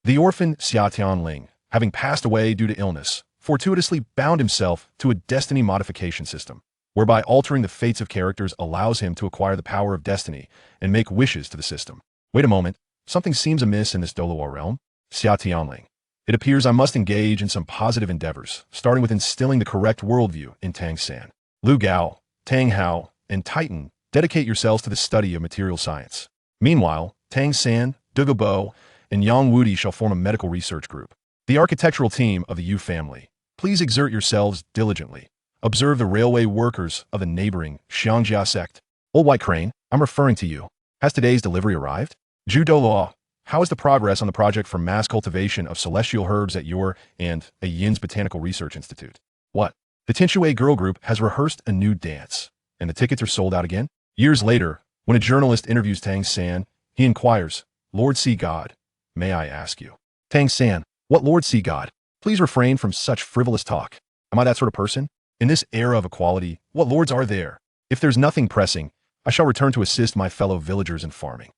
The orphan Xia Tianling, having passed away due to illness, fortuitously bound himself to a destiny modification system, whereby altering the fates of characters allows him to acquire the power of destiny and make wishes to the system. Wait a moment, something seems amiss in this Douluo realm. Xia Tianling. It appears I must engage in some positive endeavors, starting with instilling the correct worldview in Tang San. Lu Gao, Tang Hao, and Titan, dedicate yourselves to the study of material science. Meanwhile, Tang San, Douluo Dalu, and Yang Wudi shall form a medical research group. The architectural team of the Yu family, please exert yourselves diligently. Observe the railway workers of the neighboring Xiangjia sect. Old White Crane, I'm referring to you. Has today's delivery arrived? Zhu Douluo, how is the progress on the project for mass cultivation of celestial herbs at your and a Yin's Botanical Research Institute? What? The Tinshui girl group has rehearsed a new dance, and the tickets are sold out again? Years later, when a journalist interviews Tang San, he inquires, Lord Sea God, may I ask you? Tang San, what Lord Sea God? Please refrain from such frivolous talk. Am I that sort of person? In this era of equality, what lords are there? If there's nothing pressing, I shall return to assist my fellow villagers in farming.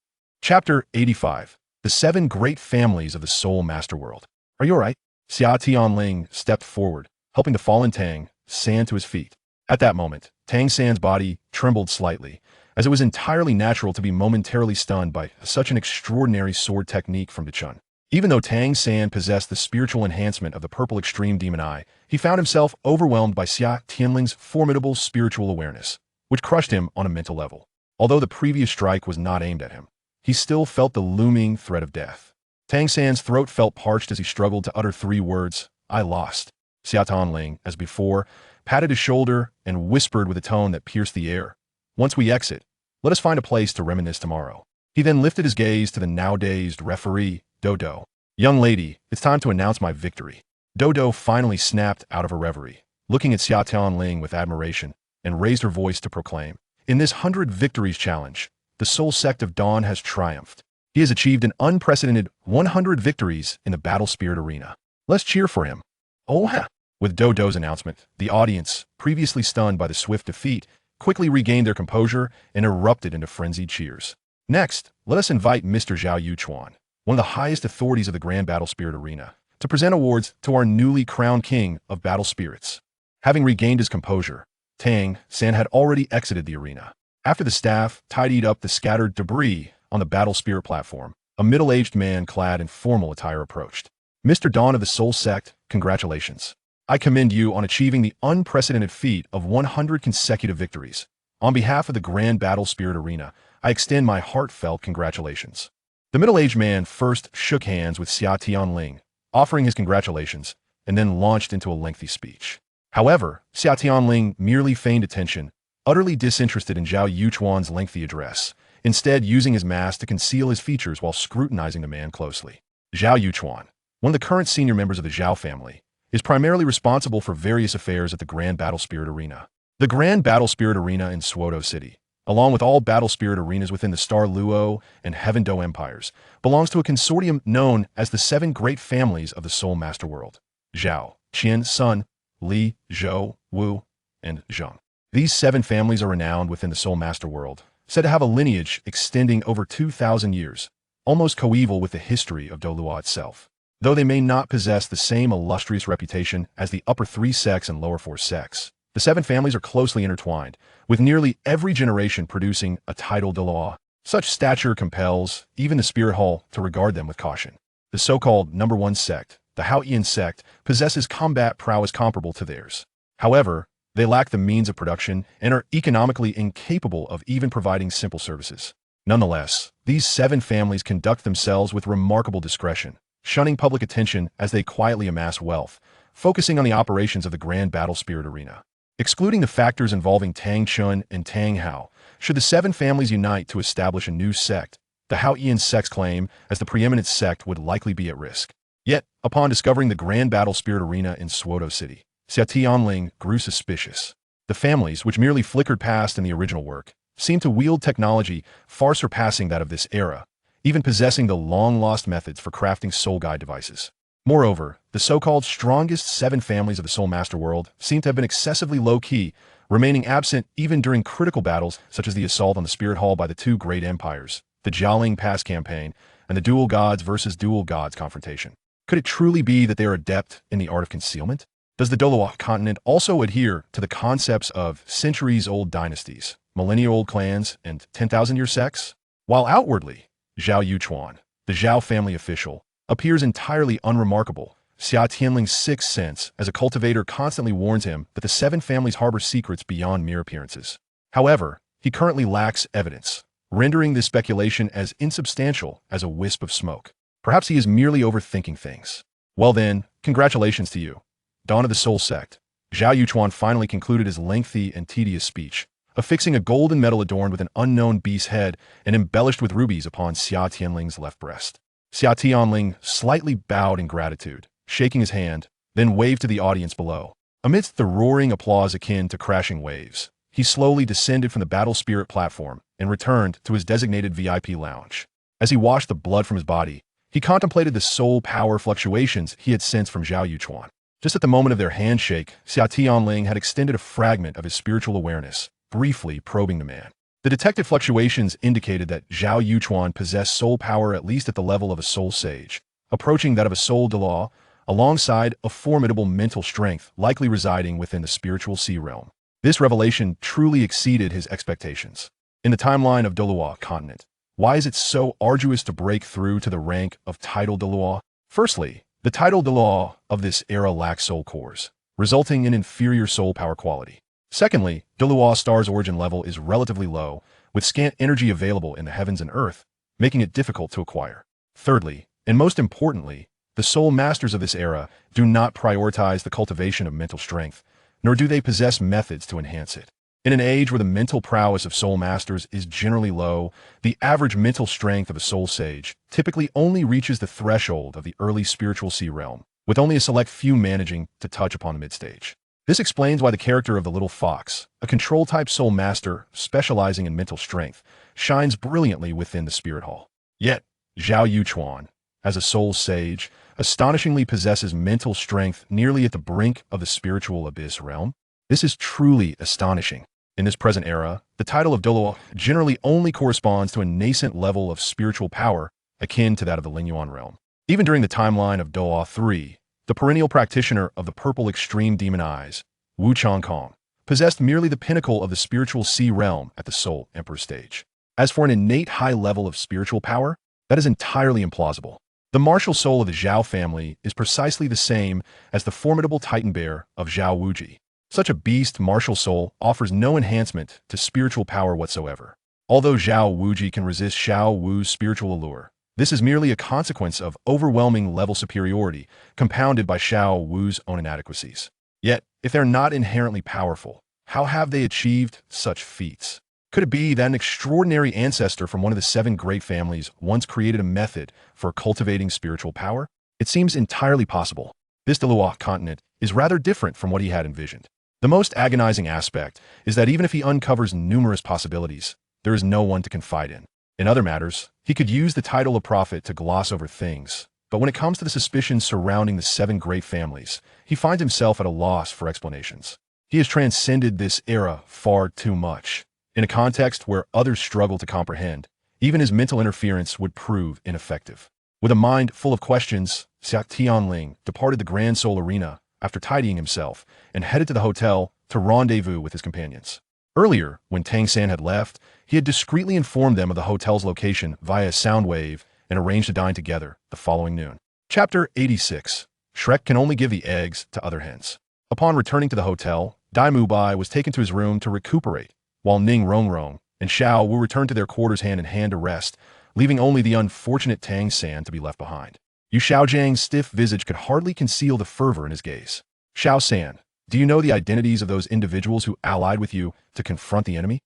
Chapter 85. The 7 Great Families of the Soul Master World. Are you alright? Xia Tianling stepped forward, helping the fallen Tang San to his feet. At that moment, Tang San's body trembled slightly, as it was entirely natural to be momentarily stunned by such an extraordinary sword technique from Dichun. Even though Tang San possessed the spiritual enhancement of the purple extreme demon eye, he found himself overwhelmed by Xia Tianling's formidable spiritual awareness, which crushed him on a mental level. Although the previous strike was not aimed at him, he still felt the looming threat of death. Tang San's throat felt parched as he struggled to utter 3 words, I lost. Xia Tianling, as before, patted his shoulder and whispered with a tone that pierced the air. Once we exit, let us find a place to reminisce tomorrow. He then lifted his gaze to the now-dazed referee, Dodo. Young lady, it's time to announce my victory. Dodo finally snapped out of her reverie, looking at Xia Tianling with admiration, and raised her voice to proclaim, in this 100 victories challenge, the Soul Sect of Dawn has triumphed. He has achieved an unprecedented 100 victories in the battle spirit arena. Let's cheer for him. Oh ha! With Dodo's announcement, the audience, previously stunned by the swift defeat, quickly regained their composure and erupted into frenzied cheers. Next, let us invite Mr. Zhao Yuchuan, one of the highest authorities of the Grand Battle Spirit Arena, to present awards to our newly crowned king of battle spirits. Having regained his composure, Tang San had already exited the arena. After the staff tidied up the scattered debris on the battle spirit platform, a middle-aged man clad in formal attire approached. Mr. Dawn of the Soul Sect, congratulations. I commend you on achieving the unprecedented feat of 100 consecutive victories. On behalf of the Grand Battle Spirit Arena, I extend my heartfelt congratulations. The middle-aged man first shook hands with Xia Tianling, offering his congratulations, and then launched into a lengthy speech. However, Xia Tianling merely feigned attention, utterly disinterested in Zhao Yuchuan's lengthy address, instead using his mask to conceal his features while scrutinizing the man closely. Zhao Yuchuan, one of the current senior members of the Zhao family, is primarily responsible for various affairs at the Grand Battle Spirit Arena. The Grand Battle Spirit Arena in Suodo City, along with all battle spirit arenas within the Star Luo and Heaven Do empires, belongs to a consortium known as the 7 Great Families of the Soul Master World. Zhao, Qian, Sun, Li, Zhou, Wu, and Zheng. These 7 families are renowned within the Soul Master World, said to have a lineage extending over 2,000 years, almost coeval with the history of Douluo itself. Though they may not possess the same illustrious reputation as the upper 3 sects and lower 4 sects, the 7 families are closely intertwined, with nearly every generation producing a title Douluo. Such stature compels even the Spirit Hall to regard them with caution. The so-called number 1 sect, the Haoyan sect, possesses combat prowess comparable to theirs. However, they lack the means of production and are economically incapable of even providing simple services. Nonetheless, these 7 families conduct themselves with remarkable discretion, shunning public attention as they quietly amass wealth, focusing on the operations of the Grand Battle Spirit Arena. Excluding the factors involving Tang Chun and Tang Hao, should the 7 families unite to establish a new sect, the Haoyan sect's claim as the preeminent sect would likely be at risk. Yet, upon discovering the Grand Battle Spirit Arena in Suodo City, Xia Tianling grew suspicious. The families, which merely flickered past in the original work, seemed to wield technology far surpassing that of this era, even possessing the long-lost methods for crafting soul guide devices. Moreover, the so-called strongest 7 families of the Soul Master World seem to have been excessively low-key, remaining absent even during critical battles such as the assault on the Spirit Hall by the 2 great empires, the Jialing Pass campaign, and the dual gods versus dual gods confrontation. Could it truly be that they are adept in the art of concealment? Does the Douluo continent also adhere to the concepts of centuries-old dynasties, millennia-old clans, and 10,000-year sects? While outwardly, Zhao Yuchuan, the Zhao family official, appears entirely unremarkable, Xia Tianling's sixth sense as a cultivator constantly warns him that the seven families harbor secrets beyond mere appearances. However, he currently lacks evidence, rendering this speculation as insubstantial as a wisp of smoke. Perhaps he is merely overthinking things. Well then, congratulations to you. Dawn of the Soul Sect. Zhao Yuchuan finally concluded his lengthy and tedious speech, affixing a golden medal adorned with an unknown beast's head and embellished with rubies upon Xia Tianling's left breast. Xia Tianling slightly bowed in gratitude, shaking his hand, then waved to the audience below. Amidst the roaring applause akin to crashing waves, he slowly descended from the Battle Spirit platform and returned to his designated VIP lounge. As he washed the blood from his body, he contemplated the soul power fluctuations he had sensed from Zhao Yuchuan. Just at the moment of their handshake, Xia Tianling had extended a fragment of his spiritual awareness, briefly probing the man. The detected fluctuations indicated that Zhao Yuchuan possessed soul power at least at the level of a soul sage, approaching that of a soul Douluo, alongside a formidable mental strength likely residing within the spiritual sea realm. This revelation truly exceeded his expectations. In the timeline of Douluo continent, why is it so arduous to break through to the rank of title Douluo? Firstly, the title Douluo of this era lacks soul cores, resulting in inferior soul power quality. Secondly, Douluo star's origin level is relatively low, with scant energy available in the heavens and earth, making it difficult to acquire. Thirdly, and most importantly, the soul masters of this era do not prioritize the cultivation of mental strength, nor do they possess methods to enhance it. In an age where the mental prowess of soul masters is generally low, the average mental strength of a soul sage typically only reaches the threshold of the early spiritual sea realm, with only a select few managing to touch upon the mid-stage. This explains why the character of the Little Fox, a control-type soul master specializing in mental strength, shines brilliantly within the Spirit Hall. Yet, Zhao Yuchuan, as a soul sage, astonishingly possesses mental strength nearly at the brink of the spiritual abyss realm. This is truly astonishing. In this present era, the title of Douluo generally only corresponds to a nascent level of spiritual power akin to that of the Lingyuan realm. Even during the timeline of Douluo III, the perennial practitioner of the purple extreme demon eyes, Wu Changkong, possessed merely the pinnacle of the spiritual sea realm at the Soul Emperor stage. As for an innate high level of spiritual power, that is entirely implausible. The martial soul of the Zhao family is precisely the same as the formidable titan bear of Zhao Wuji. Such a beast martial soul offers no enhancement to spiritual power whatsoever. Although Zhao Wuji can resist Xiao Wu's spiritual allure, this is merely a consequence of overwhelming level superiority compounded by Xiao Wu's own inadequacies. Yet, if they're not inherently powerful, how have they achieved such feats? Could it be that an extraordinary ancestor from one of the seven great families once created a method for cultivating spiritual power? It seems entirely possible. This Douluo continent is rather different from what he had envisioned. The most agonizing aspect is that even if he uncovers numerous possibilities, there is no one to confide in. In other matters, he could use the title of prophet to gloss over things, but when it comes to the suspicions surrounding the seven great families, he finds himself at a loss for explanations. He has transcended this era far too much. In a context where others struggle to comprehend, even his mental interference would prove ineffective. With a mind full of questions, Xia Tianling departed the Grand Soul Arena after tidying himself and headed to the hotel to rendezvous with his companions. Earlier, when Tang San had left, he had discreetly informed them of the hotel's location via a sound wave and arranged to dine together the following noon. Chapter 86. Shrek can only give the eggs to other hens. Upon returning to the hotel, Dai Mubai was taken to his room to recuperate, while Ning Rongrong and Xiao Wu returned to their quarters hand in hand to rest, leaving only the unfortunate Tang San to be left behind. Yu Xiaojiang's stiff visage could hardly conceal the fervor in his gaze. Xiao San, do you know the identities of those individuals who allied with you to confront the enemy?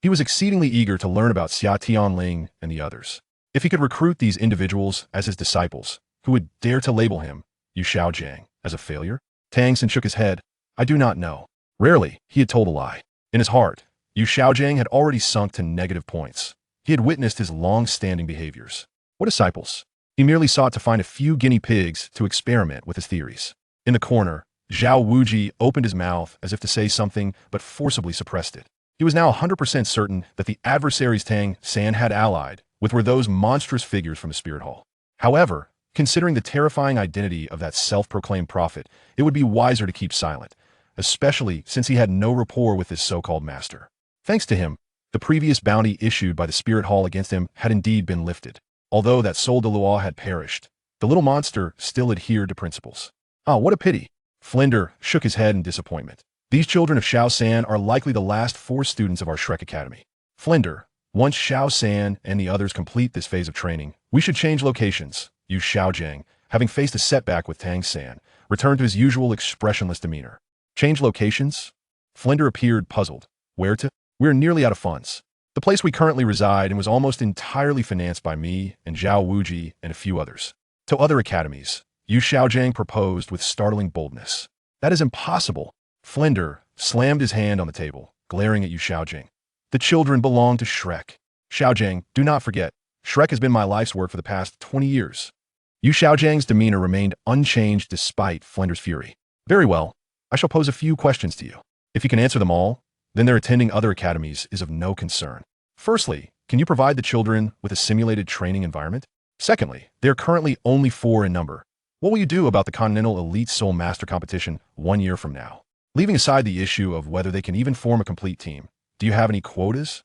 He was exceedingly eager to learn about Xia Tianling and the others. If he could recruit these individuals as his disciples, who would dare to label him, Yu Xiaojiang, as a failure? Tang San shook his head. I do not know. Rarely, he had told a lie. In his heart, Yu Xiaojiang had already sunk to negative points. He had witnessed his long-standing behaviors. What disciples? He merely sought to find a few guinea pigs to experiment with his theories. In the corner, Zhao Wuji opened his mouth as if to say something, but forcibly suppressed it. He was now 100% certain that the adversaries Tang San had allied with were those monstrous figures from the Spirit Hall. However, considering the terrifying identity of that self-proclaimed prophet, it would be wiser to keep silent, especially since he had no rapport with this so-called master. Thanks to him, the previous bounty issued by the Spirit Hall against him had indeed been lifted. Although that soul Douluo had perished, the little monster still adhered to principles. Ah, what a pity. Flinder shook his head in disappointment. These children of Xiao San are likely the last 4 students of our Shrek Academy. Flinder, once Xiao San and the others complete this phase of training, we should change locations. Yu Xiaojiang, having faced a setback with Tang San, returned to his usual expressionless demeanor. Change locations? Flinder appeared puzzled. Where to? We're nearly out of funds. The place we currently reside in was almost entirely financed by me and Zhao Wuji and a few others. To other academies, Yu Xiaojiang proposed with startling boldness. That is impossible. Flinder slammed his hand on the table, glaring at Yu Xiaojiang. The children belong to Shrek. Xiaojiang, do not forget, Shrek has been my life's work for the past 20 years. Yu Xiaojiang's demeanor remained unchanged despite Flinder's fury. Very well, I shall pose a few questions to you. If you can answer them all, then their attending other academies is of no concern. Firstly, can you provide the children with a simulated training environment? Secondly, they are currently only 4 in number. What will you do about the Continental Elite Soul Master competition 1 year from now? Leaving aside the issue of whether they can even form a complete team, do you have any quotas?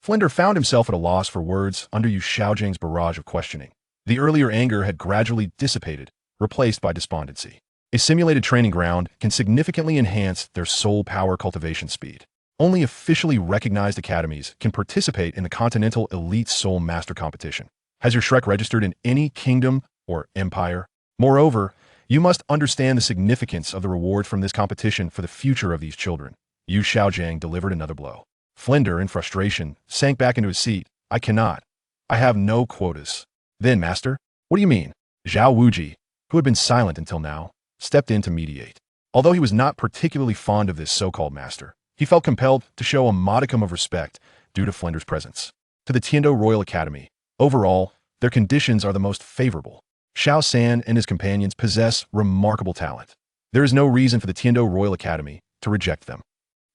Flinder found himself at a loss for words under Yu Xiaojiang's barrage of questioning. The earlier anger had gradually dissipated, replaced by despondency. A simulated training ground can significantly enhance their soul power cultivation speed. Only officially recognized academies can participate in the Continental Elite Soul Master competition. Has your Shrek registered in any kingdom or empire? Moreover, you must understand the significance of the reward from this competition for the future of these children. Yu Xiaojiang delivered another blow. Flinder, in frustration, sank back into his seat. I cannot. I have no quotas. Then, master? What do you mean? Zhao Wuji, who had been silent until now, stepped in to mediate. Although he was not particularly fond of this so-called master, he felt compelled to show a modicum of respect due to Flinder's presence. To the Tiando Royal Academy, overall, their conditions are the most favorable. Xiao San and his companions possess remarkable talent. There is no reason for the Tiando Royal Academy to reject them.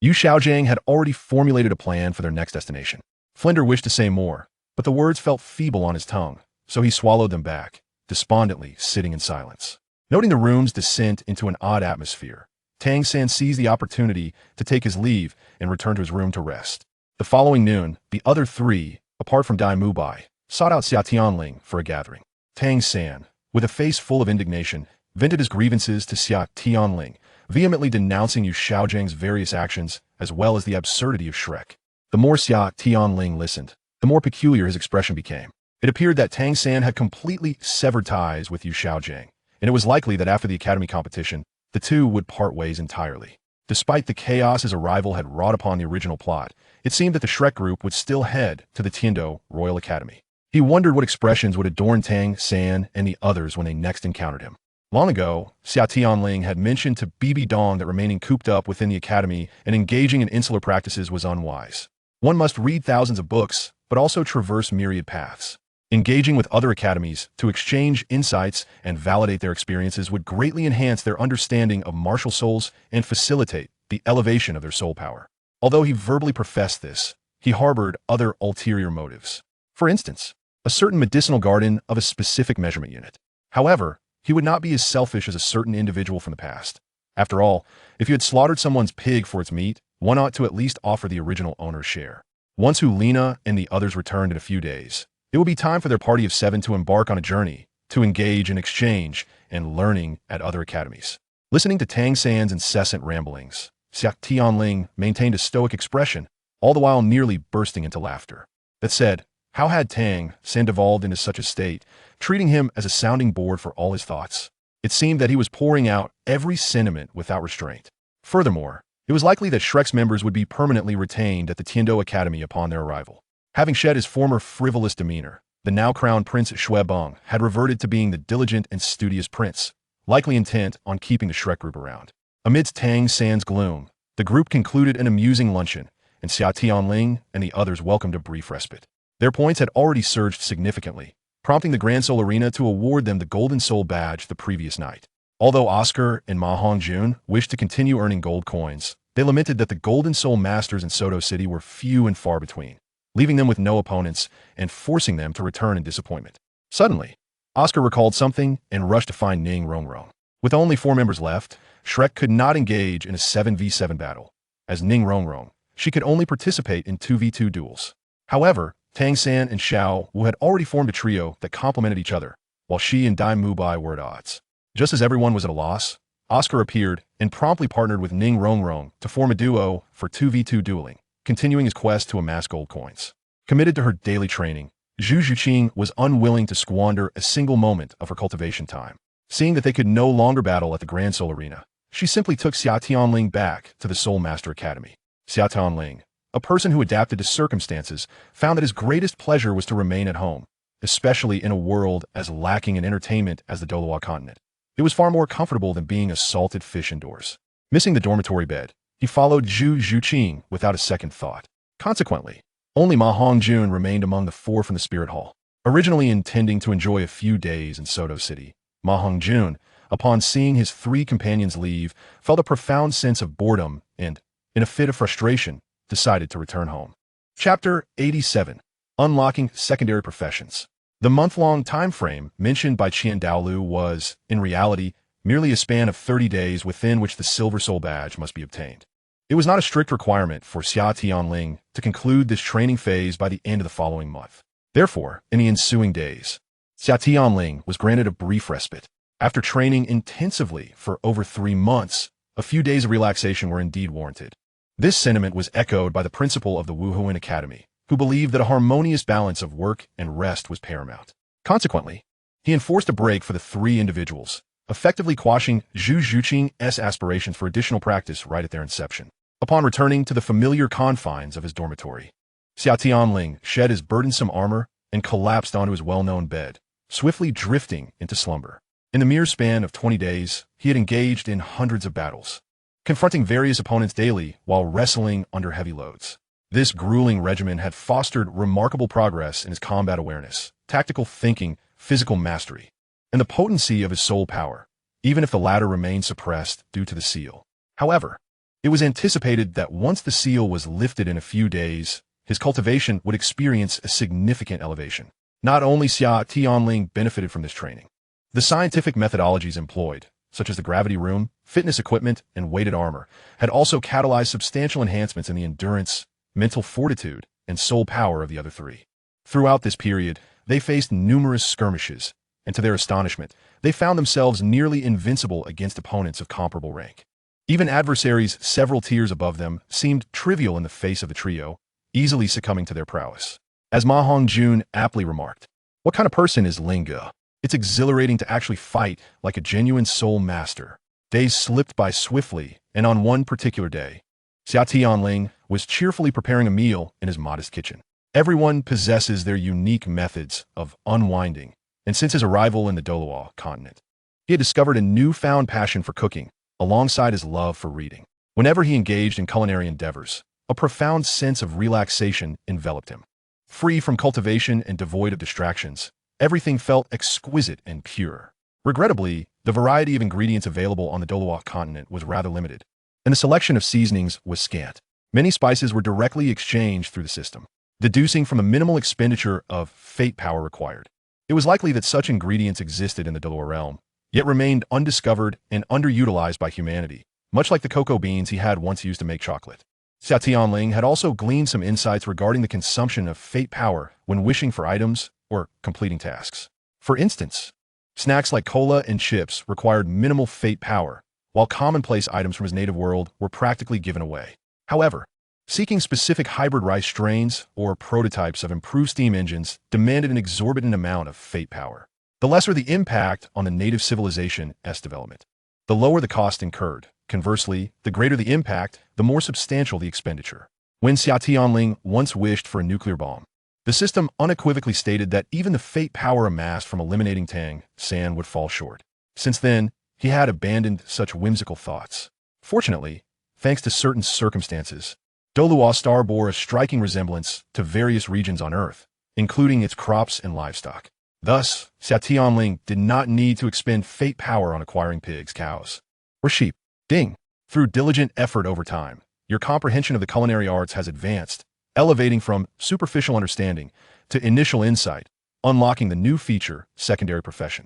Yu Xiaojiang had already formulated a plan for their next destination. Flinder wished to say more, but the words felt feeble on his tongue, so he swallowed them back, despondently sitting in silence. Noting the room's descent into an odd atmosphere, Tang San seized the opportunity to take his leave and return to his room to rest. The following noon, the other 3, apart from Dai Mubai, sought out Xia Tianling for a gathering. Tang San, with a face full of indignation, vented his grievances to Xia Tianling, vehemently denouncing Yu Xiaojiang's various actions as well as the absurdity of Shrek. The more Xia Tianling listened, the more peculiar his expression became. It appeared that Tang San had completely severed ties with Yu Xiaojiang, and it was likely that after the academy competition, the two would part ways entirely. Despite the chaos his arrival had wrought upon the original plot, it seemed that the Shrek group would still head to the Tiando Royal Academy. He wondered what expressions would adorn Tang San and the others when they next encountered him. Long ago, Xia Tianling had mentioned to Bibi Dong that remaining cooped up within the academy and engaging in insular practices was unwise. One must read thousands of books, but also traverse myriad paths. Engaging with other academies to exchange insights and validate their experiences would greatly enhance their understanding of martial souls and facilitate the elevation of their soul power. Although he verbally professed this, he harbored other ulterior motives. For instance, a certain medicinal garden of a specific measurement unit. However, he would not be as selfish as a certain individual from the past. After all, if you had slaughtered someone's pig for its meat, one ought to at least offer the original owner's share. Once Lena and the others returned in a few days, it would be time for their party of 7 to embark on a journey, to engage in exchange and learning at other academies. Listening to Tang San's incessant ramblings, Xia Tianling maintained a stoic expression, all the while nearly bursting into laughter. That said, how had Tang San devolved into such a state, treating him as a sounding board for all his thoughts? It seemed that he was pouring out every sentiment without restraint. Furthermore, it was likely that Shrek's members would be permanently retained at the Tiando Academy upon their arrival. Having shed his former frivolous demeanor, the now-crowned Prince Shuebong had reverted to being the diligent and studious prince, likely intent on keeping the Shrek group around. Amidst Tang San's gloom, the group concluded an amusing luncheon, and Xia Tianling and the others welcomed a brief respite. Their points had already surged significantly, prompting the Grand Soul Arena to award them the Golden Soul Badge the previous night. Although Oscar and Ma Hongjun wished to continue earning gold coins, they lamented that the Golden Soul Masters in Soto City were few and far between. leaving them with no opponents and forcing them to return in disappointment. Suddenly, Oscar recalled something and rushed to find Ning Rongrong. With only 4 members left, Shrek could not engage in a 7v7 battle. As Ning Rongrong, she could only participate in 2v2 duels. However, Tang San and Xiao Wu had already formed a trio that complemented each other, while she and Dai Mubai were at odds. Just as everyone was at a loss, Oscar appeared and promptly partnered with Ning Rongrong to form a duo for 2v2 dueling, continuing his quest to amass gold coins. Committed to her daily training, Zhu Zhuqing was unwilling to squander a single moment of her cultivation time. Seeing that they could no longer battle at the Grand Soul Arena, she simply took Xia Tianling back to the Soul Master Academy. Xia Tianling, a person who adapted to circumstances, found that his greatest pleasure was to remain at home, especially in a world as lacking in entertainment as the Douluo continent. It was far more comfortable than being a salted fish indoors. Missing the dormitory bed, he followed Zhu Zhuqing without a second thought. Consequently, only Ma Hongjun remained among the 4 from the Spirit Hall. Originally intending to enjoy a few days in Soto City, Ma Hongjun, upon seeing his 3 companions leave, felt a profound sense of boredom and, in a fit of frustration, decided to return home. Chapter 87. Unlocking Secondary Professions. The month-long time frame mentioned by Qian Daolu was, in reality, merely a span of 30 days within which the Silver Soul Badge must be obtained. It was not a strict requirement for Xia Tianling to conclude this training phase by the end of the following month. Therefore, in the ensuing days, Xia Tianling was granted a brief respite. After training intensively for over 3 months, a few days of relaxation were indeed warranted. This sentiment was echoed by the principal of the Wuhuan Academy, who believed that a harmonious balance of work and rest was paramount. Consequently, he enforced a break for the 3 individuals, effectively quashing Zhu Zhuqing's aspirations for additional practice right at their inception. Upon returning to the familiar confines of his dormitory, Xia Tianling shed his burdensome armor and collapsed onto his well-known bed, swiftly drifting into slumber. In the mere span of 20 days, he had engaged in hundreds of battles, confronting various opponents daily while wrestling under heavy loads. This grueling regimen had fostered remarkable progress in his combat awareness, tactical thinking, physical mastery, and the potency of his soul power, even if the latter remained suppressed due to the seal. However, it was anticipated that once the seal was lifted in a few days, his cultivation would experience a significant elevation. Not only Xia Tianling benefited from this training. The scientific methodologies employed, such as the gravity room, fitness equipment, and weighted armor, had also catalyzed substantial enhancements in the endurance, mental fortitude, and soul power of the other 3. Throughout this period, they faced numerous skirmishes, and to their astonishment, they found themselves nearly invincible against opponents of comparable rank. Even adversaries several tiers above them seemed trivial in the face of the trio, easily succumbing to their prowess. As Ma Hongjun aptly remarked, "What kind of person is Linga? It's exhilarating to actually fight like a genuine soul master." Days slipped by swiftly, and on one particular day, Xia Tianling was cheerfully preparing a meal in his modest kitchen. Everyone possesses their unique methods of unwinding, and since his arrival in the Douluo continent, he had discovered a newfound passion for cooking, alongside his love for reading. Whenever he engaged in culinary endeavors, a profound sense of relaxation enveloped him. Free from cultivation and devoid of distractions, everything felt exquisite and pure. Regrettably, the variety of ingredients available on the Douluo continent was rather limited, and the selection of seasonings was scant. Many spices were directly exchanged through the system, deducing from a minimal expenditure of fate power required. It was likely that such ingredients existed in the Douluo realm, yet remained undiscovered and underutilized by humanity, much like the cocoa beans he had once used to make chocolate. Xia Tianling had also gleaned some insights regarding the consumption of fate power when wishing for items or completing tasks. For instance, snacks like cola and chips required minimal fate power, while commonplace items from his native world were practically given away. However, seeking specific hybrid rice strains or prototypes of improved steam engines demanded an exorbitant amount of fate power. The lesser the impact on the native civilization's development, the lower the cost incurred. Conversely, the greater the impact, the more substantial the expenditure. When Xia Tianling once wished for a nuclear bomb, the system unequivocally stated that even the fate power amassed from eliminating Tang San would fall short. Since then, he had abandoned such whimsical thoughts. Fortunately, thanks to certain circumstances, Douluo Star bore a striking resemblance to various regions on Earth, including its crops and livestock. Thus, Xia Tianling did not need to expend fate power on acquiring pigs, cows, or sheep. Ding! Through diligent effort over time, your comprehension of the culinary arts has advanced, elevating from superficial understanding to initial insight, unlocking the new feature, secondary profession.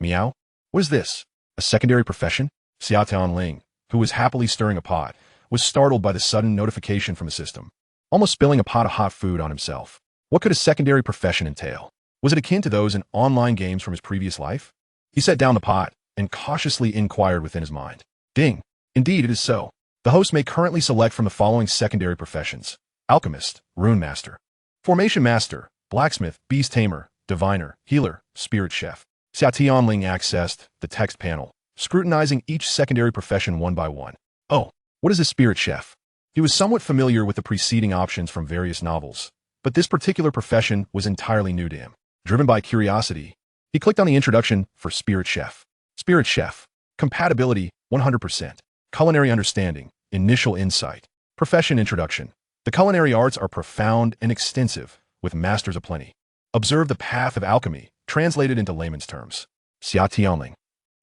Meow? What is this? A secondary profession? Xia Tianling, who was happily stirring a pot, was startled by the sudden notification from the system, almost spilling a pot of hot food on himself. What could a secondary profession entail? Was it akin to those in online games from his previous life? He set down the pot and cautiously inquired within his mind. Ding. Indeed, it is so. The host may currently select from the following secondary professions: alchemist, rune master, formation master, blacksmith, beast tamer, diviner, healer, spirit chef. Xia Tianling accessed the text panel, scrutinizing each secondary profession one by one. Oh, what is a spirit chef? He was somewhat familiar with the preceding options from various novels, but this particular profession was entirely new to him. Driven by curiosity, he clicked on the introduction for spirit chef. Spirit chef. Compatibility, 100%. Culinary understanding, initial insight. Profession introduction. The culinary arts are profound and extensive, with masters aplenty. Observe the path of alchemy, translated into layman's terms. Xia Tianling.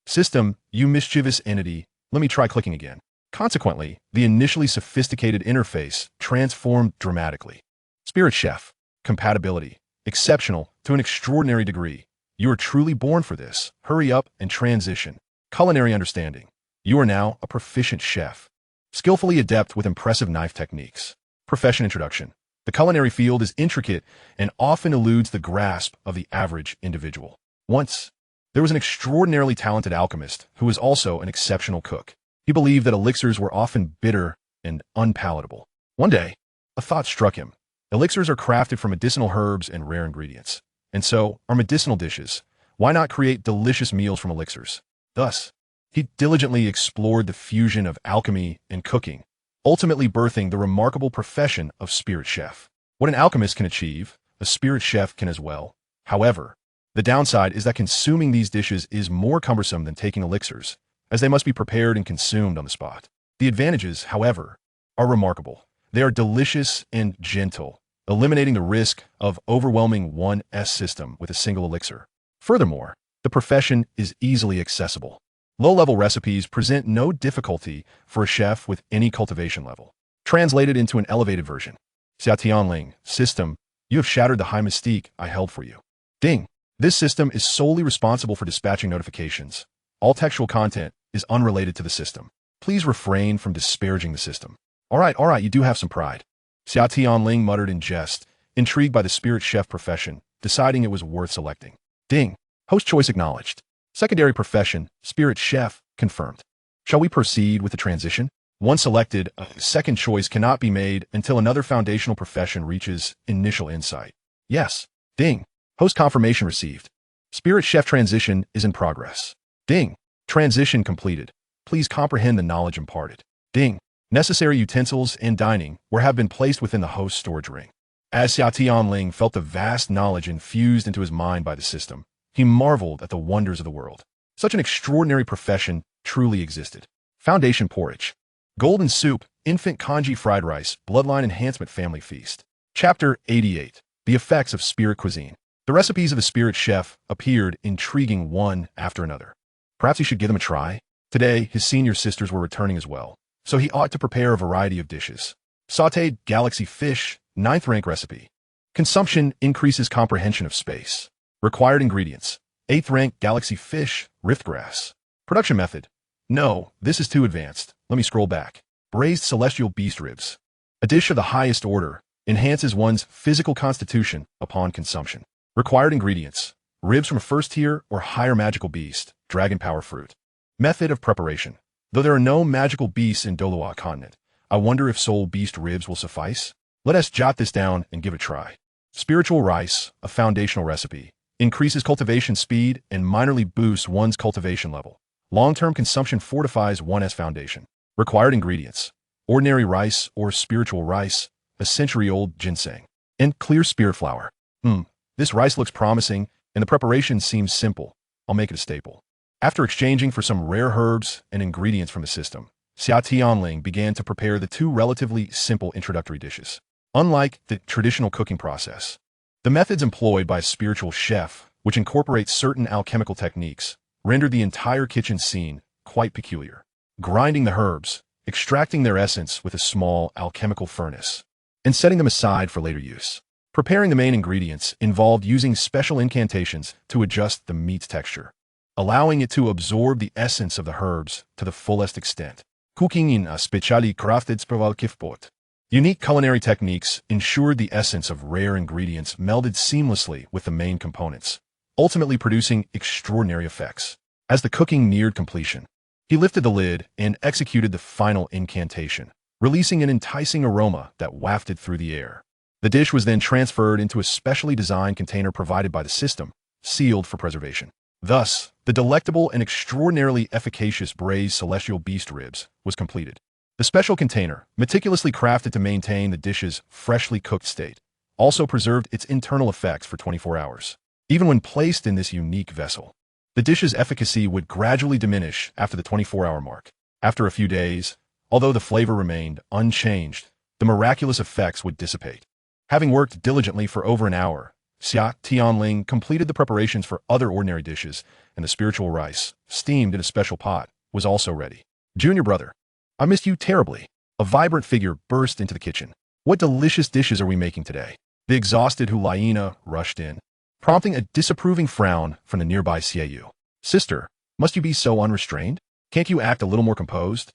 System, you mischievous entity, let me try clicking again. Consequently, the initially sophisticated interface transformed dramatically. Spirit chef. Compatibility. Exceptional to an extraordinary degree. You are truly born for this. Hurry up and transition. Culinary understanding. You are now a proficient chef, skillfully adept with impressive knife techniques. Profession introduction. The culinary field is intricate and often eludes the grasp of the average individual. Once, there was an extraordinarily talented alchemist who was also an exceptional cook. He believed that elixirs were often bitter and unpalatable. One day, a thought struck him. Elixirs are crafted from medicinal herbs and rare ingredients, and so are medicinal dishes. Why not create delicious meals from elixirs? Thus, he diligently explored the fusion of alchemy and cooking, ultimately birthing the remarkable profession of spirit chef. What an alchemist can achieve, a spirit chef can as well. However, the downside is that consuming these dishes is more cumbersome than taking elixirs, as they must be prepared and consumed on the spot. The advantages, however, are remarkable. They are delicious and gentle, eliminating the risk of overwhelming one's system with a single elixir. Furthermore, the profession is easily accessible. Low-level recipes present no difficulty for a chef with any cultivation level. Translated into an elevated version. Xia Tianling, system, you have shattered the high mystique I held for you. Ding. This system is solely responsible for dispatching notifications. All textual content is unrelated to the system. Please refrain from disparaging the system. All right, you do have some pride. Xia Tianling muttered in jest, intrigued by the spirit chef profession, deciding it was worth selecting. Ding. Host choice acknowledged. Secondary profession, spirit chef, confirmed. Shall we proceed with the transition? Once selected, a second choice cannot be made until another foundational profession reaches initial insight. Yes. Ding. Host confirmation received. Spirit chef transition is in progress. Ding. Transition completed. Please comprehend the knowledge imparted. Ding. Necessary utensils and dining have been placed within the host storage ring. As Xia Tianling felt the vast knowledge infused into his mind by the system, he marveled at the wonders of the world. Such an extraordinary profession truly existed. Foundation porridge. Golden soup, infant congee fried rice, bloodline enhancement family feast. Chapter 88. The effects of spirit cuisine. The recipes of the spirit chef appeared intriguing one after another. Perhaps he should give them a try. Today, his senior sisters were returning as well, so he ought to prepare a variety of dishes. Sautéed galaxy fish, 9th rank recipe. Consumption increases comprehension of space. Required ingredients: 8th rank galaxy fish, riftgrass. Production method: no, this is too advanced. Let me scroll back. Braised celestial beast ribs. A dish of the highest order, enhances one's physical constitution upon consumption. Required ingredients: ribs from a first tier or higher magical beast, dragon power fruit. Method of preparation: though there are no magical beasts in Douluo continent, I wonder if soul beast ribs will suffice. Let us jot this down and give it a try. Spiritual rice, a foundational recipe, increases cultivation speed and minorly boosts one's cultivation level. Long-term consumption fortifies one's foundation. Required ingredients: ordinary rice or spiritual rice, a century-old ginseng, and clear spirit flour. This rice looks promising, and the preparation seems simple. I'll make it a staple. After exchanging for some rare herbs and ingredients from the system, Xia Tianling began to prepare the two relatively simple introductory dishes. Unlike the traditional cooking process, the methods employed by a spiritual chef, which incorporates certain alchemical techniques, rendered the entire kitchen scene quite peculiar. Grinding the herbs, extracting their essence with a small alchemical furnace, and setting them aside for later use. Preparing the main ingredients involved using special incantations to adjust the meat's texture, allowing it to absorb the essence of the herbs to the fullest extent. Cooking in a specially crafted spravalkifpot. Unique culinary techniques ensured the essence of rare ingredients melded seamlessly with the main components, ultimately producing extraordinary effects. As the cooking neared completion, he lifted the lid and executed the final incantation, releasing an enticing aroma that wafted through the air. The dish was then transferred into a specially designed container provided by the system, sealed for preservation. Thus, the delectable and extraordinarily efficacious braised celestial beast ribs was completed. The special container, meticulously crafted to maintain the dish's freshly cooked state, also preserved its internal effects for 24 hours. Even when placed in this unique vessel, the dish's efficacy would gradually diminish after the 24-hour mark. After a few days, although the flavor remained unchanged, the miraculous effects would dissipate. Having worked diligently for over an hour, Xia Tianling completed the preparations for other ordinary dishes, and the spiritual rice, steamed in a special pot, was also ready. Junior brother, I missed you terribly. A vibrant figure burst into the kitchen. What delicious dishes are we making today? The exhausted Hulaina rushed in, prompting a disapproving frown from the nearby Xie. Sister, must you be so unrestrained? Can't you act a little more composed?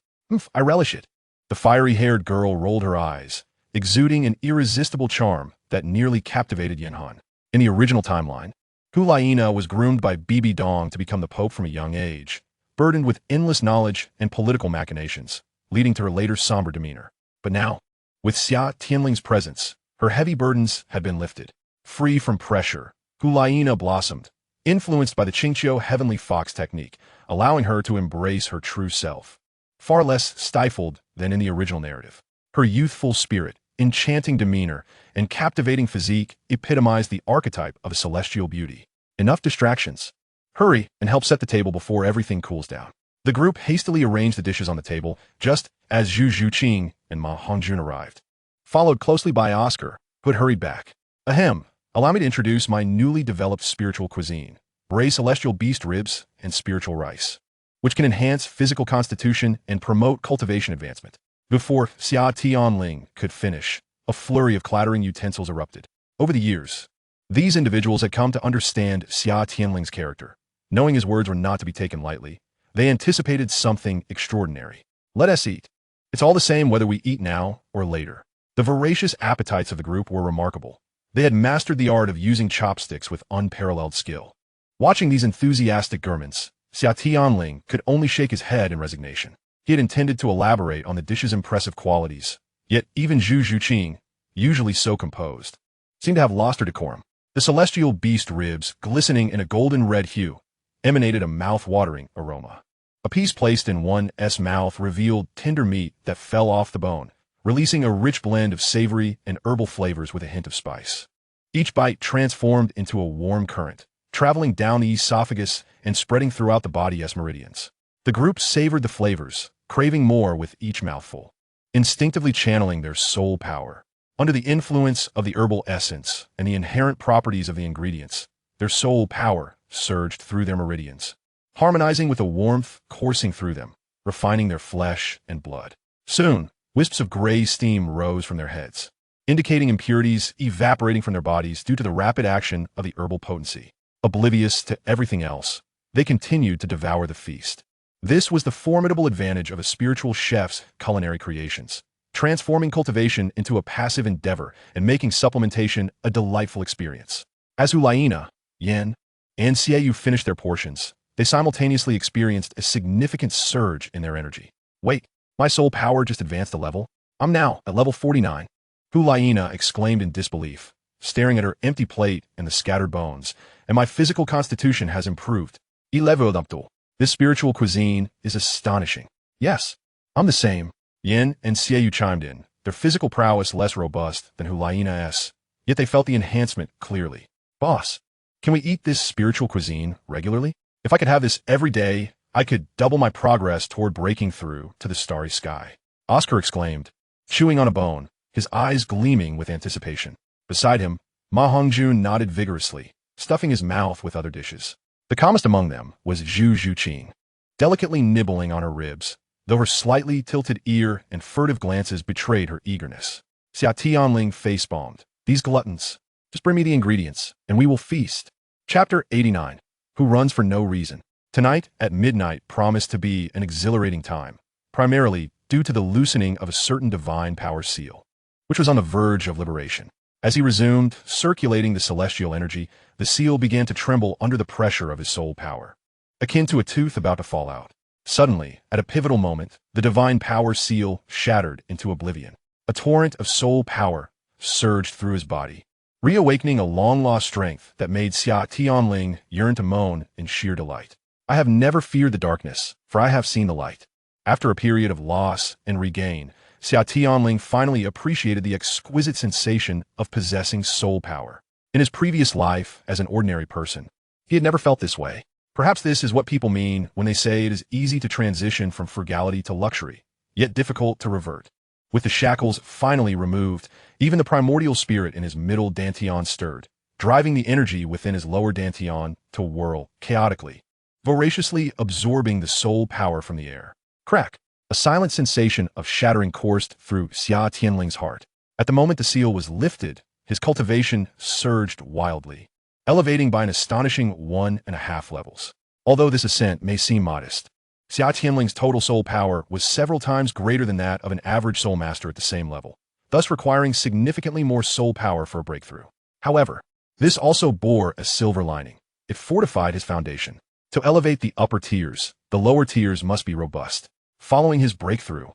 I relish it. The fiery-haired girl rolled her eyes, exuding an irresistible charm that nearly captivated Yanhan. In the original timeline, Hulaina was groomed by Bibi Dong to become the pope from a young age, burdened with endless knowledge and political machinations, leading to her later somber demeanor. But now, with Xia Tianling's presence, her heavy burdens had been lifted. Free from pressure, Hulaina blossomed, influenced by the Qingqiu heavenly fox technique, allowing her to embrace her true self. Far less stifled than in the original narrative. Her youthful spirit, enchanting demeanor, and captivating physique epitomized the archetype of a celestial beauty. Enough distractions. Hurry and help set the table before everything cools down. The group hastily arranged the dishes on the table, just as Zhu Zhuqing and Ma Hongjun arrived. Followed closely by Oscar, who had hurried back. Ahem, allow me to introduce my newly developed spiritual cuisine, braised celestial beast ribs and spiritual rice, which can enhance physical constitution and promote cultivation advancement. Before Xia Tianling could finish, a flurry of clattering utensils erupted. Over the years, these individuals had come to understand Xia Tianling's character. Knowing his words were not to be taken lightly, they anticipated something extraordinary. Let us eat. It's all the same whether we eat now or later. The voracious appetites of the group were remarkable. They had mastered the art of using chopsticks with unparalleled skill. Watching these enthusiastic gourmands, Xia Tianling could only shake his head in resignation. He had intended to elaborate on the dish's impressive qualities, yet even Zhu Zhuqing, usually so composed, seemed to have lost her decorum. The celestial beast ribs, glistening in a golden red hue, emanated a mouth-watering aroma. A piece placed in one's mouth revealed tender meat that fell off the bone, releasing a rich blend of savory and herbal flavors with a hint of spice. Each bite transformed into a warm current, traveling down the esophagus and spreading throughout the body's meridians. The group savored the flavors, craving more with each mouthful, instinctively channeling their soul power. Under the influence of the herbal essence and the inherent properties of the ingredients, their soul power surged through their meridians, harmonizing with a warmth coursing through them, refining their flesh and blood. Soon, wisps of gray steam rose from their heads, indicating impurities evaporating from their bodies due to the rapid action of the herbal potency. Oblivious to everything else, they continued to devour the feast. This was the formidable advantage of a spiritual chef's culinary creations, transforming cultivation into a passive endeavor and making supplementation a delightful experience. As Hulaina, Yan, and Xie finished their portions, they simultaneously experienced a significant surge in their energy. Wait, my soul power just advanced a level? I'm now at level 49. Hulaina exclaimed in disbelief, staring at her empty plate and the scattered bones, and my physical constitution has improved. Leveled up. This spiritual cuisine is astonishing. Yes, I'm the same. Yin and Xie chimed in, their physical prowess less robust than Hulaina's, yet they felt the enhancement clearly. Boss, can we eat this spiritual cuisine regularly? If I could have this every day, I could double my progress toward breaking through to the starry sky. Oscar exclaimed, chewing on a bone, his eyes gleaming with anticipation. Beside him, Ma Hongjun nodded vigorously, stuffing his mouth with other dishes. The calmest among them was Zhu Zhuqing, delicately nibbling on her ribs, though her slightly tilted ear and furtive glances betrayed her eagerness. Xia Tianling face-bombed. These gluttons. Just bring me the ingredients, and we will feast. Chapter 89. Who runs for no reason. Tonight, at midnight, promised to be an exhilarating time, primarily due to the loosening of a certain divine power seal, which was on the verge of liberation. As he resumed circulating the celestial energy, the seal began to tremble under the pressure of his soul power, akin to a tooth about to fall out. Suddenly, at a pivotal moment, the divine power seal shattered into oblivion. A torrent of soul power surged through his body, reawakening a long-lost strength that made Xia Tianling yearn to moan in sheer delight. I have never feared the darkness, for I have seen the light. After a period of loss and regain, Xia Tianling finally appreciated the exquisite sensation of possessing soul power. In his previous life as an ordinary person, he had never felt this way. Perhaps this is what people mean when they say it is easy to transition from frugality to luxury, yet difficult to revert. With the shackles finally removed, even the primordial spirit in his middle dantian stirred, driving the energy within his lower dantian to whirl chaotically, voraciously absorbing the soul power from the air. Crack! A silent sensation of shattering coursed through Xia Tianling's heart. At the moment the seal was lifted, his cultivation surged wildly, elevating by an astonishing 1.5 levels. Although this ascent may seem modest, Xia Tianling's total soul power was several times greater than that of an average soul master at the same level, thus requiring significantly more soul power for a breakthrough. However, this also bore a silver lining. It fortified his foundation. To elevate the upper tiers, the lower tiers must be robust. Following his breakthrough,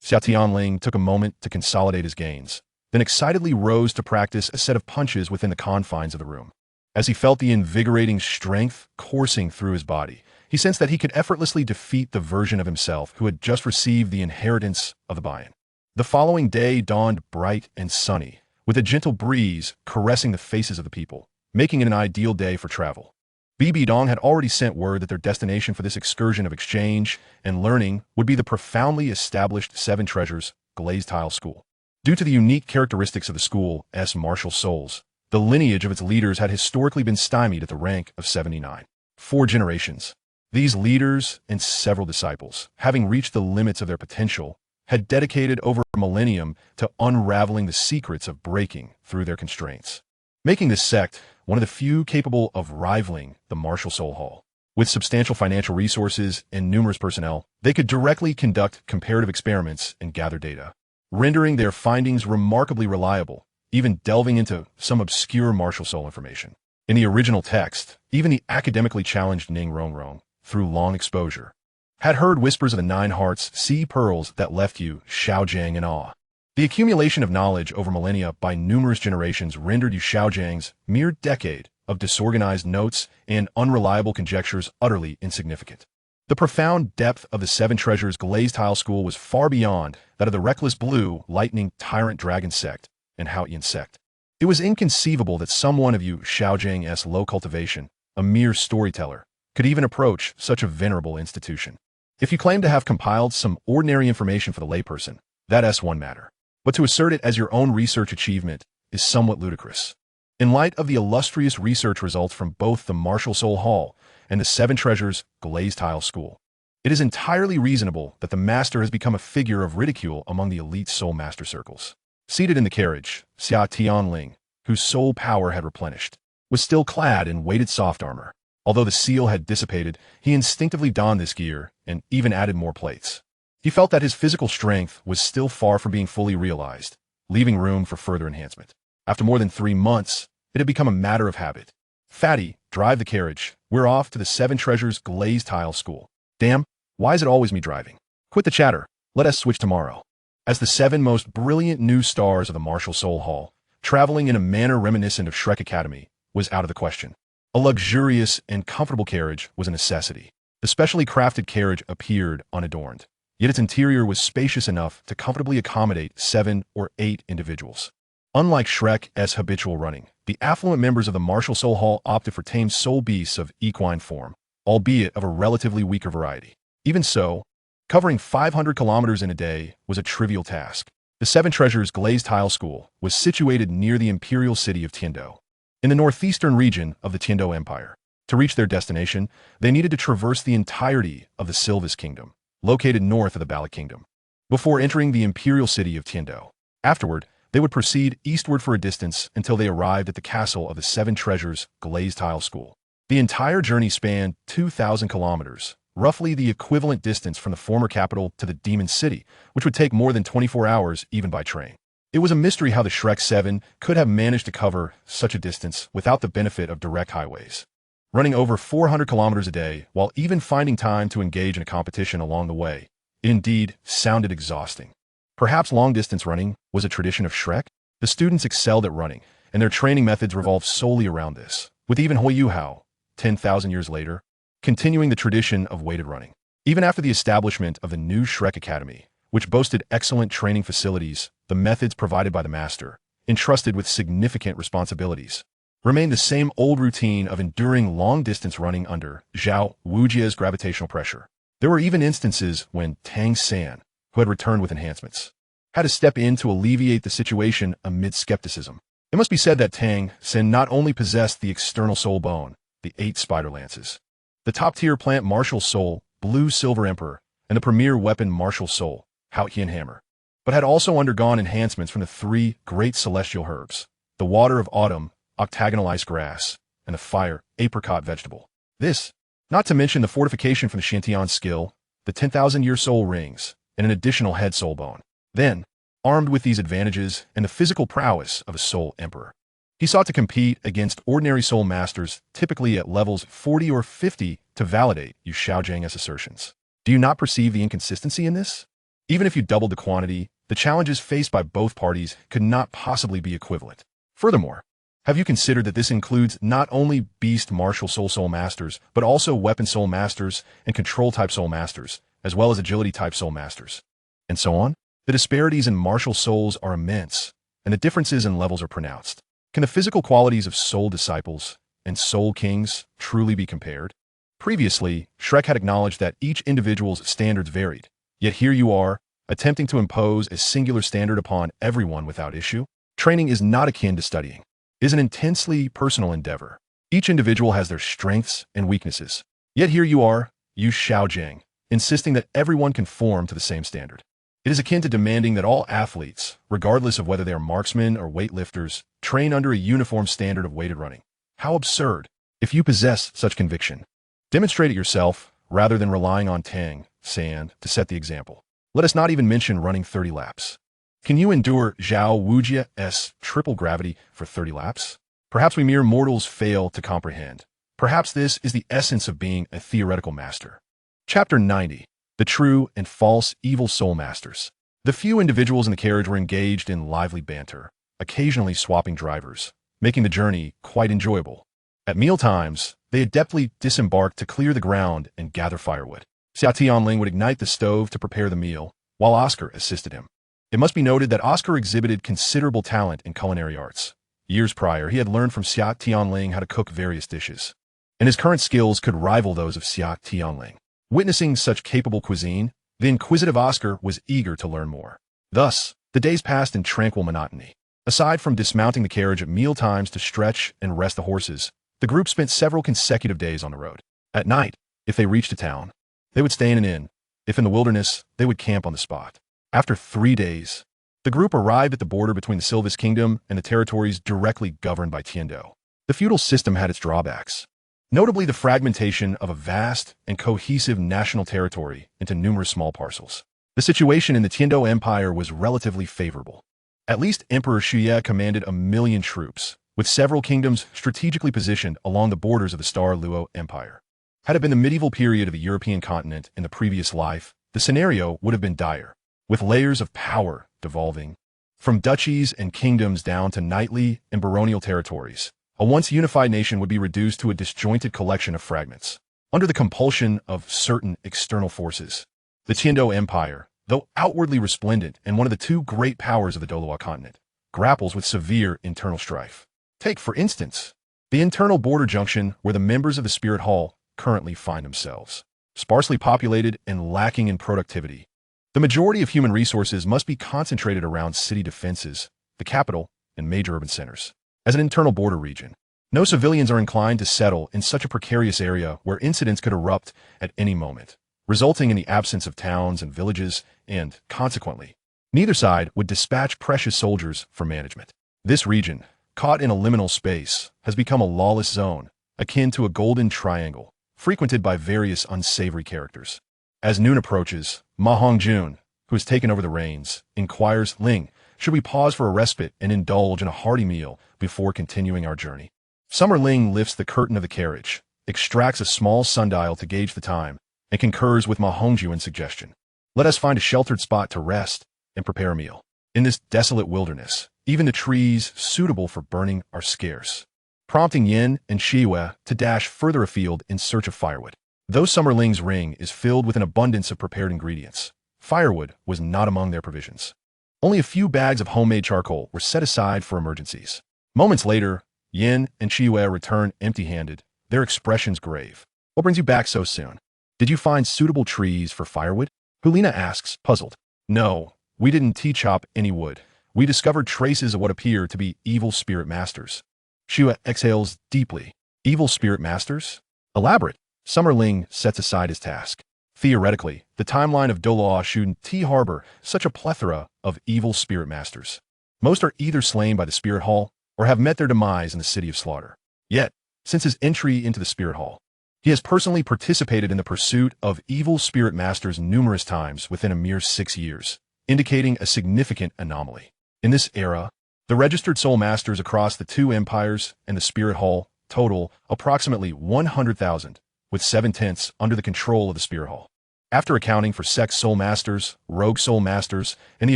Xia Tianling took a moment to consolidate his gains, then excitedly rose to practice a set of punches within the confines of the room. As he felt the invigorating strength coursing through his body, he sensed that he could effortlessly defeat the version of himself who had just received the inheritance of the Bayan. The following day dawned bright and sunny, with a gentle breeze caressing the faces of the people, making it an ideal day for travel. Bibi Dong had already sent word that their destination for this excursion of exchange and learning would be the profoundly established Seven Treasures Glazed Tile School. Due to the unique characteristics of the school's martial souls, the lineage of its leaders had historically been stymied at the rank of 79. 4 generations. These leaders and several disciples, having reached the limits of their potential, had dedicated over a millennium to unraveling the secrets of breaking through their constraints, making this sect one of the few capable of rivaling the Martial Soul Hall. With substantial financial resources and numerous personnel, they could directly conduct comparative experiments and gather data, rendering their findings remarkably reliable, even delving into some obscure martial soul information. In the original text, even the academically challenged Ning Rongrong, through long exposure, had heard whispers of the 9 hearts, sea pearls that left you Xiaojiang in awe. The accumulation of knowledge over millennia by numerous generations rendered Yu Xiaojiang's mere decade of disorganized notes and unreliable conjectures utterly insignificant. The profound depth of the Seven Treasures Glazed Tile School was far beyond that of the reckless blue, lightning tyrant dragon sect and Haotian sect. It was inconceivable that someone of Yu Xiaojiang's low cultivation, a mere storyteller, could even approach such a venerable institution. If you claim to have compiled some ordinary information for the layperson, that's one matter. But to assert it as your own research achievement is somewhat ludicrous. In light of the illustrious research results from both the Martial Soul Hall and the Seven Treasures Glazed Tile School, it is entirely reasonable that the master has become a figure of ridicule among the elite soul master circles. Seated in the carriage, Xia Tianling, whose soul power had replenished, was still clad in weighted soft armor. Although the seal had dissipated, he instinctively donned this gear and even added more plates. He felt that his physical strength was still far from being fully realized, leaving room for further enhancement. After more than 3 months, it had become a matter of habit. Fatty, drive the carriage. We're off to the Seven Treasures Glazed Tile School. Damn, why is it always me driving? Quit the chatter. Let us switch tomorrow. As the 7 most brilliant new stars of the Martial Soul Hall, traveling in a manner reminiscent of Shrek Academy was out of the question. A luxurious and comfortable carriage was a necessity. The specially crafted carriage appeared unadorned, yet its interior was spacious enough to comfortably accommodate 7 or 8 individuals. Unlike Shrek's habitual running, the affluent members of the Martial Soul Hall opted for tame soul beasts of equine form, albeit of a relatively weaker variety. Even so, covering 500 kilometers in a day was a trivial task. The Seven Treasures Glazed Tile School was situated near the imperial city of Tiando, in the northeastern region of the Tiando Empire. To reach their destination, they needed to traverse the entirety of the Silvis Kingdom, located north of the Bala Kingdom, before entering the imperial city of Tiando. Afterward, They would proceed eastward for a distance until they arrived at the castle of the Seven Treasures Glazed Tile School. The entire journey spanned 2,000 kilometers, roughly the equivalent distance from the former capital to the Demon City, which would take more than 24 hours even by train. It was a mystery how the Shrek 7 could have managed to cover such a distance without the benefit of direct highways. Running over 400 kilometers a day, while even finding time to engage in a competition along the way, it indeed sounded exhausting. Perhaps long-distance running was a tradition of Shrek? The students excelled at running, and their training methods revolved solely around this, with even Hoyuhao, 10,000 years later, continuing the tradition of weighted running. Even after the establishment of the new Shrek Academy, which boasted excellent training facilities, the methods provided by the master, entrusted with significant responsibilities, remained the same old routine of enduring long-distance running under Zhao Wujia's gravitational pressure. There were even instances when Tang San, who had returned with enhancements, had to step in to alleviate the situation amid skepticism. It must be said that Tang San not only possessed the external soul bone, the 8 spider lances, the top-tier plant martial soul, Blue Silver Emperor, and the premier weapon martial soul, Haotian Hammer, but had also undergone enhancements from the 3 great celestial herbs, the water of autumn, octagonal ice grass, and the fire, apricot vegetable. This, not to mention the fortification from the Shantian skill, the 10,000-year soul rings, and an additional head soul bone. Then, armed with these advantages and the physical prowess of a soul emperor, he sought to compete against ordinary soul masters, typically at levels 40 or 50, to validate Yu Xiaojiang's assertions. Do you not perceive the inconsistency in this? Even if you doubled the quantity, the challenges faced by both parties could not possibly be equivalent. Furthermore, have you considered that this includes not only beast martial soul masters, but also weapon soul masters and control type soul masters, as well as agility type soul masters, and so on? The disparities in martial souls are immense, and the differences in levels are pronounced. Can the physical qualities of soul disciples and soul kings truly be compared? Previously, Shrek had acknowledged that each individual's standards varied, yet here you are, attempting to impose a singular standard upon everyone without issue. Training is not akin to studying. It is an intensely personal endeavor. Each individual has their strengths and weaknesses. Yet here you are, Yu Xiaojiang, insisting that everyone conform to the same standard. It is akin to demanding that all athletes, regardless of whether they are marksmen or weightlifters, train under a uniform standard of weighted running. How absurd! If you possess such conviction, demonstrate it yourself rather than relying on Tang San to set the example. Let us not even mention running 30 laps. Can you endure Zhao Wujia's triple gravity for 30 laps? Perhaps we mere mortals fail to comprehend. Perhaps this is the essence of being a theoretical master. Chapter 90. The True and False Evil Soul Masters. The few individuals in the carriage were engaged in lively banter, occasionally swapping drivers, making the journey quite enjoyable. At mealtimes, they adeptly disembarked to clear the ground and gather firewood. Xia Tianling would ignite the stove to prepare the meal, while Oscar assisted him. It must be noted that Oscar exhibited considerable talent in culinary arts. Years prior, he had learned from Xia Tianling how to cook various dishes, and his current skills could rival those of Xia Tianling. Witnessing such capable cuisine, the inquisitive Oscar was eager to learn more. Thus, the days passed in tranquil monotony. Aside from dismounting the carriage at meal times to stretch and rest the horses, the group spent several consecutive days on the road. At night, if they reached a town, they would stay in an inn. If in the wilderness, they would camp on the spot. After 3 days, the group arrived at the border between the Silvis Kingdom and the territories directly governed by Tiando. The feudal system had its drawbacks, notably the fragmentation of a vast and cohesive national territory into numerous small parcels. The situation in the Tiando Empire was relatively favorable. At least Emperor Xia commanded 1 million troops, with several kingdoms strategically positioned along the borders of the Star Luo Empire. Had it been the medieval period of the European continent in the previous life, the scenario would have been dire, with layers of power devolving from duchies and kingdoms down to knightly and baronial territories. A once unified nation would be reduced to a disjointed collection of fragments. Under the compulsion of certain external forces, the Tiando Empire, though outwardly resplendent and one of the 2 great powers of the Douluo continent, grapples with severe internal strife. Take, for instance, the internal border junction where the members of the Spirit Hall currently find themselves. Sparsely populated and lacking in productivity, the majority of human resources must be concentrated around city defenses, the capital, and major urban centers. As an internal border region, no civilians are inclined to settle in such a precarious area where incidents could erupt at any moment, resulting in the absence of towns and villages and, consequently, Neither side would dispatch precious soldiers for management. This region, caught in a liminal space, has become a lawless zone, akin to a golden triangle, frequented by various unsavory characters. As noon approaches, Ma Hongjun, who has taken over the reins, inquires, Ling, should we pause for a respite and indulge in a hearty meal before continuing our journey? Summer Ling lifts the curtain of the carriage, extracts a small sundial to gauge the time, and concurs with Ma Hongjun's suggestion. Let us find a sheltered spot to rest and prepare a meal. In this desolate wilderness, even the trees suitable for burning are scarce, prompting Yin and Xia to dash further afield in search of firewood. Though Summer Ling's ring is filled with an abundance of prepared ingredients, firewood was not among their provisions. Only a few bags of homemade charcoal were set aside for emergencies. Moments later, Yin and Xia return empty-handed, their expressions grave. What brings you back so soon? Did you find suitable trees for firewood? Hulina asks, puzzled. No, we didn't chop any wood. We discovered traces of what appear to be evil spirit masters. Xia exhales deeply. Evil spirit masters? Elaborate. Summer Ling sets aside his task. Theoretically, the timeline of Douluo shouldn't harbor such a plethora of evil spirit masters. Most are either slain by the spirit hall or have met their demise in the city of slaughter. Yet, since his entry into the spirit hall, he has personally participated in the pursuit of evil spirit masters numerous times within a mere 6 years, indicating a significant anomaly. In this era, the registered soul masters across the two empires and the spirit hall total approximately 100,000, with 7/10 under the control of the spirit hall. After accounting for sex soul masters, rogue soul masters, and the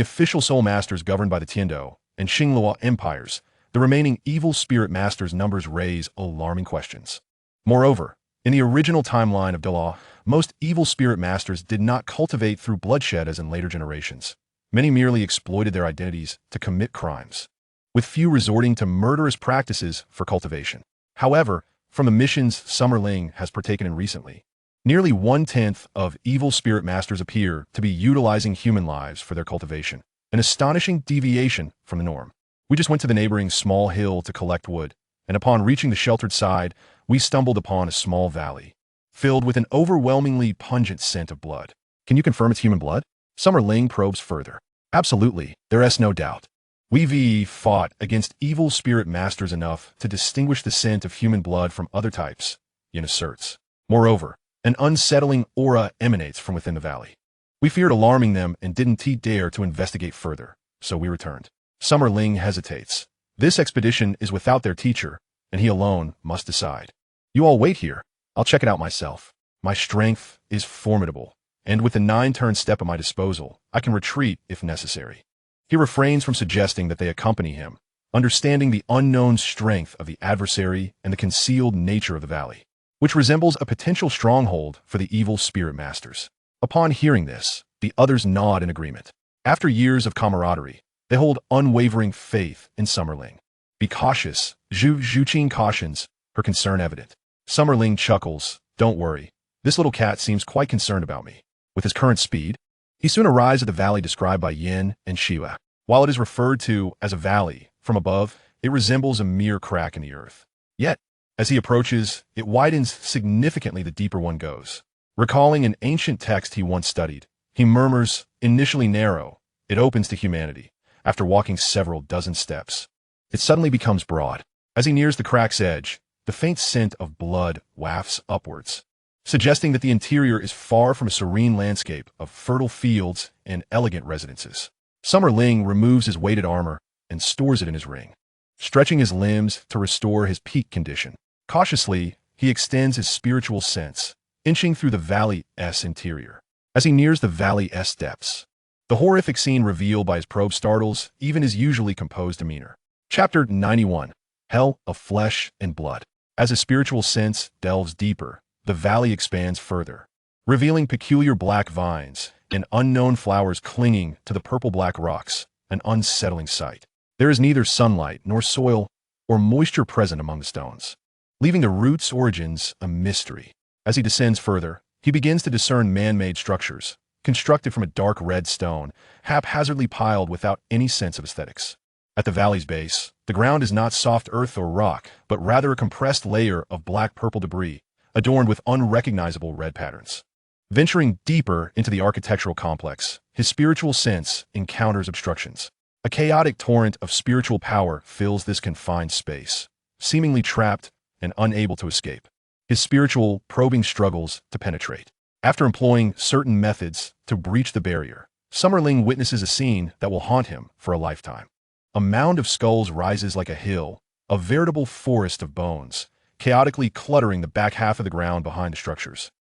official soul masters governed by the Tiando and Xinglua empires, the remaining evil spirit masters' numbers raise alarming questions. Moreover, in the original timeline of Douluo, most evil spirit masters did not cultivate through bloodshed as in later generations. Many merely exploited their identities to commit crimes, with few resorting to murderous practices for cultivation. However, from the missions Summer Ling has partaken in recently, nearly 1/10 of evil spirit masters appear to be utilizing human lives for their cultivation, an astonishing deviation from the norm. We just went to the neighboring small hill to collect wood, and upon reaching the sheltered side, we stumbled upon a small valley, filled with an overwhelmingly pungent scent of blood. Can you confirm it's human blood? Summer Ling probes further. Absolutely, there is no doubt. We've fought against evil spirit masters enough to distinguish the scent of human blood from other types, Yin asserts. Moreover, an unsettling aura emanates from within the valley. We feared alarming them and didn't dare to investigate further, so we returned. Summer Ling hesitates. This expedition is without their teacher, and he alone must decide. You all wait here. I'll check it out myself. My strength is formidable, and with the 9-turn step at my disposal, I can retreat if necessary. He refrains from suggesting that they accompany him, understanding the unknown strength of the adversary and the concealed nature of the valley, which resembles a potential stronghold for the evil spirit masters. Upon hearing this, the others nod in agreement. After years of camaraderie, they hold unwavering faith in Summer Ling. Be cautious, Zhu Zhuqin cautions, her concern evident. Summer Ling chuckles. Don't worry. This little cat seems quite concerned about me. With his current speed, he soon arrives at the valley described by Yin and Xia. While it is referred to as a valley, from above, it resembles a mere crack in the earth. Yet, as he approaches, it widens significantly the deeper one goes. Recalling an ancient text he once studied, he murmurs, initially narrow, it opens to humanity. After walking several dozen steps, it suddenly becomes broad. As he nears the crack's edge, the faint scent of blood wafts upwards, suggesting that the interior is far from a serene landscape of fertile fields and elegant residences. Summer Ling removes his weighted armor and stores it in his ring, stretching his limbs to restore his peak condition. Cautiously, he extends his spiritual sense, inching through the valley's interior. As he nears the valley's depths, the horrific scene revealed by his probe startles even his usually composed demeanor. Chapter 91. Hell of Flesh and Blood. As his spiritual sense delves deeper, the valley expands further, revealing peculiar black vines and unknown flowers clinging to the purple-black rocks, an unsettling sight. There is neither sunlight nor soil or moisture present among the stones, leaving the roots' origins a mystery. As he descends further, he begins to discern man-made structures, constructed from a dark red stone, haphazardly piled without any sense of aesthetics. At the valley's base, the ground is not soft earth or rock, but rather a compressed layer of black-purple debris, adorned with unrecognizable red patterns. Venturing deeper into the architectural complex, his spiritual sense encounters obstructions. A chaotic torrent of spiritual power fills this confined space, seemingly trapped and unable to escape. His spiritual probing struggles to penetrate. After employing certain methods to breach the barrier, Summerling witnesses a scene that will haunt him for a lifetime. A mound of skulls rises like a hill, a veritable forest of bones, chaotically cluttering the back half of the ground behind the structures.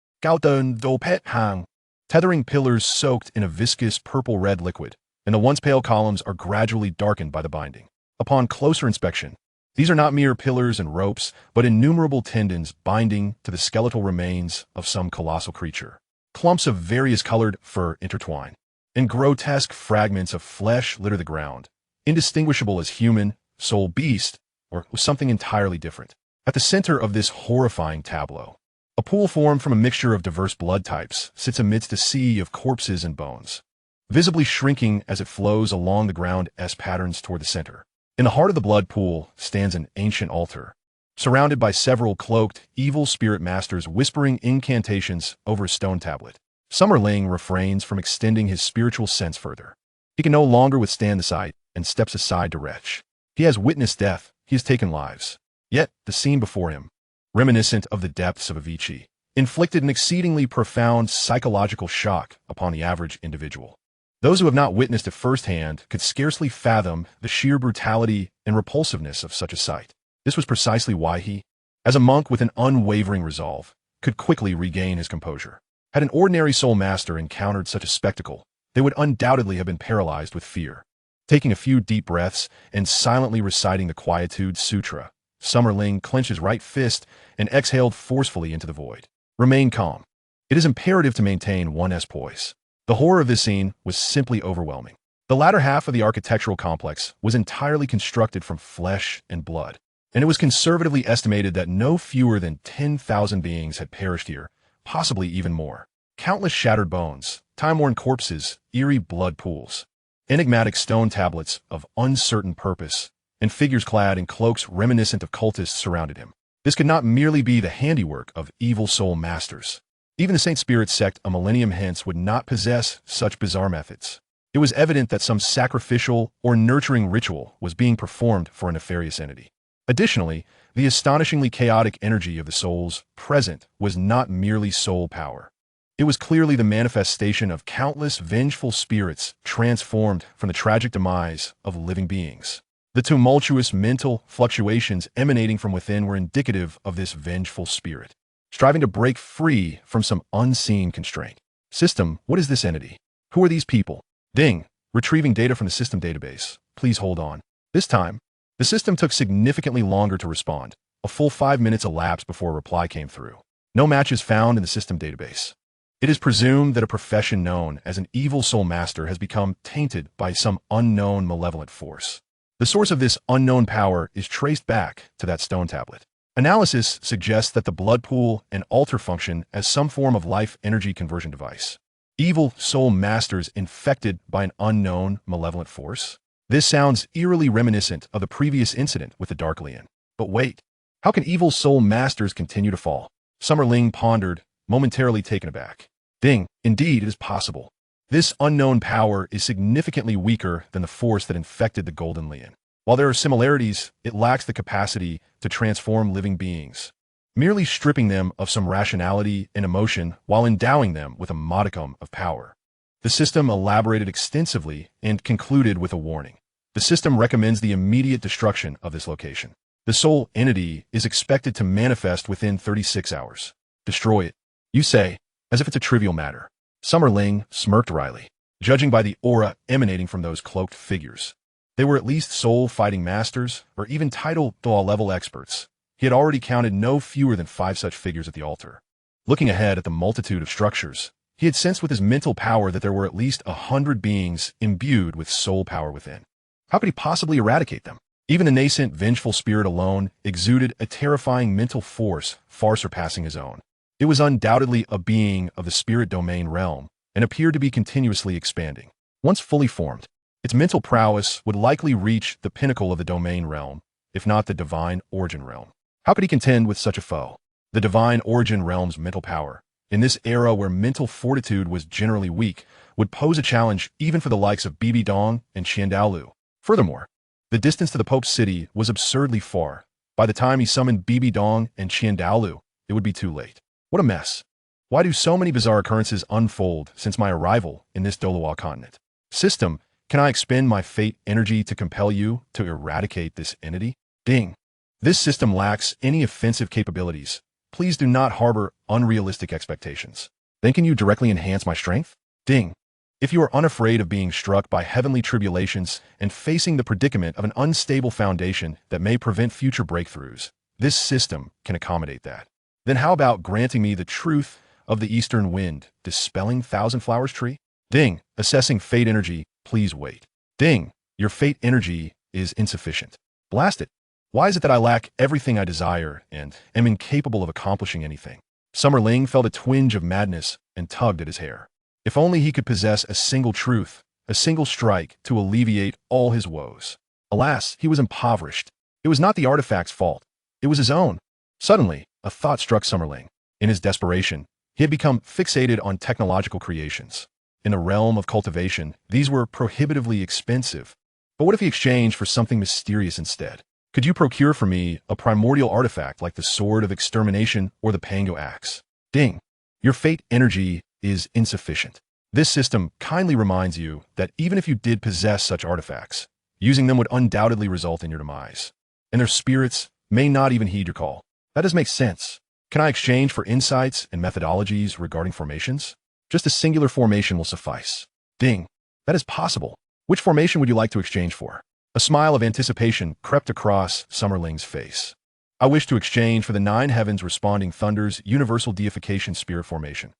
Tethering pillars soaked in a viscous purple-red liquid, and the once pale columns are gradually darkened by the binding. Upon closer inspection, these are not mere pillars and ropes, but innumerable tendons binding to the skeletal remains of some colossal creature. Clumps of various colored fur intertwine, and grotesque fragments of flesh litter the ground, indistinguishable as human, soul, beast, or something entirely different. At the center of this horrifying tableau, a pool formed from a mixture of diverse blood types sits amidst a sea of corpses and bones, visibly shrinking as it flows along the ground S patterns toward the center. In the heart of the blood pool stands an ancient altar, surrounded by several cloaked, evil spirit masters whispering incantations over a stone tablet. Summerling refrains from extending his spiritual sense further. He can no longer withstand the sight and steps aside to retch. He has witnessed death, he has taken lives. Yet, the scene before him, reminiscent of the depths of Avicii, inflicted an exceedingly profound psychological shock upon the average individual. Those who have not witnessed it firsthand could scarcely fathom the sheer brutality and repulsiveness of such a sight. This was precisely why he, as a monk with an unwavering resolve, could quickly regain his composure. Had an ordinary soul master encountered such a spectacle, they would undoubtedly have been paralyzed with fear. Taking a few deep breaths and silently reciting the Quietude Sutra, Summerling clenched his right fist and exhaled forcefully into the void. Remain calm. It is imperative to maintain one's poise. The horror of this scene was simply overwhelming. The latter half of the architectural complex was entirely constructed from flesh and blood, and it was conservatively estimated that no fewer than 10,000 beings had perished here, possibly even more. Countless shattered bones, time-worn corpses, eerie blood pools, enigmatic stone tablets of uncertain purpose, and figures clad in cloaks reminiscent of cultists surrounded him. This could not merely be the handiwork of evil soul masters. Even the Saint Spirit sect a millennium hence would not possess such bizarre methods. It was evident that some sacrificial or nurturing ritual was being performed for a nefarious entity. Additionally, the astonishingly chaotic energy of the souls present was not merely soul power. It was clearly the manifestation of countless vengeful spirits transformed from the tragic demise of living beings. The tumultuous mental fluctuations emanating from within were indicative of this vengeful spirit, striving to break free from some unseen constraint. System, what is this entity? Who are these people? Ding, retrieving data from the system database. Please hold on. This time, the system took significantly longer to respond. A full 5 minutes elapsed before a reply came through. No matches found in the system database. It is presumed that a profession known as an evil soul master has become tainted by some unknown malevolent force. The source of this unknown power is traced back to that stone tablet. Analysis suggests that the blood pool and altar function as some form of life energy conversion device. Evil soul masters infected by an unknown malevolent force? This sounds eerily reminiscent of the previous incident with the Dark Lion. But wait, how can evil soul masters continue to fall? Summerling pondered, momentarily taken aback. Ding, indeed it is possible. This unknown power is significantly weaker than the force that infected the Golden Lion. While there are similarities, it lacks the capacity to transform living beings, merely stripping them of some rationality and emotion while endowing them with a modicum of power. The system elaborated extensively and concluded with a warning. The system recommends the immediate destruction of this location. The soul entity is expected to manifest within 36 hours. Destroy it, you say, as if it's a trivial matter. Summerling smirked wryly, judging by the aura emanating from those cloaked figures. They were at least soul-fighting masters, or even titled Douluo experts. He had already counted no fewer than 5 such figures at the altar. Looking ahead at the multitude of structures, he had sensed with his mental power that there were at least 100 beings imbued with soul power within. How could he possibly eradicate them? Even the nascent, vengeful spirit alone exuded a terrifying mental force far surpassing his own. It was undoubtedly a being of the spirit domain realm and appeared to be continuously expanding. Once fully formed, its mental prowess would likely reach the pinnacle of the domain realm, if not the divine origin realm. How could he contend with such a foe? The divine origin realm's mental power, in this era where mental fortitude was generally weak, would pose a challenge even for the likes of Bibi Dong and Qian Dalu. Furthermore, the distance to the Pope's city was absurdly far. By the time he summoned Bibi Dong and Qian Dalu, it would be too late. What a mess. Why do so many bizarre occurrences unfold since my arrival in this Douluo continent? System, can I expend my fate energy to compel you to eradicate this entity? Ding. This system lacks any offensive capabilities. Please do not harbor unrealistic expectations. Then can you directly enhance my strength? Ding. If you are unafraid of being struck by heavenly tribulations and facing the predicament of an unstable foundation that may prevent future breakthroughs, this system can accommodate that. Then how about granting me the truth of the eastern wind, dispelling Thousand Flowers tree? Ding. Assessing fate energy, please wait. Ding. Your fate energy is insufficient. Blast it. Why is it that I lack everything I desire and am incapable of accomplishing anything? SoulLand felt a twinge of madness and tugged at his hair. If only he could possess a single truth, a single strike to alleviate all his woes. Alas, he was impoverished. It was not the artifact's fault. It was his own. Suddenly, a thought struck SoulLand. In his desperation, he had become fixated on technological creations. In the realm of cultivation, these were prohibitively expensive. But what if he exchanged for something mysterious instead? Could you procure for me a primordial artifact like the Sword of Extermination or the Pango Axe? Ding. Your fate energy is insufficient. This system kindly reminds you that even if you did possess such artifacts, using them would undoubtedly result in your demise. And their spirits may not even heed your call. That does make sense. Can I exchange for insights and methodologies regarding formations? Just a singular formation will suffice. Ding. That is possible. Which formation would you like to exchange for? A smile of anticipation crept across SoulLand's face. I wish to exchange for the Nine Heavens Responding Thunder's Universal Deification Spirit Formation.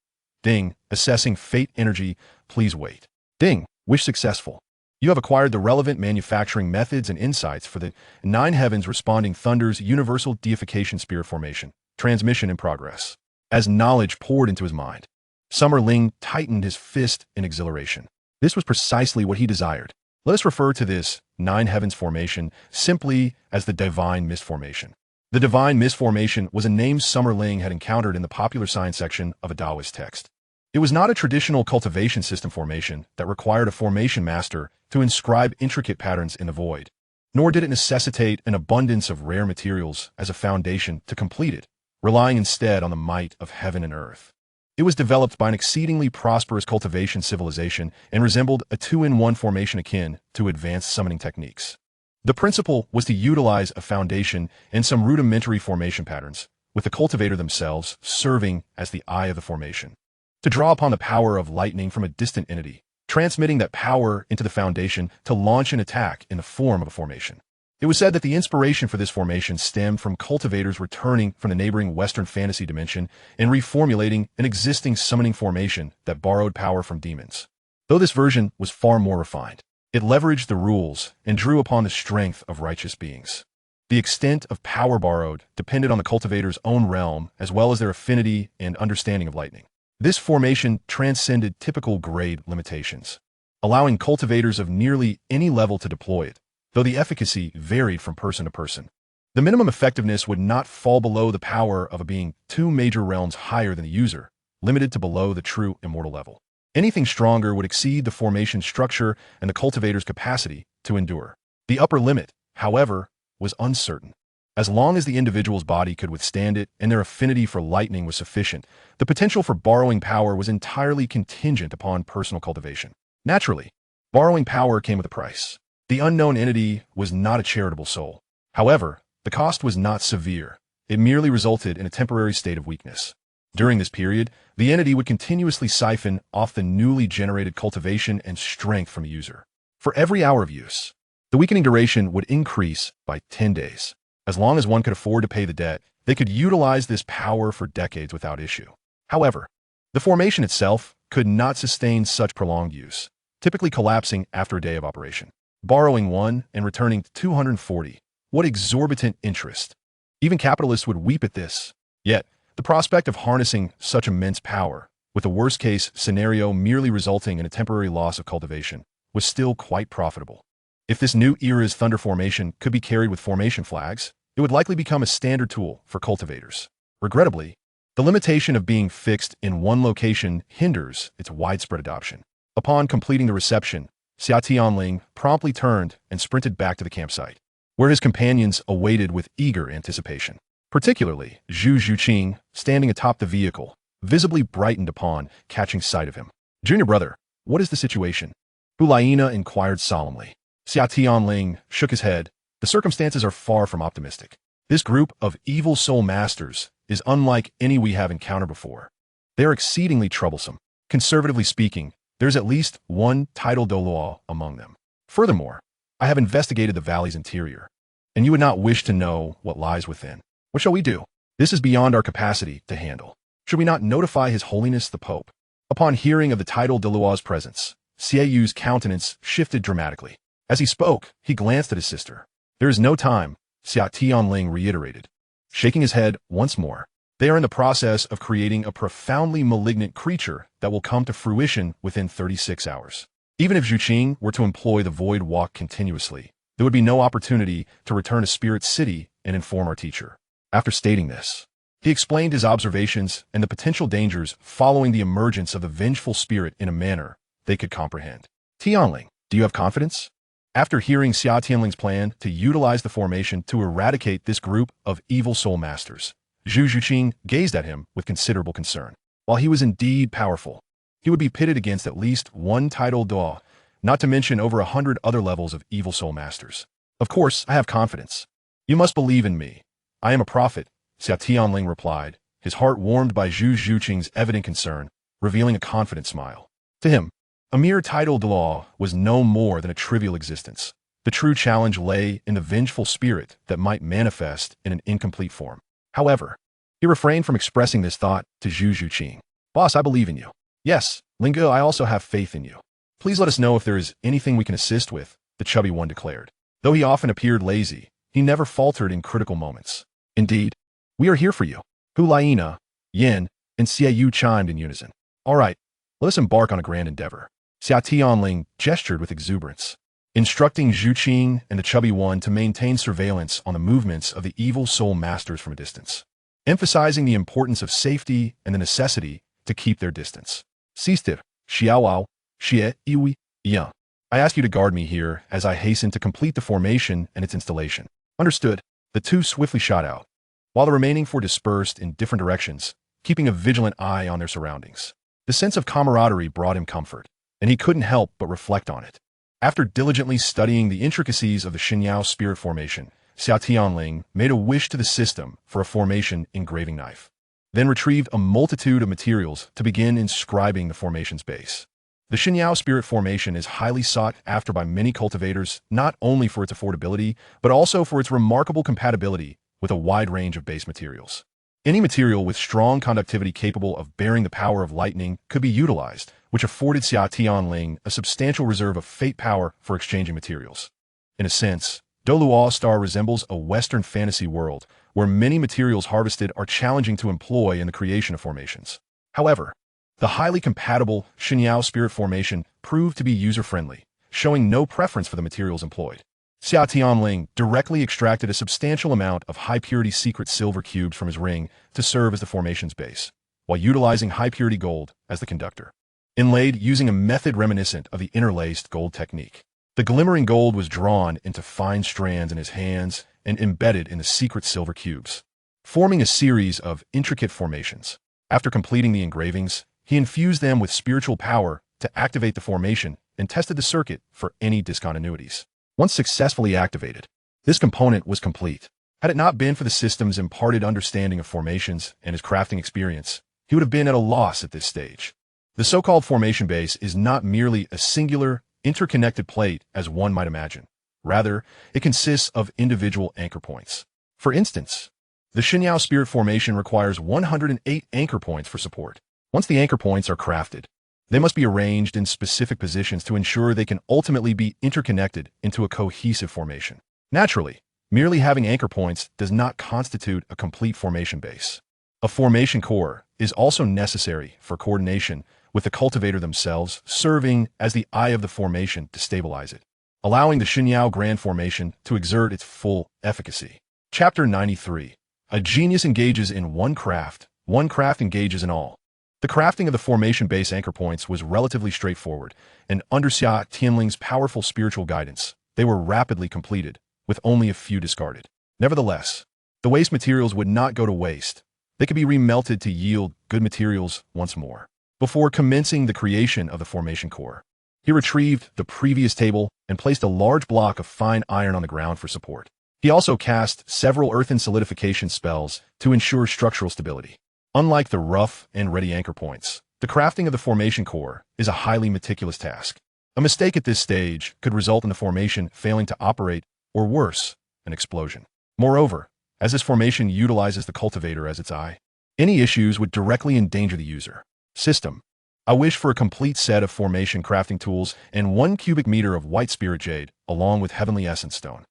Ding. Assessing fate energy, please wait. Ding. Wish successful. You have acquired the relevant manufacturing methods and insights for the Nine Heavens Responding Thunder's Universal Deification Spirit Formation. Transmission in progress. As knowledge poured into his mind, SoulLand tightened his fist in exhilaration. This was precisely what he desired. Let us refer to this Nine Heavens formation simply as the Divine Mist Formation. The Divine Mist Formation was a name SoulLand had encountered in the popular science section of a Taoist text. It was not a traditional cultivation system formation that required a formation master to inscribe intricate patterns in the void, nor did it necessitate an abundance of rare materials as a foundation to complete it, relying instead on the might of heaven and earth. It was developed by an exceedingly prosperous cultivation civilization and resembled a two-in-one formation akin to advanced summoning techniques. The principle was to utilize a foundation and some rudimentary formation patterns, with the cultivator themselves serving as the eye of the formation. To draw upon the power of lightning from a distant entity, transmitting that power into the foundation to launch an attack in the form of a formation. It was said that the inspiration for this formation stemmed from cultivators returning from the neighboring Western fantasy dimension and reformulating an existing summoning formation that borrowed power from demons. Though this version was far more refined, it leveraged the rules and drew upon the strength of righteous beings. The extent of power borrowed depended on the cultivator's own realm as well as their affinity and understanding of lightning. This formation transcended typical grade limitations, allowing cultivators of nearly any level to deploy it, though the efficacy varied from person to person. The minimum effectiveness would not fall below the power of a being two major realms higher than the user, limited to below the true immortal level. Anything stronger would exceed the formation structure and the cultivator's capacity to endure. The upper limit, however, was uncertain. As long as the individual's body could withstand it and their affinity for lightning was sufficient, the potential for borrowing power was entirely contingent upon personal cultivation. Naturally, borrowing power came with a price. The unknown entity was not a charitable soul. However, the cost was not severe. It merely resulted in a temporary state of weakness. During this period, the entity would continuously siphon off the newly generated cultivation and strength from the user. For every hour of use, the weakening duration would increase by 10 days. As long as one could afford to pay the debt, they could utilize this power for decades without issue. However, the formation itself could not sustain such prolonged use, typically collapsing after a day of operation. Borrowing 1 and returning 240. What exorbitant interest. Even capitalists would weep at this. Yet, the prospect of harnessing such immense power, with the worst-case scenario merely resulting in a temporary loss of cultivation, was still quite profitable. If this new era's thunder formation could be carried with formation flags, it would likely become a standard tool for cultivators. Regrettably, The limitation of being fixed in one location hinders its widespread adoption. Upon completing the reception, Xia Tianling promptly turned and sprinted back to the campsite, where his companions awaited with eager anticipation. Particularly, Zhu Zhuqing, standing atop the vehicle, visibly brightened upon catching sight of him. "Junior brother, what is the situation?" Hulaina inquired solemnly. Xia Tianling shook his head. "The circumstances are far from optimistic. This group of evil soul masters is unlike any we have encountered before. They are exceedingly troublesome. Conservatively speaking, there's at least one titled Douluo among them. Furthermore, I have investigated the valley's interior, and you would not wish to know what lies within. What shall we do? This is beyond our capacity to handle. Should we not notify His Holiness the Pope?" Upon hearing of the titled Douluo's presence, Xie Yu's countenance shifted dramatically. As he spoke, he glanced at his sister. "There is no time," Xia Tianling reiterated, shaking his head once more. "They are in the process of creating a profoundly malignant creature that will come to fruition within 36 hours. Even if Zhuqing were to employ the Void Walk continuously, there would be no opportunity to return to Spirit City and inform our teacher." After stating this, he explained his observations and the potential dangers following the emergence of the vengeful spirit in a manner they could comprehend. "Tianling, do you have confidence?" After hearing Xia Tianling's plan to utilize the formation to eradicate this group of evil soul masters, Zhu Zhuqing gazed at him with considerable concern. While he was indeed powerful, he would be pitted against at least one titled Duo, not to mention over 100 other levels of evil soul masters. "Of course, I have confidence. You must believe in me. I am a prophet," Xia Tianling replied, his heart warmed by Zhu Zhuqing's evident concern, revealing a confident smile. To him, a mere titled Duo was no more than a trivial existence. The true challenge lay in the vengeful spirit that might manifest in an incomplete form. However, he refrained from expressing this thought to Zhu Zhuqing. "Boss, I believe in you." "Yes, Lingo, I also have faith in you. Please let us know if there is anything we can assist with," the chubby one declared. Though he often appeared lazy, he never faltered in critical moments. "Indeed, we are here for you." Hulaina, Yin, and Xie Yu chimed in unison. "All right, let us embark on a grand endeavor." Xia Tianling gestured with exuberance, instructing Zhuqing and the chubby one to maintain surveillance on the movements of the evil soul masters from a distance, emphasizing the importance of safety and the necessity to keep their distance. "Sistir, Xiaowao, Xie Iwi, Yang. I ask you to guard me here as I hasten to complete the formation and its installation." "Understood." The two swiftly shot out, while the remaining four dispersed in different directions, keeping a vigilant eye on their surroundings. The sense of camaraderie brought him comfort, and he couldn't help but reflect on it. After diligently studying the intricacies of the Xinyao spirit formation, Xia Tianling made a wish to the system for a formation engraving knife, then retrieved a multitude of materials to begin inscribing the formation's base. The Xinyao spirit formation is highly sought after by many cultivators, not only for its affordability, but also for its remarkable compatibility with a wide range of base materials. Any material with strong conductivity capable of bearing the power of lightning could be utilized, which afforded Xia Tianling a substantial reserve of fate power for exchanging materials. In a sense, Douluo Star resembles a Western fantasy world, where many materials harvested are challenging to employ in the creation of formations. However, the highly compatible Xinyao spirit formation proved to be user-friendly, showing no preference for the materials employed. Xia Tianling directly extracted a substantial amount of high-purity secret silver cubes from his ring to serve as the formation's base, while utilizing high-purity gold as the conductor, inlaid using a method reminiscent of the interlaced gold technique. The glimmering gold was drawn into fine strands in his hands and embedded in the secret silver cubes, forming a series of intricate formations. After completing the engravings, he infused them with spiritual power to activate the formation and tested the circuit for any discontinuities. Once successfully activated, this component was complete. Had it not been for the system's imparted understanding of formations and his crafting experience, he would have been at a loss at this stage. The so-called formation base is not merely a singular, interconnected plate as one might imagine. Rather, it consists of individual anchor points. For instance, the Xinyao spirit formation requires 108 anchor points for support. Once the anchor points are crafted, they must be arranged in specific positions to ensure they can ultimately be interconnected into a cohesive formation. Naturally, merely having anchor points does not constitute a complete formation base. A formation core is also necessary for coordination with the cultivator themselves, serving as the eye of the formation to stabilize it, allowing the Xinyao Grand Formation to exert its full efficacy. Chapter 93. A genius engages in one craft one crafting gauges in all. The crafting of the formation base anchor points was relatively straightforward, and under Xia Tianling's powerful spiritual guidance, they were rapidly completed, with only a few discarded. Nevertheless, the waste materials would not go to waste. They could be remelted to yield good materials once more. Before commencing the creation of the formation core, he retrieved the previous table and placed a large block of fine iron on the ground for support. He also cast several earthen solidification spells to ensure structural stability. Unlike the rough and ready anchor points, the crafting of the formation core is a highly meticulous task. A mistake at this stage could result in the formation failing to operate, or worse, an explosion. Moreover, as this formation utilizes the cultivator as its eye, any issues would directly endanger the user. System. I wish for a complete set of formation crafting tools and 1 cubic meter of white spirit jade, along with heavenly essence stone.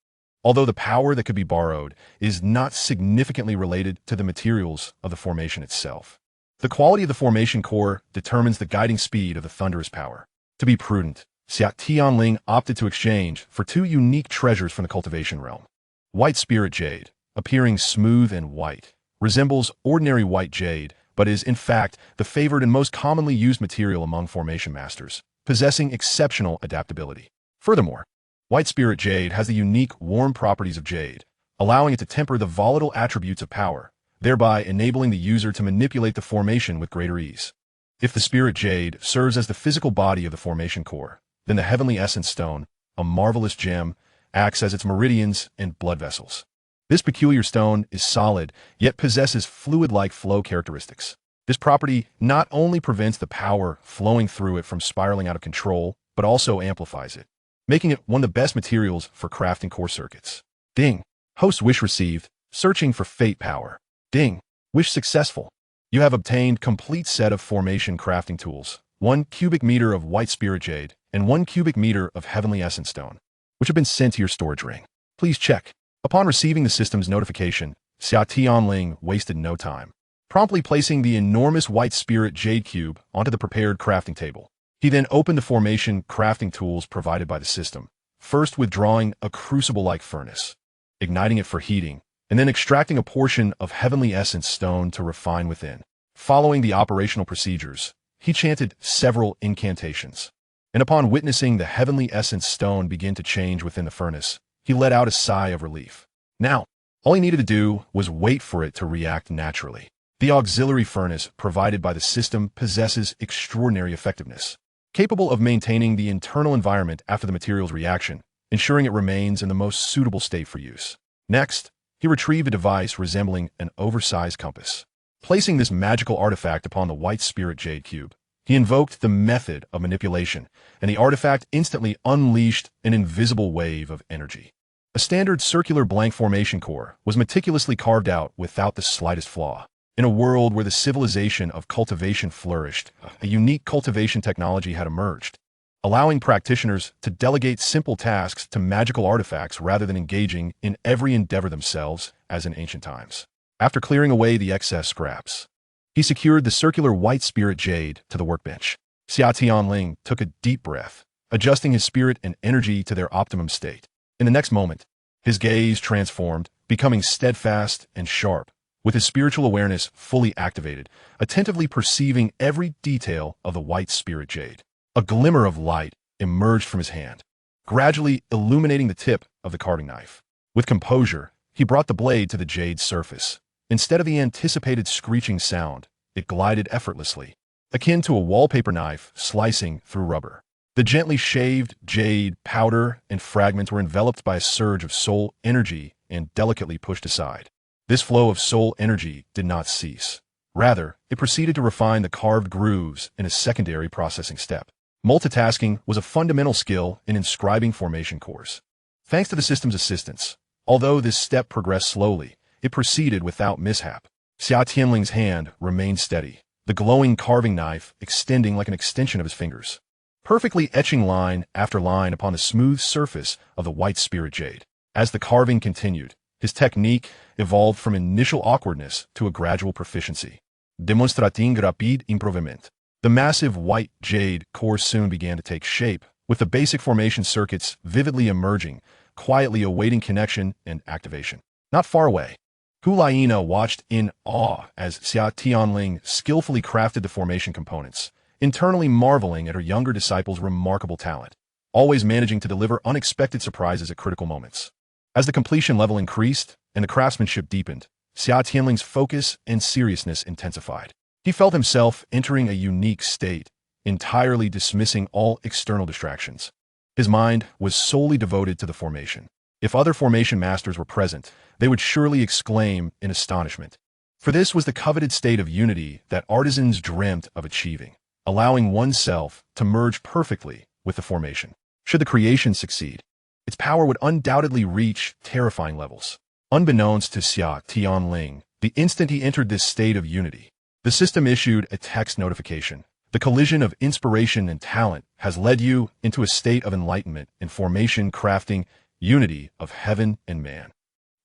Although the power that could be borrowed is not significantly related to the materials of the formation itself. The quality of the formation core determines the guiding speed of the thunderous power. To be prudent, Xia Tianling opted to exchange for 2 unique treasures from the cultivation realm. White spirit jade, appearing smooth and white, resembles ordinary white jade, but is in fact the favored and most commonly used material among formation masters, possessing exceptional adaptability. Furthermore, white spirit jade has the unique warm properties of jade, allowing it to temper the volatile attributes of power, thereby enabling the user to manipulate the formation with greater ease. If the spirit jade serves as the physical body of the formation core, then the heavenly essence stone, a marvelous gem, acts as its meridians and blood vessels. This peculiar stone is solid, yet possesses fluid-like flow characteristics. This property not only prevents the power flowing through it from spiraling out of control, but also amplifies it, making it one of the best materials for crafting core circuits. Ding. Host wish received. Searching for fate power. Ding. Wish successful. You have obtained complete set of formation crafting tools, 1 cubic meter of white spirit jade, and 1 cubic meter of heavenly essence stone, which have been sent to your storage ring. Please check. Upon receiving the system's notification, Xia Tianling wasted no time, promptly placing the enormous white spirit jade cube onto the prepared crafting table. He then opened the formation crafting tools provided by the system, first withdrawing a crucible-like furnace, igniting it for heating, and then extracting a portion of heavenly essence stone to refine within. Following the operational procedures, he chanted several incantations, and upon witnessing the heavenly essence stone begin to change within the furnace, he let out a sigh of relief. Now, all he needed to do was wait for it to react naturally. The auxiliary furnace provided by the system possesses extraordinary effectiveness, capable of maintaining the internal environment after the material's reaction, ensuring it remains in the most suitable state for use. Next, he retrieved a device resembling an oversized compass. Placing this magical artifact upon the white spirit jade cube, he invoked the method of manipulation, and the artifact instantly unleashed an invisible wave of energy. A standard circular blank formation core was meticulously carved out without the slightest flaw. In a world where the civilization of cultivation flourished, a unique cultivation technology had emerged, allowing practitioners to delegate simple tasks to magical artifacts rather than engaging in every endeavor themselves as in ancient times. After clearing away the excess scraps, he secured the circular white spirit jade to the workbench. Xia Tianling took a deep breath, adjusting his spirit and energy to their optimum state. In the next moment, his gaze transformed, becoming steadfast and sharp, with his spiritual awareness fully activated, attentively perceiving every detail of the white spirit jade. A glimmer of light emerged from his hand, gradually illuminating the tip of the carving knife. With composure, he brought the blade to the jade's surface. Instead of the anticipated screeching sound, it glided effortlessly, akin to a wallpaper knife slicing through rubber. The gently shaved jade powder and fragments were enveloped by a surge of soul energy and delicately pushed aside. This flow of soul energy did not cease. Rather, it proceeded to refine the carved grooves in a secondary processing step. Multitasking was a fundamental skill in inscribing formation cores. Thanks to the system's assistance, although this step progressed slowly, it proceeded without mishap. Xia Tianling's hand remained steady, the glowing carving knife extending like an extension of his fingers, perfectly etching line after line upon the smooth surface of the white spirit jade. As the carving continued, his technique evolved from initial awkwardness to a gradual proficiency. Demonstrating rapide improvement. The massive white jade core soon began to take shape, with the basic formation circuits vividly emerging, quietly awaiting connection and activation. Not far away, Hulaina watched in awe as Xia Tianling skillfully crafted the formation components, internally marveling at her younger disciple's remarkable talent, always managing to deliver unexpected surprises at critical moments. As the completion level increased and the craftsmanship deepened, Xia Tianling's focus and seriousness intensified. He felt himself entering a unique state, entirely dismissing all external distractions. His mind was solely devoted to the formation. If other formation masters were present, they would surely exclaim in astonishment. For this was the coveted state of unity that artisans dreamt of achieving, allowing oneself to merge perfectly with the formation. Should the creation succeed, its power would undoubtedly reach terrifying levels. Unbeknownst to Xia Tianling, the instant he entered this state of unity, the system issued a text notification. The collision of inspiration and talent has led you into a state of enlightenment in formation crafting, unity of heaven and man.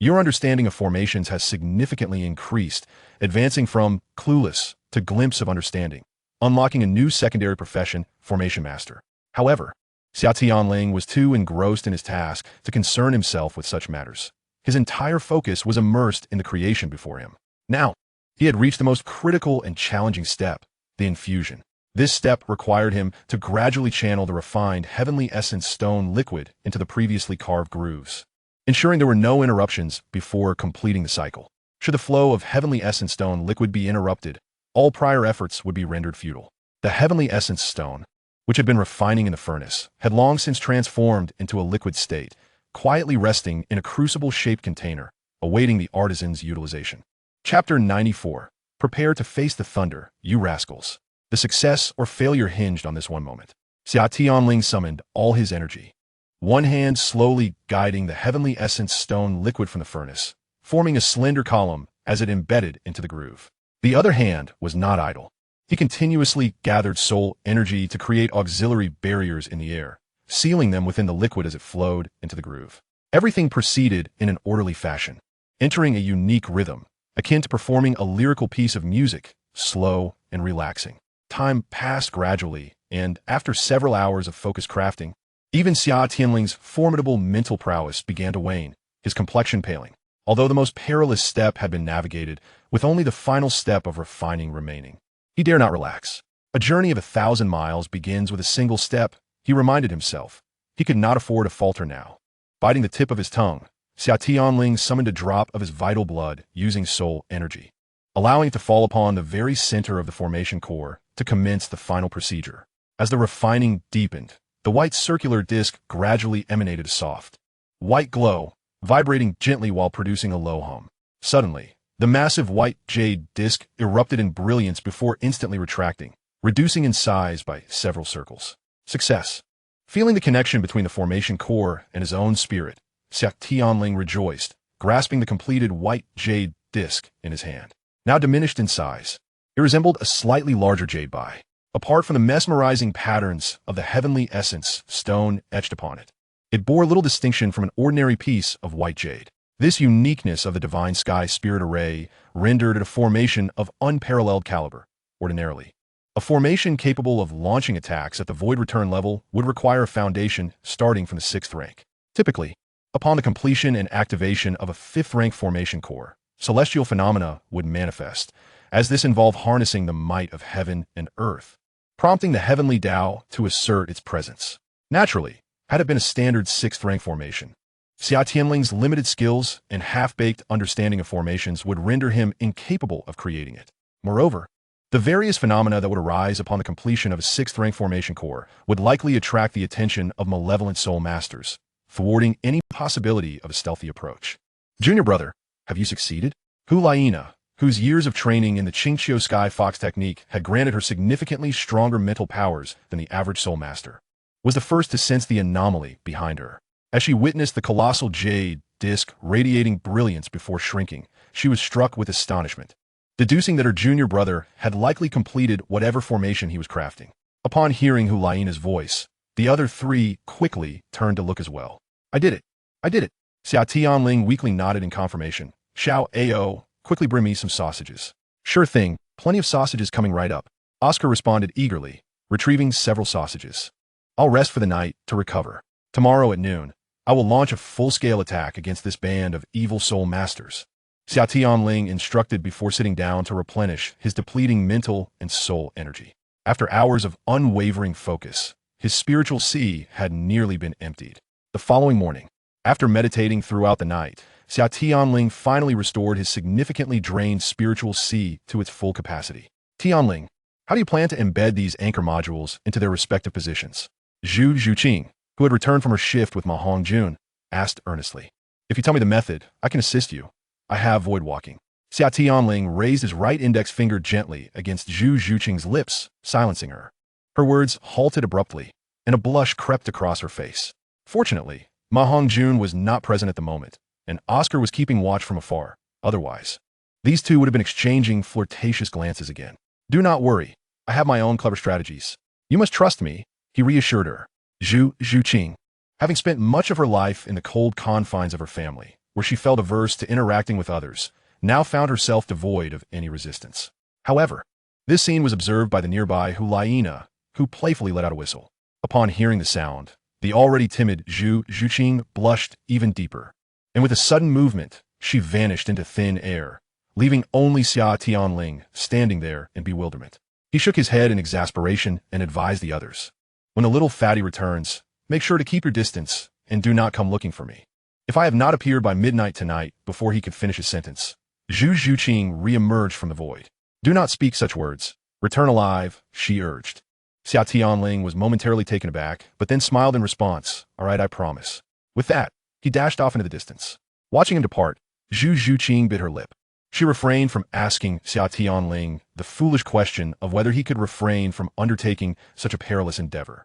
Your understanding of formations has significantly increased, advancing from clueless to glimpse of understanding, unlocking a new secondary profession, formation master. However, Xia Tianling was too engrossed in his task to concern himself with such matters. His entire focus was immersed in the creation before him. Now, he had reached the most critical and challenging step, the infusion. This step required him to gradually channel the refined heavenly essence stone liquid into the previously carved grooves, ensuring there were no interruptions before completing the cycle. Should the flow of heavenly essence stone liquid be interrupted, all prior efforts would be rendered futile. The heavenly essence stone, which had been refining in the furnace, had long since transformed into a liquid state, quietly resting in a crucible-shaped container, awaiting the artisan's utilization. Chapter 94. Prepare to face the thunder, you rascals. The success or failure hinged on this one moment. Xia Tianling summoned all his energy, one hand slowly guiding the heavenly essence stone liquid from the furnace, forming a slender column as it embedded into the groove. The other hand was not idle. He continuously gathered soul energy to create auxiliary barriers in the air, sealing them within the liquid as it flowed into the groove. Everything proceeded in an orderly fashion, entering a unique rhythm, akin to performing a lyrical piece of music, slow and relaxing. Time passed gradually, and after several hours of focused crafting, even Xia Tianling's formidable mental prowess began to wane, his complexion paling. Although the most perilous step had been navigated, with only the final step of refining remaining, he dare not relax. A journey of 1,000 miles begins with a single step, he reminded himself. He could not afford to falter now. Biting the tip of his tongue, Xia Tianling summoned a drop of his vital blood using soul energy, allowing it to fall upon the very center of the formation core to commence the final procedure. As the refining deepened, the white circular disc gradually emanated a soft, white glow, vibrating gently while producing a low hum. Suddenly, the massive white jade disc erupted in brilliance before instantly retracting, reducing in size by several circles. Success. Feeling the connection between the formation core and his own spirit, Xia Tianling rejoiced, grasping the completed white jade disc in his hand. Now diminished in size, it resembled a slightly larger jade bie, apart from the mesmerizing patterns of the heavenly essence stone etched upon it. It bore little distinction from an ordinary piece of white jade. This uniqueness of the divine sky spirit array rendered it a formation of unparalleled caliber. Ordinarily, a formation capable of launching attacks at the void return level would require a foundation starting from the 6th rank. Typically, upon the completion and activation of a 5th rank formation core, celestial phenomena would manifest, as this involved harnessing the might of heaven and earth, prompting the heavenly Tao to assert its presence. Naturally, had it been a standard 6th rank formation, Xia Tianling's limited skills and half-baked understanding of formations would render him incapable of creating it. Moreover, the various phenomena that would arise upon the completion of a 6th rank formation core would likely attract the attention of malevolent soul masters, thwarting any possibility of a stealthy approach. Junior brother, have you succeeded? Hulaina, whose years of training in the Qingqiu Sky Fox technique had granted her significantly stronger mental powers than the average soul master, was the first to sense the anomaly behind her. As she witnessed the colossal jade disc radiating brilliance before shrinking, she was struck with astonishment, deducing that her junior brother had likely completed whatever formation he was crafting. Upon hearing Hulaina's voice, the other three quickly turned to look as well. I did it. I did it. Xia Tianling weakly nodded in confirmation. Xiao Ao, quickly bring me some sausages. Sure thing, plenty of sausages coming right up. Oscar responded eagerly, retrieving several sausages. I'll rest for the night to recover. Tomorrow at noon, I will launch a full-scale attack against this band of evil soul masters. Xia Tianling instructed before sitting down to replenish his depleting mental and soul energy. After hours of unwavering focus, his spiritual sea had nearly been emptied. The following morning, after meditating throughout the night, Xia Tianling finally restored his significantly drained spiritual sea to its full capacity. Tianling, how do you plan to embed these anchor modules into their respective positions? Zhu Zhuqing, who had returned from her shift with Ma Hongjun, asked earnestly. If you tell me the method, I can assist you. I have void walking. Xia Tianling raised his right index finger gently against Zhu Zhuqing's lips, silencing her. Her words halted abruptly, and a blush crept across her face. Fortunately, Ma Hongjun was not present at the moment, and Oscar was keeping watch from afar. Otherwise, these two would have been exchanging flirtatious glances again. Do not worry. I have my own clever strategies. You must trust me, he reassured her. Zhu Zhuqing, having spent much of her life in the cold confines of her family, where she felt averse to interacting with others, now found herself devoid of any resistance. However, this scene was observed by the nearby Hulayina, who playfully let out a whistle. Upon hearing the sound, the already timid Zhu Zhuqing blushed even deeper, and with a sudden movement, she vanished into thin air, leaving only Xia Tianling standing there in bewilderment. He shook his head in exasperation and advised the others. When the little fatty returns, make sure to keep your distance and do not come looking for me. If I have not appeared by midnight tonight, before he could finish his sentence, Zhu Zhuqing re-emerged from the void. Do not speak such words. Return alive, she urged. Xia Tianling was momentarily taken aback, but then smiled in response. All right, I promise. With that, he dashed off into the distance. Watching him depart, Zhu Zhuqing bit her lip. She refrained from asking Xia Tianling the foolish question of whether he could refrain from undertaking such a perilous endeavor.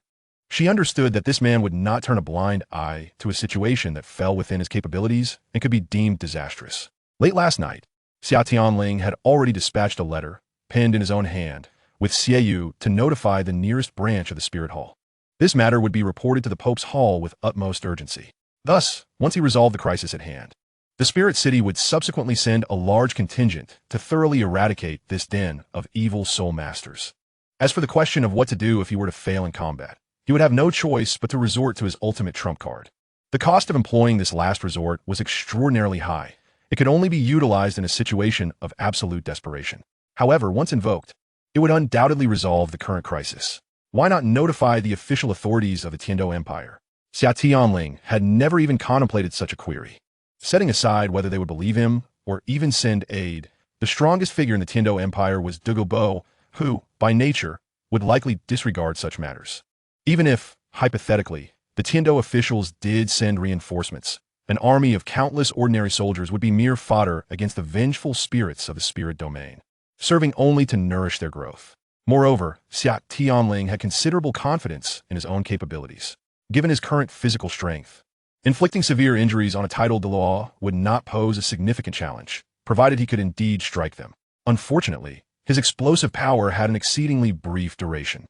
She understood that this man would not turn a blind eye to a situation that fell within his capabilities and could be deemed disastrous. Late last night, Xia Tianling had already dispatched a letter, penned in his own hand, with Xie to notify the nearest branch of the Spirit Hall. This matter would be reported to the Pope's Hall with utmost urgency. Thus, once he resolved the crisis at hand, the Spirit City would subsequently send a large contingent to thoroughly eradicate this den of evil soul masters. As for the question of what to do if he were to fail in combat, he would have no choice but to resort to his ultimate trump card. The cost of employing this last resort was extraordinarily high. It could only be utilized in a situation of absolute desperation. However, once invoked, it would undoubtedly resolve the current crisis. Why not notify the official authorities of the Tiando Empire? Xia Tianling had never even contemplated such a query. Setting aside whether they would believe him or even send aid, the strongest figure in the Tiando Empire was Douluo Dalu, who, by nature, would likely disregard such matters. Even if, hypothetically, the Tiando officials did send reinforcements, an army of countless ordinary soldiers would be mere fodder against the vengeful spirits of the spirit domain, serving only to nourish their growth. Moreover, Xia Tianling had considerable confidence in his own capabilities. Given his current physical strength, inflicting severe injuries on a titled Douluo would not pose a significant challenge, provided he could indeed strike them. Unfortunately, his explosive power had an exceedingly brief duration,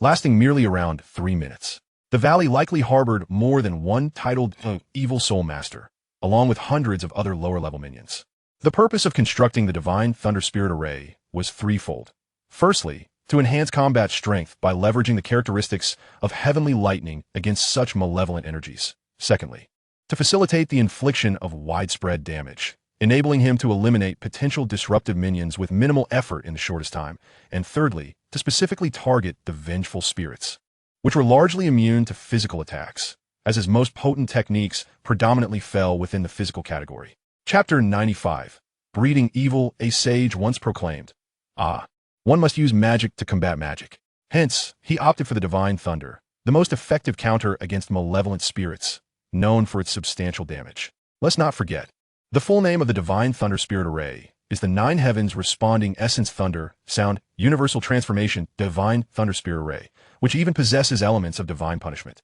lasting merely around 3 minutes. The valley likely harbored more than one titled evil soul master, along with hundreds of other lower-level minions. The purpose of constructing the Divine Thunder Spirit Array was threefold. Firstly, to enhance combat strength by leveraging the characteristics of heavenly lightning against such malevolent energies. Secondly, to facilitate the infliction of widespread damage, enabling him to eliminate potential disruptive minions with minimal effort in the shortest time. And thirdly, to specifically target the vengeful spirits, which were largely immune to physical attacks, as his most potent techniques predominantly fell within the physical category. Chapter 95. Breeding Evil. A sage once proclaimed, one must use magic to combat magic. Hence, he opted for the Divine Thunder, the most effective counter against malevolent spirits, known for its substantial damage. Let's not forget, the full name of the Divine Thunder Spirit Array is the Nine Heavens Responding Essence Thunder Sound Universal Transformation Divine Thunder Spirit Array, which even possesses elements of divine punishment,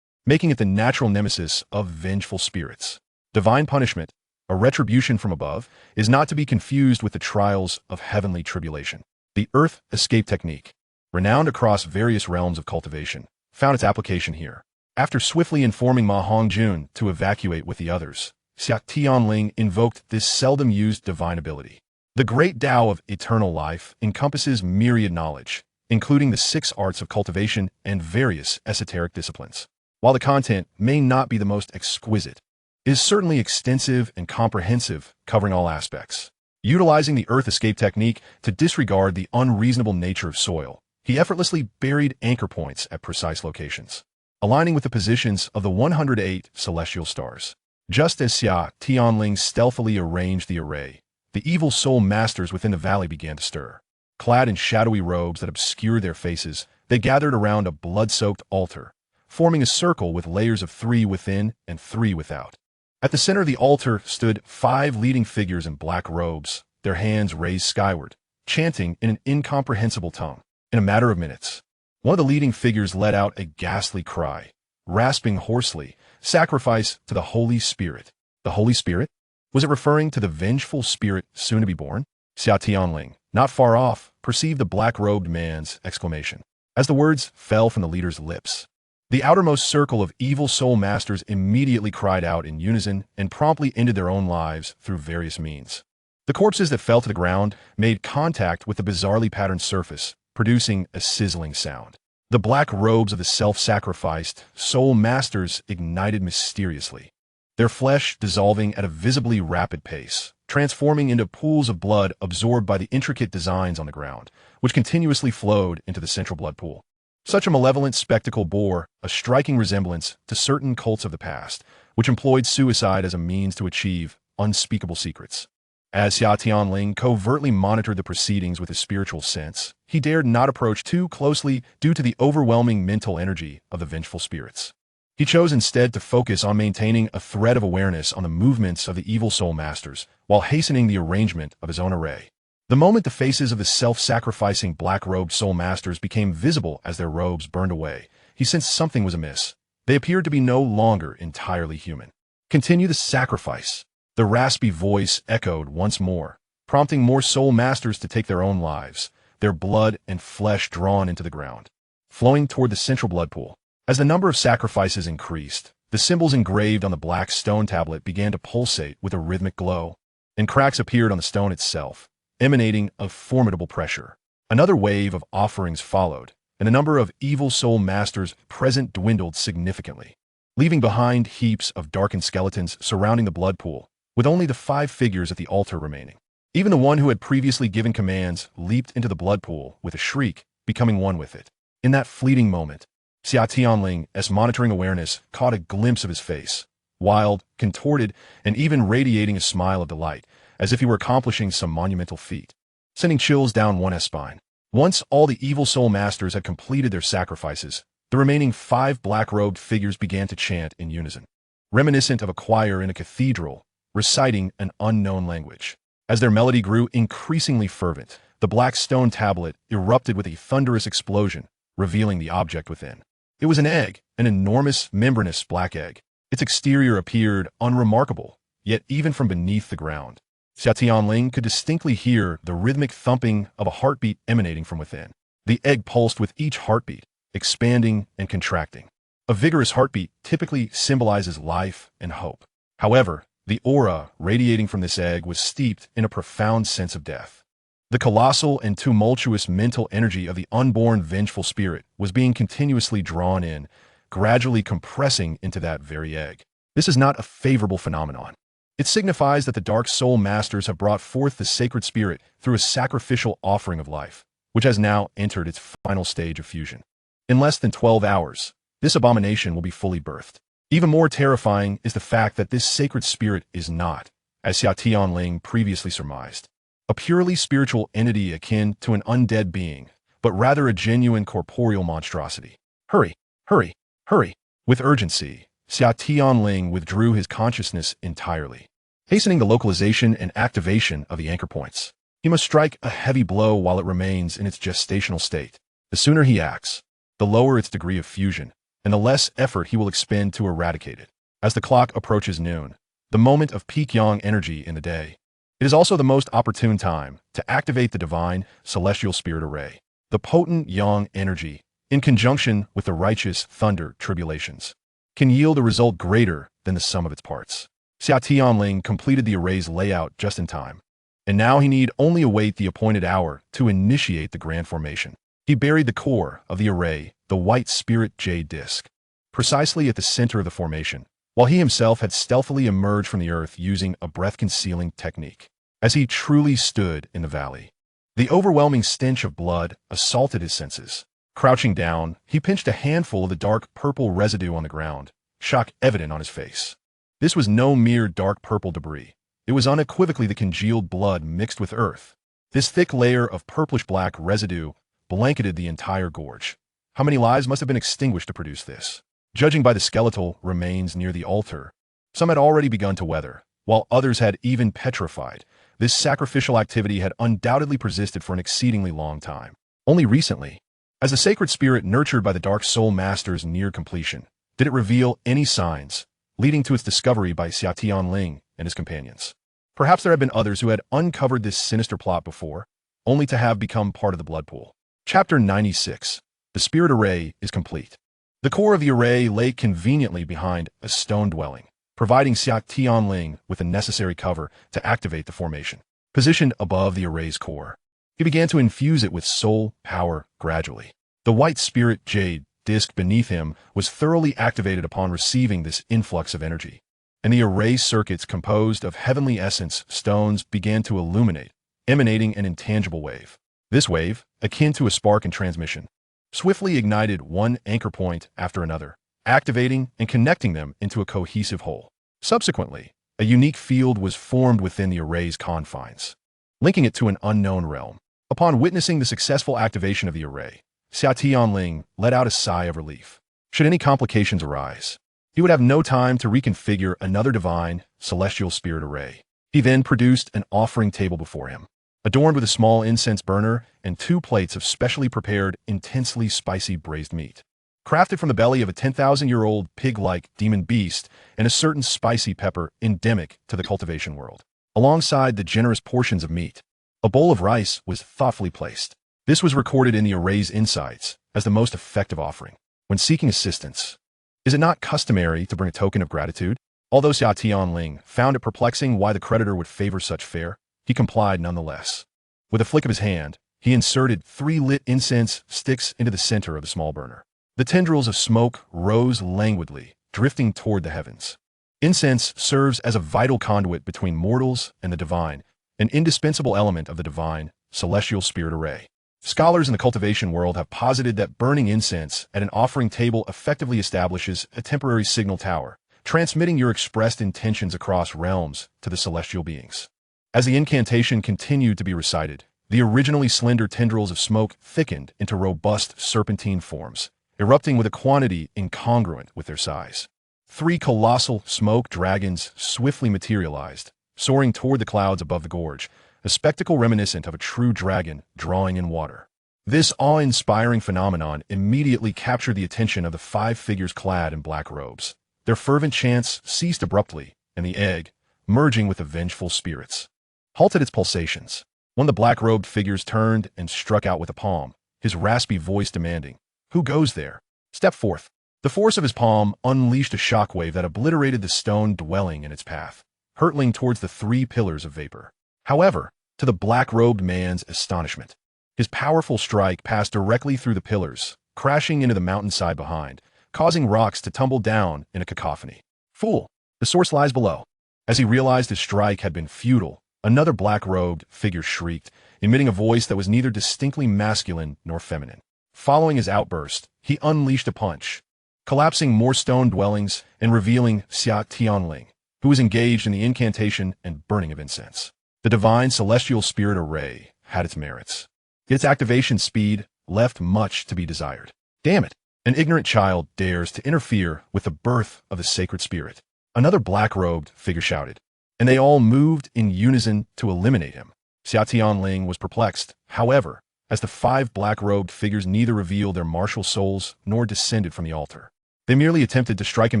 making it the natural nemesis of vengeful spirits. Divine punishment, a retribution from above, is not to be confused with the trials of heavenly tribulation. The Earth Escape Technique, renowned across various realms of cultivation, found its application here. After swiftly informing Ma Hongjun to evacuate with the others, Xia Tianling invoked this seldom-used divine ability. The great Tao of eternal life encompasses myriad knowledge, including the 6 arts of cultivation and various esoteric disciplines. While the content may not be the most exquisite, it is certainly extensive and comprehensive, covering all aspects. Utilizing the earth escape technique to disregard the unreasonable nature of soil, he effortlessly buried anchor points at precise locations, aligning with the positions of the 108 celestial stars. Just as Xia Tianling stealthily arranged the array, the evil soul masters within the valley began to stir. Clad in shadowy robes that obscured their faces, they gathered around a blood-soaked altar, forming a circle with layers of 3 within and 3 without. At the center of the altar stood 5 leading figures in black robes, their hands raised skyward, chanting in an incomprehensible tongue. In a matter of minutes, one of the leading figures let out a ghastly cry, rasping hoarsely, "Sacrifice to the Holy Spirit." The Holy Spirit? Was it referring to the vengeful spirit soon to be born? Xia Tianling, not far off, perceived the black-robed man's exclamation. As the words fell from the leader's lips, the outermost circle of evil soul masters immediately cried out in unison and promptly ended their own lives through various means. The corpses that fell to the ground made contact with the bizarrely patterned surface, producing a sizzling sound. The black robes of the self-sacrificed soul masters ignited mysteriously, their flesh dissolving at a visibly rapid pace, transforming into pools of blood absorbed by the intricate designs on the ground, which continuously flowed into the central blood pool. Such a malevolent spectacle bore a striking resemblance to certain cults of the past, which employed suicide as a means to achieve unspeakable secrets. As Xia Tianling covertly monitored the proceedings with his spiritual sense, he dared not approach too closely due to the overwhelming mental energy of the vengeful spirits. He chose instead to focus on maintaining a thread of awareness on the movements of the evil soul masters, while hastening the arrangement of his own array. The moment the faces of the self-sacrificing black-robed soul masters became visible as their robes burned away, he sensed something was amiss. They appeared to be no longer entirely human. "Continue the sacrifice." The raspy voice echoed once more, prompting more soul masters to take their own lives, their blood and flesh drawn into the ground, flowing toward the central blood pool. As the number of sacrifices increased, the symbols engraved on the black stone tablet began to pulsate with a rhythmic glow, and cracks appeared on the stone itself, emanating a formidable pressure. Another wave of offerings followed, and the number of evil soul masters present dwindled significantly, leaving behind heaps of darkened skeletons surrounding the blood pool, with only the 5 figures at the altar remaining. Even the one who had previously given commands leaped into the blood pool with a shriek, becoming one with it. In that fleeting moment, Xia Tianling's monitoring awareness caught a glimpse of his face, wild, contorted, and even radiating a smile of delight, as if he were accomplishing some monumental feat, sending chills down one's spine. Once all the evil soul masters had completed their sacrifices, the remaining 5 black-robed figures began to chant in unison, reminiscent of a choir in a cathedral, reciting an unknown language. As their melody grew increasingly fervent, the black stone tablet erupted with a thunderous explosion, revealing the object within. It was an egg, an enormous, membranous black egg. Its exterior appeared unremarkable, yet even from beneath the ground, Xia Tianling could distinctly hear the rhythmic thumping of a heartbeat emanating from within. The egg pulsed with each heartbeat, expanding and contracting. A vigorous heartbeat typically symbolizes life and hope. However, the aura radiating from this egg was steeped in a profound sense of death. The colossal and tumultuous mental energy of the unborn vengeful spirit was being continuously drawn in, gradually compressing into that very egg. This is not a favorable phenomenon. It signifies that the dark soul masters have brought forth the sacred spirit through a sacrificial offering of life, which has now entered its final stage of fusion. In less than 12 hours, this abomination will be fully birthed. Even more terrifying is the fact that this sacred spirit is not, as Xia Tianling previously surmised, a purely spiritual entity akin to an undead being, but rather a genuine corporeal monstrosity. Hurry, hurry, hurry. With urgency, Xia Tianling withdrew his consciousness entirely, hastening the localization and activation of the anchor points. He must strike a heavy blow while it remains in its gestational state. The sooner he acts, the lower its degree of fusion, and the less effort he will expend to eradicate it. As the clock approaches noon, the moment of peak yang energy in the day, it is also the most opportune time to activate the divine celestial spirit array. The potent yang energy, in conjunction with the righteous thunder tribulations, can yield a result greater than the sum of its parts. Xia Tianling completed the array's layout just in time, and now he need only await the appointed hour to initiate the grand formation. He buried the core of the array, the white spirit jade disk, precisely at the center of the formation, while he himself had stealthily emerged from the earth using a breath-concealing technique. as he truly stood in the valley. The overwhelming stench of blood assaulted his senses. Crouching down, he pinched a handful of the dark purple residue on the ground, shock evident on his face. This was no mere dark purple debris. It was unequivocally the congealed blood mixed with earth. This thick layer of purplish-black residue blanketed the entire gorge. How many lives must have been extinguished to produce this? Judging by the skeletal remains near the altar, some had already begun to weather, while others had even petrified. This sacrificial activity had undoubtedly persisted for an exceedingly long time. Only recently, as the sacred spirit nurtured by the Dark Soul Masters neared completion, did it reveal any signs, leading to its discovery by Xia Tianling and his companions. Perhaps there had been others who had uncovered this sinister plot before, only to have become part of the blood pool. Chapter 96. The Spirit Array is complete. The core of the array lay conveniently behind a stone dwelling, providing Xia Tianling with the necessary cover to activate the formation. Positioned above the array's core, he began to infuse it with soul power gradually. The white spirit jade disk beneath him was thoroughly activated upon receiving this influx of energy, and the array circuits composed of heavenly essence stones began to illuminate, emanating an intangible wave. This wave, akin to a spark in transmission, swiftly ignited one anchor point after another, activating and connecting them into a cohesive whole. Subsequently, a unique field was formed within the array's confines, linking it to an unknown realm. Upon witnessing the successful activation of the array, Xia Tianling let out a sigh of relief. Should any complications arise, he would have no time to reconfigure another divine, celestial spirit array. He then produced an offering table before him, adorned with a small incense burner and 2 plates of specially prepared, intensely spicy braised meat, crafted from the belly of a 10,000-year-old pig-like demon beast and a certain spicy pepper endemic to the cultivation world. Alongside the generous portions of meat, a bowl of rice was thoughtfully placed. This was recorded in the array's insides as the most effective offering. When seeking assistance, is it not customary to bring a token of gratitude? Although Xia Tianling found it perplexing why the creditor would favor such fare, he complied nonetheless. With a flick of his hand, he inserted 3 lit incense sticks into the center of the small burner. The tendrils of smoke rose languidly, drifting toward the heavens. Incense serves as a vital conduit between mortals and the divine, an indispensable element of the divine, celestial spirit array. Scholars in the cultivation world have posited that burning incense at an offering table effectively establishes a temporary signal tower, transmitting your expressed intentions across realms to the celestial beings. As the incantation continued to be recited, the originally slender tendrils of smoke thickened into robust serpentine forms, erupting with a quantity incongruent with their size. 3 colossal smoke dragons swiftly materialized, soaring toward the clouds above the gorge, a spectacle reminiscent of a true dragon drawing in water. This awe-inspiring phenomenon immediately captured the attention of the 5 figures clad in black robes. Their fervent chants ceased abruptly, and the egg, merging with the vengeful spirits, halted its pulsations. One of the black-robed figures turned and struck out with a palm, his raspy voice demanding, "Who goes there? Step forth." The force of his palm unleashed a shockwave that obliterated the stone dwelling in its path, hurtling towards the 3 pillars of vapor. However, to the black-robed man's astonishment, his powerful strike passed directly through the pillars, crashing into the mountainside behind, causing rocks to tumble down in a cacophony. "Fool! The source lies below." As he realized his strike had been futile, another black-robed figure shrieked, emitting a voice that was neither distinctly masculine nor feminine. Following his outburst, he unleashed a punch, collapsing more stone dwellings and revealing Xia Tianling, who was engaged in the incantation and burning of incense. The divine celestial spirit array had its merits. Its activation speed left much to be desired. "Damn it! An ignorant child dares to interfere with the birth of the sacred spirit," another black-robed figure shouted, and they all moved in unison to eliminate him. Xia Tianling was perplexed, however, as the 5 black-robed figures neither revealed their martial souls nor descended from the altar. They merely attempted to strike him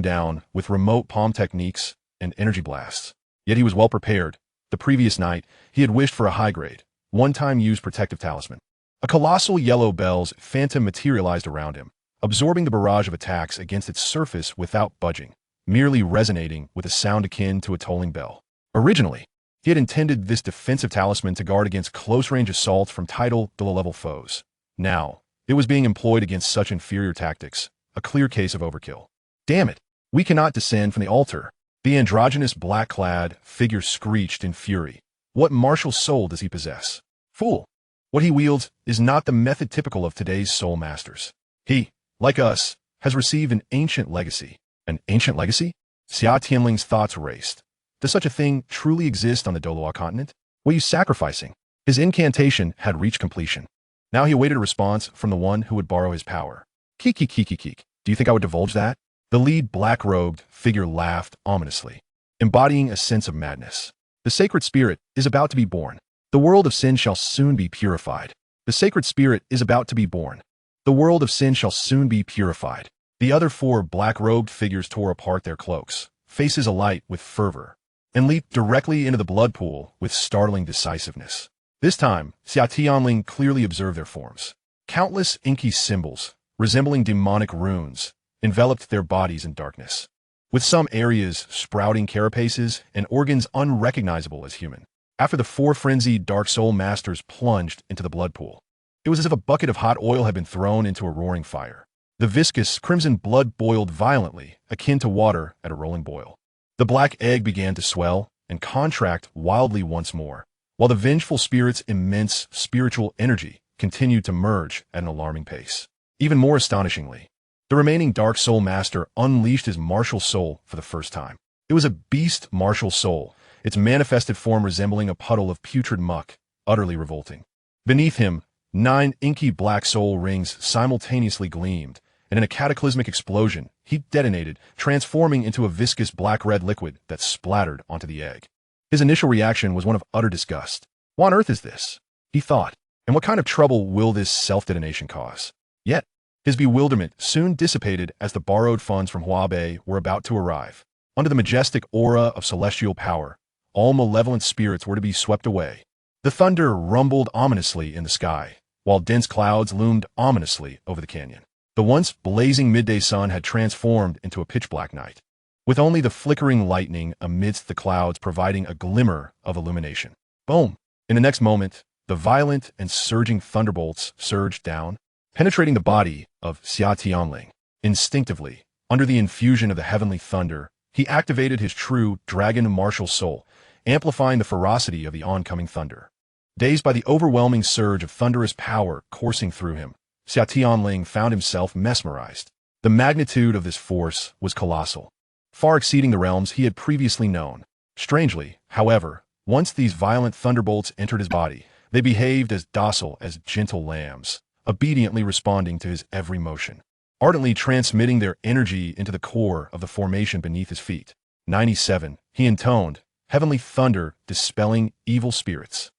down with remote palm techniques and energy blasts. Yet he was well prepared. The previous night, he had wished for a high-grade, one-time use protective talisman. A colossal yellow bell's phantom materialized around him, absorbing the barrage of attacks against its surface without budging, merely resonating with a sound akin to a tolling bell. Originally, he had intended this defensive talisman to guard against close-range assaults from title to low-level foes. Now, it was being employed against such inferior tactics, a clear case of overkill. "Damn it! We cannot descend from the altar." The androgynous black-clad figure screeched in fury, What martial soul does he possess? Fool! What he wields is not the method typical of today's soul masters. He, like us, has received an ancient legacy. An ancient legacy? Xia Tianling's thoughts raced. Does such a thing truly exist on the Douluo continent? What are you sacrificing? His incantation had reached completion. Now he awaited a response from the one who would borrow his power. Keek, keek, keek, keek, keek. Do you think I would divulge that? The lead black-robed figure laughed ominously, embodying a sense of madness. The sacred spirit is about to be born. The world of sin shall soon be purified. The sacred spirit is about to be born. The world of sin shall soon be purified. The other four black-robed figures tore apart their cloaks, faces alight with fervor, and leaped directly into the blood pool with startling decisiveness. This time, Xia Tianling clearly observed their forms. Countless inky symbols, resembling demonic runes, enveloped their bodies in darkness, with some areas sprouting carapaces and organs unrecognizable as human. After the four frenzied dark soul masters plunged into the blood pool, it was as if a bucket of hot oil had been thrown into a roaring fire. The viscous, crimson blood boiled violently, akin to water at a rolling boil. The black egg began to swell and contract wildly once more, while the vengeful spirit's immense spiritual energy continued to merge at an alarming pace. Even more astonishingly, the remaining Dark Soul Master unleashed his martial soul for the first time. It was a beast martial soul, its manifested form resembling a puddle of putrid muck, utterly revolting. Beneath him, 9 inky black soul rings simultaneously gleamed, and in a cataclysmic explosion, he detonated, transforming into a viscous black-red liquid that splattered onto the egg. His initial reaction was one of utter disgust. What on earth is this? He thought. And what kind of trouble will this self-detonation cause? Yet, his bewilderment soon dissipated as the borrowed funds from Huabei were about to arrive. Under the majestic aura of celestial power, all malevolent spirits were to be swept away. The thunder rumbled ominously in the sky, while dense clouds loomed ominously over the canyon. The once blazing midday sun had transformed into a pitch-black night, with only the flickering lightning amidst the clouds providing a glimmer of illumination. Boom! In the next moment, the violent and surging thunderbolts surged down, penetrating the body of Xia Tianling. Instinctively, under the infusion of the heavenly thunder, he activated his true dragon martial soul, amplifying the ferocity of the oncoming thunder. Dazed by the overwhelming surge of thunderous power coursing through him, Xia Tianling found himself mesmerized. The magnitude of this force was colossal, far exceeding the realms he had previously known. Strangely, however, once these violent thunderbolts entered his body, they behaved as docile as gentle lambs, obediently responding to his every motion, ardently transmitting their energy into the core of the formation beneath his feet. 97, he intoned, heavenly thunder dispelling evil spirits.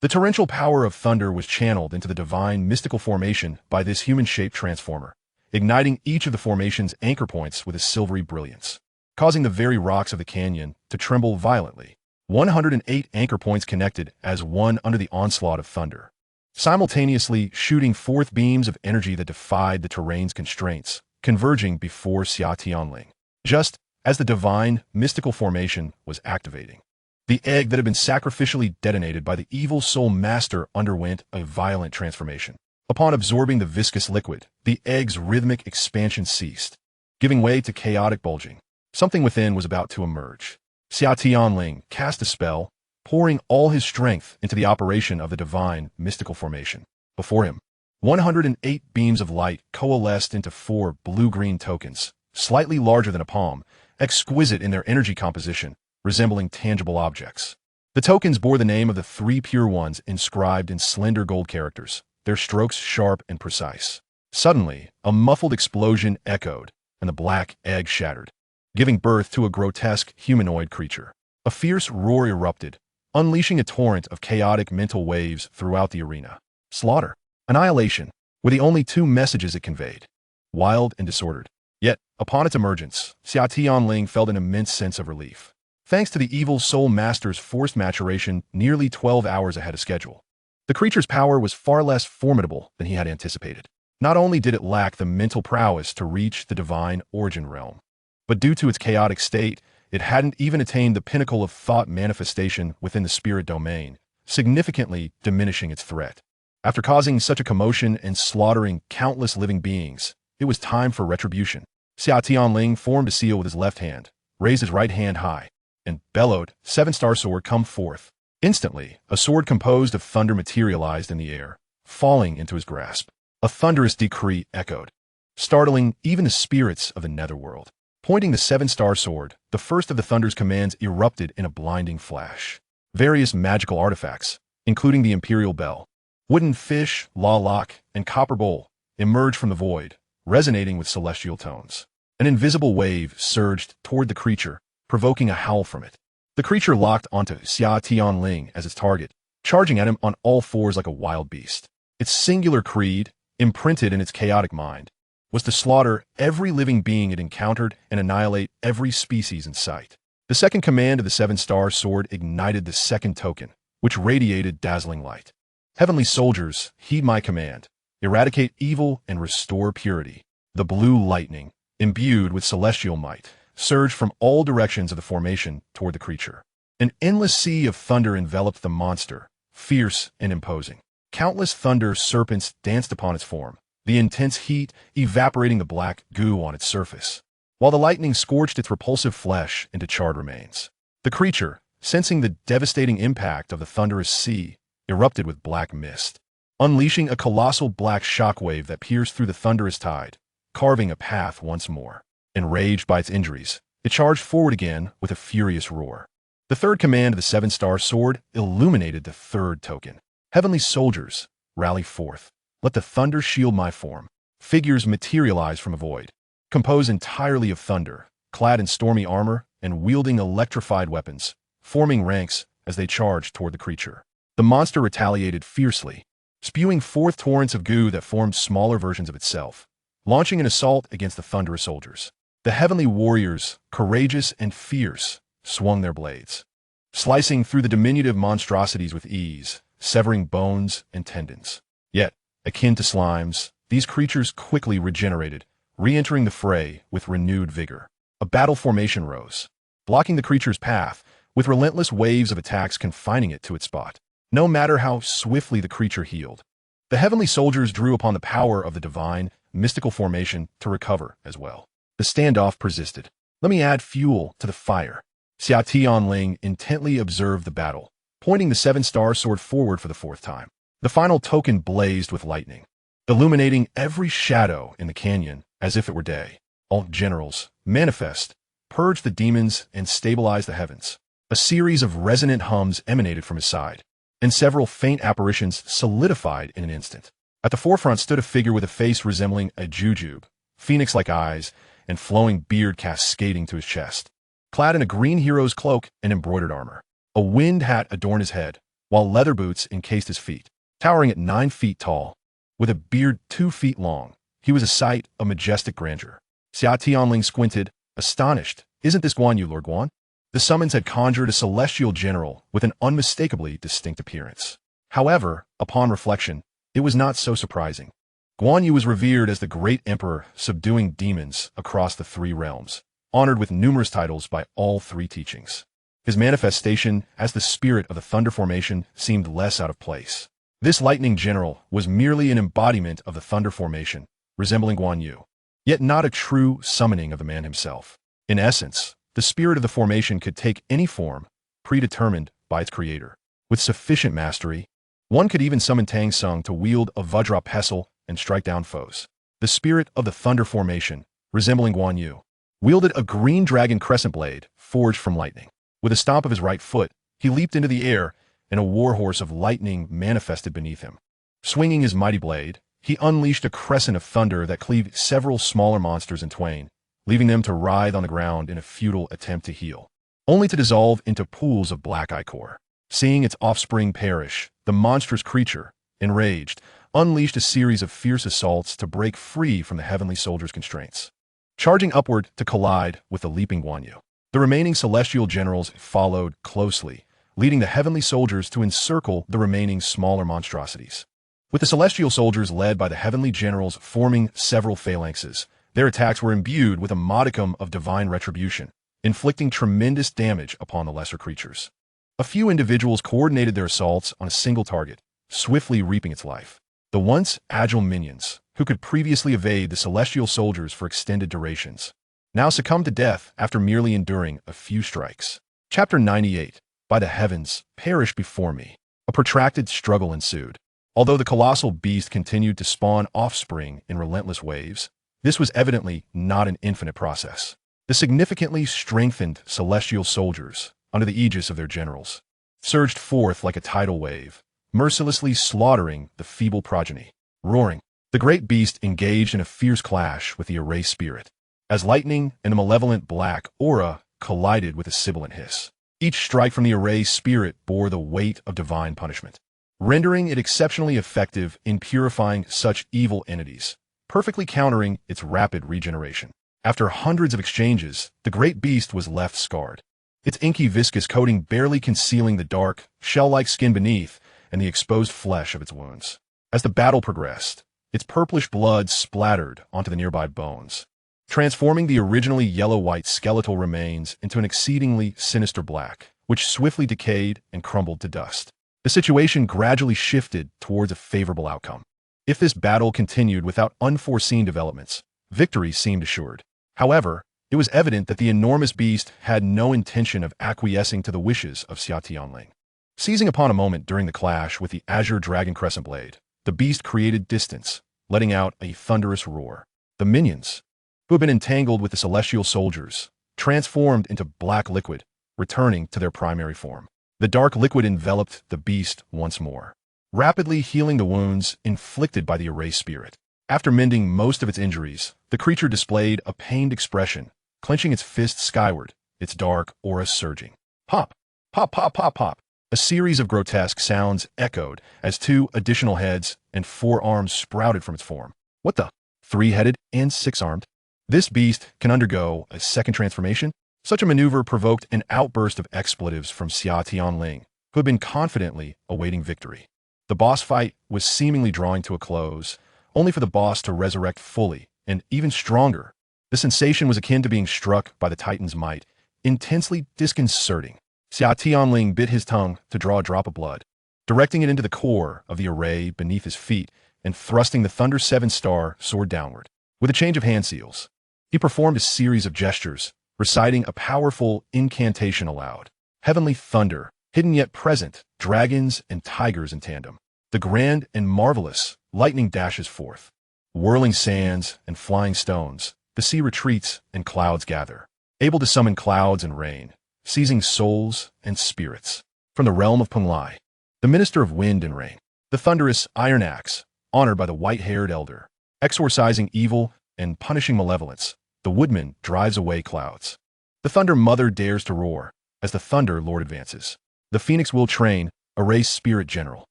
The torrential power of thunder was channeled into the divine mystical formation by this human-shaped transformer, igniting each of the formation's anchor points with a silvery brilliance, causing the very rocks of the canyon to tremble violently. 108 anchor points connected as one under the onslaught of thunder, simultaneously shooting forth beams of energy that defied the terrain's constraints, converging before Xia Tianling, just as the divine mystical formation was activating. The egg that had been sacrificially detonated by the evil soul master underwent a violent transformation. Upon absorbing the viscous liquid, the egg's rhythmic expansion ceased, giving way to chaotic bulging. Something within was about to emerge. Xia Tianling cast a spell, pouring all his strength into the operation of the divine mystical formation. Before him, 108 beams of light coalesced into 4 blue-green tokens, slightly larger than a palm, exquisite in their energy composition, resembling tangible objects. The tokens bore the name of the 3 pure ones inscribed in slender gold characters, their strokes sharp and precise. Suddenly, a muffled explosion echoed, and the black egg shattered, giving birth to a grotesque humanoid creature. A fierce roar erupted, unleashing a torrent of chaotic mental waves throughout the arena. Slaughter, annihilation, were the only 2 messages it conveyed, wild and disordered. Yet, upon its emergence, Xia Tianling felt an immense sense of relief. Thanks to the evil soul master's forced maturation nearly 12 hours ahead of schedule, the creature's power was far less formidable than he had anticipated. Not only did it lack the mental prowess to reach the divine origin realm, but due to its chaotic state, it hadn't even attained the pinnacle of thought manifestation within the spirit domain, significantly diminishing its threat. After causing such a commotion and slaughtering countless living beings, it was time for retribution. Xia Tianling formed a seal with his left hand, raised his right hand high, and bellowed, 7-star sword come forth. Instantly, a sword composed of thunder materialized in the air, falling into his grasp. A thunderous decree echoed, startling even the spirits of the netherworld. Pointing the seven-star sword, the first of the thunder's commands erupted in a blinding flash. Various magical artifacts, including the imperial bell, wooden fish, law lock, and copper bowl, emerged from the void, resonating with celestial tones. An invisible wave surged toward the creature, provoking a howl from it. The creature locked onto Xia Tianling as its target, charging at him on all fours like a wild beast. Its singular creed, imprinted in its chaotic mind, was to slaughter every living being it encountered and annihilate every species in sight. The second command of the seven-star sword ignited the second token, which radiated dazzling light. Heavenly soldiers, heed my command. Eradicate evil and restore purity. The blue lightning, imbued with celestial might, surged from all directions of the formation toward the creature. An endless sea of thunder enveloped the monster, fierce and imposing. Countless thunder serpents danced upon its form, the intense heat evaporating the black goo on its surface, while the lightning scorched its repulsive flesh into charred remains. The creature, sensing the devastating impact of the thunderous sea, erupted with black mist, unleashing a colossal black shockwave that pierced through the thunderous tide, carving a path once more. Enraged by its injuries, it charged forward again with a furious roar. The third command of the seven-star sword illuminated the third token. Heavenly soldiers, rally forth. Let the thunder shield my form. Figures materialized from a void, composed entirely of thunder, clad in stormy armor and wielding electrified weapons, forming ranks as they charged toward the creature. The monster retaliated fiercely, spewing forth torrents of goo that formed smaller versions of itself, launching an assault against the thunderous soldiers. The heavenly warriors, courageous and fierce, swung their blades, slicing through the diminutive monstrosities with ease, severing bones and tendons. Yet, akin to slimes, these creatures quickly regenerated, re-entering the fray with renewed vigor. A battle formation rose, blocking the creature's path, with relentless waves of attacks confining it to its spot. No matter how swiftly the creature healed, the heavenly soldiers drew upon the power of the divine, mystical formation to recover as well. The standoff persisted. Let me add fuel to the fire. Xia Tianling intently observed the battle, pointing the seven-star sword forward for the fourth time. The final token blazed with lightning, illuminating every shadow in the canyon as if it were day. All generals, manifest, purge the demons and stabilize the heavens. A series of resonant hums emanated from his side, and several faint apparitions solidified in an instant. At the forefront stood a figure with a face resembling a jujube, phoenix-like eyes, and flowing beard cascading to his chest. Clad in a green hero's cloak and embroidered armor, a wind hat adorned his head, while leather boots encased his feet. Towering at 9 feet tall, with a beard 2 feet long, he was a sight of majestic grandeur. Xia Tianling squinted, astonished. Isn't this Guan Yu, Lord Guan? The summons had conjured a celestial general with an unmistakably distinct appearance. However, upon reflection, it was not so surprising. Guan Yu was revered as the great emperor subduing demons across the 3 realms, honored with numerous titles by all 3 teachings. His manifestation as the spirit of the thunder formation seemed less out of place. This lightning general was merely an embodiment of the thunder formation, resembling Guan Yu, yet not a true summoning of the man himself. In essence, the spirit of the formation could take any form, predetermined by its creator. With sufficient mastery, one could even summon Tang San to wield a Vajra pestle and strike down foes. The spirit of the thunder formation, resembling Guan Yu, wielded a green dragon crescent blade forged from lightning. With a stomp of his right foot, he leaped into the air, and a warhorse of lightning manifested beneath him. Swinging his mighty blade, he unleashed a crescent of thunder that cleaved several smaller monsters in twain, leaving them to writhe on the ground in a futile attempt to heal, only to dissolve into pools of black ichor. Seeing its offspring perish, the monstrous creature, enraged, unleashed a series of fierce assaults to break free from the heavenly soldier's constraints, charging upward to collide with the leaping Guan Yu. The remaining celestial generals followed closely, leading the heavenly soldiers to encircle the remaining smaller monstrosities. With the celestial soldiers led by the heavenly generals forming several phalanxes, their attacks were imbued with a modicum of divine retribution, inflicting tremendous damage upon the lesser creatures. A few individuals coordinated their assaults on a single target, swiftly reaping its life. The once agile minions, who could previously evade the celestial soldiers for extended durations, now succumbed to death after merely enduring a few strikes. Chapter 98. By the heavens, perish before me. A protracted struggle ensued. Although the colossal beast continued to spawn offspring in relentless waves, this was evidently not an infinite process. The significantly strengthened celestial soldiers, under the aegis of their generals, surged forth like a tidal wave, mercilessly slaughtering the feeble progeny. Roaring, the great beast engaged in a fierce clash with the array spirit, as lightning and a malevolent black aura collided with a sibilant hiss. Each strike from the array spirit bore the weight of divine punishment, rendering it exceptionally effective in purifying such evil entities, perfectly countering its rapid regeneration. After hundreds of exchanges, the great beast was left scarred, its inky viscous coating barely concealing the dark, shell-like skin beneath and the exposed flesh of its wounds. As the battle progressed, its purplish blood splattered onto the nearby bones, transforming the originally yellow-white skeletal remains into an exceedingly sinister black, which swiftly decayed and crumbled to dust. The situation gradually shifted towards a favorable outcome. If this battle continued without unforeseen developments, victory seemed assured. However, it was evident that the enormous beast had no intention of acquiescing to the wishes of Xia Tianling. Seizing upon a moment during the clash with the azure dragon crescent blade, the beast created distance, letting out a thunderous roar. The minions, who had been entangled with the celestial soldiers, transformed into black liquid, returning to their primary form. The dark liquid enveloped the beast once more, rapidly healing the wounds inflicted by the array spirit. After mending most of its injuries, the creature displayed a pained expression, clenching its fists skyward, its dark aura surging. Pop! Pop, pop, pop, pop! A series of grotesque sounds echoed as 2 additional heads and 4 arms sprouted from its form. What the? 3-headed and 6-armed? This beast can undergo a second transformation? Such a maneuver provoked an outburst of expletives from Xia Tianling, who had been confidently awaiting victory. The boss fight was seemingly drawing to a close, only for the boss to resurrect fully, and even stronger. The sensation was akin to being struck by the Titan's might, intensely disconcerting. Xia Tianling bit his tongue to draw a drop of blood, directing it into the core of the array beneath his feet and thrusting the Thunder 7-star sword downward. With a change of hand seals, he performed a series of gestures, reciting a powerful incantation aloud. Heavenly thunder, hidden yet present, dragons and tigers in tandem. The grand and marvelous lightning dashes forth. Whirling sands and flying stones, the sea retreats and clouds gather, able to summon clouds and rain, seizing souls and spirits. From the realm of Penglai, the minister of wind and rain, the thunderous iron axe, honored by the white-haired elder, exorcising evil and punishing malevolence, the woodman drives away clouds. The thunder mother dares to roar as the thunder lord advances. The phoenix will train, array spirit general.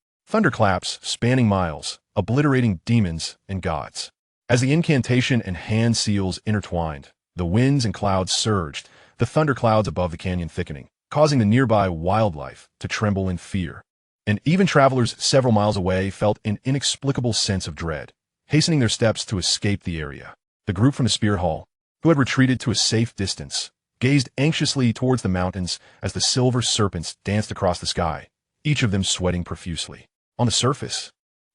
Thunderclaps spanning miles, obliterating demons and gods. As the incantation and hand seals intertwined, the winds and clouds surged, the thunderclouds above the canyon thickening, causing the nearby wildlife to tremble in fear. And even travelers several miles away felt an inexplicable sense of dread, hastening their steps to escape the area. The group from the Spear Hall, who had retreated to a safe distance, gazed anxiously towards the mountains as the silver serpents danced across the sky, each of them sweating profusely. On the surface,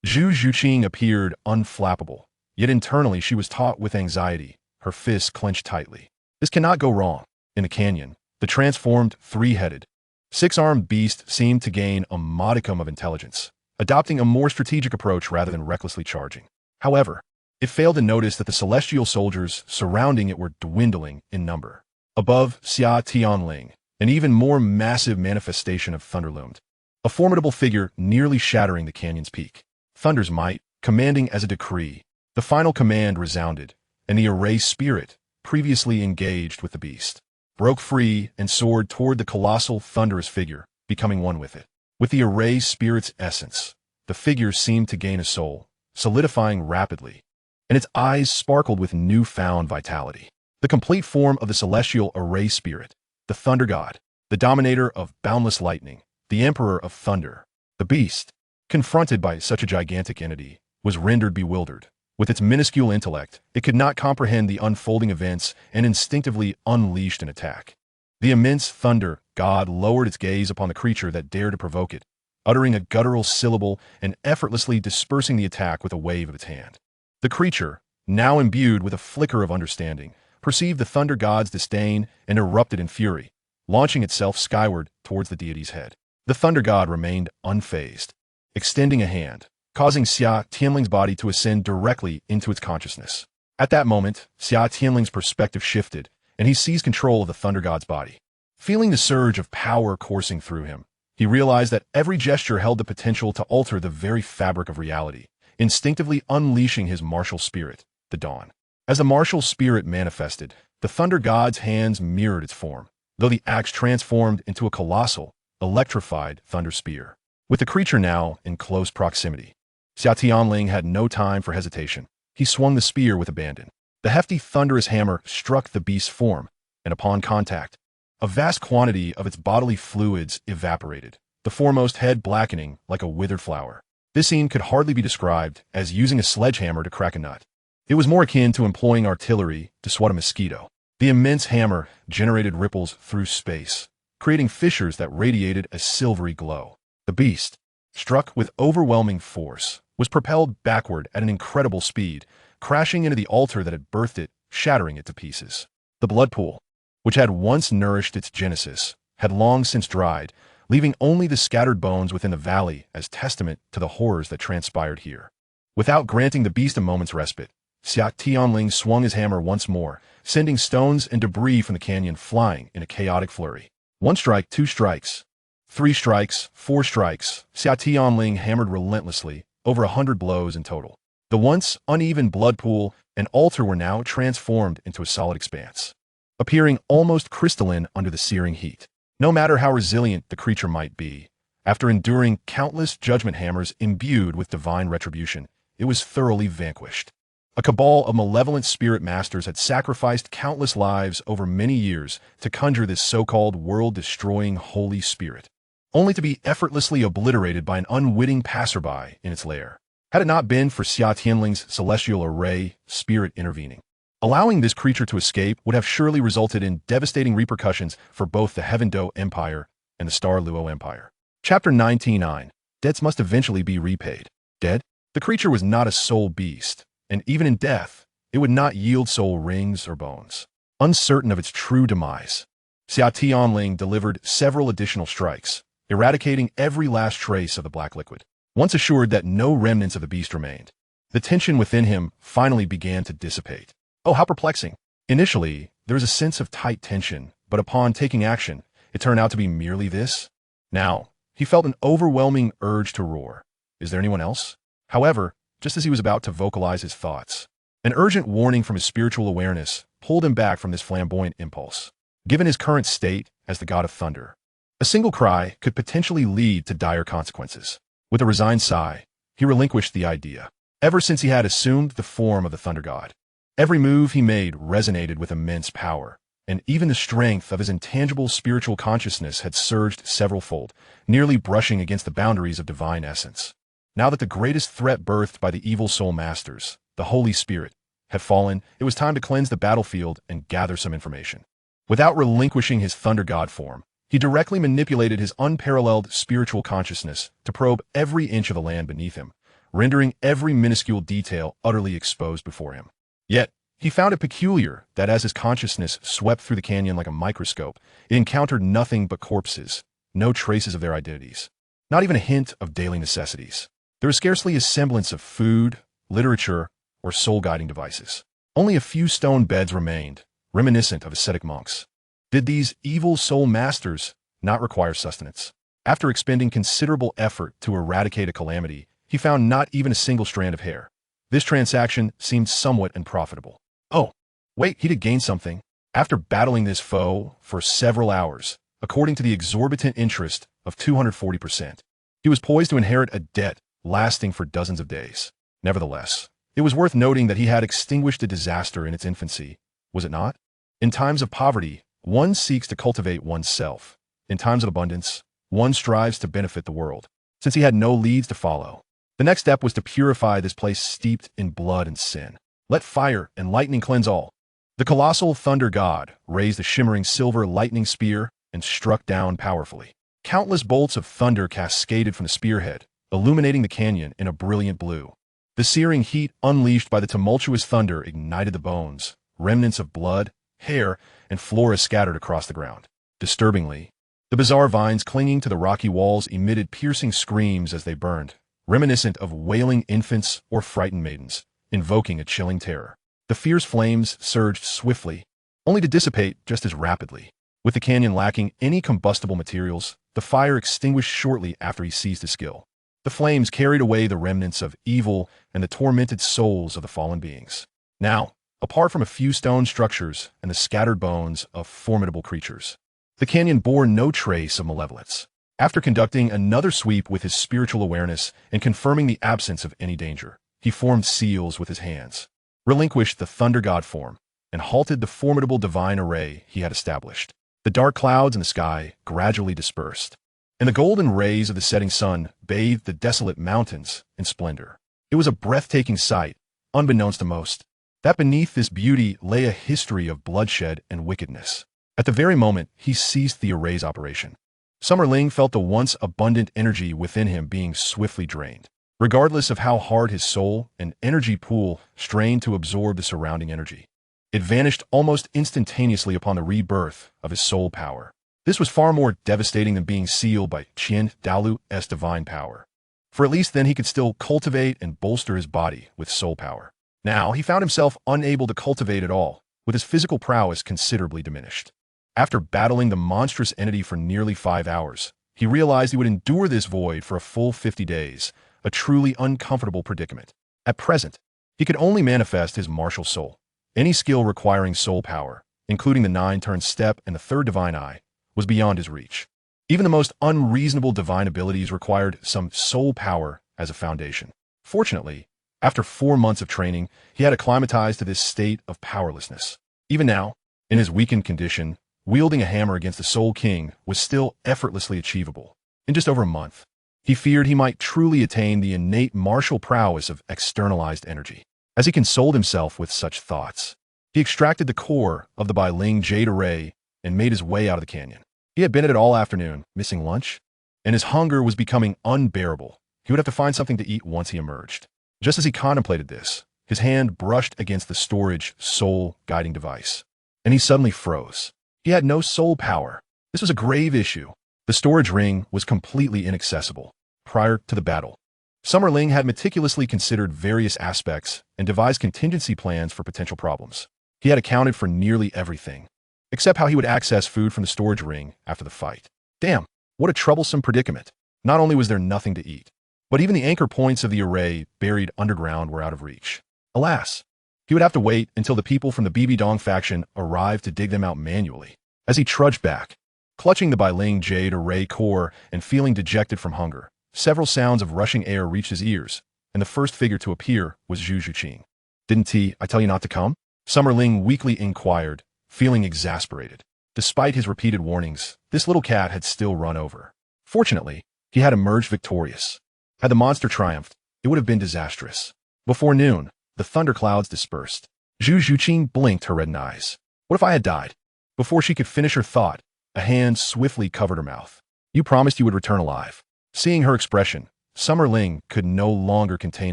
Zhu Zhuqing appeared unflappable, yet internally she was taut with anxiety, her fists clenched tightly. This cannot go wrong. In the canyon, the transformed 3-headed, 6-armed beast seemed to gain a modicum of intelligence, adopting a more strategic approach rather than recklessly charging. However, it failed to notice that the celestial soldiers surrounding it were dwindling in number. Above Xia Tianling, an even more massive manifestation of thunder loomed, a formidable figure nearly shattering the canyon's peak. Thunder's might, commanding as a decree, the final command resounded, and the array spirit, previously engaged with the beast, broke free and soared toward the colossal thunderous figure, becoming one with it. With the array spirit's essence, the figure seemed to gain a soul, solidifying rapidly, and its eyes sparkled with newfound vitality. The complete form of the celestial array spirit, the thunder god, the dominator of boundless lightning, the emperor of thunder, the beast, confronted by such a gigantic entity, was rendered bewildered. With its minuscule intellect, it could not comprehend the unfolding events and instinctively unleashed an attack. The immense thunder god lowered its gaze upon the creature that dared to provoke it, uttering a guttural syllable and effortlessly dispersing the attack with a wave of its hand. The creature, now imbued with a flicker of understanding, perceived the thunder god's disdain and erupted in fury, launching itself skyward towards the deity's head. The thunder god remained unfazed, extending a hand, causing Xia Tianling's body to ascend directly into its consciousness. At that moment, Xia Tianling's perspective shifted, and he seized control of the thunder god's body. Feeling the surge of power coursing through him, he realized that every gesture held the potential to alter the very fabric of reality, instinctively unleashing his martial spirit, the dawn. As the martial spirit manifested, the thunder god's hands mirrored its form, though the axe transformed into a colossal, electrified thunder spear. With the creature now in close proximity, Xia Tianling had no time for hesitation. He swung the spear with abandon. The hefty thunderous hammer struck the beast's form, and upon contact, a vast quantity of its bodily fluids evaporated, the foremost head blackening like a withered flower. This scene could hardly be described as using a sledgehammer to crack a nut. It was more akin to employing artillery to swat a mosquito. The immense hammer generated ripples through space, creating fissures that radiated a silvery glow. The beast, struck with overwhelming force, was propelled backward at an incredible speed, crashing into the altar that had birthed it, shattering it to pieces. The blood pool, which had once nourished its genesis, had long since dried, leaving only the scattered bones within the valley as testament to the horrors that transpired here. Without granting the beast a moment's respite, Xia Tianling swung his hammer once more, sending stones and debris from the canyon flying in a chaotic flurry. 1 strike, 2 strikes, 3 strikes, 4 strikes. Xia Tianling hammered relentlessly, over 100 blows in total. The once uneven blood pool and altar were now transformed into a solid expanse, appearing almost crystalline under the searing heat. No matter how resilient the creature might be, after enduring countless judgment hammers imbued with divine retribution, it was thoroughly vanquished. A cabal of malevolent spirit masters had sacrificed countless lives over many years to conjure this so-called world-destroying holy spirit, only to be effortlessly obliterated by an unwitting passerby in its lair. Had it not been for Xia Tianling's celestial array spirit intervening, allowing this creature to escape would have surely resulted in devastating repercussions for both the Heaven Do Empire and the Star Luo Empire. Chapter 99. Debts must eventually be repaid. Dead? The creature was not a soul beast, and even in death, it would not yield soul rings or bones. Uncertain of its true demise, Xia Tianling delivered several additional strikes, eradicating every last trace of the black liquid. Once assured that no remnants of the beast remained, the tension within him finally began to dissipate. Oh, how perplexing. Initially, there was a sense of tight tension, but upon taking action, it turned out to be merely this. Now, he felt an overwhelming urge to roar. Is there anyone else? However, just as he was about to vocalize his thoughts, an urgent warning from his spiritual awareness pulled him back from this flamboyant impulse. Given his current state as the god of thunder, a single cry could potentially lead to dire consequences. With a resigned sigh, he relinquished the idea. Ever since he had assumed the form of the thunder god, every move he made resonated with immense power, and even the strength of his intangible spiritual consciousness had surged several-fold, nearly brushing against the boundaries of divine essence. Now that the greatest threat birthed by the evil soul masters, the Holy Spirit, had fallen, it was time to cleanse the battlefield and gather some information. Without relinquishing his thunder god form, he directly manipulated his unparalleled spiritual consciousness to probe every inch of the land beneath him, rendering every minuscule detail utterly exposed before him. Yet, he found it peculiar that as his consciousness swept through the canyon like a microscope, it encountered nothing but corpses, no traces of their identities, not even a hint of daily necessities. There was scarcely a semblance of food, literature, or soul-guiding devices. Only a few stone beds remained, reminiscent of ascetic monks. Did these evil soul masters not require sustenance? After expending considerable effort to eradicate a calamity, he found not even a single strand of hair. This transaction seemed somewhat unprofitable. Oh, wait, he did gain something. After battling this foe for several hours, according to the exorbitant interest of 240%, he was poised to inherit a debt lasting for dozens of days. Nevertheless, it was worth noting that he had extinguished a disaster in its infancy, was it not? In times of poverty, one seeks to cultivate oneself. In times of abundance, one strives to benefit the world. Since he had no leads to follow, the next step was to purify this place steeped in blood and sin. Let fire and lightning cleanse all. The colossal thunder god raised a shimmering silver lightning spear and struck down powerfully. Countless bolts of thunder cascaded from the spearhead, illuminating the canyon in a brilliant blue. The searing heat unleashed by the tumultuous thunder ignited the bones, remnants of blood, hair, and flora scattered across the ground. Disturbingly, the bizarre vines clinging to the rocky walls emitted piercing screams as they burned, reminiscent of wailing infants or frightened maidens, invoking a chilling terror. The fierce flames surged swiftly, only to dissipate just as rapidly. With the canyon lacking any combustible materials, the fire extinguished shortly after he seized his skill. The flames carried away the remnants of evil and the tormented souls of the fallen beings. Now, apart from a few stone structures and the scattered bones of formidable creatures, the canyon bore no trace of malevolence. After conducting another sweep with his spiritual awareness and confirming the absence of any danger, he formed seals with his hands, relinquished the thunder god form, and halted the formidable divine array he had established. The dark clouds in the sky gradually dispersed, and the golden rays of the setting sun bathed the desolate mountains in splendor. It was a breathtaking sight, unbeknownst to most, that beneath this beauty lay a history of bloodshed and wickedness. At the very moment he ceased the array's operation, Summer Ling felt the once abundant energy within him being swiftly drained. Regardless of how hard his soul and energy pool strained to absorb the surrounding energy, it vanished almost instantaneously upon the rebirth of his soul power. This was far more devastating than being sealed by Xia Dalu's divine power, for at least then he could still cultivate and bolster his body with soul power. Now he found himself unable to cultivate at all, with his physical prowess considerably diminished. After battling the monstrous entity for nearly 5 hours, he realized he would endure this void for a full 50 days, a truly uncomfortable predicament. At present, he could only manifest his martial soul. Any skill requiring soul power, including the 9-turn step and the 3rd divine eye, was beyond his reach. Even the most unreasonable divine abilities required some soul power as a foundation. Fortunately, after 4 months of training, he had acclimatized to this state of powerlessness. Even now, in his weakened condition, wielding a hammer against the Soul King was still effortlessly achievable. In just over a month, he feared he might truly attain the innate martial prowess of externalized energy. As he consoled himself with such thoughts, he extracted the core of the Bailing Jade Array and made his way out of the canyon. He had been at it all afternoon, missing lunch, and his hunger was becoming unbearable. He would have to find something to eat once he emerged. Just as he contemplated this, his hand brushed against the storage soul guiding device, and he suddenly froze. He had no soul power. This was a grave issue. The storage ring was completely inaccessible. Prior to the battle, Summer Ling had meticulously considered various aspects and devised contingency plans for potential problems. He had accounted for nearly everything, except how he would access food from the storage ring after the fight. Damn, what a troublesome predicament. Not only was there nothing to eat, but even the anchor points of the array buried underground were out of reach. Alas, he would have to wait until the people from the BB Dong faction arrived to dig them out manually. As he trudged back, clutching the Bailing Jade Array core and feeling dejected from hunger, several sounds of rushing air reached his ears, and the first figure to appear was Zhu Zhuqing. "Didn't I tell you not to come?" Summer Ling weakly inquired, feeling exasperated. Despite his repeated warnings, this little cat had still run over. Fortunately, he had emerged victorious. Had the monster triumphed, it would have been disastrous. Before noon, the thunderclouds dispersed. Zhu Zhuqing blinked her reddened eyes. What if I had died? Before she could finish her thought, a hand swiftly covered her mouth. "You promised you would return alive." Seeing her expression, Summer Ling could no longer contain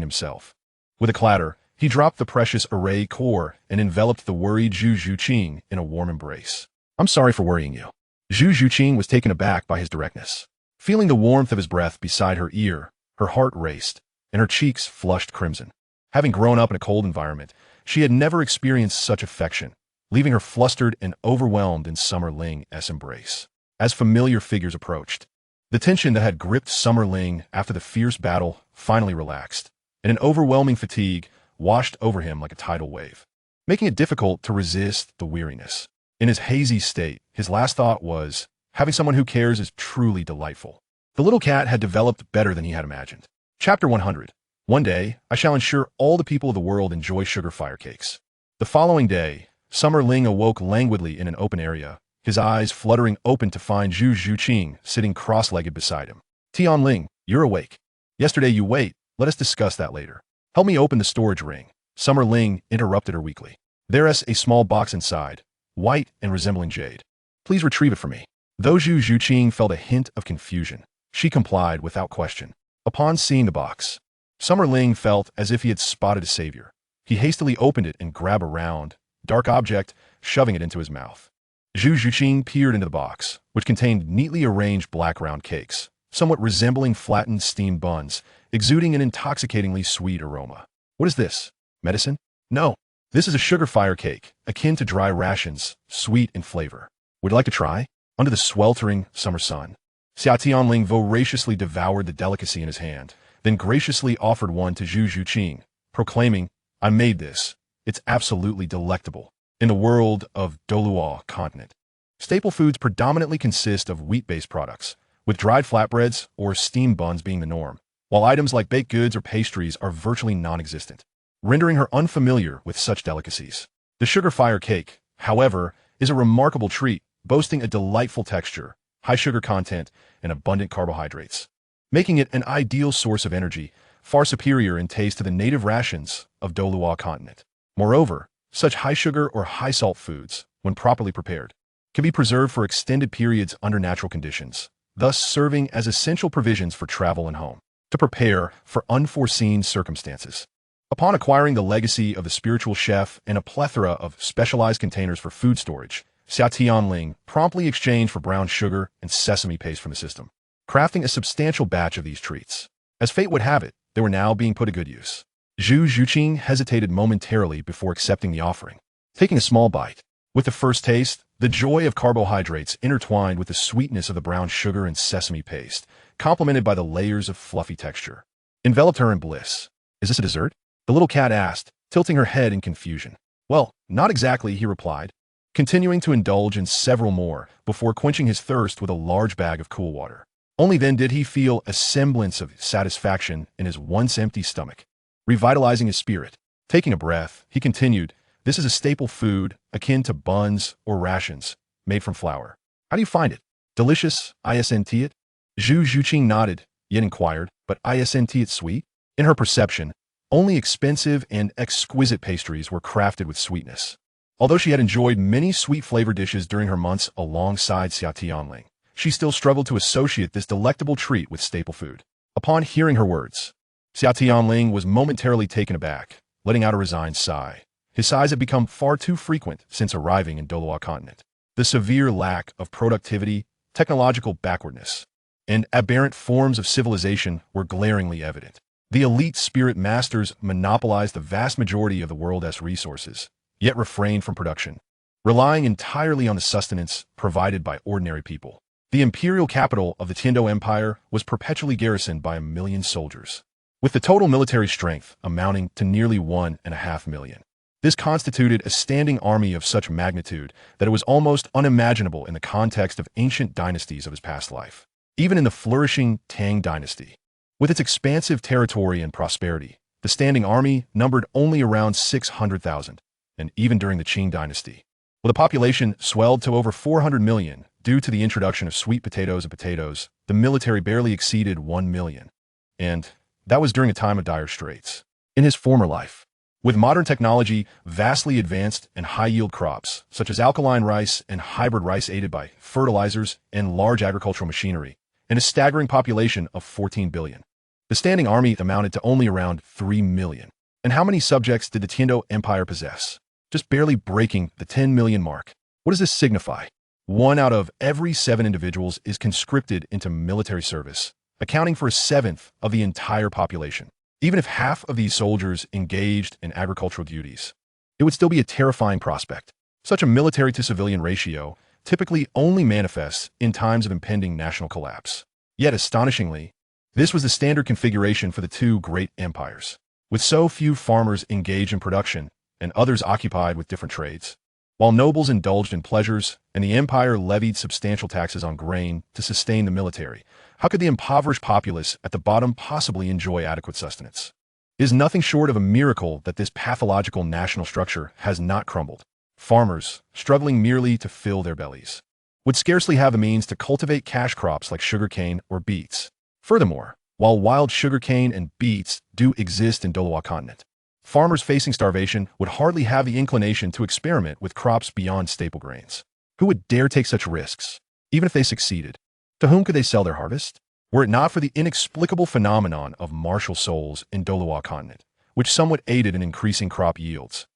himself. With a clatter, he dropped the precious array core and enveloped the worried Zhu Zhuqing in a warm embrace. "I'm sorry for worrying you." Zhu Zhuqing was taken aback by his directness. Feeling the warmth of his breath beside her ear, her heart raced, and her cheeks flushed crimson. Having grown up in a cold environment, she had never experienced such affection, leaving her flustered and overwhelmed in Summer Ling's embrace. As familiar figures approached, the tension that had gripped Summer Ling after the fierce battle finally relaxed, and an overwhelming fatigue washed over him like a tidal wave, making it difficult to resist the weariness. In his hazy state, his last thought was, having someone who cares is truly delightful. The little cat had developed better than he had imagined. Chapter 100. One day, I shall ensure all the people of the world enjoy sugar fire cakes. The following day, Summer Ling awoke languidly in an open area, his eyes fluttering open to find Zhu Zhuqing sitting cross-legged beside him. "Tianling, you're awake. Yesterday you wait. Let us discuss that later. Help me open the storage ring." Summer Ling interrupted her weakly. "There's a small box inside, white and resembling jade. Please retrieve it for me." Though Zhu Zhuqing felt a hint of confusion, she complied without question. Upon seeing the box, Summer Ling felt as if he had spotted a savior. He hastily opened it and grabbed a round, dark object, shoving it into his mouth. Zhu Juqing peered into the box, which contained neatly arranged black round cakes, somewhat resembling flattened steamed buns, exuding an intoxicatingly sweet aroma. What is this? Medicine? No. This is a sugar fire cake, akin to dry rations, sweet in flavor. Would you like to try? Under the sweltering summer sun, Xia Tianling voraciously devoured the delicacy in his hand, then graciously offered one to Zhu Juqing, proclaiming, I made this. It's absolutely delectable. In the world of Douluo continent, staple foods predominantly consist of wheat-based products, with dried flatbreads or steamed buns being the norm, while items like baked goods or pastries are virtually non-existent, rendering her unfamiliar with such delicacies. The sugar fire cake, however, is a remarkable treat, boasting a delightful texture, high sugar content, and abundant carbohydrates, making it an ideal source of energy, far superior in taste to the native rations of Douluo continent. Moreover, such high sugar or high salt foods, when properly prepared, can be preserved for extended periods under natural conditions, thus serving as essential provisions for travel and home, to prepare for unforeseen circumstances. Upon acquiring the legacy of the spiritual chef and a plethora of specialized containers for food storage, Xia Tianling promptly exchanged for brown sugar and sesame paste from the system, crafting a substantial batch of these treats. As fate would have it, they were now being put to good use. Zhu Juqing hesitated momentarily before accepting the offering, taking a small bite. With the first taste, the joy of carbohydrates intertwined with the sweetness of the brown sugar and sesame paste, complemented by the layers of fluffy texture, enveloped her in bliss. Is this a dessert? The little cat asked, tilting her head in confusion. Well, not exactly, he replied, continuing to indulge in several more before quenching his thirst with a large bag of cool water. Only then did he feel a semblance of satisfaction in his once empty stomach, revitalizing his spirit. Taking a breath, he continued, this is a staple food akin to buns or rations, made from flour. How do you find it? Delicious, isn't it? Zhu Juqing nodded, yet inquired, but isn't it sweet? In her perception, only expensive and exquisite pastries were crafted with sweetness. Although she had enjoyed many sweet-flavored dishes during her months alongside Xia Tianling, she still struggled to associate this delectable treat with staple food. Upon hearing her words, Xia Tianling was momentarily taken aback, letting out a resigned sigh. His sighs had become far too frequent since arriving in Douluo continent. The severe lack of productivity, technological backwardness, and aberrant forms of civilization were glaringly evident. The elite spirit masters monopolized the vast majority of the world's resources, yet refrained from production, relying entirely on the sustenance provided by ordinary people. The imperial capital of the Tiando Empire was perpetually garrisoned by 1 million soldiers, with the total military strength amounting to nearly 1.5 million. This constituted a standing army of such magnitude that it was almost unimaginable in the context of ancient dynasties of his past life. Even in the flourishing Tang dynasty, with its expansive territory and prosperity, the standing army numbered only around 600,000, and even during the Qing dynasty, while the population swelled to over 400 million due to the introduction of sweet potatoes and potatoes, the military barely exceeded 1 million. And that was during a time of dire straits. In his former life, with modern technology vastly advanced and high-yield crops, such as alkaline rice and hybrid rice aided by fertilizers and large agricultural machinery, and a staggering population of 14 billion. The standing army amounted to only around 3 million. And how many subjects did the Tiando Empire possess? Just barely breaking the 10 million mark. What does this signify? 1 out of every 7 individuals is conscripted into military service, accounting for 1/7 of the entire population. Even if half of these soldiers engaged in agricultural duties, it would still be a terrifying prospect. Such a military-to-civilian ratio typically only manifests in times of impending national collapse. Yet, astonishingly, this was the standard configuration for the two great empires, with so few farmers engaged in production and others occupied with different trades, while nobles indulged in pleasures and the empire levied substantial taxes on grain to sustain the military. How could the impoverished populace at the bottom possibly enjoy adequate sustenance? It is nothing short of a miracle that this pathological national structure has not crumbled. Farmers, struggling merely to fill their bellies, would scarcely have the means to cultivate cash crops like sugarcane or beets. Furthermore, while wild sugarcane and beets do exist in Douluo continent, farmers facing starvation would hardly have the inclination to experiment with crops beyond staple grains. Who would dare take such risks? Even if they succeeded, to whom could they sell their harvest? Were it not for the inexplicable phenomenon of martial souls in Douluo continent, which somewhat aided in increasing crop yields,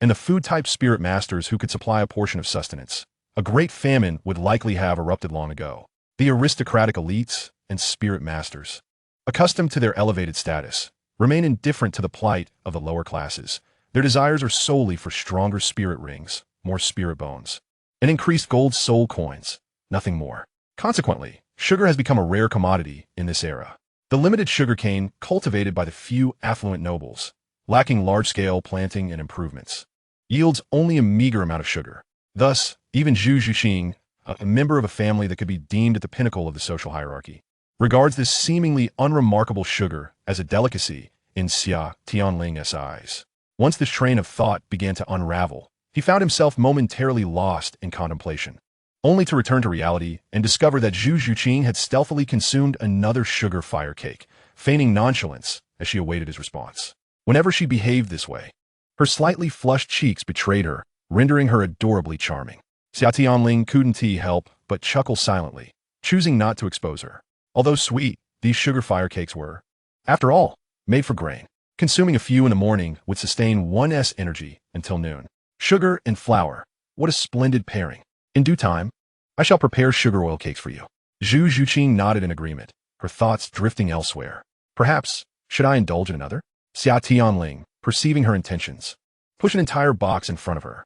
and the food-type spirit masters who could supply a portion of sustenance, a great famine would likely have erupted long ago. The aristocratic elites and spirit masters, accustomed to their elevated status, remain indifferent to the plight of the lower classes. Their desires are solely for stronger spirit rings, more spirit bones, and increased gold soul coins, nothing more. Consequently, sugar has become a rare commodity in this era. The limited sugarcane cultivated by the few affluent nobles, lacking large-scale planting and improvements, yields only a meager amount of sugar. Thus, even Zhu Zhuqing, a member of a family that could be deemed at the pinnacle of the social hierarchy, regards this seemingly unremarkable sugar as a delicacy in Xia Tianling's eyes. Once this train of thought began to unravel, he found himself momentarily lost in contemplation, only to return to reality and discover that Zhu Zhuqing had stealthily consumed another sugar fire cake, feigning nonchalance as she awaited his response. Whenever she behaved this way, her slightly flushed cheeks betrayed her, rendering her adorably charming. Xia Tianling couldn't help but chuckle silently, choosing not to expose her. Although sweet, these sugar fire cakes were, after all, made for grain. Consuming a few in the morning would sustain one's energy until noon. Sugar and flour, what a splendid pairing. In due time, I shall prepare sugar oil cakes for you. Zhu Zhuqing nodded in agreement, her thoughts drifting elsewhere. Perhaps, should I indulge in another? Xia Tianling, perceiving her intentions, pushed an entire box in front of her.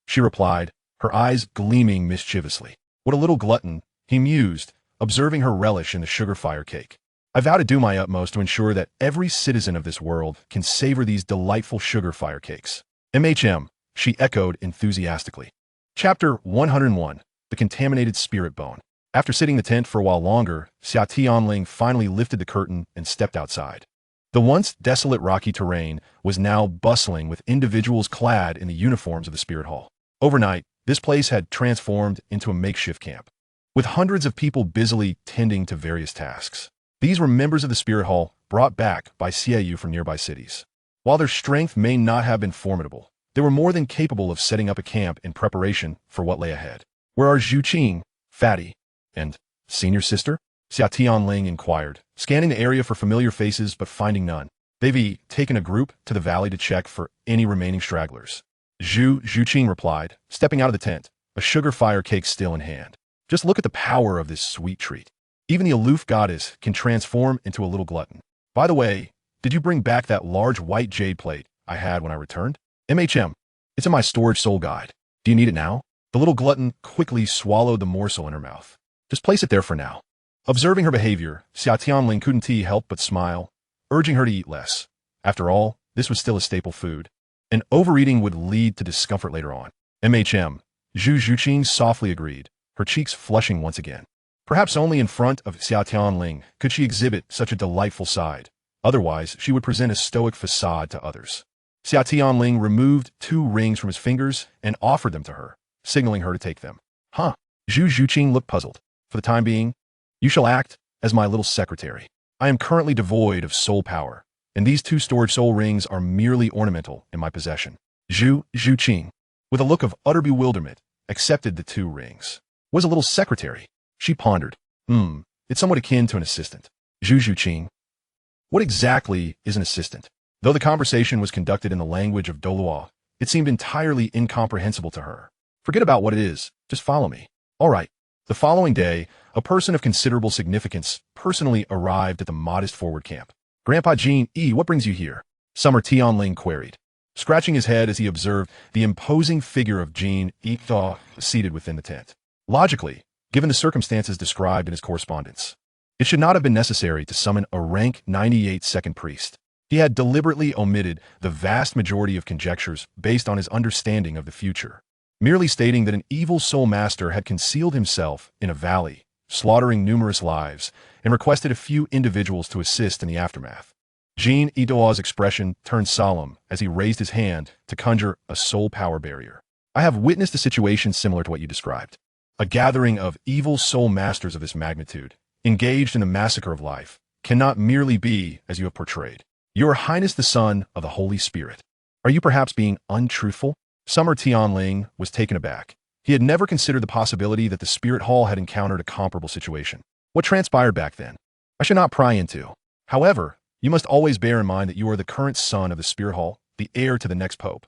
She replied, her eyes gleaming mischievously. What a little glutton, he mused, observing her relish in the sugar fire cake. I vow to do my utmost to ensure that every citizen of this world can savor these delightful sugar fire cakes. She echoed enthusiastically. Chapter 101, The Contaminated Spirit Bone. After sitting the tent for a while longer, Xia Tianling finally lifted the curtain and stepped outside. The once desolate rocky terrain was now bustling with individuals clad in the uniforms of the Spirit Hall. Overnight, this place had transformed into a makeshift camp, with hundreds of people busily tending to various tasks. These were members of the Spirit Hall brought back by Xiaoyu from nearby cities. While their strength may not have been formidable, they were more than capable of setting up a camp in preparation for what lay ahead. Where are Zhu Qing, Fatty, and Senior Sister? Xia Tianling inquired, scanning the area for familiar faces but finding none. They've taken a group to the valley to check for any remaining stragglers. Zhu Zhuqing replied, stepping out of the tent, a sugar fire cake still in hand. Just look at the power of this sweet treat. Even the aloof goddess can transform into a little glutton. By the way, did you bring back that large white jade plate I had when I returned? It's in my storage soul guide. Do you need it now? The little glutton quickly swallowed the morsel in her mouth. Just place it there for now. Observing her behavior, Xia Tianling couldn't help but smile, urging her to eat less. After all, this was still a staple food, and overeating would lead to discomfort later on. Zhu Zhuqing softly agreed, her cheeks flushing once again. Perhaps only in front of Xia Tianling could she exhibit such a delightful side. Otherwise, she would present a stoic facade to others. Xia Tianling removed 2 rings from his fingers and offered them to her, signaling her to take them. Zhu Zhuqing looked puzzled. For the time being, you shall act as my little secretary. I am currently devoid of soul power, and these 2 storage soul rings are merely ornamental in my possession. Zhu Zhuqing, with a look of utter bewilderment, accepted the 2 rings. Was a little secretary? She pondered. It's somewhat akin to an assistant. Zhu Zhuqing. What exactly is an assistant? Though the conversation was conducted in the language of Douluo, it seemed entirely incomprehensible to her. Forget about what it is, just follow me. All right. The following day, a person of considerable significance personally arrived at the modest forward camp. Grandpa Jean, what brings you here? Summer Tianling queried, scratching his head as he observed the imposing figure of Jean seated within the tent. Logically, given the circumstances described in his correspondence, it should not have been necessary to summon a rank 98 second priest. He had deliberately omitted the vast majority of conjectures based on his understanding of the future, merely stating that an evil soul master had concealed himself in a valley, slaughtering numerous lives, and requested a few individuals to assist in the aftermath. Jean Idoa's expression turned solemn as he raised his hand to conjure a soul power barrier. I have witnessed a situation similar to what you described. A gathering of evil soul masters of this magnitude, engaged in the massacre of life, cannot merely be as you have portrayed. Your Highness the Son of the Holy Spirit. Are you perhaps being untruthful? Summer Tianling was taken aback. He had never considered the possibility that the Spirit Hall had encountered a comparable situation. What transpired back then? I should not pry into. However, you must always bear in mind that you are the current son of the Spirit Hall, the heir to the next pope,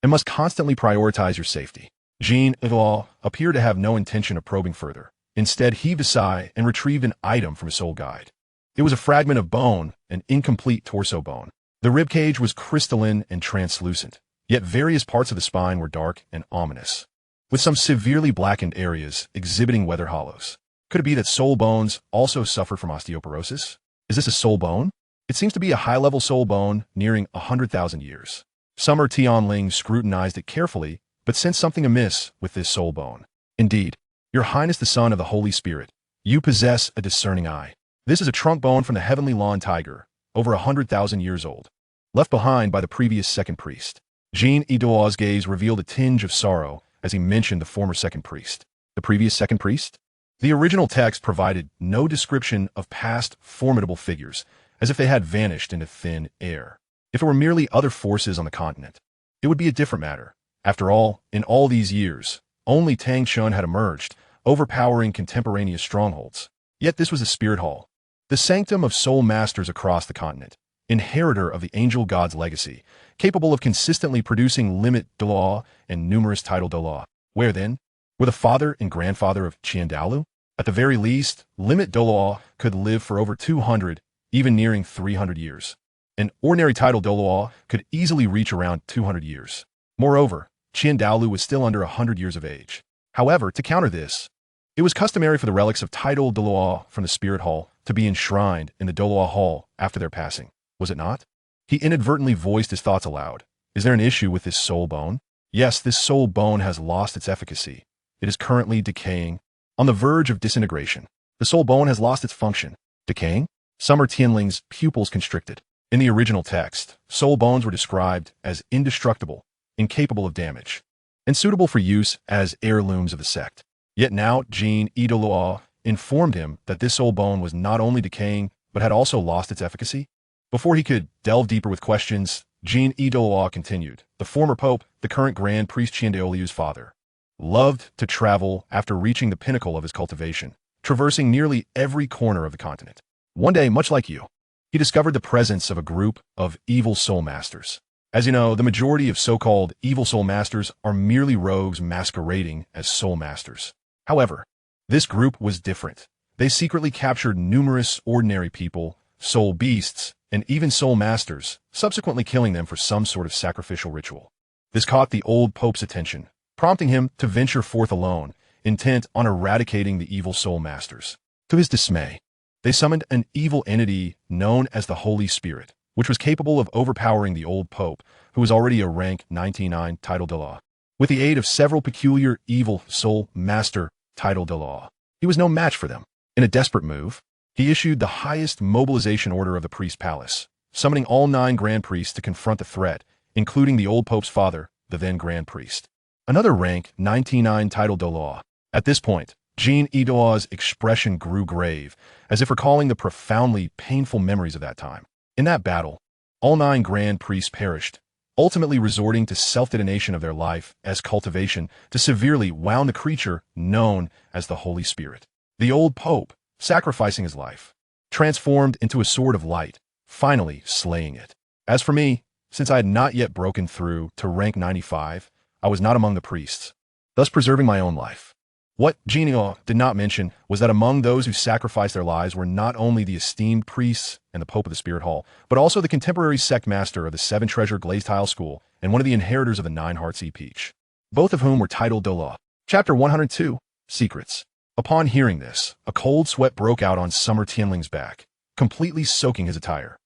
and must constantly prioritize your safety. Jin Dalu appeared to have no intention of probing further. Instead, heaved a sigh and retrieved an item from his soul guide. It was a fragment of bone, an incomplete torso bone. The ribcage was crystalline and translucent, yet various parts of the spine were dark and ominous, with some severely blackened areas exhibiting weather hollows. Could it be that soul bones also suffer from osteoporosis? Is this a soul bone? It seems to be a high-level soul bone nearing 100,000 years. Xia Tianling scrutinized it carefully, but sensed something amiss with this soul bone. Indeed, Your Highness the Son of the Holy Spirit, you possess a discerning eye. This is a trunk bone from the heavenly lawn tiger, over 100,000 years old, left behind by the previous second priest. Jin Dalu's gaze revealed a tinge of sorrow as he mentioned the former second priest. The previous second priest? The original text provided no description of past formidable figures, as if they had vanished into thin air. If it were merely other forces on the continent, it would be a different matter. After all, in all these years, only Tang San had emerged, overpowering contemporaneous strongholds. Yet this was the Spirit Hall, the sanctum of soul masters across the continent, inheritor of the angel god's legacy, capable of consistently producing limit Dalu and numerous title Dalu. Where then were the father and grandfather of Xia Tianling? At the very least, limit Dalu could live for over 200, even nearing 300 years. An ordinary title Dalu could easily reach around 200 years. Moreover, Xia Tianling was still under 100 years of age. However, to counter this, it was customary for the relics of title Dalu from the Spirit Hall to be enshrined in the Douluo Hall after their passing. Was it not? He inadvertently voiced his thoughts aloud. Is there an issue with this soul bone? Yes, this soul bone has lost its efficacy. It is currently decaying, on the verge of disintegration. The soul bone has lost its function. Decaying? Xia Tianling's pupils constricted. In the original text, soul bones were described as indestructible, incapable of damage, and suitable for use as heirlooms of the sect. Yet now Jin Dalu informed him that this soul bone was not only decaying, but had also lost its efficacy. Before he could delve deeper with questions, Jin Dalu continued. The former pope, the current grand priest Xia Tianling's father, loved to travel after reaching the pinnacle of his cultivation, traversing nearly every corner of the continent. One day, much like you, he discovered the presence of a group of evil soul masters. As you know, the majority of so-called evil soul masters are merely rogues masquerading as soul masters. However, this group was different. They secretly captured numerous ordinary people, soul beasts, and even soul masters, subsequently killing them for some sort of sacrificial ritual. This caught the old pope's attention, prompting him to venture forth alone, intent on eradicating the evil soul masters. To his dismay, they summoned an evil entity known as the Holy Spirit, which was capable of overpowering the old pope, who was already a rank 99 title Dalu. With the aid of several peculiar evil soul master title Dalu, he was no match for them. In a desperate move, he issued the highest mobilization order of the priest palace, summoning all 9 grand priests to confront the threat, including the old pope's father, the then grand priest. Another rank 99 title Dalu. At this point, Jin Dalu's expression grew grave, as if recalling the profoundly painful memories of that time. In that battle, all 9 grand priests perished, ultimately resorting to self-detonation of their life as cultivation to severely wound the creature known as the Holy Spirit. The old pope, sacrificing his life, transformed into a sword of light, finally slaying it. As for me, since I had not yet broken through to rank 95, I was not among the priests, thus preserving my own life. What Jin did not mention was that among those who sacrificed their lives were not only the esteemed priests and the Pope of the Spirit Hall, but also the contemporary sect master of the 7-treasure glazed tile school and one of the inheritors of the 9 hearts peach, both of whom were titled Dalu. Chapter 102, Secrets. Upon hearing this, a cold sweat broke out on Xia Tianling's back, completely soaking his attire.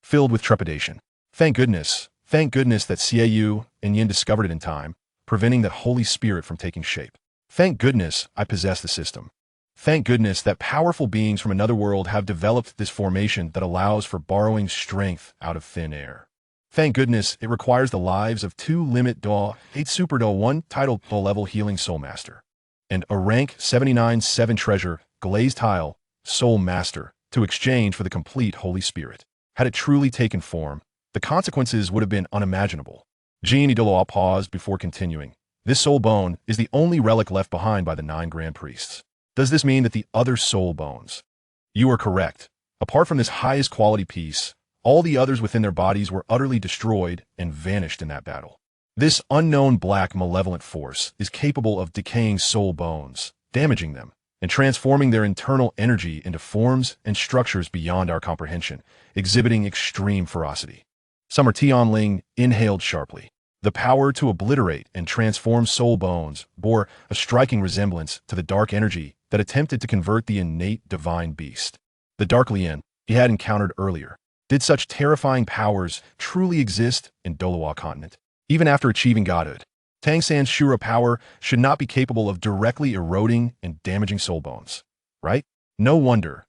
Filled with trepidation. Thank goodness that Xia and Yin discovered it in time, preventing that Holy Spirit from taking shape. Thank goodness I possess the system. Thank goodness that powerful beings from another world have developed this formation that allows for borrowing strength out of thin air. Thank goodness it requires the lives of 2 limit Dalu, 8 super Dalu, 1 title Dalu level healing soul master, and a rank 79 7-treasure glazed tile soul master to exchange for the complete Holy Spirit. Had it truly taken form, the consequences would have been unimaginable. Jin Dalu paused before continuing. This soul bone is the only relic left behind by the 9 grand priests. Does this mean that the other soul bones? You are correct. Apart from this highest quality piece, all the others within their bodies were utterly destroyed and vanished in that battle. This unknown black malevolent force is capable of decaying soul bones, damaging them, and transforming their internal energy into forms and structures beyond our comprehension, exhibiting extreme ferocity. Xia Tianling inhaled sharply. The power to obliterate and transform soul bones bore a striking resemblance to the dark energy that attempted to convert the innate divine beast. The dark Lian he had encountered earlier. Did such terrifying powers truly exist in Douluo continent? Even after achieving godhood, Tang San's Shura power should not be capable of directly eroding and damaging soul bones, right? No wonder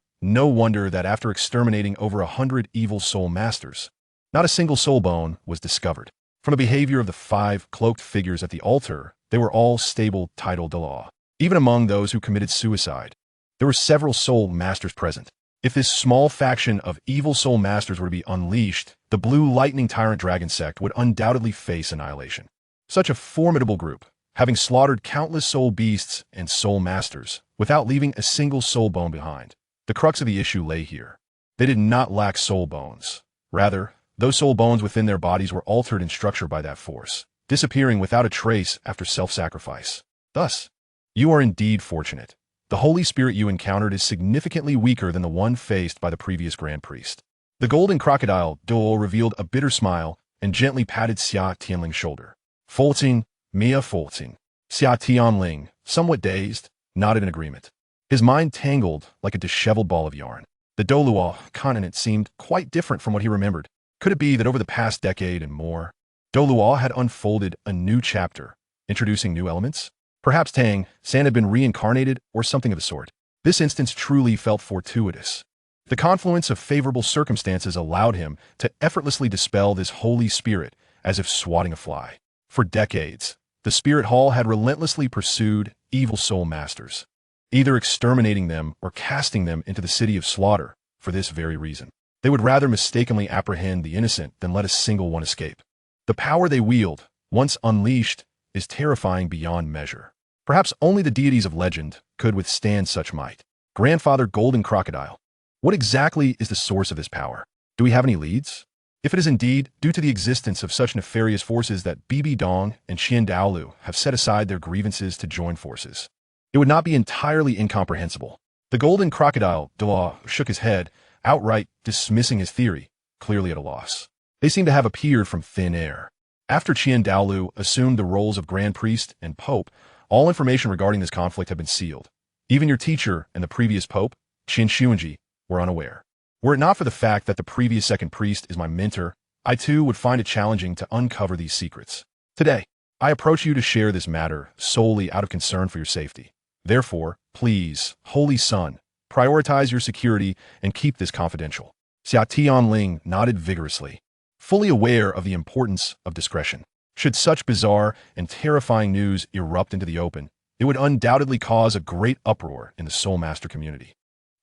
that after exterminating over 100 evil soul masters, not a single soul bone was discovered. From the behavior of the 5 cloaked figures at the altar, they were all stable title de law. Even among those who committed suicide, there were several soul masters present. If this small faction of evil soul masters were to be unleashed, the Blue Lightning Tyrant Dragon sect would undoubtedly face annihilation. Such a formidable group, having slaughtered countless soul beasts and soul masters, without leaving a single soul bone behind. The crux of the issue lay here. They did not lack soul bones. Rather, those soul bones within their bodies were altered in structure by that force, disappearing without a trace after self-sacrifice. Thus, you are indeed fortunate. The Holy Spirit you encountered is significantly weaker than the one faced by the previous Grand Priest. The golden crocodile, Douluo, revealed a bitter smile and gently patted Xia Tianling's shoulder. Fulting, Mia Fulting. Xia Tianling, somewhat dazed, nodded in agreement. His mind tangled like a disheveled ball of yarn. The Douluo continent seemed quite different from what he remembered. Could it be that over the past decade and more, Douluo had unfolded a new chapter, introducing new elements? Perhaps Tang San had been reincarnated or something of the sort. This instance truly felt fortuitous. The confluence of favorable circumstances allowed him to effortlessly dispel this holy spirit as if swatting a fly. For decades, the Spirit Hall had relentlessly pursued evil soul masters, either exterminating them or casting them into the city of slaughter for this very reason. They would rather mistakenly apprehend the innocent than let a single one escape. The power they wield, once unleashed, is terrifying beyond measure. Perhaps only the deities of legend could withstand such might. Grandfather Golden Crocodile. What exactly is the source of this power? Do we have any leads? If it is indeed due to the existence of such nefarious forces that Bibi Dong and Xian Daolu have set aside their grievances to join forces, it would not be entirely incomprehensible. The Golden Crocodile, Douluo, shook his head, outright dismissing his theory, clearly at a loss. They seem to have appeared from thin air. After Xian Daolu assumed the roles of Grand Priest and Pope, all information regarding this conflict had been sealed. Even your teacher and the previous Pope, Qin Xuanji, were unaware. Were it not for the fact that the previous second priest is my mentor, I too would find it challenging to uncover these secrets. Today, I approach you to share this matter solely out of concern for your safety. Therefore, please, Holy Son, prioritize your security and keep this confidential. Xia Tianling nodded vigorously, fully aware of the importance of discretion. Should such bizarre and terrifying news erupt into the open, it would undoubtedly cause a great uproar in the Soul Master community,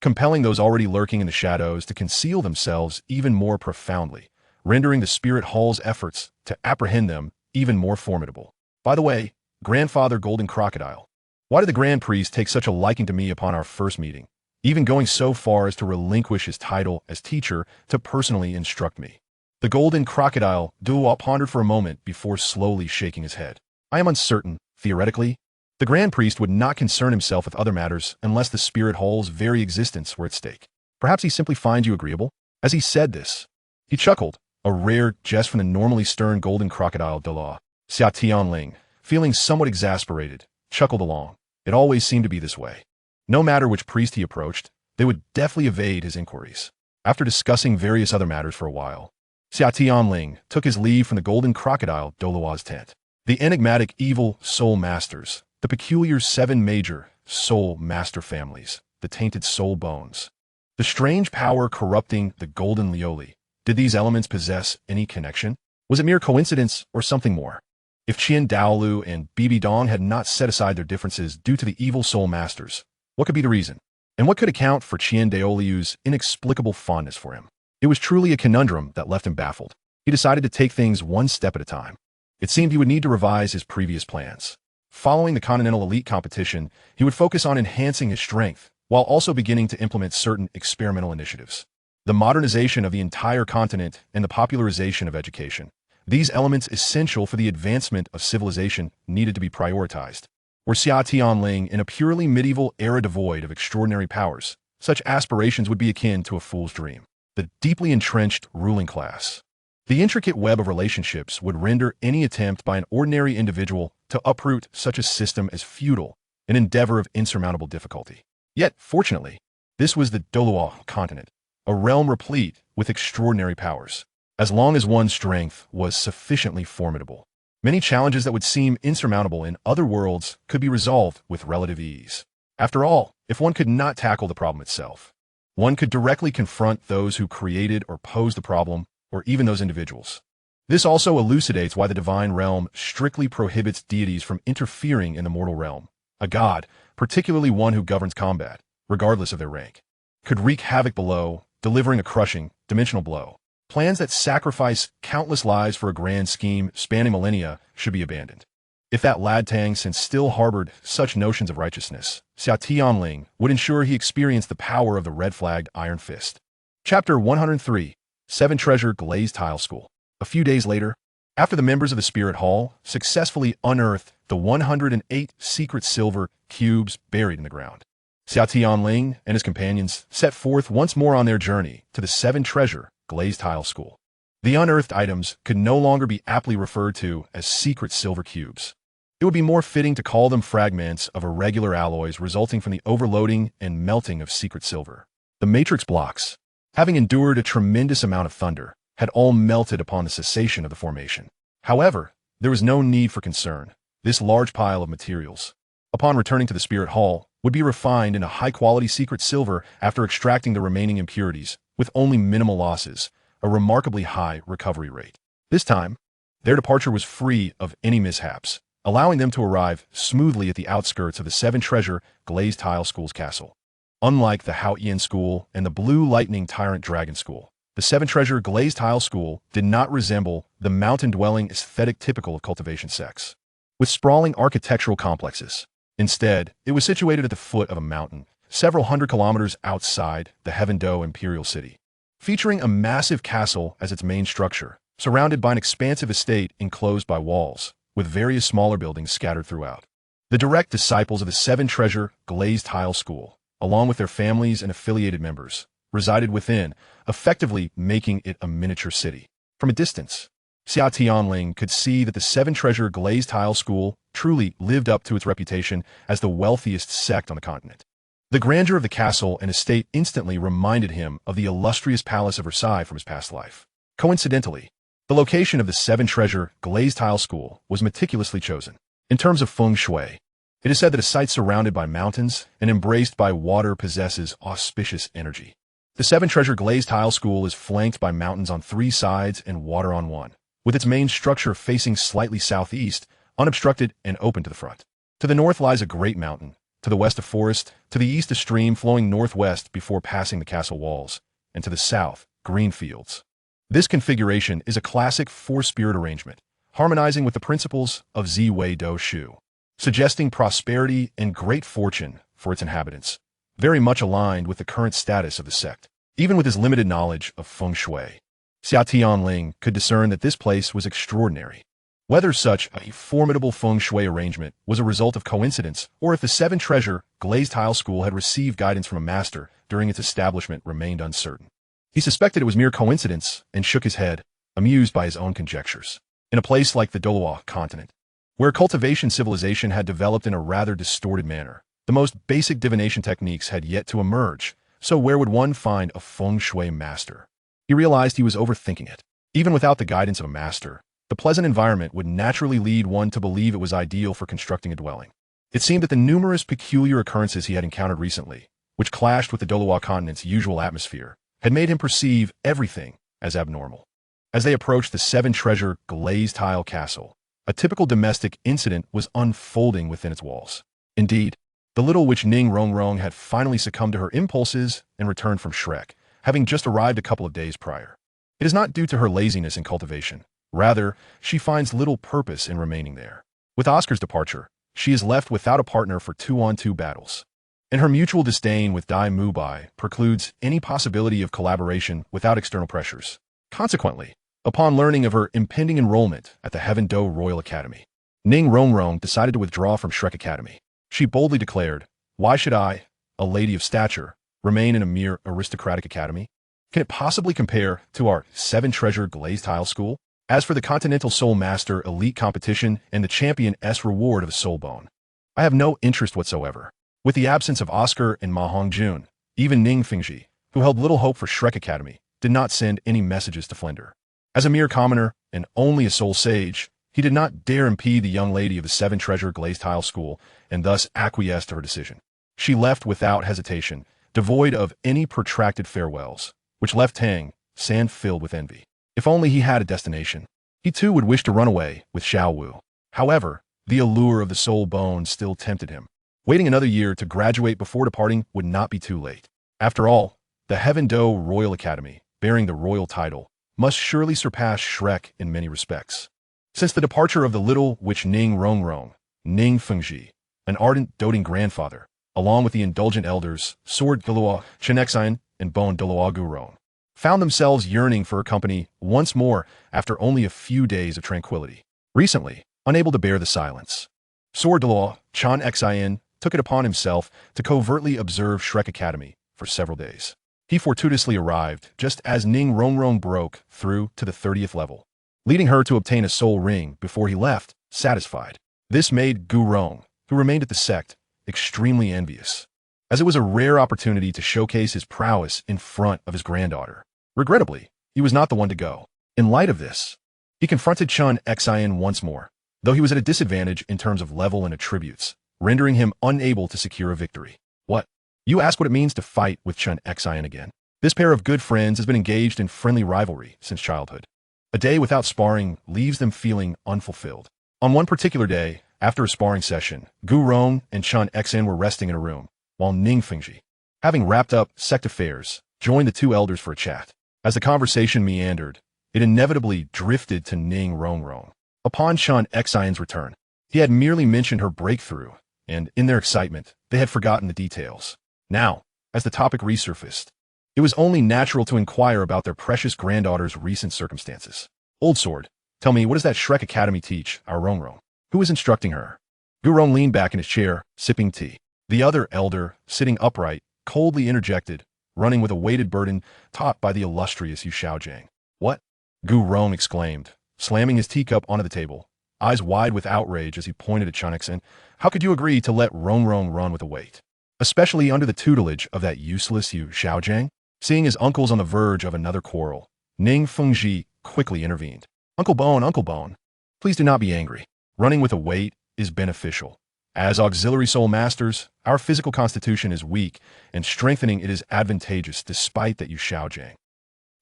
compelling those already lurking in the shadows to conceal themselves even more profoundly, rendering the Spirit Hall's efforts to apprehend them even more formidable. By the way, Grandfather Golden Crocodile, why did the Grand Priest take such a liking to me upon our first meeting, even going so far as to relinquish his title as teacher to personally instruct me? The Golden Crocodile, Douluo pondered for a moment before slowly shaking his head. I am uncertain, theoretically. The Grand Priest would not concern himself with other matters unless the Spirit Hall's very existence were at stake. Perhaps he simply finds you agreeable? As he said this, he chuckled, a rare jest from the normally stern Golden Crocodile Douluo. Xia Tianling, feeling somewhat exasperated, chuckled along. It always seemed to be this way. No matter which priest he approached, they would deftly evade his inquiries. After discussing various other matters for a while, Xia Tianling took his leave from the Golden Crocodile Douluo's tent. The enigmatic evil soul masters, the peculiar 7 major soul master families, the tainted soul bones, the strange power corrupting the golden lioli. Did these elements possess any connection? Was it mere coincidence or something more? If Qian Daolu and Bibi Dong had not set aside their differences due to the evil soul masters, what could be the reason? And what could account for Qian Daoliu's inexplicable fondness for him? It was truly a conundrum that left him baffled. He decided to take things one step at a time. It seemed he would need to revise his previous plans. Following the Continental Elite competition, he would focus on enhancing his strength, while also beginning to implement certain experimental initiatives. The modernization of the entire continent and the popularization of education. These elements essential for the advancement of civilization needed to be prioritized. Were Xia Tianling in a purely medieval era devoid of extraordinary powers, such aspirations would be akin to a fool's dream. The deeply entrenched ruling class. The intricate web of relationships would render any attempt by an ordinary individual to uproot such a system as futile, an endeavor of insurmountable difficulty. Yet, fortunately, this was the Douluo continent, a realm replete with extraordinary powers. As long as one's strength was sufficiently formidable, many challenges that would seem insurmountable in other worlds could be resolved with relative ease. After all, if one could not tackle the problem itself, one could directly confront those who created or posed the problem, or even those individuals. This also elucidates why the divine realm strictly prohibits deities from interfering in the mortal realm. A god, particularly one who governs combat, regardless of their rank, could wreak havoc below, delivering a crushing, dimensional blow. Plans that sacrifice countless lives for a grand scheme spanning millennia should be abandoned. If that lad Tang San still harbored such notions of righteousness, Xia Tianling would ensure he experienced the power of the red-flagged Iron Fist. Chapter 103, 7 Treasure Glazed Tile School. A few days later, after the members of the Spirit Hall successfully unearthed the 108 secret silver cubes buried in the ground, Xia Tianling and his companions set forth once more on their journey to the 7 Treasure Glazed Tile School. The unearthed items could no longer be aptly referred to as secret silver cubes. It would be more fitting to call them fragments of irregular alloys resulting from the overloading and melting of secret silver. The matrix blocks, having endured a tremendous amount of thunder, had all melted upon the cessation of the formation. However, there was no need for concern. This large pile of materials, upon returning to the Spirit Hall, would be refined into high-quality secret silver after extracting the remaining impurities, with only minimal losses, a remarkably high recovery rate. This time, their departure was free of any mishaps, allowing them to arrive smoothly at the outskirts of the 7 Treasure Glazed Tile School's castle. Unlike the Haotian School and the Blue Lightning Tyrant Dragon School, the 7 Treasure Glazed Tile School did not resemble the mountain-dwelling aesthetic typical of cultivation sects, with sprawling architectural complexes. Instead, it was situated at the foot of a mountain, several hundred kilometers outside the Heaven-Do Imperial City, featuring a massive castle as its main structure, surrounded by an expansive estate enclosed by walls, with various smaller buildings scattered throughout. The direct disciples of the 7 Treasure Glazed Tile School, along with their families and affiliated members, resided within, effectively making it a miniature city. From a distance, Xia Tianling could see that the 7 Treasure Glazed Tile School truly lived up to its reputation as the wealthiest sect on the continent. The grandeur of the castle and estate instantly reminded him of the illustrious palace of Versailles from his past life. Coincidentally, the location of the 7 Treasure Glazed Tile School was meticulously chosen. In terms of feng shui, it is said that a site surrounded by mountains and embraced by water possesses auspicious energy. The 7 Treasure Glazed Tile School is flanked by mountains on 3 sides and water on 1, with its main structure facing slightly southeast, unobstructed and open to the front. To the north lies a great mountain, to the west a forest, to the east a stream flowing northwest before passing the castle walls, and to the south, green fields. This configuration is a classic 4-spirit arrangement, harmonizing with the principles of Ziwei Do Shu, suggesting prosperity and great fortune for its inhabitants, very much aligned with the current status of the sect. Even with his limited knowledge of feng shui, Xia Tianling could discern that this place was extraordinary. Whether such a formidable feng shui arrangement was a result of coincidence or if the 7 Treasure Glazed Tile School had received guidance from a master during its establishment remained uncertain. He suspected it was mere coincidence and shook his head, amused by his own conjectures. In a place like the Douluo continent, where cultivation civilization had developed in a rather distorted manner, the most basic divination techniques had yet to emerge, so where would one find a feng shui master? He realized he was overthinking it. Even without the guidance of a master, the pleasant environment would naturally lead one to believe it was ideal for constructing a dwelling. It seemed that the numerous peculiar occurrences he had encountered recently, which clashed with the Douluo continent's usual atmosphere, had made him perceive everything as abnormal. As they approached the 7 Treasure Glazed Tile Castle, a typical domestic incident was unfolding within its walls. Indeed, the little witch Ning Rongrong had finally succumbed to her impulses and returned from Shrek, having just arrived a couple of days prior. It is not due to her laziness in cultivation. Rather, she finds little purpose in remaining there. With Oscar's departure, she is left without a partner for 2-on-2 battles. And her mutual disdain with Dai Mubai precludes any possibility of collaboration without external pressures. Consequently, Upon learning of her impending enrollment at the Heaven Do Royal Academy, Ning Rongrong decided to withdraw from Shrek Academy. She boldly declared, "Why should I, a lady of stature, remain in a mere aristocratic academy? Can it possibly compare to our seven-treasure glazed tile school? As for the Continental Soul Master Elite Competition and the Champion S reward of a soul bone, I have no interest whatsoever." With the absence of Oscar and Ma Hongjun, even Ning Fengji, who held little hope for Shrek Academy, did not send any messages to Flender. As a mere commoner, and only a soul sage, he did not dare impede the young lady of the seven-treasure glazed tile school, and thus acquiesced to her decision. She left without hesitation, devoid of any protracted farewells, which left Tang San filled with envy. If only he had a destination. He too would wish to run away with Xiao Wu. However, the allure of the soul bone still tempted him. Waiting another year to graduate before departing would not be too late. After all, the Heaven Do Royal Academy, bearing the royal title, must surely surpass Shrek in many respects. Since the departure of the little witch Ning Rongrong, Ning Fengji, an ardent, doting grandfather, along with the indulgent elders, Sword Douluo Dalu and Bone Douluo Dalu, found themselves yearning for her company once more after only a few days of tranquility. Recently, unable to bear the silence, Sword Douluo Dalu took it upon himself to covertly observe Shrek Academy for several days. He fortuitously arrived just as Ning Rongrong broke through to the 30th level, leading her to obtain a soul ring before he left, satisfied. This made Gu Rong, who remained at the sect, extremely envious, as it was a rare opportunity to showcase his prowess in front of his granddaughter. Regrettably, he was not the one to go. In light of this, he confronted Chun Xin once more, though he was at a disadvantage in terms of level and attributes, rendering him unable to secure a victory. What? You ask what it means to fight with Chun Xin again? This pair of good friends has been engaged in friendly rivalry since childhood. A day without sparring leaves them feeling unfulfilled. On one particular day, after a sparring session, Gu Rong and Chun Xin were resting in a room, while Ning Fengji, having wrapped up sect affairs, joined the two elders for a chat. As the conversation meandered, it inevitably drifted to Ning Rongrong. Upon Chun Xin's return, he had merely mentioned her breakthrough, and in their excitement, they had forgotten the details. Now, as the topic resurfaced, it was only natural to inquire about their precious granddaughter's recent circumstances. Old Sword, tell me, what does that Shrek Academy teach our Rongrong? Who is instructing her? Gu Rong leaned back in his chair, sipping tea. The other elder, sitting upright, coldly interjected, running with a weighted burden taught by the illustrious Yu Xiaojiang. What? Gu Rong exclaimed, slamming his teacup onto the table, eyes wide with outrage as he pointed at Chun Xin. How could you agree to let Rongrong run with a weight? Especially under the tutelage of that useless Yu Xiaojiang? Seeing his uncles on the verge of another quarrel, Ning Fengji quickly intervened. Uncle Bone, please do not be angry. Running with a weight is beneficial. As auxiliary soul masters, our physical constitution is weak, and strengthening it is advantageous despite that Yu Xiaojiang.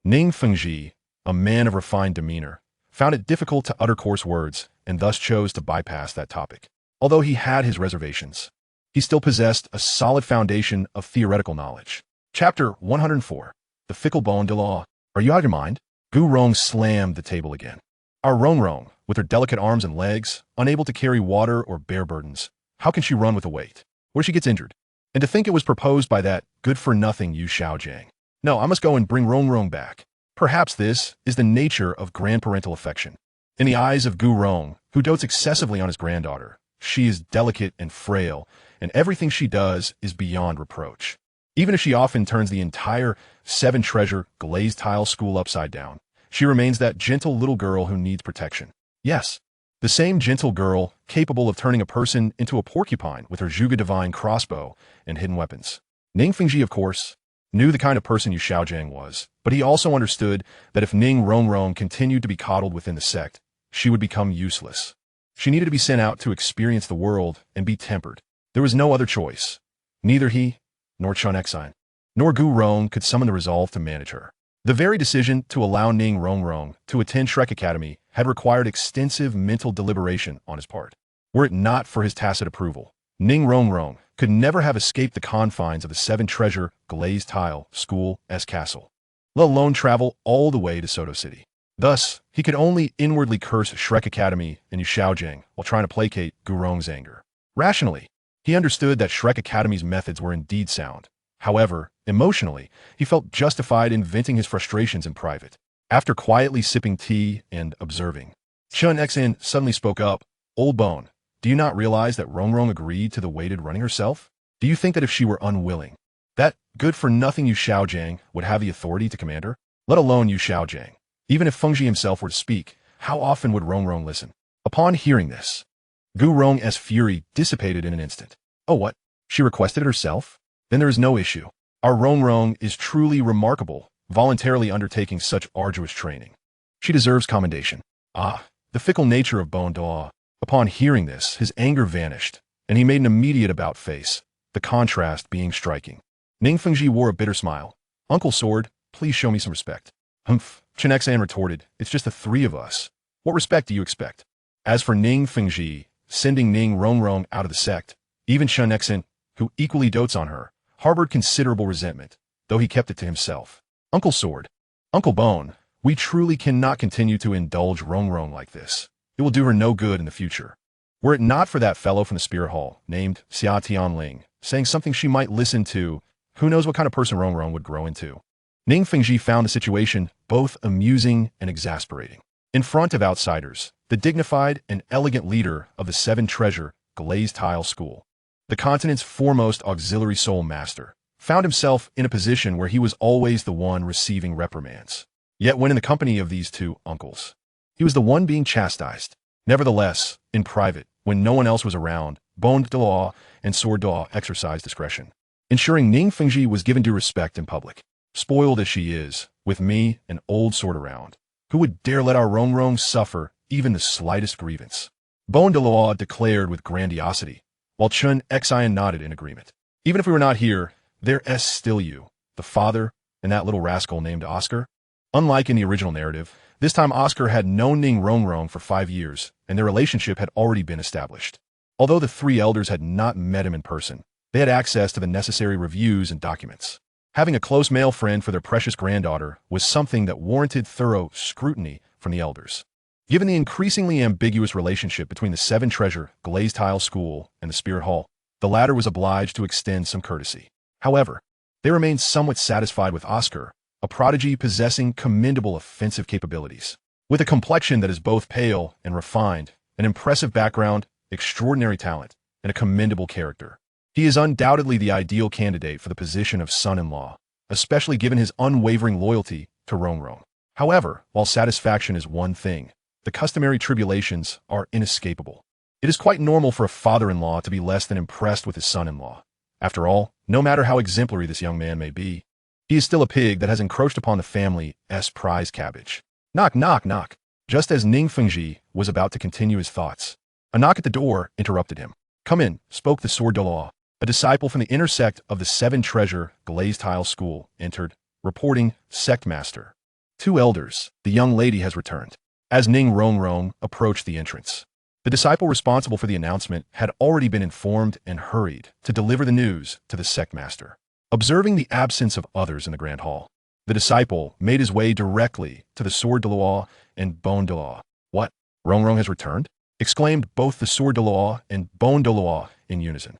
Ning Fengji, a man of refined demeanor, found it difficult to utter coarse words, and thus chose to bypass that topic. Although he had his reservations, he still possessed a solid foundation of theoretical knowledge. Chapter 104. The Fickle Bone de Law. Are you out of your mind? Gu Rong slammed the table again. Our Rongrong, with her delicate arms and legs, unable to carry water or bear burdens, how can she run with a weight? What if she gets injured? And to think it was proposed by that good-for-nothing Yu Xiaojiang. No, I must go and bring Rongrong back. Perhaps this is the nature of grandparental affection. In the eyes of Gu Rong, who dotes excessively on his granddaughter, she is delicate and frail, and everything she does is beyond reproach. Even if she often turns the entire seven-treasure glazed tile school upside down, she remains that gentle little girl who needs protection. Yes, the same gentle girl capable of turning a person into a porcupine with her Zhuge Divine crossbow and hidden weapons. Ning Fengji, of course, knew the kind of person Yu Xiaojiang was, but he also understood that if Ning Rongrong continued to be coddled within the sect, she would become useless. She needed to be sent out to experience the world and be tempered. There was no other choice. Neither he, nor Chun Xin, nor Gu Rong could summon the resolve to manage her. The very decision to allow Ning Rongrong to attend Shrek Academy had required extensive mental deliberation on his part. Were it not for his tacit approval, Ning Rongrong could never have escaped the confines of the seven-treasure glazed tile school's castle, let alone travel all the way to Soto City. Thus, he could only inwardly curse Shrek Academy and Yu Xiaojiang while trying to placate Gu Rong's anger. Rationally, he understood that Shrek Academy's methods were indeed sound. However, emotionally, he felt justified in venting his frustrations in private. After quietly sipping tea and observing, Chun Xan suddenly spoke up. Old Bone, do you not realize that Rongrong agreed to the weighted running herself? Do you think that if she were unwilling, that good-for-nothing Yu Xiaojiang would have the authority to command her? Let alone Yu Xiaojiang. Even if Fengji himself were to speak, how often would Rongrong listen? Upon hearing this, Gu Rong's fury dissipated in an instant. Oh what? She requested it herself? Then there is no issue. Our Rongrong is truly remarkable, voluntarily undertaking such arduous training. She deserves commendation. Ah, the fickle nature of Bone Daw. Upon hearing this, his anger vanished, and he made an immediate about-face, the contrast being striking. Ning Fengji wore a bitter smile. Uncle Sword, please show me some respect. Humph, Chen Xan retorted, it's just the three of us. What respect do you expect? As for Ning Fengji, sending Ning Rongrong out of the sect, even Chen Xan, who equally dotes on her, harbored considerable resentment, though he kept it to himself. Uncle Sword, Uncle Bone, we truly cannot continue to indulge Rongrong like this. It will do her no good in the future. Were it not for that fellow from the Spirit Hall, named Xia Tianling, saying something she might listen to, who knows what kind of person Rongrong would grow into. Ning Fengji found the situation both amusing and exasperating. In front of outsiders, the dignified and elegant leader of the Seven Treasure Glazed Tile School, the continent's foremost auxiliary soul master, found himself in a position where he was always the one receiving reprimands. Yet when in the company of these two uncles, he was the one being chastised. Nevertheless, in private, when no one else was around, Bone Dalu and Sword Daw exercised discretion, ensuring Ning Fengji was given due respect in public. Spoiled as she is, with me, an old sword around, who would dare let our Rongrong suffer even the slightest grievance? Bone Dalu declared with grandiosity, while Chun Xian nodded in agreement. Even if we were not here, there's still you, the father, and that little rascal named Oscar. Unlike in the original narrative, this time Oscar had known Ning Rongrong for 5 years, and their relationship had already been established. Although the three elders had not met him in person, they had access to the necessary reviews and documents. Having a close male friend for their precious granddaughter was something that warranted thorough scrutiny from the elders. Given the increasingly ambiguous relationship between the Seven Treasure Glazed Tile School and the Spirit Hall, the latter was obliged to extend some courtesy. However, they remained somewhat satisfied with Oscar, a prodigy possessing commendable offensive capabilities. With a complexion that is both pale and refined, an impressive background, extraordinary talent, and a commendable character, he is undoubtedly the ideal candidate for the position of son-in-law, especially given his unwavering loyalty to Rongrong. However, while satisfaction is one thing, the customary tribulations are inescapable. It is quite normal for a father-in-law to be less than impressed with his son-in-law. After all, no matter how exemplary this young man may be, he is still a pig that has encroached upon the family's prize cabbage. Knock, knock, knock. Just as Ning Fengji was about to continue his thoughts, a knock at the door interrupted him. Come in, spoke the Sword Dalu. A disciple from the inner sect of the Seven Treasure Glazed Tile School entered, reporting, Sect Master. 2 elders, the young lady has returned. As Ning Rongrong approached the entrance, the disciple responsible for the announcement had already been informed and hurried to deliver the news to the Sect Master. Observing the absence of others in the Grand Hall, the disciple made his way directly to the Sword Dalu and Bone Dalu. What? Rongrong has returned? Exclaimed both the Sword Dalu and Bone Dalu in unison,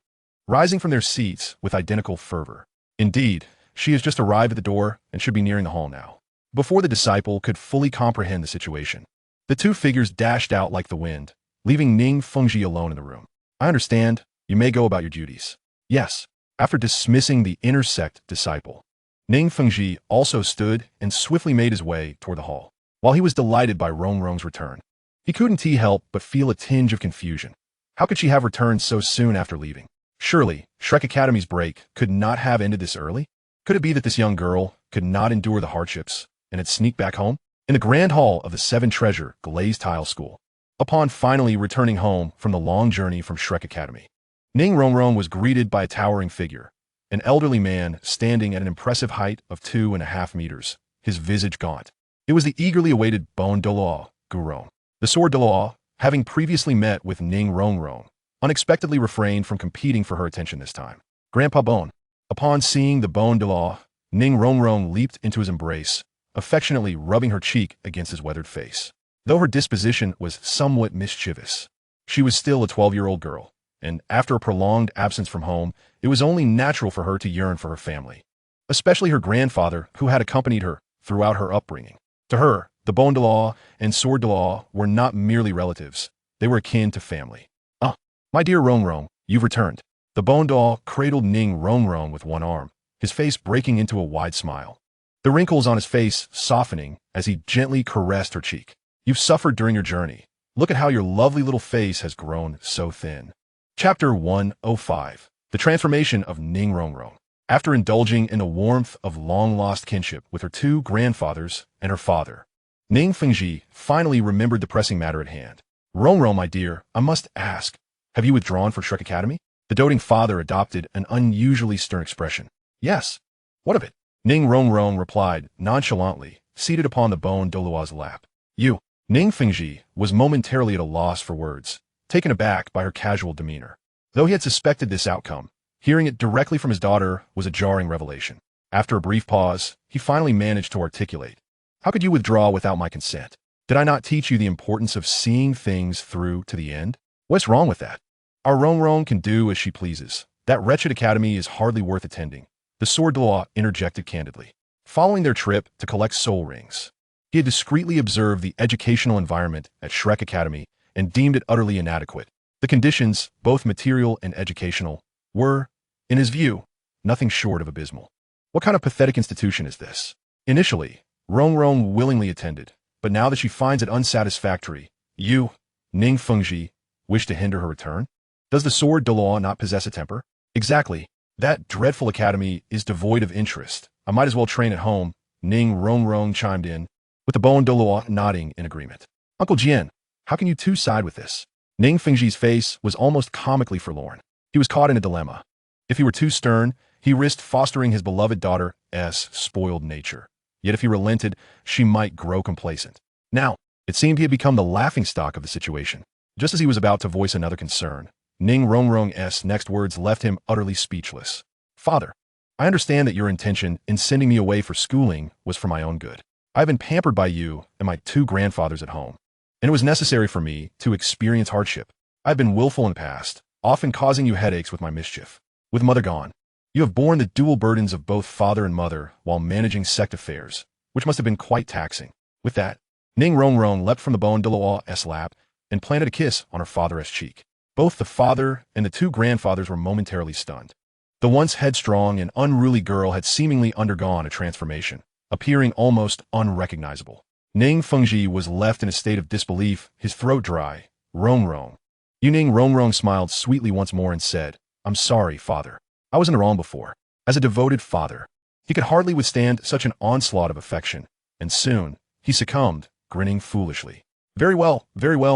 rising from their seats with identical fervor. Indeed, she has just arrived at the door and should be nearing the hall now. Before the disciple could fully comprehend the situation, the 2 figures dashed out like the wind, leaving Ning Fengji alone in the room. I understand. You may go about your duties. Yes. After dismissing the inner sect disciple, Ning Fengji also stood and swiftly made his way toward the hall. While he was delighted by Rongrong's return, he couldn't help but feel a tinge of confusion. How could she have returned so soon after leaving? Surely, Shrek Academy's break could not have ended this early? Could it be that this young girl could not endure the hardships and had sneaked back home? In the grand hall of the Seven Treasure Glazed Tile School, upon finally returning home from the long journey from Shrek Academy, Ning Rongrong was greeted by a towering figure, an elderly man standing at an impressive height of 2.5 meters, his visage gaunt. It was the eagerly awaited Bone Dalu, Gurong. The Sword Dalu, having previously met with Ning Rongrong, unexpectedly refrained from competing for her attention this time. Grandpa Bone. Upon seeing the Bone Dalu, Ning Rongrong leaped into his embrace, affectionately rubbing her cheek against his weathered face. Though her disposition was somewhat mischievous, she was still a 12-year-old girl, and after a prolonged absence from home, it was only natural for her to yearn for her family, especially her grandfather, who had accompanied her throughout her upbringing. To her, the Bone Dalu and Sword Dalu were not merely relatives. They were akin to family. "Ah, my dear Rongrong, you've returned." The Bone Dalu cradled Ning Rongrong with one arm, his face breaking into a wide smile. The wrinkles on his face softening as he gently caressed her cheek. "You've suffered during your journey. Look at how your lovely little face has grown so thin." Chapter 105. The Transformation of Ning Rongrong. After indulging in the warmth of long-lost kinship with her two grandfathers and her father, Ning Fengji finally remembered the pressing matter at hand. "Rongrong, my dear, I must ask, have you withdrawn for Shrek Academy?" The doting father adopted an unusually stern expression. "Yes. What of it?" Ning Rongrong replied nonchalantly, seated upon the Bone Dalu's lap. "You." Ning Fengji was momentarily at a loss for words, taken aback by her casual demeanor. Though he had suspected this outcome, hearing it directly from his daughter was a jarring revelation. After a brief pause, he finally managed to articulate. "How could you withdraw without my consent? Did I not teach you the importance of seeing things through to the end? What's wrong with that? Our Rongrong can do as she pleases. That wretched academy is hardly worth attending." The Sword Dalu interjected candidly. Following their trip to collect soul rings, he had discreetly observed the educational environment at Shrek Academy and deemed it utterly inadequate. The conditions, both material and educational, were, in his view, nothing short of abysmal. What kind of pathetic institution is this? Initially, Rongrong willingly attended, but now that she finds it unsatisfactory, you, Ning Fengji, wish to hinder her return? Does the Sword Dalu not possess a temper? Exactly. That dreadful academy is devoid of interest. I might as well train at home, Ning Rongrong chimed in, with the Bone Dalu nodding in agreement. "Uncle Jian, how can you two side with this?" Ning Fengji's face was almost comically forlorn. He was caught in a dilemma. If he were too stern, he risked fostering his beloved daughter's spoiled nature. Yet if he relented, she might grow complacent. Now, it seemed he had become the laughingstock of the situation. Just as he was about to voice another concern, Ning Rongrong's next words left him utterly speechless. "Father, I understand that your intention in sending me away for schooling was for my own good. I have been pampered by you and my two grandfathers at home, and it was necessary for me to experience hardship. I have been willful in the past, often causing you headaches with my mischief. With mother gone, you have borne the dual burdens of both father and mother while managing sect affairs, which must have been quite taxing." With that, Ning Rongrong leapt from the Bone Dalu's lap and planted a kiss on her father's cheek. Both the father and the two grandfathers were momentarily stunned. The once headstrong and unruly girl had seemingly undergone a transformation, appearing almost unrecognizable. Ning Fengji was left in a state of disbelief, his throat dry. "Rongrong." Ning Rongrong smiled sweetly once more and said, "I'm sorry, father. I was in the wrong before." As a devoted father, he could hardly withstand such an onslaught of affection, and soon he succumbed, grinning foolishly. Very well,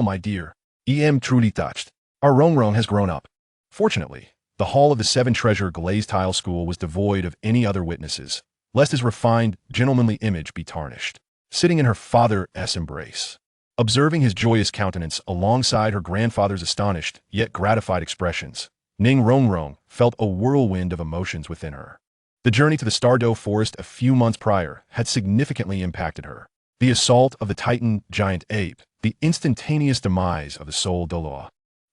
my dear. Em truly touched. Our Rongrong has grown up." Fortunately, the hall of the Seven Treasure glazed tile school was devoid of any other witnesses, lest his refined, gentlemanly image be tarnished. Sitting in her father's embrace, observing his joyous countenance alongside her grandfather's astonished yet gratified expressions, Ning Rongrong felt a whirlwind of emotions within her. The journey to the Stardow Forest a few months prior had significantly impacted her. The assault of the Titan giant ape, the instantaneous demise of the Soul Dalu,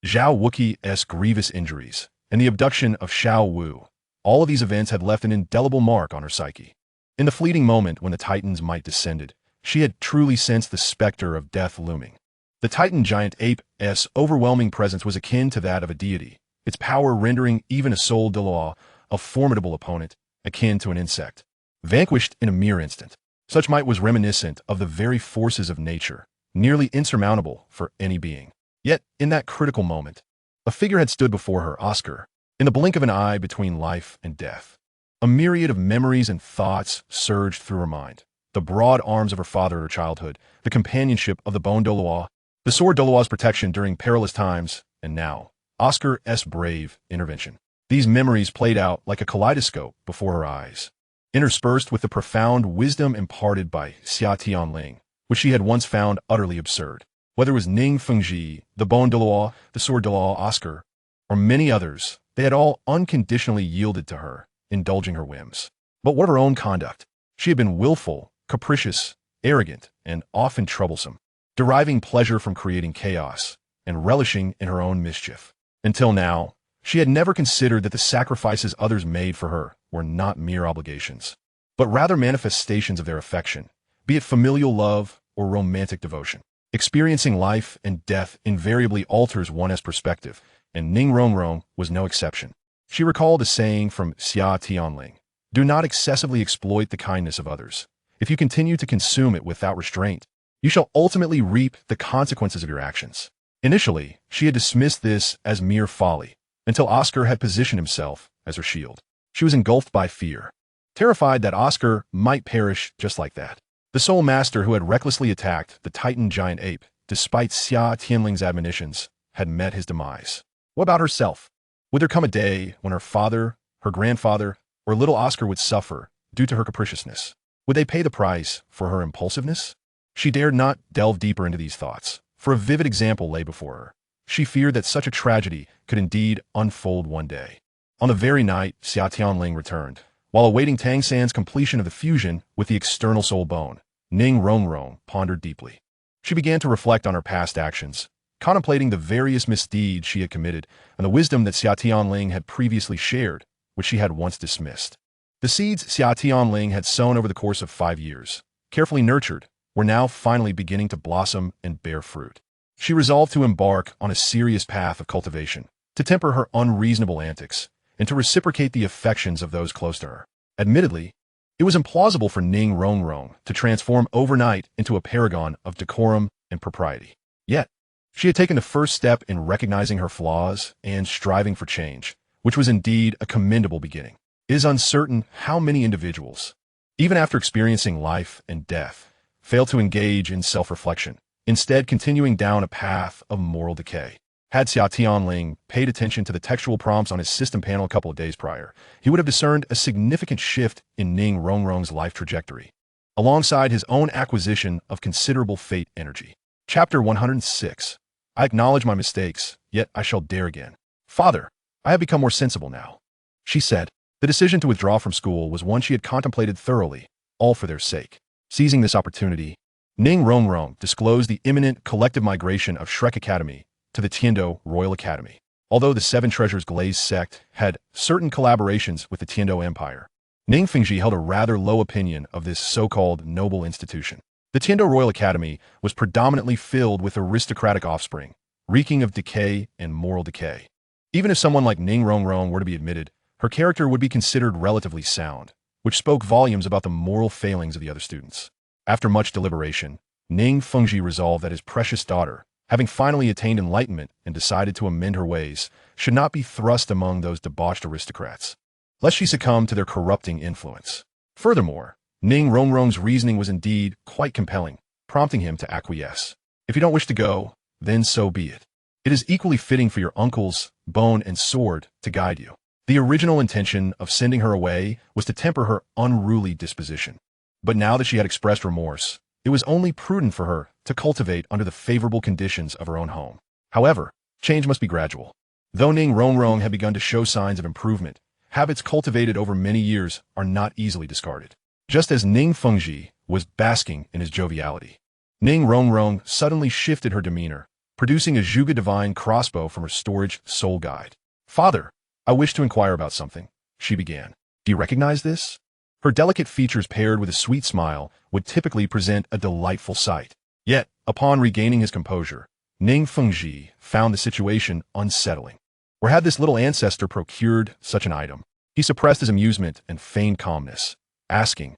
Zhao Wuqi's grievous injuries, and the abduction of Xiao Wu. All of these events had left an indelible mark on her psyche. In the fleeting moment when the Titan's might descended, she had truly sensed the specter of death looming. The Titan giant ape's overwhelming presence was akin to that of a deity, its power rendering even a Soul Dalu, a formidable opponent, akin to an insect, vanquished in a mere instant. Such might was reminiscent of the very forces of nature, nearly insurmountable for any being. Yet, in that critical moment, a figure had stood before her, Oscar, in the blink of an eye between life and death. A myriad of memories and thoughts surged through her mind. The broad arms of her father at her childhood, the companionship of the Bone Dalu, the Sword Dalu's protection during perilous times, and now, Oscar's brave intervention. These memories played out like a kaleidoscope before her eyes, interspersed with the profound wisdom imparted by Xia Tianling, which she had once found utterly absurd. Whether it was Ning Fengji, the Bone Dalu, the Sword Dalu, Oscar, or many others, they had all unconditionally yielded to her, indulging her whims. But what of her own conduct? She had been willful, capricious, arrogant, and often troublesome, deriving pleasure from creating chaos and relishing in her own mischief. Until now, she had never considered that the sacrifices others made for her were not mere obligations, but rather manifestations of their affection, be it familial love or romantic devotion. Experiencing life and death invariably alters one's perspective, and Ning Rongrong was no exception. She recalled a saying from Xia Tianling: "Do not excessively exploit the kindness of others. If you continue to consume it without restraint, you shall ultimately reap the consequences of your actions." Initially, she had dismissed this as mere folly, until Oscar had positioned himself as her shield. She was engulfed by fear, terrified that Oscar might perish just like that. The Soul Master who had recklessly attacked the Titan giant ape, despite Xia Tianling's admonitions, had met his demise. What about herself? Would there come a day when her father, her grandfather, or little Oscar would suffer due to her capriciousness? Would they pay the price for her impulsiveness? She dared not delve deeper into these thoughts, for a vivid example lay before her. She feared that such a tragedy could indeed unfold one day. On the very night Xia Tianling returned, while awaiting Tang San's completion of the fusion with the external soul bone, Ning Rongrong pondered deeply. She began to reflect on her past actions, contemplating the various misdeeds she had committed and the wisdom that Xia Tianling had previously shared, which she had once dismissed. The seeds Xia Tianling had sown over the course of 5 years, carefully nurtured, were now finally beginning to blossom and bear fruit. She resolved to embark on a serious path of cultivation, to temper her unreasonable antics, and to reciprocate the affections of those close to her. Admittedly, it was implausible for Ning Rongrong to transform overnight into a paragon of decorum and propriety. Yet, she had taken the first step in recognizing her flaws and striving for change, which was indeed a commendable beginning. It is uncertain how many individuals, even after experiencing life and death, fail to engage in self-reflection, instead continuing down a path of moral decay. Had Xia Tianling paid attention to the textual prompts on his system panel a couple of days prior, he would have discerned a significant shift in Ning Rongrong's life trajectory, alongside his own acquisition of considerable fate energy. Chapter 106. I acknowledge my mistakes, yet I shall dare again. Father, I have become more sensible now, she said. The decision to withdraw from school was one she had contemplated thoroughly, all for their sake. Seizing this opportunity, Ning Rongrong disclosed the imminent collective migration of Shrek Academy to the Tiando Royal Academy. Although the Seven Treasures Glazed sect had certain collaborations with the Tiando Empire, Ning Fengji held a rather low opinion of this so-called noble institution. The Tiando Royal Academy was predominantly filled with aristocratic offspring, reeking of decay and moral decay. Even if someone like Ning Rongrong were to be admitted, her character would be considered relatively sound, which spoke volumes about the moral failings of the other students. After much deliberation, Ning Fengji resolved that his precious daughter, having finally attained enlightenment and decided to amend her ways, should not be thrust among those debauched aristocrats, lest she succumb to their corrupting influence. Furthermore, Ning Rongrong's reasoning was indeed quite compelling, prompting him to acquiesce. If you don't wish to go, then so be it. It is equally fitting for your uncles, Bone and Sword, to guide you. The original intention of sending her away was to temper her unruly disposition. But now that she had expressed remorse, it was only prudent for her to cultivate under the favorable conditions of her own home. However, change must be gradual. Though Ning Rongrong had begun to show signs of improvement, habits cultivated over many years are not easily discarded. Just as Ning Fengji was basking in his joviality, Ning Rongrong suddenly shifted her demeanor, producing a Zhuge Divine crossbow from her storage soul guide. Father, I wish to inquire about something, she began. Do you recognize this? Her delicate features paired with a sweet smile would typically present a delightful sight. Yet, upon regaining his composure, Ning Fengji found the situation unsettling. Where had this little ancestor procured such an item? He suppressed his amusement and feigned calmness, asking,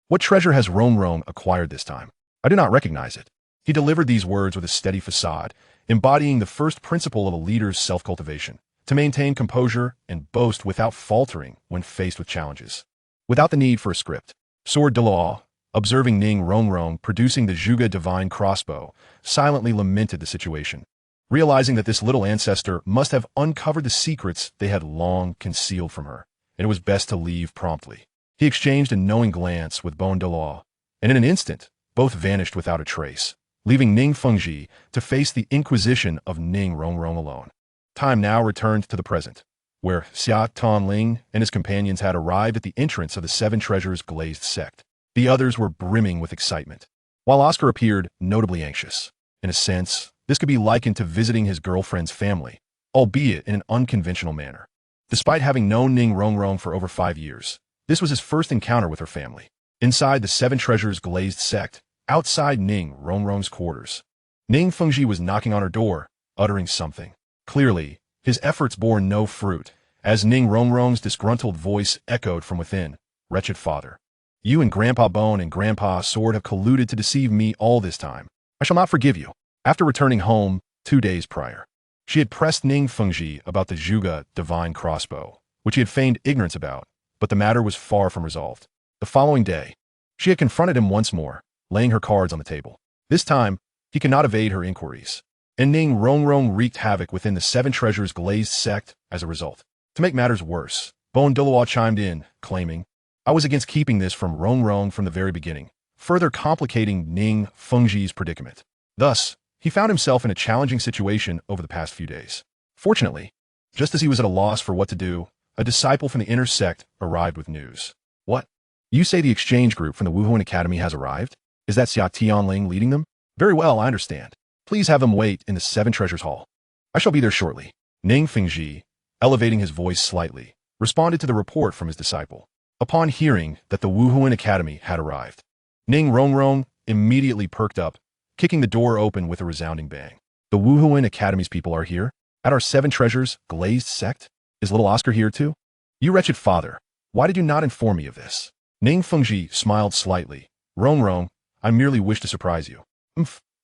What treasure has Rongrong acquired this time? I do not recognize it. He delivered these words with a steady facade, embodying the first principle of a leader's self-cultivation, to maintain composure and boast without faltering when faced with challenges. Without the need for a script, Sword Douluo, observing Ning Rongrong producing the Zhuge Divine crossbow, silently lamented the situation, realizing that this little ancestor must have uncovered the secrets they had long concealed from her, and it was best to leave promptly. He exchanged a knowing glance with Bone Douluo, and in an instant, both vanished without a trace, leaving Ning Fengji to face the inquisition of Ning Rongrong alone. Time now returned to the present, where Xia Tianling and his companions had arrived at the entrance of the Seven Treasures Glazed sect. The others were brimming with excitement, while Oscar appeared notably anxious. In a sense, this could be likened to visiting his girlfriend's family, albeit in an unconventional manner. Despite having known Ning Rongrong for over 5 years, this was his first encounter with her family. Inside the Seven Treasures glazed sect, outside Ning Rongrong's quarters, Ning Fengji was knocking on her door, uttering something. Clearly, his efforts bore no fruit, as Ning Rongrong's disgruntled voice echoed from within. Wretched father. You and Grandpa Bone and Grandpa Sword have colluded to deceive me all this time. I shall not forgive you. After returning home 2 days prior, she had pressed Ning Fengji about the Zhuge divine crossbow, which he had feigned ignorance about, but the matter was far from resolved. The following day, she had confronted him once more, laying her cards on the table. This time, he could not evade her inquiries, and Ning Rongrong wreaked havoc within the Seven Treasures glazed sect as a result. To make matters worse, Bone Douluo chimed in, claiming, I was against keeping this from Rongrong from the very beginning, further complicating Ning Fengji's predicament. Thus, he found himself in a challenging situation over the past few days. Fortunately, just as he was at a loss for what to do, a disciple from the inner sect arrived with news. What? You say the exchange group from the Wuhuan Academy has arrived? Is that Xia Tianling leading them? Very well, I understand. Please have them wait in the Seven Treasures Hall. I shall be there shortly. Ning Fengji, elevating his voice slightly, responded to the report from his disciple. Upon hearing that the Wuhuan Academy had arrived, Ning Rongrong immediately perked up, kicking the door open with a resounding bang. The Wuhuan Academy's people are here? At our Seven Treasures glazed sect? Is little Oscar here too? You wretched father, why did you not inform me of this? Ning Fengji smiled slightly. Rongrong, I merely wish to surprise you.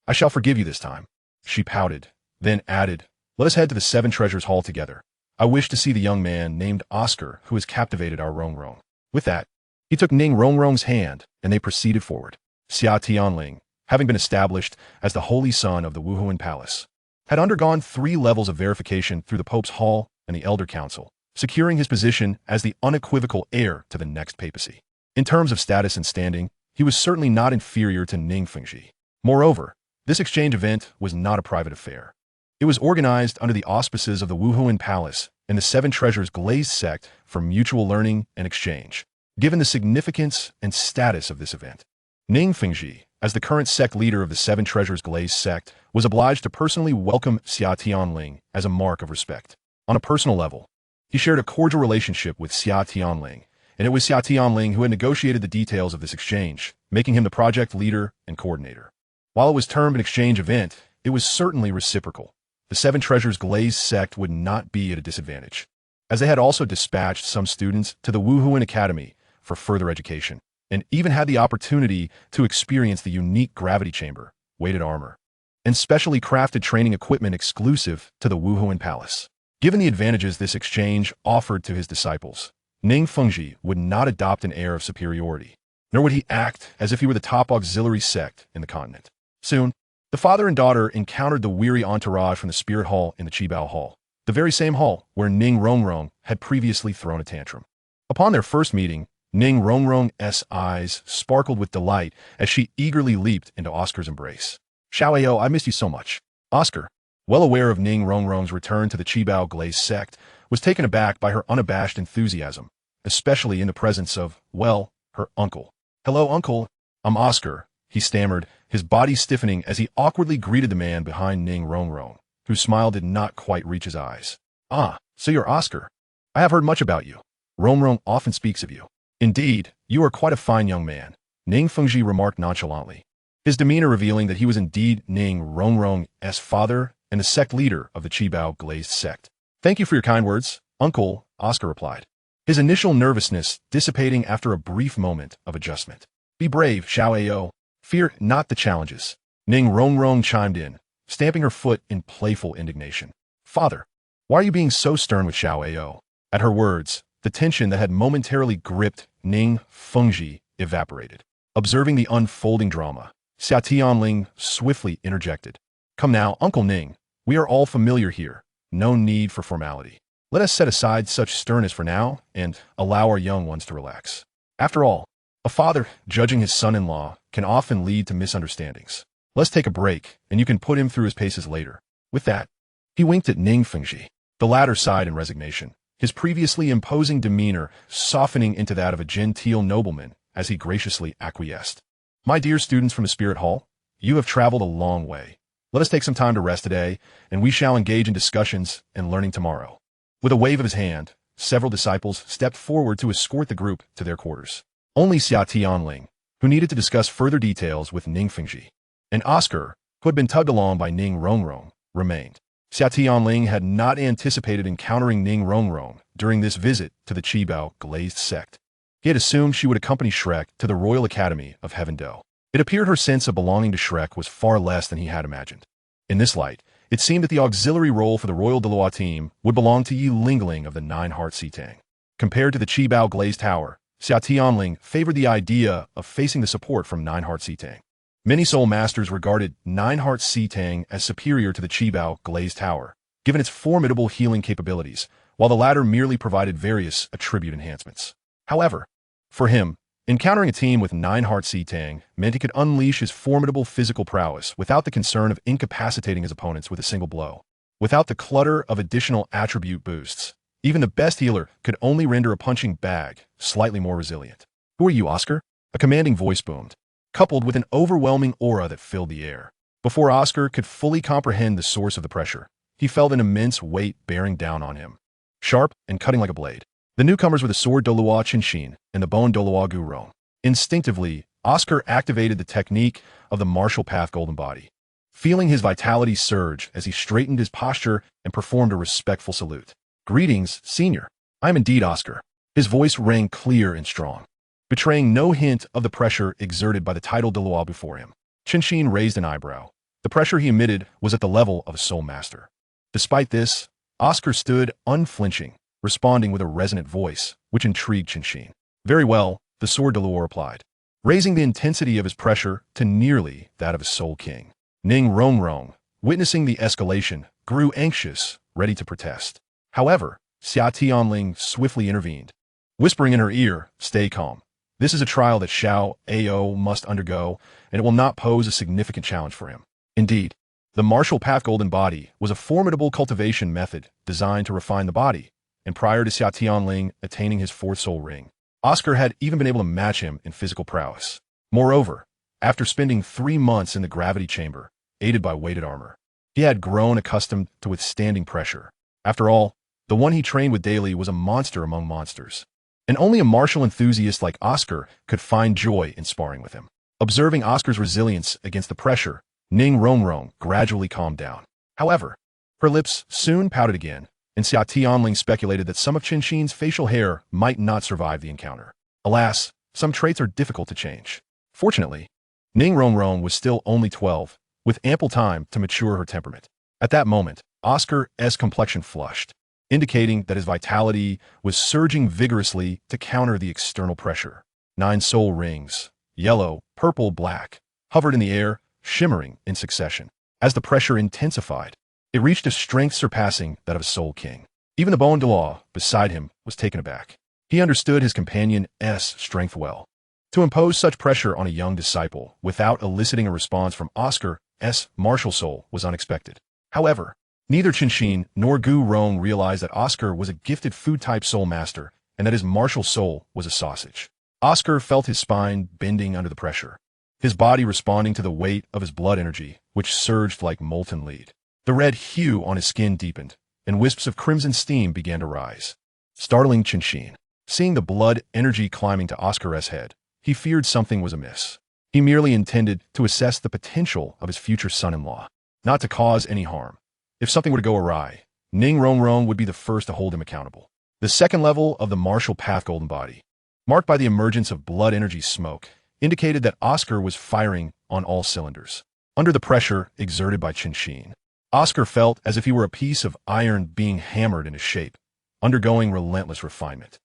I shall forgive you this time. She pouted, then added, let us head to the Seven Treasures Hall together. I wish to see the young man named Oscar who has captivated our Rongrong. With that, he took Ning Rongrong's hand, and they proceeded forward. Xia Tianling, having been established as the holy son of the Wuhuan Palace, had undergone 3 levels of verification through the Pope's Hall and the Elder Council, securing his position as the unequivocal heir to the next papacy. In terms of status and standing, he was certainly not inferior to Ning Fengji. Moreover, this exchange event was not a private affair. It was organized under the auspices of the Wuhuan Palace and the Seven Treasures glazed sect for mutual learning and exchange. Given the significance and status of this event, Ning Fengji, as the current sect leader of the Seven Treasures glazed sect, was obliged to personally welcome Xia Tianling as a mark of respect. On a personal level, he shared a cordial relationship with Xia Tianling, and it was Xia Tianling who had negotiated the details of this exchange, making him the project leader and coordinator. While it was termed an exchange event, it was certainly reciprocal. The Seven Treasures glazed sect would not be at a disadvantage, as they had also dispatched some students to the Wuhuan Academy for further education, and even had the opportunity to experience the unique gravity chamber, weighted armor, and specially crafted training equipment exclusive to the Wuhuan Palace. Given the advantages this exchange offered to his disciples, Ning Fengji would not adopt an air of superiority, nor would he act as if he were the top auxiliary sect in the continent. Soon, the father and daughter encountered the weary entourage from the Spirit Hall in the Qibao Hall, the very same hall where Ning Rongrong had previously thrown a tantrum. Upon their first meeting, Ning Rongrong's eyes sparkled with delight as she eagerly leaped into Oscar's embrace. Xiaoao, I missed you so much. Oscar, well aware of Ning Rongrong's return to the Qibao glazed sect, was taken aback by her unabashed enthusiasm, especially in the presence of, well, her uncle. Hello, uncle. I'm Oscar, he stammered, his body stiffening as he awkwardly greeted the man behind Ning Rongrong, whose smile did not quite reach his eyes. Ah, so you're Oscar. I have heard much about you. Rongrong often speaks of you. Indeed, you are quite a fine young man, Ning Fengji remarked nonchalantly, his demeanor revealing that he was indeed Ning Rongrong's father and the sect leader of the Qibao glazed sect. Thank you for your kind words, uncle, Oscar replied, his initial nervousness dissipating after a brief moment of adjustment. Be brave, Xiaoao. Fear not the challenges. Ning Rongrong chimed in, stamping her foot in playful indignation. Father, why are you being so stern with Xiaoao? At her words, the tension that had momentarily gripped Ning Fengji evaporated. Observing the unfolding drama, Xia Tianling swiftly interjected. Come now, Uncle Ning, we are all familiar here. No need for formality. Let us set aside such sternness for now and allow our young ones to relax. After all, a father judging his son-in-law can often lead to misunderstandings. Let's take a break, and you can put him through his paces later. With that, he winked at Ning Fengji. The latter sighed in resignation, his previously imposing demeanor softening into that of a genteel nobleman as he graciously acquiesced. My dear students from the Spirit Hall, you have traveled a long way. Let us take some time to rest today, and we shall engage in discussions and learning tomorrow. With a wave of his hand, several disciples stepped forward to escort the group to their quarters. Only Xia Tianling, who needed to discuss further details with Ning Fengji, and Oscar, who had been tugged along by Ning Rongrong, remained. Xia Tianling had not anticipated encountering Ning Rongrong during this visit to the Qibao glazed sect. He had assumed she would accompany Shrek to the Royal Academy of Heavendale. It appeared her sense of belonging to Shrek was far less than he had imagined. In this light, it seemed that the auxiliary role for the Royal Douluo team would belong to Yi Lingling of the Nine-Heart Sitang. Compared to the Qibao glazed tower, Xia Tianling favored the idea of facing the support from Nine-Heart Sitang. Many Soul Masters regarded Nine-Heart Sitang as superior to the Qibao glazed tower, given its formidable healing capabilities, while the latter merely provided various attribute enhancements. However, for him, encountering a team with Nine-Heart Sitang meant he could unleash his formidable physical prowess without the concern of incapacitating his opponents with a single blow. Without the clutter of additional attribute boosts, even the best healer could only render a punching bag slightly more resilient. "Who are you, Oscar?" A commanding voice boomed, coupled with an overwhelming aura that filled the air. Before Oscar could fully comprehend the source of the pressure, he felt an immense weight bearing down on him, sharp and cutting like a blade. The newcomers were the sword Douluo Qinshin and the bone Douluo Gurong. Instinctively, Oscar activated the technique of the martial path golden body, feeling his vitality surge as he straightened his posture and performed a respectful salute. "Greetings, senior. I am indeed Oscar." His voice rang clear and strong, betraying no hint of the pressure exerted by the title Douluo before him. Qinshin raised an eyebrow. The pressure he emitted was at the level of a soul master. Despite this, Oscar stood unflinching, responding with a resonant voice, which intrigued Qinshin. "Very well," the sword Douluo replied, raising the intensity of his pressure to nearly that of a soul king. Ning Rongrong, witnessing the escalation, grew anxious, ready to protest. However, Xia Tianling swiftly intervened, whispering in her ear, "Stay calm. This is a trial that Xiao Ao must undergo, and it will not pose a significant challenge for him." Indeed, the martial path golden body was a formidable cultivation method designed to refine the body, and prior to Xia Tianling attaining his fourth soul ring, Oscar had even been able to match him in physical prowess. Moreover, after spending 3 months in the gravity chamber, aided by weighted armor, he had grown accustomed to withstanding pressure. After all, the one he trained with daily was a monster among monsters, and only a martial enthusiast like Oscar could find joy in sparring with him. Observing Oscar's resilience against the pressure, Ning Rongrong gradually calmed down. However, her lips soon pouted again, and Xia Tianling speculated that some of Qinshin's facial hair might not survive the encounter. Alas, some traits are difficult to change. Fortunately, Ning Rongrong was still only 12, with ample time to mature her temperament. At that moment, Oscar's complexion flushed, indicating that his vitality was surging vigorously to counter the external pressure. 9 soul rings, yellow, purple, black, hovered in the air, shimmering in succession. As the pressure intensified, it reached a strength surpassing that of a soul king. Even the bone Douluo beside him was taken aback. He understood his companion's strength well. To impose such pressure on a young disciple without eliciting a response from Oscar's martial soul was unexpected. However, neither Qinshin nor Gu Rong realized that Oscar was a gifted food-type soul master and that his martial soul was a sausage. Oscar felt his spine bending under the pressure, his body responding to the weight of his blood energy, which surged like molten lead. The red hue on his skin deepened, and wisps of crimson steam began to rise, startling Qinshin. Seeing the blood energy climbing to Oscar's head, he feared something was amiss. He merely intended to assess the potential of his future son-in-law, not to cause any harm. If something were to go awry, Ning Rongrong would be the first to hold him accountable. The second level of the martial path golden body, marked by the emergence of blood energy smoke, indicated that Oscar was firing on all cylinders. Under the pressure exerted by Qinshin, Oscar felt as if he were a piece of iron being hammered into shape, undergoing relentless refinement.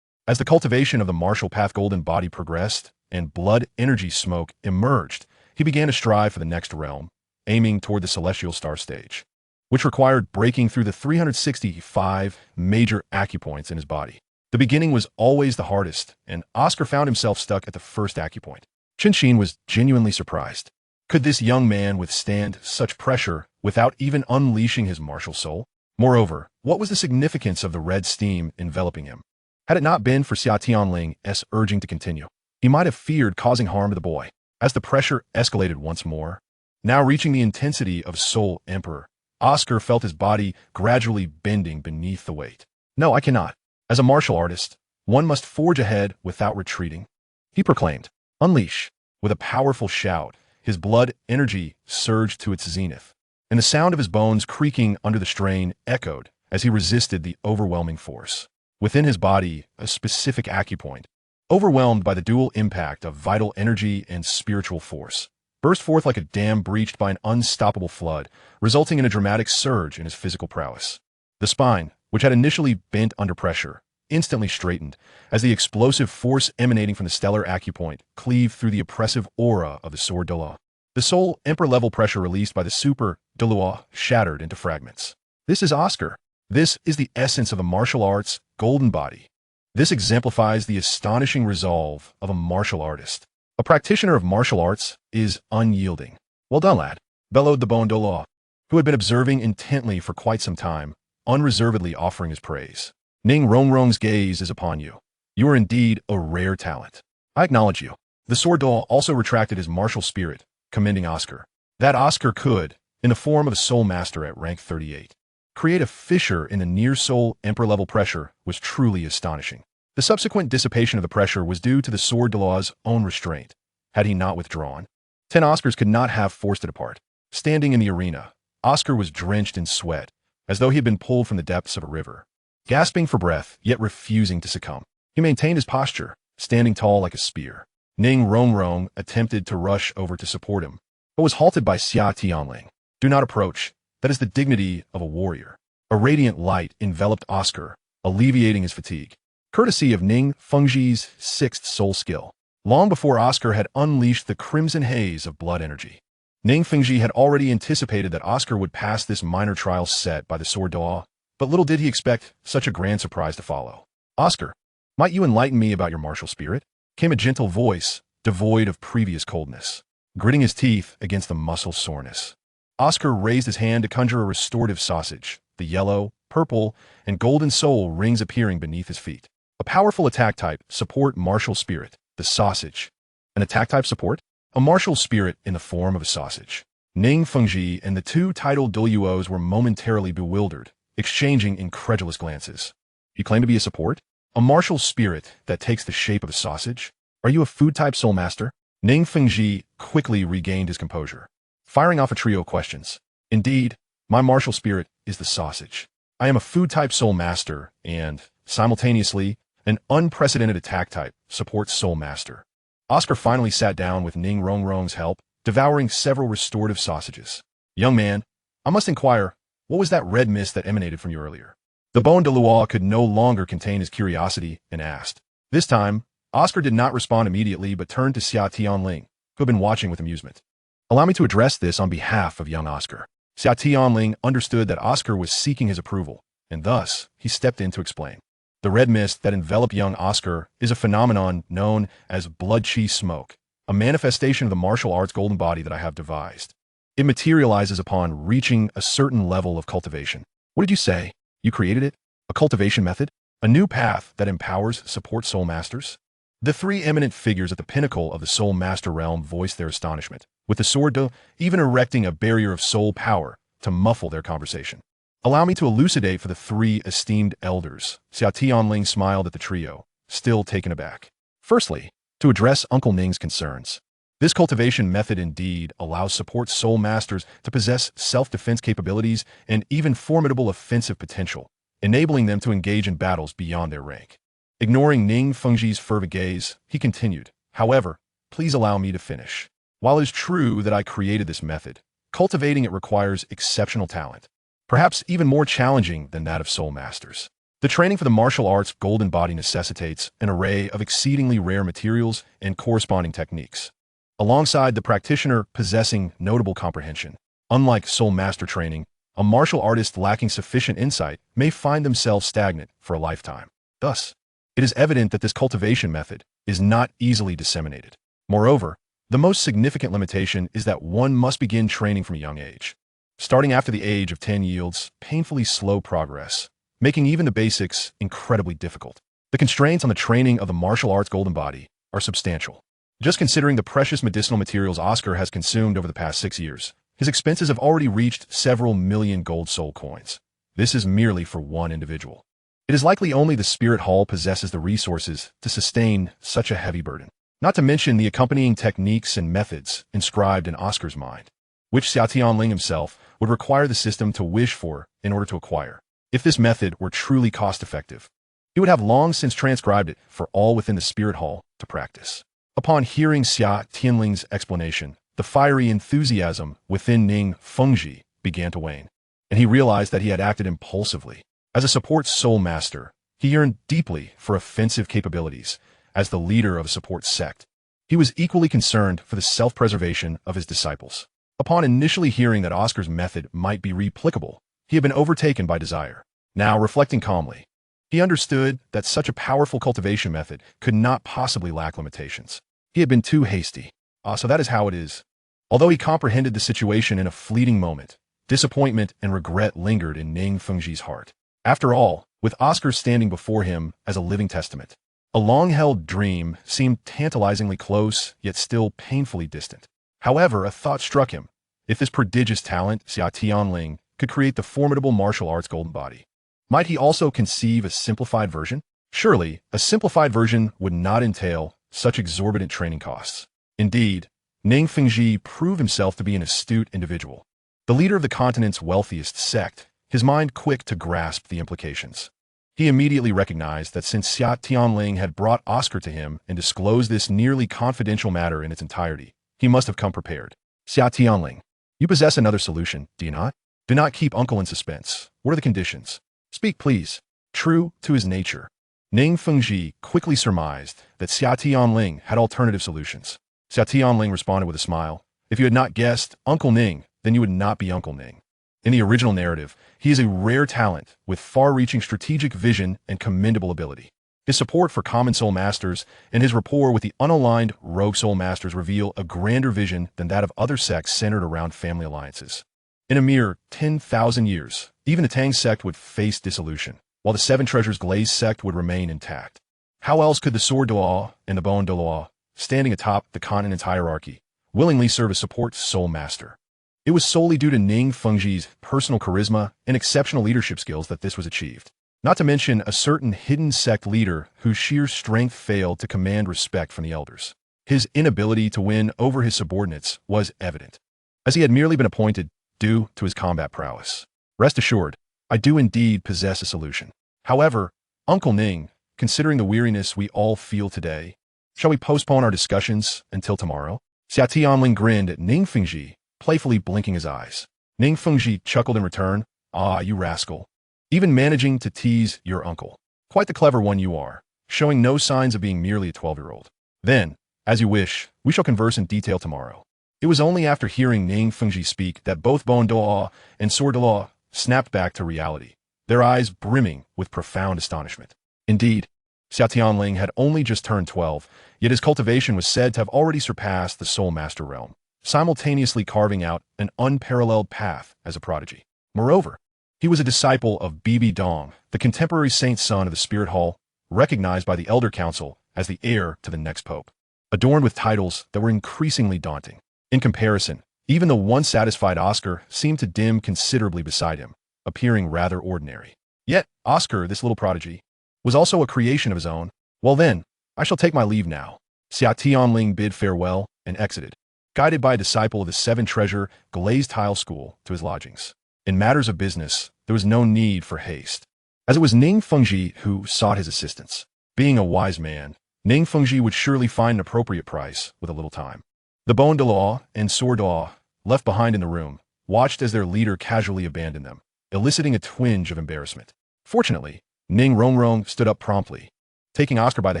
As the cultivation of the martial path golden body progressed and blood energy smoke emerged, he began to strive for the next realm, aiming toward the celestial star stage, which required breaking through the 365 major acupoints in his body. The beginning was always the hardest, and Oscar found himself stuck at the first acupoint. Qinshin was genuinely surprised. Could this young man withstand such pressure without even unleashing his martial soul? Moreover, what was the significance of the red steam enveloping him? Had it not been for Xia Tianling's urging to continue, he might have feared causing harm to the boy. As the pressure escalated once more, now reaching the intensity of Soul Emperor, Oscar felt his body gradually bending beneath the weight. "No, I cannot. As a martial artist, one must forge ahead without retreating." He proclaimed, "Unleash!" With a powerful shout, his blood energy surged to its zenith, and the sound of his bones creaking under the strain echoed as he resisted the overwhelming force. Within his body, a specific acupoint, overwhelmed by the dual impact of vital energy and spiritual force, burst forth like a dam breached by an unstoppable flood, resulting in a dramatic surge in his physical prowess. The spine, which had initially bent under pressure, instantly straightened as the explosive force emanating from the stellar acupoint cleaved through the oppressive aura of the sword Douluo. The soul emperor-level pressure released by the super Douluo shattered into fragments. This is Oscar. This is the essence of the martial arts golden body. This exemplifies the astonishing resolve of a martial artist. A practitioner of martial arts is unyielding. "Well done, lad," bellowed the bone Douluo, who had been observing intently for quite some time, unreservedly offering his praise. "Ning Rongrong's gaze is upon you. You are indeed a rare talent. I acknowledge you." The sword Douluo also retracted his martial spirit, commending Oscar. That Oscar could, in the form of a soul master at rank 38, create a fissure in the near-soul emperor-level pressure was truly astonishing. The subsequent dissipation of the pressure was due to the sword Douluo's own restraint. Had he not withdrawn, 10 Oscars could not have forced it apart. Standing in the arena, Oscar was drenched in sweat, as though he had been pulled from the depths of a river. Gasping for breath, yet refusing to succumb, he maintained his posture, standing tall like a spear. Ning Rongrong attempted to rush over to support him, but was halted by Xia Tianling. "Do not approach. That is the dignity of a warrior." A radiant light enveloped Oscar, alleviating his fatigue, courtesy of Ning Fengji's sixth soul skill. Long before Oscar had unleashed the crimson haze of blood energy, Ning Fengji had already anticipated that Oscar would pass this minor trial set by the sword Douluo, but little did he expect such a grand surprise to follow. "Oscar, might you enlighten me about your martial spirit?" came a gentle voice, devoid of previous coldness. Gritting his teeth against the muscle soreness, Oscar raised his hand to conjure a restorative sausage, the yellow, purple, and golden soul rings appearing beneath his feet. A powerful attack type support martial spirit, the sausage. An attack type support? A martial spirit in the form of a sausage. Ning Fengji and the two titled Douluos were momentarily bewildered, exchanging incredulous glances. "You claim to be a support? A martial spirit that takes the shape of a sausage? Are you a food-type soul master?" Ning Fengji quickly regained his composure, firing off a trio of questions. "Indeed, my martial spirit is the sausage. I am a food-type soul master and, simultaneously, an unprecedented attack-type support soul master." Oscar finally sat down with Ning Rongrong's help, devouring several restorative sausages. "Young man, I must inquire, what was that red mist that emanated from you earlier?" The bone Douluo could no longer contain his curiosity and asked. This time, Oscar did not respond immediately but turned to Xia Tianling, who had been watching with amusement. "Allow me to address this on behalf of young Oscar." Xia Tianling understood that Oscar was seeking his approval, and thus he stepped in to explain. "The red mist that enveloped young Oscar is a phenomenon known as blood chi smoke, a manifestation of the martial arts golden body that I have devised. It materializes upon reaching a certain level of cultivation." "What did you say? You created it? A cultivation method? A new path that empowers support soul masters?" The three eminent figures at the pinnacle of the soul master realm voiced their astonishment, with the sword Douluo even erecting a barrier of soul power to muffle their conversation. "Allow me to elucidate for the three esteemed elders." Xia Tianling smiled at the trio, still taken aback. "Firstly, to address Uncle Ning's concerns. This cultivation method indeed allows support soul masters to possess self-defense capabilities and even formidable offensive potential, enabling them to engage in battles beyond their rank." Ignoring Ning Fengji's fervent gaze, he continued, "However, please allow me to finish. While it is true that I created this method, cultivating it requires exceptional talent, perhaps even more challenging than that of soul masters. The training for the martial arts golden body necessitates an array of exceedingly rare materials and corresponding techniques, alongside the practitioner possessing notable comprehension. Unlike soul master training, a martial artist lacking sufficient insight may find themselves stagnant for a lifetime. Thus, it is evident that this cultivation method is not easily disseminated. Moreover, the most significant limitation is that one must begin training from a young age. Starting after the age of 10 yields painfully slow progress, making even the basics incredibly difficult. The constraints on the training of the martial arts golden body are substantial. Just considering the precious medicinal materials Oscar has consumed over the past 6 years, his expenses have already reached several million gold soul coins. This is merely for one individual. It is likely only the Spirit Hall possesses the resources to sustain such a heavy burden. not to mention the accompanying techniques and methods inscribed in Oscar's mind, which Xia Tianling himself would require the system to wish for in order to acquire. If this method were truly cost-effective, he would have long since transcribed it for all within the spirit hall to practice. Upon hearing Xia Tianling's explanation, the fiery enthusiasm within Ning Fengji began to wane, and he realized that he had acted impulsively. As a support soul master, he yearned deeply for offensive capabilities. As the leader of a support sect, he was equally concerned for the self-preservation of his disciples. Upon initially hearing that Oscar's method might be replicable, he had been overtaken by desire. Now, reflecting calmly, he understood that such a powerful cultivation method could not possibly lack limitations. He had been too hasty. So that is how it is. Although he comprehended the situation in a fleeting moment, disappointment and regret lingered in Ning Fengji's heart. After all, with Oscar standing before him as a living testament, a long-held dream seemed tantalizingly close, yet still painfully distant. However, a thought struck him. If this prodigious talent, Xia Tianling, could create the formidable martial arts golden body, might he also conceive a simplified version? Surely, a simplified version would not entail such exorbitant training costs. Indeed, Ning Fengji proved himself to be an astute individual. The leader of the continent's wealthiest sect, his mind quick to grasp the implications. He immediately recognized that since Xia Tianling had brought Oscar to him and disclosed this nearly confidential matter in its entirety, he must have come prepared. Xia Tianling, you possess another solution, do you not? Do not keep Uncle in suspense. What are the conditions? Speak, please. True to his nature, Ning Fengji quickly surmised that Xia Tianling had alternative solutions. Xia Tianling responded with a smile. If you had not guessed Uncle Ning, then you would not be Uncle Ning. In the original narrative, he is a rare talent with far-reaching strategic vision and commendable ability. His support for common soul masters and his rapport with the unaligned rogue soul masters reveal a grander vision than that of other sects centered around family alliances. In a mere 10,000 years, even the Tang sect would face dissolution, while the Seven Treasures Glaze sect would remain intact. How else could the Sword Dalu and the Bone Dalu, standing atop the continent's hierarchy, willingly serve as support soul master? It was solely due to Ning Fengji's personal charisma and exceptional leadership skills that this was achieved. Not to mention a certain hidden sect leader whose sheer strength failed to command respect from the elders. His inability to win over his subordinates was evident, as he had merely been appointed due to his combat prowess. Rest assured, I do indeed possess a solution. However, Uncle Ning, considering the weariness we all feel today, shall we postpone our discussions until tomorrow? Xia Tianling grinned at Ning Fengji, playfully blinking his eyes. Ning Fengji chuckled in return. Ah, you rascal. Even managing to tease your uncle. Quite the clever one you are, showing no signs of being merely a 12-year-old. Then, as you wish, we shall converse in detail tomorrow. It was only after hearing Ning Fengji speak that both Bone Dalu and Sword Dalu snapped back to reality, their eyes brimming with profound astonishment. Indeed, Xia Tianling had only just turned 12, yet his cultivation was said to have already surpassed the Soul Master realm, simultaneously carving out an unparalleled path as a prodigy. Moreover, he was a disciple of Bibi Dong, the contemporary saint's son of the Spirit Hall, recognized by the Elder Council as the heir to the next pope, adorned with titles that were increasingly daunting. In comparison, even the once satisfied Oscar seemed to dim considerably beside him, appearing rather ordinary. Yet, Oscar, this little prodigy, was also a creation of his own. Well then, I shall take my leave now. Xia Tianling bid farewell and exited, guided by a disciple of the Seven Treasure Glazed Tile School to his lodgings. In matters of business, there was no need for haste, as it was Ning Fengji who sought his assistance. Being a wise man, Ning Fengji would surely find an appropriate price with a little time. The Bone Dalu and Sword Dalu, left behind in the room, watched as their leader casually abandoned them, eliciting a twinge of embarrassment. Fortunately, Ning Rongrong stood up promptly, taking Oscar by the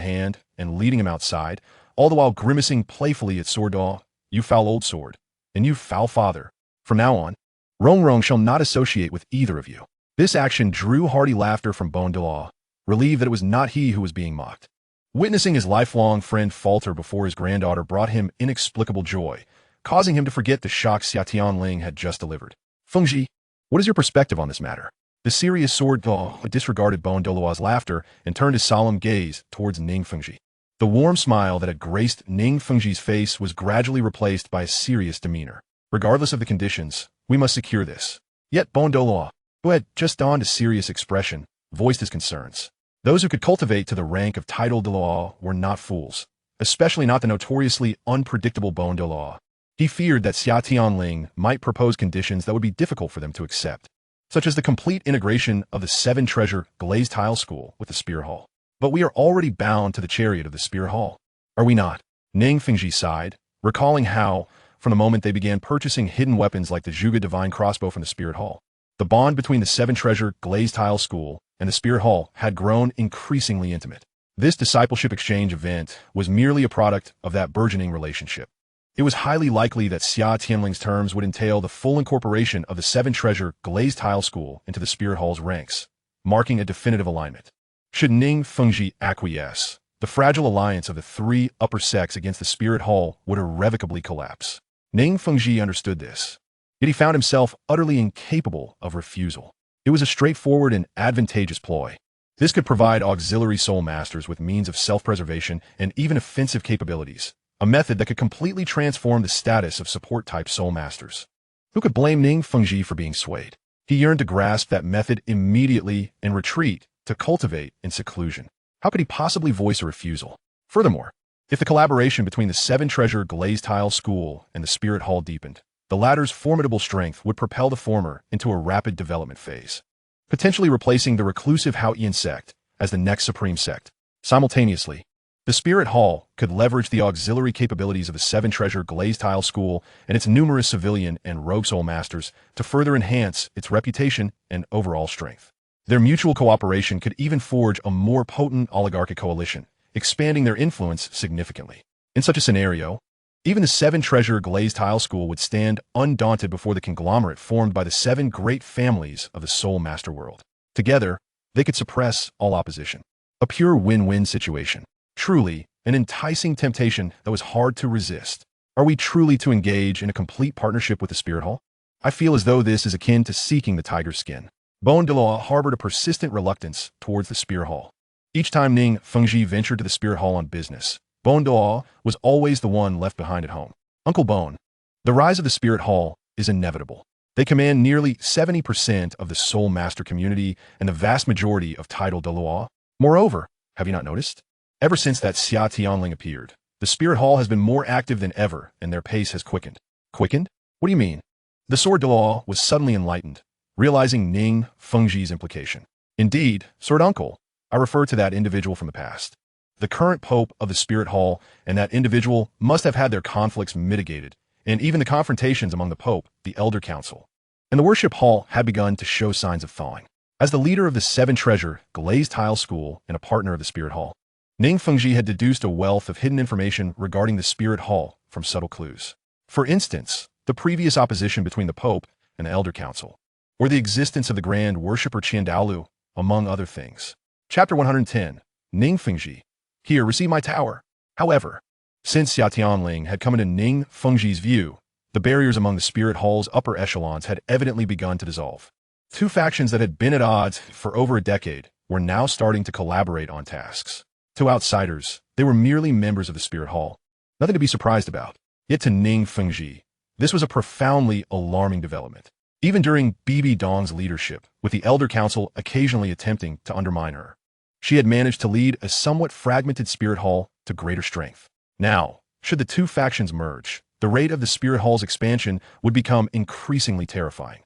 hand and leading him outside, all the while grimacing playfully at Sword Dalu. You foul old sword, and you foul father. From now on, Rongrong shall not associate with either of you. This action drew hearty laughter from Bone Dalu, relieved that it was not he who was being mocked. Witnessing his lifelong friend falter before his granddaughter brought him inexplicable joy, causing him to forget the shock Xia Tianling had just delivered. Fengji, what is your perspective on this matter? The serious Sword Dalu disregarded Bone Dalu's laughter and turned his solemn gaze towards Ning Fengji. The warm smile that had graced Ning Fengji's face was gradually replaced by a serious demeanor. Regardless of the conditions, we must secure this. Yet Bone Dalu, who had just donned a serious expression, voiced his concerns. Those who could cultivate to the rank of titled Dalu were not fools, especially not the notoriously unpredictable Douluo. He feared that Xia Tianling might propose conditions that would be difficult for them to accept, such as the complete integration of the seven-treasure glazed tile school with the Spirit Hall. But we are already bound to the chariot of the Spirit Hall, are we not? Ning Fengji sighed, recalling how, from the moment they began purchasing hidden weapons like the Zhuge Divine Crossbow from the Spirit Hall, the bond between the seven-treasure glazed tile school and the Spirit Hall had grown increasingly intimate. This discipleship exchange event was merely a product of that burgeoning relationship. It was highly likely that Xia Tianling's terms would entail the full incorporation of the seven-treasure glazed tile school into the Spirit Hall's ranks, marking a definitive alignment. Should Ning Fengji acquiesce, the fragile alliance of the three upper sects against the Spirit Hall would irrevocably collapse. Ning Fengji understood this, yet he found himself utterly incapable of refusal. It was a straightforward and advantageous ploy. This could provide auxiliary soul masters with means of self-preservation and even offensive capabilities, a method that could completely transform the status of support-type soul masters. Who could blame Ning Fengji for being swayed? He yearned to grasp that method immediately and retreat to cultivate in seclusion. How could he possibly voice a refusal? Furthermore, if the collaboration between the seven-treasure glazed tile school and the Spirit Hall deepened, the latter's formidable strength would propel the former into a rapid development phase, potentially replacing the reclusive Haotian sect as the next supreme sect. Simultaneously, the Spirit Hall could leverage the auxiliary capabilities of the seven-treasure glazed tile school and its numerous civilian and rogue soul masters to further enhance its reputation and overall strength. Their mutual cooperation could even forge a more potent oligarchic coalition, expanding their influence significantly. In such a scenario, even the seven-treasure glazed tile school would stand undaunted before the conglomerate formed by the seven great families of the soul master world. Together, they could suppress all opposition. A pure win-win situation. Truly, an enticing temptation that was hard to resist. Are we truly to engage in a complete partnership with the Spirit Hall? I feel as though this is akin to seeking the tiger's skin. Douluo harbored a persistent reluctance towards the Spirit Hall. Each time Ning Fengji ventured to the Spirit Hall on business, Douluo was always the one left behind at home. Uncle Bone. The rise of the Spirit Hall is inevitable. They command nearly 70% of the Soul Master community and the vast majority of title Douluo. Moreover, have you not noticed? Ever since that Xia Tianling appeared, the Spirit Hall has been more active than ever and their pace has quickened. Quickened? What do you mean? The Sword Douluo was suddenly enlightened, realizing Ning Fengji's implication. Indeed, Sword Uncle, I refer to that individual from the past. The current Pope of the Spirit Hall and that individual must have had their conflicts mitigated, and even the confrontations among the Pope, the Elder Council, and the Worship Hall had begun to show signs of thawing. As the leader of the seven-treasure glazed tile school and a partner of the Spirit Hall, Ning Fengji had deduced a wealth of hidden information regarding the Spirit Hall from subtle clues. For instance, the previous opposition between the Pope and the Elder Council, or the existence of the Grand Worshipper Xia Tianling, among other things. Chapter 110, Ning Fengji. Here, receive my tower. However, since Xia Tianling had come into Ning Fengji's view, the barriers among the Spirit Hall's upper echelons had evidently begun to dissolve. Two factions that had been at odds for over a decade were now starting to collaborate on tasks. To outsiders, they were merely members of the Spirit Hall. Nothing to be surprised about. Yet to Ning Fengji, this was a profoundly alarming development. Even during Bibi Dong's leadership, with the Elder Council occasionally attempting to undermine her, she had managed to lead a somewhat fragmented Spirit Hall to greater strength. Now, should the two factions merge, the rate of the Spirit Hall's expansion would become increasingly terrifying.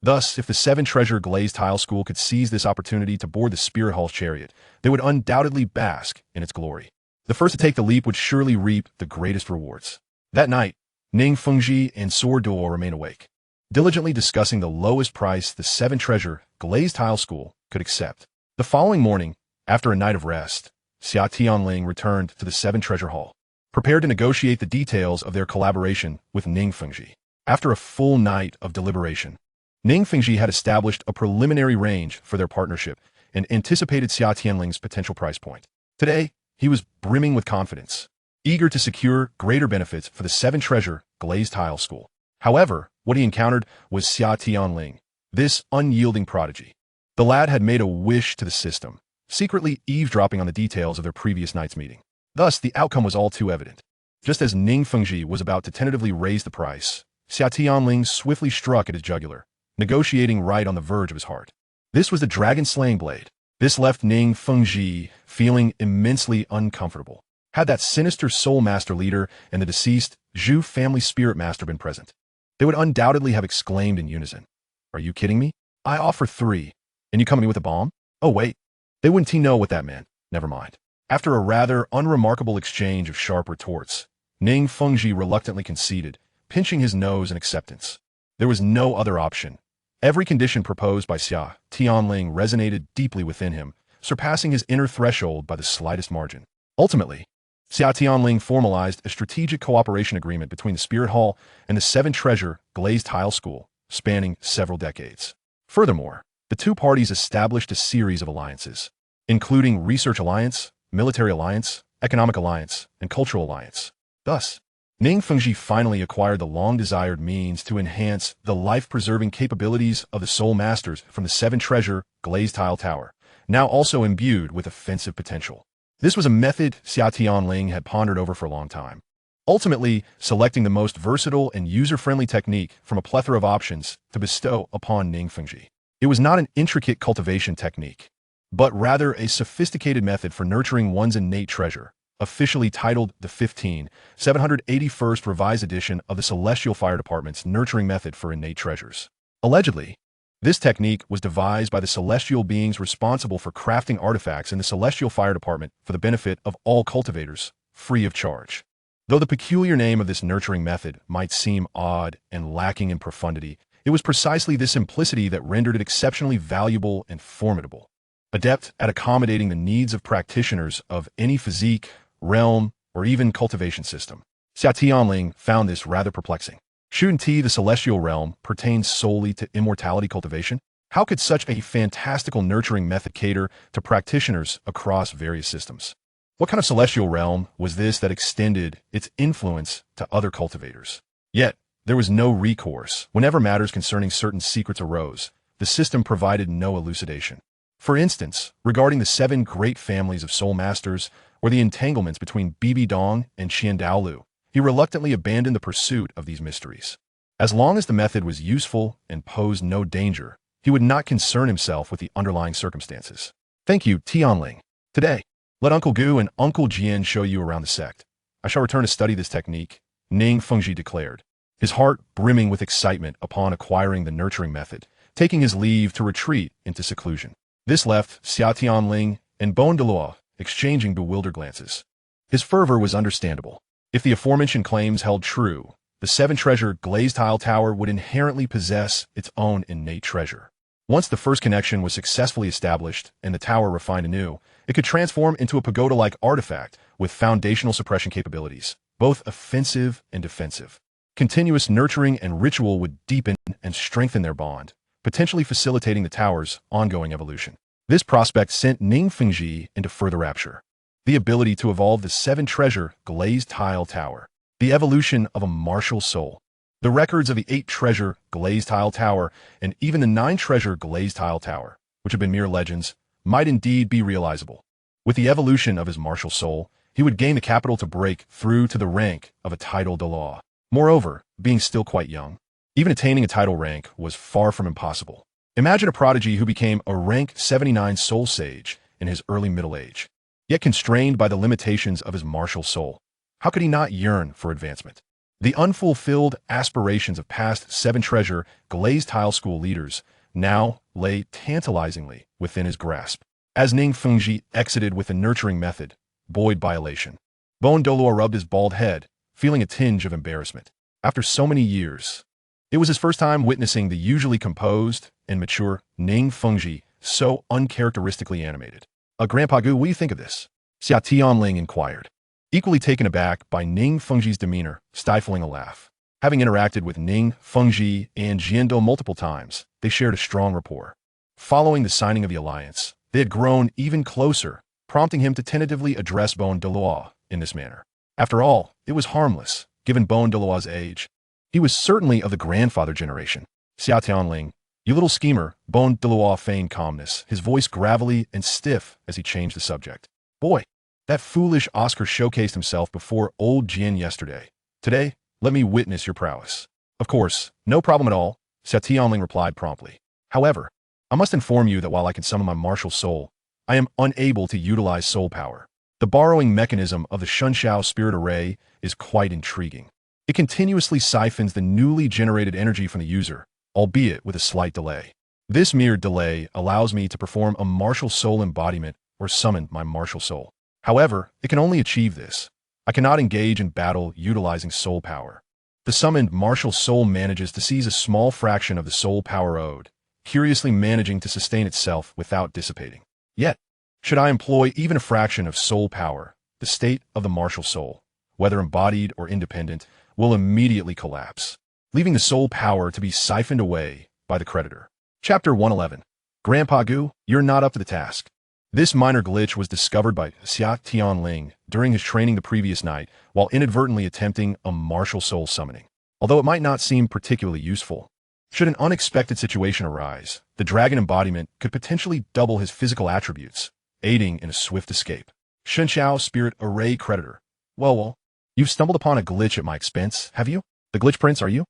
Thus, if the seven-treasure glazed tile school could seize this opportunity to board the Spirit Hall's chariot, they would undoubtedly bask in its glory. The first to take the leap would surely reap the greatest rewards. That night, Ning Fengji and Sword Duo remained awake, diligently discussing the lowest price the seven-treasure glazed tile school could accept. The following morning, after a night of rest, Xia Tianling returned to the seven-treasure hall, prepared to negotiate the details of their collaboration with Ning Fengji. After a full night of deliberation, Ning Fengji had established a preliminary range for their partnership and anticipated Xia Tianling's potential price point. Today, he was brimming with confidence, eager to secure greater benefits for the seven-treasure glazed tile school. However, what he encountered was Xia Tianling, this unyielding prodigy. The lad had made a wish to the system, secretly eavesdropping on the details of their previous night's meeting. Thus, the outcome was all too evident. Just as Ning Fengji was about to tentatively raise the price, Xia Tianling swiftly struck at his jugular, negotiating right on the verge of his heart. This was the dragon-slaying blade. This left Ning Fengji feeling immensely uncomfortable. Had that sinister soul master leader and the deceased Zhu family spirit master been present, they would undoubtedly have exclaimed in unison, "Are you kidding me? I offer 3, and you come at me with a bomb?" Oh wait, they wouldn't know what that meant. Never mind. After a rather unremarkable exchange of sharp retorts, Ning Fengji reluctantly conceded, pinching his nose in acceptance. There was no other option. Every condition proposed by Xia Tianling resonated deeply within him, surpassing his inner threshold by the slightest margin. Ultimately, Xia Tianling formalized a strategic cooperation agreement between the Spirit Hall and the Seven Treasure Glazed Tile School, spanning several decades. Furthermore, the two parties established a series of alliances, including Research Alliance, Military Alliance, Economic Alliance, and Cultural Alliance. Thus, Ning Fengji finally acquired the long-desired means to enhance the life-preserving capabilities of the Soul Masters from the Seven Treasure Glazed Tile Tower, now also imbued with offensive potential. This was a method Xia Tianling had pondered over for a long time, ultimately selecting the most versatile and user-friendly technique from a plethora of options to bestow upon Ning Fengji. It was not an intricate cultivation technique, but rather a sophisticated method for nurturing one's innate treasure, officially titled the 781st Revised Edition of the Celestial Fire Department's Nurturing Method for Innate Treasures. Allegedly, this technique was devised by the celestial beings responsible for crafting artifacts in the Celestial Fire Department for the benefit of all cultivators, free of charge. Though the peculiar name of this nurturing method might seem odd and lacking in profundity, it was precisely this simplicity that rendered it exceptionally valuable and formidable. Adept at accommodating the needs of practitioners of any physique, realm, or even cultivation system. Xia Tianling found this rather perplexing. Shouldn't the celestial realm pertain solely to immortality cultivation? How could such a fantastical nurturing method cater to practitioners across various systems? What kind of celestial realm was this that extended its influence to other cultivators? Yet, there was no recourse. Whenever matters concerning certain secrets arose, the system provided no elucidation. For instance, regarding the 7 great families of soul masters, or the entanglements between Bibi Dong and Qian Daolu, he reluctantly abandoned the pursuit of these mysteries. As long as the method was useful and posed no danger, he would not concern himself with the underlying circumstances. Thank you, Tianling. Today, let Uncle Gu and Uncle Jian show you around the sect. I shall return to study this technique, Ning Fengji declared, his heart brimming with excitement upon acquiring the nurturing method, taking his leave to retreat into seclusion. This left Xia Tianling and Douluo exchanging bewildered glances. His fervor was understandable. If the aforementioned claims held true, the Seven Treasure Glazed Tile Tower would inherently possess its own innate treasure. Once the first connection was successfully established and the tower refined anew, it could transform into a pagoda-like artifact with foundational suppression capabilities, both offensive and defensive. Continuous nurturing and ritual would deepen and strengthen their bond, potentially facilitating the tower's ongoing evolution. This prospect sent Ning Fengji into further rapture. The ability to evolve the Seven Treasure Glazed Tile Tower, the evolution of a martial soul. The records of the 8 Treasure Glazed Tile Tower and even the 9 Treasure Glazed Tile Tower, which have been mere legends, might indeed be realizable. With the evolution of his martial soul, he would gain the capital to break through to the rank of a title de law. Moreover, being still quite young, even attaining a title rank was far from impossible. Imagine a prodigy who became a rank 79 soul sage in his early middle age, yet constrained by the limitations of his martial soul. How could he not yearn for advancement? The unfulfilled aspirations of past Seven Treasure Glazed Tile School leaders now lay tantalizingly within his grasp. As Ning Fengji exited with a nurturing method, buoyed by elation, Douluo rubbed his bald head, feeling a tinge of embarrassment. After so many years, it was his first time witnessing the usually composed and mature Ning Fengji so uncharacteristically animated. Grandpa Gu, what do you think of this? Xia Tianling inquired, equally taken aback by Ning Fengji's demeanor, stifling a laugh. Having interacted with Ning Fengji and Jiando multiple times, they shared a strong rapport. Following the signing of the alliance, they had grown even closer, prompting him to tentatively address Douluo in this manner. After all, it was harmless, given Douluo's age. He was certainly of the grandfather generation. Xia Tianling, you little schemer, Douluo feigned calmness, his voice gravelly and stiff as he changed the subject. Boy, that foolish Oscar showcased himself before old Jian yesterday. Today, let me witness your prowess. Of course, no problem at all, Xia Tianling replied promptly. However, I must inform you that while I can summon my martial soul, I am unable to utilize soul power. The borrowing mechanism of the Shunxiao spirit array is quite intriguing. It continuously siphons the newly generated energy from the user, albeit with a slight delay. This mere delay allows me to perform a martial soul embodiment or summon my martial soul. However, it can only achieve this. I cannot engage in battle utilizing soul power. The summoned martial soul manages to seize a small fraction of the soul power owed, curiously managing to sustain itself without dissipating. Yet, should I employ even a fraction of soul power, the state of the martial soul, whether embodied or independent, will immediately collapse, leaving the soul power to be siphoned away by the creditor. Chapter 111. Grandpa Gu, you're not up to the task. This minor glitch was discovered by Xia Tianling during his training the previous night while inadvertently attempting a martial soul summoning. Although it might not seem particularly useful, should an unexpected situation arise, the dragon embodiment could potentially double his physical attributes, aiding in a swift escape. Shunxiao Spirit Array Creditor. Well, you've stumbled upon a glitch at my expense, have you? The glitch prince, are you?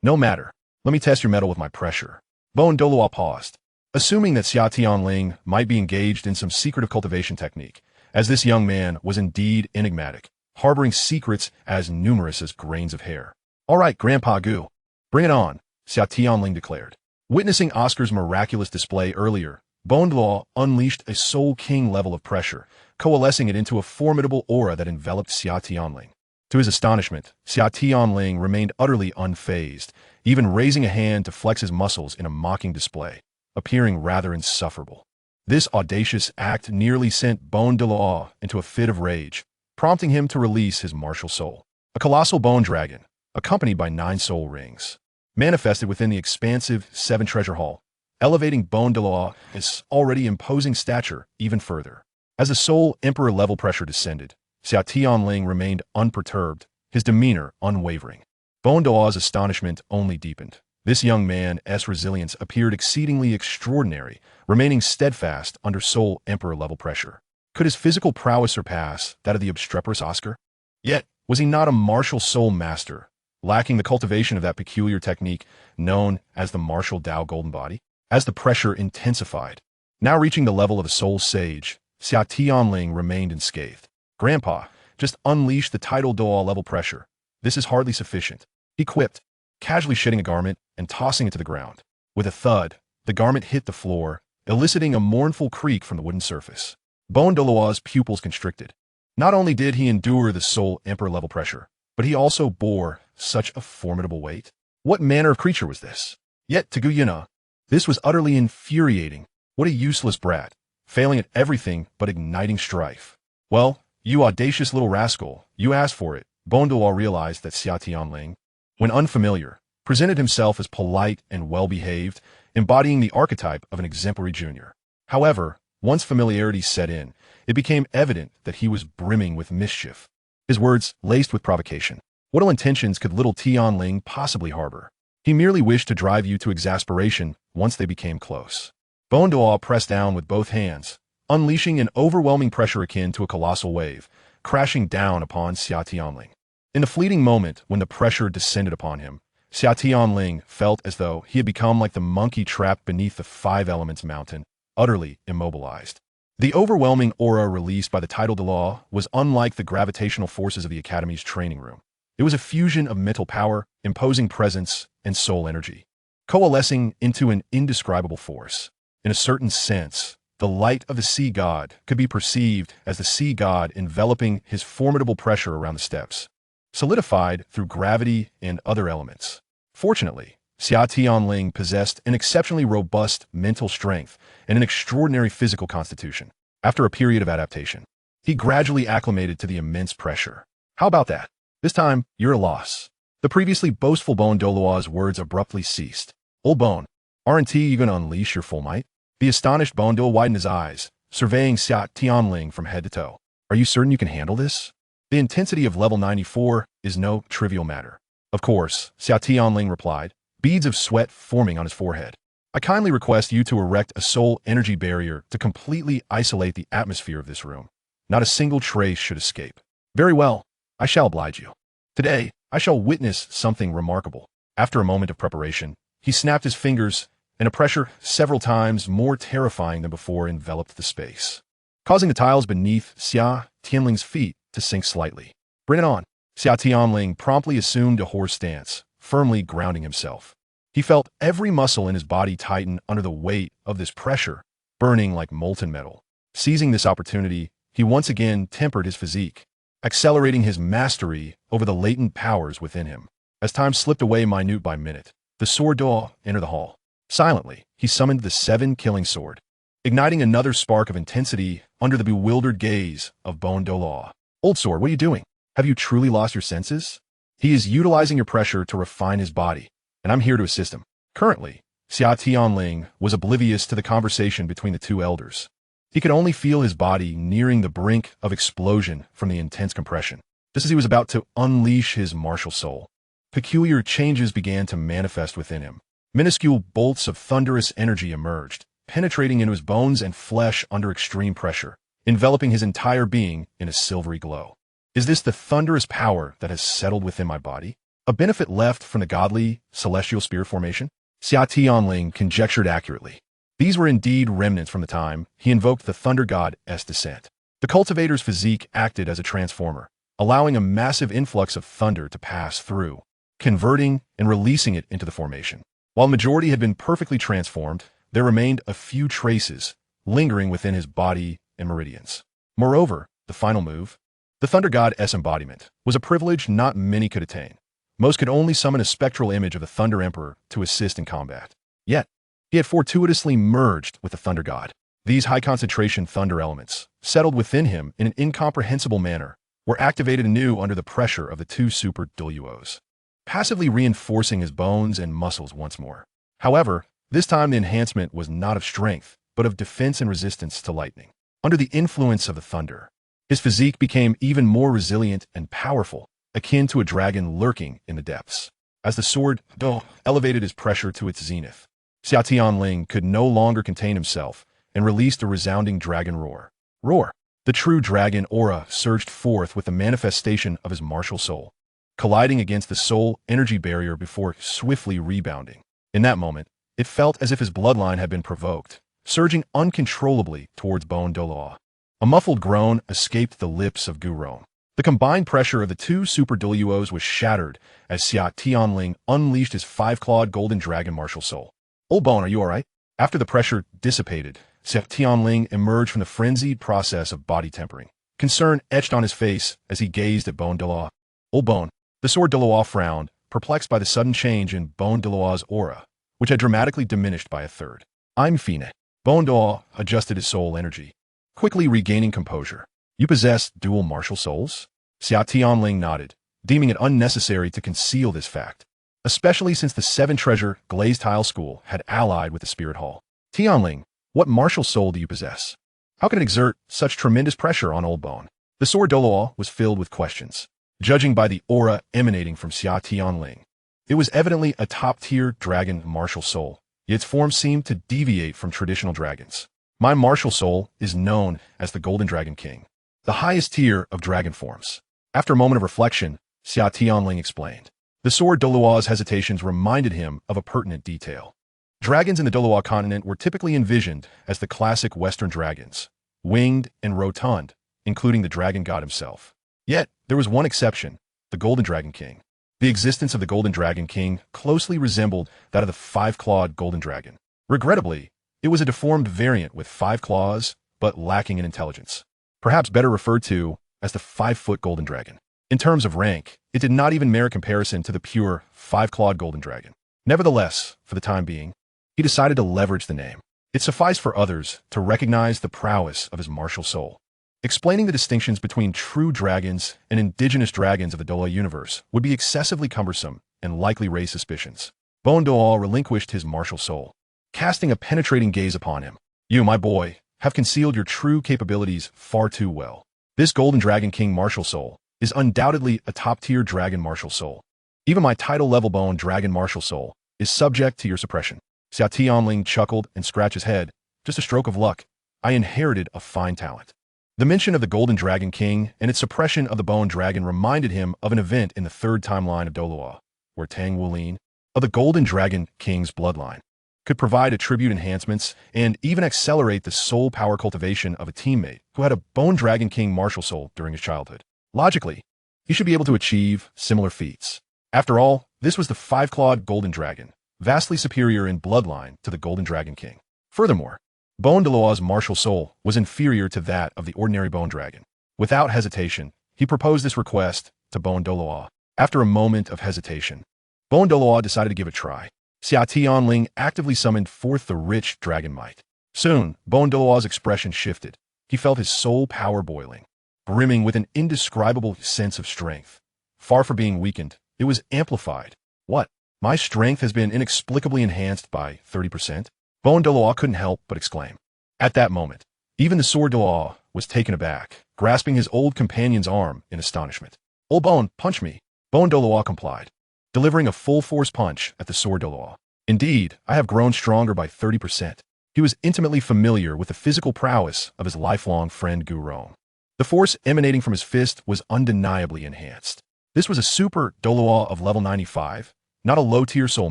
No matter. Let me test your mettle with my pressure. Douluo paused, assuming that Xia Tianling might be engaged in some secretive cultivation technique, as this young man was indeed enigmatic, harboring secrets as numerous as grains of hair. All right, Grandpa Gu, bring it on, Xia Tianling declared. Witnessing Oscar's miraculous display earlier, Douluo unleashed a Soul King level of pressure, coalescing it into a formidable aura that enveloped Xia Tianling. To his astonishment, Xia Tianling remained utterly unfazed, even raising a hand to flex his muscles in a mocking display, appearing rather insufferable. This audacious act nearly sent Douluo into a fit of rage, prompting him to release his martial soul. A colossal bone dragon, accompanied by 9 soul rings, manifested within the expansive 7 treasure hall, elevating Douluo's already imposing stature even further. As the soul emperor level pressure descended, Xia Tianling remained unperturbed, his demeanor unwavering. Douluo's astonishment only deepened. This young man's resilience appeared exceedingly extraordinary, remaining steadfast under Soul Emperor level pressure. Could his physical prowess surpass that of the obstreperous Oscar? Yet, was he not a martial soul master, lacking the cultivation of that peculiar technique known as the martial Tao golden body? As the pressure intensified, now reaching the level of a soul sage, Xia Tianling remained unscathed. Grandpa, just unleash the tidal Douluo level pressure. This is hardly sufficient, he quipped, casually shitting a garment and tossing it to the ground. With a thud, the garment hit the floor, eliciting a mournful creak from the wooden surface. Douluo's pupils constricted. Not only did he endure the Soul Emperor level pressure, but he also bore such a formidable weight. What manner of creature was this? Yet to Gu Yina, this was utterly infuriating. What a useless brat, failing at everything but igniting strife. Well, you audacious little rascal, you asked for it. Douluo realized that Xia Tianling, when unfamiliar, presented himself as polite and well-behaved, embodying the archetype of an exemplary junior. However, once familiarity set in, it became evident that he was brimming with mischief. His words laced with provocation. What ill intentions could little Tianling possibly harbor? He merely wished to drive you to exasperation once they became close. Douluo pressed down with both hands, unleashing an overwhelming pressure akin to a colossal wave, crashing down upon Xia Tianling. In the fleeting moment when the pressure descended upon him, Xia Tianling felt as though he had become like the monkey trapped beneath the 5 elements mountain, utterly immobilized. The overwhelming aura released by the tidal Douluo was unlike the gravitational forces of the Academy's training room. It was a fusion of mental power, imposing presence, and soul energy, coalescing into an indescribable force. In a certain sense, the light of the sea god could be perceived as the sea god enveloping his formidable pressure around the steps, solidified through gravity and other elements. Fortunately, Xia Tianling possessed an exceptionally robust mental strength and an extraordinary physical constitution. After a period of adaptation, he gradually acclimated to the immense pressure. How about that? This time, you're a loss. The previously boastful Douluo's words abruptly ceased. Old Bone, aren't you going to unleash your full might? The astonished Douluo widened his eyes, surveying Xia Tianling from head to toe. Are you certain you can handle this? The intensity of level 94 is no trivial matter. Of course, Xia Tianling replied, beads of sweat forming on his forehead. I kindly request you to erect a soul energy barrier to completely isolate the atmosphere of this room. Not a single trace should escape. Very well, I shall oblige you. Today, I shall witness something remarkable. After a moment of preparation, he snapped his fingers, and a pressure several times more terrifying than before enveloped the space. causing the tiles beneath Xia Tianling's feet to sink slightly. Bring it on. Xia Tianling promptly assumed a horse stance, firmly grounding himself. He felt every muscle in his body tighten under the weight of this pressure, burning like molten metal. Seizing this opportunity, he once again tempered his physique, accelerating his mastery over the latent powers within him. As time slipped away minute by minute, the sword Douluo entered the hall. Silently, he summoned the 7 killing sword, igniting another spark of intensity under the bewildered gaze of Douluo. Old sword, what are you doing? Have you truly lost your senses? He is utilizing your pressure to refine his body, and I'm here to assist him. Currently, Xia Tianling was oblivious to the conversation between the two elders. He could only feel his body nearing the brink of explosion from the intense compression. Just as he was about to unleash his martial soul, peculiar changes began to manifest within him. Minuscule bolts of thunderous energy emerged, penetrating into his bones and flesh under extreme pressure, enveloping his entire being in a silvery glow. Is this the thunderous power that has settled within my body? A benefit left from the godly, celestial spirit formation? Xia Tianling conjectured accurately. These were indeed remnants from the time he invoked the thunder god's descent. The cultivator's physique acted as a transformer, allowing a massive influx of thunder to pass through, converting and releasing it into the formation. While the majority had been perfectly transformed, there remained a few traces lingering within his body and meridians. Moreover, the final move, the thunder god's embodiment, was a privilege not many could attain. Most could only summon a spectral image of the Thunder Emperor to assist in combat. Yet, he had fortuitously merged with the Thunder God. These high-concentration thunder elements, settled within him in an incomprehensible manner, were activated anew under the pressure of the 2 super Douluos, passively reinforcing his bones and muscles once more. However, this time the enhancement was not of strength, but of defense and resistance to lightning. Under the influence of the thunder, his physique became even more resilient and powerful, akin to a dragon lurking in the depths. As the sword Douluo elevated his pressure to its zenith, Xia Tianling could no longer contain himself and released a resounding dragon roar. Roar! The true dragon aura surged forth with the manifestation of his martial soul, colliding against the soul energy barrier before swiftly rebounding. In that moment, it felt as if his bloodline had been provoked, surging uncontrollably towards Douluo. A muffled groan escaped the lips of Gurong. The combined pressure of the 2 super Douluos was shattered as Xia Tianling unleashed his 5-clawed golden dragon martial soul. Old Bone, are you alright? After the pressure dissipated, Xia Tianling emerged from the frenzied process of body tempering. Concern etched on his face as he gazed at Douluo. Old Bone. The sword Douluo frowned, perplexed by the sudden change in Douluo's aura, which had dramatically diminished by a third. I'm Fine. Douluo adjusted his soul energy, quickly regaining composure. You possess dual martial souls? Xia Tianling nodded, deeming it unnecessary to conceal this fact, especially since the 7-treasure glazed tile school had allied with the spirit hall. Tianling, what martial soul do you possess? How can it exert such tremendous pressure on Old Bone? The sword Douluo was filled with questions. Judging by the aura emanating from Xia Tianling, it was evidently a top-tier dragon martial soul, yet its form seemed to deviate from traditional dragons. My martial soul is known as the Golden Dragon King, the highest tier of dragon forms. After a moment of reflection, Xia Tianling explained. The sword Douluo's hesitations reminded him of a pertinent detail. Dragons in the Douluo continent were typically envisioned as the classic Western dragons, winged and rotund, including the dragon god himself. Yet, there was one exception, the Golden Dragon King. The existence of the Golden Dragon King closely resembled that of the 5-clawed Golden Dragon. Regrettably, it was a deformed variant with 5 claws, but lacking in intelligence. Perhaps better referred to as the 5-foot Golden Dragon. In terms of rank, it did not even merit comparison to the pure 5-clawed Golden Dragon. Nevertheless, for the time being, he decided to leverage the name. It sufficed for others to recognize the prowess of his martial soul. Explaining the distinctions between true dragons and indigenous dragons of the Douluo universe would be excessively cumbersome and likely raise suspicions. Douluo relinquished his martial soul, casting a penetrating gaze upon him. You, my boy, have concealed your true capabilities far too well. This Golden Dragon King martial soul is undoubtedly a top-tier dragon martial soul. Even my title-level bone dragon martial soul is subject to your suppression. Xia Tianling chuckled and scratched his head. Just a stroke of luck. I inherited a fine talent. The mention of the Golden Dragon King and its suppression of the Bone Dragon reminded him of an event in the 3rd timeline of Douluo, where Tang Wulin, of the Golden Dragon King's bloodline, could provide attribute enhancements, and even accelerate the soul power cultivation of a teammate who had a Bone Dragon King martial soul during his childhood. Logically, he should be able to achieve similar feats. After all, this was the five-clawed Golden Dragon, vastly superior in bloodline to the Golden Dragon King. Furthermore, Bone Daluo's martial soul was inferior to that of the ordinary Bone Dragon. Without hesitation, he proposed this request to Bone Daluo. After a moment of hesitation, Bone Daluo decided to give it a try. Xia Tianling actively summoned forth the rich dragon might. Soon, Bone Daluo's expression shifted. He felt his soul power boiling, brimming with an indescribable sense of strength. Far from being weakened, it was amplified. What? My strength has been inexplicably enhanced by 30%? Bone Daluo couldn't help but exclaim. At that moment, even the Sword Daluo was taken aback, grasping his old companion's arm in astonishment. "Old Bone, punch me." Bone Daluo complied, delivering a full-force punch at the Sword Daluo. Indeed, I have grown stronger by 30%. He was intimately familiar with the physical prowess of his lifelong friend Gu Rong. The force emanating from his fist was undeniably enhanced. This was a super Douluo of level 95, not a low-tier soul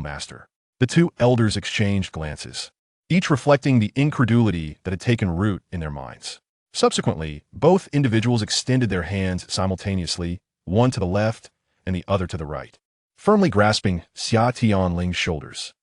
master. The two elders exchanged glances, each reflecting the incredulity that had taken root in their minds. Subsequently, both individuals extended their hands simultaneously, one to the left and the other to the right, firmly grasping Xia Tianling's shoulders.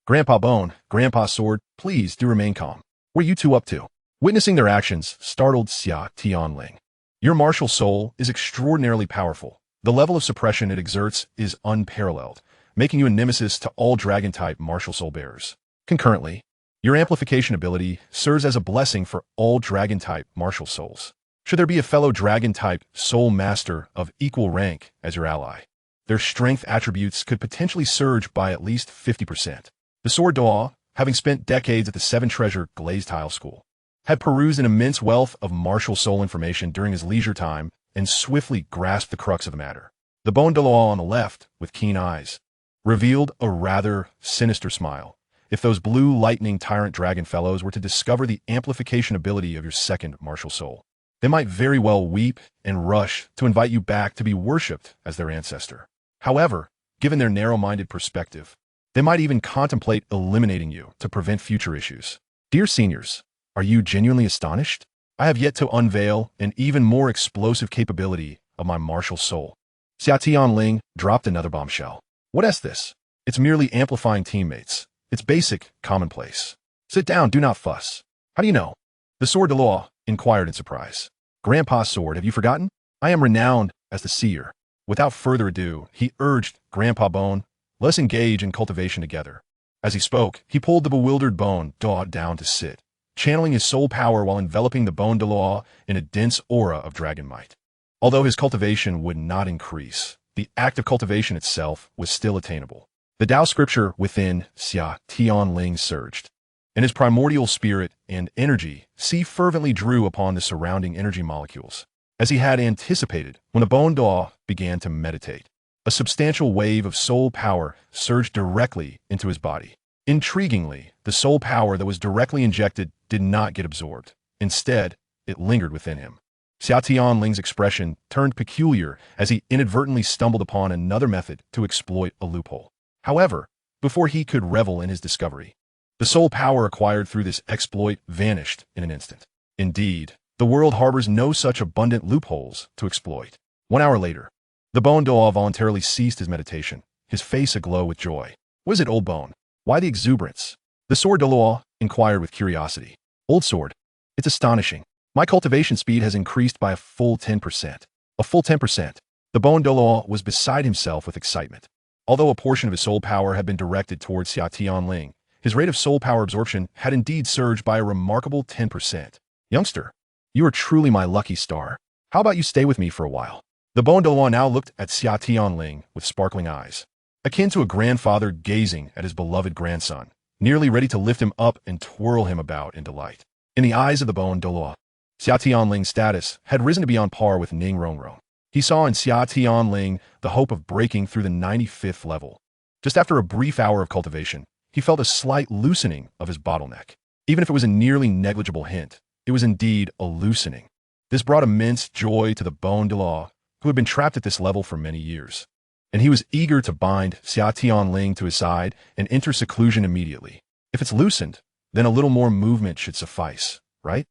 Grandpa Bone, Grandpa Sword, please do remain calm. What are you two up to?" Witnessing their actions startled Xia Tianling. "Your martial soul is extraordinarily powerful. The level of suppression it exerts is unparalleled, making you a nemesis to all dragon-type martial soul bearers. Concurrently, your amplification ability serves as a blessing for all dragon-type martial souls. Should there be a fellow dragon-type soul master of equal rank as your ally, their strength attributes could potentially surge by at least 50%. The Sword Daluo, having spent decades at the Seven Treasure Glazed Tile School, had perused an immense wealth of martial soul information during his leisure time and swiftly grasped the crux of the matter. The Bone Daluo on the left, with keen eyes, revealed a rather sinister smile. If those blue lightning tyrant dragon fellows were to discover the amplification ability of your second martial soul, they might very well weep and rush to invite you back to be worshipped as their ancestor. However, given their narrow-minded perspective, they might even contemplate eliminating you to prevent future issues. Dear seniors, are you genuinely astonished? I have yet to unveil an even more explosive capability of my martial soul." Xia Tianling dropped another bombshell. "What is this? It's merely amplifying teammates. It's basic, commonplace. Sit down, do not fuss." "How do you know?" The Sword Daluo inquired in surprise. "Grandpa Sword, have you forgotten? I am renowned as the seer." Without further ado, he urged Grandpa Bone, "Let's engage in cultivation together." As he spoke, he pulled the bewildered Bone Daluo down to sit, channeling his soul power while enveloping the Bone Daluo in a dense aura of dragon might. Although his cultivation would not increase, the act of cultivation itself was still attainable. The Tao scripture within Xia Tianling surged, and his primordial spirit and energy fervently drew upon the surrounding energy molecules, as he had anticipated when the Bone Daluo began to meditate. A substantial wave of soul power surged directly into his body. Intriguingly, the soul power that was directly injected did not get absorbed. Instead, it lingered within him. Xia Tianling's expression turned peculiar as he inadvertently stumbled upon another method to exploit a loophole. However, before he could revel in his discovery, the soul power acquired through this exploit vanished in an instant. Indeed, the world harbors no such abundant loopholes to exploit. 1 hour later, the Bone Daluo voluntarily ceased his meditation, his face aglow with joy. "What is it, Old Bone? Why the exuberance?" The Sword Daluo inquired with curiosity. "Old Sword, it's astonishing. My cultivation speed has increased by a full 10%. A full 10%. The Bone Daluo was beside himself with excitement. Although a portion of his soul power had been directed towards Xia Tianling, his rate of soul power absorption had indeed surged by a remarkable 10%. "Youngster, you are truly my lucky star. How about you stay with me for a while?" The Bone Daluo now looked at Xia Tianling with sparkling eyes, akin to a grandfather gazing at his beloved grandson, nearly ready to lift him up and twirl him about in delight. In the eyes of the Bone Daluo, Xia Tianling's status had risen to be on par with Ning Rongrong. He saw in Xia Tianling the hope of breaking through the 95th level. Just after a brief hour of cultivation, he felt a slight loosening of his bottleneck. Even if it was a nearly negligible hint, it was indeed a loosening. This brought immense joy to the Bone Daluo, who had been trapped at this level for many years, and he was eager to bind Xia Tianling to his side and enter seclusion immediately. If it's loosened, then a little more movement should suffice, right?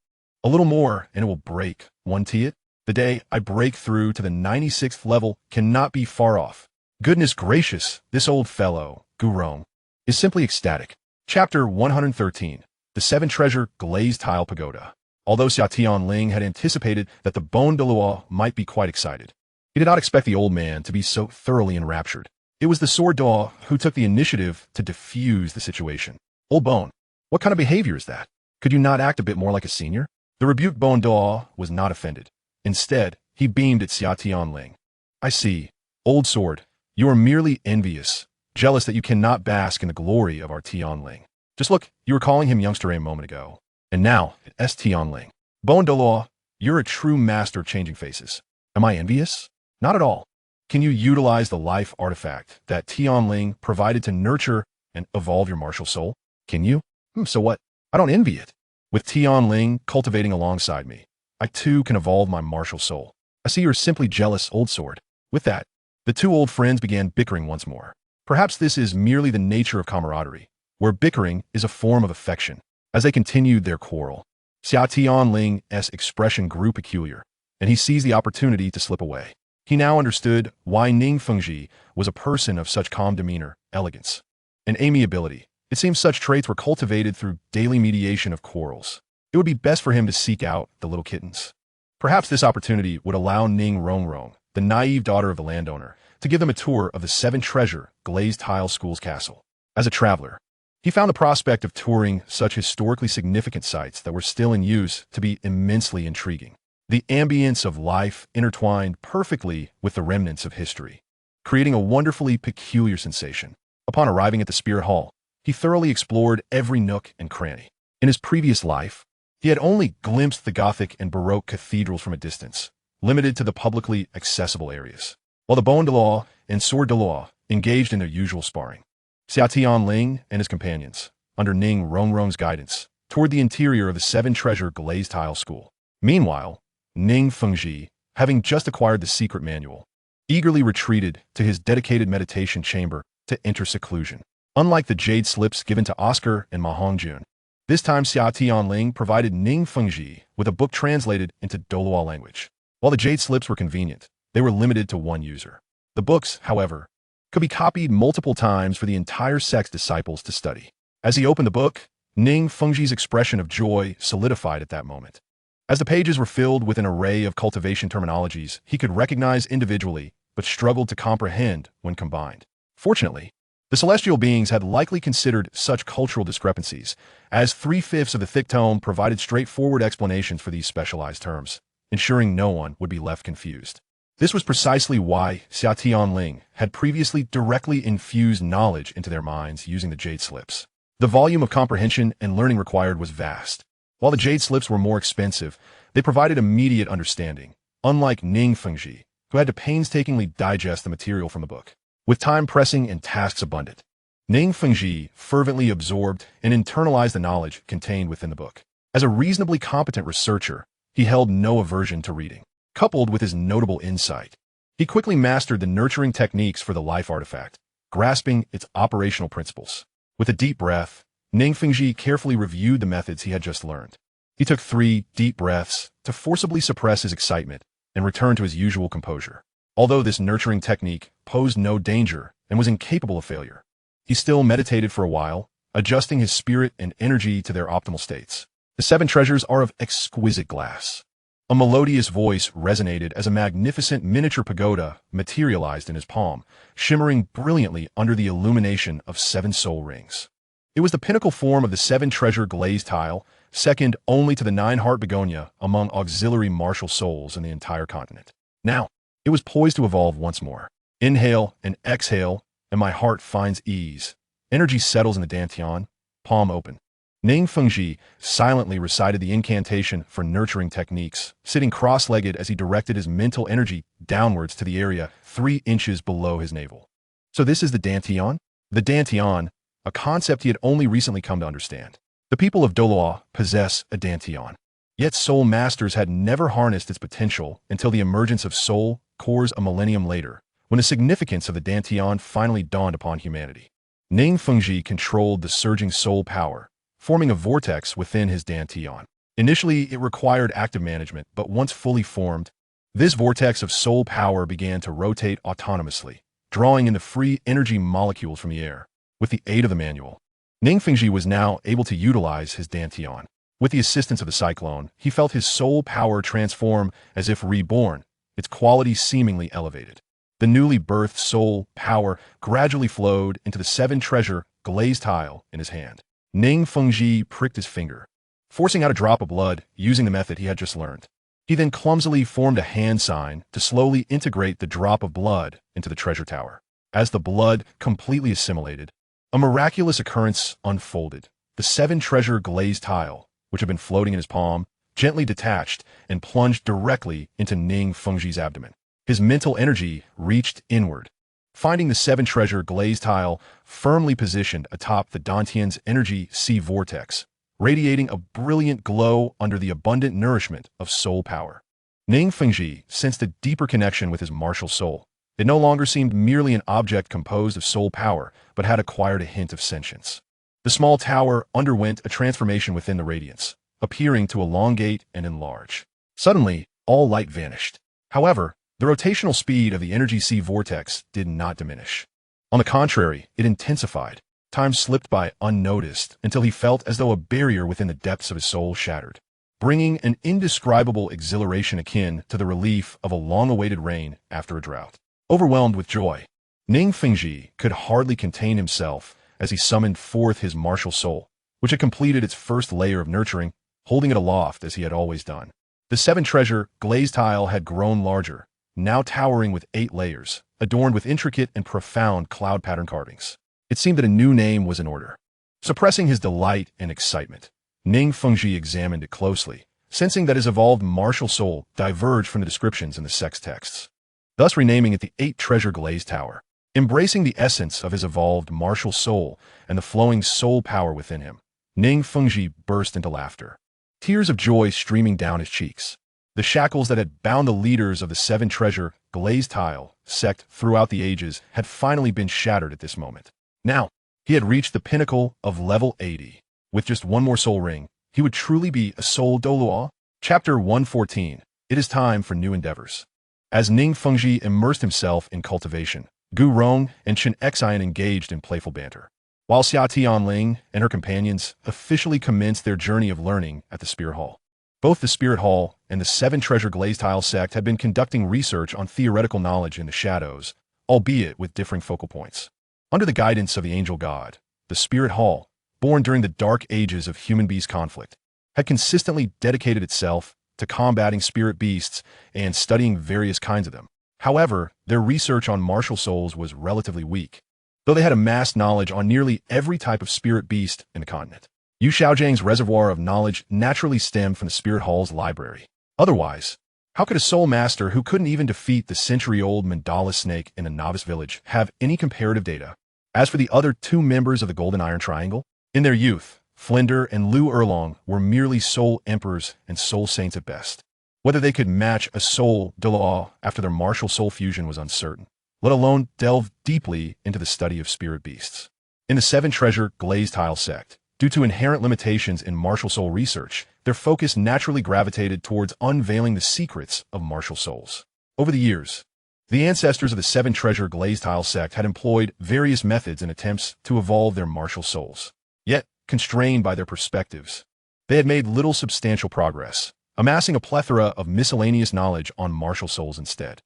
A little more and it will break. One it? The day I break through to the 96th level cannot be far off. Goodness gracious, this old fellow, Gurong, is simply ecstatic. Chapter 113. The Seven Treasure Glazed Tile Pagoda. Although Xia Tianling had anticipated that the Bon Douluo might be quite excited, he did not expect the old man to be so thoroughly enraptured. It was the Sword Daw who took the initiative to diffuse the situation. Old Bone, what kind of behavior is that? Could you not act a bit more like a senior? The rebuked Bon Daw was not offended. Instead, he beamed at Xia Tianling. I see. Old Sword, you are merely envious, jealous that you cannot bask in the glory of our Tianling. Just look, you were calling him youngster a moment ago. And now, S. Tianling. Bon Douluo, you're a true master of changing faces. Am I envious? Not at all. Can you utilize the life artifact that Tianling provided to nurture and evolve your martial soul? Can you? So what? I don't envy it. With Tianling cultivating alongside me, I too can evolve my martial soul. I see you're simply jealous, Old Sword. With that, the two old friends began bickering once more. Perhaps this is merely the nature of camaraderie, where bickering is a form of affection. As they continued their quarrel, Xia Tianling's expression grew peculiar, and he seized the opportunity to slip away. He now understood why Ning Fengji was a person of such calm demeanor, elegance, and amiability. It seems such traits were cultivated through daily mediation of quarrels. It would be best for him to seek out the little kittens. Perhaps this opportunity would allow Ning Rongrong, the naive daughter of the landowner, to give them a tour of the Seven Treasure Glazed Tile School's castle. As a traveler, he found the prospect of touring such historically significant sites that were still in use to be immensely intriguing. The ambience of life intertwined perfectly with the remnants of history, creating a wonderfully peculiar sensation. Upon arriving at the Spirit Hall, he thoroughly explored every nook and cranny. In his previous life, he had only glimpsed the Gothic and Baroque cathedrals from a distance, limited to the publicly accessible areas. While the Bon Douluo and Sword Dalu engaged in their usual sparring, Xia Tianling and his companions, under Ning Rongrong's guidance, toured the interior of the Seven Treasure Glazed Tile School. Meanwhile, Ning Fengji, having just acquired the secret manual, eagerly retreated to his dedicated meditation chamber to enter seclusion. Unlike the jade slips given to Oscar and Ma Hongjun, this time Xia Tianling provided Ning Fengji with a book translated into Douluo language. While the jade slips were convenient, they were limited to one user. The books, however, could be copied multiple times for the entire sect's disciples to study. As he opened the book, Ning Fengji's expression of joy solidified at that moment. As the pages were filled with an array of cultivation terminologies he could recognize individually, but struggled to comprehend when combined. Fortunately, the celestial beings had likely considered such cultural discrepancies, as 3/5 of the thick tome provided straightforward explanations for these specialized terms, ensuring no one would be left confused. This was precisely why Xia Tianling had previously directly infused knowledge into their minds using the jade slips. The volume of comprehension and learning required was vast. While the jade slips were more expensive, they provided immediate understanding, unlike Ning Fengji, who had to painstakingly digest the material from the book. With time pressing and tasks abundant, Ning Fengji fervently absorbed and internalized the knowledge contained within the book. As a reasonably competent researcher, he held no aversion to reading. Coupled with his notable insight, he quickly mastered the nurturing techniques for the life artifact, grasping its operational principles. With a deep breath, Ning Fengji carefully reviewed the methods he had just learned. He took 3 deep breaths to forcibly suppress his excitement and return to his usual composure. Although this nurturing technique posed no danger and was incapable of failure, he still meditated for a while, adjusting his spirit and energy to their optimal states. The 7 treasures are of exquisite glass. A melodious voice resonated as a magnificent miniature pagoda materialized in his palm, shimmering brilliantly under the illumination of 7 soul rings. It was the pinnacle form of the 7 treasure glazed tile, second only to the 9-heart begonia among auxiliary martial souls in the entire continent. Now, it was poised to evolve once more. Inhale and exhale, and my heart finds ease. Energy settles in the dantian, palm open. Ning Fengji silently recited the incantation for nurturing techniques, sitting cross-legged as he directed his mental energy downwards to the area 3 inches below his navel. So this is the dantian? The dantian, a concept he had only recently come to understand. The people of Douluo possess a dantian. Yet soul masters had never harnessed its potential until the emergence of soul cores a millennium later, when the significance of the dantian finally dawned upon humanity. Ning Fengji controlled the surging soul power, forming a vortex within his dantian. Initially, it required active management, but once fully formed, this vortex of soul power began to rotate autonomously, drawing in the free energy molecules from the air. With the aid of the manual, Ning Fengji was now able to utilize his dantian. With the assistance of the cyclone, he felt his soul power transform as if reborn, its quality seemingly elevated. The newly birthed soul power gradually flowed into the 7-treasure glazed tile in his hand. Ning Fengji pricked his finger, forcing out a drop of blood using the method he had just learned. He then clumsily formed a hand sign to slowly integrate the drop of blood into the treasure tower. As the blood completely assimilated, a miraculous occurrence unfolded. The 7-treasure glazed tile, which had been floating in his palm, gently detached and plunged directly into Ning Fengji's abdomen. His mental energy reached inward, finding the 7-treasure glazed tile firmly positioned atop the dantian's energy sea vortex, radiating a brilliant glow under the abundant nourishment of soul power. Ning Fengji sensed a deeper connection with his martial soul. It no longer seemed merely an object composed of soul power, but had acquired a hint of sentience. The small tower underwent a transformation within the radiance, appearing to elongate and enlarge. Suddenly, all light vanished. However, the rotational speed of the energy sea vortex did not diminish. On the contrary, it intensified. Time slipped by unnoticed until he felt as though a barrier within the depths of his soul shattered, bringing an indescribable exhilaration akin to the relief of a long-awaited rain after a drought. Overwhelmed with joy, Ning Fengji could hardly contain himself as he summoned forth his martial soul, which had completed its first layer of nurturing, holding it aloft as he had always done. The 7-treasure glazed tile had grown larger, now towering with 8 layers, adorned with intricate and profound cloud pattern carvings. It seemed that a new name was in order. Suppressing his delight and excitement, Ning Fengji examined it closely, sensing that his evolved martial soul diverged from the descriptions in the sex texts, thus renaming it the 8-treasure glazed tower. Embracing the essence of his evolved martial soul and the flowing soul power within him, Ning Fengji burst into laughter, tears of joy streaming down his cheeks. The shackles that had bound the leaders of the 7-treasure glazed tile sect throughout the ages had finally been shattered at this moment. Now, he had reached the pinnacle of level 80. With just one more soul ring, he would truly be a soul Douluo. Chapter 114. It is time for new endeavors. As Ning Fengji immersed himself in cultivation, Gu Rong and Chen Xian engaged in playful banter, while Xia Tianling and her companions officially commenced their journey of learning at the Spirit Hall. Both the Spirit Hall and the 7-treasure glazed tile sect had been conducting research on theoretical knowledge in the shadows, albeit with differing focal points. Under the guidance of the Angel God, the Spirit Hall, born during the dark ages of human-beast conflict, had consistently dedicated itself to combating spirit beasts and studying various kinds of them. However, their research on martial souls was relatively weak, though they had amassed knowledge on nearly every type of spirit beast in the continent. Yu Xiaojiang's reservoir of knowledge naturally stemmed from the Spirit Hall's library. Otherwise, how could a soul master who couldn't even defeat the century-old mandala snake in a novice village have any comparative data? As for the other 2 members of the Golden Iron Triangle, in their youth, Flinder and Lu Erlong were merely soul emperors and soul saints at best. Whether they could match a soul Douluo after their martial soul fusion was uncertain, let alone delve deeply into the study of spirit beasts. In the 7-treasure glazed tile sect, due to inherent limitations in martial soul research, their focus naturally gravitated towards unveiling the secrets of martial souls. Over the years, the ancestors of the 7-treasure glazed tile sect had employed various methods in attempts to evolve their martial souls. Yet, constrained by their perspectives, they had made little substantial progress, amassing a plethora of miscellaneous knowledge on martial souls instead.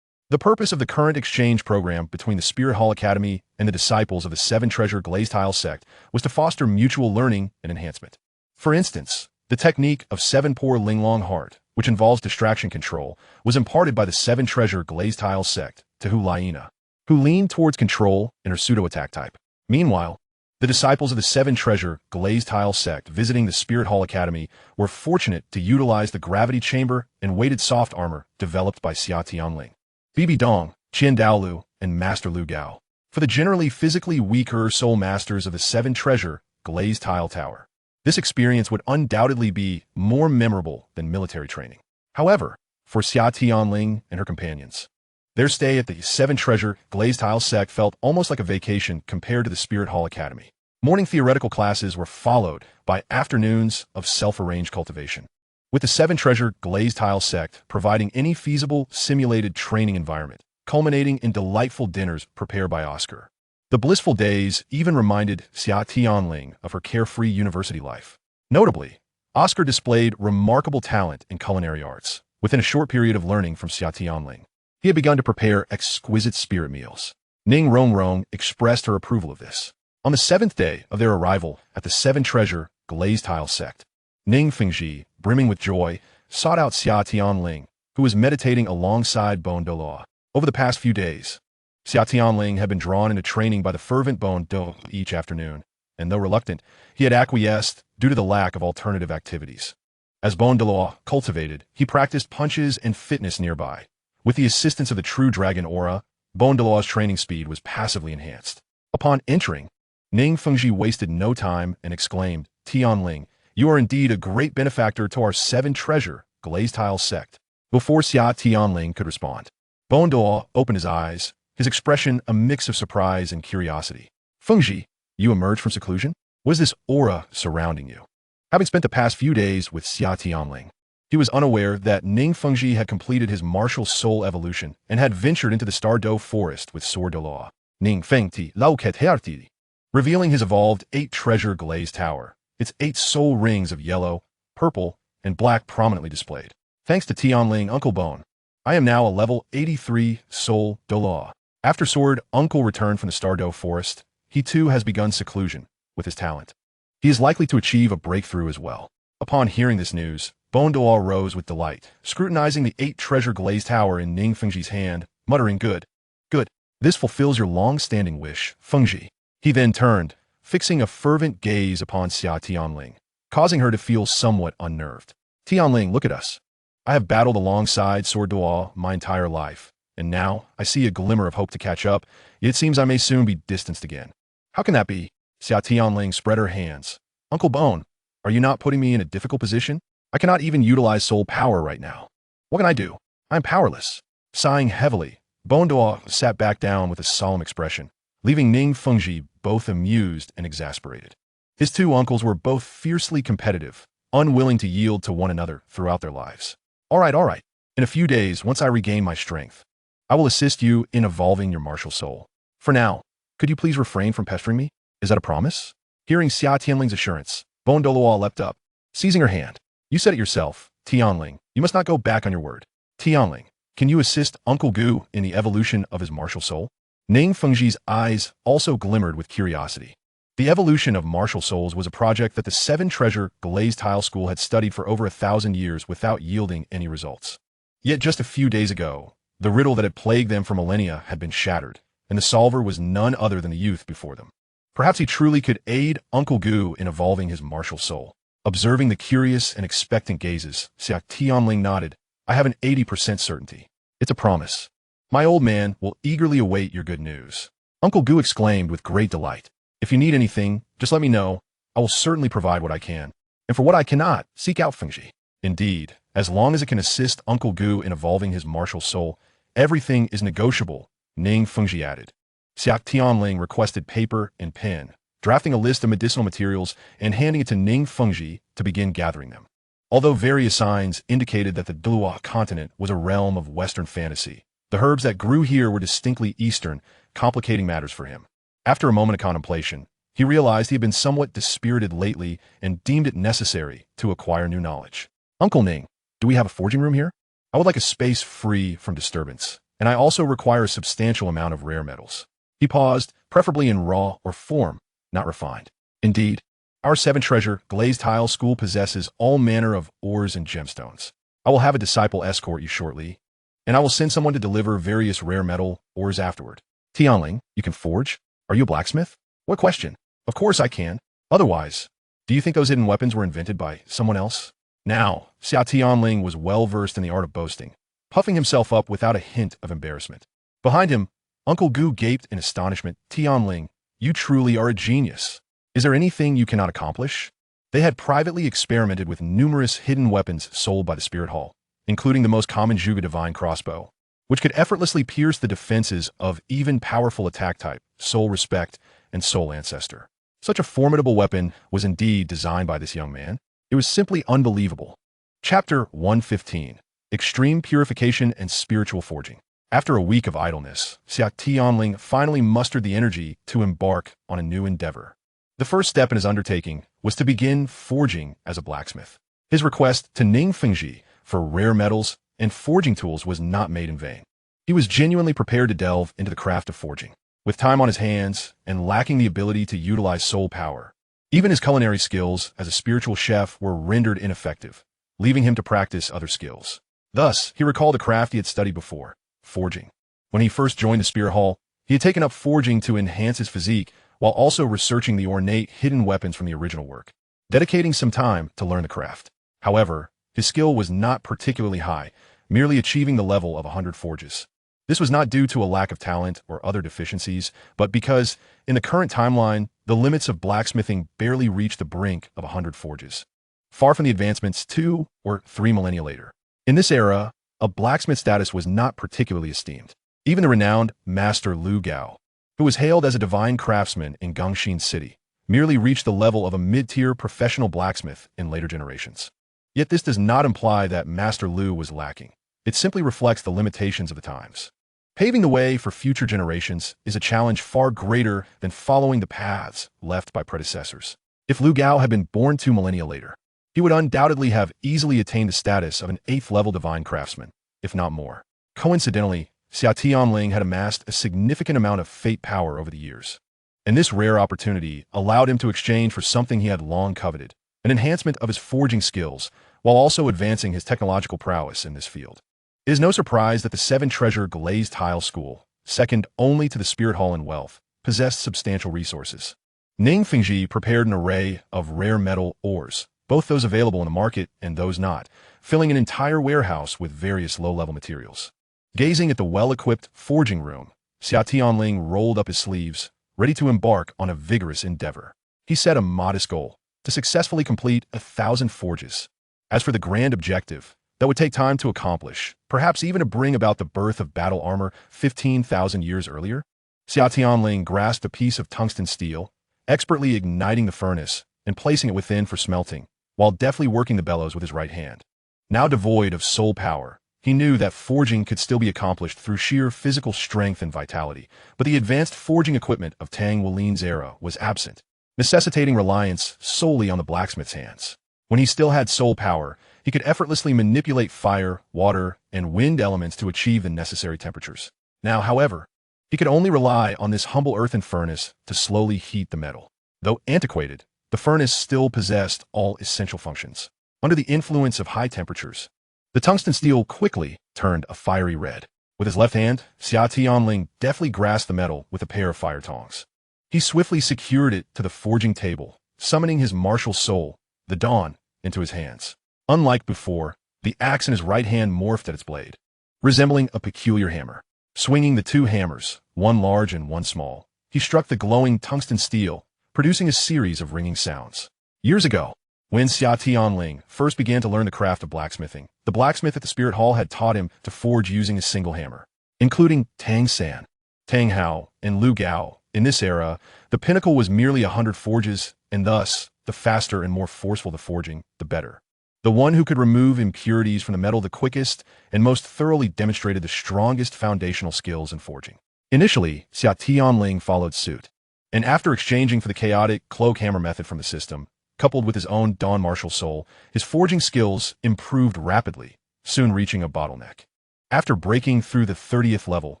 The purpose of the current exchange program between the Spirit Hall Academy and the disciples of the 7-treasure glazed tile sect was to foster mutual learning and enhancement. For instance, the technique of 7-pore Linglong Heart, which involves distraction control, was imparted by the 7-treasure glazed tile sect to Hu Laina, who leaned towards control in her pseudo-attack type. Meanwhile, the disciples of the 7-treasure glazed tile sect visiting the Spirit Hall Academy were fortunate to utilize the gravity chamber and weighted soft armor developed by Xia Tianling, Bibi Dong, Qian Daolu, and Master Lu Gao. For the generally physically weaker soul masters of the 7-treasure glazed tile tower, this experience would undoubtedly be more memorable than military training. However, for Xia Tianling and her companions, Their stay at the Seven Treasure Glazed Tile sect felt almost like a vacation compared to the Spirit Hall Academy. Morning theoretical classes were followed by afternoons of self-arranged cultivation, with the Seven Treasure Glazed Tile sect providing any feasible simulated training environment, culminating in delightful dinners prepared by Oscar. The blissful days even reminded Xia Tianling of her carefree university life. Notably, Oscar displayed remarkable talent in culinary arts. Within a short period of learning from Xia Tianling, he had begun to prepare exquisite spirit meals. Ning Rongrong expressed her approval of this. On the 7th day of their arrival at the Seven Treasure Glazed Tile sect, Ning Fengji, brimming with joy, sought out Xia Tianling, who was meditating alongside Douluo. Over the past few days, Xia Tianling had been drawn into training by the fervent Douluo each afternoon, and though reluctant, he had acquiesced due to the lack of alternative activities. As Douluo cultivated, he practiced punches and fitness nearby. With the assistance of the true dragon aura, Douluo's training speed was passively enhanced. Upon entering, Ning Fengji wasted no time and exclaimed, "Tianling, you are indeed a great benefactor to our Seven Treasure Glazed Tile sect." Before Xia Tianling could respond, Douluo opened his eyes, his expression a mix of surprise and curiosity. "Fengji, you emerged from seclusion? What is this aura surrounding you?" Having spent the past few days with Xia Tianling, he was unaware that Ning Fengji had completed his martial soul evolution and had ventured into the Stardow forest with Sword Douluo. Ning Fengti Lauket Herti, revealing his evolved 8-treasure glazed tower, its 8 soul rings of yellow, purple, and black prominently displayed. Thanks to Tianling Uncle Bone, I am now a level 83 Soul Douluo. After Sword Uncle returned from the Stardow forest, he too has begun seclusion with his talent. He is likely to achieve a breakthrough as well. Upon hearing this news, Douluo rose with delight, scrutinizing the 8-treasure glazed tower in Ning Fengji's hand, muttering, "Good, good. This fulfills your long-standing wish, Fengji." He then turned, fixing a fervent gaze upon Xia Tianling, causing her to feel somewhat unnerved. "Tianling, look at us. I have battled alongside Sword Douluo my entire life, and now I see a glimmer of hope to catch up, yet it seems I may soon be distanced again. How can that be?" Xia Tianling spread her hands. "Uncle Bone, are you not putting me in a difficult position? I cannot even utilize soul power right now. What can I do? I am powerless." Sighing heavily, Douluo sat back down with a solemn expression, leaving Ning Fengji both amused and exasperated. His two uncles were both fiercely competitive, unwilling to yield to one another throughout their lives. All right. In a few days, once I regain my strength, I will assist you in evolving your martial soul. For now, could you please refrain from pestering me? Is that a promise?" Hearing Xia Tianling's assurance, Douluo leapt up, seizing her hand. "You said it yourself, Tianling. You must not go back on your word. Tianling, can you assist Uncle Gu in the evolution of his martial soul?" Ning Fengji's eyes also glimmered with curiosity. The evolution of martial souls was a project that the Seven Treasure Glazed Tile School had studied for over 1,000 years without yielding any results. Yet just a few days ago, the riddle that had plagued them for millennia had been shattered, and the solver was none other than the youth before them. Perhaps he truly could aid Uncle Gu in evolving his martial soul. Observing the curious and expectant gazes, Xia Tianling nodded. "I have an 80% certainty. It's a promise. My old man will eagerly await your good news." Uncle Gu exclaimed with great delight. "If you need anything, just let me know. I will certainly provide what I can. And for what I cannot, seek out Fengji." Indeed, as long as it can assist Uncle Gu in evolving his martial soul, everything is negotiable, Ning Fengji added. Xia Tianling requested paper and pen, drafting a list of medicinal materials and handing it to Ning Fengji to begin gathering them. Although various signs indicated that the Douluo continent was a realm of Western fantasy, the herbs that grew here were distinctly Eastern, complicating matters for him. After a moment of contemplation, he realized he had been somewhat dispirited lately and deemed it necessary to acquire new knowledge. "Uncle Ning, do we have a forging room here? I would like a space free from disturbance, and I also require a substantial amount of rare metals." He paused, preferably in raw or form, not refined. "Indeed, our Seven Treasure Glazed Tile School possesses all manner of ores and gemstones. I will have a disciple escort you shortly, and I will send someone to deliver various rare metal ores afterward." "Tianling, you can forge? Are you a blacksmith?" "What question? Of course I can. Otherwise, do you think those hidden weapons were invented by someone else?" Now, Xia Tianling was well versed in the art of boasting, puffing himself up without a hint of embarrassment. Behind him, Uncle Gu gaped in astonishment. "Tianling, you truly are a genius. Is there anything you cannot accomplish?" They had privately experimented with numerous hidden weapons sold by the Spirit Hall, including the most common Juga Divine crossbow. which could effortlessly pierce the defenses of even powerful attack type, Soul Respect, and Soul Ancestor. Such a formidable weapon was indeed designed by this young man. It was simply unbelievable. Chapter 115. Extreme Purification and Spiritual Forging. After a week of idleness, Xia Tianling finally mustered the energy to embark on a new endeavor. The first step in his undertaking was to begin forging as a blacksmith. His request to Ning Fengji for rare metals and forging tools was not made in vain. He was genuinely prepared to delve into the craft of forging. With time on his hands and lacking the ability to utilize soul power, even his culinary skills as a spiritual chef were rendered ineffective, leaving him to practice other skills. Thus, he recalled a craft he had studied before, forging. When he first joined the Spirit Hall, he had taken up forging to enhance his physique while also researching the ornate hidden weapons from the original work, dedicating some time to learn the craft. However, his skill was not particularly high, merely achieving the level of 100 forges. This was not due to a lack of talent or other deficiencies, but because, in the current timeline, the limits of blacksmithing barely reached the brink of 100 forges, far from the advancements 2 or 3 millennia later. In this era, a blacksmith status was not particularly esteemed. Even the renowned Master Lu Gao, who was hailed as a divine craftsman in Gongxin City, merely reached the level of a mid-tier professional blacksmith in later generations. Yet this does not imply that Master Lu was lacking. It simply reflects the limitations of the times. Paving the way for future generations is a challenge far greater than following the paths left by predecessors. If Lu Gao had been born 2 millennia later, he would undoubtedly have easily attained the status of an 8th-level divine craftsman, if not more. Coincidentally, Xia Tianling had amassed a significant amount of fate power over the years, and this rare opportunity allowed him to exchange for something he had long coveted, an enhancement of his forging skills, while also advancing his technological prowess in this field. It is no surprise that the 7-treasure glazed tile school, second only to the Spirit Hall in wealth, possessed substantial resources. Ning Fengji prepared an array of rare metal ores, both those available in the market and those not, filling an entire warehouse with various low-level materials. Gazing at the well-equipped forging room, Xia Tianling rolled up his sleeves, ready to embark on a vigorous endeavor. He set a modest goal, to successfully complete 1,000 forges. As for the grand objective, that would take time to accomplish, perhaps even to bring about the birth of battle armor 15,000 years earlier, Xia Tianling grasped a piece of tungsten steel, expertly igniting the furnace and placing it within for smelting, while deftly working the bellows with his right hand. Now devoid of soul power, he knew that forging could still be accomplished through sheer physical strength and vitality, but the advanced forging equipment of Tang Wulin's era was absent, necessitating reliance solely on the blacksmith's hands. When he still had soul power, he could effortlessly manipulate fire, water, and wind elements to achieve the necessary temperatures. Now, however, he could only rely on this humble earthen furnace to slowly heat the metal. Though antiquated, the furnace still possessed all essential functions. Under the influence of high temperatures, the tungsten steel quickly turned a fiery red. With his left hand, Xia Tianling deftly grasped the metal with a pair of fire tongs. He swiftly secured it to the forging table, summoning his martial soul, the dawn, into his hands. Unlike before, the axe in his right hand morphed at its blade, resembling a peculiar hammer. Swinging the 2 hammers, one large and one small, he struck the glowing tungsten steel, producing a series of ringing sounds. Years ago, when Xia Tianling first began to learn the craft of blacksmithing, the blacksmith at the Spirit Hall had taught him to forge using a single hammer, including Tang San, Tang Hao, and Lu Gao. In this era, the pinnacle was merely 100 forges, and thus, the faster and more forceful the forging, the better. The one who could remove impurities from the metal the quickest and most thoroughly demonstrated the strongest foundational skills in forging. Initially, Xia Tianling followed suit, and after exchanging for the chaotic cloak hammer method from the system, coupled with his own dawn martial soul, his forging skills improved rapidly, soon reaching a bottleneck. After breaking through the 30th level,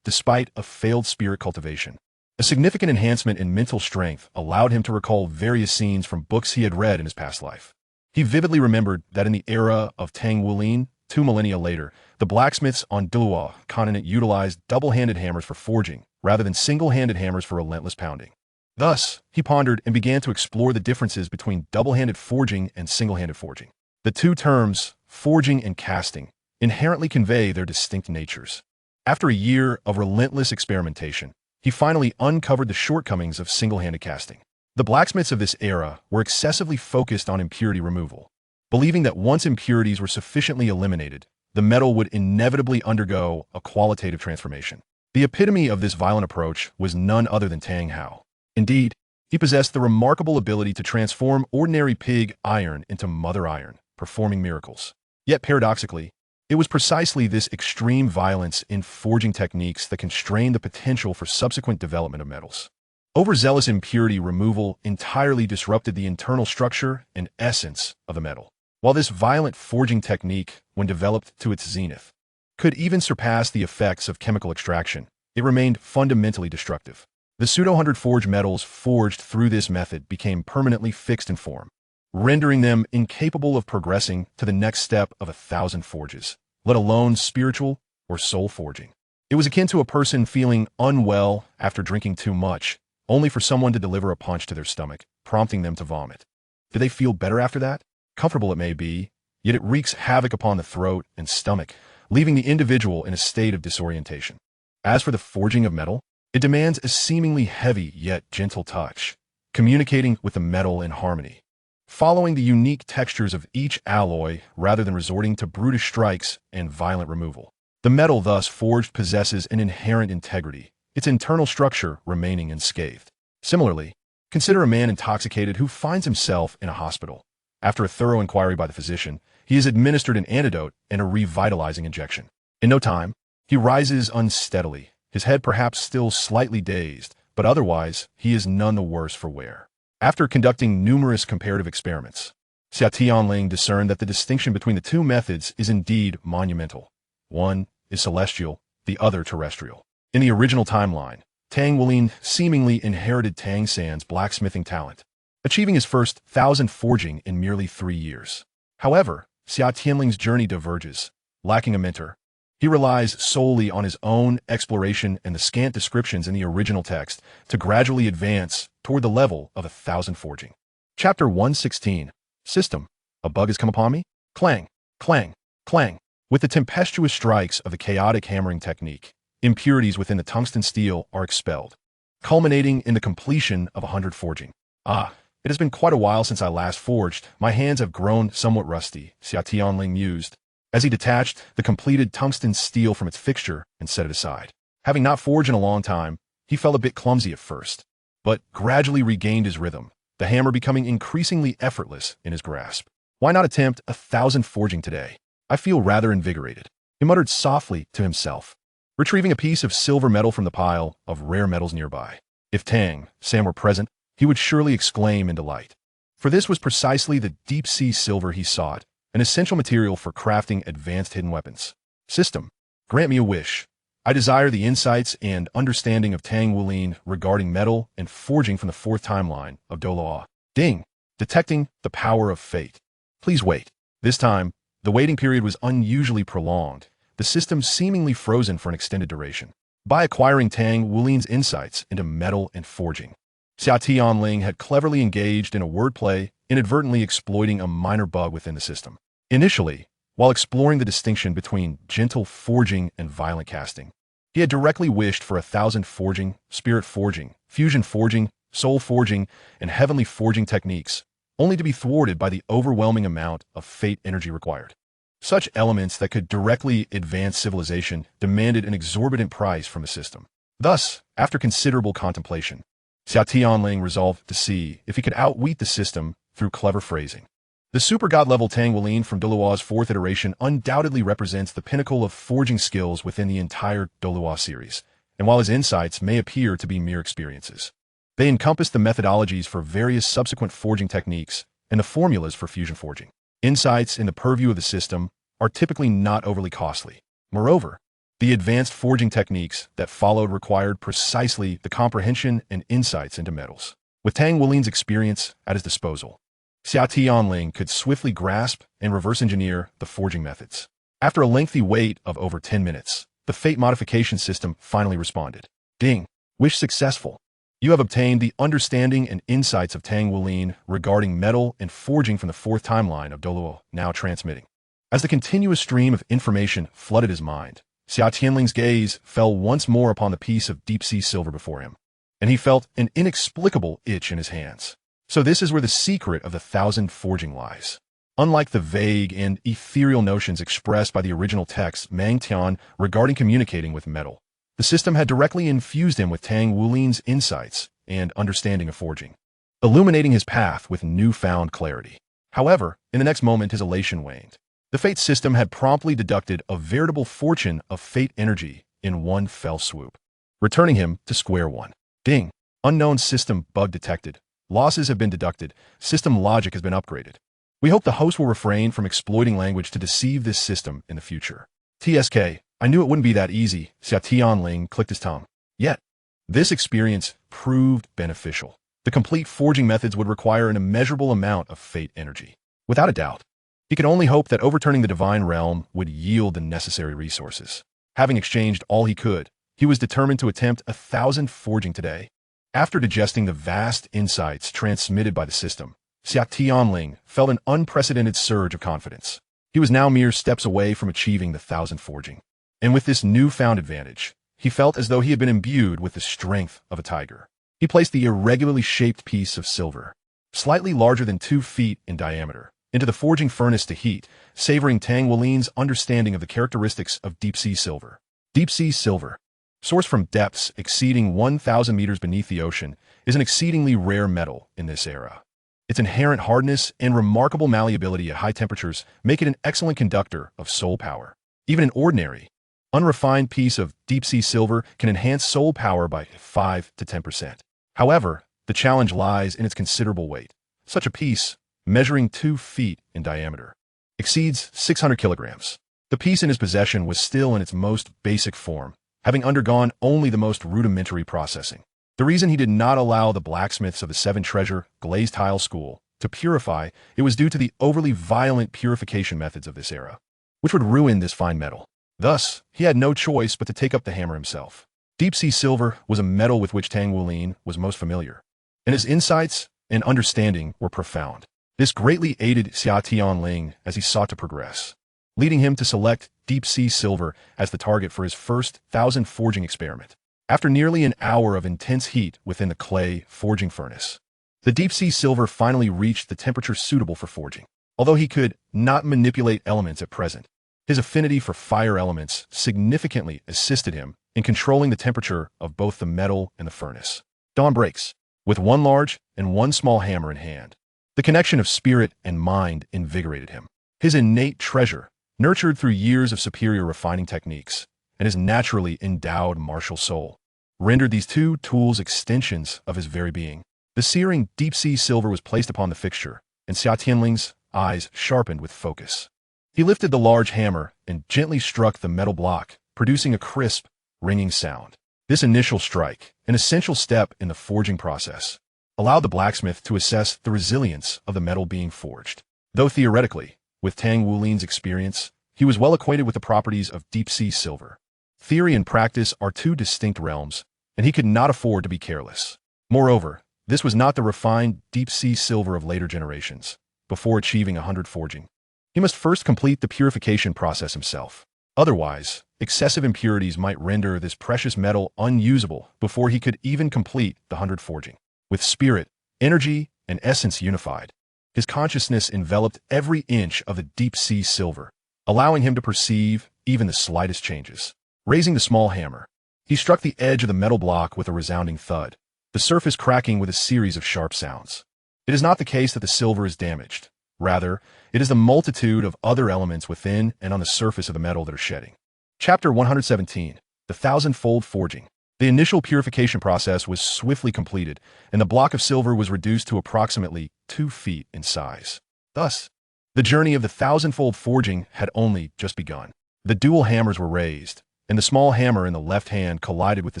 despite a failed spirit cultivation, a significant enhancement in mental strength allowed him to recall various scenes from books he had read in his past life. He vividly remembered that in the era of Tang Wulin, 2 millennia later, the blacksmiths on Douluo continent utilized double-handed hammers for forging, rather than single-handed hammers for relentless pounding. Thus, he pondered and began to explore the differences between double-handed forging and single-handed forging. The 2 terms, forging and casting, inherently convey their distinct natures. After a year of relentless experimentation, he finally uncovered the shortcomings of single-handed casting. The blacksmiths of this era were excessively focused on impurity removal, believing that once impurities were sufficiently eliminated, the metal would inevitably undergo a qualitative transformation. The epitome of this violent approach was none other than Tang Hao. Indeed, he possessed the remarkable ability to transform ordinary pig iron into mother iron, performing miracles. Yet paradoxically, it was precisely this extreme violence in forging techniques that constrained the potential for subsequent development of metals. Overzealous impurity removal entirely disrupted the internal structure and essence of the metal. While this violent forging technique, when developed to its zenith, could even surpass the effects of chemical extraction, it remained fundamentally destructive. The pseudo-100 forged metals forged through this method became permanently fixed in form, rendering them incapable of progressing to the next step of 1,000 forges, let alone spiritual or soul forging. It was akin to a person feeling unwell after drinking too much, only for someone to deliver a punch to their stomach, prompting them to vomit. Do they feel better after that? Comfortable it may be, yet it wreaks havoc upon the throat and stomach, leaving the individual in a state of disorientation. As for the forging of metal, it demands a seemingly heavy yet gentle touch, communicating with the metal in harmony, following the unique textures of each alloy rather than resorting to brutish strikes and violent removal. The metal thus forged possesses an inherent integrity, its internal structure remaining unscathed. Similarly, consider a man intoxicated who finds himself in a hospital. After a thorough inquiry by the physician, he is administered an antidote and a revitalizing injection. In no time, he rises unsteadily, his head perhaps still slightly dazed, but otherwise he is none the worse for wear. After conducting numerous comparative experiments, Xia Tianling discerned that the distinction between the two methods is indeed monumental. One is celestial, the other terrestrial. In the original timeline, Tang Wuling seemingly inherited Tang San's blacksmithing talent, achieving his first 1,000 forging in merely 3 years. However, Xia Tianling's journey diverges. Lacking a mentor, he relies solely on his own exploration and the scant descriptions in the original text to gradually advance toward the level of 1,000 forging. Chapter 116. System. A bug has come upon me? Clang, clang, clang. With the tempestuous strikes of the chaotic hammering technique, impurities within the tungsten steel are expelled, culminating in the completion of 100 forging. It has been quite a while since I last forged. My hands have grown somewhat rusty, Xia Tianling mused, as he detached the completed tungsten steel from its fixture and set it aside. Having not forged in a long time, he felt a bit clumsy at first, but gradually regained his rhythm, the hammer becoming increasingly effortless in his grasp. Why not attempt 1,000 forging today? I feel rather invigorated, he muttered softly to himself, retrieving a piece of silver metal from the pile of rare metals nearby. If Tang San were present, he would surely exclaim in delight. For this was precisely the deep-sea silver he sought, an essential material for crafting advanced hidden weapons. System. Grant me a wish. I desire the insights and understanding of Tang Wuling regarding metal and forging from the 4th timeline of Douluo. Ding. Detecting the power of fate. Please wait. This time, the waiting period was unusually prolonged, the system seemingly frozen for an extended duration. By acquiring Tang Wuling's insights into metal and forging, Xia Tianling had cleverly engaged in a wordplay, inadvertently exploiting a minor bug within the system. Initially, while exploring the distinction between gentle forging and violent casting, he had directly wished for 1,000 forging, spirit forging, fusion forging, soul forging, and heavenly forging techniques, only to be thwarted by the overwhelming amount of fate energy required. Such elements that could directly advance civilization demanded an exorbitant price from the system. Thus, after considerable contemplation, Xia Tianling resolved to see if he could outwit the system through clever phrasing. The super god-level Tang Wuling from Douluo's 4th iteration undoubtedly represents the pinnacle of forging skills within the entire Douluo series, and while his insights may appear to be mere experiences, they encompass the methodologies for various subsequent forging techniques and the formulas for fusion forging. Insights in the purview of the system are typically not overly costly. Moreover, the advanced forging techniques that followed required precisely the comprehension and insights into metals. With Tang Wuling's experience at his disposal, Xia Tianling could swiftly grasp and reverse engineer the forging methods. After a lengthy wait of over 10 minutes, the fate modification system finally responded. Ding. Wish successful. You have obtained the understanding and insights of Tang Wuling regarding metal and forging from the 4th timeline of Douluo, now transmitting. As the continuous stream of information flooded his mind, Xia Tianling's gaze fell once more upon the piece of deep-sea silver before him, and he felt an inexplicable itch in his hands. So this is where the secret of the 1,000 forging lies. Unlike the vague and ethereal notions expressed by the original text Mang Tian regarding communicating with metal, the system had directly infused him with Tang Wulin's insights and understanding of forging, illuminating his path with newfound clarity. However, in the next moment his elation waned. The fate system had promptly deducted a veritable fortune of fate energy in one fell swoop, returning him to square one. Ding! Unknown system bug detected. Losses have been deducted. System logic has been upgraded. We hope the host will refrain from exploiting language to deceive this system in the future. TSK, I knew it wouldn't be that easy. Xia Tianling clicked his tongue. Yet, this experience proved beneficial. The complete forging methods would require an immeasurable amount of fate energy. Without a doubt, he could only hope that overturning the divine realm would yield the necessary resources. Having exchanged all he could, he was determined to attempt 1,000 forging today. After digesting the vast insights transmitted by the system, Xia Tianling felt an unprecedented surge of confidence. He was now mere steps away from achieving the 1,000 forging. And with this newfound advantage, he felt as though he had been imbued with the strength of a tiger. He placed the irregularly shaped piece of silver, slightly larger than 2 feet in diameter, into the forging furnace to heat, savoring Tang Wulin's understanding of the characteristics of deep-sea silver. Deep-sea silver, sourced from depths exceeding 1,000 meters beneath the ocean, is an exceedingly rare metal in this era. Its inherent hardness and remarkable malleability at high temperatures make it an excellent conductor of soul power. Even an ordinary, unrefined piece of deep-sea silver can enhance soul power by 5 to 10%. However, the challenge lies in its considerable weight. Such a piece, measuring 2 feet in diameter, exceeds 600 kilograms. The piece in his possession was still in its most basic form, having undergone only the most rudimentary processing. The reason he did not allow the blacksmiths of the Seven Treasure glazed tile school to purify it was due to the overly violent purification methods of this era, which would ruin this fine metal. Thus, he had no choice but to take up the hammer himself. Deep-sea silver was a metal with which Tang Wulin was most familiar, and his insights and understanding were profound. This greatly aided Xia Tianling as he sought to progress, leading him to select deep-sea silver as the target for his first 1,000 forging experiment. After nearly an hour of intense heat within the clay forging furnace, the deep-sea silver finally reached the temperature suitable for forging. Although he could not manipulate elements at present, his affinity for fire elements significantly assisted him in controlling the temperature of both the metal and the furnace. Dawn breaks, with one large and one small hammer in hand. The connection of spirit and mind invigorated him. His innate treasure, nurtured through years of superior refining techniques, and his naturally endowed martial soul, rendered these two tools extensions of his very being. The searing deep-sea silver was placed upon the fixture, and Xia Tianling's eyes sharpened with focus. He lifted the large hammer and gently struck the metal block, producing a crisp, ringing sound. This initial strike, an essential step in the forging process, allowed the blacksmith to assess the resilience of the metal being forged. Though theoretically, with Tang Wulin's experience, he was well acquainted with the properties of deep-sea silver. Theory and practice are two distinct realms, and he could not afford to be careless. Moreover, this was not the refined deep-sea silver of later generations. Before achieving 100 forging, he must first complete the purification process himself. Otherwise, excessive impurities might render this precious metal unusable before he could even complete the 100 forging. With spirit, energy, and essence unified, his consciousness enveloped every inch of the deep-sea silver, allowing him to perceive even the slightest changes. Raising the small hammer, he struck the edge of the metal block with a resounding thud, the surface cracking with a series of sharp sounds. It is not the case that the silver is damaged. Rather, it is the multitude of other elements within and on the surface of the metal that are shedding. Chapter 117, The Thousand-Fold Forging. The initial purification process was swiftly completed, and the block of silver was reduced to approximately 2 feet in size. Thus, the journey of the thousand-fold forging had only just begun. The dual hammers were raised, and the small hammer in the left hand collided with the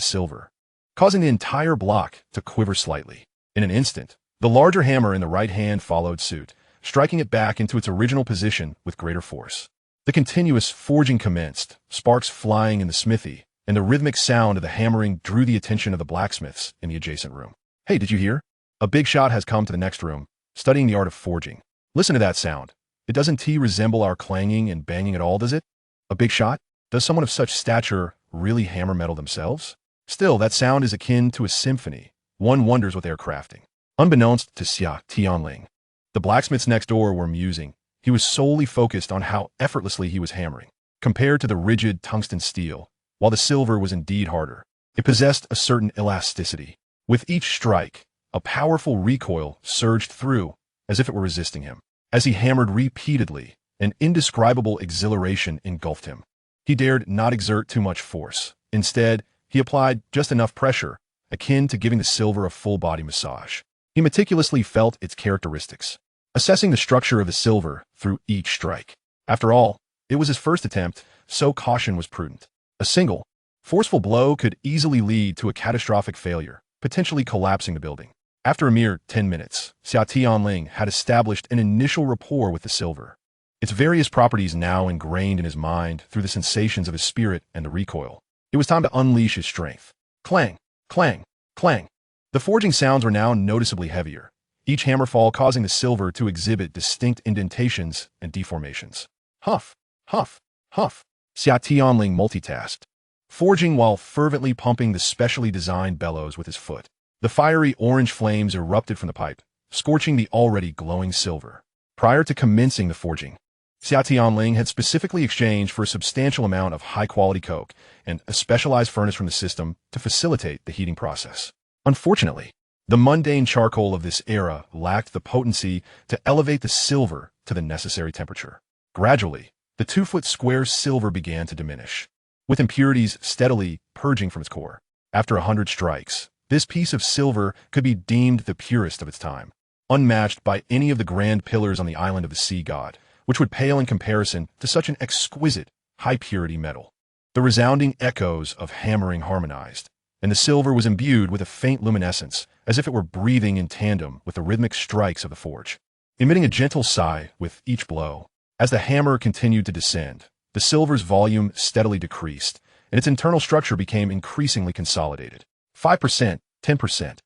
silver, causing the entire block to quiver slightly. In an instant, the larger hammer in the right hand followed suit, striking it back into its original position with greater force. The continuous forging commenced, sparks flying in the smithy, and the rhythmic sound of the hammering drew the attention of the blacksmiths in the adjacent room. Hey, did you hear? A big shot has come to the next room, studying the art of forging. Listen to that sound. It doesn't resemble our clanging and banging at all, does it? A big shot? Does someone of such stature really hammer metal themselves? Still, that sound is akin to a symphony. One wonders what they are crafting. Unbeknownst to Xia Tianling, the blacksmiths next door were musing, he was solely focused on how effortlessly he was hammering. Compared to the rigid tungsten steel, while the silver was indeed harder, it possessed a certain elasticity. With each strike, a powerful recoil surged through, as if it were resisting him. As he hammered repeatedly, an indescribable exhilaration engulfed him. He dared not exert too much force. Instead, he applied just enough pressure, akin to giving the silver a full-body massage. He meticulously felt its characteristics, assessing the structure of the silver through each strike. After all, it was his first attempt, so caution was prudent. A single, forceful blow could easily lead to a catastrophic failure, potentially collapsing the building. After a mere 10 minutes, Xia Tianling had established an initial rapport with the silver, its various properties now ingrained in his mind through the sensations of his spirit and the recoil. It was time to unleash his strength. Clang, clang, clang. The forging sounds were now noticeably heavier, each hammerfall causing the silver to exhibit distinct indentations and deformations. Huff, huff, huff. Xia Tianling multitasked, forging while fervently pumping the specially designed bellows with his foot. The fiery orange flames erupted from the pipe, scorching the already glowing silver. Prior to commencing the forging, Xia Tianling had specifically exchanged for a substantial amount of high-quality coke and a specialized furnace from the system to facilitate the heating process. Unfortunately, the mundane charcoal of this era lacked the potency to elevate the silver to the necessary temperature. Gradually, the 2-foot square silver began to diminish, with impurities steadily purging from its core. After 100 strikes, this piece of silver could be deemed the purest of its time, unmatched by any of the grand pillars on the island of the sea god, which would pale in comparison to such an exquisite, high-purity metal. The resounding echoes of hammering harmonized, and the silver was imbued with a faint luminescence, as if it were breathing in tandem with the rhythmic strikes of the forge. Emitting a gentle sigh with each blow, as the hammer continued to descend, the silver's volume steadily decreased, and its internal structure became increasingly consolidated. 5%, 10%,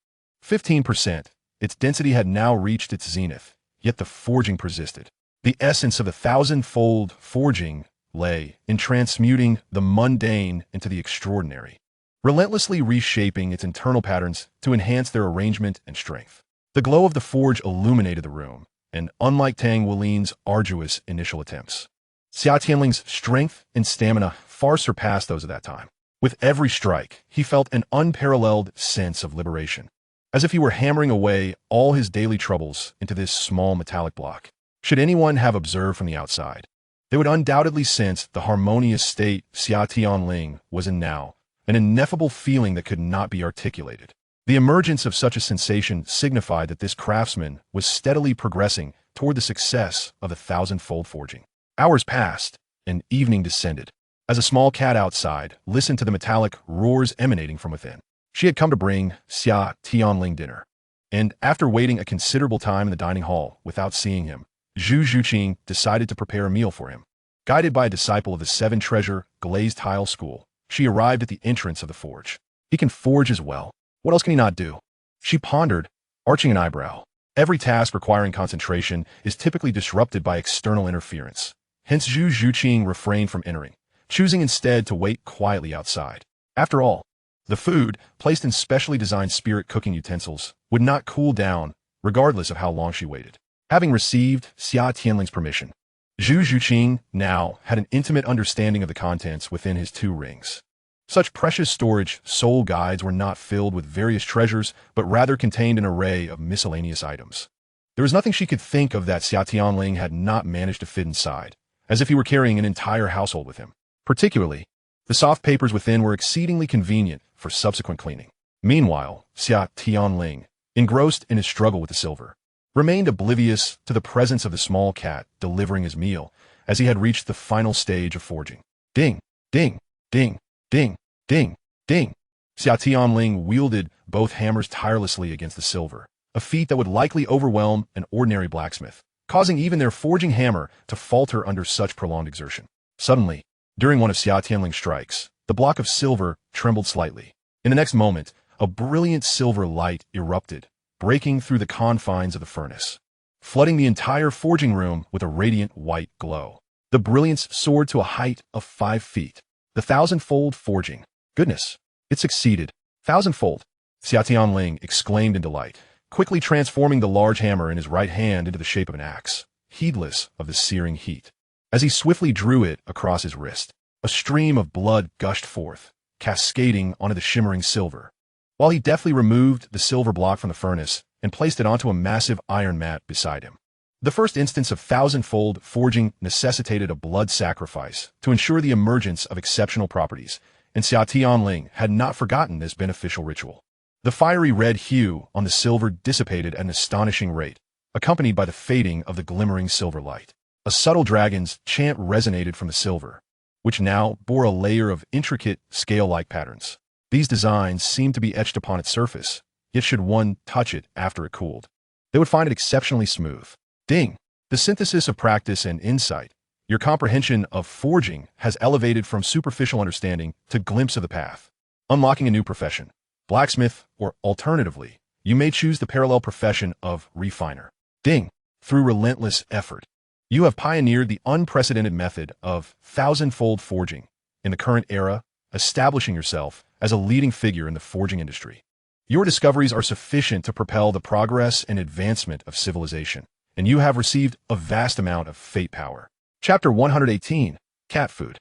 15%. Its density had now reached its zenith, yet the forging persisted. The essence of the 1,000-fold forging lay in transmuting the mundane into the extraordinary, relentlessly reshaping its internal patterns to enhance their arrangement and strength. The glow of the forge illuminated the room, and unlike Tang Wulin's arduous initial attempts, Xia Tianling's strength and stamina far surpassed those of that time. With every strike, he felt an unparalleled sense of liberation, as if he were hammering away all his daily troubles into this small metallic block. Should anyone have observed from the outside, they would undoubtedly sense the harmonious state Xia Tianling was in now, an ineffable feeling that could not be articulated. The emergence of such a sensation signified that this craftsman was steadily progressing toward the success of the 1,000-fold forging. Hours passed, and evening descended, as a small cat outside listened to the metallic roars emanating from within. She had come to bring Xia Tianling dinner, and after waiting a considerable time in the dining hall without seeing him, Zhu Zhuqing decided to prepare a meal for him. Guided by a disciple of the seven-treasure glazed tile school, she arrived at the entrance of the forge. He can forge as well. What else can he not do? She pondered, arching an eyebrow. Every task requiring concentration is typically disrupted by external interference. Hence Zhu Zhuqing refrained from entering, choosing instead to wait quietly outside. After all, the food, placed in specially designed spirit cooking utensils, would not cool down, regardless of how long she waited. Having received Xia Tianling's permission, Zhu Zhuqing now had an intimate understanding of the contents within his 2 rings. Such precious storage soul guides were not filled with various treasures, but rather contained an array of miscellaneous items. There was nothing she could think of that Xia Tianling had not managed to fit inside, as if he were carrying an entire household with him. Particularly, the soft papers within were exceedingly convenient for subsequent cleaning. Meanwhile, Xia Tianling, engrossed in his struggle with the silver, remained oblivious to the presence of the small cat delivering his meal as he had reached the final stage of forging. Ding, ding, ding, ding, ding, ding. Xia Tianling wielded both hammers tirelessly against the silver, a feat that would likely overwhelm an ordinary blacksmith, causing even their forging hammer to falter under such prolonged exertion. Suddenly, during one of Xia Tianling's strikes, the block of silver trembled slightly. In the next moment, a brilliant silver light erupted, breaking through the confines of the furnace, flooding the entire forging room with a radiant white glow. The brilliance soared to a height of 5 feet. The 1,000-fold forging. Goodness, it succeeded. 1,000-fold. Xia Tianling exclaimed in delight, quickly transforming the large hammer in his right hand into the shape of an axe. heedless of the searing heat. As he swiftly drew it across his wrist, a stream of blood gushed forth, cascading onto the shimmering silver. While he deftly removed the silver block from the furnace and placed it onto a massive iron mat beside him. The first instance of thousandfold forging necessitated a blood sacrifice to ensure the emergence of exceptional properties, and Xia Tianling had not forgotten this beneficial ritual. The fiery red hue on the silver dissipated at an astonishing rate, accompanied by the fading of the glimmering silver light. A subtle dragon's chant resonated from the silver, which now bore a layer of intricate, scale-like patterns. These designs seemed to be etched upon its surface, yet should one touch it after it cooled, they would find it exceptionally smooth. Ding! The synthesis of practice and insight. Your comprehension of forging has elevated from superficial understanding to glimpse of the path, unlocking a new profession, blacksmith, or alternatively, you may choose the parallel profession of refiner. Ding! Through relentless effort, you have pioneered the unprecedented method of thousandfold forging in the current era, establishing yourself as a leading figure in the forging industry. Your discoveries are sufficient to propel the progress and advancement of civilization, and you have received a vast amount of fate power. Chapter 118, Cat Food.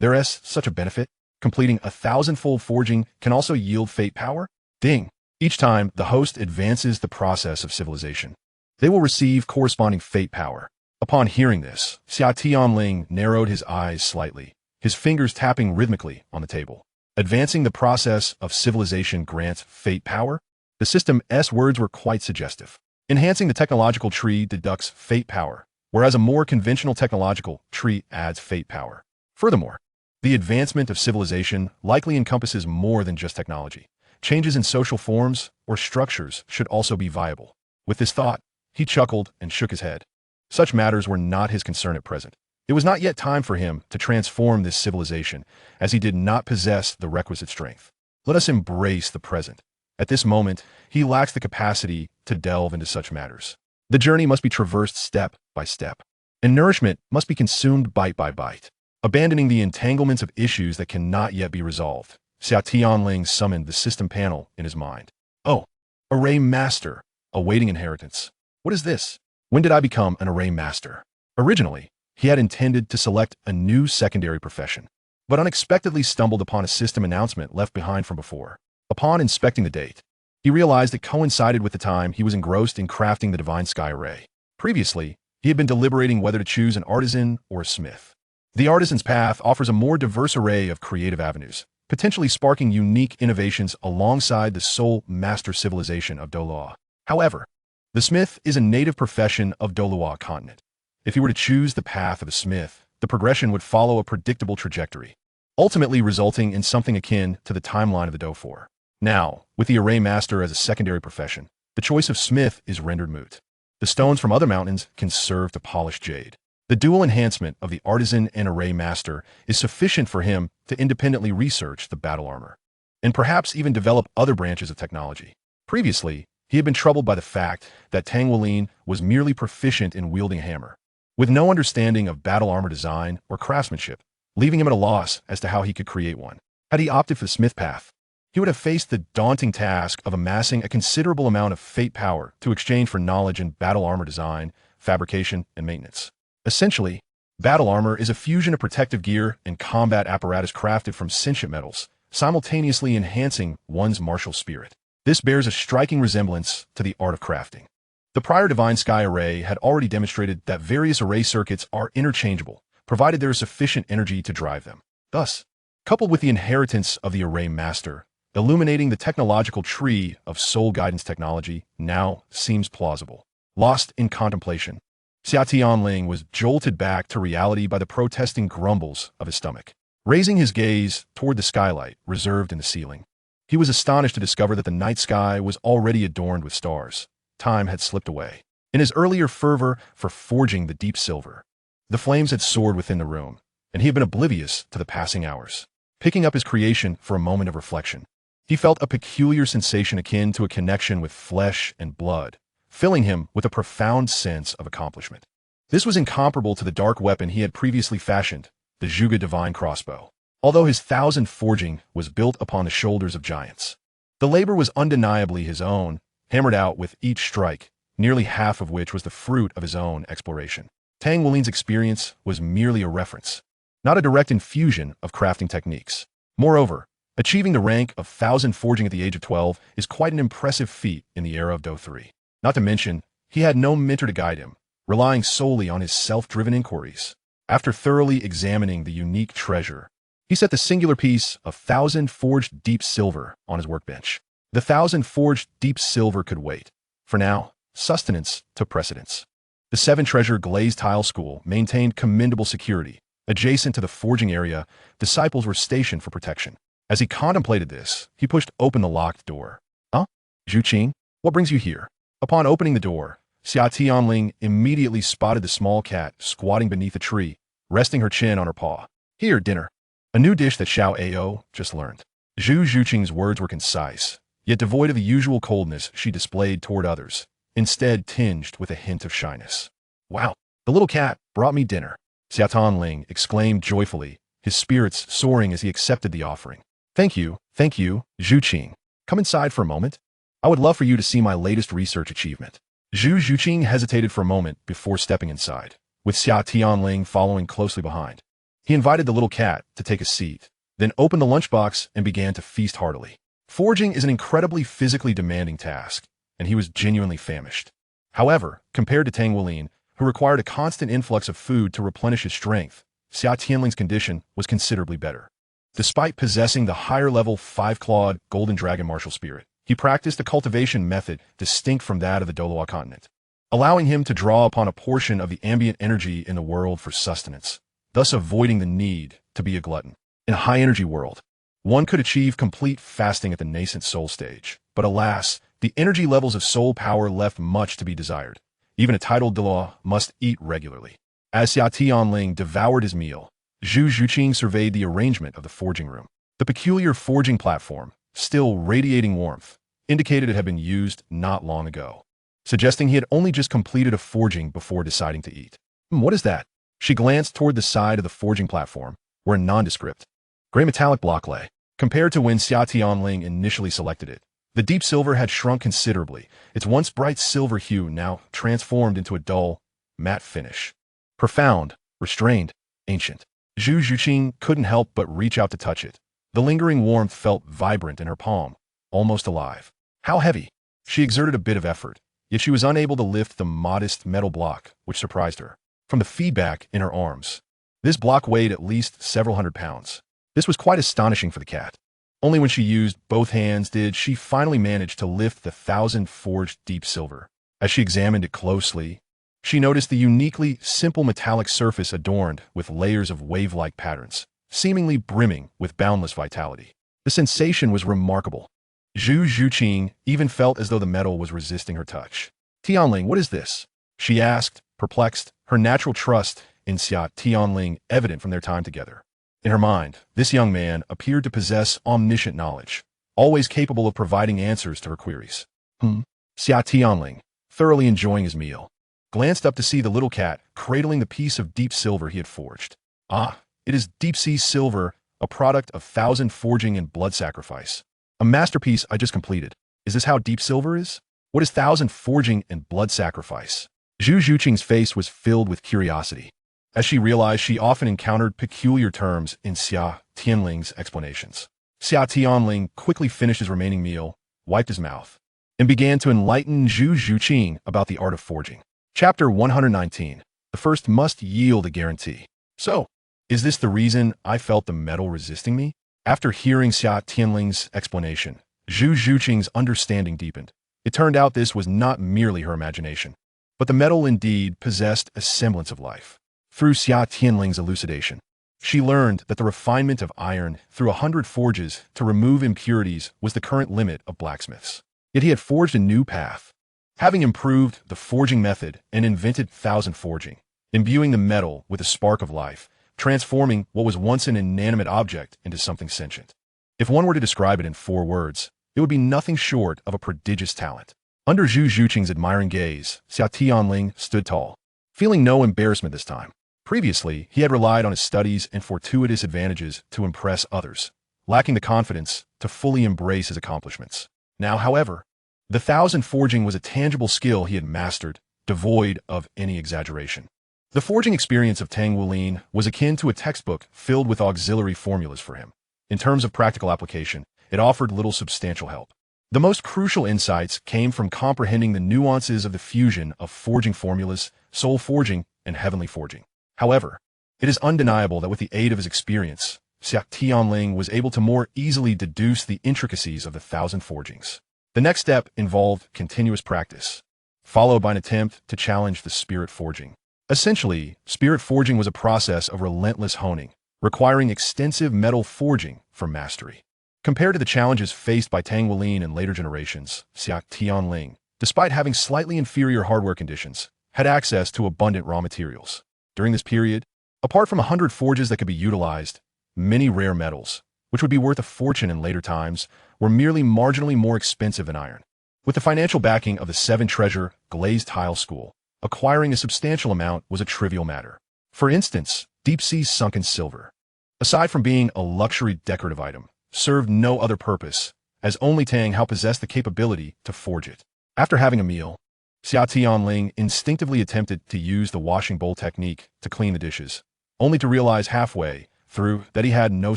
There is such a benefit. Completing a thousandfold forging can also yield fate power. Ding! Each time the host advances the process of civilization, they will receive corresponding fate power. Upon hearing this, Xia Tianling narrowed his eyes slightly, his fingers tapping rhythmically on the table. Advancing the process of civilization grants fate power? The system's words were quite suggestive. Enhancing the technological tree deducts fate power, whereas a more conventional technological tree adds fate power. Furthermore, the advancement of civilization likely encompasses more than just technology. Changes in social forms or structures should also be viable. With this thought, he chuckled and shook his head. Such matters were not his concern at present. It was not yet time for him to transform this civilization, as he did not possess the requisite strength. Let us embrace the present. At this moment, he lacks the capacity to delve into such matters. The journey must be traversed step by step, and nourishment must be consumed bite by bite. Abandoning the entanglements of issues that cannot yet be resolved, Xia Tianling summoned the system panel in his mind. Oh, Array Master, awaiting inheritance. What is this? When did I become an Array Master? Originally, he had intended to select a new secondary profession, but unexpectedly stumbled upon a system announcement left behind from before. Upon inspecting the date, he realized it coincided with the time he was engrossed in crafting the Divine Sky Array. Previously, he had been deliberating whether to choose an artisan or a smith. The artisan's path offers a more diverse array of creative avenues, potentially sparking unique innovations alongside the sole master civilization of Douluo. However, the smith is a native profession of Douluo continent. If he were to choose the path of a smith, the progression would follow a predictable trajectory, ultimately resulting in something akin to the timeline of the Douluo. Now, with the Array Master as a secondary profession, the choice of smith is rendered moot. The stones from other mountains can serve to polish jade. The dual enhancement of the artisan and Array Master is sufficient for him to independently research the battle armor, and perhaps even develop other branches of technology. Previously, he had been troubled by the fact that Tang San was merely proficient in wielding a hammer, with no understanding of battle armor design or craftsmanship, leaving him at a loss as to how he could create one. Had he opted for the smith path, he would have faced the daunting task of amassing a considerable amount of fate power to exchange for knowledge in battle armor design, fabrication, and maintenance. Essentially, battle armor is a fusion of protective gear and combat apparatus crafted from sentient metals, simultaneously enhancing one's martial spirit. This bears a striking resemblance to the art of crafting. The prior Divine Sky Array had already demonstrated that various array circuits are interchangeable, provided there is sufficient energy to drive them. Thus, coupled with the inheritance of the Array Master, illuminating the technological tree of soul guidance technology now seems plausible. Lost in contemplation, Xia Tianling was jolted back to reality by the protesting grumbles of his stomach. Raising his gaze toward the skylight reserved in the ceiling, he was astonished to discover that the night sky was already adorned with stars. Time had slipped away. In his earlier fervor for forging the deep silver, the flames had soared within the room, and he had been oblivious to the passing hours. Picking up his creation for a moment of reflection, he felt a peculiar sensation akin to a connection with flesh and blood, filling him with a profound sense of accomplishment. This was incomparable to the dark weapon he had previously fashioned, the Zhuge Divine Crossbow. Although his thousand forging was built upon the shoulders of giants, the labor was undeniably his own, hammered out with each strike, nearly half of which was the fruit of his own exploration. Tang Wulin's experience was merely a reference, not a direct infusion of crafting techniques. Moreover, achieving the rank of 1000 forging at the age of 12 is quite an impressive feat in the era of Do 3. Not to mention, he had no mentor to guide him, relying solely on his self-driven inquiries. After thoroughly examining the unique treasure, he set the singular piece of 1000 forged deep silver on his workbench. The 1000 forged deep silver could wait. For now, sustenance took precedence. The 7-treasure glazed tile school maintained commendable security. Adjacent to the forging area, disciples were stationed for protection. As he contemplated this, he pushed open the locked door. "Huh? Zhu Qing, what brings you here?" Upon opening the door, Xia Tianling immediately spotted the small cat squatting beneath a tree, resting her chin on her paw. "Here, dinner." A new dish that Xiao Ao just learned. Zhu Qing's words were concise, yet devoid of the usual coldness she displayed toward others, instead tinged with a hint of shyness. "Wow, the little cat brought me dinner," Xia Tianling exclaimed joyfully, his spirits soaring as he accepted the offering. Thank you, Zhu Qing. Come inside for a moment. I would love for you to see my latest research achievement." Zhu Qing hesitated for a moment before stepping inside, with Xia Tianling following closely behind. He invited the little cat to take a seat, then opened the lunchbox and began to feast heartily. Forging is an incredibly physically demanding task, and he was genuinely famished. However, compared to Tang Wulin, who required a constant influx of food to replenish his strength, Xia Tianling's condition was considerably better. Despite possessing the higher-level 5-clawed golden dragon martial spirit, he practiced a cultivation method distinct from that of the Douluo continent, allowing him to draw upon a portion of the ambient energy in the world for sustenance, thus avoiding the need to be a glutton. In a high-energy world, one could achieve complete fasting at the nascent soul stage, but alas, the energy levels of soul power left much to be desired. Even a titled Douluo must eat regularly. As Xia Tianling devoured his meal, Zhu Qing surveyed the arrangement of the forging room. The peculiar forging platform, still radiating warmth, indicated it had been used not long ago, suggesting he had only just completed a forging before deciding to eat. What is that?" She glanced toward the side of the forging platform, where a nondescript, gray metallic block lay. Compared to when Xia Tianling initially selected it, the deep silver had shrunk considerably, its once bright silver hue now transformed into a dull, matte finish. Profound, restrained, ancient. Zhu Qing couldn't help but reach out to touch it. The lingering warmth felt vibrant in her palm, almost alive. How heavy? She exerted a bit of effort, yet she was unable to lift the modest metal block, which surprised her. From the feedback in her arms, this block weighed at least several hundred pounds. This was quite astonishing for the cat. Only when she used both hands did she finally manage to lift the 1000 forged deep silver. As she examined it closely, she noticed the uniquely simple metallic surface adorned with layers of wave-like patterns, seemingly brimming with boundless vitality. The sensation was remarkable. Zhu Qing even felt as though the metal was resisting her touch. "Tianling, what is this?" she asked, perplexed, her natural trust in Xia Tianling evident from their time together. In her mind, this young man appeared to possess omniscient knowledge, always capable of providing answers to her queries. Xia Tianling, thoroughly enjoying his meal, glanced up to see the little cat cradling the piece of deep silver he had forged. "Ah, it is deep-sea silver, a product of 1000 forging and blood sacrifice. A masterpiece I just completed. Is this how deep silver is? What is 1000 forging and blood sacrifice?" Zhu Qing's face was filled with curiosity, as she realized she often encountered peculiar terms in Xia Tianling's explanations. Xia Tianling quickly finished his remaining meal, wiped his mouth, and began to enlighten Zhu Qing about the art of forging. Chapter 119. The first must yield a guarantee. "So, is this the reason I felt the metal resisting me?" After hearing Xia Tianling's explanation, Zhu Qing's understanding deepened. It turned out this was not merely her imagination, but the metal indeed possessed a semblance of life. Through Xia Tianling's elucidation, she learned that the refinement of iron through 100 forges to remove impurities was the current limit of blacksmiths. Yet he had forged a new path, having improved the forging method and invented 1000 forging, imbuing the metal with a spark of life, transforming what was once an inanimate object into something sentient. If one were to describe it in 4 words, it would be nothing short of a prodigious talent. Under Zhu Qing's admiring gaze, Xia Tianling stood tall, feeling no embarrassment this time. Previously, he had relied on his studies and fortuitous advantages to impress others, lacking the confidence to fully embrace his accomplishments. Now, however, The thousand forging was a tangible skill he had mastered, devoid of any exaggeration. The forging experience of Tang Wulin was akin to a textbook filled with auxiliary formulas for him. In terms of practical application, it offered little substantial help. The most crucial insights came from comprehending the nuances of the fusion of forging formulas, soul forging, and heavenly forging. However, it is undeniable that with the aid of his experience, Xia Tianling was able to more easily deduce the intricacies of the thousand forgings. The next step involved continuous practice, followed by an attempt to challenge the spirit forging. Essentially, spirit forging was a process of relentless honing, requiring extensive metal forging for mastery. Compared to the challenges faced by Tang Wulin and later generations, Xia Tianling, despite having slightly inferior hardware conditions, had access to abundant raw materials. During this period, apart from 100 forges that could be utilized, many rare metals, which would be worth a fortune in later times, were merely marginally more expensive than iron. With the financial backing of the Seven Treasure Glazed Tile School, acquiring a substantial amount was a trivial matter. For instance, deep-sea sunken silver, aside from being a luxury decorative item, served no other purpose, as only Tang Hao possessed the capability to forge it. After having a meal, Xia Tianling instinctively attempted to use the washing bowl technique to clean the dishes, only to realize halfway through that he had no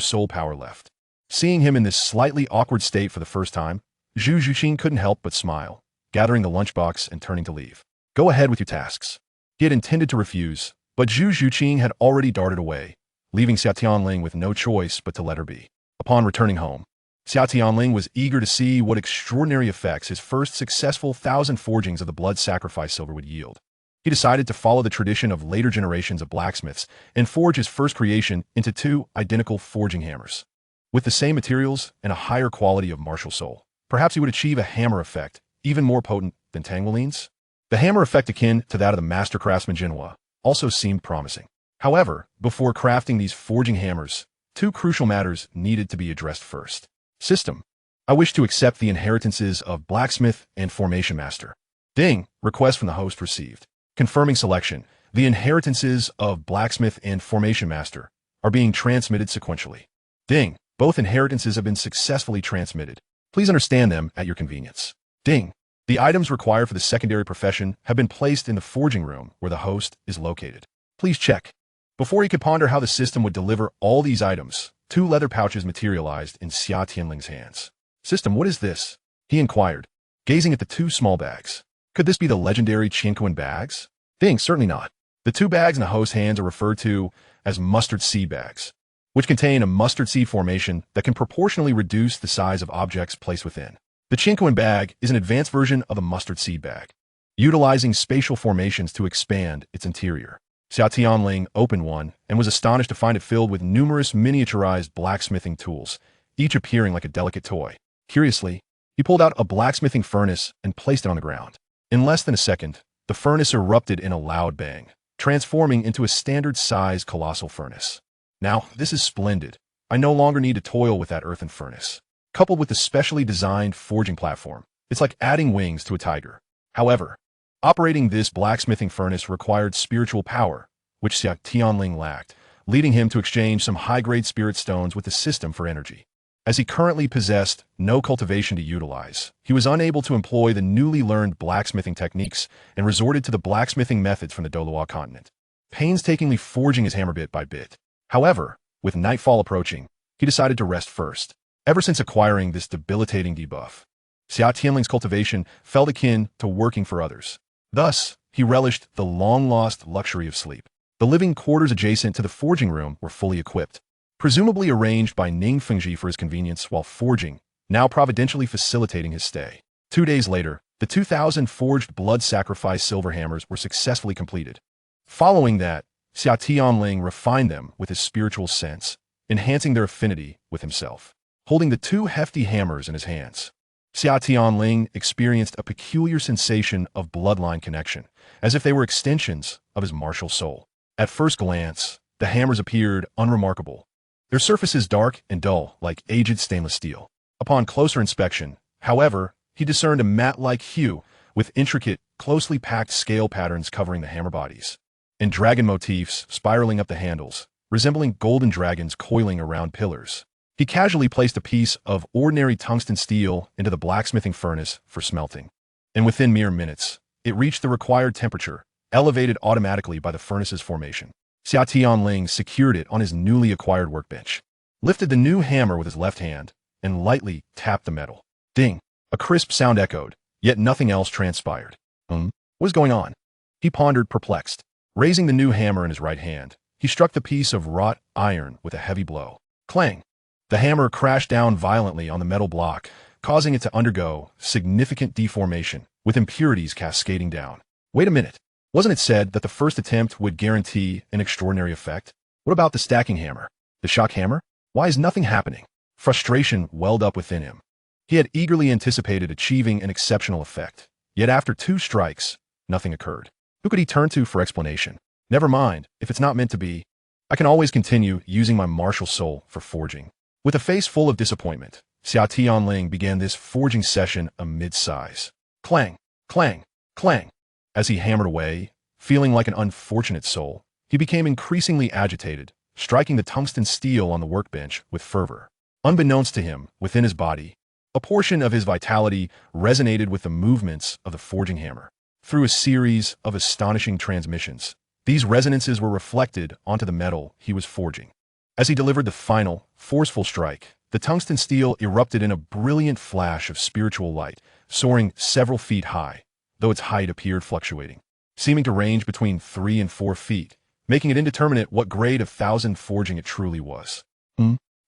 soul power left. Seeing him in this slightly awkward state for the first time, Zhu Zhuqing couldn't help but smile, gathering the lunchbox and turning to leave. Go ahead with your tasks. He had intended to refuse, but Zhu Zhuqing had already darted away, leaving Xia Tianling with no choice but to let her be. Upon returning home, Xia Tianling was eager to see what extraordinary effects his first successful 1,000 forgings of the blood sacrifice silver would yield. He decided to follow the tradition of later generations of blacksmiths and forge his first creation into 2 identical forging hammers. With the same materials and a higher quality of martial soul, perhaps he would achieve a hammer effect even more potent than Tang Wulin's. The hammer effect akin to that of the master craftsman Jinhua also seemed promising. However, before crafting these forging hammers, 2 crucial matters needed to be addressed first. System. I wish to accept the inheritances of blacksmith and formation master. Ding. Request from the host received. Confirming selection. The inheritances of blacksmith and formation master are being transmitted sequentially. Ding. Both inheritances have been successfully transmitted. Please understand them at your convenience. Ding. The items required for the secondary profession have been placed in the forging room where the host is located. Please check. Before he could ponder how the system would deliver all these items, 2 leather pouches materialized in Xia Tianling's hands. System, what is this? He inquired, gazing at the 2 small bags. Could this be the legendary Qianquan bags? Ding, certainly not. The 2 bags in the host's hands are referred to as mustard seed bags, which contain a mustard seed formation that can proportionally reduce the size of objects placed within. The Qianquan bag is an advanced version of a mustard seed bag, utilizing spatial formations to expand its interior. Xia Tianling opened one and was astonished to find it filled with numerous miniaturized blacksmithing tools, each appearing like a delicate toy. Curiously, he pulled out a blacksmithing furnace and placed it on the ground. In less than a second, the furnace erupted in a loud bang, transforming into a standard-sized colossal furnace. Now, this is splendid. I no longer need to toil with that earthen furnace. Coupled with the specially designed forging platform, it's like adding wings to a tiger. However, operating this blacksmithing furnace required spiritual power, which Xia Tianling lacked, leading him to exchange some high-grade spirit stones with the system for energy. As he currently possessed no cultivation to utilize, he was unable to employ the newly learned blacksmithing techniques and resorted to the blacksmithing methods from the Douluo continent, painstakingly forging his hammer bit by bit. However, with nightfall approaching, he decided to rest first. Ever since acquiring this debilitating debuff, Xia Tianling's cultivation felt akin to working for others. Thus, he relished the long-lost luxury of sleep. The living quarters adjacent to the forging room were fully equipped, presumably arranged by Ning Fengji for his convenience while forging, now providentially facilitating his stay. 2 days later, the 2,000 forged blood sacrifice silver hammers were successfully completed. Following that, Xia Tianling refined them with his spiritual sense, enhancing their affinity with himself. Holding the 2 hefty hammers in his hands, Xia Tianling experienced a peculiar sensation of bloodline connection, as if they were extensions of his martial soul. At first glance, the hammers appeared unremarkable, their surfaces dark and dull like aged stainless steel. Upon closer inspection, however, he discerned a matte-like hue with intricate, closely packed scale patterns covering the hammer bodies, and dragon motifs spiraling up the handles, resembling golden dragons coiling around pillars. He casually placed a piece of ordinary tungsten steel into the blacksmithing furnace for smelting. And within mere minutes, it reached the required temperature, elevated automatically by the furnace's formation. Xia Tianling secured it on his newly acquired workbench, lifted the new hammer with his left hand, and lightly tapped the metal. Ding! A crisp sound echoed, yet nothing else transpired. What is going on? He pondered, perplexed. Raising the new hammer in his right hand, he struck the piece of wrought iron with a heavy blow. Clang! The hammer crashed down violently on the metal block, causing it to undergo significant deformation, with impurities cascading down. Wait a minute. Wasn't it said that the first attempt would guarantee an extraordinary effect? What about the stacking hammer? The shock hammer? Why is nothing happening? Frustration welled up within him. He had eagerly anticipated achieving an exceptional effect, yet after 2 strikes, nothing occurred. Who could he turn to for explanation? Never mind, if it's not meant to be. I can always continue using my martial soul for forging. With a face full of disappointment, Xia Tianling began this forging session amid sighs. Clang, clang, clang. As he hammered away, feeling like an unfortunate soul, he became increasingly agitated, striking the tungsten steel on the workbench with fervor. Unbeknownst to him, within his body, a portion of his vitality resonated with the movements of the forging hammer. Through a series of astonishing transmissions, these resonances were reflected onto the metal he was forging. As he delivered the final, forceful strike, the tungsten steel erupted in a brilliant flash of spiritual light, soaring several feet high, though its height appeared fluctuating, seeming to range between 3 and 4 feet, making it indeterminate what grade of thousand forging it truly was.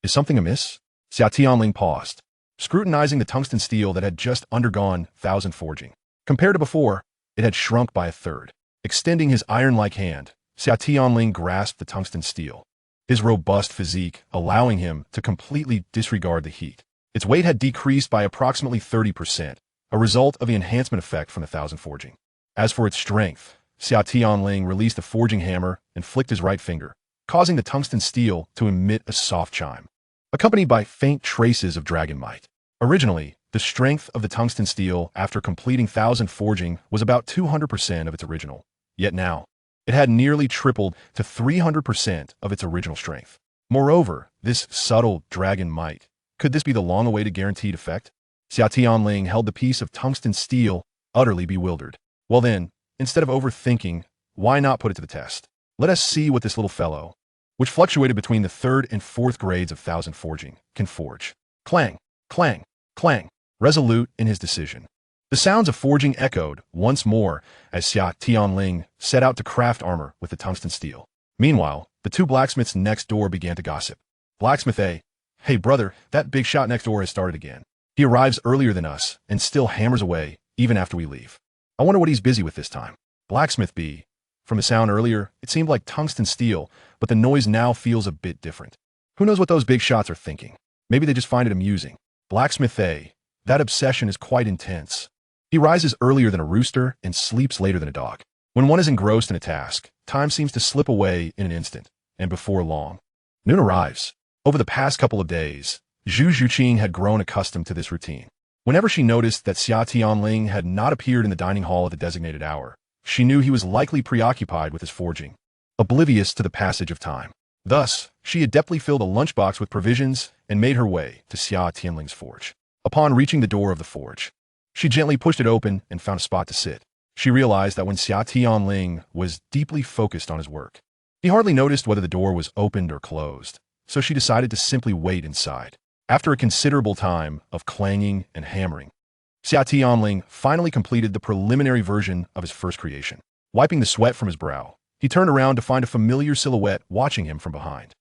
Is something amiss? Xia Tianling paused, scrutinizing the tungsten steel that had just undergone thousand forging. Compared to before, it had shrunk by a third. Extending his iron-like hand, Xia Tianling grasped the tungsten steel, his robust physique allowing him to completely disregard the heat. Its weight had decreased by approximately 30%, a result of the enhancement effect from the thousand forging. As for its strength, Xia Tianling released the forging hammer and flicked his right finger, causing the tungsten steel to emit a soft chime, accompanied by faint traces of dragon might. Originally, the strength of the tungsten steel after completing thousand forging was about 200% of its original, yet now, it had nearly tripled to 300% of its original strength. Moreover, this subtle dragon might, could this be the long-awaited guaranteed effect? Xia Tianling held the piece of tungsten steel, utterly bewildered. Well then, instead of overthinking, why not put it to the test? Let us see what this little fellow, which fluctuated between the 3rd and 4th grades of thousand forging, can forge. Clang, clang, clang, resolute in his decision. The sounds of forging echoed once more as Xia Tianling set out to craft armor with the tungsten steel. Meanwhile, the 2 blacksmiths next door began to gossip. Blacksmith A, hey brother, that big shot next door has started again. He arrives earlier than us and still hammers away even after we leave. I wonder what he's busy with this time. Blacksmith B, from the sound earlier, it seemed like tungsten steel, but the noise now feels a bit different. Who knows what those big shots are thinking? Maybe they just find it amusing. Blacksmith A, that obsession is quite intense. He rises earlier than a rooster and sleeps later than a dog. When one is engrossed in a task, time seems to slip away in an instant, and before long, noon arrives. Over the past couple of days, Zhu Zhuqing had grown accustomed to this routine. Whenever she noticed that Xia Tianling had not appeared in the dining hall at the designated hour, she knew he was likely preoccupied with his forging, oblivious to the passage of time. Thus, she adeptly filled a lunchbox with provisions and made her way to Xia Tianling's forge. Upon reaching the door of the forge, she gently pushed it open and found a spot to sit. She realized that when Xia Tianling was deeply focused on his work, he hardly noticed whether the door was opened or closed, so she decided to simply wait inside. After a considerable time of clanging and hammering, Xia Tianling finally completed the preliminary version of his first creation. Wiping the sweat from his brow, he turned around to find a familiar silhouette watching him from behind.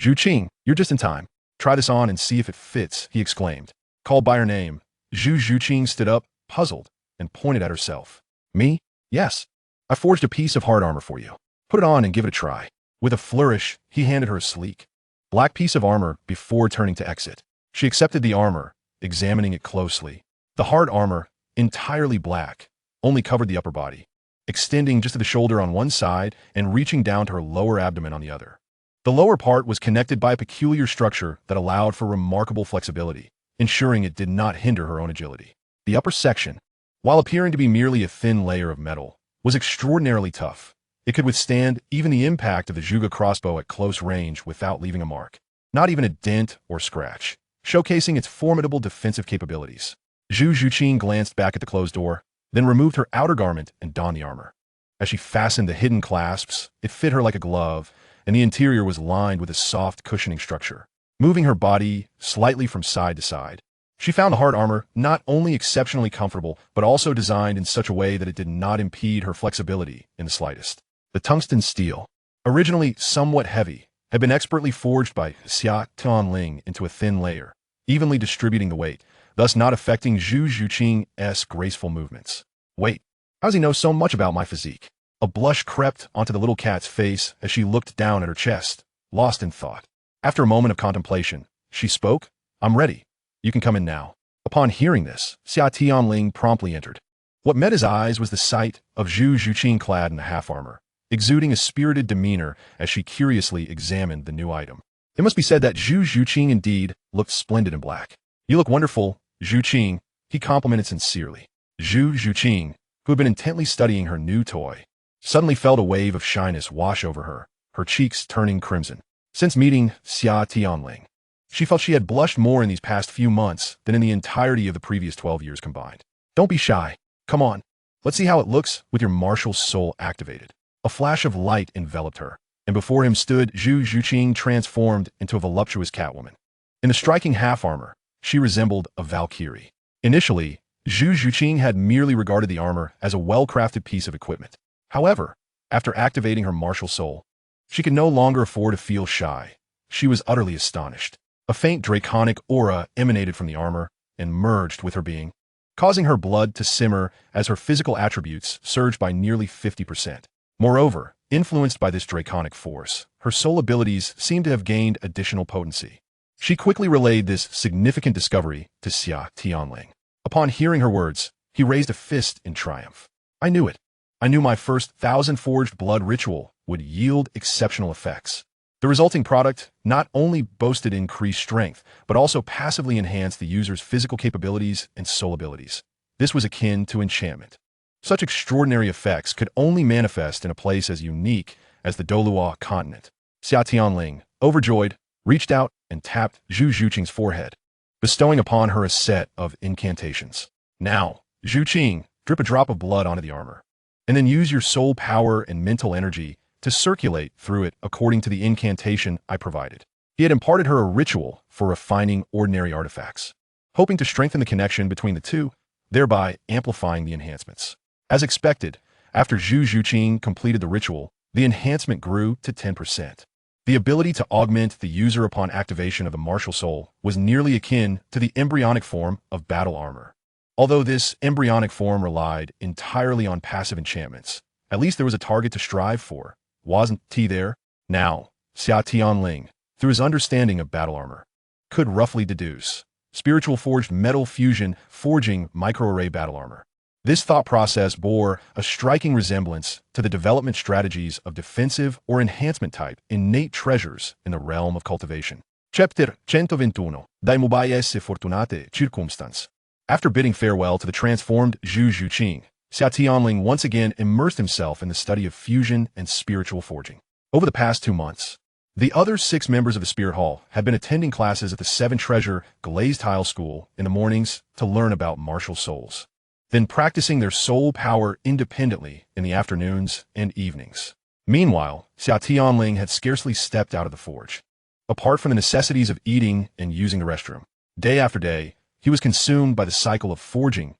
Zhuqing, you're just in time. Try this on and see if it fits, he exclaimed. Called by her name, Zhu Zhuqing stood up, puzzled, and pointed at herself. Me? Yes. I forged a piece of hard armor for you. Put it on and give it a try. With a flourish, he handed her a sleek, black piece of armor before turning to exit. She accepted the armor, examining it closely. The hard armor, entirely black, only covered the upper body, extending just to the shoulder on one side and reaching down to her lower abdomen on the other. The lower part was connected by a peculiar structure that allowed for remarkable flexibility, ensuring it did not hinder her own agility. The upper section, while appearing to be merely a thin layer of metal, was extraordinarily tough. It could withstand even the impact of the Zhuge crossbow at close range without leaving a mark. not even a dent or scratch, showcasing its formidable defensive capabilities. Zhu Zhuqing glanced back at the closed door, then removed her outer garment and donned the armor. As she fastened the hidden clasps, it fit her like a glove, and the interior was lined with a soft cushioning structure, moving her body slightly from side to side. She found the hard armor not only exceptionally comfortable, but also designed in such a way that it did not impede her flexibility in the slightest. The tungsten steel, originally somewhat heavy, had been expertly forged by Xia Tianling into a thin layer, evenly distributing the weight, thus not affecting Zhu Zhuqing's graceful movements. Wait, how does he know so much about my physique? A blush crept onto the little cat's face as she looked down at her chest, lost in thought. After a moment of contemplation, she spoke, "I'm ready. You can come in now." Upon hearing this, Xia Tianling promptly entered. What met his eyes was the sight of Zhu Zhuqing clad in the half-armor, exuding a spirited demeanor as she curiously examined the new item. It must be said that Zhu Zhuqing indeed looked splendid in black. "You look wonderful, Zhuqing," he complimented sincerely. Zhu Zhuqing, who had been intently studying her new toy, suddenly felt a wave of shyness wash over her, her cheeks turning crimson. Since meeting Xia Tianling, she felt she had blushed more in these past few months than in the entirety of the previous 12 years combined. "Don't be shy. Come on. Let's see how it looks with your martial soul activated." A flash of light enveloped her, and before him stood Zhu Zhuqing, transformed into a voluptuous catwoman. In the striking half-armor, she resembled a valkyrie. Initially, Zhu Zhuqing had merely regarded the armor as a well-crafted piece of equipment. However, after activating her martial soul, she could no longer afford to feel shy. She was utterly astonished. A faint draconic aura emanated from the armor and merged with her being, causing her blood to simmer as her physical attributes surged by nearly 50%. Moreover, influenced by this draconic force, her soul abilities seemed to have gained additional potency. She quickly relayed this significant discovery to Xia Tianling. Upon hearing her words, he raised a fist in triumph. "I knew it. I knew my first 1,000 blood ritual would yield exceptional effects." The resulting product not only boasted increased strength, but also passively enhanced the user's physical capabilities and soul abilities. This was akin to enchantment. Such extraordinary effects could only manifest in a place as unique as the Douluo continent. Xia Tianling, overjoyed, reached out and tapped Zhu Zhuqing's forehead, bestowing upon her a set of incantations. "Now, Zhuqing, drip a drop of blood onto the armor, and then use your soul power and mental energy to circulate through it according to the incantation I provided." He had imparted her a ritual for refining ordinary artifacts, hoping to strengthen the connection between the two, thereby amplifying the enhancements. As expected, after Zhu Zhuqing completed the ritual, the enhancement grew to 10%. The ability to augment the user upon activation of the martial soul was nearly akin to the embryonic form of battle armor. Although this embryonic form relied entirely on passive enchantments, at least there was a target to strive for, wasn't he there? Now, Xia Tianling, through his understanding of battle armor, could roughly deduce spiritual forged metal fusion forging microarray battle armor. This thought process bore a striking resemblance to the development strategies of defensive or enhancement type innate treasures in the realm of cultivation. Chapter 121. Dai mubaie fortunate circumstance. After bidding farewell to the transformed Zhu Zhuqing, Xia Tianling once again immersed himself in the study of fusion and spiritual forging. Over the past 2 months, the other 6 members of the Spirit Hall had been attending classes at the 7 Treasure Glazed Tile School in the mornings to learn about martial souls, then practicing their soul power independently in the afternoons and evenings. Meanwhile, Xia Tianling had scarcely stepped out of the forge. Apart from the necessities of eating and using the restroom, day after day, he was consumed by the cycle of forging,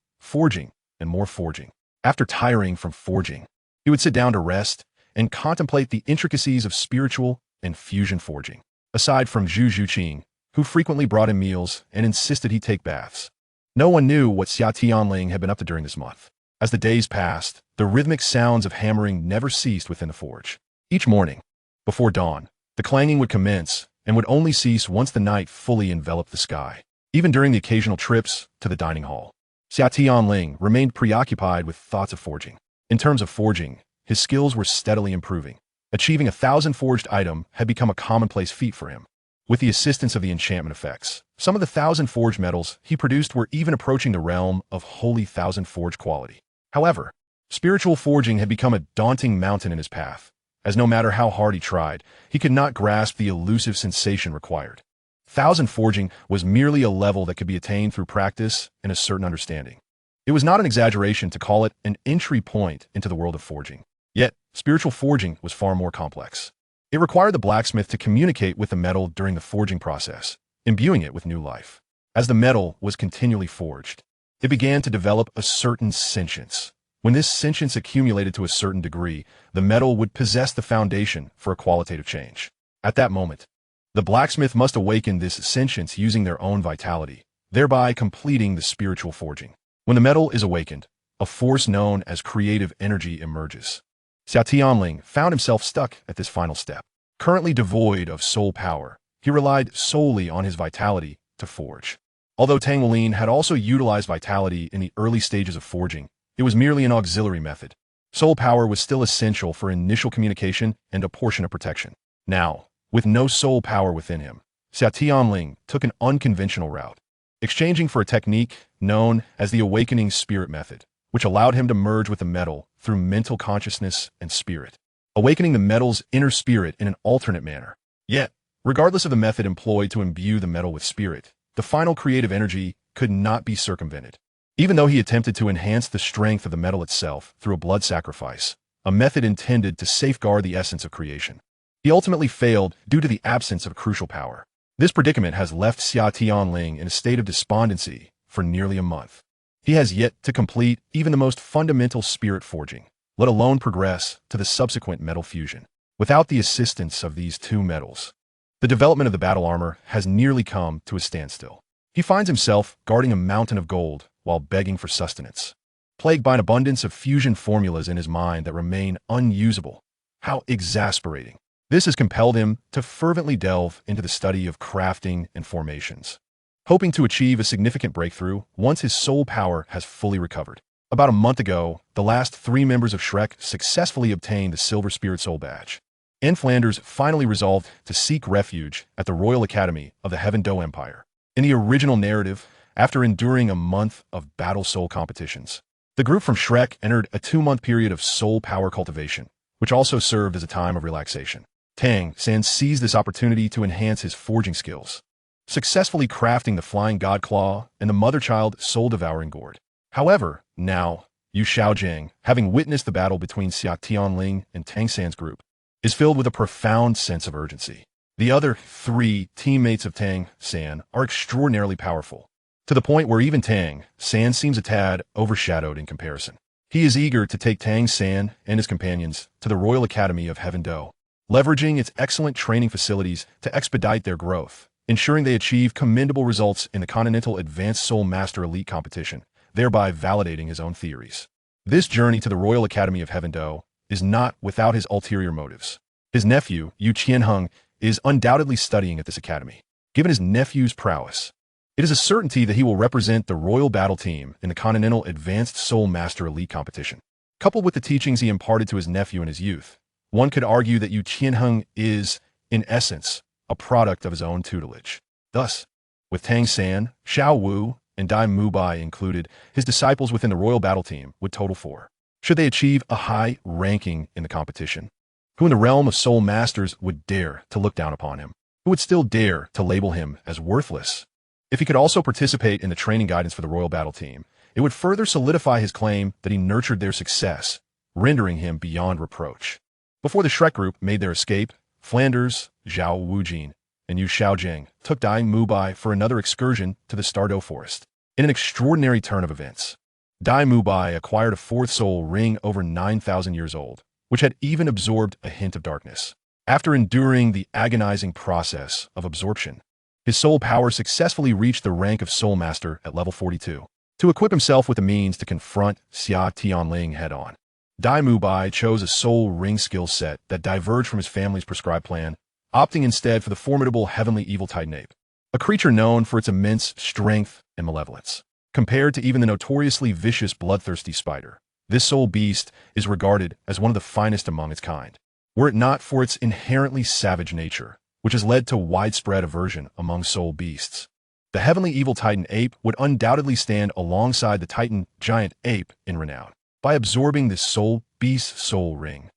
and more forging. After tiring from forging, he would sit down to rest and contemplate the intricacies of spiritual and fusion forging. Aside from Zhu Zhuqing, who frequently brought him meals and insisted he take baths, no one knew what Xia Tianling had been up to during this month. As the days passed, the rhythmic sounds of hammering never ceased within the forge. Each morning, before dawn, the clanging would commence and would only cease once the night fully enveloped the sky. Even during the occasional trips to the dining hall, Xia Tianling remained preoccupied with thoughts of forging. In terms of forging, his skills were steadily improving. Achieving 1,000 forged item had become a commonplace feat for him. With the assistance of the enchantment effects, some of the 1,000 forged metals he produced were even approaching the realm of holy 1,000 forged quality. However, spiritual forging had become a daunting mountain in his path, as no matter how hard he tried, he could not grasp the elusive sensation required. Thousand forging was merely a level that could be attained through practice and a certain understanding. It was not an exaggeration to call it an entry point into the world of forging. Yet, spiritual forging was far more complex. It required the blacksmith to communicate with the metal during the forging process, imbuing it with new life. As the metal was continually forged, it began to develop a certain sentience. When this sentience accumulated to a certain degree, the metal would possess the foundation for a qualitative change. At that moment, the blacksmith must awaken this sentience using their own vitality, thereby completing the spiritual forging. When the metal is awakened, a force known as creative energy emerges. Xia Tianling found himself stuck at this final step. Currently devoid of soul power, he relied solely on his vitality to forge. Although Tang San had also utilized vitality in the early stages of forging, it was merely an auxiliary method. Soul power was still essential for initial communication and a portion of protection. Now, with no soul power within him, Xia Tianling took an unconventional route, exchanging for a technique known as the awakening spirit method, which allowed him to merge with the metal through mental consciousness and spirit, awakening the metal's inner spirit in an alternate manner. Yet, regardless of the method employed to imbue the metal with spirit, the final creative energy could not be circumvented. Even though he attempted to enhance the strength of the metal itself through a blood sacrifice, a method intended to safeguard the essence of creation, he ultimately failed due to the absence of crucial power. This predicament has left Xia Tianling in a state of despondency for nearly a month. He has yet to complete even the most fundamental spirit forging, let alone progress to the subsequent metal fusion. Without the assistance of these two metals, the development of the battle armor has nearly come to a standstill. He finds himself guarding a mountain of gold while begging for sustenance, plagued by an abundance of fusion formulas in his mind that remain unusable. How exasperating. This has compelled him to fervently delve into the study of crafting and formations, hoping to achieve a significant breakthrough once his soul power has fully recovered. About a month ago, the last 3 members of Shrek successfully obtained the Silver Spirit Soul Badge, and Flanders finally resolved to seek refuge at the Royal Academy of the Heaven Do Empire. In the original narrative, after enduring a month of battle soul competitions, the group from Shrek entered a 2-month period of soul power cultivation, which also served as a time of relaxation. Tang San seized this opportunity to enhance his forging skills, successfully crafting the Flying God Claw and the Mother-Child Soul-Devouring Gourd. However, now, Yu Xiaojing, having witnessed the battle between Xia Tianling and Tang San's group, is filled with a profound sense of urgency. The other 3 teammates of Tang San are extraordinarily powerful, to the point where even Tang San seems a tad overshadowed in comparison. He is eager to take Tang San and his companions to the Royal Academy of Heaven Do, leveraging its excellent training facilities to expedite their growth, ensuring they achieve commendable results in the Continental Advanced Soul Master Elite competition, thereby validating his own theories. This journey to the Royal Academy of Heaven Do is not without his ulterior motives. His nephew, Yu Qianheng, is undoubtedly studying at this academy. Given his nephew's prowess, it is a certainty that he will represent the Royal Battle Team in the Continental Advanced Soul Master Elite competition. Coupled with the teachings he imparted to his nephew in his youth, one could argue that Yu Qianheng is, in essence, a product of his own tutelage. Thus, with Tang San, Xiao Wu, and Dai Mubai included, his disciples within the Royal Battle Team would total 4. Should they achieve a high ranking in the competition, who in the realm of soul masters would dare to look down upon him? Who would still dare to label him as worthless? If he could also participate in the training guidance for the Royal Battle Team, it would further solidify his claim that he nurtured their success, rendering him beyond reproach. Before the Shrek group made their escape, Flanders, Zhao Wujin, and Yu Xiaojing took Dai Mubai for another excursion to the Stardow Forest. In an extraordinary turn of events, Dai Mubai acquired a 4th soul ring over 9,000 years old, which had even absorbed a hint of darkness. After enduring the agonizing process of absorption, his soul power successfully reached the rank of Soul Master at level 42. To equip himself with the means to confront Xia Tianling head-on, Dai Mubai chose a soul ring skill set that diverged from his family's prescribed plan, opting instead for the formidable Heavenly Evil Titan Ape, a creature known for its immense strength and malevolence. Compared to even the notoriously vicious bloodthirsty spider, this soul beast is regarded as one of the finest among its kind. Were it not for its inherently savage nature, which has led to widespread aversion among soul beasts, the Heavenly Evil Titan Ape would undoubtedly stand alongside the Titan Giant Ape in renown. By absorbing this soul beast soul ring,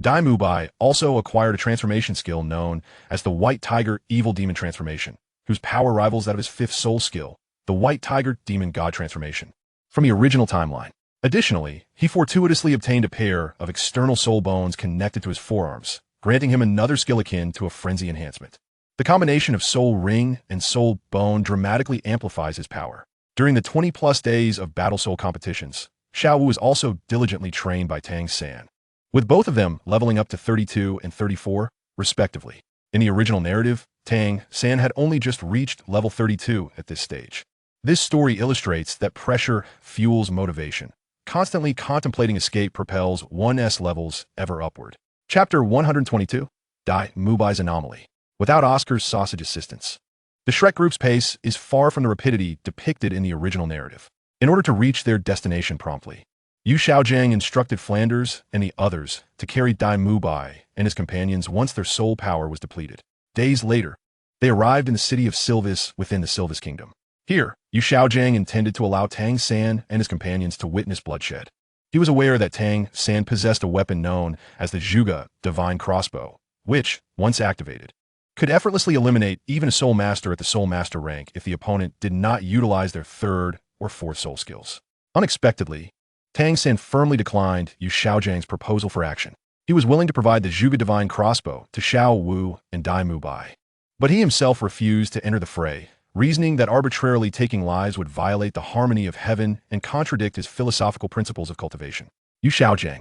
Dai Mubai also acquired a transformation skill known as the White Tiger Evil Demon Transformation, whose power rivals that of his fifth soul skill, the White Tiger Demon God Transformation, from the original timeline. Additionally, he fortuitously obtained a pair of external soul bones connected to his forearms, granting him another skill akin to a frenzy enhancement. The combination of soul ring and soul bone dramatically amplifies his power. During the 20-plus days of battle soul competitions, Xiao Wu was also diligently trained by Tang San, with both of them leveling up to 32 and 34, respectively. In the original narrative, Tang San had only just reached level 32 at this stage. This story illustrates that pressure fuels motivation. Constantly contemplating escape propels one's levels ever upward. Chapter 122, Dai Mubai's Anomaly. Without Oscar's sausage assistance, the Shrek group's pace is far from the rapidity depicted in the original narrative. In order to reach their destination promptly, Yu Xiaojiang instructed Flanders and the others to carry Dai Mubai and his companions once their soul power was depleted. Days later, they arrived in the city of Sylvis within the Sylvis Kingdom. Here, Yu Xiaojiang intended to allow Tang San and his companions to witness bloodshed. He was aware that Tang San possessed a weapon known as the Zhuge Divine Crossbow, which, once activated, could effortlessly eliminate even a Soul Master at the Soul Master rank if the opponent did not utilize their third or fourth soul skills. Unexpectedly, Tang San firmly declined Yu Xiaojiang's proposal for action. He was willing to provide the Zhuge Divine Crossbow to Xiao Wu and Dai Mubai, but he himself refused to enter the fray, reasoning that arbitrarily taking lives would violate the harmony of heaven and contradict his philosophical principles of cultivation. Yu Xiaojiang,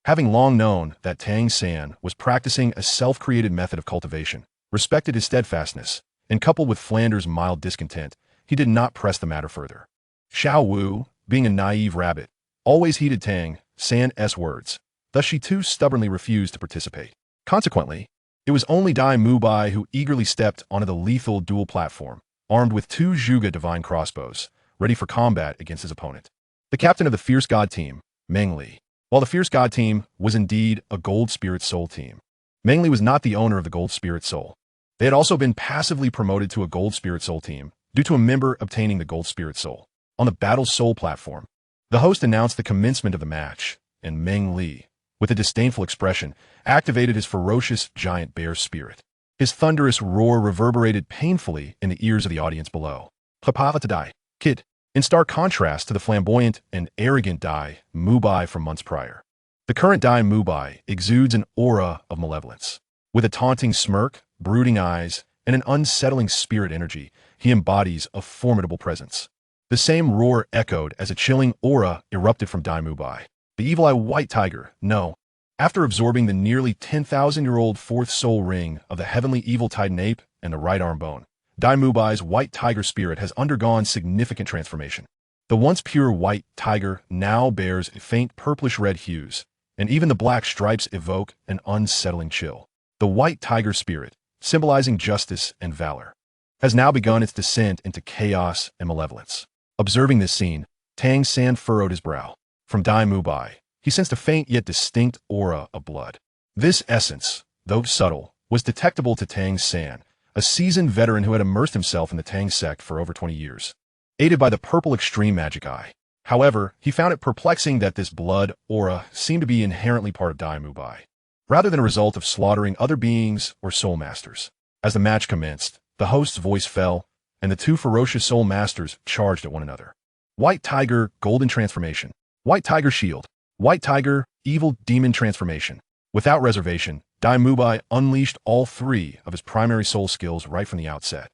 having long known that Tang San was practicing a self-created method of cultivation, respected his steadfastness, and coupled with Flanders' mild discontent, he did not press the matter further. Xiao Wu, being a naive rabbit, always heeded Tang San's words, thus she too stubbornly refused to participate. Consequently, it was only Dai Mubai who eagerly stepped onto the lethal dual platform, armed with two Zhuge Divine Crossbows, ready for combat against his opponent. The captain of the Fierce God team, Meng Li. While the Fierce God team was indeed a Gold Spirit Soul team, Meng Li was not the owner of the Gold Spirit Soul. They had also been passively promoted to a Gold Spirit Soul team due to a member obtaining the Gold Spirit Soul. On the Battle Soul platform, the host announced the commencement of the match, and Meng Li, with a disdainful expression, activated his ferocious giant bear spirit. His thunderous roar reverberated painfully in the ears of the audience below. Klapava to die, kid, in stark contrast to the flamboyant and arrogant Dai Mubai from months prior. The current Dai Mubai exudes an aura of malevolence. With a taunting smirk, brooding eyes, and an unsettling spirit energy, he embodies a formidable presence. The same roar echoed as a chilling aura erupted from Dai Mubai. The evil-eye White Tiger, no. After absorbing the nearly 10,000-year-old fourth soul ring of the heavenly evil Titan ape and the right arm bone, Dai Mubai's White Tiger spirit has undergone significant transformation. The once pure White Tiger now bears faint purplish-red hues, and even the black stripes evoke an unsettling chill. The White Tiger spirit, symbolizing justice and valor, has now begun its descent into chaos and malevolence. Observing this scene, Tang San furrowed his brow. From Dai Mubai, he sensed a faint yet distinct aura of blood. This essence, though subtle, was detectable to Tang San, a seasoned veteran who had immersed himself in the Tang sect for over 20 years, aided by the purple extreme magic eye. However, he found it perplexing that this blood aura seemed to be inherently part of Dai Mubai, rather than a result of slaughtering other beings or soul masters. As the match commenced, the host's voice fell, and the two ferocious soul masters charged at one another. White Tiger Golden Transformation. White Tiger Shield. White Tiger Evil Demon Transformation. Without reservation, Dai Mubai unleashed all three of his primary soul skills right from the outset.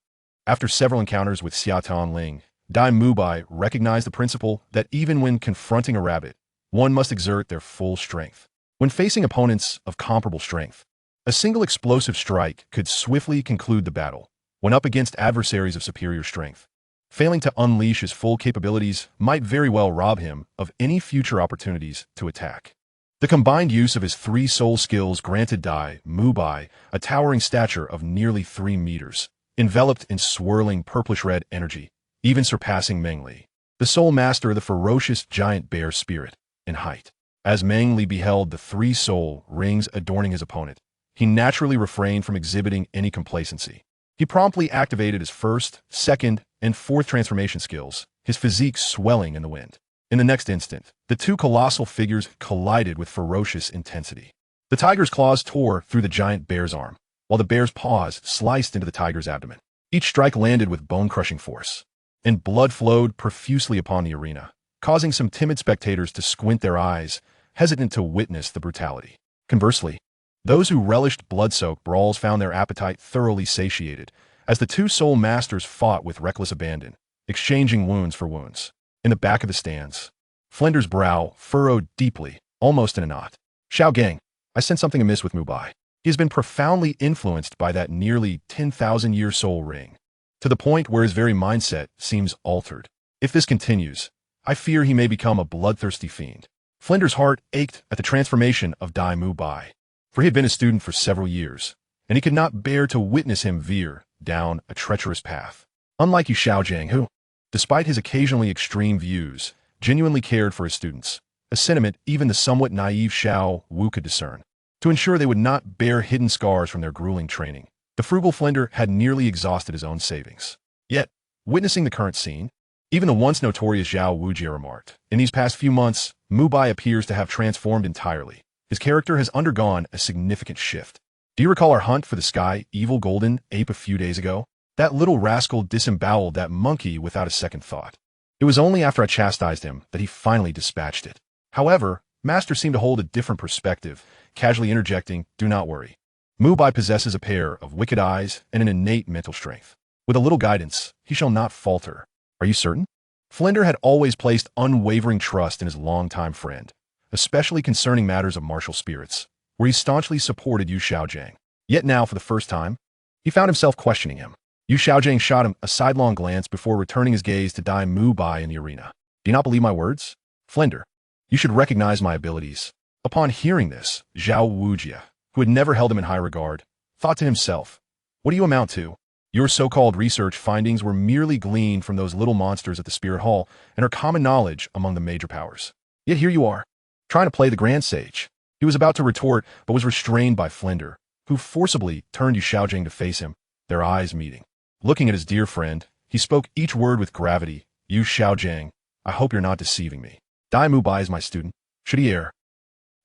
After several encounters with Xia Tianling, Dai Mubai recognized the principle that even when confronting a rabbit, one must exert their full strength. When facing opponents of comparable strength, a single explosive strike could swiftly conclude the battle. When up against adversaries of superior strength, failing to unleash his full capabilities might very well rob him of any future opportunities to attack. The combined use of his three soul skills granted Dai Mubai a towering stature of nearly 3 meters, enveloped in swirling purplish-red energy, even surpassing Meng Li, the soul master of the ferocious giant bear spirit, in height. As Meng Li beheld the 3 soul rings adorning his opponent, he naturally refrained from exhibiting any complacency. He promptly activated his first, second, and fourth transformation skills, his physique swelling in the wind. In the next instant, the two colossal figures collided with ferocious intensity. The tiger's claws tore through the giant bear's arm, while the bear's paws sliced into the tiger's abdomen. Each strike landed with bone-crushing force, and blood flowed profusely upon the arena, causing some timid spectators to squint their eyes, hesitant to witness the brutality. Conversely, those who relished blood-soaked brawls found their appetite thoroughly satiated, as the two soul masters fought with reckless abandon, exchanging wounds for wounds. In the back of the stands, Flinder's brow furrowed deeply, almost in a knot. Xiao Gang, I sense something amiss with Mubai. He has been profoundly influenced by that nearly 10,000-year soul ring, to the point where his very mindset seems altered. If this continues, I fear he may become a bloodthirsty fiend. Flinder's heart ached at the transformation of Dai Mubai, for he had been a student for several years, and he could not bear to witness him veer down a treacherous path. Unlike Yu Xiaojiang, who, despite his occasionally extreme views, genuinely cared for his students, a sentiment even the somewhat naive Xiao Wu could discern. To ensure they would not bear hidden scars from their grueling training, the frugal Flinder had nearly exhausted his own savings. Yet, witnessing the current scene, even the once notorious Zhao Wujie remarked, in these past few months, Mubai appears to have transformed entirely. His character has undergone a significant shift. Do you recall our hunt for the sky evil golden ape a few days ago? That little rascal disemboweled that monkey without a second thought. It was only after I chastised him that he finally dispatched it. However, Master seemed to hold a different perspective, casually interjecting, "Do not worry. Mubai possesses a pair of wicked eyes and an innate mental strength. With a little guidance, he shall not falter." Are you certain? Flinder had always placed unwavering trust in his longtime friend, especially concerning matters of martial spirits, where he staunchly supported Yu Xiaojiang. Yet now, for the first time, he found himself questioning him. Yu Xiaojiang shot him a sidelong glance before returning his gaze to Dai Mubai in the arena. "Do you not believe my words? Flinder, you should recognize my abilities." Upon hearing this, Zhao Wujie, who had never held him in high regard, thought to himself, "What do you amount to? Your so-called research findings were merely gleaned from those little monsters at the Spirit Hall and are common knowledge among the major powers. Yet here you are, trying to play the grand sage." He was about to retort, but was restrained by Flinder, who forcibly turned Yu Xiaojiang to face him, their eyes meeting. Looking at his dear friend, he spoke each word with gravity. "Yu Xiaojiang, I hope you're not deceiving me. Dai Mubai is my student. Should he err?"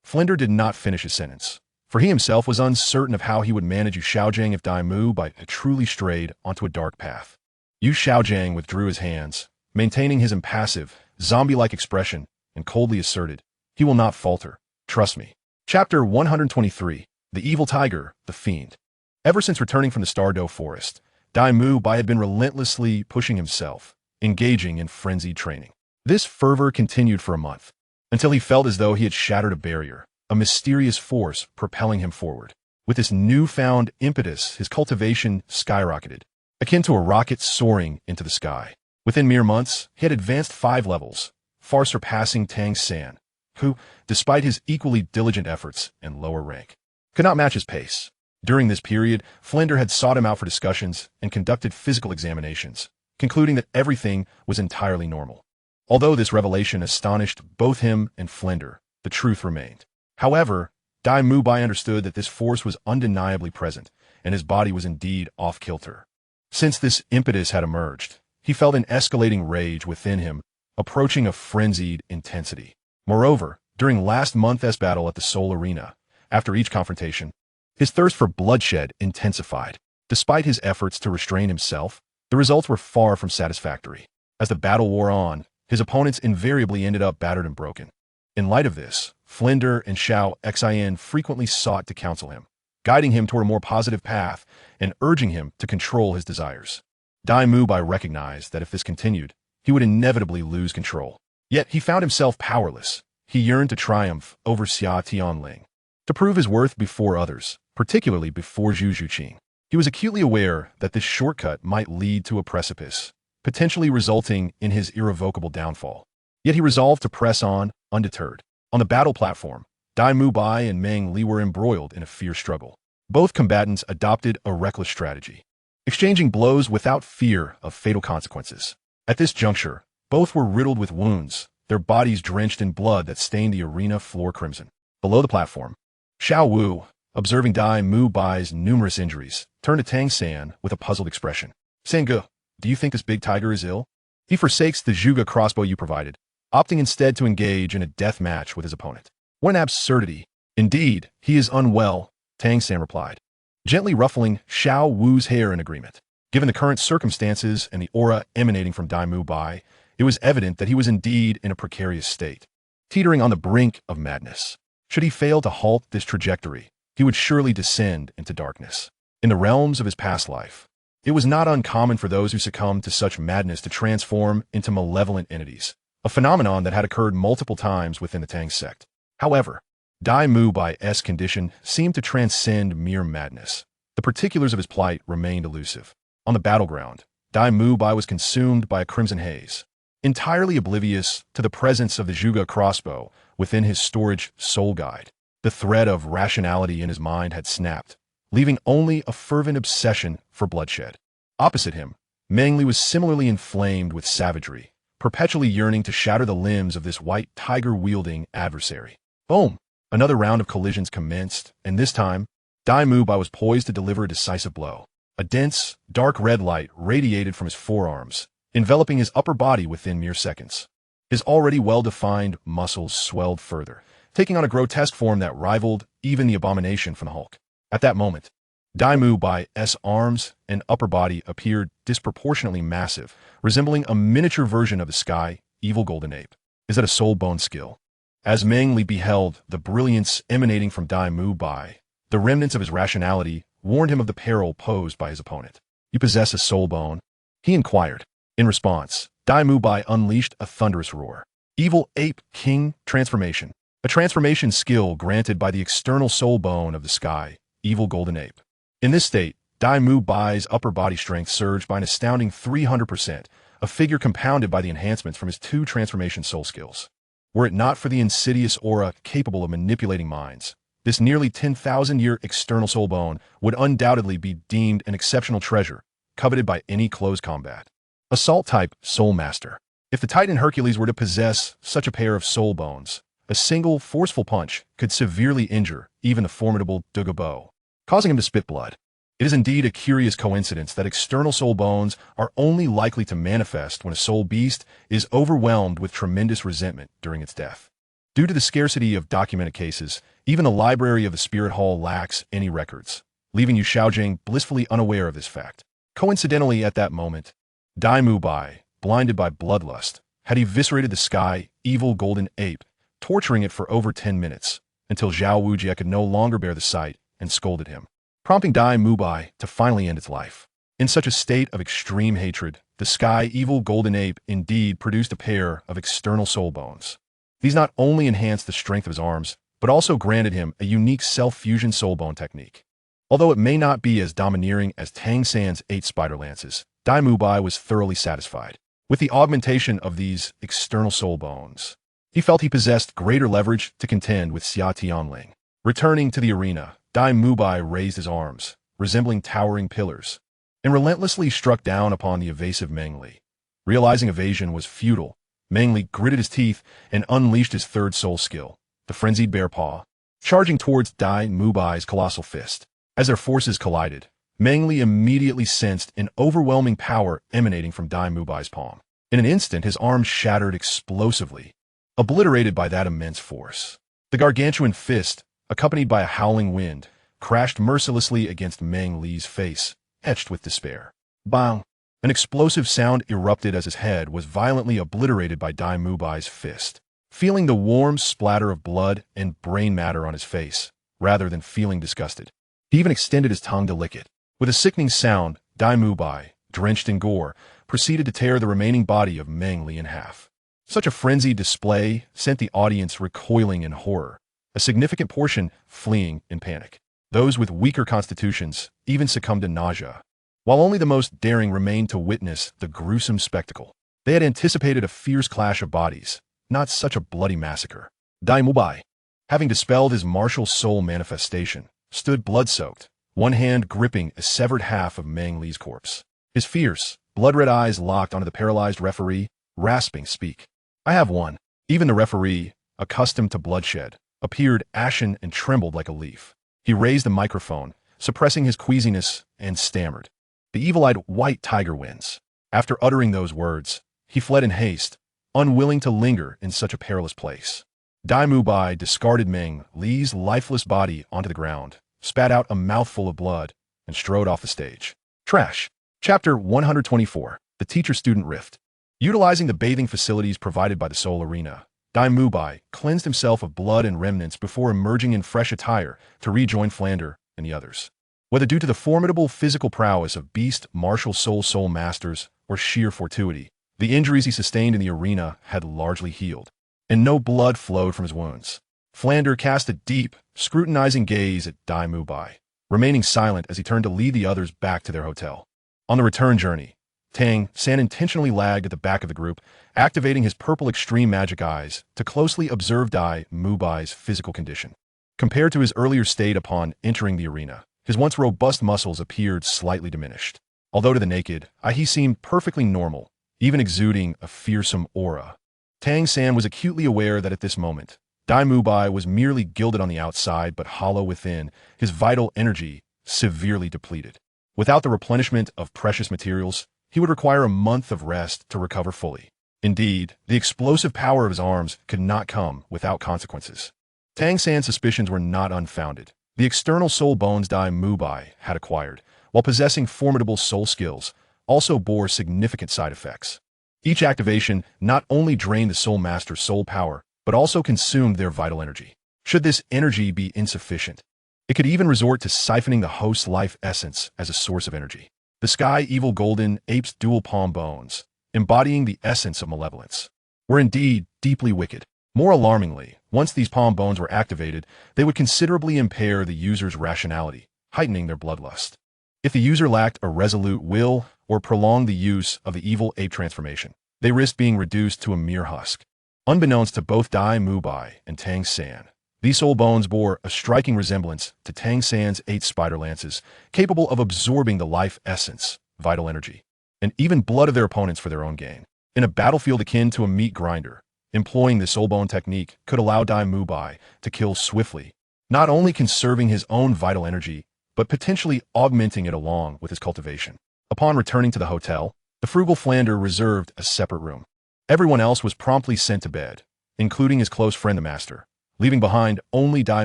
Flinder did not finish his sentence, for he himself was uncertain of how he would manage Yu Xiaojiang if Dai Mubai had truly strayed onto a dark path. Yu Xiaojiang withdrew his hands, maintaining his impassive, zombie-like expression, and coldly asserted, "He will not falter. Trust me." Chapter 123, The Evil Tiger, the Fiend. Ever since returning from the Stardow Forest, Dai Mubai had been relentlessly pushing himself, engaging in frenzied training. This fervor continued for a month, until he felt as though he had shattered a barrier, a mysterious force propelling him forward. With this newfound impetus, his cultivation skyrocketed, akin to a rocket soaring into the sky. Within mere months, he had advanced 5 levels, far surpassing Tang San, who, despite his equally diligent efforts and lower rank, could not match his pace. During this period, Flinder had sought him out for discussions and conducted physical examinations, concluding that everything was entirely normal. Although this revelation astonished both him and Flinder, the truth remained. However, Dai Mubai understood that this force was undeniably present, and his body was indeed off-kilter. Since this impetus had emerged, he felt an escalating rage within him, approaching a frenzied intensity. Moreover, during last month's battle at the Soul Arena, after each confrontation, his thirst for bloodshed intensified. Despite his efforts to restrain himself, the results were far from satisfactory. As the battle wore on, his opponents invariably ended up battered and broken. In light of this, Flinder and Xiao Xian frequently sought to counsel him, guiding him toward a more positive path and urging him to control his desires. Dai Mubai recognized that if this continued, he would inevitably lose control. Yet he found himself powerless. He yearned to triumph over Xia Tianling, to prove his worth before others, particularly before Zhu Zhuqing. He was acutely aware that this shortcut might lead to a precipice, potentially resulting in his irrevocable downfall. Yet he resolved to press on, undeterred. On the battle platform, Dai Mubai and Meng Li were embroiled in a fierce struggle. Both combatants adopted a reckless strategy, exchanging blows without fear of fatal consequences. At this juncture, both were riddled with wounds, their bodies drenched in blood that stained the arena floor crimson. Below the platform, Xiao Wu, observing Dai Mubai's numerous injuries, turned to Tang San with a puzzled expression. "Sange, do you think this big tiger is ill? He forsakes the Zhuge crossbow you provided, opting instead to engage in a death match with his opponent. What an absurdity!" Indeed, he is unwell, Tang San replied, gently ruffling Xiao Wu's hair in agreement. Given the current circumstances and the aura emanating from Dai Mu Bai, it was evident that he was indeed in a precarious state, teetering on the brink of madness. Should he fail to halt this trajectory, he would surely descend into darkness. In the realms of his past life, it was not uncommon for those who succumbed to such madness to transform into malevolent entities, a phenomenon that had occurred multiple times within the Tang sect. However, Dai Mu Bai's condition seemed to transcend mere madness. The particulars of his plight remained elusive. On the battleground, Dai Mu Bai was consumed by a crimson haze, entirely oblivious to the presence of the Zhuge crossbow within his storage soul guide. The thread of rationality in his mind had snapped, leaving only a fervent obsession for bloodshed. Opposite him, Meng Li was similarly inflamed with savagery, perpetually yearning to shatter the limbs of this white tiger-wielding adversary. Boom! Another round of collisions commenced, and this time, Dai Mu Bai was poised to deliver a decisive blow. A dense, dark red light radiated from his forearms, enveloping his upper body within mere seconds. His already well-defined muscles swelled further, taking on a grotesque form that rivaled even the abomination from the Hulk. At that moment, Dai Mu Bai's arms and upper body appeared disproportionately massive, resembling a miniature version of the sky, evil golden ape. Is that a soul bone skill? As Meng Li beheld the brilliance emanating from Dai Mu Bai, the remnants of his rationality warned him of the peril posed by his opponent. You possess a soul bone? He inquired. In response, Dai Mu Bai unleashed a thunderous roar. Evil Ape King Transformation. A transformation skill granted by the external soul bone of the sky, evil golden ape. In this state, Dai Mu Bai's upper body strength surged by an astounding 300%, a figure compounded by the enhancements from his 2 transformation soul skills. Were it not for the insidious aura capable of manipulating minds, this nearly 10,000-year external soul bone would undoubtedly be deemed an exceptional treasure, coveted by any close combat. Assault-type Soul Master. If the Titan Hercules were to possess such a pair of soul bones, a single forceful punch could severely injure even the formidable Douluo, causing him to spit blood. It is indeed a curious coincidence that external soul bones are only likely to manifest when a soul beast is overwhelmed with tremendous resentment during its death. Due to the scarcity of documented cases, even the library of the Spirit Hall lacks any records, leaving Yu Xiaojing blissfully unaware of this fact. Coincidentally, at that moment, Dai Mu Bai, blinded by bloodlust, had eviscerated the sky, evil golden ape, torturing it for over 10 minutes, until Zhao Wujie could no longer bear the sight and scolded him, prompting Dai Mu Bai to finally end its life. In such a state of extreme hatred, the sky evil golden ape indeed produced a pair of external soul bones. These not only enhanced the strength of his arms, but also granted him a unique self-fusion soul bone technique. Although it may not be as domineering as Tang San's 8 spider lances, Dai Mu Bai was thoroughly satisfied. With the augmentation of these external soul bones, he felt he possessed greater leverage to contend with Xia Tianling. Returning to the arena, Dai Mu Bai raised his arms, resembling towering pillars, and relentlessly struck down upon the evasive Meng Li. Realizing evasion was futile, Meng Li gritted his teeth and unleashed his 3rd soul skill, the frenzied bear paw, charging towards Dai Mu Bai's colossal fist. As their forces collided, Meng Li immediately sensed an overwhelming power emanating from Dai Mu Bai's palm. In an instant, his arms shattered explosively, obliterated by that immense force. The gargantuan fist, accompanied by a howling wind, crashed mercilessly against Meng Li's face, etched with despair. Bang! An explosive sound erupted as his head was violently obliterated by Dai Mu Bai's fist. Feeling the warm splatter of blood and brain matter on his face, rather than feeling disgusted, he even extended his tongue to lick it. With a sickening sound, Dai Mu Bai, drenched in gore, proceeded to tear the remaining body of Meng Li in half. Such a frenzied display sent the audience recoiling in horror, a significant portion fleeing in panic. Those with weaker constitutions even succumbed to nausea, while only the most daring remained to witness the gruesome spectacle. They had anticipated a fierce clash of bodies, not such a bloody massacre. Dai Mu Bai, having dispelled his martial soul manifestation, stood blood-soaked, one hand gripping a severed half of Meng Li's corpse. His fierce, blood-red eyes locked onto the paralyzed referee, rasping, "Speak." "I have one." Even the referee, accustomed to bloodshed, appeared ashen and trembled like a leaf. He raised the microphone, suppressing his queasiness, and stammered. "The evil-eyed white tiger wins." After uttering those words, he fled in haste, unwilling to linger in such a perilous place. Dai Mubai discarded Ming Li's lifeless body onto the ground, spat out a mouthful of blood, and strode off the stage. Trash. Chapter 124. The Teacher-Student Rift. Utilizing the bathing facilities provided by the Soul Arena, Dai Mubai cleansed himself of blood and remnants before emerging in fresh attire to rejoin Flander and the others. Whether due to the formidable physical prowess of beast martial soul masters or sheer fortuity, the injuries he sustained in the arena had largely healed, and no blood flowed from his wounds. Flander cast a deep, scrutinizing gaze at Dai Mubai, remaining silent as he turned to lead the others back to their hotel. On the return journey, Tang San intentionally lagged at the back of the group, activating his purple extreme magic eyes to closely observe Dai Mubai's physical condition. Compared to his earlier state upon entering the arena, his once robust muscles appeared slightly diminished. Although to the naked eye he seemed perfectly normal, even exuding a fearsome aura. Tang San was acutely aware that at this moment, Dai Mubai was merely gilded on the outside but hollow within, his vital energy severely depleted. Without the replenishment of precious materials, he would require a month of rest to recover fully. Indeed, the explosive power of his arms could not come without consequences. Tang San's suspicions were not unfounded. The external soul bones Dai Mubai had acquired, while possessing formidable soul skills, also bore significant side effects. Each activation not only drained the Soul Master's soul power, but also consumed their vital energy. Should this energy be insufficient, it could even resort to siphoning the host's life essence as a source of energy. The Sky Evil Golden Ape's dual palm bones, embodying the essence of malevolence, were indeed deeply wicked. More alarmingly, once these palm bones were activated, they would considerably impair the user's rationality, heightening their bloodlust. If the user lacked a resolute will or prolonged the use of the evil ape transformation, they risked being reduced to a mere husk. Unbeknownst to both Dai Mubai and Tang San, these soul bones bore a striking resemblance to Tang San's 8 spider lances, capable of absorbing the life essence, vital energy, and even blood of their opponents for their own gain. In a battlefield akin to a meat grinder, employing the soul bone technique could allow Dai Mubai to kill swiftly, not only conserving his own vital energy, but potentially augmenting it along with his cultivation. Upon returning to the hotel, the frugal Flander reserved a separate room. Everyone else was promptly sent to bed, including his close friend the Master, leaving behind only Dai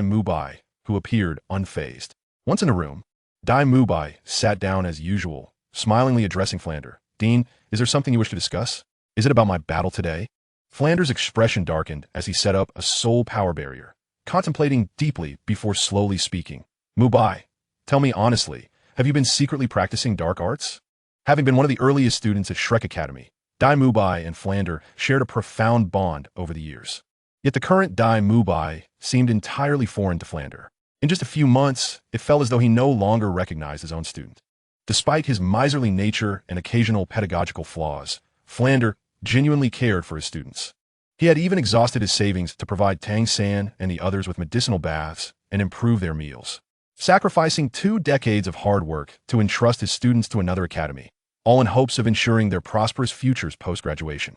Mubai, who appeared unfazed. Once in the room, Dai Mubai sat down as usual, smilingly addressing Flander. "Dean, is there something you wish to discuss? Is it about my battle today?" Flander's expression darkened as he set up a soul power barrier, contemplating deeply before slowly speaking. "Mubai, tell me honestly, have you been secretly practicing dark arts?" Having been one of the earliest students at Shrek Academy, Dai Mubai and Flander shared a profound bond over the years. Yet the current Dai Mubai seemed entirely foreign to Flander. In just a few months, it felt as though he no longer recognized his own student. Despite his miserly nature and occasional pedagogical flaws, Flander genuinely cared for his students. He had even exhausted his savings to provide Tang San and the others with medicinal baths and improve their meals, sacrificing 2 decades of hard work to entrust his students to another academy, all in hopes of ensuring their prosperous futures post-graduation.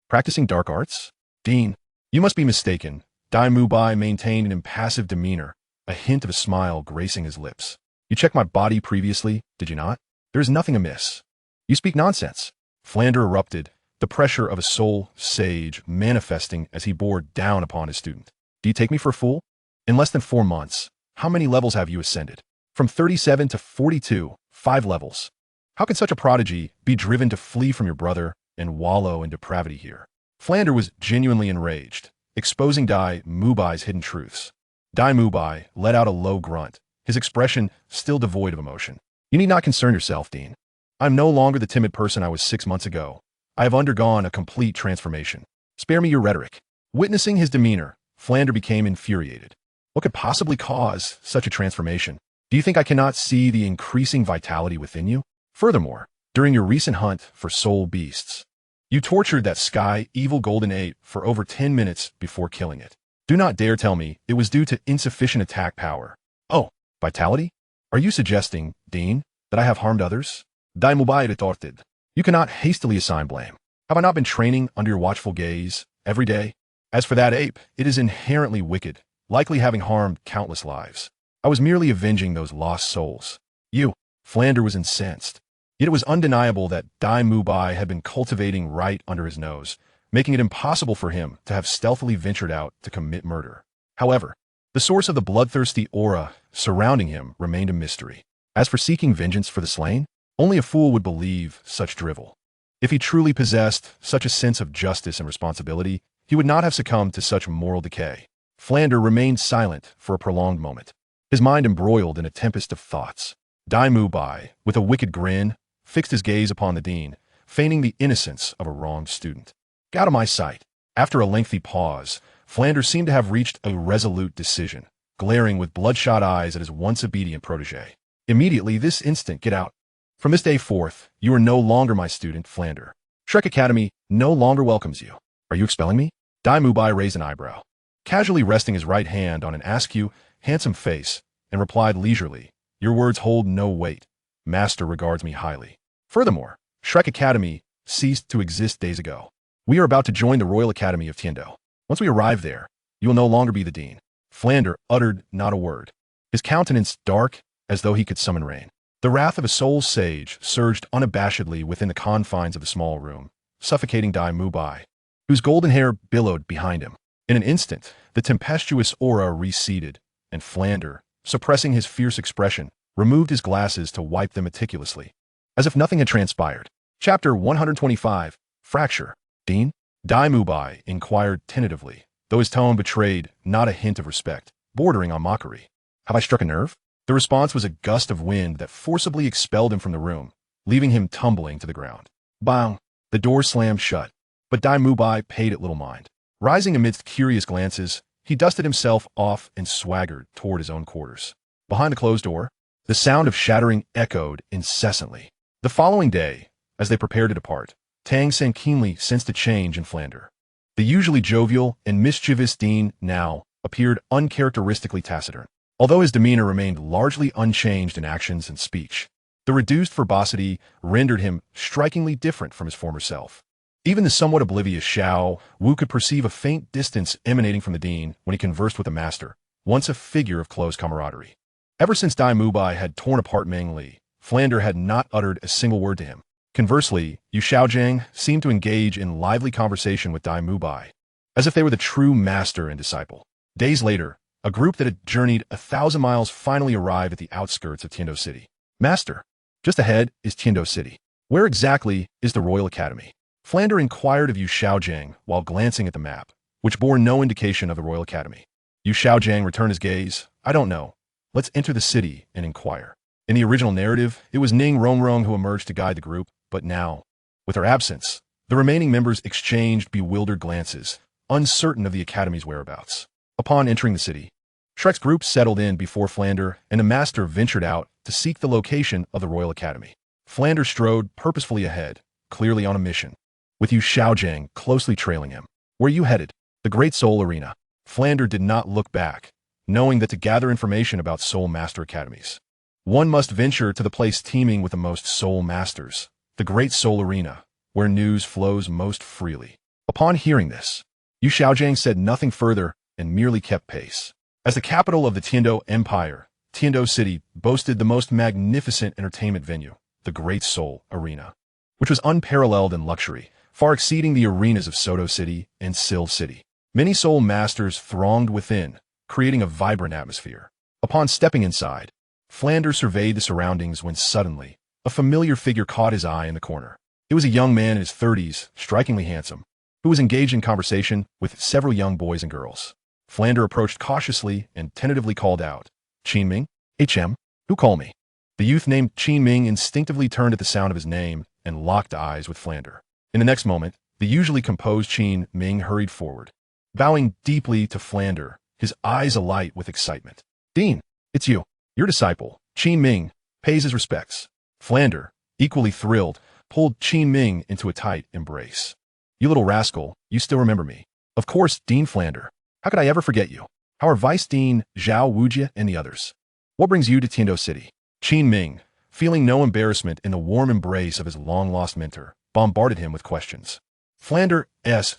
Practicing dark arts? Dean, you must be mistaken. Dai Mubai maintained an impassive demeanor, a hint of a smile gracing his lips. You checked my body previously, did you not? There is nothing amiss. You speak nonsense. Flander erupted, the pressure of a soul sage manifesting as he bore down upon his student. Do you take me for a fool? In less than 4 months, how many levels have you ascended? From 37 to 42, 5 levels. How can such a prodigy be driven to flee from your brother and wallow in depravity here? Flander was genuinely enraged, exposing Dai Mubai's hidden truths. Dai Mubai let out a low grunt, his expression still devoid of emotion. You need not concern yourself, Dean. I'm no longer the timid person I was 6 months ago. I have undergone a complete transformation. Spare me your rhetoric. Witnessing his demeanor, Flander became infuriated. What could possibly cause such a transformation? Do you think I cannot see the increasing vitality within you? Furthermore, during your recent hunt for soul beasts, you tortured that Sky Evil Golden Ape for over 10 minutes before killing it. Do not dare tell me it was due to insufficient attack power. Oh, vitality? Are you suggesting, Dean, that I have harmed others? Dai Mubai retorted. You cannot hastily assign blame. Have I not been training under your watchful gaze every day? As for that ape, it is inherently wicked, likely having harmed countless lives. I was merely avenging those lost souls. You, Flander was incensed. Yet it was undeniable that Dai Mubai had been cultivating right under his nose, making it impossible for him to have stealthily ventured out to commit murder. However, the source of the bloodthirsty aura surrounding him remained a mystery. As for seeking vengeance for the slain, only a fool would believe such drivel. If he truly possessed such a sense of justice and responsibility, he would not have succumbed to such moral decay. Flander remained silent for a prolonged moment, his mind embroiled in a tempest of thoughts. Dai Mu Bai, with a wicked grin, fixed his gaze upon the dean, feigning the innocence of a wronged student. Get out of my sight. After a lengthy pause, Flander seemed to have reached a resolute decision, glaring with bloodshot eyes at his once obedient protege. Immediately this instant, get out. From this day forth, you are no longer my student, Flander. Shrek Academy no longer welcomes you. Are you expelling me? Dai Mu Bai raised an eyebrow, casually resting his right hand on an askew, handsome face, and replied leisurely, your words hold no weight. Master regards me highly. Furthermore, Shrek Academy ceased to exist days ago. We are about to join the Royal Academy of Tiando. Once we arrive there, you will no longer be the dean. Flander uttered not a word, his countenance dark as though he could summon rain. The wrath of a soul sage surged unabashedly within the confines of the small room, suffocating Dai Mu Bai, whose golden hair billowed behind him. In an instant, the tempestuous aura receded, and Flander, suppressing his fierce expression, removed his glasses to wipe them meticulously, as if nothing had transpired. Chapter 125, Fracture. Dean? Dai Mu Bai inquired tentatively, though his tone betrayed not a hint of respect, bordering on mockery. Have I struck a nerve? The response was a gust of wind that forcibly expelled him from the room, leaving him tumbling to the ground. Bang! The door slammed shut, but Dai Mu Bai paid it little mind. Rising amidst curious glances, he dusted himself off and swaggered toward his own quarters. Behind the closed door, the sound of shattering echoed incessantly. The following day, as they prepared to depart, Tang San keenly sensed a change in Flander. The usually jovial and mischievous dean now appeared uncharacteristically taciturn, although his demeanor remained largely unchanged in actions and speech. The reduced verbosity rendered him strikingly different from his former self. Even the somewhat oblivious Xiao Wu could perceive a faint distance emanating from the dean when he conversed with the master, once a figure of close camaraderie. Ever since Dai Mu Bai had torn apart Meng Li, Flander had not uttered a single word to him. Conversely, Yu Xiaojiang seemed to engage in lively conversation with Dai Mu Bai, as if they were the true master and disciple. Days later, a group that had journeyed 1,000 miles finally arrived at the outskirts of Tiando City. Master, just ahead is Tiando City. Where exactly is the Royal Academy? Flander inquired of Yu Xiaojiang while glancing at the map, which bore no indication of the Royal Academy. Yu Xiaojiang returned his gaze. I don't know. Let's enter the city and inquire. In the original narrative, it was Ning Rongrong who emerged to guide the group, but now, with her absence, the remaining members exchanged bewildered glances, uncertain of the Academy's whereabouts. Upon entering the city, Shrek's group settled in before Flander, and the master ventured out to seek the location of the Royal Academy. Flander strode purposefully ahead, clearly on a mission, with Yu Xiaojiang closely trailing him. Where you headed? The Great Soul Arena. Flander did not look back, knowing that to gather information about Soul Master Academies, one must venture to the place teeming with the most Soul Masters, the Great Soul Arena, where news flows most freely. Upon hearing this, Yu Xiaojiang said nothing further and merely kept pace. As the capital of the Tiando Empire, Tiando City boasted the most magnificent entertainment venue, the Great Soul Arena, which was unparalleled in luxury, far exceeding the arenas of Soto City and Sil City. Many Soul Masters thronged within, creating a vibrant atmosphere. Upon stepping inside, Flander surveyed the surroundings when suddenly, a familiar figure caught his eye in the corner. It was a young man in his 30s, strikingly handsome, who was engaged in conversation with several young boys and girls. Flander approached cautiously and tentatively called out, Qin Ming? HM? Who call me? The youth named Qin Ming instinctively turned at the sound of his name and locked eyes with Flander. In the next moment, the usually composed Qin Ming hurried forward, bowing deeply to Flander, his eyes alight with excitement. Dean, it's you. Your disciple, Qin Ming, pays his respects. Flander, equally thrilled, pulled Qin Ming into a tight embrace. You little rascal, you still remember me. Of course, Dean Flander. How could I ever forget you? How are Vice Dean Zhao Wujie and the others? What brings you to Tiando City? Qin Ming, feeling no embarrassment in the warm embrace of his long-lost mentor, bombarded him with questions. Flander's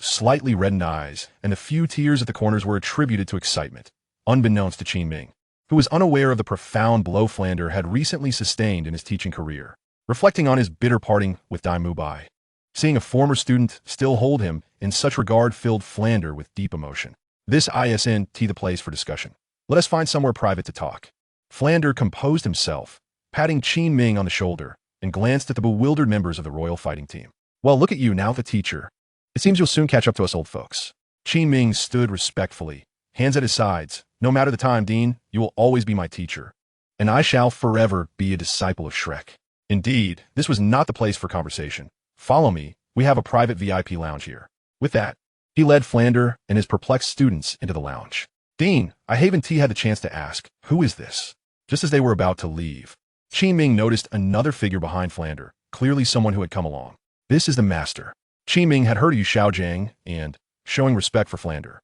slightly reddened eyes and the few tears at the corners were attributed to excitement, unbeknownst to Qin Ming, who was unaware of the profound blow Flander had recently sustained in his teaching career. Reflecting on his bitter parting with Dai Mu Bai, Seeing a former student still hold him in such regard filled Flander with deep emotion. This isn't the place for discussion. Let us find somewhere private to talk. Flander composed himself, patting Qin Ming on the shoulder, and glanced at the bewildered members of the royal fighting team. Well, look at you now, the teacher. It seems you'll soon catch up to us old folks. Qin Ming stood respectfully, hands at his sides. No matter the time, Dean, you will always be my teacher, and I shall forever be a disciple of Shrek. Indeed, this was not the place for conversation. Follow me, we have a private VIP lounge here. With that, he led Flander and his perplexed students into the lounge. Dean, I haven't had the chance to ask, who is this? Just as they were about to leave, Qin Ming noticed another figure behind Flander, clearly someone who had come along. This is the master. Qin Ming had heard of Yu Xiaojiang and, showing respect for Flander,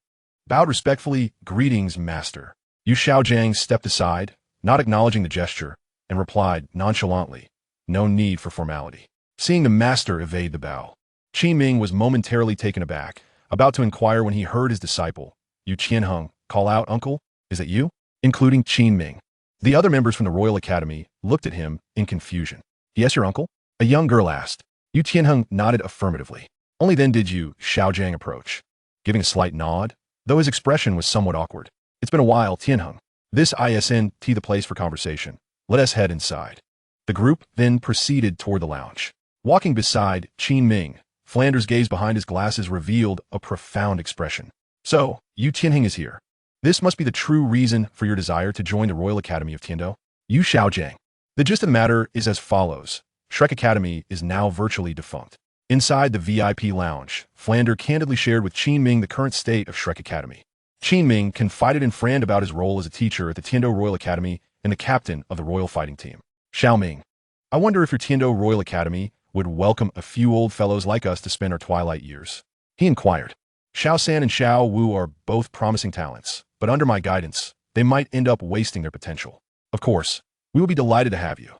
bowed respectfully, greetings, master. Yu Xiaojiang stepped aside, not acknowledging the gesture, and replied nonchalantly, no need for formality. Seeing the master evade the bow, Qin Ming was momentarily taken aback, about to inquire when he heard his disciple, Yu Qianheng, call out, Uncle, is that you? Including Qin Ming. The other members from the Royal Academy looked at him in confusion. Yes, your uncle? A young girl asked. Yu Qianheng nodded affirmatively. Only then did Yu Xiaojiang approach, giving a slight nod, though his expression was somewhat awkward. It's been a while, Tianheng. This isn't the place for conversation. Let us head inside. The group then proceeded toward the lounge. Walking beside Qin Ming, Flander's gaze behind his glasses revealed a profound expression. So, Yu Tianheng is here. This must be the true reason for your desire to join the Royal Academy of Tiando? Yu Xiaojiang. The gist of the matter is as follows. Shrek Academy is now virtually defunct. Inside the VIP lounge, Flander candidly shared with Qin Ming the current state of Shrek Academy. Qin Ming confided in Fran about his role as a teacher at the Tiando Royal Academy and the captain of the Royal Fighting Team. Xiao Ming, I wonder if your Tiando Royal Academy would welcome a few old fellows like us to spend our twilight years. He inquired. Xiao San and Xiao Wu are both promising talents, but under my guidance, they might end up wasting their potential. Of course, we will be delighted to have you.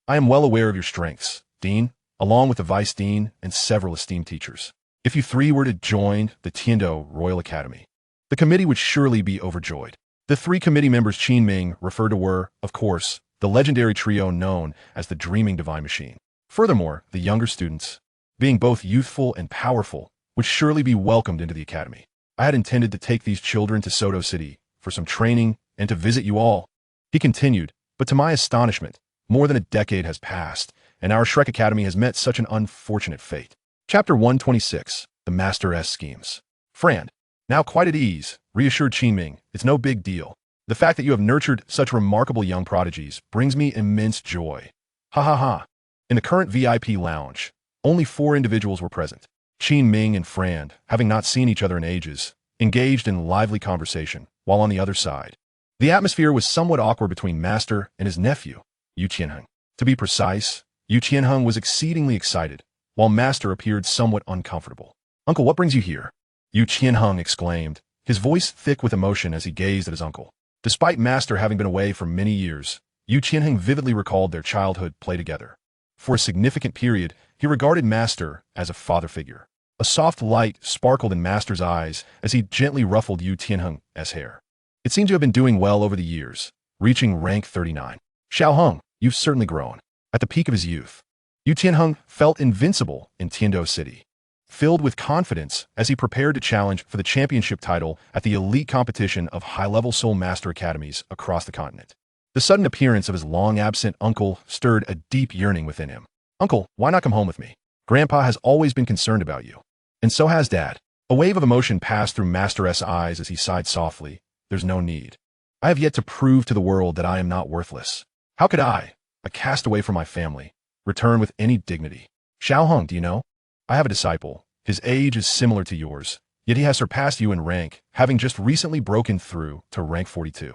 I am well aware of your strengths, Dean, along with the Vice Dean and several esteemed teachers. If you three were to join the Tiando Royal Academy, the committee would surely be overjoyed. The three committee members Qin Ming referred to were, of course, the legendary trio known as the Dreaming Divine Machine. Furthermore, the younger students, being both youthful and powerful, would surely be welcomed into the academy. I had intended to take these children to Soto City for some training and to visit you all. He continued, but to my astonishment, more than a decade has passed, and our Shrek Academy has met such an unfortunate fate. Chapter 126, The Master S Schemes. Fran, now quite at ease, reassured Qin Ming, it's no big deal. The fact that you have nurtured such remarkable young prodigies brings me immense joy. Ha ha ha. In the current VIP lounge, only 4 individuals were present. Qin Ming and Fran, having not seen each other in ages, engaged in lively conversation, while on the other side, the atmosphere was somewhat awkward between Master and his nephew, Yu Qianheng. To be precise, Yu Qianheng was exceedingly excited, while Master appeared somewhat uncomfortable. Uncle, what brings you here? Yu Qianheng exclaimed, his voice thick with emotion as he gazed at his uncle. Despite Master having been away for many years, Yu Qianheng vividly recalled their childhood play together. For a significant period, he regarded Master as a father figure. A soft light sparkled in Master's eyes as he gently ruffled Yu Tianheng's hair. It seems you have been doing well over the years, reaching rank 39. Xiaoheng, you've certainly grown. At the peak of his youth, Yu Tianheng felt invincible in Tiando City, filled with confidence as he prepared to challenge for the championship title at the elite competition of high-level Soul Master academies across the continent. The sudden appearance of his long-absent uncle stirred a deep yearning within him. Uncle, why not come home with me? Grandpa has always been concerned about you. And so has Dad. A wave of emotion passed through Master S' eyes as he sighed softly. There's no need. I have yet to prove to the world that I am not worthless. How could I, a castaway from my family, return with any dignity? Xiaoheng, do you know? I have a disciple. His age is similar to yours, yet he has surpassed you in rank, having just recently broken through to rank 42.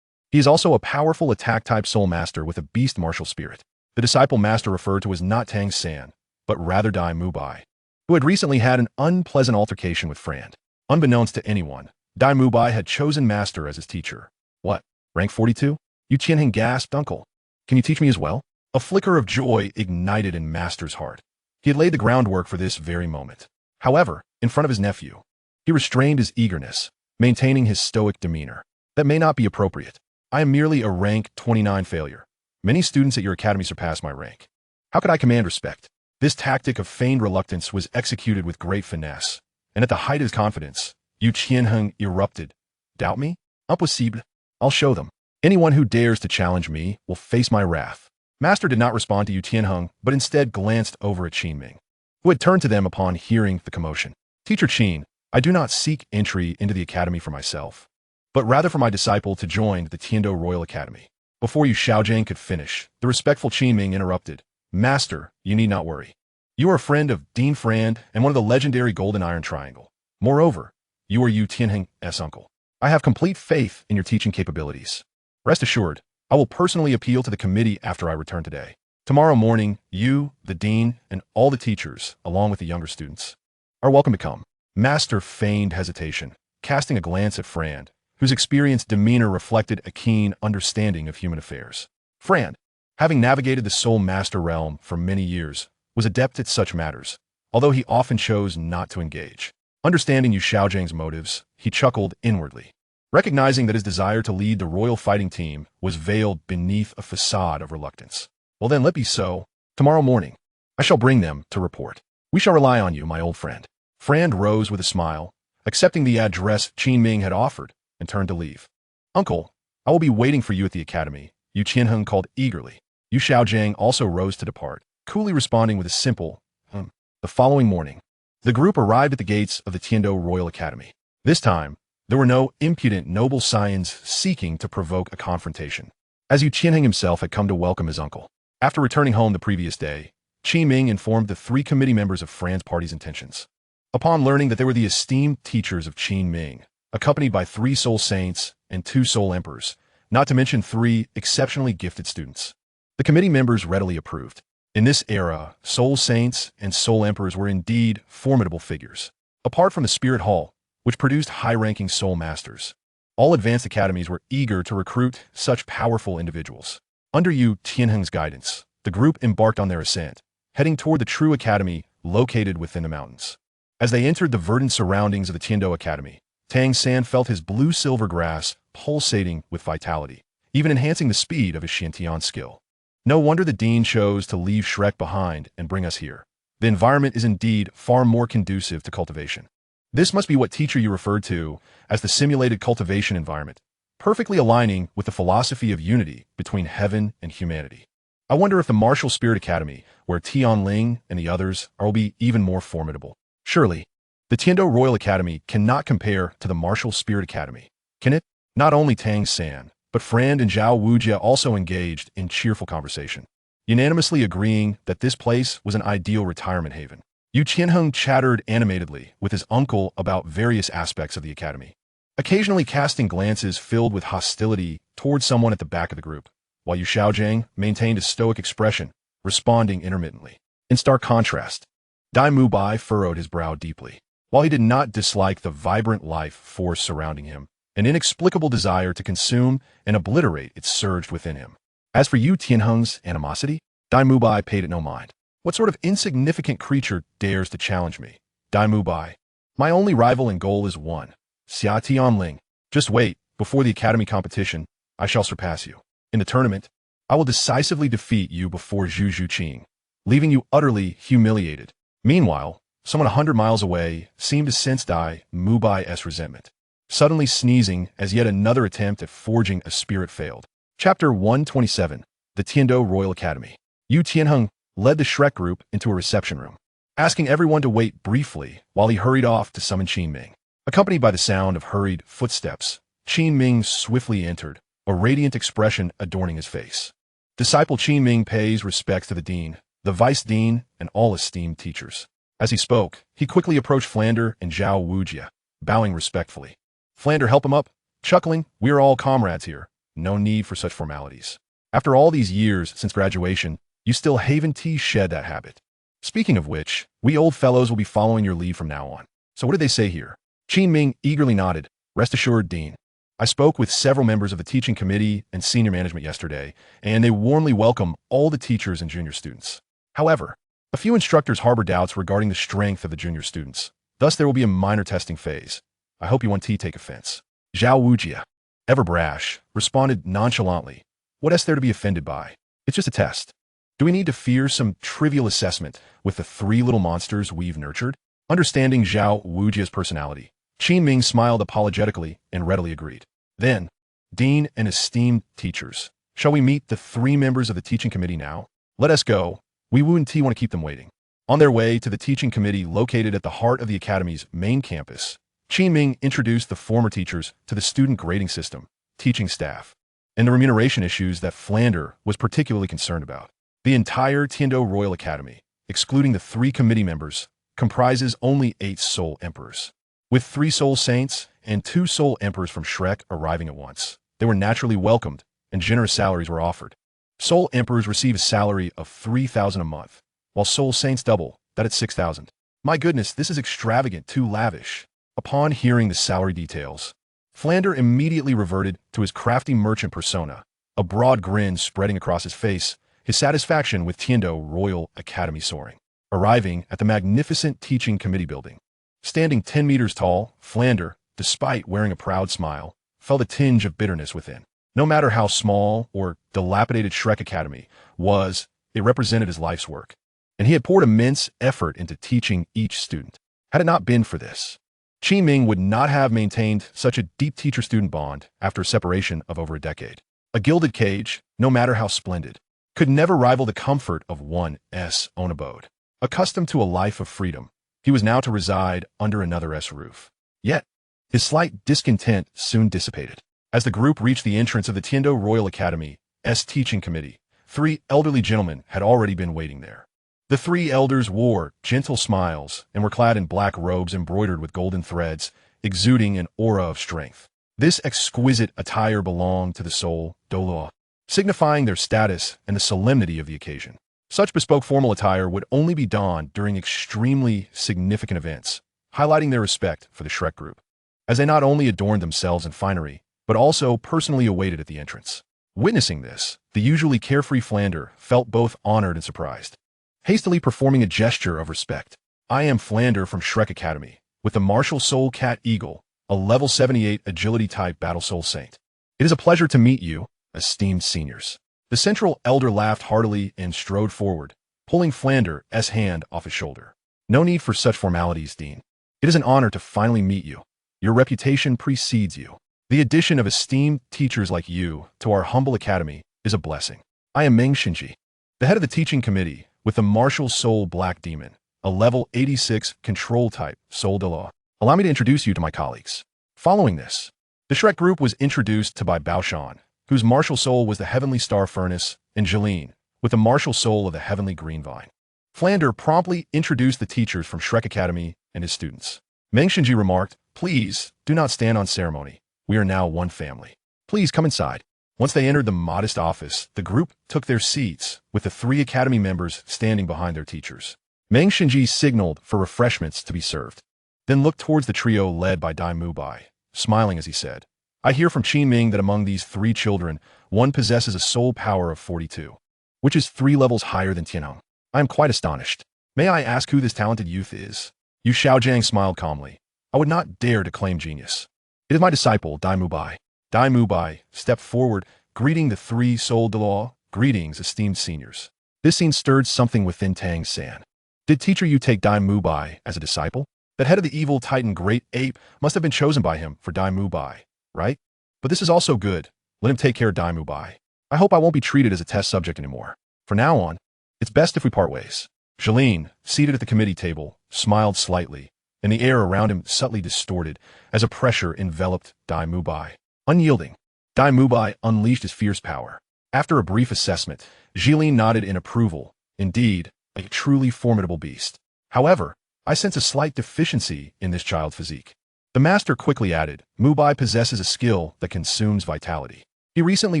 He is also a powerful attack-type soul master with a beast martial spirit. The disciple Master referred to as not Tang San, but rather Dai Mubai, who had recently had an unpleasant altercation with Fran. Unbeknownst to anyone, Dai Mubai had chosen Master as his teacher. What? Rank 42? Yu Qianheng gasped, Uncle. Can you teach me as well? A flicker of joy ignited in Master's heart. He had laid the groundwork for this very moment. However, in front of his nephew, he restrained his eagerness, maintaining his stoic demeanor. That may not be appropriate. I am merely a rank 29 failure. Many students at your academy surpass my rank. How could I command respect? This tactic of feigned reluctance was executed with great finesse, and at the height of his confidence, Yu Qianheng erupted. Doubt me? Impossible. I'll show them. Anyone who dares to challenge me will face my wrath. Master did not respond to Yu Tianheng, but instead glanced over at Qin Ming, who had turned to them upon hearing the commotion. Teacher Qin, I do not seek entry into the academy for myself, but rather for my disciple to join the Tiando Royal Academy. Before Yu Xiaojing could finish, the respectful Qin Ming interrupted. Master, you need not worry. You are a friend of Dean Frand and one of the legendary Golden Iron Triangle. Moreover, you are Yu Tianheng's uncle. I have complete faith in your teaching capabilities. Rest assured, I will personally appeal to the committee after I return today. Tomorrow morning, you, the dean, and all the teachers, along with the younger students, are welcome to come. Master feigned hesitation, casting a glance at Frand, whose experienced demeanor reflected a keen understanding of human affairs. Frand, having navigated the Soul Master realm for many years, was adept at such matters, although he often chose not to engage. Understanding Yu Xiaojing's motives, he chuckled inwardly, recognizing that his desire to lead the royal fighting team was veiled beneath a facade of reluctance. Well then, let be so. Tomorrow morning, I shall bring them to report. We shall rely on you, my old friend. Frand rose with a smile, accepting the address Qin Ming had offered, and turned to leave. Uncle, I will be waiting for you at the academy, Yu Qianheng called eagerly. Yu Xiaojing also rose to depart, coolly responding with a simple, The following morning, the group arrived at the gates of the Tiando Royal Academy. This time, there were no impudent noble scions seeking to provoke a confrontation, as Yu Qianheng himself had come to welcome his uncle. After returning home the previous day, Qin Ming informed the 3 committee members of Fran's party's intentions. Upon learning that they were the esteemed teachers of Qin Ming, accompanied by 3 soul saints and 2 soul emperors, not to mention 3 exceptionally gifted students, the committee members readily approved. In this era, soul saints and soul emperors were indeed formidable figures. Apart from the Spirit Hall, which produced high-ranking soul masters, all advanced academies were eager to recruit such powerful individuals. Under Yu Tianheng's guidance, the group embarked on their ascent, heading toward the true academy located within the mountains. As they entered the verdant surroundings of the Tiando Academy, Tang San felt his blue-silver grass pulsating with vitality, even enhancing the speed of his Xiantian skill. No wonder the dean chose to leave Shrek behind and bring us here. The environment is indeed far more conducive to cultivation. This must be what teacher you referred to as the simulated cultivation environment, perfectly aligning with the philosophy of unity between heaven and humanity. I wonder if the Martial Spirit Academy, where Tianling and the others will be even more formidable. Surely, the Tiando Royal Academy cannot compare to the Martial Spirit Academy, can it? Not only Tang San, but Frand and Zhao Wujia also engaged in cheerful conversation, unanimously agreeing that this place was an ideal retirement haven. Yu Qianheng chattered animatedly with his uncle about various aspects of the academy, occasionally casting glances filled with hostility towards someone at the back of the group, while Yu Xiaojing maintained a stoic expression, responding intermittently. In stark contrast, Dai Mubai furrowed his brow deeply. While he did not dislike the vibrant life force surrounding him, an inexplicable desire to consume and obliterate it surged within him. As for Yu Tianheng's animosity, Dai Mubai paid it no mind. What sort of insignificant creature dares to challenge me? Dai Mubai. My only rival and goal is one. Xia Tianling. Just wait, before the academy competition, I shall surpass you. In the tournament, I will decisively defeat you before Zhu Zhuqing, leaving you utterly humiliated. Meanwhile, someone 100 miles away seemed to sense Dai Mubai's resentment, suddenly sneezing as yet another attempt at forging a spirit failed. Chapter 127, The Tiando Royal Academy. Yu Tianheng led the Shrek group into a reception room, asking everyone to wait briefly while he hurried off to summon Qin Ming. Accompanied by the sound of hurried footsteps, Qin Ming swiftly entered, a radiant expression adorning his face. Disciple Qin Ming pays respects to the dean, the vice dean, and all esteemed teachers. As he spoke, he quickly approached Flander and Zhao Wujia, bowing respectfully. Flander, help him up, chuckling, we are all comrades here, no need for such formalities. After all these years since graduation, you still haven't shed that habit. Speaking of which, we old fellows will be following your lead from now on. So what did they say here? Qin Ming eagerly nodded. Rest assured, Dean. I spoke with several members of the teaching committee and senior management yesterday, and they warmly welcome all the teachers and junior students. However, a few instructors harbor doubts regarding the strength of the junior students. Thus, there will be a minor testing phase. I hope you won't take offense. Zhao Wujia, ever brash, responded nonchalantly. What is there to be offended by? It's just a test. Do we need to fear some trivial assessment with the three little monsters we've nurtured? Understanding Zhao Wujia's personality, Qin Ming smiled apologetically and readily agreed. Then, Dean and esteemed teachers, shall we meet the three members of the teaching committee now? Let us go. We wouldn't want to keep them waiting. On their way to the teaching committee located at the heart of the academy's main campus, Qin Ming introduced the former teachers to the student grading system, teaching staff, and the remuneration issues that Flander was particularly concerned about. The entire Tiando Royal Academy, excluding the three committee members, comprises only 8 Soul Emperors. With 3 Soul Saints and 2 Soul Emperors from Shrek arriving at once, they were naturally welcomed and generous salaries were offered. Soul Emperors receive a salary of 3,000 a month, while Soul Saints double that at 6,000. My goodness, this is extravagant, too lavish. Upon hearing the salary details, Flander immediately reverted to his crafty merchant persona, a broad grin spreading across his face, his satisfaction with Tiando Royal Academy soaring. Arriving at the magnificent teaching committee building. Standing 10 meters tall, Flander, despite wearing a proud smile, felt a tinge of bitterness within. No matter how small or dilapidated Shrek Academy was, it represented his life's work. And he had poured immense effort into teaching each student. Had it not been for this, Qin Ming would not have maintained such a deep teacher-student bond after a separation of over a decade. A gilded cage, no matter how splendid, could never rival the comfort of one's own abode. Accustomed to a life of freedom, he was now to reside under another's roof. Yet, his slight discontent soon dissipated. As the group reached the entrance of the Tiando Royal Academy's teaching committee, 3 elderly gentlemen had already been waiting there. The 3 elders wore gentle smiles and were clad in black robes embroidered with golden threads, exuding an aura of strength. This exquisite attire belonged to the Soul Dalu, signifying their status and the solemnity of the occasion. Such bespoke formal attire would only be donned during extremely significant events, highlighting their respect for the Shrek group, as they not only adorned themselves in finery, but also personally awaited at the entrance. Witnessing this, the usually carefree Flander felt both honored and surprised. Hastily performing a gesture of respect, I am Flander from Shrek Academy, with the Martial Soul Cat Eagle, a level 78 agility-type Battle Soul Saint. It is a pleasure to meet you, esteemed seniors. The central elder laughed heartily and strode forward, pulling Flander's hand off his shoulder. No need for such formalities, Dean. It is an honor to finally meet you. Your reputation precedes you. The addition of esteemed teachers like you to our humble academy is a blessing. I am Meng Xinji, the head of the teaching committee, with the Martial Soul Black Demon, a level 86 control-type Soul Dalu. Allow me to introduce you to my colleagues. Following this, the Shrek group was introduced to by Baoshan, whose martial soul was the Heavenly Star Furnace, and Jeline, with the martial soul of the Heavenly Green Vine. Flander promptly introduced the teachers from Shrek Academy and his students. Meng Xinji remarked, "Please, do not stand on ceremony. We are now one family. Please come inside." Once they entered the modest office, the group took their seats, with the 3 academy members standing behind their teachers. Meng Xinji signaled for refreshments to be served, then looked towards the trio led by Dai Mubai, smiling as he said, "I hear from Qin Ming that among these 3 children, one possesses a soul power of 42, which is 3 levels higher than Tianheng. I am quite astonished. May I ask who this talented youth is?" Yu Xiaojiang smiled calmly. "I would not dare to claim genius. It is my disciple, Dai Mubai." Dai Mubai stepped forward, greeting the 3 Soul Dalu. "Greetings, esteemed seniors." This scene stirred something within Tang San. Did teacher Yu take Dai Mubai as a disciple? That head of the evil Titan Great Ape must have been chosen by him for Dai Mubai, right? But this is also good. Let him take care of Dai Mubai. I hope I won't be treated as a test subject anymore. From now on, it's best if we part ways. Jeline, seated at the committee table, smiled slightly, and the air around him subtly distorted as a pressure enveloped Dai Mubai. Unyielding, Dai Mubai unleashed his fierce power. After a brief assessment, Jeline nodded in approval. Indeed, a truly formidable beast. However, I sense a slight deficiency in this child's physique. The master quickly added, Mubai possesses a skill that consumes vitality. He recently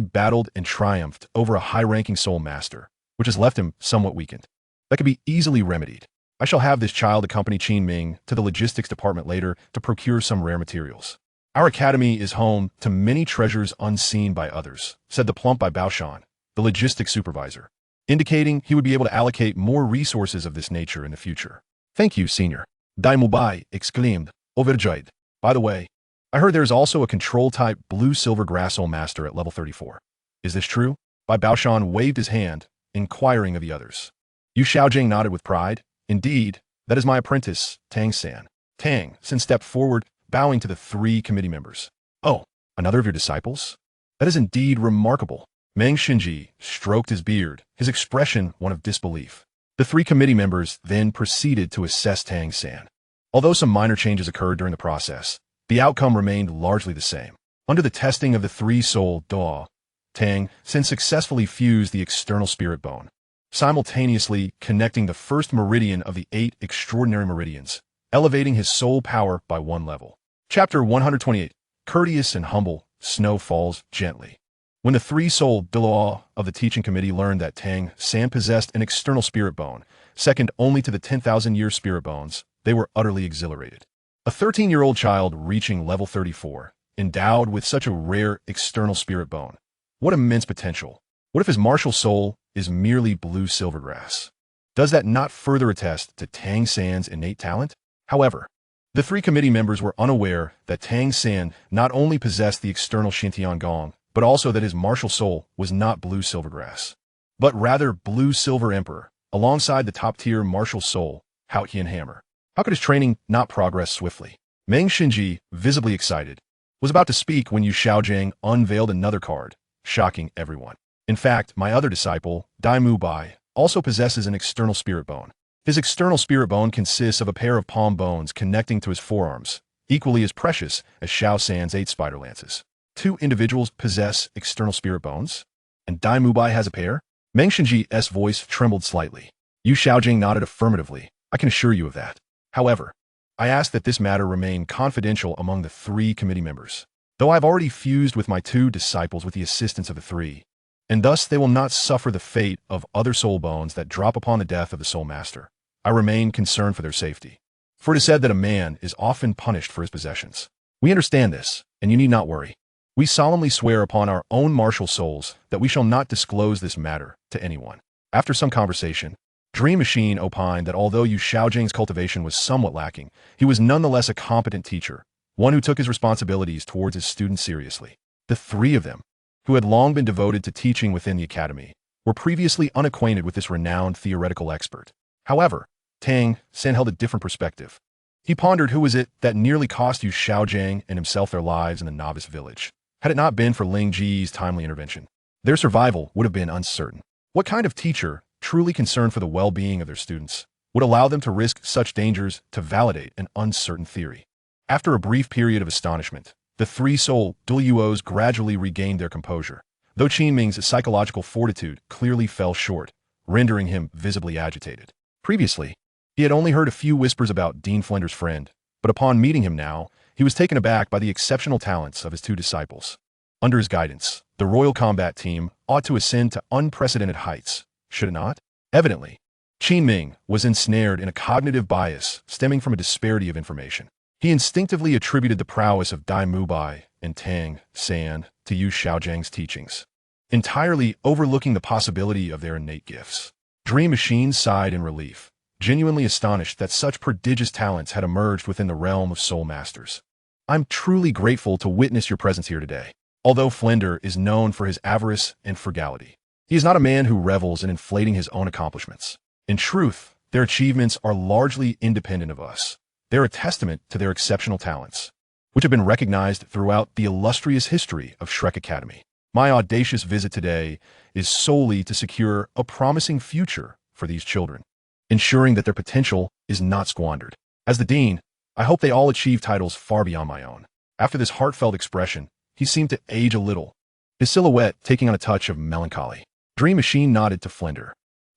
battled and triumphed over a high-ranking soul master, which has left him somewhat weakened. That could be easily remedied. I shall have this child accompany Qin Ming to the logistics department later to procure some rare materials. Our academy is home to many treasures unseen by others, said the plump by Baoshan, the logistics supervisor, indicating he would be able to allocate more resources of this nature in the future. Thank you, senior. Dai Mubai exclaimed, overjoyed. By the way, I heard there is also a control-type blue-silver grass soul master at level 34. Is this true? Bai Baoshan waved his hand, inquiring of the others. Yu Xiaojing nodded with pride. Indeed, that is my apprentice, Tang San. Tang San stepped forward, bowing to the 3 committee members. Oh, another of your disciples? That is indeed remarkable. Meng Xinji stroked his beard, his expression one of disbelief. The 3 committee members then proceeded to assess Tang San. Although some minor changes occurred during the process, the outcome remained largely the same. Under the testing of the 3 soul Daluo, Tang San successfully fused the external spirit bone, simultaneously connecting the first meridian of the 8 extraordinary meridians, elevating his soul power by 1 level. Chapter 128. Courteous and humble, snow falls gently. When the 3 soul Daluo of the teaching committee learned that Tang San possessed an external spirit bone, second only to the 10,000-year spirit bones, they were utterly exhilarated. A 13-year-old child reaching level 34, endowed with such a rare external spirit bone. What immense potential. What if his martial soul is merely blue silvergrass? Does that not further attest to Tang San's innate talent? However, the 3 committee members were unaware that Tang San not only possessed the external Xintian Gong, but also that his martial soul was not blue silvergrass, but rather blue silver emperor, alongside the top-tier martial soul, Haotian hammer. How could his training not progress swiftly? Meng Xinji, visibly excited, was about to speak when Yu Xiaojing unveiled another card, shocking everyone. In fact, my other disciple, Dai Mu Bai, also possesses an external spirit bone. His external spirit bone consists of a pair of palm bones connecting to his forearms, equally as precious as Xiao San's 8 spider lances. 2 individuals possess external spirit bones, and Dai Mu Bai has a pair? Meng Xinji's voice trembled slightly. Yu Xiaojing nodded affirmatively. I can assure you of that. However, I ask that this matter remain confidential among the 3 committee members, though I have already fused with my 2 disciples with the assistance of the 3, and thus they will not suffer the fate of other soul bones that drop upon the death of the soul master. I remain concerned for their safety. For it is said that a man is often punished for his possessions. We understand this, and you need not worry. We solemnly swear upon our own martial souls that we shall not disclose this matter to anyone. After some conversation, Dream Machine opined that although Yu Xiaojing's cultivation was somewhat lacking, he was nonetheless a competent teacher, one who took his responsibilities towards his students seriously. The 3 of them, who had long been devoted to teaching within the academy, were previously unacquainted with this renowned theoretical expert. However, Tang San held a different perspective. He pondered who was it that nearly cost Yu Xiaojing and himself their lives in the novice village. Had it not been for Ling Ji's timely intervention, their survival would have been uncertain. What kind of teacher, truly concerned for the well-being of their students, would allow them to risk such dangers to validate an uncertain theory? After a brief period of astonishment, the 3 soul Daluos gradually regained their composure, though Qin Ming's psychological fortitude clearly fell short, rendering him visibly agitated. Previously, he had only heard a few whispers about Dean Flender's friend, but upon meeting him now, he was taken aback by the exceptional talents of his 2 disciples. Under his guidance, the Royal Combat Team ought to ascend to unprecedented heights, should it not? Evidently, Qin Ming was ensnared in a cognitive bias stemming from a disparity of information. He instinctively attributed the prowess of Dai Mu Bai and Tang San to Yu Xiaojing's teachings, entirely overlooking the possibility of their innate gifts. Dream Machine sighed in relief, genuinely astonished that such prodigious talents had emerged within the realm of soul masters. I'm truly grateful to witness your presence here today. Although Flender is known for his avarice and frugality, he is not a man who revels in inflating his own accomplishments. In truth, their achievements are largely independent of us. They're a testament to their exceptional talents, which have been recognized throughout the illustrious history of Shrek Academy. My audacious visit today is solely to secure a promising future for these children, ensuring that their potential is not squandered. As the dean, I hope they all achieve titles far beyond my own. After this heartfelt expression, he seemed to age a little, his silhouette taking on a touch of melancholy. Dream Machine nodded to Flender,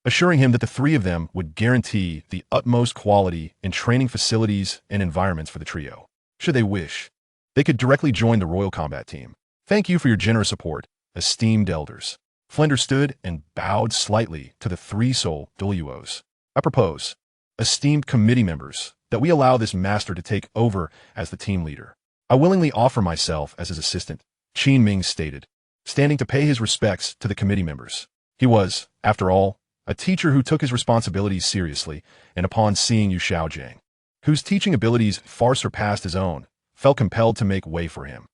assuring him that the 3 of them would guarantee the utmost quality in training facilities and environments for the trio. Should they wish, they could directly join the Royal Combat Team. Thank you for your generous support, esteemed elders. Flender stood and bowed slightly to the 3 soul Daluos. I propose, esteemed committee members, that we allow this master to take over as the team leader. I willingly offer myself as his assistant, Qin Ming stated, standing to pay his respects to the committee members. He was, after all, a teacher who took his responsibilities seriously, and upon seeing Yu Xiaojing, whose teaching abilities far surpassed his own, felt compelled to make way for him.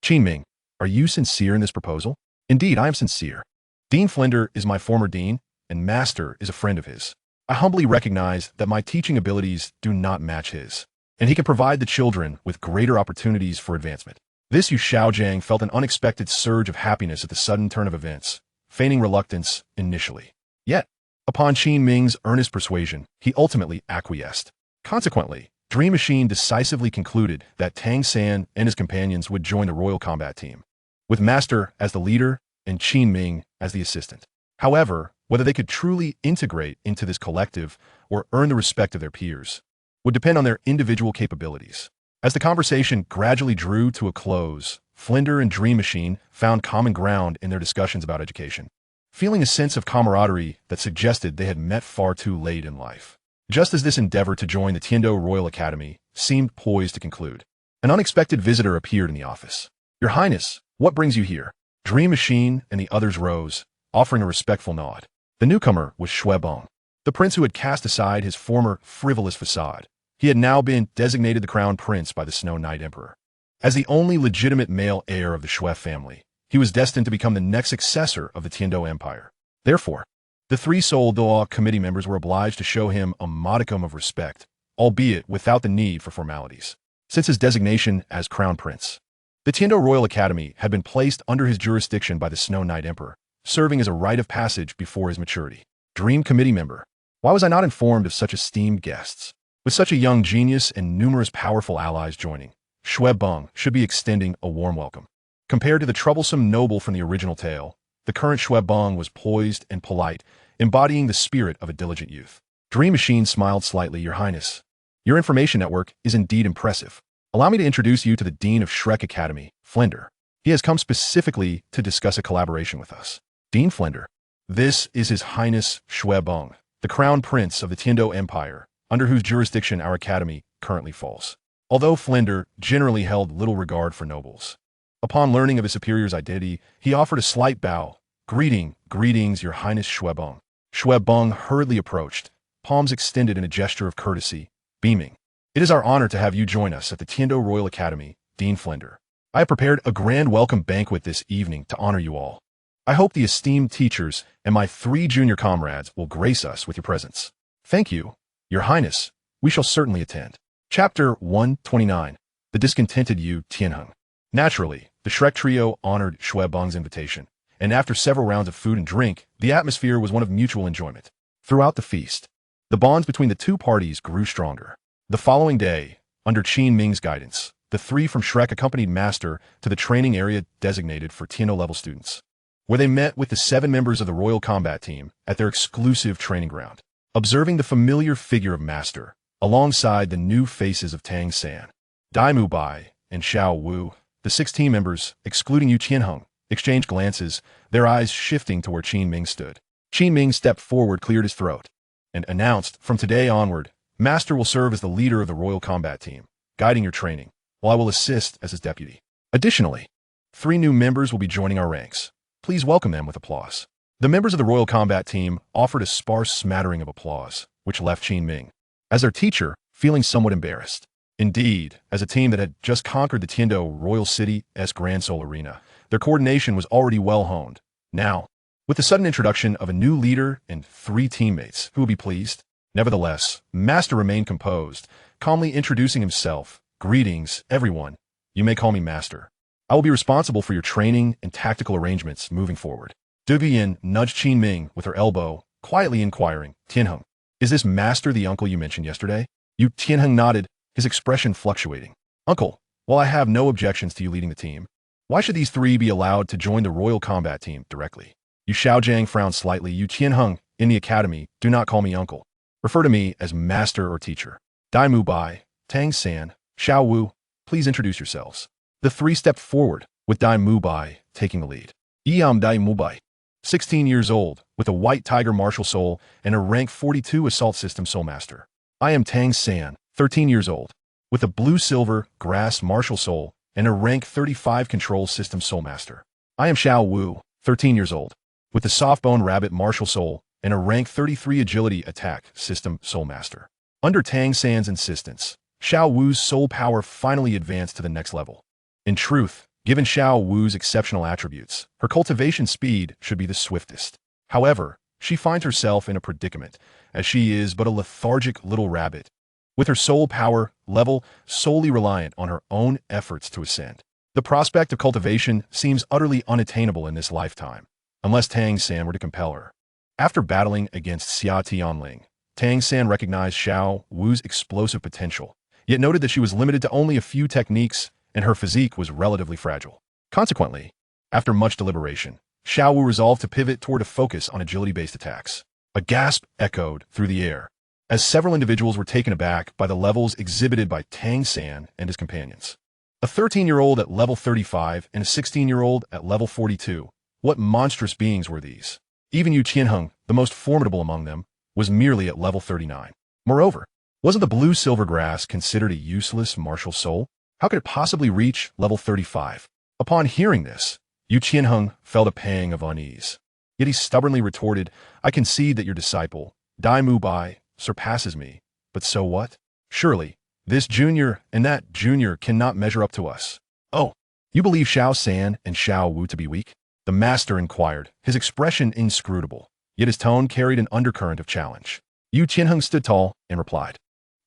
Qin Ming, are you sincere in this proposal? Indeed, I am sincere. Dean Flender is my former dean, and Master is a friend of his. I humbly recognize that my teaching abilities do not match his, and he can provide the children with greater opportunities for advancement. This Yu Xiaojiang felt an unexpected surge of happiness at the sudden turn of events, feigning reluctance initially. Yet, upon Qin Ming's earnest persuasion, he ultimately acquiesced. Consequently, Dream Machine decisively concluded that Tang San and his companions would join the Royal Combat Team, with Master as the leader and Qin Ming as the assistant. However, whether they could truly integrate into this collective or earn the respect of their peers would depend on their individual capabilities. As the conversation gradually drew to a close, Flender and Dream Machine found common ground in their discussions about education, feeling a sense of camaraderie that suggested they had met far too late in life. Just as this endeavor to join the Tiando Royal Academy seemed poised to conclude, an unexpected visitor appeared in the office. "Your Highness, what brings you here?" Dream Machine and the others rose, offering a respectful nod. The newcomer was Xue Bong, the prince who had cast aside his former frivolous facade. He had now been designated the crown prince by the Snow Knight Emperor. As the only legitimate male heir of the Xue family, he was destined to become the next successor of the Tiando Empire. Therefore, the three SoulLand committee members were obliged to show him a modicum of respect, albeit without the need for formalities. Since his designation as crown prince, the Tiando Royal Academy had been placed under his jurisdiction by the Snow Knight Emperor, serving as a rite of passage before his maturity. Dream committee member. Why was I not informed of such esteemed guests? With such a young genius and numerous powerful allies joining, Xue Bong should be extending a warm welcome. Compared to the troublesome noble from the original tale, the current Xue Bong was poised and polite, embodying the spirit of a diligent youth. Dream Machine smiled slightly. "Your Highness, your information network is indeed impressive. Allow me to introduce you to the Dean of Shrek Academy, Flender. He has come specifically to discuss a collaboration with us." Dean Flender. This is His Highness Xue Bong, the Crown Prince of the Tiando Empire, under whose jurisdiction our academy currently falls. Although Flender generally held little regard for nobles, upon learning of his superior's identity, he offered a slight bow. Greetings, Your Highness Xue Bong." Xue Bong hurriedly approached, palms extended in a gesture of courtesy, beaming. "It is our honor to have you join us at the Tiando Royal Academy, Dean Flender. I have prepared a grand welcome banquet this evening to honor you all. I hope the esteemed teachers and my 3 junior comrades will grace us with your presence." "Thank you, Your Highness. We shall certainly attend." Chapter 129. The Discontented Yu Tianheng. Naturally, the Shrek trio honored Xue Bong's invitation, and after several rounds of food and drink, the atmosphere was one of mutual enjoyment. Throughout the feast, the bonds between the two parties grew stronger. The following day, under Qin Ming's guidance, the 3 from Shrek accompanied Master to the training area designated for Tiando-level students, where they met with the 7 members of the Royal Combat Team at their exclusive training ground. Observing the familiar figure of Master, alongside the new faces of Tang San, Dai Mu Bai, and Xiao Wu, the 6 team members, excluding Yu Tianheng, exchanged glances, their eyes shifting to where Qin Ming stood. Qin Ming stepped forward, cleared his throat, and announced, "From today onward, Master will serve as the leader of the Royal Combat Team, guiding your training, while I will assist as his deputy. Additionally, 3 new members will be joining our ranks. Please welcome them with applause." The members of the Royal Combat Team offered a sparse smattering of applause, which left Qin Ming, as their teacher, feeling somewhat embarrassed. Indeed, as a team that had just conquered the Tiando Royal City's Grand Soul Arena, their coordination was already well honed. Now, with the sudden introduction of a new leader and 3 teammates who would be pleased. Nevertheless, Master remained composed, calmly introducing himself. "Greetings, everyone. You may call me Master. I will be responsible for your training and tactical arrangements moving forward." Duguyan nudged Qin Ming with her elbow, quietly inquiring, "Tianheng, is this Master the uncle you mentioned yesterday?" Yu Tianheng nodded, his expression fluctuating. "Uncle, while I have no objections to you leading the team, why should these 3 be allowed to join the Royal Combat Team directly?" Yu Xiaojiang frowned slightly. "Yu Tianheng, in the academy, do not call me uncle. Refer to me as Master or Teacher. Dai Mu Bai, Tang San, Xiao Wu, please introduce yourselves." The 3 stepped forward, with Dai Mu Bai taking the lead. "Yam Dai Mu Bai, 16 years old, with a white tiger martial soul and a rank 42 assault system soul master. I am Tang San, 13 years old, with a blue-silver grass martial soul and a rank 35 control system soul master. I am Xiao Wu, 13 years old, with the soft-bone rabbit martial soul and a rank 33 agility attack system soul master." Under Tang San's insistence, Xiao Wu's soul power finally advanced to the next level. In truth, Given Xiao Wu's exceptional attributes, her cultivation speed should be the swiftest. However, she finds herself in a predicament, as she is but a lethargic little rabbit, with her soul power level solely reliant on her own efforts to ascend. The prospect of cultivation seems utterly unattainable in this lifetime, unless Tang San were to compel her. After battling against Xia Tianling, Tang San recognized Xiao Wu's explosive potential, yet noted that she was limited to only a few techniques and her physique was relatively fragile. Consequently, after much deliberation, Xiao Wu resolved to pivot toward a focus on agility-based attacks. A gasp echoed through the air, as several individuals were taken aback by the levels exhibited by Tang San and his companions. A 13-year-old at level 35 and a 16-year-old at level 42. What monstrous beings were these? Even Yu Qianheng, the most formidable among them, was merely at level 39. Moreover, wasn't the blue-silver grass considered a useless martial soul? How could it possibly reach level 35? Upon hearing this, Yu Qianheng felt a pang of unease. Yet he stubbornly retorted, I concede that your disciple, Dai Mu Bai, surpasses me, but so what? Surely, this junior and that junior cannot measure up to us. Oh, you believe Xiao San and Xiao Wu to be weak? The master inquired, his expression inscrutable, yet his tone carried an undercurrent of challenge. Yu Qianheng stood tall and replied,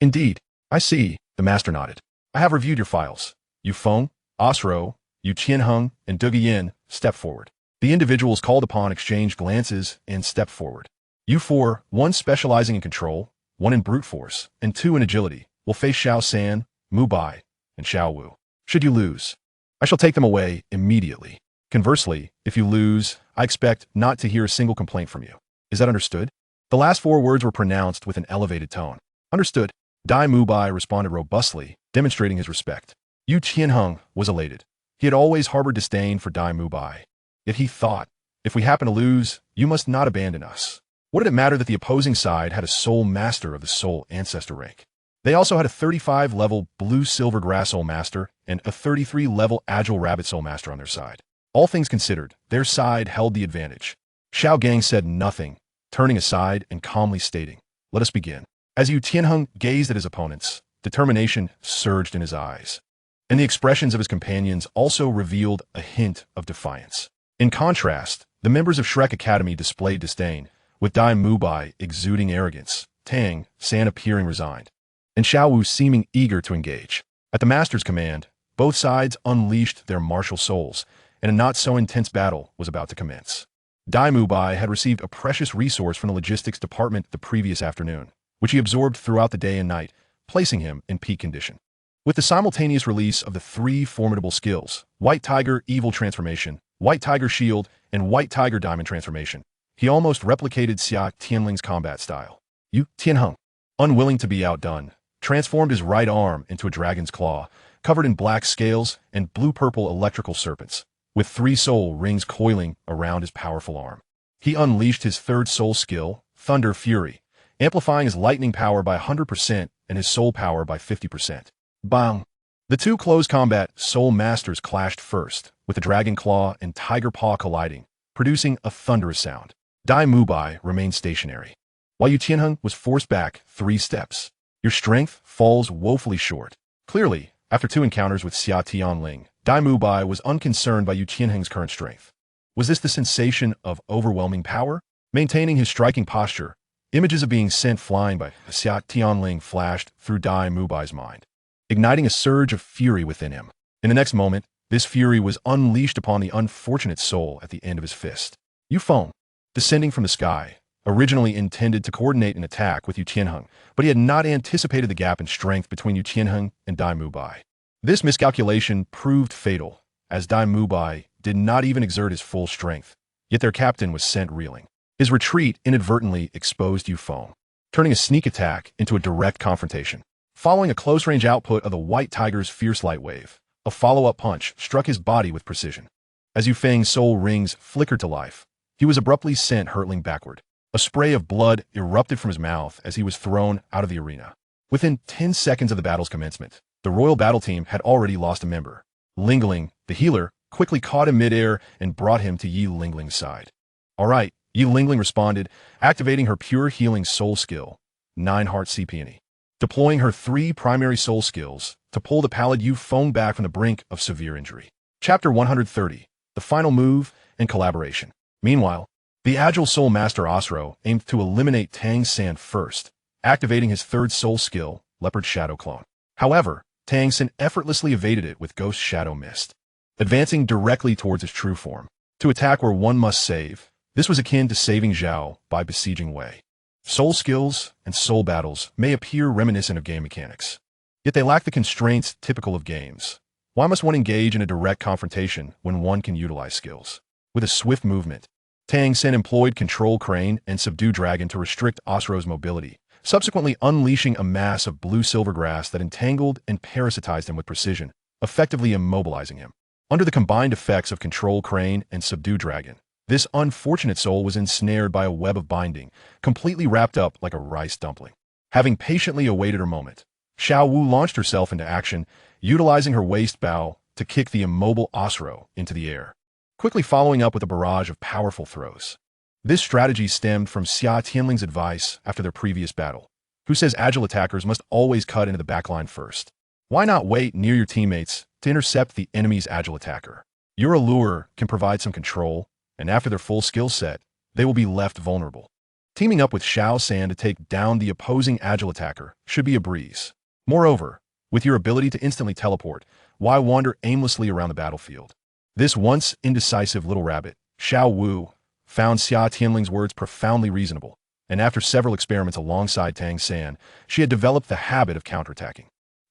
Indeed, I see, the master nodded. I have reviewed your files. Yu Feng, Osro, Yu Qianheng, and Duge Yin stepped forward. The individuals called upon exchanged glances and stepped forward. You four, one specializing in control, one in brute force, and two in agility, will face Xiao San, Mu Bai, and Xiao Wu. Should you lose, I shall take them away immediately. Conversely, if you lose, I expect not to hear a single complaint from you. Is that understood? The last four words were pronounced with an elevated tone. Understood. Dai Mu Bai responded robustly, demonstrating his respect. Yu Qianheng was elated. He had always harbored disdain for Dai Mu Bai. Yet he thought, if we happen to lose, you must not abandon us. What did it matter that the opposing side had a soul master of the soul ancestor rank? They also had a 35-level blue-silver grass soul master and a 33-level agile rabbit soul master on their side. All things considered, their side held the advantage. Xiao Gang said nothing, turning aside and calmly stating, Let us begin. As Yu Tianheng gazed at his opponents, determination surged in his eyes, and the expressions of his companions also revealed a hint of defiance. In contrast, the members of Shrek Academy displayed disdain, with Dai Mu Bai exuding arrogance, Tang San appearing resigned, and Xiao Wu seeming eager to engage. At the master's command, both sides unleashed their martial souls, and a not-so-intense battle was about to commence. Dai Mu Bai had received a precious resource from the logistics department the previous afternoon, which he absorbed throughout the day and night, placing him in peak condition. With the simultaneous release of the three formidable skills, White Tiger Evil Transformation, White Tiger Shield, and White Tiger Diamond Transformation, he almost replicated Xia Tianling's combat style. Yu Tianheng, unwilling to be outdone, transformed his right arm into a dragon's claw, covered in black scales and blue-purple electrical serpents, with 3 soul rings coiling around his powerful arm. He unleashed his third soul skill, Thunder Fury, amplifying his lightning power by 100% and his soul power by 50%. Bang! The two close combat soul masters clashed first, with the dragon claw and tiger paw colliding, producing a thunderous sound. Dai Mu Bai remained stationary, while Yu Tianheng was forced back 3 steps. Your strength falls woefully short. Clearly, after 2 encounters with Xia Tianling, Dai Mu Bai was unconcerned by Yu Qianheng's current strength. Was this the sensation of overwhelming power? Maintaining his striking posture, images of being sent flying by Xia Tianling flashed through Dai Mu Bai's mind, igniting a surge of fury within him. In the next moment, this fury was unleashed upon the unfortunate soul at the end of his fist. Yu Feng, descending from the sky, originally intended to coordinate an attack with Yu Qianheng, but he had not anticipated the gap in strength between Yu Qianheng and Dai Mu Bai. This miscalculation proved fatal, as Dai Mu Bai did not even exert his full strength, yet their captain was sent reeling. His retreat inadvertently exposed Yu Feng, turning a sneak attack into a direct confrontation. Following a close-range output of the White Tiger's fierce light wave, a follow-up punch struck his body with precision. As Yu Feng's soul rings flickered to life, he was abruptly sent hurtling backward. A spray of blood erupted from his mouth as he was thrown out of the arena. Within 10 seconds of the battle's commencement, the royal battle team had already lost a member. Lingling, the healer, quickly caught him midair and brought him to Yi Lingling's side. All right, Yi Lingling responded, activating her pure healing soul skill, 9 Heart CPNE. Deploying her 3 primary soul skills to pull the pallid Yu Feng back from the brink of severe injury. Chapter 130, The Final Move and Collaboration. Meanwhile, the agile soul master Osro aimed to eliminate Tang San first, activating his third soul skill, Leopard Shadow Clone. However, Tang San effortlessly evaded it with Ghost Shadow Mist, advancing directly towards his true form. To attack where one must save, this was akin to saving Zhao by besieging Wei. Soul skills and soul battles may appear reminiscent of game mechanics, yet they lack the constraints typical of games. Why must one engage in a direct confrontation when one can utilize skills? With a swift movement, Tang San employed Control Crane and Subdue Dragon to restrict Osro's mobility, subsequently unleashing a mass of blue-silver grass that entangled and parasitized him with precision, effectively immobilizing him. Under the combined effects of Control Crane and Subdue Dragon, this unfortunate soul was ensnared by a web of binding, completely wrapped up like a rice dumpling. Having patiently awaited her moment, Xiao Wu launched herself into action, utilizing her waist bow to kick the immobile Osro into the air, quickly following up with a barrage of powerful throws. This strategy stemmed from Xia Tianling's advice after their previous battle, who says agile attackers must always cut into the backline first. Why not wait near your teammates to intercept the enemy's agile attacker? Your allure can provide some control, and after their full skill set, they will be left vulnerable. Teaming up with Xiao San to take down the opposing agile attacker should be a breeze. Moreover, with your ability to instantly teleport, why wander aimlessly around the battlefield? This once indecisive little rabbit, Xiao Wu, found Xia Tianling's words profoundly reasonable, and after several experiments alongside Tang San, she had developed the habit of counterattacking.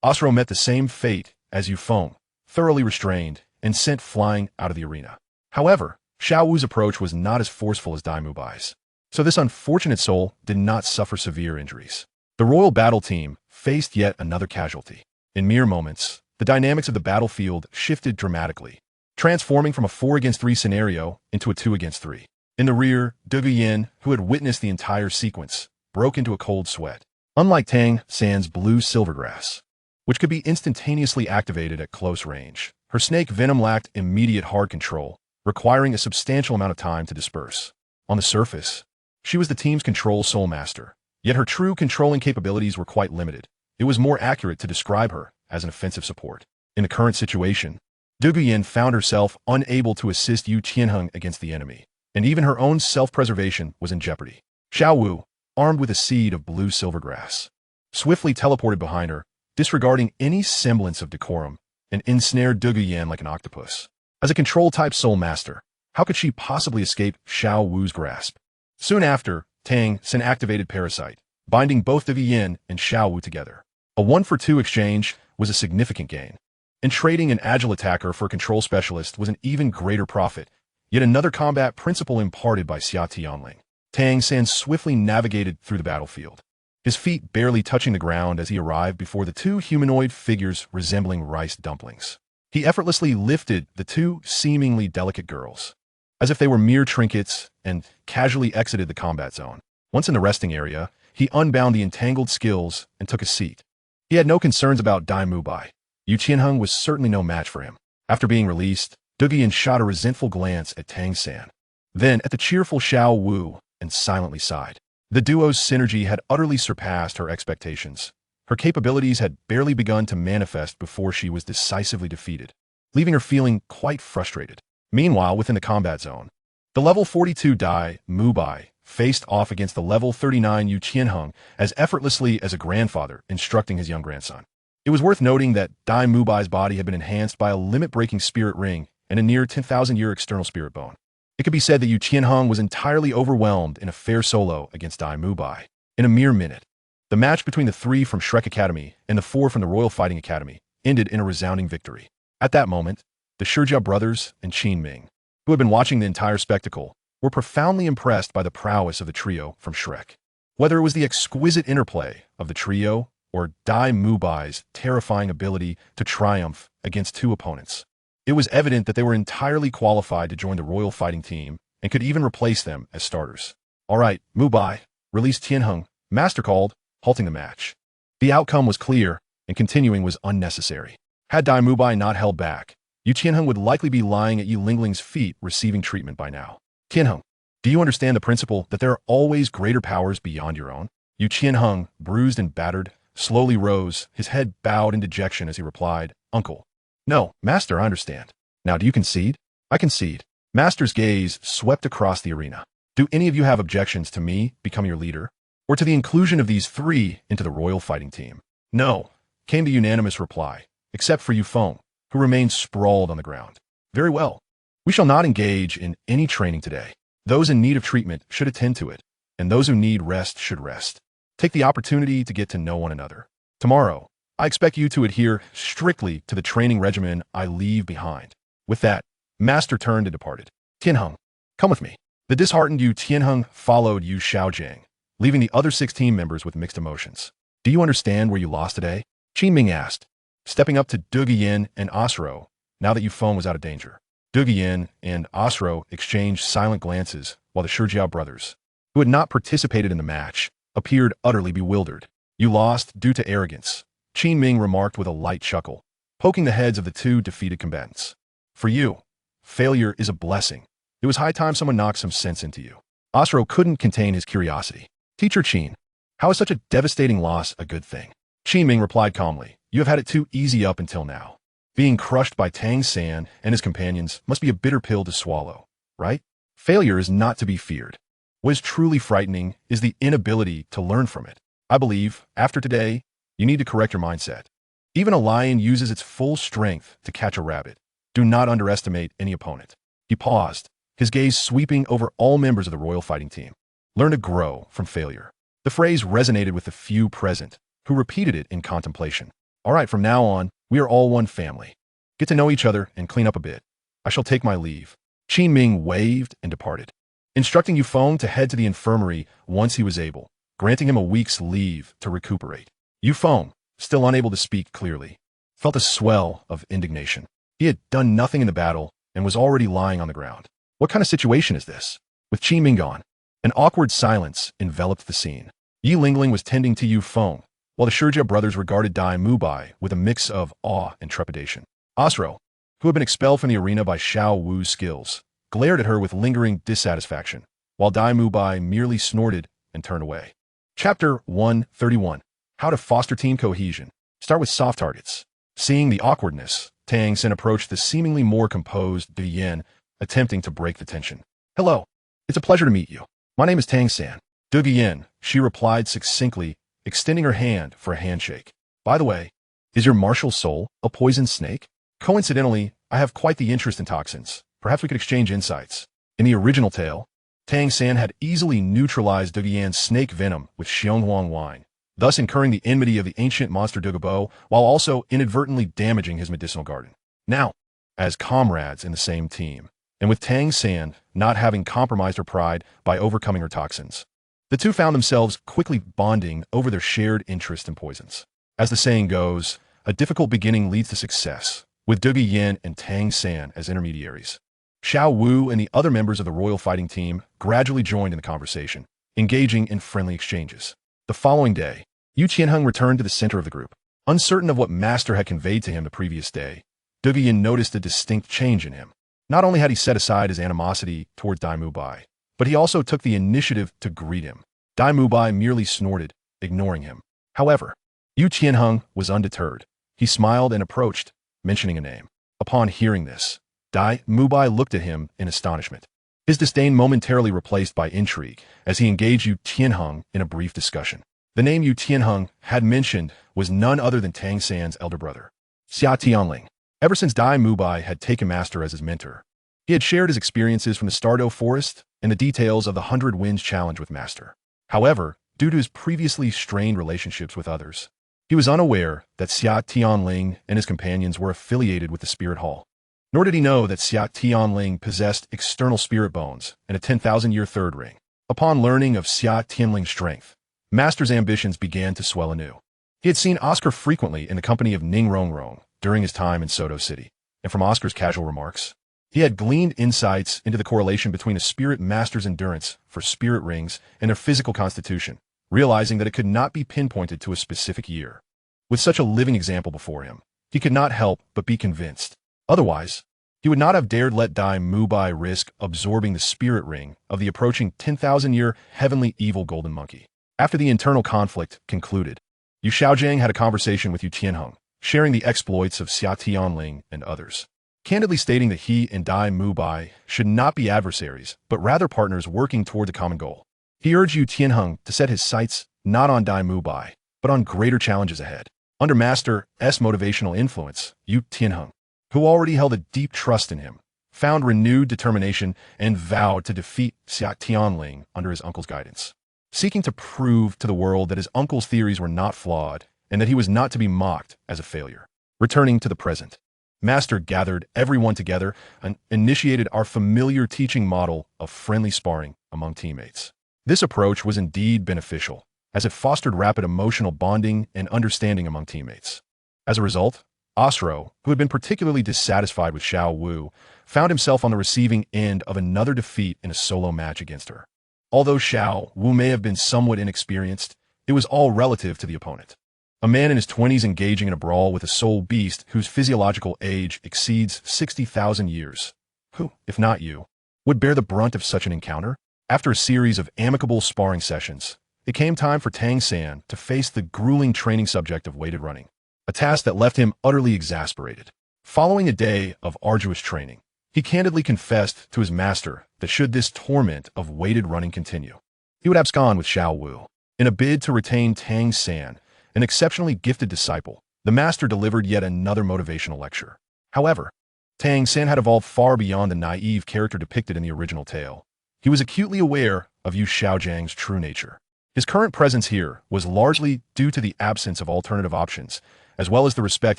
Osro met the same fate as Yufeng, thoroughly restrained and sent flying out of the arena. However, Xiao Wu's approach was not as forceful as Dai Mubai's, so this unfortunate soul did not suffer severe injuries. The royal battle team faced yet another casualty. In mere moments, the dynamics of the battlefield shifted dramatically, transforming from a 4-against-3 scenario into a 2-against-3. In the rear, De Guyen, who had witnessed the entire sequence, broke into a cold sweat. Unlike Tang San's blue silvergrass, which could be instantaneously activated at close range, her snake venom lacked immediate hard control, requiring a substantial amount of time to disperse. On the surface, she was the team's control soul master, yet her true controlling capabilities were quite limited. It was more accurate to describe her as an offensive support. In the current situation, De Guyen found herself unable to assist Yu Qianheng against the enemy, and even her own self-preservation was in jeopardy. Xiao Wu, armed with a seed of blue silvergrass, swiftly teleported behind her, disregarding any semblance of decorum, and ensnared De Guyen like an octopus. As a control-type soul master, how could she possibly escape Xiao Wu's grasp? Soon after, Tang San activated Parasite, binding both De Guyen and Xiao Wu together. A 1-for-2 exchange was a significant gain, and trading an agile attacker for a control specialist was an even greater profit. Yet another combat principle imparted by Xia Tianling. Tang San swiftly navigated through the battlefield, his feet barely touching the ground as he arrived before the two humanoid figures resembling rice dumplings. He effortlessly lifted the two seemingly delicate girls, as if they were mere trinkets, and casually exited the combat zone. Once in the resting area, he unbound the entangled skills and took a seat. He had no concerns about Dai Mubai. Yu Qianheng was certainly no match for him. After being released, De Guyen shot a resentful glance at Tang San, then at the cheerful Xiao Wu, and silently sighed. The duo's synergy had utterly surpassed her expectations. Her capabilities had barely begun to manifest before she was decisively defeated, leaving her feeling quite frustrated. Meanwhile, within the combat zone, the level 42 Dai Mubai faced off against the level 39 Yu Qianheng as effortlessly as a grandfather instructing his young grandson. It was worth noting that Dai Mubai's body had been enhanced by a limit-breaking spirit ring and a near 10,000-year external spirit bone. It could be said that Yu Qianheng was entirely overwhelmed in a fair solo against Dai Mubai. In a mere minute, the match between the 3 from Shrek Academy and the 4 from the Royal Fighting Academy ended in a resounding victory. At that moment, the Shijia brothers and Qin Ming, who had been watching the entire spectacle, were profoundly impressed by the prowess of the trio from Shrek. Whether it was the exquisite interplay of the trio or Dai Mubai's terrifying ability to triumph against 2 opponents, it was evident that they were entirely qualified to join the Royal Fighting Team and could even replace them as starters. All right, Mubai, release Tianheng, Master called, halting the match. The outcome was clear, and continuing was unnecessary. Had Dai Mubai not held back, Yu Qianheng would likely be lying at Yi Lingling's feet receiving treatment by now. Tianheng, do you understand the principle that there are always greater powers beyond your own? Yu Qianheng, bruised and battered, slowly rose, his head bowed in dejection as he replied, Uncle. No, Master, I understand. Now, do you concede? I concede. Master's gaze swept across the arena. Do any of you have objections to me becoming your leader? Or to the inclusion of these three into the royal fighting team? No, came the unanimous reply, except for Yufeng, who remained sprawled on the ground. Very well. We shall not engage in any training today. Those in need of treatment should attend to it, and those who need rest should rest. Take the opportunity to get to know one another. Tomorrow, I expect you to adhere strictly to the training regimen I leave behind. With that, Master turned and departed. Tianheng, come with me. The disheartened Yu Tianheng followed Yu Xiaojiang, leaving the other 16 members with mixed emotions. Do you understand where you lost today? Qin Ming asked, stepping up to Du Guiyin and Asro, now that Yufeng was out of danger. Du Guiyin and Asro exchanged silent glances while the Shijiao brothers, who had not participated in the match, appeared utterly bewildered. You lost due to arrogance, Qin Ming remarked with a light chuckle, poking the heads of the two defeated combatants. For you, failure is a blessing. It was high time someone knocked some sense into you. Asro couldn't contain his curiosity. Teacher Qin, how is such a devastating loss a good thing? Qin Ming replied calmly, you have had it too easy up until now. Being crushed by Tang San and his companions must be a bitter pill to swallow, right? Failure is not to be feared. What is truly frightening is the inability to learn from it. I believe, after today, you need to correct your mindset. Even a lion uses its full strength to catch a rabbit. Do not underestimate any opponent. He paused, his gaze sweeping over all members of the royal fighting team. Learn to grow from failure. The phrase resonated with the few present, who repeated it in contemplation. All right, from now on, we are all one family. Get to know each other and clean up a bit. I shall take my leave. Qin Ming waved and departed, instructing Yufeng to head to the infirmary once he was able, granting him a week's leave to recuperate. Yufeng, still unable to speak clearly, felt a swell of indignation. He had done nothing in the battle and was already lying on the ground. What kind of situation is this? With Qin Ming gone, an awkward silence enveloped the scene. Yi Lingling was tending to Yufeng, while the Shurjia brothers regarded Dai Mubai with a mix of awe and trepidation. Asro, who had been expelled from the arena by Xiao Wu's skills, glared at her with lingering dissatisfaction, while Dai Mubai merely snorted and turned away. Chapter 131. How to Foster Team Cohesion. Start with soft targets. Seeing the awkwardness, Tang San approached the seemingly more composed Du Yin, attempting to break the tension. Hello. It's a pleasure to meet you. My name is Tang San. Du Yin, she replied succinctly, extending her hand for a handshake. By the way, is your martial soul a poison snake? Coincidentally, I have quite the interest in toxins. Perhaps we could exchange insights. In the original tale, Tang San had easily neutralized Du Yin's snake venom with Xionghuang wine, thus incurring the enmity of the ancient monster Dugabo, while also inadvertently damaging his medicinal garden. Now, as comrades in the same team, and with Tang San not having compromised her pride by overcoming her toxins, the two found themselves quickly bonding over their shared interest in poisons. As the saying goes, a difficult beginning leads to success, with Du Yin and Tang San as intermediaries. Xiao Wu and the other members of the royal fighting team gradually joined in the conversation, engaging in friendly exchanges. The following day, Yu Tianheng returned to the center of the group. Uncertain of what Master had conveyed to him the previous day, Du Yin noticed a distinct change in him. Not only had he set aside his animosity toward Dai Mubai, but he also took the initiative to greet him. Dai Mubai merely snorted, ignoring him. However, Yu Tianheng was undeterred. He smiled and approached, mentioning a name. Upon hearing this, Dai Mubai looked at him in astonishment, his disdain momentarily replaced by intrigue as he engaged Yu Tianheng in a brief discussion. The name Yu Tianheng had mentioned was none other than Tang San's elder brother, Xia Tianling. Ever since Dai Mubai had taken Master as his mentor, he had shared his experiences from the Stardew Forest and the details of the 100 Winds Challenge with Master. However, due to his previously strained relationships with others, he was unaware that Xia Tianling and his companions were affiliated with the Spirit Hall. Nor did he know that Xia Tianling possessed external spirit bones and a 10,000-year third ring. Upon learning of Xia Tianling's strength, Master's ambitions began to swell anew. He had seen Oscar frequently in the company of Ning Rongrong during his time in Soto City, and from Oscar's casual remarks, he had gleaned insights into the correlation between a spirit master's endurance for spirit rings and their physical constitution, realizing that it could not be pinpointed to a specific year. With such a living example before him, he could not help but be convinced. Otherwise, he would not have dared let Dai Mubai risk absorbing the spirit ring of the approaching 10,000-year heavenly evil golden monkey. After the internal conflict concluded, Yu Xiaojiang had a conversation with Yu Tianheng, sharing the exploits of Xia Tianling and others. candidly stating that he and Dai Mubai should not be adversaries, but rather partners working toward a common goal. He urged Yu Tianheng to set his sights not on Dai Mubai, but on greater challenges ahead. Under Master's motivational influence, Yu Tianheng, who already held a deep trust in him, found renewed determination and vowed to defeat Xia Tianling under his uncle's guidance, seeking to prove to the world that his uncle's theories were not flawed and that he was not to be mocked as a failure. Returning to the present, Master gathered everyone together and initiated our familiar teaching model of friendly sparring among teammates. This approach was indeed beneficial, as it fostered rapid emotional bonding and understanding among teammates. As a result, Osro, who had been particularly dissatisfied with Xiao Wu, found himself on the receiving end of another defeat in a solo match against her. Although Xiao Wu may have been somewhat inexperienced, it was all relative to the opponent. A man in his 20s engaging in a brawl with a soul beast whose physiological age exceeds 60,000 years. Who, if not you, would bear the brunt of such an encounter? After a series of amicable sparring sessions, it came time for Tang San to face the grueling training subject of weighted running, a task that left him utterly exasperated. Following a day of arduous training, he candidly confessed to his master that should this torment of weighted running continue, he would abscond with Xiao Wu. In a bid to retain Tang San, an exceptionally gifted disciple, the master delivered yet another motivational lecture. However, Tang San had evolved far beyond the naive character depicted in the original tale. He was acutely aware of Yu Xiaojiang's true nature. His current presence here was largely due to the absence of alternative options, as well as the respect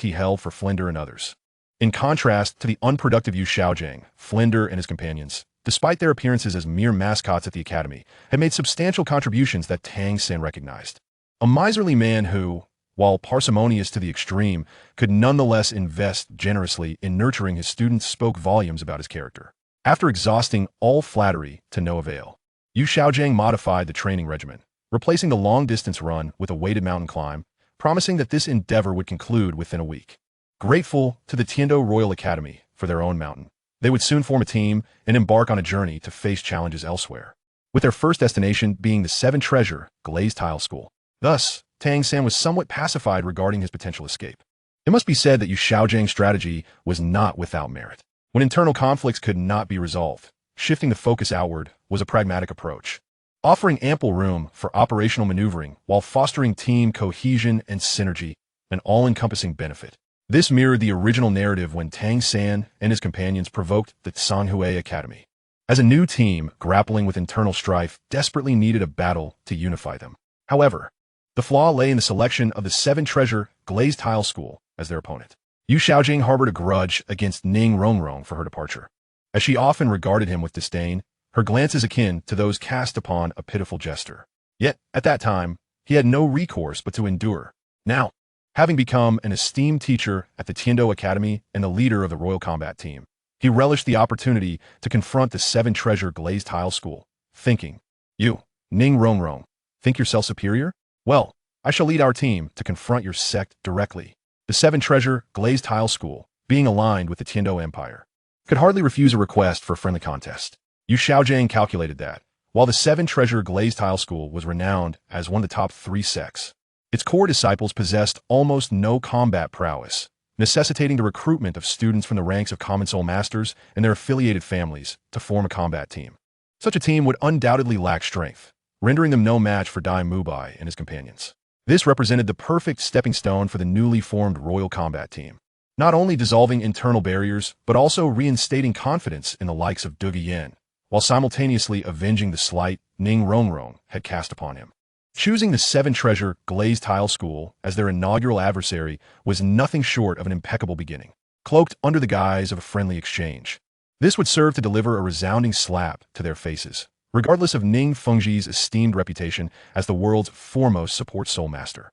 he held for Flinder and others. In contrast to the unproductive Yu Xiaojiang, Flinder and his companions, despite their appearances as mere mascots at the academy, had made substantial contributions that Tang San recognized. A miserly man who, while parsimonious to the extreme, could nonetheless invest generously in nurturing his students spoke volumes about his character. After exhausting all flattery to no avail, Yu Xiaojiang modified the training regimen, replacing the long-distance run with a weighted mountain climb, promising that this endeavor would conclude within a week. Grateful to the Tiando Royal Academy for their own mountain, they would soon form a team and embark on a journey to face challenges elsewhere, with their first destination being the Seven Treasure Glazed Tile School. Thus, Tang San was somewhat pacified regarding his potential escape. It must be said that Yu Xiaojiang's strategy was not without merit. When internal conflicts could not be resolved, shifting the focus outward was a pragmatic approach, offering ample room for operational maneuvering while fostering team cohesion and synergy, an all-encompassing benefit. This mirrored the original narrative when Tang San and his companions provoked the Sanhui Academy. As a new team grappling with internal strife desperately needed a battle to unify them. However, the flaw lay in the selection of the Seven Treasure Glazed Tile School as their opponent. Yu Xiaojing harbored a grudge against Ning Rongrong for her departure. As she often regarded him with disdain, her glances akin to those cast upon a pitiful jester. Yet, at that time, he had no recourse but to endure. Now, having become an esteemed teacher at the Tiando Academy and the leader of the Royal Combat Team, he relished the opportunity to confront the Seven Treasure Glazed Tile School, thinking, "You, Ning Rongrong, think yourself superior? Well, I shall lead our team to confront your sect directly." The Seven Treasure Glazed Tile School, being aligned with the Tiando Empire, could hardly refuse a request for a friendly contest. Yu Xiaojiang calculated that, while the Seven Treasure Glazed Tile School was renowned as one of the top 3 sects, its core disciples possessed almost no combat prowess, necessitating the recruitment of students from the ranks of Common Soul Masters and their affiliated families to form a combat team. Such a team would undoubtedly lack strength, rendering them no match for Dai Mubai and his companions. This represented the perfect stepping stone for the newly formed Royal Combat Team, not only dissolving internal barriers, but also reinstating confidence in the likes of Duge Yin, while simultaneously avenging the slight Ning Rongrong had cast upon him. Choosing the Seven Treasure Glazed Tile School as their inaugural adversary was nothing short of an impeccable beginning, cloaked under the guise of a friendly exchange. This would serve to deliver a resounding slap to their faces, regardless of Ning Fengji's esteemed reputation as the world's foremost support soul master.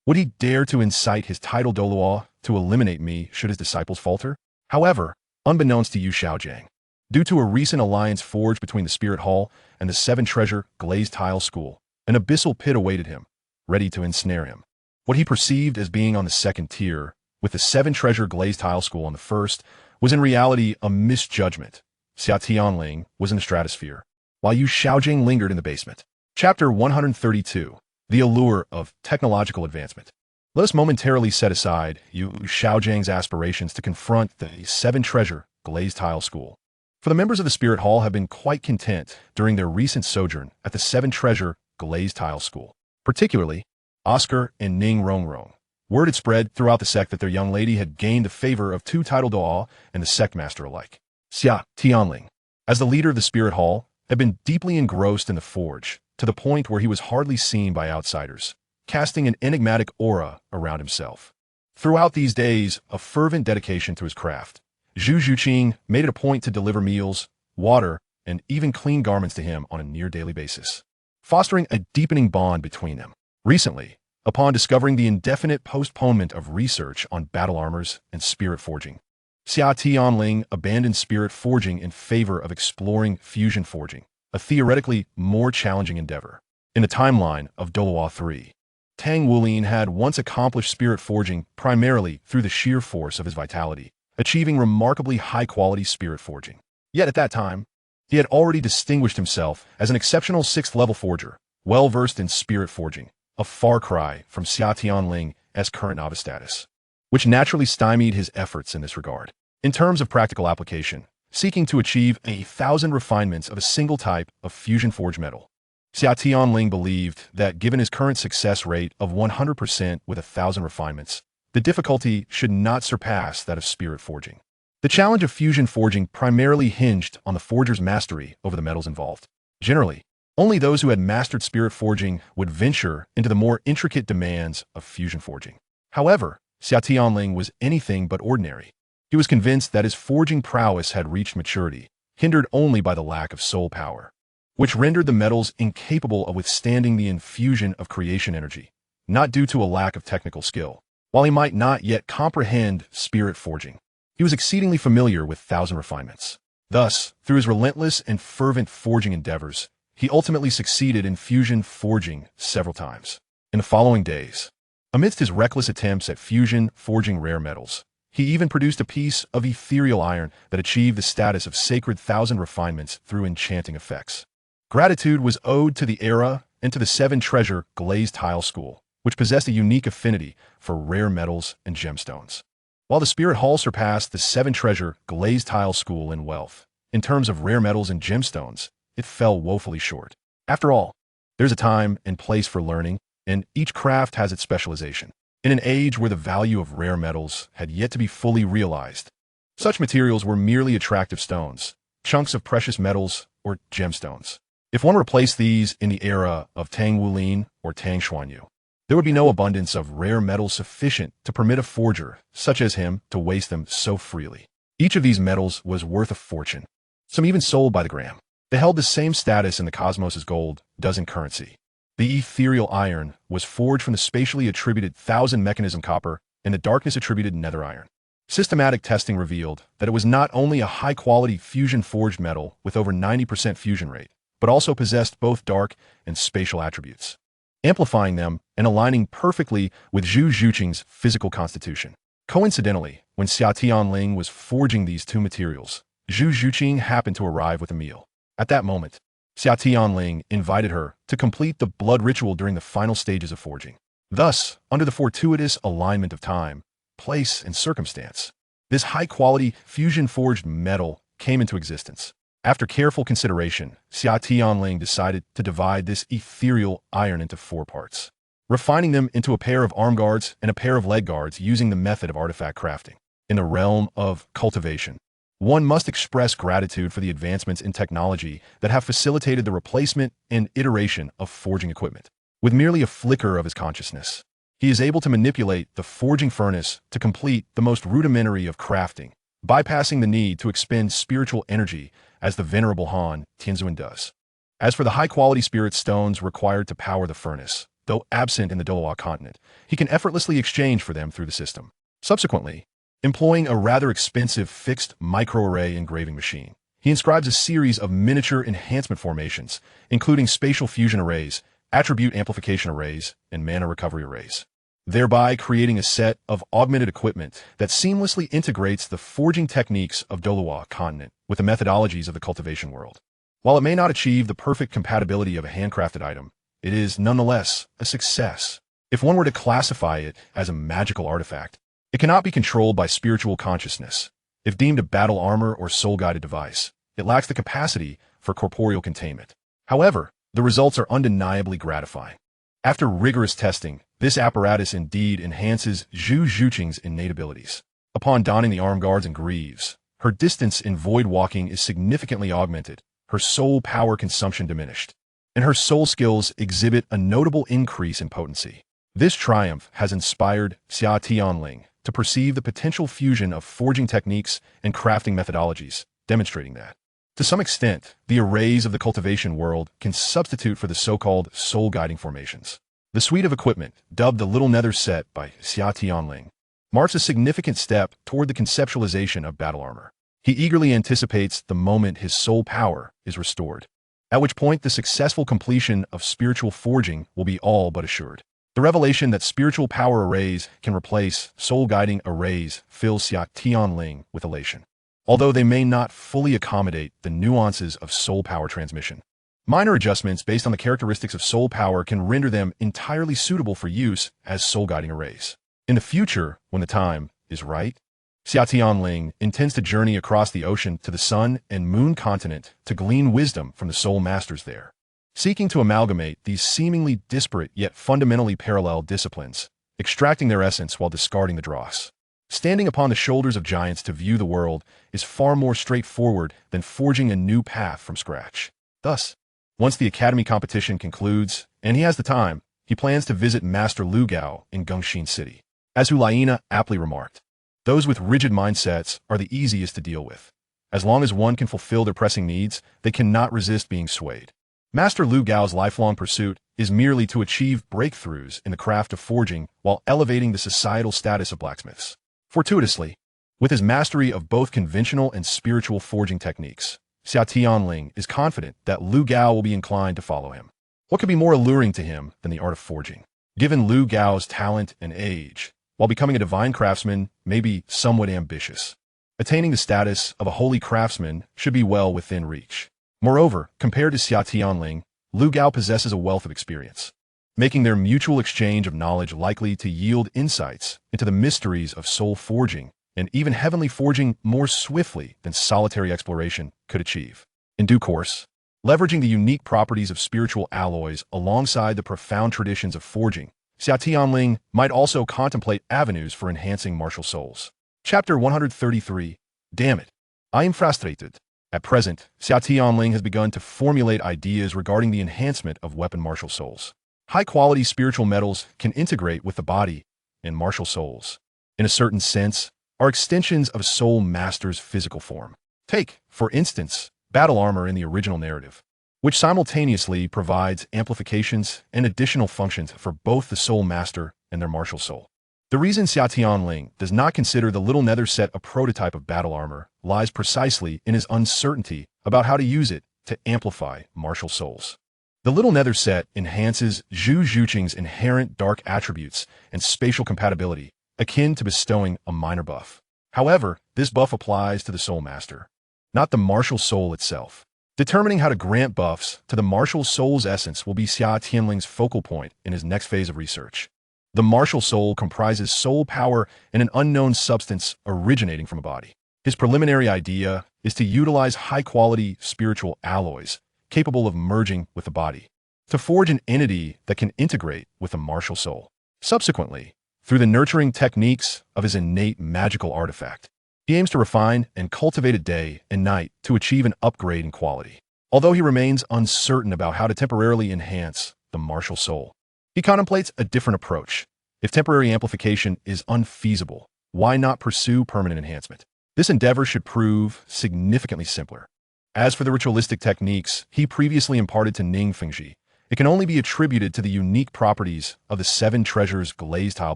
Would he dare to incite his title Douluo to eliminate me should his disciples falter? However, unbeknownst to Yu Xiaojiang, due to a recent alliance forged between the Spirit Hall and the Seven Treasure Glazed Tile School, an abyssal pit awaited him, ready to ensnare him. What he perceived as being on the second tier, with the Seven Treasure Glazed Tile School on the first, was in reality a misjudgment. Xia Tianling was in the stratosphere, while Yu Xiaojing lingered in the basement. Chapter 132. The Allure of Technological Advancement. Let us momentarily set aside Yu Xiaojiang's aspirations to confront the seven-treasure glazed tile school. For the members of the Spirit Hall have been quite content during their recent sojourn at the seven-treasure glazed tile school. Particularly, Oscar and Ning Rongrong. Word had spread throughout the sect that their young lady had gained the favor of two titled Douluo and the sect master alike. Xia Tianling, as the leader of the Spirit Hall, had been deeply engrossed in the forge, to the point where he was hardly seen by outsiders, casting an enigmatic aura around himself. Throughout these days of fervent dedication to his craft, Zhu Zhuqing made it a point to deliver meals, water, and even clean garments to him on a near-daily basis, fostering a deepening bond between them. Recently, upon discovering the indefinite postponement of research on battle armors and spirit forging, Xia Tianling abandoned spirit forging in favor of exploring fusion forging, a theoretically more challenging endeavor. In the timeline of Douluo 3, Tang Wulin had once accomplished spirit forging primarily through the sheer force of his vitality, achieving remarkably high-quality spirit forging. Yet at that time, he had already distinguished himself as an exceptional 6th-level forger, well-versed in spirit forging, a far cry from Xia Tianling as current novice status, which naturally stymied his efforts in this regard. In terms of practical application, seeking to achieve 1,000 refinements of a single type of fusion forged metal, Xia Tianling believed that given his current success rate of 100% with 1,000 refinements, the difficulty should not surpass that of spirit forging. The challenge of fusion forging primarily hinged on the forger's mastery over the metals involved. Generally, only those who had mastered spirit forging would venture into the more intricate demands of fusion forging. However, Xia Tianling was anything but ordinary. He was convinced that his forging prowess had reached maturity, hindered only by the lack of soul power, which rendered the metals incapable of withstanding the infusion of creation energy, not due to a lack of technical skill. While he might not yet comprehend spirit forging, he was exceedingly familiar with 1,000 refinements. Thus, through his relentless and fervent forging endeavors, he ultimately succeeded in fusion forging several times. In the following days, amidst his reckless attempts at fusion forging rare metals, he even produced a piece of ethereal iron that achieved the status of sacred 1,000 refinements through enchanting effects. Gratitude was owed to the era and to the seven-treasure glazed tile school, which possessed a unique affinity for rare metals and gemstones. While the Spirit Hall surpassed the seven-treasure glazed tile school in wealth, in terms of rare metals and gemstones, it fell woefully short. After all, there's a time and place for learning, and each craft has its specialization. In an age where the value of rare metals had yet to be fully realized, such materials were merely attractive stones, chunks of precious metals, or gemstones. If one replaced these in the era of Tang Wulin or Tang Xuanyu, there would be no abundance of rare metals sufficient to permit a forger, such as him, to waste them so freely. Each of these metals was worth a fortune, some even sold by the gram. They held the same status in the cosmos as gold does in currency. The ethereal iron was forged from the spatially attributed 1,000 mechanism copper and the darkness attributed nether iron. Systematic testing revealed that it was not only a high-quality fusion-forged metal with over 90% fusion rate, but also possessed both dark and spatial attributes, amplifying them and aligning perfectly with Zhu Zhuqing's physical constitution. Coincidentally, when Xia Tianling was forging these two materials, Zhu Zhuqing happened to arrive with a meal. At that moment, Xia Tianling invited her to complete the blood ritual during the final stages of forging. Thus, under the fortuitous alignment of time, place, and circumstance, this high-quality fusion-forged metal came into existence. After careful consideration, Xia Tianling decided to divide this ethereal iron into 4 parts, refining them into a pair of arm guards and a pair of leg guards using the method of artifact crafting. In the realm of cultivation, one must express gratitude for the advancements in technology that have facilitated the replacement and iteration of forging equipment. With merely a flicker of his consciousness, he is able to manipulate the forging furnace to complete the most rudimentary of crafting, bypassing the need to expend spiritual energy as the venerable Han Tianzuan does. As for the high-quality spirit stones required to power the furnace, though absent in the Douluo continent, he can effortlessly exchange for them through the system. Subsequently, employing a rather expensive fixed microarray engraving machine, he inscribes a series of miniature enhancement formations, including spatial fusion arrays, attribute amplification arrays, and mana recovery arrays, thereby creating a set of augmented equipment that seamlessly integrates the forging techniques of Douluo continent with the methodologies of the cultivation world. While it may not achieve the perfect compatibility of a handcrafted item, it is nonetheless a success. If one were to classify it as a magical artifact, it cannot be controlled by spiritual consciousness. If deemed a battle armor or soul-guided device, it lacks the capacity for corporeal containment. However, the results are undeniably gratifying. After rigorous testing, this apparatus indeed enhances Xu Zhuqing's innate abilities. Upon donning the arm guards and greaves, her distance in void walking is significantly augmented, her soul power consumption diminished, and her soul skills exhibit a notable increase in potency. This triumph has inspired Xia Tianling to perceive the potential fusion of forging techniques and crafting methodologies, demonstrating that, to some extent, the arrays of the cultivation world can substitute for the so-called soul-guiding formations. The suite of equipment, dubbed the Little Nether Set by Xia Tianling, marks a significant step toward the conceptualization of battle armor. He eagerly anticipates the moment his soul power is restored, at which point the successful completion of spiritual forging will be all but assured. The revelation that spiritual power arrays can replace soul-guiding arrays fills Xia Tianling with elation. Although they may not fully accommodate the nuances of soul power transmission, minor adjustments based on the characteristics of soul power can render them entirely suitable for use as soul-guiding arrays. In the future, when the time is right, Xia Tianling intends to journey across the ocean to the Sun and Moon continent to glean wisdom from the soul masters there. Seeking to amalgamate these seemingly disparate yet fundamentally parallel disciplines, extracting their essence while discarding the dross. Standing upon the shoulders of giants to view the world is far more straightforward than forging a new path from scratch. Thus, once the academy competition concludes, and he has the time, he plans to visit Master Lu Gao in Gongxin City. As Hulaina aptly remarked, those with rigid mindsets are the easiest to deal with. As long as one can fulfill their pressing needs, they cannot resist being swayed. Master Lu Gao's lifelong pursuit is merely to achieve breakthroughs in the craft of forging while elevating the societal status of blacksmiths. Fortuitously, with his mastery of both conventional and spiritual forging techniques, Xia Tianling is confident that Lu Gao will be inclined to follow him. What could be more alluring to him than the art of forging? Given Lu Gao's talent and age, while becoming a divine craftsman may be somewhat ambitious, attaining the status of a holy craftsman should be well within reach. Moreover, compared to Xia Tianling, Lu Gao possesses a wealth of experience, making their mutual exchange of knowledge likely to yield insights into the mysteries of soul forging and even heavenly forging more swiftly than solitary exploration could achieve. In due course, leveraging the unique properties of spiritual alloys alongside the profound traditions of forging, Xia Tianling might also contemplate avenues for enhancing martial souls. Chapter 133. Damn it, I am frustrated. At present, Xia Tianling has begun to formulate ideas regarding the enhancement of weapon martial souls. High-quality spiritual metals can integrate with the body and martial souls, in a certain sense, are extensions of soul master's physical form. Take, for instance, battle armor in the original narrative, which simultaneously provides amplifications and additional functions for both the soul master and their martial soul. The reason Xia Tianling does not consider the Little Nether Set a prototype of battle armor lies precisely in his uncertainty about how to use it to amplify martial souls. The Little Nether Set enhances Xu Zhuqing's inherent dark attributes and spatial compatibility, akin to bestowing a minor buff. However, this buff applies to the soul master, not the martial soul itself. Determining how to grant buffs to the martial soul's essence will be Xia Tianling's focal point in his next phase of research. The martial soul comprises soul power and an unknown substance originating from a body. His preliminary idea is to utilize high-quality spiritual alloys capable of merging with the body, to forge an entity that can integrate with the martial soul. Subsequently, through the nurturing techniques of his innate magical artifact, he aims to refine and cultivate it day and night to achieve an upgrade in quality. Although he remains uncertain about how to temporarily enhance the martial soul, he contemplates a different approach. If temporary amplification is unfeasible, why not pursue permanent enhancement? This endeavor should prove significantly simpler. As for the ritualistic techniques he previously imparted to Ning Fengji, it can only be attributed to the unique properties of the Seven Treasures glazed tile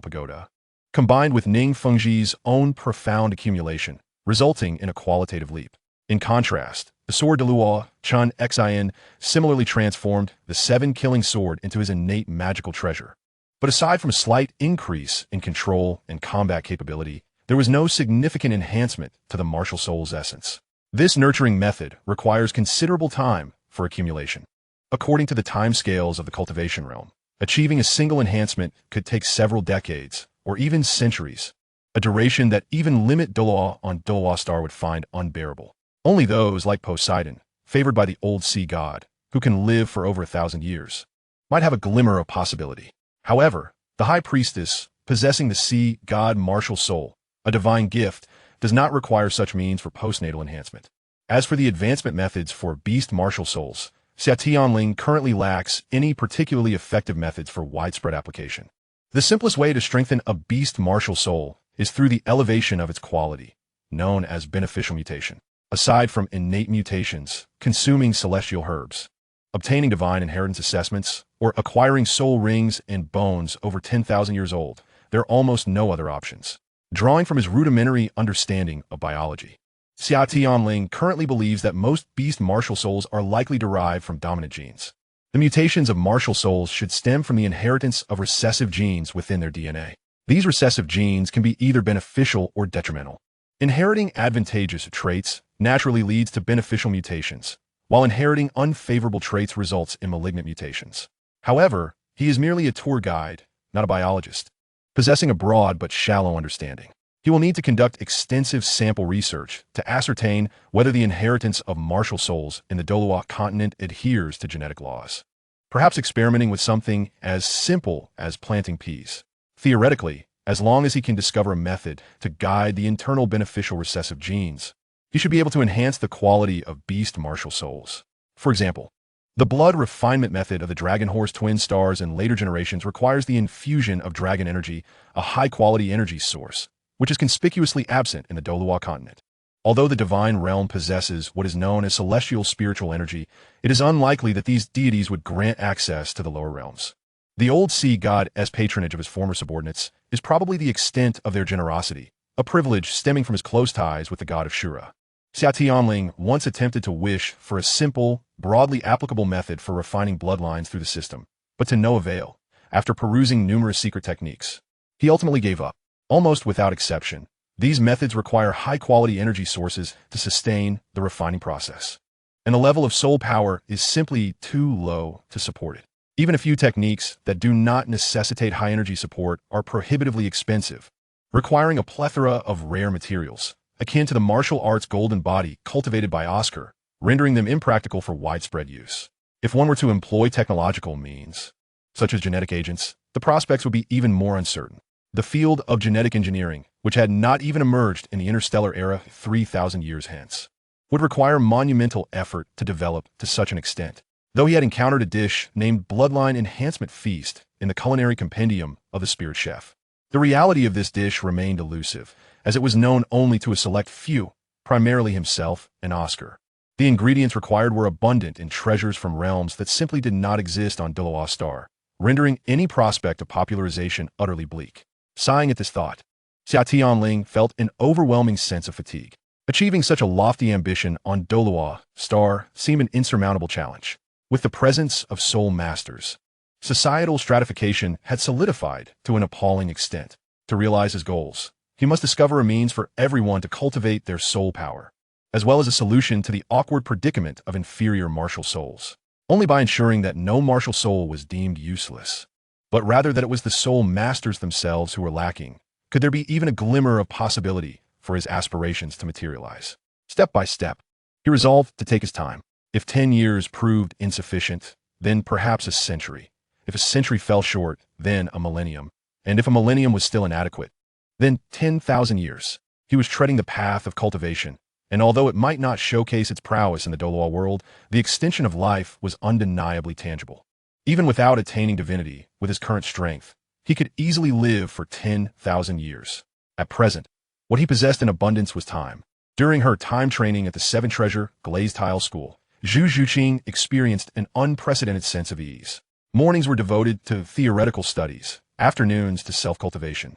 pagoda, combined with Ning Fengji's own profound accumulation, resulting in a qualitative leap. In contrast, the sword Douluo Chun Xin similarly transformed the seven-killing sword into his innate magical treasure. But aside from a slight increase in control and combat capability, there was no significant enhancement to the martial soul's essence. This nurturing method requires considerable time for accumulation. According to the timescales of the cultivation realm, Achieving a single enhancement could take several decades, or even centuries, a duration that even limit Douluo on Douluo star would find unbearable. Only those, like Poseidon, favored by the old sea god, who can live for over 1,000 years, might have a glimmer of possibility. However, the High Priestess, possessing the sea god martial soul, a divine gift, does not require such means for postnatal enhancement. As for the advancement methods for beast martial souls, Xia Tianling currently lacks any particularly effective methods for widespread application. The simplest way to strengthen a beast martial soul is through the elevation of its quality, known as beneficial mutation. Aside from innate mutations, consuming celestial herbs, obtaining divine inheritance assessments, or acquiring soul rings and bones over 10,000 years old, there are almost no other options. Drawing from his rudimentary understanding of biology, Xia Tianling currently believes that most beast martial souls are likely derived from dominant genes. The mutations of martial souls should stem from the inheritance of recessive genes within their DNA. These recessive genes can be either beneficial or detrimental. Inheriting advantageous traits naturally leads to beneficial mutations, while inheriting unfavorable traits results in malignant mutations. However, he is merely a tour guide, not a biologist, possessing a broad but shallow understanding. He will need to conduct extensive sample research to ascertain whether the inheritance of martial souls in the Douluo continent adheres to genetic laws. Perhaps experimenting with something as simple as planting peas. Theoretically, as long as he can discover a method to guide the internal beneficial recessive genes, he should be able to enhance the quality of beast martial souls. For example, the blood refinement method of the Dragon Horse twin stars in later generations requires the infusion of dragon energy, a high-quality energy source, which is conspicuously absent in the Douluo continent. Although the divine realm possesses what is known as celestial spiritual energy, it is unlikely that these deities would grant access to the lower realms. The old sea god's patronage of his former subordinates is probably the extent of their generosity, a privilege stemming from his close ties with the god of Shura. Xia Tianling once attempted to wish for a simple, broadly applicable method for refining bloodlines through the system, but to no avail. After perusing numerous secret techniques, he ultimately gave up. Almost without exception, these methods require high-quality energy sources to sustain the refining process, and the level of soul power is simply too low to support it. Even a few techniques that do not necessitate high energy support are prohibitively expensive, requiring a plethora of rare materials, akin to the martial arts golden body cultivated by Oscar, rendering them impractical for widespread use. If one were to employ technological means, such as genetic agents, the prospects would be even more uncertain. The field of genetic engineering, which had not even emerged in the interstellar era 3,000 years hence, would require monumental effort to develop to such an extent. Though he had encountered a dish named Bloodline Enhancement Feast in the culinary compendium of the Spirit Chef, the reality of this dish remained elusive, as it was known only to a select few, primarily himself and Oscar. The ingredients required were abundant in treasures from realms that simply did not exist on Douluo star, rendering any prospect of popularization utterly bleak. Sighing at this thought, Xia Tianling felt an overwhelming sense of fatigue. Achieving such a lofty ambition on Douluo star seemed an insurmountable challenge. With the presence of soul masters, societal stratification had solidified to an appalling extent. To realize his goals, he must discover a means for everyone to cultivate their soul power, as well as a solution to the awkward predicament of inferior martial souls. Only by ensuring that no martial soul was deemed useless, but rather that it was the soul masters themselves who were lacking, could there be even a glimmer of possibility for his aspirations to materialize. Step by step, he resolved to take his time. If 10 years proved insufficient, then perhaps a century. If a century fell short, then a millennium. And if a millennium was still inadequate, then 10,000 years. He was treading the path of cultivation, and although it might not showcase its prowess in the Douluo world, the extension of life was undeniably tangible. Even without attaining divinity, with his current strength, he could easily live for 10,000 years. At present, what he possessed in abundance was time. During her time training at the Seven Treasure Glazed Tile School, Zhu Zhuqing experienced an unprecedented sense of ease. Mornings were devoted to theoretical studies, afternoons to self-cultivation,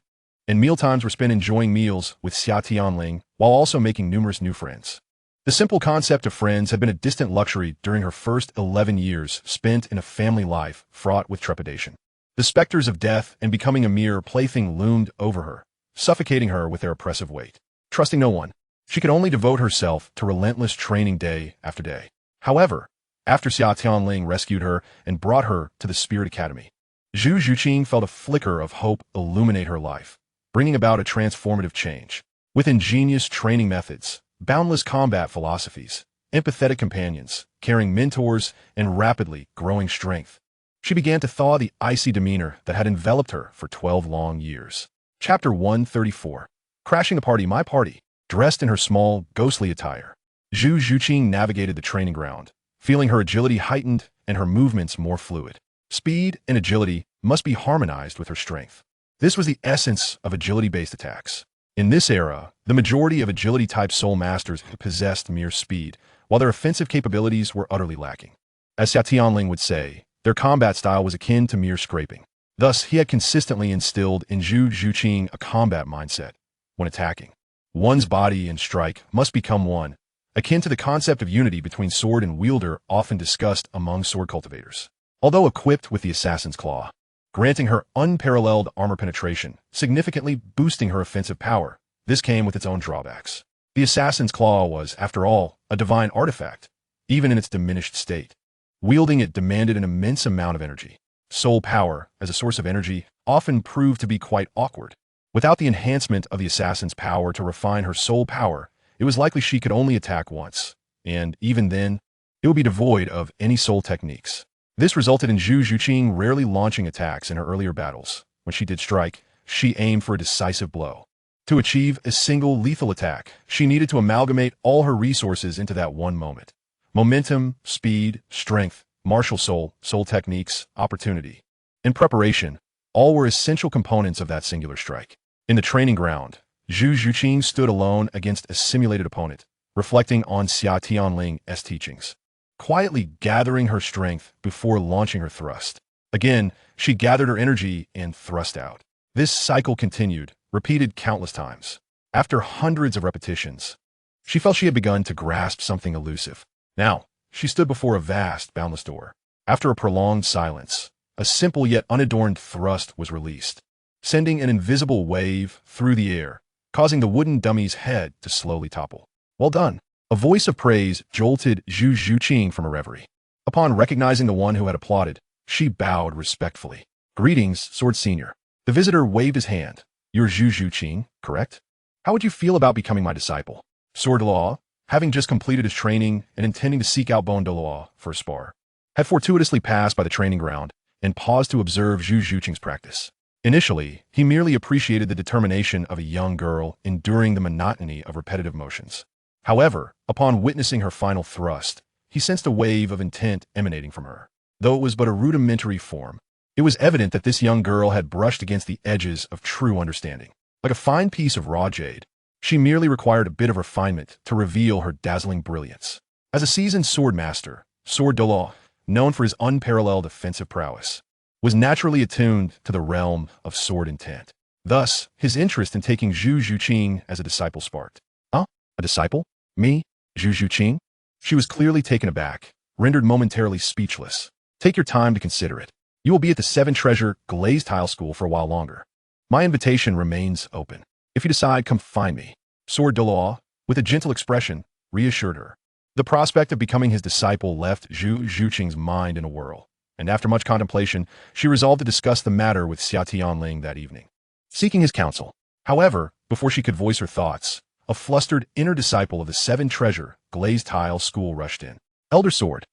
and mealtimes were spent enjoying meals with Xia Tianling while also making numerous new friends. The simple concept of friends had been a distant luxury during her first 11 years spent in a family life fraught with trepidation. The specters of death and becoming a mere plaything loomed over her, suffocating her with their oppressive weight. Trusting no one, she could only devote herself to relentless training day after day. However, after Xia Tianling rescued her and brought her to the Spirit Academy, Zhu Zhuqing felt a flicker of hope illuminate her life, bringing about a transformative change. With ingenious training methods, boundless combat philosophies, empathetic companions, caring mentors, and rapidly growing strength, she began to thaw the icy demeanor that had enveloped her for 12 long years. Chapter 134. Crashing the party. My party. Dressed in her small, ghostly attire, Zhu Zhuqing navigated the training ground, feeling her agility heightened and her movements more fluid. Speed and agility must be harmonized with her strength. This was the essence of agility-based attacks. In this era, the majority of agility-type soul masters possessed mere speed, while their offensive capabilities were utterly lacking. As Xia Tianling would say, their combat style was akin to mere scraping. Thus, he had consistently instilled in Zhu Zhuqing a combat mindset. When attacking, one's body and strike must become one, akin to the concept of unity between sword and wielder often discussed among sword cultivators. Although equipped with the assassin's claw, granting her unparalleled armor penetration, significantly boosting her offensive power, this came with its own drawbacks. The assassin's claw was, after all, a divine artifact, even in its diminished state. Wielding it demanded an immense amount of energy. Soul power, as a source of energy, often proved to be quite awkward. Without the enhancement of the assassin's power to refine her soul power, it was likely she could only attack once, and even then, it would be devoid of any soul techniques. This resulted in Zhu Zhuqing rarely launching attacks in her earlier battles. When she did strike, she aimed for a decisive blow. To achieve a single lethal attack, she needed to amalgamate all her resources into that one moment. Momentum, speed, strength, martial soul techniques, opportunity, and preparation, all were essential components of that singular strike. In the training ground, Zhu Zhuqing stood alone against a simulated opponent, reflecting on Xia Tianling's teachings, quietly gathering her strength before launching her thrust. Again, she gathered her energy and thrust out. This cycle continued, repeated countless times. After hundreds of repetitions, she felt she had begun to grasp something elusive. Now, she stood before a vast, boundless door. After a prolonged silence, a simple yet unadorned thrust was released, sending an invisible wave through the air, causing the wooden dummy's head to slowly topple. Well done. A voice of praise jolted Zhu Zhuqing from a reverie. Upon recognizing the one who had applauded, she bowed respectfully. Greetings, Sword Senior. The visitor waved his hand. You're Zhu Zhuqing, correct? How would you feel about becoming my disciple? Sword Dalu, having just completed his training and intending to seek out Douluo for a spar, had fortuitously passed by the training ground and paused to observe Zhu Zhuqing's practice. Initially, he merely appreciated the determination of a young girl enduring the monotony of repetitive motions. However, upon witnessing her final thrust, he sensed a wave of intent emanating from her. Though it was but a rudimentary form, it was evident that this young girl had brushed against the edges of true understanding. Like a fine piece of raw jade, she merely required a bit of refinement to reveal her dazzling brilliance. As a seasoned sword master, Sword Dalu, known for his unparalleled offensive prowess, was naturally attuned to the realm of sword intent. Thus, his interest in taking Zhu Zhuqing as a disciple sparked. Huh? A disciple? Me? Zhu Zhuqing? She was clearly taken aback, rendered momentarily speechless. Take your time to consider it. You will be at the 7-Treasure Glazed Tile School for a while longer. My invitation remains open. If you decide, come find me. Sword Dalu, with a gentle expression, reassured her. The prospect of becoming his disciple left Zhu Zhuqing's mind in a whirl, and after much contemplation, she resolved to discuss the matter with Xia Tianling that evening, seeking his counsel. However, before she could voice her thoughts, a flustered inner disciple of the 7-Treasure Glazed Tile School rushed in. Elder Sword,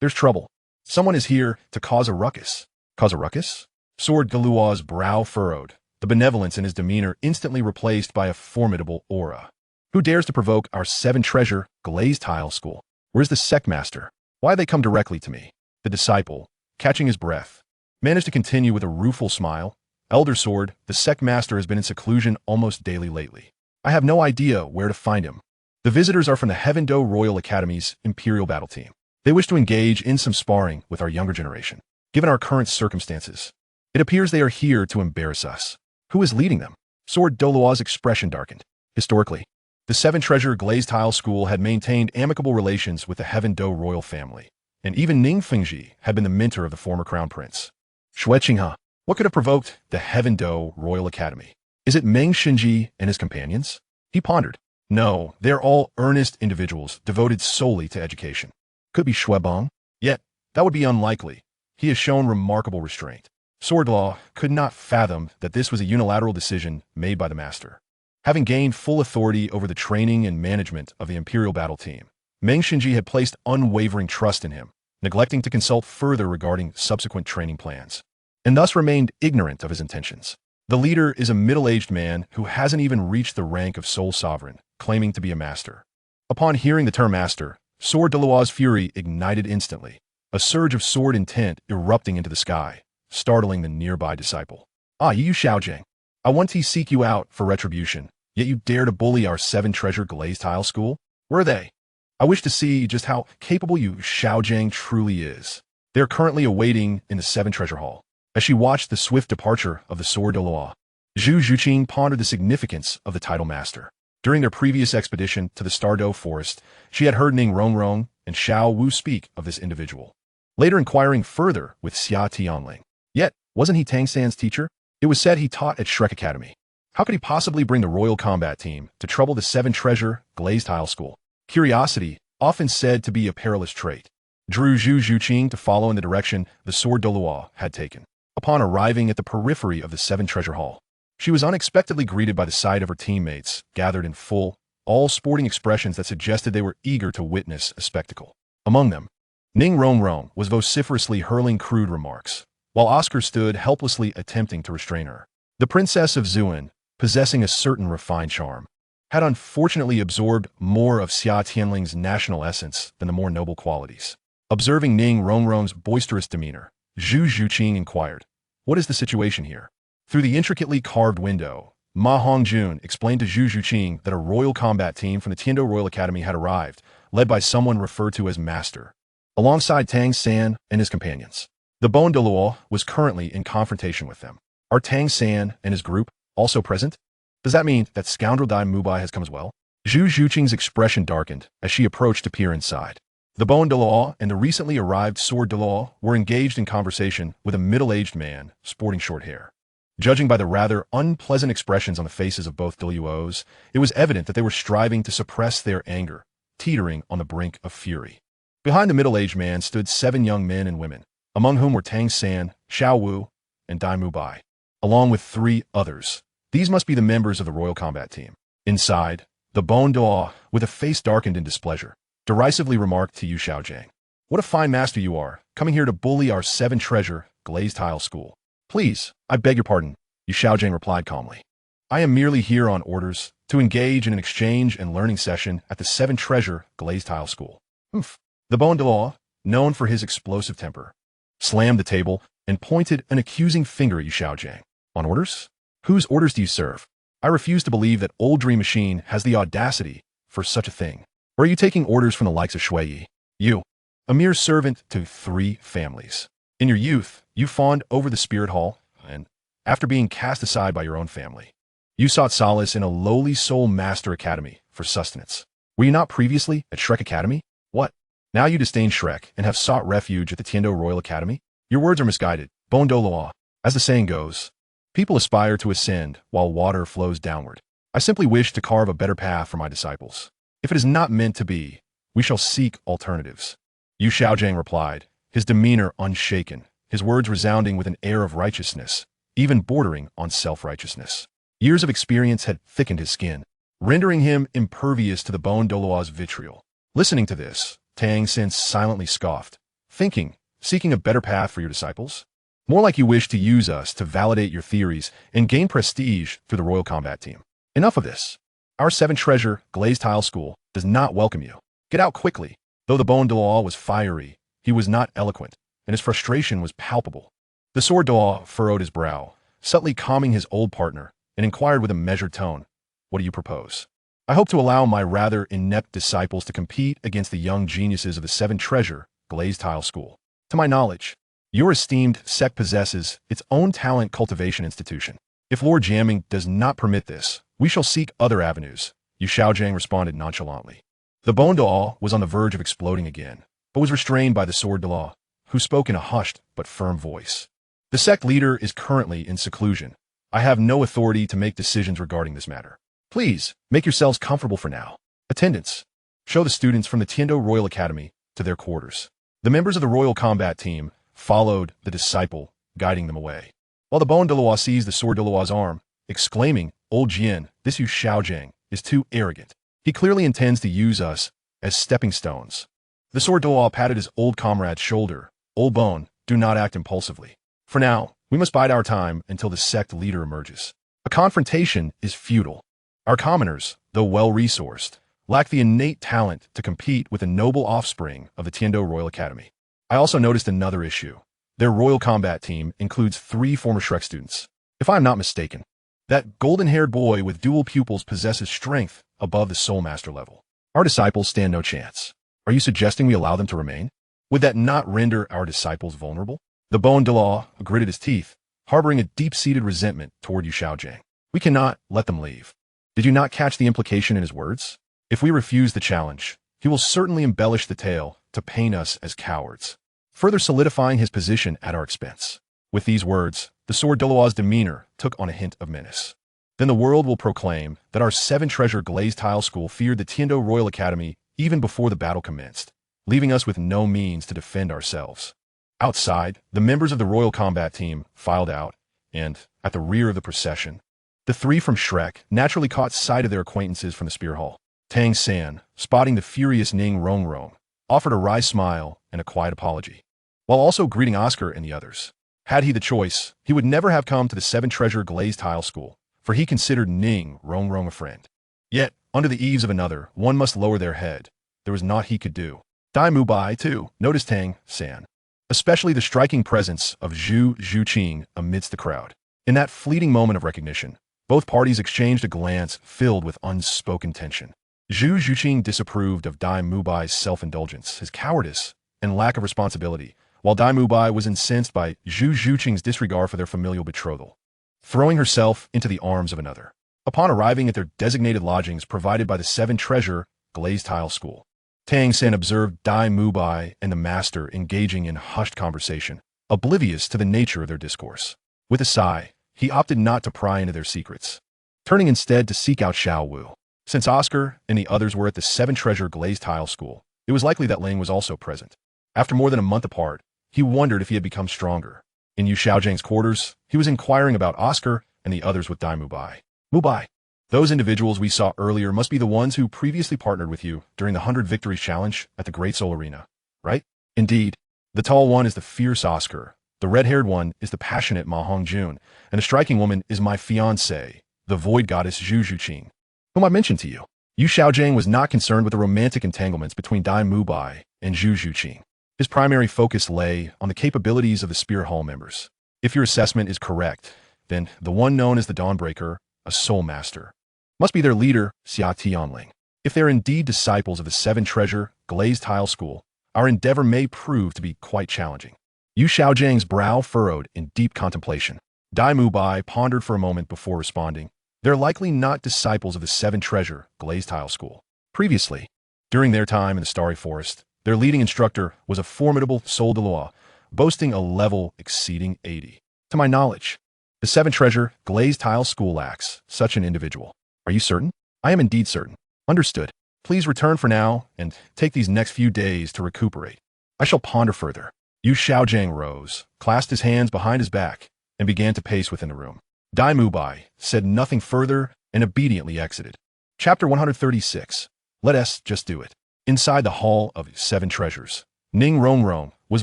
there's trouble. Someone is here to cause a ruckus. Cause a ruckus? Sword Daluo's brow furrowed, the benevolence in his demeanor instantly replaced by a formidable aura. Who dares to provoke our 7-Treasure Glazed Tile School? Where's the sect master? Why they come directly to me? The disciple, catching his breath, managed to continue with a rueful smile. Elder Sword, the sect master has been in seclusion almost daily lately. I have no idea where to find him. The visitors are from the Heaven Do Royal Academy's Imperial Battle Team. They wish to engage in some sparring with our younger generation. Given our current circumstances, it appears they are here to embarrass us. Who is leading them? Sword Daluo's expression darkened. Historically, the 7-Treasure Glazed Tile School had maintained amicable relations with the Heaven Do royal family, and even Ning Fengji had been the mentor of the former crown prince. Xue Qinghe, what could have provoked the Heaven Do Royal Academy? Is it Meng Xinji and his companions? He pondered. No, they're all earnest individuals devoted solely to education. Could be Xue Bong? Yet, that would be unlikely. he has shown remarkable restraint. Sword Law could not fathom that this was a unilateral decision made by the master. Having gained full authority over the training and management of the Imperial Battle Team, Meng Xinji had placed unwavering trust in him, neglecting to consult further regarding subsequent training plans, and thus remained ignorant of his intentions. The leader is a middle-aged man who hasn't even reached the rank of sole sovereign, claiming to be a master. Upon hearing the term master, Sword Daluo's fury ignited instantly, a surge of sword intent erupting into the sky, startling the nearby disciple. "Ah, you Xiaojing. I want to seek you out for retribution, yet you dare to bully our 7-treasure glazed tile school? Where are they? I wish to see just how capable you Xiaojing truly is." They are currently awaiting in the 7-treasure hall. As she watched the swift departure of the Sword Daluo, Zhu Zhuqing pondered the significance of the title master. During their previous expedition to the Stardow Forest, she had heard Ning Rongrong and Xiao Wu speak of this individual, later inquiring further with Xia Tianling. Yet, wasn't he Tang San's teacher? It was said he taught at Shrek Academy. How could he possibly bring the Royal Combat Team to trouble the 7-treasure glazed tile school? Curiosity, often said to be a perilous trait, drew Zhu Zhuqing to follow in the direction the Sword Daluo had taken. Upon arriving at the periphery of the 7-treasure hall, she was unexpectedly greeted by the sight of her teammates, gathered in full, all sporting expressions that suggested they were eager to witness a spectacle. Among them, Ning Rongrong was vociferously hurling crude remarks, while Oscar stood helplessly attempting to restrain her. The Princess of Zuan, possessing a certain refined charm, had unfortunately absorbed more of Xia Tianling's national essence than the more noble qualities. Observing Ning Rongrong's boisterous demeanor, Zhu Zhuqing inquired, "What is the situation here?" Through the intricately carved window, Ma Hongjun explained to Zhu Zhuqing that a royal combat team from the Tiando Royal Academy had arrived, led by someone referred to as Master, alongside Tang San and his companions. The Bone Daluo was currently in confrontation with them. Are Tang San and his group also present? Does that mean that scoundrel Dai Mubai has come as well? Zhu Zhuqing's expression darkened as she approached to peer inside. The Bone Daluo and the recently arrived Sword Daluo were engaged in conversation with a middle-aged man sporting short hair. Judging by the rather unpleasant expressions on the faces of both Daluos, it was evident that they were striving to suppress their anger, teetering on the brink of fury. Behind the middle-aged man stood 7 young men and women, among whom were Tang San, Xiao Wu, and Dai Mubai, along with 3 others. These must be the members of the Royal Combat Team. Inside, the Bone Daluo, with a face darkened in displeasure, derisively remarked to Yu Xiaojing, "What a fine master you are, coming here to bully our 7-treasure glazed tile school." "Please, I beg your pardon," Yu Xiaojing replied calmly. "I am merely here on orders to engage in an exchange and learning session at the 7-treasure glazed tile school." "Humph." The Bone Daluo, known for his explosive temper, slammed the table and pointed an accusing finger at Yu Xiaojing. "On orders? Whose orders do you serve? I refuse to believe that Old Dream Machine has the audacity for such a thing. Or are you taking orders from the likes of Shui Yi? You, a mere servant to 3 families. In your youth, you fawned over the spirit hall, and, after being cast aside by your own family, you sought solace in a lowly soul master academy for sustenance. Were you not previously at Shrek Academy? What? Now you disdain Shrek and have sought refuge at the Tiando Royal Academy? Your words are misguided, Bone Daluo. As the saying goes, people aspire to ascend while water flows downward. I simply wish to carve a better path for my disciples. If it is not meant to be, we shall seek alternatives." Yu Xiaojing replied, his demeanor unshaken, his words resounding with an air of righteousness, even bordering on self-righteousness. Years of experience had thickened his skin, rendering him impervious to the Bone Daluo's vitriol. Listening to this, Tang San silently scoffed, thinking, "Seeking a better path for your disciples? More like you wish to use us to validate your theories and gain prestige through the Royal Combat Team. Enough of this. Our 7-treasure glazed tile school does not welcome you. Get out quickly." Though the Bone Daluo was fiery, he was not eloquent, and his frustration was palpable. The Sword Daluo furrowed his brow, subtly calming his old partner, and inquired with a measured tone, "What do you propose?" "I hope to allow my rather inept disciples to compete against the young geniuses of the 7-treasure glazed tile school. To my knowledge, your esteemed sect possesses its own talent cultivation institution. If Lord Jamming does not permit this, we shall seek other avenues," Yu Xiaojing responded nonchalantly. The Bone Daluo was on the verge of exploding again, but was restrained by the Sword Daluo, who spoke in a hushed but firm voice. "The sect leader is currently in seclusion. I have no authority to make decisions regarding this matter. Please, make yourselves comfortable for now. Attendants, show the students from the Tiando Royal Academy to their quarters." The members of the Royal Combat Team followed the disciple, guiding them away. While the Bone Dalu seized the sword Dalu's arm, exclaiming, "Old Jian, this Yu Xiaojiang is too arrogant. He clearly intends to use us as stepping stones." The sword Dalu patted his old comrade's shoulder. "Old Bone, do not act impulsively. For now, we must bide our time until the sect leader emerges. A confrontation is futile. Our commoners, though well-resourced, lack the innate talent to compete with the noble offspring of the Tiando Royal Academy. I also noticed another issue. Their Royal Combat team includes 3 former Shrek students. If I'm not mistaken, that golden-haired boy with dual pupils possesses strength above the Soul Master level. Our disciples stand no chance. Are you suggesting we allow them to remain? Would that not render our disciples vulnerable?" The Bone Dalu gritted his teeth, harboring a deep-seated resentment toward Yu Xiaojiang. "We cannot let them leave." Did you not catch the implication in his words? If we refuse the challenge, he will certainly embellish the tale to paint us as cowards, further solidifying his position at our expense. With these words, the sword Dalu's demeanor took on a hint of menace. "Then the world will proclaim that our 7-treasure glazed tile school feared the Tiando Royal Academy even before the battle commenced, leaving us with no means to defend ourselves." Outside, the members of the Royal Combat team filed out, and, at the rear of the procession, the 3 from Shrek naturally caught sight of their acquaintances from the Spear Hall. Tang San, spotting the furious Ning Rongrong, offered a wry smile and a quiet apology, while also greeting Oscar and the others. Had he the choice, he would never have come to the 7-treasure glazed tile school, for he considered Ning Rongrong a friend. Yet, under the eaves of another, one must lower their head. There was naught he could do. Dai Mubai, too, noticed Tang San, especially the striking presence of Zhu Zhuqing amidst the crowd. In that fleeting moment of recognition, both parties exchanged a glance filled with unspoken tension. Zhu Zhuqing disapproved of Dai Mubai's self-indulgence, his cowardice, and lack of responsibility, while Dai Mubai was incensed by Zhu Zhuqing's disregard for their familial betrothal, throwing herself into the arms of another. Upon arriving at their designated lodgings provided by the 7-treasure glazed tile school, Tang San observed Dai Mubai and the master engaging in hushed conversation, oblivious to the nature of their discourse. With a sigh, he opted not to pry into their secrets, turning instead to seek out Xiao Wu. Since Oscar and the others were at the 7-treasure glazed tile school, it was likely that Ling was also present. After more than a month apart, he wondered if he had become stronger. In Yu Xiaojiang's quarters, he was inquiring about Oscar and the others with Dai Mubai. "Mubai, those individuals we saw earlier must be the ones who previously partnered with you during the 100 Victories Challenge at the Great Soul Arena, right?" "Indeed. The tall one is the fierce Oscar, the red-haired one is the passionate Ma Hongjun, and the striking woman is my fiancée, the void goddess Zhu Zhuqing, whom I mentioned to you." Yu Xiaojiang was not concerned with the romantic entanglements between Dai Mubai and Zhu Zhuqing. His primary focus lay on the capabilities of the Spear Hall members. If your assessment is correct, then the one known as the Dawnbreaker, a Soul Master, must be their leader, Xia Tianling. If they are indeed disciples of the 7-treasure glazed tile school, our endeavor may prove to be quite challenging. Yu Xiaojiang's brow furrowed in deep contemplation. Dai Mubai pondered for a moment before responding. They're likely not disciples of the 7-treasure glazed tile school. Previously, during their time in the Starry Forest, their leading instructor was a formidable Soul Dalu, boasting a level exceeding 80. To my knowledge, the 7-treasure glazed tile school lacks such an individual. Are you certain? I am indeed certain. Understood. Please return for now and take these next few days to recuperate. I shall ponder further. Yu Xiaojiang rose, clasped his hands behind his back, and began to pace within the room. Dai Mubai said nothing further and obediently exited. Chapter 136. Let us just do it. Inside the Hall of 7 Treasures, Ning Rongrong was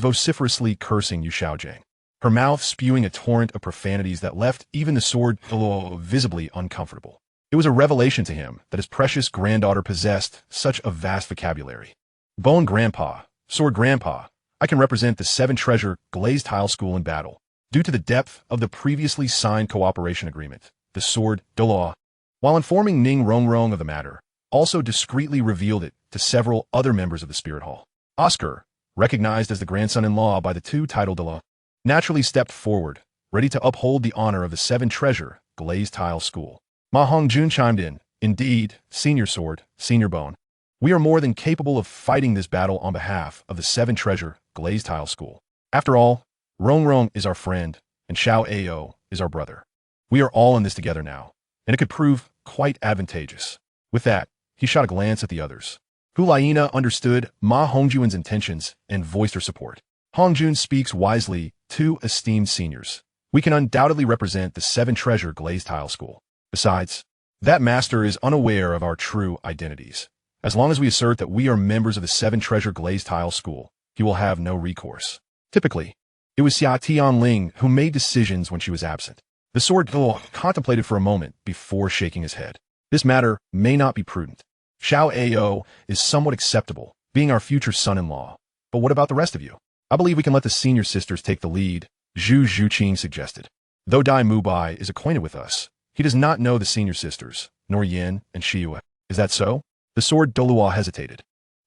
vociferously cursing Yu Xiaojiang, her mouth spewing a torrent of profanities that left even the sword Douluo visibly uncomfortable. It was a revelation to him that his precious granddaughter possessed such a vast vocabulary. "Bone Grandpa, Sword Grandpa, I can represent the 7-treasure glazed tile school in battle. Due to the depth of the previously signed cooperation agreement, the sword Douluo, while informing Ning Rongrong of the matter, also discreetly revealed it to several other members of the Spirit Hall. Oscar, recognized as the grandson-in-law by the 2 title Douluo, naturally stepped forward, ready to uphold the honor of the 7-treasure glazed tile school. Ma Hongjun chimed in, "Indeed, Senior Sword, Senior Bone, we are more than capable of fighting this battle on behalf of the 7-treasure glazed tile school. After all, Rongrong is our friend, and Xiao Ao is our brother. We are all in this together now, and it could prove quite advantageous." With that, he shot a glance at the others. Hu Laina understood Ma Hongjun's intentions and voiced her support. Hongjun speaks wisely, two esteemed seniors. We can undoubtedly represent the Seven Treasure Glazed Tile School. Besides, that master is unaware of our true identities. As long as we assert that we are members of the Seven Treasure Glazed Tile School, he will have no recourse. Typically, it was Xia Tianling who made decisions when she was absent. The sword Douluo contemplated for a moment before shaking his head. This matter may not be prudent. Xiao Ao is somewhat acceptable, being our future son-in-law. But what about the rest of you? I believe we can let the senior sisters take the lead, Zhu Zhuqing suggested. Though Dai Mubai is acquainted with us, he does not know the senior sisters, nor Yin and Xia. Is that so? The sword Douluo hesitated.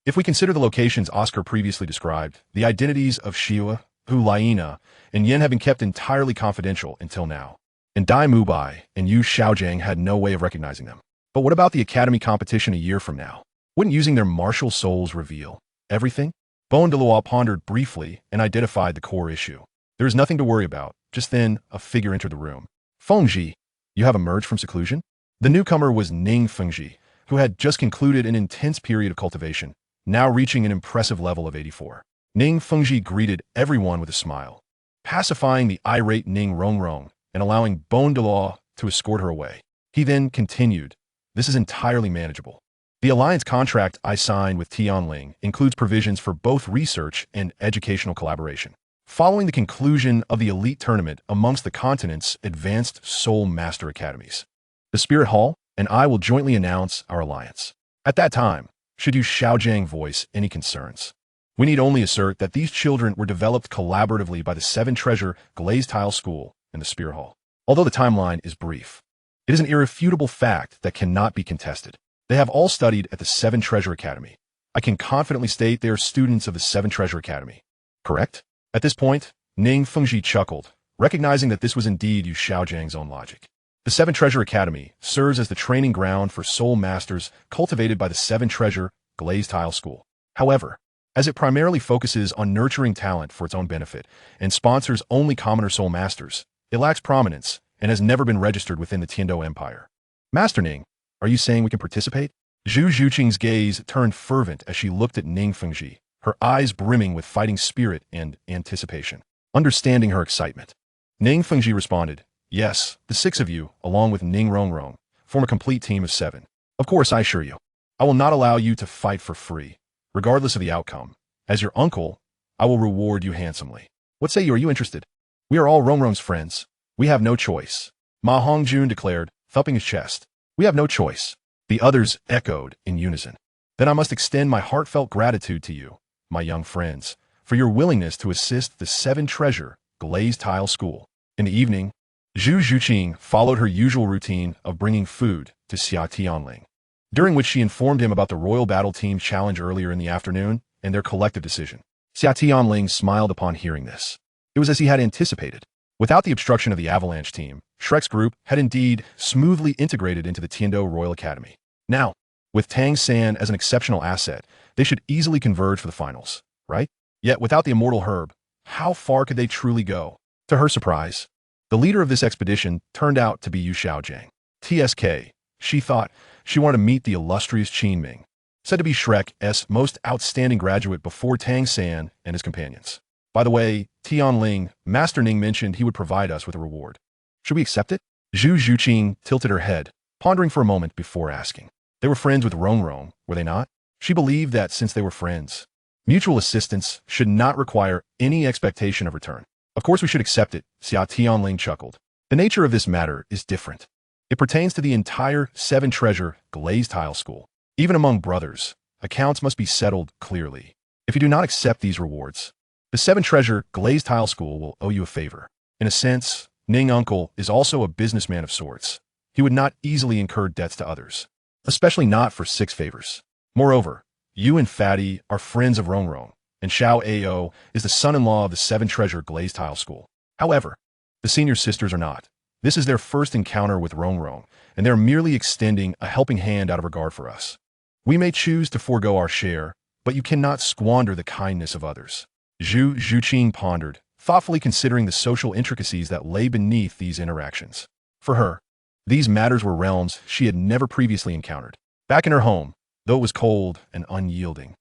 If we consider the locations Oscar previously described, the identities of Xia, Hu Laina, and Yin have been kept entirely confidential until now. And Dai Mubai and Yu Xiaojiang had no way of recognizing them. But what about the academy competition a year from now? Wouldn't using their martial souls reveal everything? Bon Douluo pondered briefly and identified the core issue. There is nothing to worry about. Just then, a figure entered the room. Fengji, you have emerged from seclusion? The newcomer was Ning Fengji, who had just concluded an intense period of cultivation, now reaching an impressive level of 84. Ning Fengji greeted everyone with a smile, pacifying the irate Ning Rongrong and allowing Bon Douluo to escort her away. He then continued, "This is entirely manageable. The alliance contract I signed with Tianling includes provisions for both research and educational collaboration. Following the conclusion of the elite tournament amongst the continent's advanced Soul Master Academies, the Spirit Hall and I will jointly announce our alliance. At that time, should you Xiaojiang voice any concerns, we need only assert that these children were developed collaboratively by the Seven Treasure Glazed Tile School and the Spirit Hall. Although the timeline is brief, it is an irrefutable fact that cannot be contested. They have all studied at the Seven Treasure Academy. I can confidently state they are students of the Seven Treasure Academy. Correct?" At this point, Ning Fengji chuckled, recognizing that this was indeed Yu Xiaojiang's own logic. The Seven Treasure Academy serves as the training ground for soul masters cultivated by the Seven Treasure Glazed Tile School. However, as it primarily focuses on nurturing talent for its own benefit and sponsors only commoner soul masters, it lacks prominence and has never been registered within the Tiando Empire. Master Ning, are you saying we can participate? Zhu Zhuqing's gaze turned fervent as she looked at Ning Fengji, her eyes brimming with fighting spirit and anticipation. Understanding her excitement, Ning Fengji responded, "Yes, the six of you, along with Ning Rongrong, form a complete team of 7. Of course, I assure you, I will not allow you to fight for free, regardless of the outcome. As your uncle, I will reward you handsomely. What say you? Are you interested? We are all Rongrong's friends. We have no choice." Ma Hongjun declared, thumping his chest. "We have no choice." The others echoed in unison. "Then I must extend my heartfelt gratitude to you, my young friends, for your willingness to assist the Seven Treasure Glazed Tile School." In the evening, Zhu Zhuqing followed her usual routine of bringing food to Xia Tianling, during which she informed him about the Royal Battle Team's challenge earlier in the afternoon and their collective decision. Xia Tianling smiled upon hearing this. It was as he had anticipated. Without the obstruction of the Avalanche team, Shrek's group had indeed smoothly integrated into the Tiando Royal Academy. Now, with Tang San as an exceptional asset, they should easily converge for the finals, right? Yet without the immortal herb, how far could they truly go? To her surprise, the leader of this expedition turned out to be Yu Xiaojiang. TSK, she thought she wanted to meet the illustrious Qin Ming, said to be Shrek's most outstanding graduate before Tang San and his companions. By the way, Tianling, Master Ning mentioned he would provide us with a reward. Should we accept it? Zhu Zhuqing tilted her head, pondering for a moment before asking. They were friends with Rongrong, were they not? She believed that since they were friends, mutual assistance should not require any expectation of return. Of course we should accept it, Xia Tianling chuckled. The nature of this matter is different. It pertains to the entire Seven Treasure Glazed Tile School. Even among brothers, accounts must be settled clearly. If you do not accept these rewards, the Seven Treasure Glazed Tile School will owe you a favor. In a sense, Ning Uncle is also a businessman of sorts. He would not easily incur debts to others, especially not for 6 favors. Moreover, you and Fatty are friends of Rongrong, and Xiao Ao is the son-in-law of the Seven Treasure Glazed Tile School. However, the senior sisters are not. This is their first encounter with Rongrong, and they're merely extending a helping hand out of regard for us. We may choose to forego our share, but you cannot squander the kindness of others. Zhu Zhuqing pondered, thoughtfully considering the social intricacies that lay beneath these interactions. For her, these matters were realms she had never previously encountered. Back in her home, though it was cold and unyielding,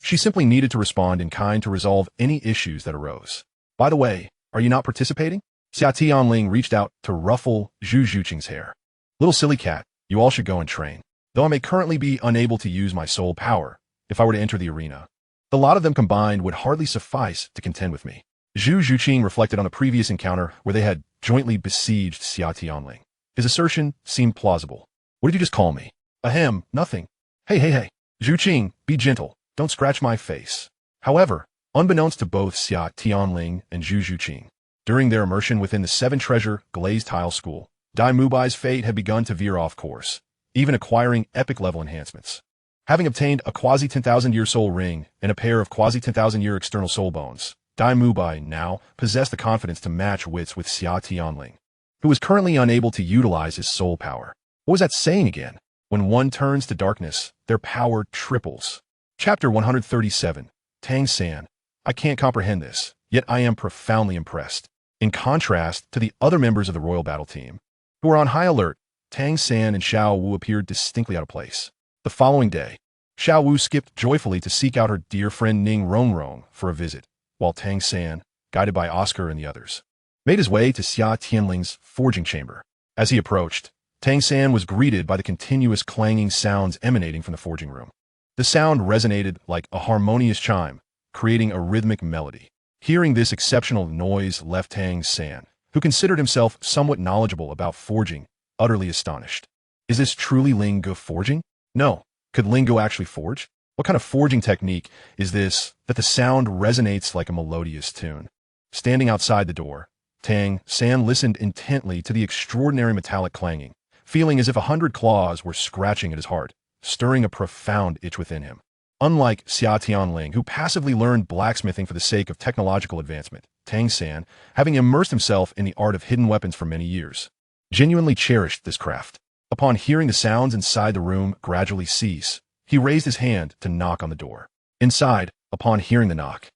She simply needed to respond in kind to resolve any issues that arose. By the way, are you not participating? Xia Tianling reached out to ruffle Zhu Zhuqing's hair. Little silly cat, you all should go and train. Though I may currently be unable to use my soul power, if I were to enter the arena, the lot of them combined would hardly suffice to contend with me. Zhu Zhuqing reflected on a previous encounter where they had jointly besieged Xia Tianling. His assertion seemed plausible. What did you just call me? Ahem, nothing. Hey. Zhuqing, be gentle. Don't scratch my face. However, unbeknownst to both Xia Tianling and Zhu Zhuqing, during their immersion within the seven-treasure glazed tile school, Dai Mubai's fate had begun to veer off course, even acquiring epic-level enhancements. Having obtained a quasi-10,000-year soul ring and a pair of quasi-10,000-year external soul bones, Dai Mubai now possessed the confidence to match wits with Xia Tianling, who was currently unable to utilize his soul power. What was that saying again? When one turns to darkness, their power triples. Chapter 137, Tang San. I can't comprehend this, yet I am profoundly impressed. In contrast to the other members of the royal battle team, who were on high alert, Tang San and Xiao Wu appeared distinctly out of place. The following day, Xiao Wu skipped joyfully to seek out her dear friend Ning Rongrong for a visit, while Tang San, guided by Oscar and the others, made his way to Xia Tianling's forging chamber. As he approached, Tang San was greeted by the continuous clanging sounds emanating from the forging room. The sound resonated like a harmonious chime, creating a rhythmic melody. Hearing this exceptional noise left Tang San, who considered himself somewhat knowledgeable about forging, utterly astonished. Is this truly Ling Ge forging? No. Could Ling Ge actually forge? What kind of forging technique is this that the sound resonates like a melodious tune? Standing outside the door, Tang San listened intently to the extraordinary metallic clanging, feeling as if 100 claws were scratching at his heart, stirring a profound itch within him. Unlike Xia Tianling, who passively learned blacksmithing for the sake of technological advancement, Tang San, having immersed himself in the art of hidden weapons for many years, genuinely cherished this craft. Upon hearing the sounds inside the room gradually cease, he raised his hand to knock on the door. Inside, upon hearing the knock,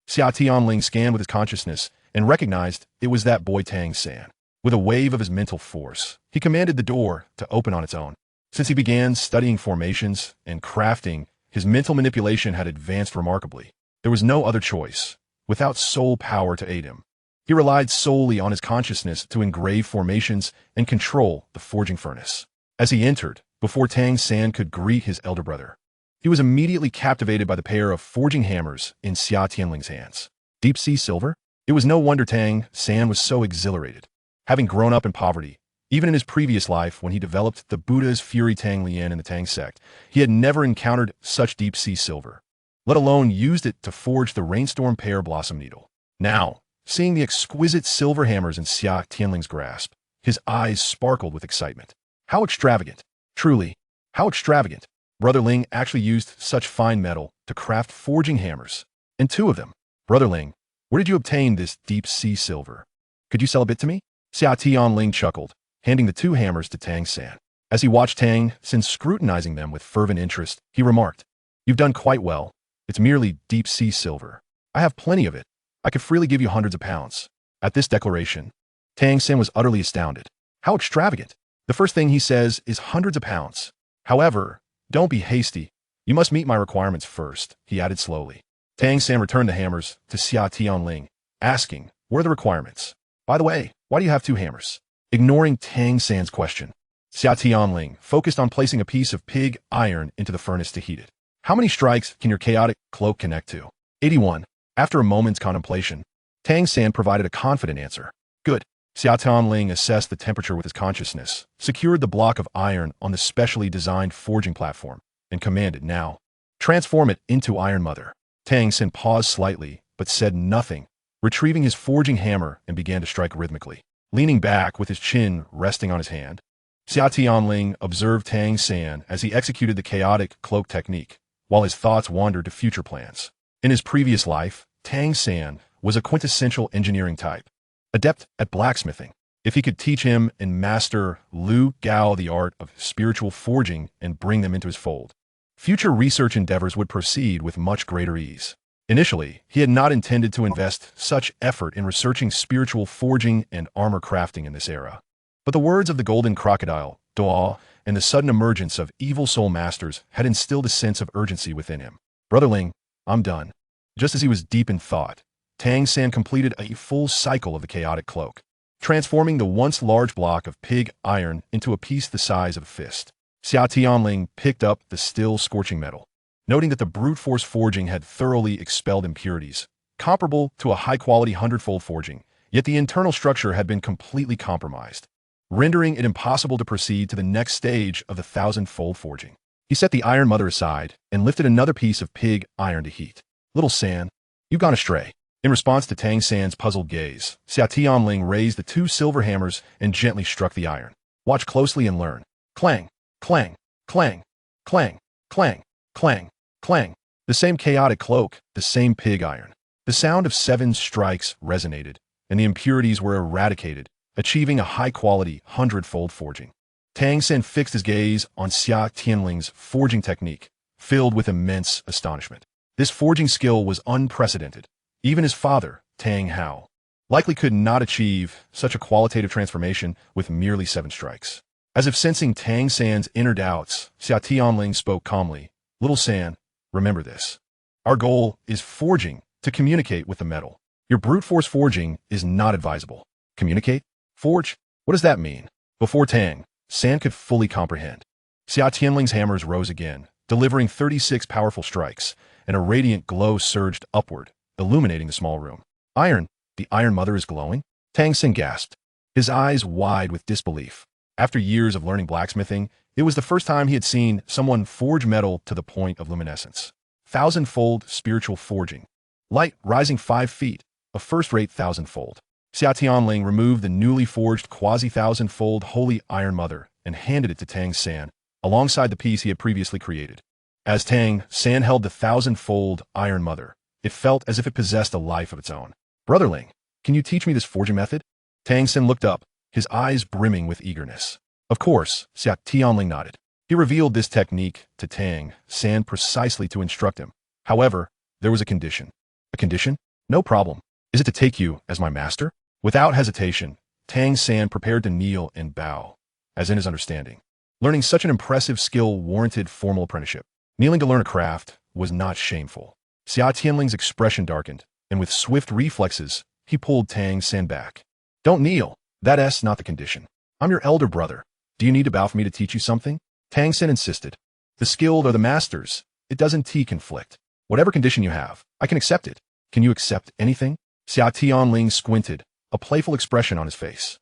Xia Tianling scanned with his consciousness and recognized it was that boy Tang San. With a wave of his mental force, he commanded the door to open on its own. Since he began studying formations and crafting, his mental manipulation had advanced remarkably. There was no other choice. Without soul power to aid him, he relied solely on his consciousness to engrave formations and control the forging furnace. As he entered, before Tang San could greet his elder brother, he was immediately captivated by the pair of forging hammers in Xia Tianling's hands. Deep sea silver? It was no wonder Tang San was so exhilarated. Having grown up in poverty, even in his previous life when he developed the Buddha's Fury Tang Lien in the Tang sect, he had never encountered such deep-sea silver, let alone used it to forge the Rainstorm Pear Blossom Needle. Now, seeing the exquisite silver hammers in Xia Tianling's grasp, his eyes sparkled with excitement. How extravagant! Truly, how extravagant! Brother Ling actually used such fine metal to craft forging hammers, and 2 of them. Brother Ling, where did you obtain this deep-sea silver? Could you sell a bit to me? Xia Tianling chuckled, handing the 2 hammers to Tang San. As he watched Tang San scrutinizing them with fervent interest, he remarked, "You've done quite well. It's merely deep-sea silver. I have plenty of it. I could freely give you hundreds of pounds." At this declaration, Tang San was utterly astounded. How extravagant! The first thing he says is hundreds of pounds. However, don't be hasty. You must meet my requirements first, he added slowly. Tang San returned the hammers to Xia Tianling, asking, "What are the requirements? By the way, why do you have 2 hammers?" Ignoring Tang San's question, Xia Tianling focused on placing a piece of pig iron into the furnace to heat it. How many strikes can your chaotic cloak connect to? 81. After a moment's contemplation, Tang San provided a confident answer. Good. Xia Tianling assessed the temperature with his consciousness, secured the block of iron on the specially designed forging platform, and commanded, "Now, transform it into Iron Mother." Tang San paused slightly, but said nothing, retrieving his forging hammer and began to strike rhythmically. Leaning back with his chin resting on his hand, Xia Tianling observed Tang San as he executed the chaotic cloak technique, while his thoughts wandered to future plans. In his previous life, Tang San was a quintessential engineering type, adept at blacksmithing. If he could teach him and master Liu Gao the art of spiritual forging and bring them into his fold, future research endeavors would proceed with much greater ease. Initially, he had not intended to invest such effort in researching spiritual forging and armor crafting in this era. But the words of the golden crocodile, Douluo, and the sudden emergence of evil soul masters had instilled a sense of urgency within him. Brother Ling, I'm done. Just as he was deep in thought, Tang San completed a full cycle of the chaotic cloak, transforming the once large block of pig iron into a piece the size of a fist. Xia Tianling picked up the still scorching metal, noting that the brute force forging had thoroughly expelled impurities, comparable to a high-quality hundredfold forging, yet the internal structure had been completely compromised, rendering it impossible to proceed to the next stage of the thousand-fold forging. He set the Iron Mother aside and lifted another piece of pig iron to heat. Little San, you've gone astray. In response to Tang San's puzzled gaze, Xia Tianling raised the two silver hammers and gently struck the iron. Watch closely and learn. Clang, clang, clang, clang, clang, clang, clang. The same chaotic cloak, the same pig iron. The sound of 7 strikes resonated, and the impurities were eradicated, achieving a high-quality, hundredfold forging. Tang San fixed his gaze on Xia Tianling's forging technique, filled with immense astonishment. This forging skill was unprecedented. Even his father, Tang Hao, likely could not achieve such a qualitative transformation with merely 7 strikes. As if sensing Tang San's inner doubts, Xia Tianling spoke calmly. Little San, remember this. Our goal is forging to communicate with the metal. Your brute force forging is not advisable. Communicate? Forge? What does that mean? Before Tang San could fully comprehend, Xia Tianling's hammers rose again, delivering 36 powerful strikes, and a radiant glow surged upward, illuminating the small room. Iron, the Iron Mother is glowing? Tang San gasped, his eyes wide with disbelief. After years of learning blacksmithing, it was the first time he had seen someone forge metal to the point of luminescence. Thousand-fold spiritual forging. Light rising 5 feet, a first-rate thousand-fold. Xia Tianling removed the newly forged quasi-thousand-fold Holy Iron Mother and handed it to Tang San, alongside the piece he had previously created. As Tang San held the thousand-fold Iron Mother, it felt as if it possessed a life of its own. Brotherling, can you teach me this forging method? Tang San looked up, his eyes brimming with eagerness. Of course, Xia Tianling nodded. He revealed this technique to Tang San precisely to instruct him. However, there was a condition. A condition? No problem. Is it to take you as my master? Without hesitation, Tang San prepared to kneel and bow, as in his understanding. Learning such an impressive skill warranted formal apprenticeship. Kneeling to learn a craft was not shameful. Xia Tianling's expression darkened, and with swift reflexes, he pulled Tang San back. Don't kneel. That's not the condition. I'm your elder brother. Do you need to bow for me to teach you something? Tang San insisted. The skilled are the masters. It doesn't conflict. Whatever condition you have, I can accept it. Can you accept anything? Xia Tianling squinted, a playful expression on his face.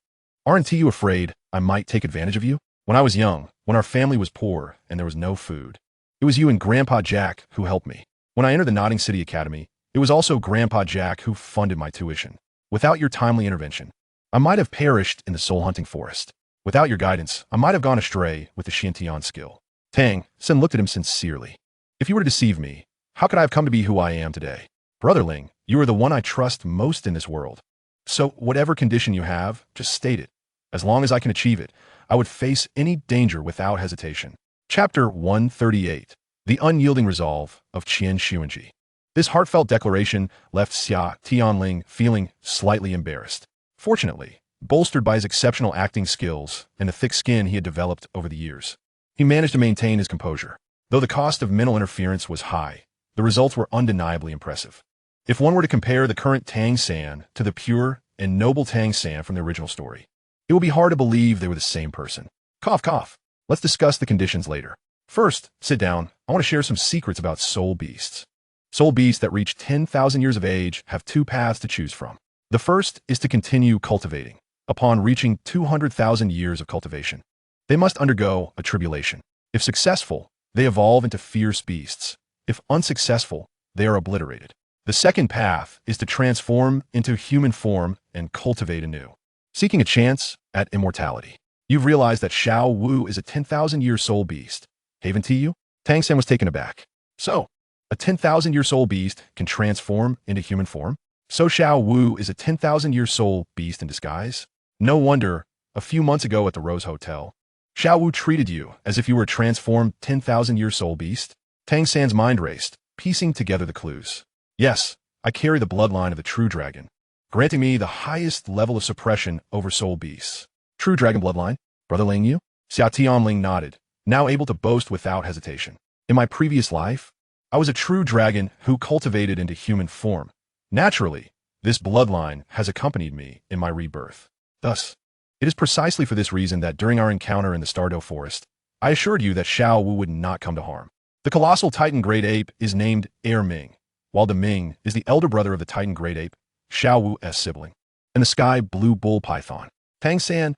Aren't you afraid I might take advantage of you? When I was young, when our family was poor and there was no food, it was you and Grandpa Jack who helped me. When I entered the Notting City Academy, it was also Grandpa Jack who funded my tuition. Without your timely intervention, I might have perished in the soul-hunting forest. Without your guidance, I might have gone astray with the Xiantian skill. Tang San looked at him sincerely. If you were to deceive me, how could I have come to be who I am today? Brotherling, you are the one I trust most in this world. So whatever condition you have, just state it. As long as I can achieve it, I would face any danger without hesitation. Chapter 138. The Unyielding Resolve of Qian Xuanji. This heartfelt declaration left Xia Tianling feeling slightly embarrassed. Fortunately, bolstered by his exceptional acting skills and the thick skin he had developed over the years, he managed to maintain his composure. Though the cost of mental interference was high, the results were undeniably impressive. If one were to compare the current Tang San to the pure and noble Tang San from the original story, it would be hard to believe they were the same person. Cough, cough. Let's discuss the conditions later. First, sit down. I want to share some secrets about soul beasts. Soul beasts that reach 10,000 years of age have 2 paths to choose from. The first is to continue cultivating. Upon reaching 200,000 years of cultivation, they must undergo a tribulation. If successful, they evolve into fierce beasts. If unsuccessful, they are obliterated. The second path is to transform into human form and cultivate anew, seeking a chance at immortality. You've realized that Xiao Wu is a 10,000-year soul beast. Haven't you? Tang San was taken aback. So, a 10,000-year soul beast can transform into human form? So Xiao Wu is a 10,000-year soul beast in disguise? No wonder, a few months ago at the Rose Hotel, Xiao Wu treated you as if you were a transformed 10,000-year soul beast. Tang San's mind raced, piecing together the clues. Yes, I carry the bloodline of the true dragon, granting me the highest level of suppression over soul beasts. True dragon bloodline? Brother Ling Yu? Xia Tianling nodded, now able to boast without hesitation. In my previous life, I was a true dragon who cultivated into human form. Naturally, this bloodline has accompanied me in my rebirth. Thus, it is precisely for this reason that during our encounter in the Stardew Forest, I assured you that Xiao Wu would not come to harm. The colossal Titan Great Ape is named Air Ming, while the Ming is the elder brother of the Titan Great Ape, Xiao Wu's sibling, and the Sky Blue Bull Python. Tang San,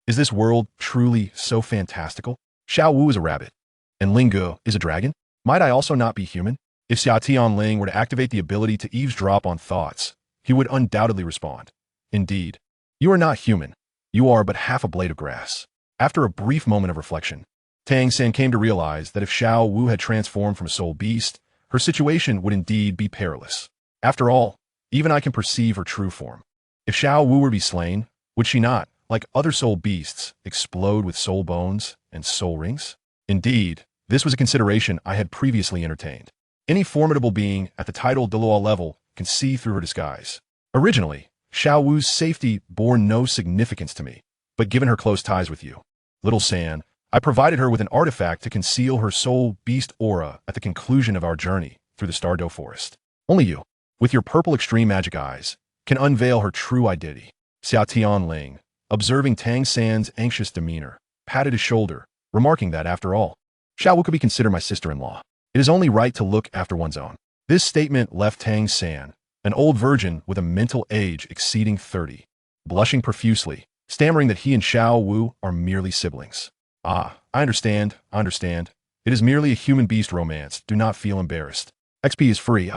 is this world truly so fantastical? Xiao Wu is a rabbit, and Lingo is a dragon? Might I also not be human? If Xia Tianling were to activate the ability to eavesdrop on thoughts, he would undoubtedly respond. Indeed, you are not human. You are but half a blade of grass. After a brief moment of reflection, Tang San came to realize that if Xiao Wu had transformed from a soul beast, her situation would indeed be perilous. After all, even I can perceive her true form. If Xiao Wu were to be slain, would she not, like other soul beasts, explode with soul bones and soul rings? Indeed, this was a consideration I had previously entertained. Any formidable being at the title Douluo level can see through her disguise. Originally, Xiao Wu's safety bore no significance to me, but given her close ties with you, Little San, I provided her with an artifact to conceal her soul beast aura at the conclusion of our journey through the Stardew Forest. Only you, with your purple extreme magic eyes, can unveil her true identity. Xia Tianling, observing Tang San's anxious demeanor, patted his shoulder, remarking that, after all, Xiao Wu could be considered my sister-in-law. It is only right to look after one's own. This statement left Tang San, an old virgin with a mental age exceeding 30, blushing profusely, stammering that he and Xiao Wu are merely siblings. Ah, I understand. It is merely a human-beast romance. Do not feel embarrassed. XP is free.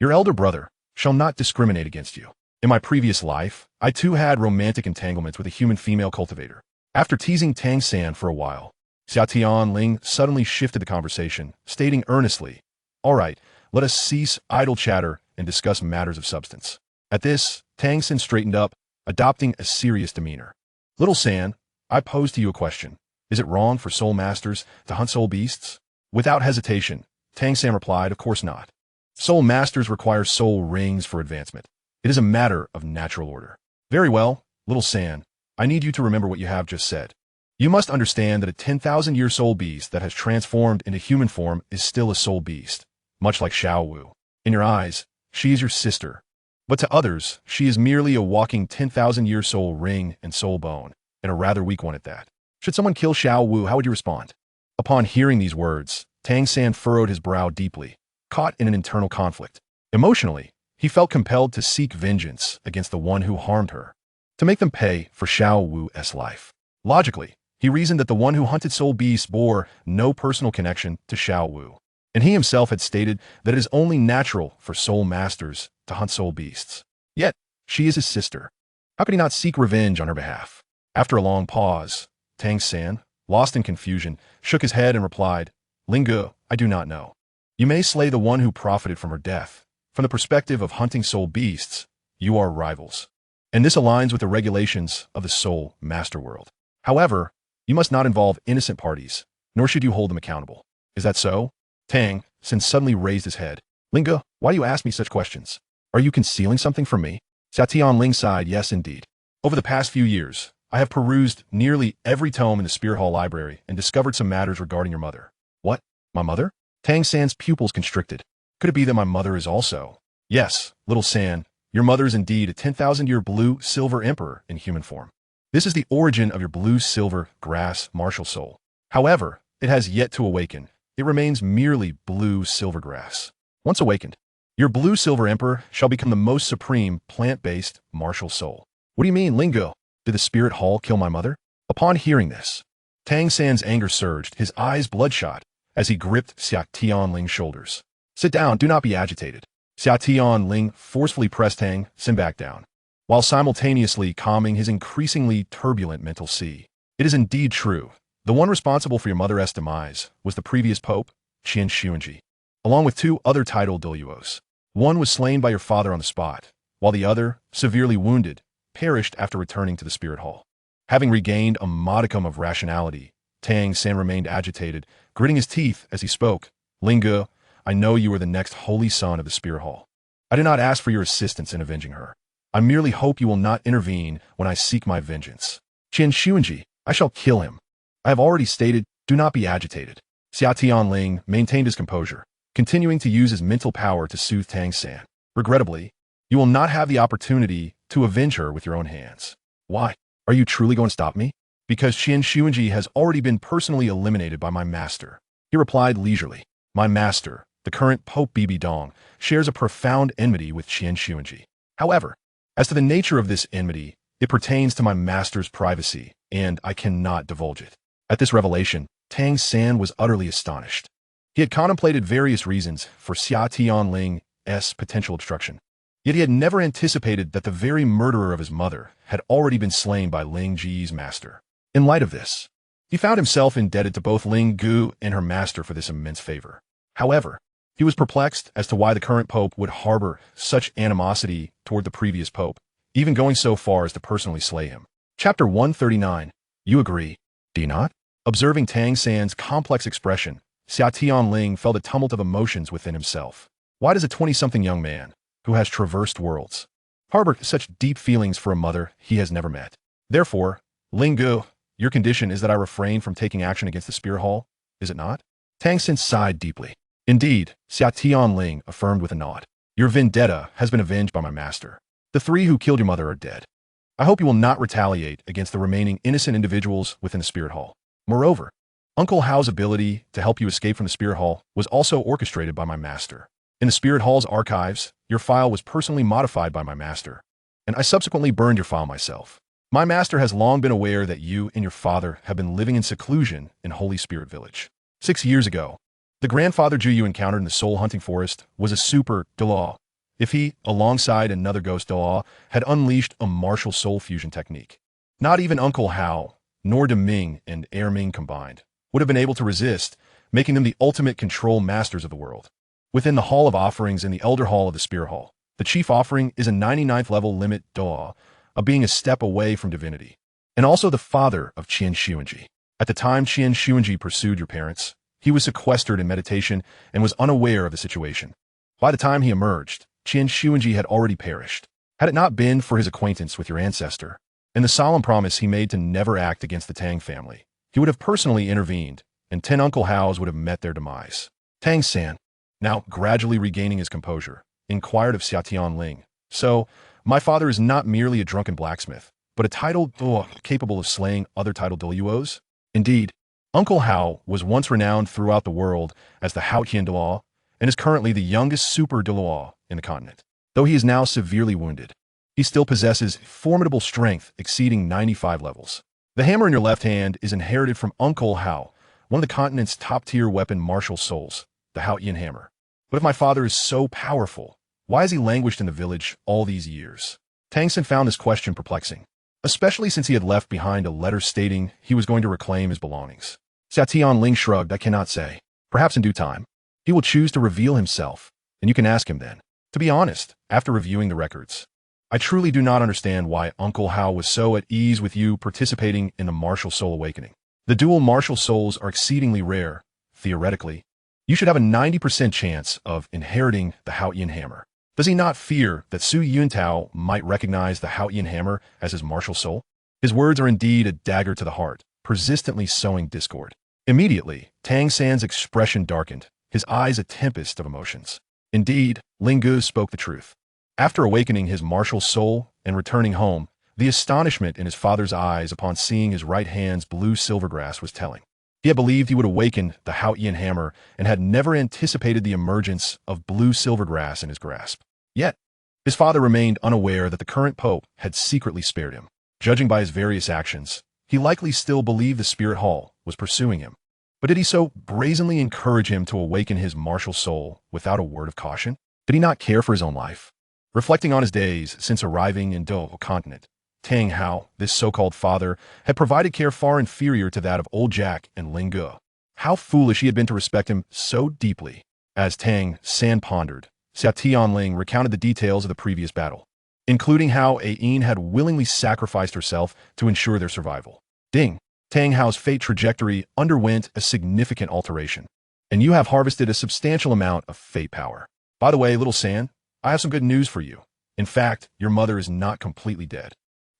Your elder brother, shall not discriminate against you. In my previous life, I too had romantic entanglements with a human female cultivator. After teasing Tang San for a while, Xia Tianling suddenly shifted the conversation, stating earnestly, "All right, let us cease idle chatter and discuss matters of substance." At this, Tang San straightened up, adopting a serious demeanor. Little San, I pose to you a question. Is it wrong for soul masters to hunt soul beasts? Without hesitation, Tang San replied, "Of course not. Soul masters require soul rings for advancement. It is a matter of natural order." Very well, Little San, I need you to remember what you have just said. You must understand that a 10,000-year soul beast that has transformed into human form is still a soul beast, much like Xiao Wu. In your eyes, she is your sister. But to others, she is merely a walking 10,000-year soul ring and soul bone, and a rather weak one at that. Should someone kill Xiao Wu, how would you respond? Upon hearing these words, Tang San furrowed his brow deeply, caught in an internal conflict. Emotionally, he felt compelled to seek vengeance against the one who harmed her, to make them pay for Xiao Wu's life. Logically, he reasoned that the one who hunted soul beasts bore no personal connection to Xiao Wu, and he himself had stated that it is only natural for soul masters to hunt soul beasts. Yet, she is his sister. How could he not seek revenge on her behalf? After a long pause, Tang San, lost in confusion, shook his head and replied, "Lingo, I do not know. You may slay the one who profited from her death. From the perspective of hunting soul beasts, you are rivals. And this aligns with the regulations of the soul master world. However, you must not involve innocent parties, nor should you hold them accountable. Is that so?" Tang San suddenly raised his head. "Lingo, why do you ask me such questions? Are you concealing something from me?" Xia Tianling sighed, "Yes, indeed. Over the past few years, I have perused nearly every tome in the Spirit Hall library and discovered some matters regarding your mother." "What? My mother?" Tang San's pupils constricted. "Could it be that my mother is also—" "Yes, Little San, your mother is indeed a 10,000-year blue-silver emperor in human form. This is the origin of your blue-silver grass martial soul. However, it has yet to awaken. It remains merely blue-silver grass. Once awakened, your blue-silver emperor shall become the most supreme plant-based martial soul." "What do you mean, Lingo? Did the Spirit Hall kill my mother?" Upon hearing this, Tang San's anger surged, his eyes bloodshot, as he gripped Xia Tianling's shoulders. "Sit down, do not be agitated." Xia Tianling forcefully pressed Tang San back down, while simultaneously calming his increasingly turbulent mental sea. "It is indeed true. The one responsible for your mother's demise was the previous pope, Qian, along with two other titled Douluos. One was slain by your father on the spot, while the other, severely wounded, perished after returning to the Spirit Hall." Having regained a modicum of rationality, Tang San remained agitated, gritting his teeth as he spoke. "Lingo, I know you are the next holy son of the Spirit Hall. I do not ask for your assistance in avenging her. I merely hope you will not intervene when I seek my vengeance. Qian, I shall kill him. I have already stated, do not be agitated." Xia Tianling maintained his composure, continuing to use his mental power to soothe Tang San. Regrettably, you will not have the opportunity to avenge her with your own hands. Why? Are you truly going to stop me? Because Qian Xuanji has already been personally eliminated by my master. He replied leisurely. My master, the current Pope Bibi Dong, shares a profound enmity with Qian Xuanji. However, as to the nature of this enmity, it pertains to my master's privacy, and I cannot divulge it. At this revelation, Tang San was utterly astonished. He had contemplated various reasons for Xia Tianling's potential obstruction. Yet he had never anticipated that the very murderer of his mother had already been slain by Ling Ji's master. In light of this, he found himself indebted to both Ling Gu and her master for this immense favor. However, he was perplexed as to why the current pope would harbor such animosity toward the previous pope, even going so far as to personally slay him. Chapter 139. You agree, do you not? Observing Tang San's complex expression, Xia Tianling felt a tumult of emotions within himself. Why does a 20-something young man, who has traversed worlds, harbor such deep feelings for a mother he has never met? Therefore, Ling Gu, your condition is that I refrain from taking action against the Spirit Hall, is it not? Tang San sighed deeply. Indeed, Xia Tianling affirmed with a nod. Your vendetta has been avenged by my master. The 3 who killed your mother are dead. I hope you will not retaliate against the remaining innocent individuals within the Spirit Hall. Moreover, Uncle Hao's ability to help you escape from the Spirit Hall was also orchestrated by my master. In the Spirit Hall's archives, your file was personally modified by my master, and I subsequently burned your file myself. My master has long been aware that you and your father have been living in seclusion in Holy Spirit Village. 6 years ago, the grandfather Zhu you encountered in the soul hunting forest was a super Douluo. If he, alongside another ghost Douluo, had unleashed a martial soul fusion technique, not even Uncle Hao, nor Deming and Erming combined, would have been able to resist, making them the ultimate control masters of the world. Within the Hall of Offerings and the Elder Hall of the Spirit Hall, the chief offering is a 99th level limit Douluo, a being a step away from divinity, and also the father of Qian Xuanji. At the time Qian Xuanji pursued your parents, he was sequestered in meditation and was unaware of the situation. By the time he emerged, Qian Xuanji had already perished. Had it not been for his acquaintance with your ancestor, and the solemn promise he made to never act against the Tang family, he would have personally intervened, and 10 Uncle Haos would have met their demise. Tang San, now gradually regaining his composure, inquired of Xia Tianling. So, my father is not merely a drunken blacksmith, but a titled Douluo capable of slaying other titled Douluos? Indeed, Uncle Hao was once renowned throughout the world as the Haotian Douluo, and is currently the youngest super Douluo in the continent. Though he is now severely wounded, he still possesses formidable strength exceeding 95 levels. The hammer in your left hand is inherited from Uncle Hao, one of the continent's top-tier weapon martial souls, the Haotian hammer. But if my father is so powerful, why has he languished in the village all these years? Tang San found this question perplexing, especially since he had left behind a letter stating he was going to reclaim his belongings. Xia Tianling shrugged. I cannot say. Perhaps in due time, he will choose to reveal himself, and you can ask him then. To be honest, after reviewing the records, I truly do not understand why Uncle Hao was so at ease with you participating in the martial soul awakening. The dual martial souls are exceedingly rare. Theoretically, you should have a 90% chance of inheriting the Haotian hammer. Does he not fear that Su Yuntao might recognize the Haotian hammer as his martial soul? His words are indeed a dagger to the heart, persistently sowing discord. Immediately, Tang San's expression darkened, his eyes a tempest of emotions. Indeed, Ling Gu spoke the truth. After awakening his martial soul and returning home, the astonishment in his father's eyes upon seeing his right hand's blue silvergrass was telling. He had believed he would awaken the Haotian hammer and had never anticipated the emergence of blue silvergrass in his grasp. Yet, his father remained unaware that the current pope had secretly spared him. Judging by his various actions, he likely still believed the Spirit Hall was pursuing him. But did he so brazenly encourage him to awaken his martial soul without a word of caution? Did he not care for his own life? Reflecting on his days since arriving in Douluo continent, Tang Hao, this so-called father, had provided care far inferior to that of old Jack and Ling Gu. How foolish he had been to respect him so deeply. As Tang San pondered, Xia Tianling recounted the details of the previous battle, including how Ain had willingly sacrificed herself to ensure their survival. Ding! Tang Hao's fate trajectory underwent a significant alteration, and you have harvested a substantial amount of fate power. By the way, little San, I have some good news for you. In fact, your mother is not completely dead.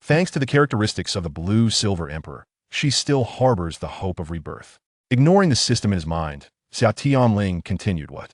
Thanks to the characteristics of the Blue-Silver Emperor, she still harbors the hope of rebirth. Ignoring the system in his mind, Xia Tianling continued what?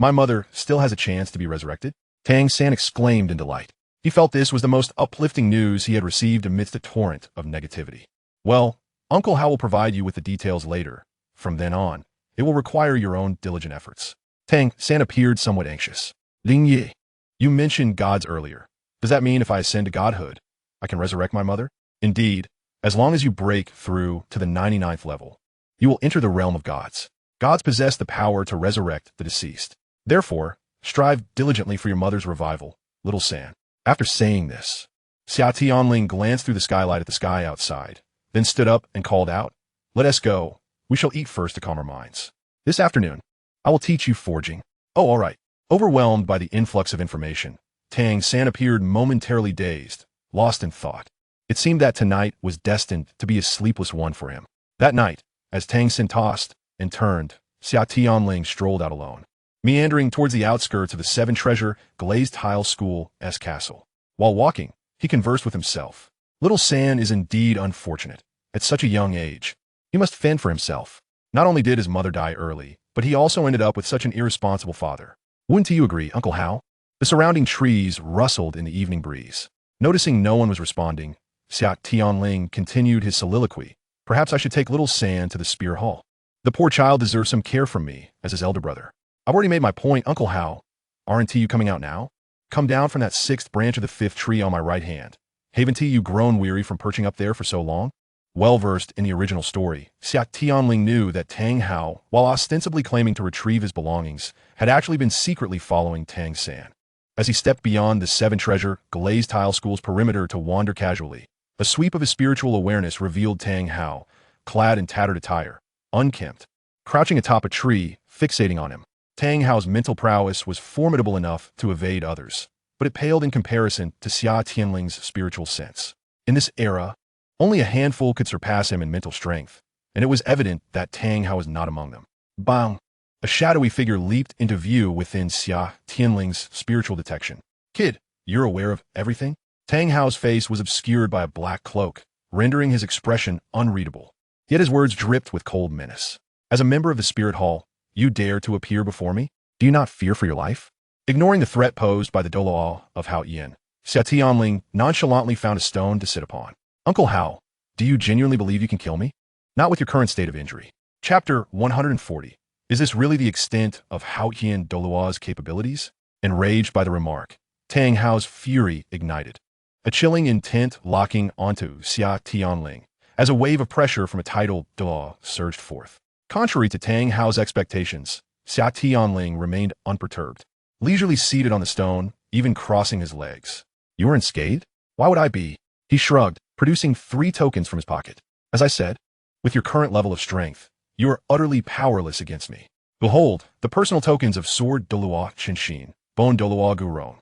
My mother still has a chance to be resurrected? Tang San exclaimed in delight. He felt this was the most uplifting news he had received amidst a torrent of negativity. Well, Uncle Hao will provide you with the details later. From then on, it will require your own diligent efforts. Tang San appeared somewhat anxious. Ling Yi, you mentioned gods earlier. Does that mean if I ascend to godhood, I can resurrect my mother? Indeed, as long as you break through to the 99th level, you will enter the realm of gods. Gods possess the power to resurrect the deceased. Therefore, strive diligently for your mother's revival, little San. After saying this, Xia Tianling glanced through the skylight at the sky outside, then stood up and called out, "Let us go. We shall eat first to calm our minds. This afternoon, I will teach you forging." Oh, all right. Overwhelmed by the influx of information, Tang San appeared momentarily dazed, lost in thought. It seemed that tonight was destined to be a sleepless one for him. That night, as Tang San tossed and turned, Xia Tianling strolled out alone, meandering towards the outskirts of the seven-treasure glazed tile school's castle. While walking, he conversed with himself. Little San is indeed unfortunate. At such a young age, he must fend for himself. Not only did his mother die early, but he also ended up with such an irresponsible father. Wouldn't you agree, Uncle Hao? The surrounding trees rustled in the evening breeze. Noticing no one was responding, Xia Tianling continued his soliloquy. Perhaps I should take little San to the Spear Hall. The poor child deserves some care from me as his elder brother. I've already made my point, Uncle Hao. Aren't you coming out now? Come down from that 6th branch of the 5th tree on my right hand. Haven't you grown weary from perching up there for so long? Well-versed in the original story, Xia Tianling knew that Tang Hao, while ostensibly claiming to retrieve his belongings, had actually been secretly following Tang San. As he stepped beyond the seven-treasure glazed tile school's perimeter to wander casually, a sweep of his spiritual awareness revealed Tang Hao, clad in tattered attire, unkempt, crouching atop a tree, fixating on him. Tang Hao's mental prowess was formidable enough to evade others, but it paled in comparison to Xia Tianling's spiritual sense. In this era, only a handful could surpass him in mental strength, and it was evident that Tang Hao was not among them. Bang! A shadowy figure leaped into view within Xia Tianling's spiritual detection. Kid, you're aware of everything? Tang Hao's face was obscured by a black cloak, rendering his expression unreadable. Yet his words dripped with cold menace. As a member of the Spirit Hall, you dare to appear before me? Do you not fear for your life? Ignoring the threat posed by the Douluo of Hao Yin, Xia Tianling nonchalantly found a stone to sit upon. Uncle Hao, do you genuinely believe you can kill me? Not with your current state of injury. Chapter 140. Is this really the extent of Hao Yin Douluo's capabilities? Enraged by the remark, Tang Hao's fury ignited. A chilling intent locking onto Xia Tianling, as a wave of pressure from a tidal Douluo surged forth. Contrary to Tang Hao's expectations, Xia Tianling remained unperturbed, leisurely seated on the stone, even crossing his legs. You are unscathed? Why would I be? He shrugged, producing 3 tokens from his pocket. As I said, with your current level of strength, you are utterly powerless against me. Behold, the personal tokens of Sword Douluo Qinshin, Bone Douluo Guron,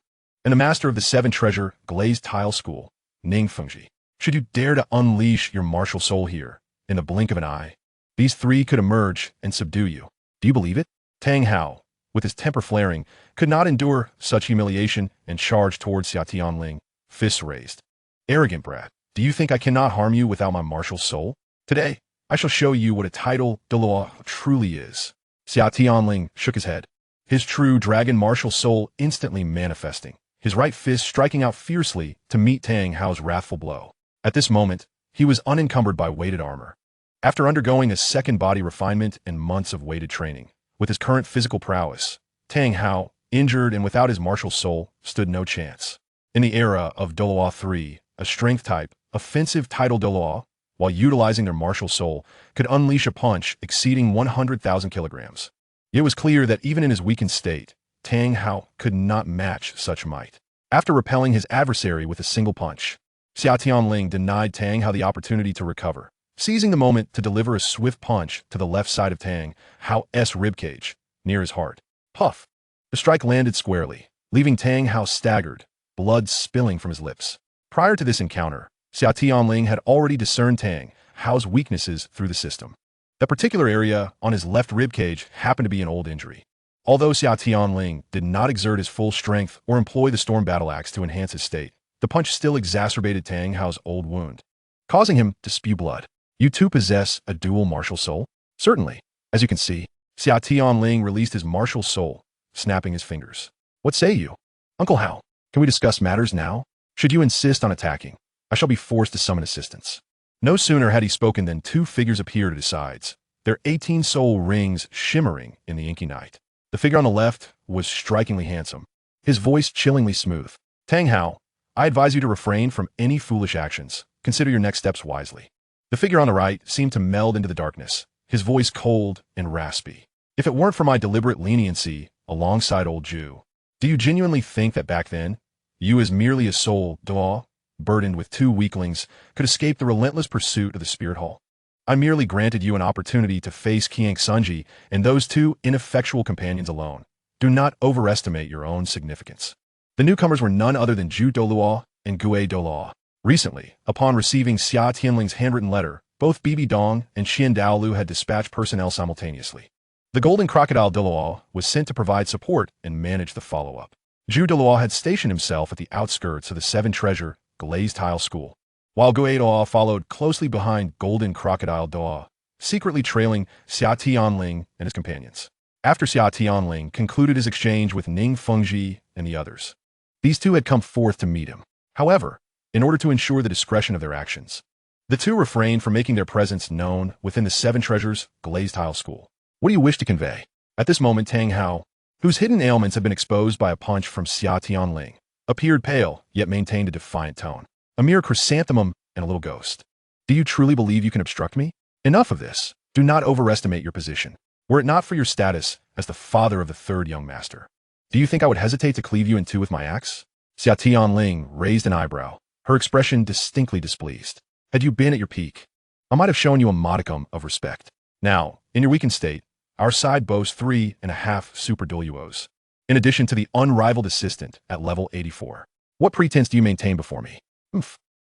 and the master of the 7-treasure glazed tile school, Ning Fengji. Should you dare to unleash your martial soul here, in the blink of an eye, these 3 could emerge and subdue you. Do you believe it? Tang Hao, with his temper flaring, could not endure such humiliation and charged towards Xia Tianling, fists raised. Arrogant brat, do you think I cannot harm you without my martial soul? Today, I shall show you what a tidal Douluo truly is. Xia Tianling shook his head, his true dragon martial soul instantly manifesting, his right fist striking out fiercely to meet Tang Hao's wrathful blow. At this moment, he was unencumbered by weighted armor. After undergoing a second body refinement and months of weighted training, with his current physical prowess, Tang Hao, injured and without his martial soul, stood no chance. In the era of Douluo III, a strength-type, offensive tidal Douluo, while utilizing their martial soul, could unleash a punch exceeding 100,000 kilograms. It was clear that even in his weakened state, Tang Hao could not match such might. After repelling his adversary with a single punch, Xia Tianling denied Tang Hao the opportunity to recover, seizing the moment to deliver a swift punch to the left side of Tang Hao's ribcage, near his heart. Puff! The strike landed squarely, leaving Tang Hao staggered, blood spilling from his lips. Prior to this encounter, Xia Tianling had already discerned Tang Hao's weaknesses through the system. That particular area on his left ribcage happened to be an old injury. Although Xia Tianling did not exert his full strength or employ the storm battle axe to enhance his state, the punch still exacerbated Tang Hao's old wound, causing him to spew blood. You too possess a dual martial soul? Certainly. As you can see, Xia Tianling released his martial soul, snapping his fingers. What say you? Uncle Hao, can we discuss matters now? Should you insist on attacking, I shall be forced to summon assistance. No sooner had he spoken than two figures appeared at his sides, their 18 soul rings shimmering in the inky night. The figure on the left was strikingly handsome, his voice chillingly smooth. Tang Hao, I advise you to refrain from any foolish actions. Consider your next steps wisely. The figure on the right seemed to meld into the darkness, his voice cold and raspy. If it weren't for my deliberate leniency alongside old Ju, do you genuinely think that back then, you as merely a soul, Duo, burdened with two weaklings, could escape the relentless pursuit of the Spirit Hall? I merely granted you an opportunity to face Qiang Sunji and those two ineffectual companions alone. Do not overestimate your own significance. The newcomers were none other than Ju Douluo and Gue Douluo. Recently, upon receiving Xia Tianling's handwritten letter, both Bibi Dong and Xian Daolu had dispatched personnel simultaneously. The Golden Crocodile Douluo was sent to provide support and manage the follow-up. Ju Douluo had stationed himself at the outskirts of the Seven Treasure Glazed Tile School, while Gue Douluo followed closely behind Golden Crocodile Douluo, secretly trailing Xia Tianling and his companions. After Xia Tianling concluded his exchange with Ning Fengji and the others, these two had come forth to meet him. However, in order to ensure the discretion of their actions, the two refrained from making their presence known within the Seven Treasures Glazed Tile School. What do you wish to convey? At this moment, Tang Hao, whose hidden ailments had been exposed by a punch from Xia Tianling, appeared pale, yet maintained a defiant tone. A mere chrysanthemum and a little ghost. Do you truly believe you can obstruct me? Enough of this. Do not overestimate your position. Were it not for your status as the father of the third young master, do you think I would hesitate to cleave you in two with my axe? Xia Tianling raised an eyebrow, her expression distinctly displeased. Had you been at your peak, I might have shown you a modicum of respect. Now, in your weakened state, our side boasts 3.5 super Douluos, in addition to the unrivaled assistant at level 84. What pretense do you maintain before me?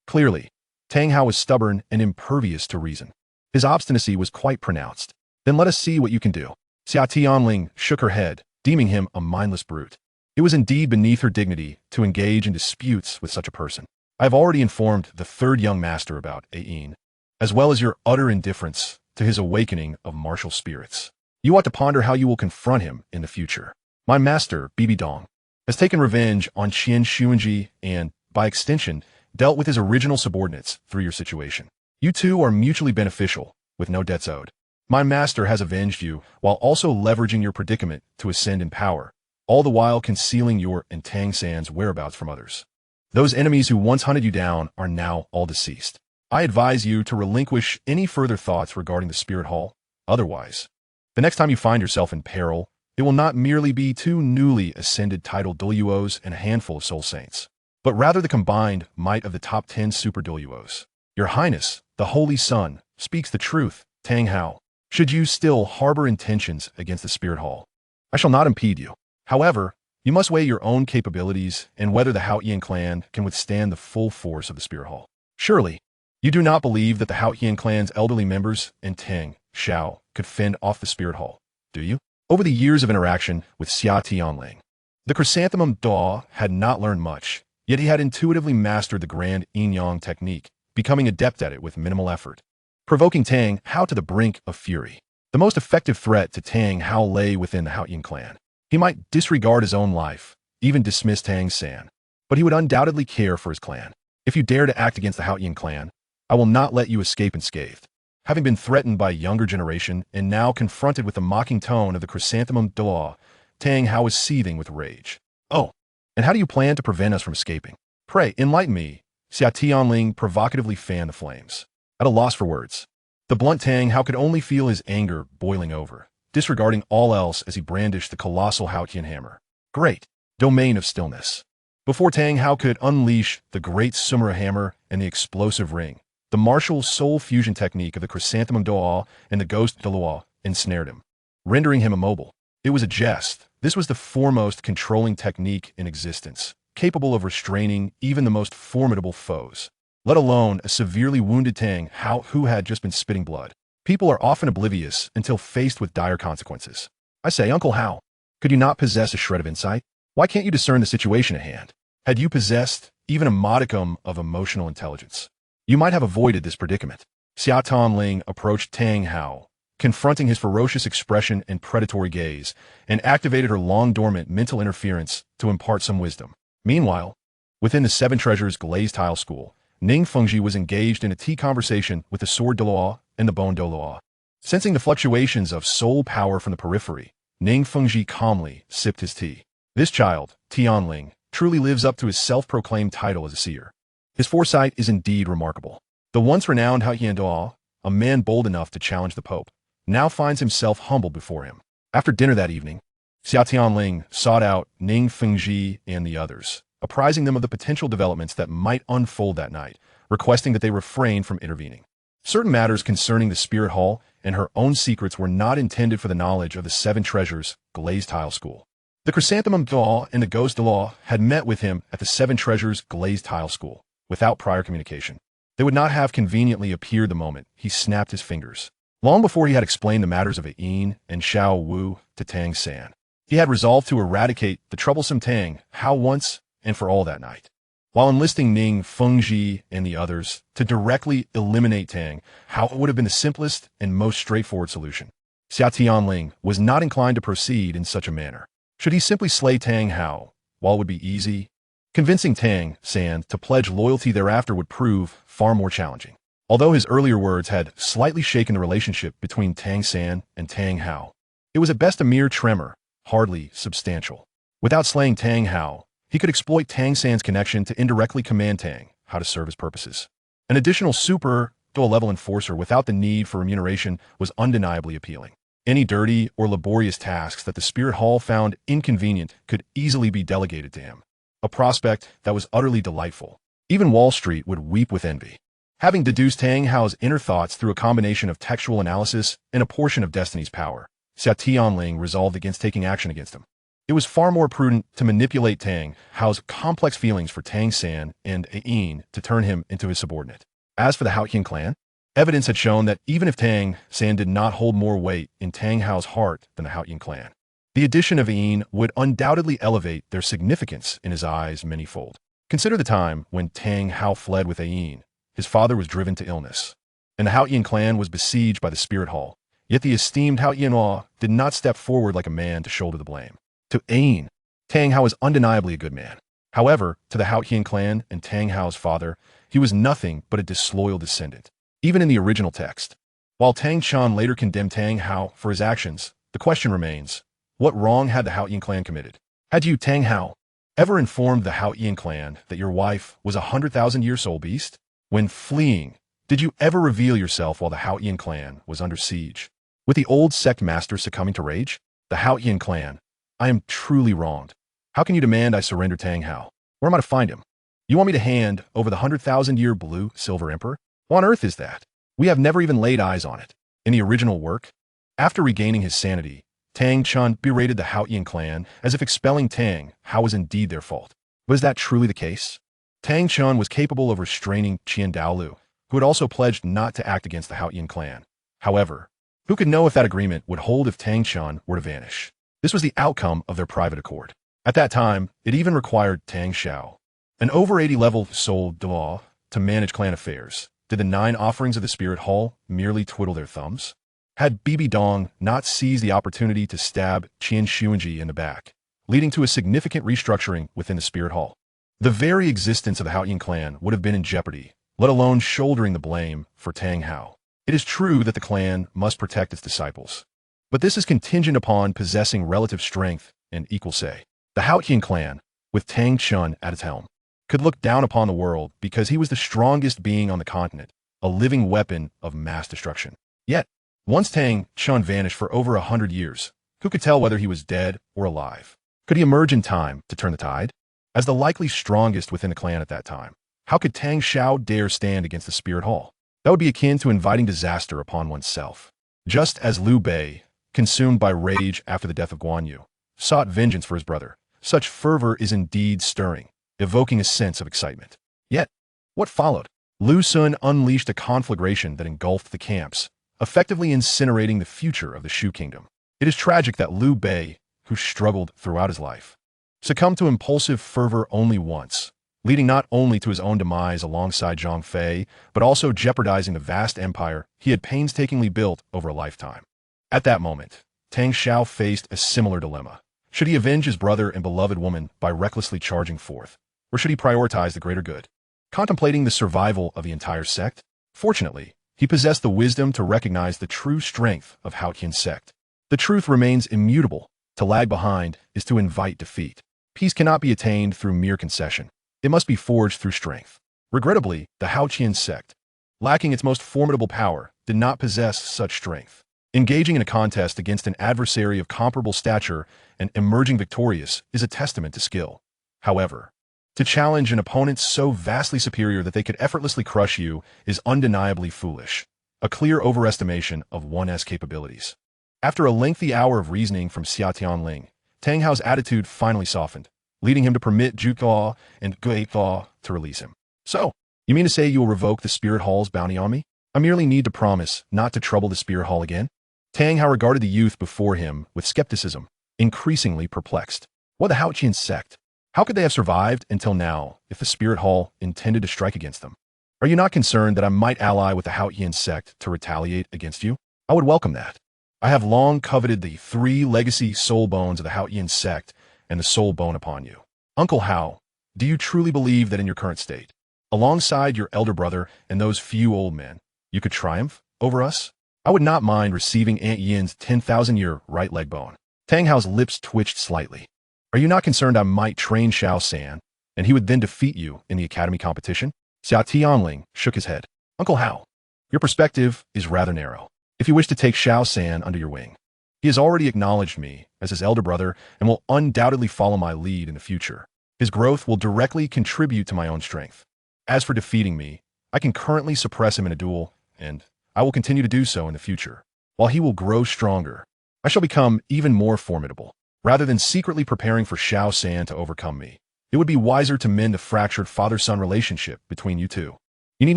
Clearly, Tang Hao was stubborn and impervious to reason. His obstinacy was quite pronounced. Then let us see what you can do. Xia Tianling shook her head, deeming him a mindless brute. It was indeed beneath her dignity to engage in disputes with such a person. I have already informed the third young master about Ayin, as well as your utter indifference to his awakening of martial spirits. You ought to ponder how you will confront him in the future. My master, Bibi Dong, has taken revenge on Qian Xuanji and, by extension, dealt with his original subordinates through your situation. You two are mutually beneficial, with no debts owed. My master has avenged you while also leveraging your predicament to ascend in power, all the while concealing your and Tang San's whereabouts from others. Those enemies who once hunted you down are now all deceased. I advise you to relinquish any further thoughts regarding the Spirit Hall. Otherwise, the next time you find yourself in peril, it will not merely be two newly ascended titled Douluos and a handful of soul saints, but rather the combined might of the top 10 super Douluos. Your Highness, the Holy Sun, speaks the truth, Tang Hao. Should you still harbor intentions against the Spirit Hall, I shall not impede you. However, you must weigh your own capabilities and whether the Haotian clan can withstand the full force of the Spirit Hall. Surely, you do not believe that the Haotian clan's elderly members and Tang, Xiao could fend off the Spirit Hall, do you? Over the years of interaction with Xia Tianling, the Chrysanthemum Daw had not learned much, yet he had intuitively mastered the grand yin-yang technique, becoming adept at it with minimal effort, provoking Tang Hao to the brink of fury. The most effective threat to Tang Hao lay within the Haotian clan. He might disregard his own life, even dismiss Tang San, but he would undoubtedly care for his clan. If you dare to act against the Haotian clan, I will not let you escape unscathed. Having been threatened by a younger generation and now confronted with the mocking tone of the Chrysanthemum Daw, Tang Hao was seething with rage. Oh, and how do you plan to prevent us from escaping? Pray, enlighten me. Xia Tianling provocatively fanned the flames. At a loss for words, the blunt Tang Hao could only feel his anger boiling over, disregarding all else as he brandished the colossal Haotian hammer. Great domain of stillness. Before Tang Hao could unleash the great Sumera hammer and the explosive ring, the martial soul fusion technique of the Chrysanthemum Daw and the Ghost Douluo ensnared him, rendering him immobile. It was a jest. This was the foremost controlling technique in existence, capable of restraining even the most formidable foes, let alone a severely wounded Tang Hao who had just been spitting blood. People are often oblivious until faced with dire consequences. I say, Uncle Hao, could you not possess a shred of insight? Why can't you discern the situation at hand? Had you possessed even a modicum of emotional intelligence, you might have avoided this predicament. Xia Tianling approached Tang Hao, confronting his ferocious expression and predatory gaze, and activated her long-dormant mental interference to impart some wisdom. Meanwhile, within the Seven Treasures glazed tile school, Ning Fengji was engaged in a tea conversation with the Sword Douluo and the Bone Douluo. Sensing the fluctuations of soul power from the periphery, Ning Fengji calmly sipped his tea. This child, Tianling, truly lives up to his self-proclaimed title as a seer. His foresight is indeed remarkable. The once renowned Haotian Duo, a man bold enough to challenge the Pope, now finds himself humbled before him. After dinner that evening, Xia Tianling sought out Ning Fengji and the others, apprising them of the potential developments that might unfold that night, requesting that they refrain from intervening. Certain matters concerning the Spirit Hall and her own secrets were not intended for the knowledge of the Seven Treasures glazed tile school. The Chrysanthemum Duo and the Ghost Duo had met with him at the Seven Treasures glazed tile school, without prior communication. They would not have conveniently appeared the moment he snapped his fingers. Long before he had explained the matters of Yin and Xiao Wu to Tang San, he had resolved to eradicate the troublesome Tang Hao once and for all that night. While enlisting Ning Fengji and the others to directly eliminate Tang Hao would have been the simplest and most straightforward solution, Xia Tianling was not inclined to proceed in such a manner. Should he simply slay Tang Hao, while it would be easy, convincing Tang San to pledge loyalty thereafter would prove far more challenging. Although his earlier words had slightly shaken the relationship between Tang San and Tang Hao, it was at best a mere tremor, hardly substantial. Without slaying Tang Hao, he could exploit Tang San's connection to indirectly command Tang Hao to serve his purposes. An additional super-dual-level enforcer without the need for remuneration was undeniably appealing. Any dirty or laborious tasks that the Spirit Hall found inconvenient could easily be delegated to him, a prospect that was utterly delightful. Even Wall Street would weep with envy. Having deduced Tang Hao's inner thoughts through a combination of textual analysis and a portion of Destiny's power, Xia Tianling resolved against taking action against him. It was far more prudent to manipulate Tang Hao's complex feelings for Tang San and Yin to turn him into his subordinate. As for the Haotian clan, evidence had shown that even if Tang San did not hold more weight in Tang Hao's heart than the Haotian clan, the addition of Yin would undoubtedly elevate their significance in his eyes manyfold. Consider the time when Tang Hao fled with Yin. His father was driven to illness, and the Haotian clan was besieged by the Spirit Hall. Yet the esteemed Haotian did not step forward like a man to shoulder the blame. To Yin, Tang Hao was undeniably a good man. However, to the Haotian clan and Tang Hao's father, he was nothing but a disloyal descendant. Even in the original text, while Tang Chan later condemned Tang Hao for his actions, the question remains, what wrong had the Haotian clan committed? Had you, Tang Hao, ever informed the Haotian clan that your wife was a 100,000-year soul beast? When fleeing, did you ever reveal yourself while the Haotian clan was under siege? With the old sect master succumbing to rage? The Haotian clan, I am truly wronged. How can you demand I surrender Tang Hao? Where am I to find him? You want me to hand over the 100,000-year blue silver emperor? What on earth is that? We have never even laid eyes on it. In the original work, after regaining his sanity, Tang Chun berated the Haotian clan as if expelling Tang Hao was indeed their fault. Was that truly the case? Tang Chun was capable of restraining Qian Daolu, who had also pledged not to act against the Haotian clan. However, who could know if that agreement would hold if Tang Chun were to vanish? This was the outcome of their private accord. At that time, it even required Tang Xiao, an over 80-level soul Duo, to manage clan affairs. Did the 9 offerings of the Spirit Hall merely twiddle their thumbs? Had Bibi Dong not seized the opportunity to stab Qian Xuanji in the back, leading to a significant restructuring within the Spirit Hall? The very existence of the Haotian clan would have been in jeopardy, let alone shouldering the blame for Tang Hao. It is true that the clan must protect its disciples, but this is contingent upon possessing relative strength and equal say. The Haotian clan, with Tang Chun at its helm, could look down upon the world because he was the strongest being on the continent, a living weapon of mass destruction. Yet, once Tang Chun vanished for over 100 years, who could tell whether he was dead or alive? Could he emerge in time to turn the tide? As the likely strongest within the clan at that time, how could Tang Xiao dare stand against the Spirit Hall? That would be akin to inviting disaster upon oneself. Just as Liu Bei, consumed by rage after the death of Guan Yu, sought vengeance for his brother, such fervor is indeed stirring, evoking a sense of excitement. Yet, what followed? Lu Sun unleashed a conflagration that engulfed the camps, effectively incinerating the future of the Shu Kingdom. It is tragic that Liu Bei, who struggled throughout his life, succumbed to impulsive fervor only once, leading not only to his own demise alongside Zhang Fei, but also jeopardizing the vast empire he had painstakingly built over a lifetime. At that moment, Tang Xiao faced a similar dilemma. Should he avenge his brother and beloved woman by recklessly charging forth, or should he prioritize the greater good? Contemplating the survival of the entire sect? Fortunately, he possessed the wisdom to recognize the true strength of Haotian's sect. The truth remains immutable. To lag behind is to invite defeat. Peace cannot be attained through mere concession. It must be forged through strength. Regrettably, the Haotian sect, lacking its most formidable power, did not possess such strength. Engaging in a contest against an adversary of comparable stature and emerging victorious is a testament to skill. However, to challenge an opponent so vastly superior that they could effortlessly crush you is undeniably foolish, a clear overestimation of one's capabilities. After a lengthy hour of reasoning from Xia Tianling, Tang Hao's attitude finally softened, leading him to permit Zhu Thaw and Gui Thaw to release him. So, you mean to say you will revoke the Spirit Hall's bounty on me? I merely need to promise not to trouble the Spirit Hall again? Tang Hao regarded the youth before him with skepticism, increasingly perplexed. What the Haotian sect? How could they have survived until now if the Spirit Hall intended to strike against them? Are you not concerned that I might ally with the Haotian sect to retaliate against you? I would welcome that. I have long coveted the 3 legacy soul bones of the Haotian sect and the soul bone upon you. Uncle Hao, do you truly believe that in your current state, alongside your elder brother and those few old men, you could triumph over us? I would not mind receiving Aunt Yin's 10,000-year right leg bone. Tang Hao's lips twitched slightly. Are you not concerned I might train Xiao San, and he would then defeat you in the academy competition? Xia Tianling shook his head. Uncle Hao, your perspective is rather narrow. If you wish to take Xiao San under your wing, he has already acknowledged me as his elder brother and will undoubtedly follow my lead in the future. His growth will directly contribute to my own strength. As for defeating me, I can currently suppress him in a duel, and I will continue to do so in the future. While he will grow stronger, I shall become even more formidable. Rather than secretly preparing for Xiao San to overcome me, it would be wiser to mend the fractured father-son relationship between you two. You need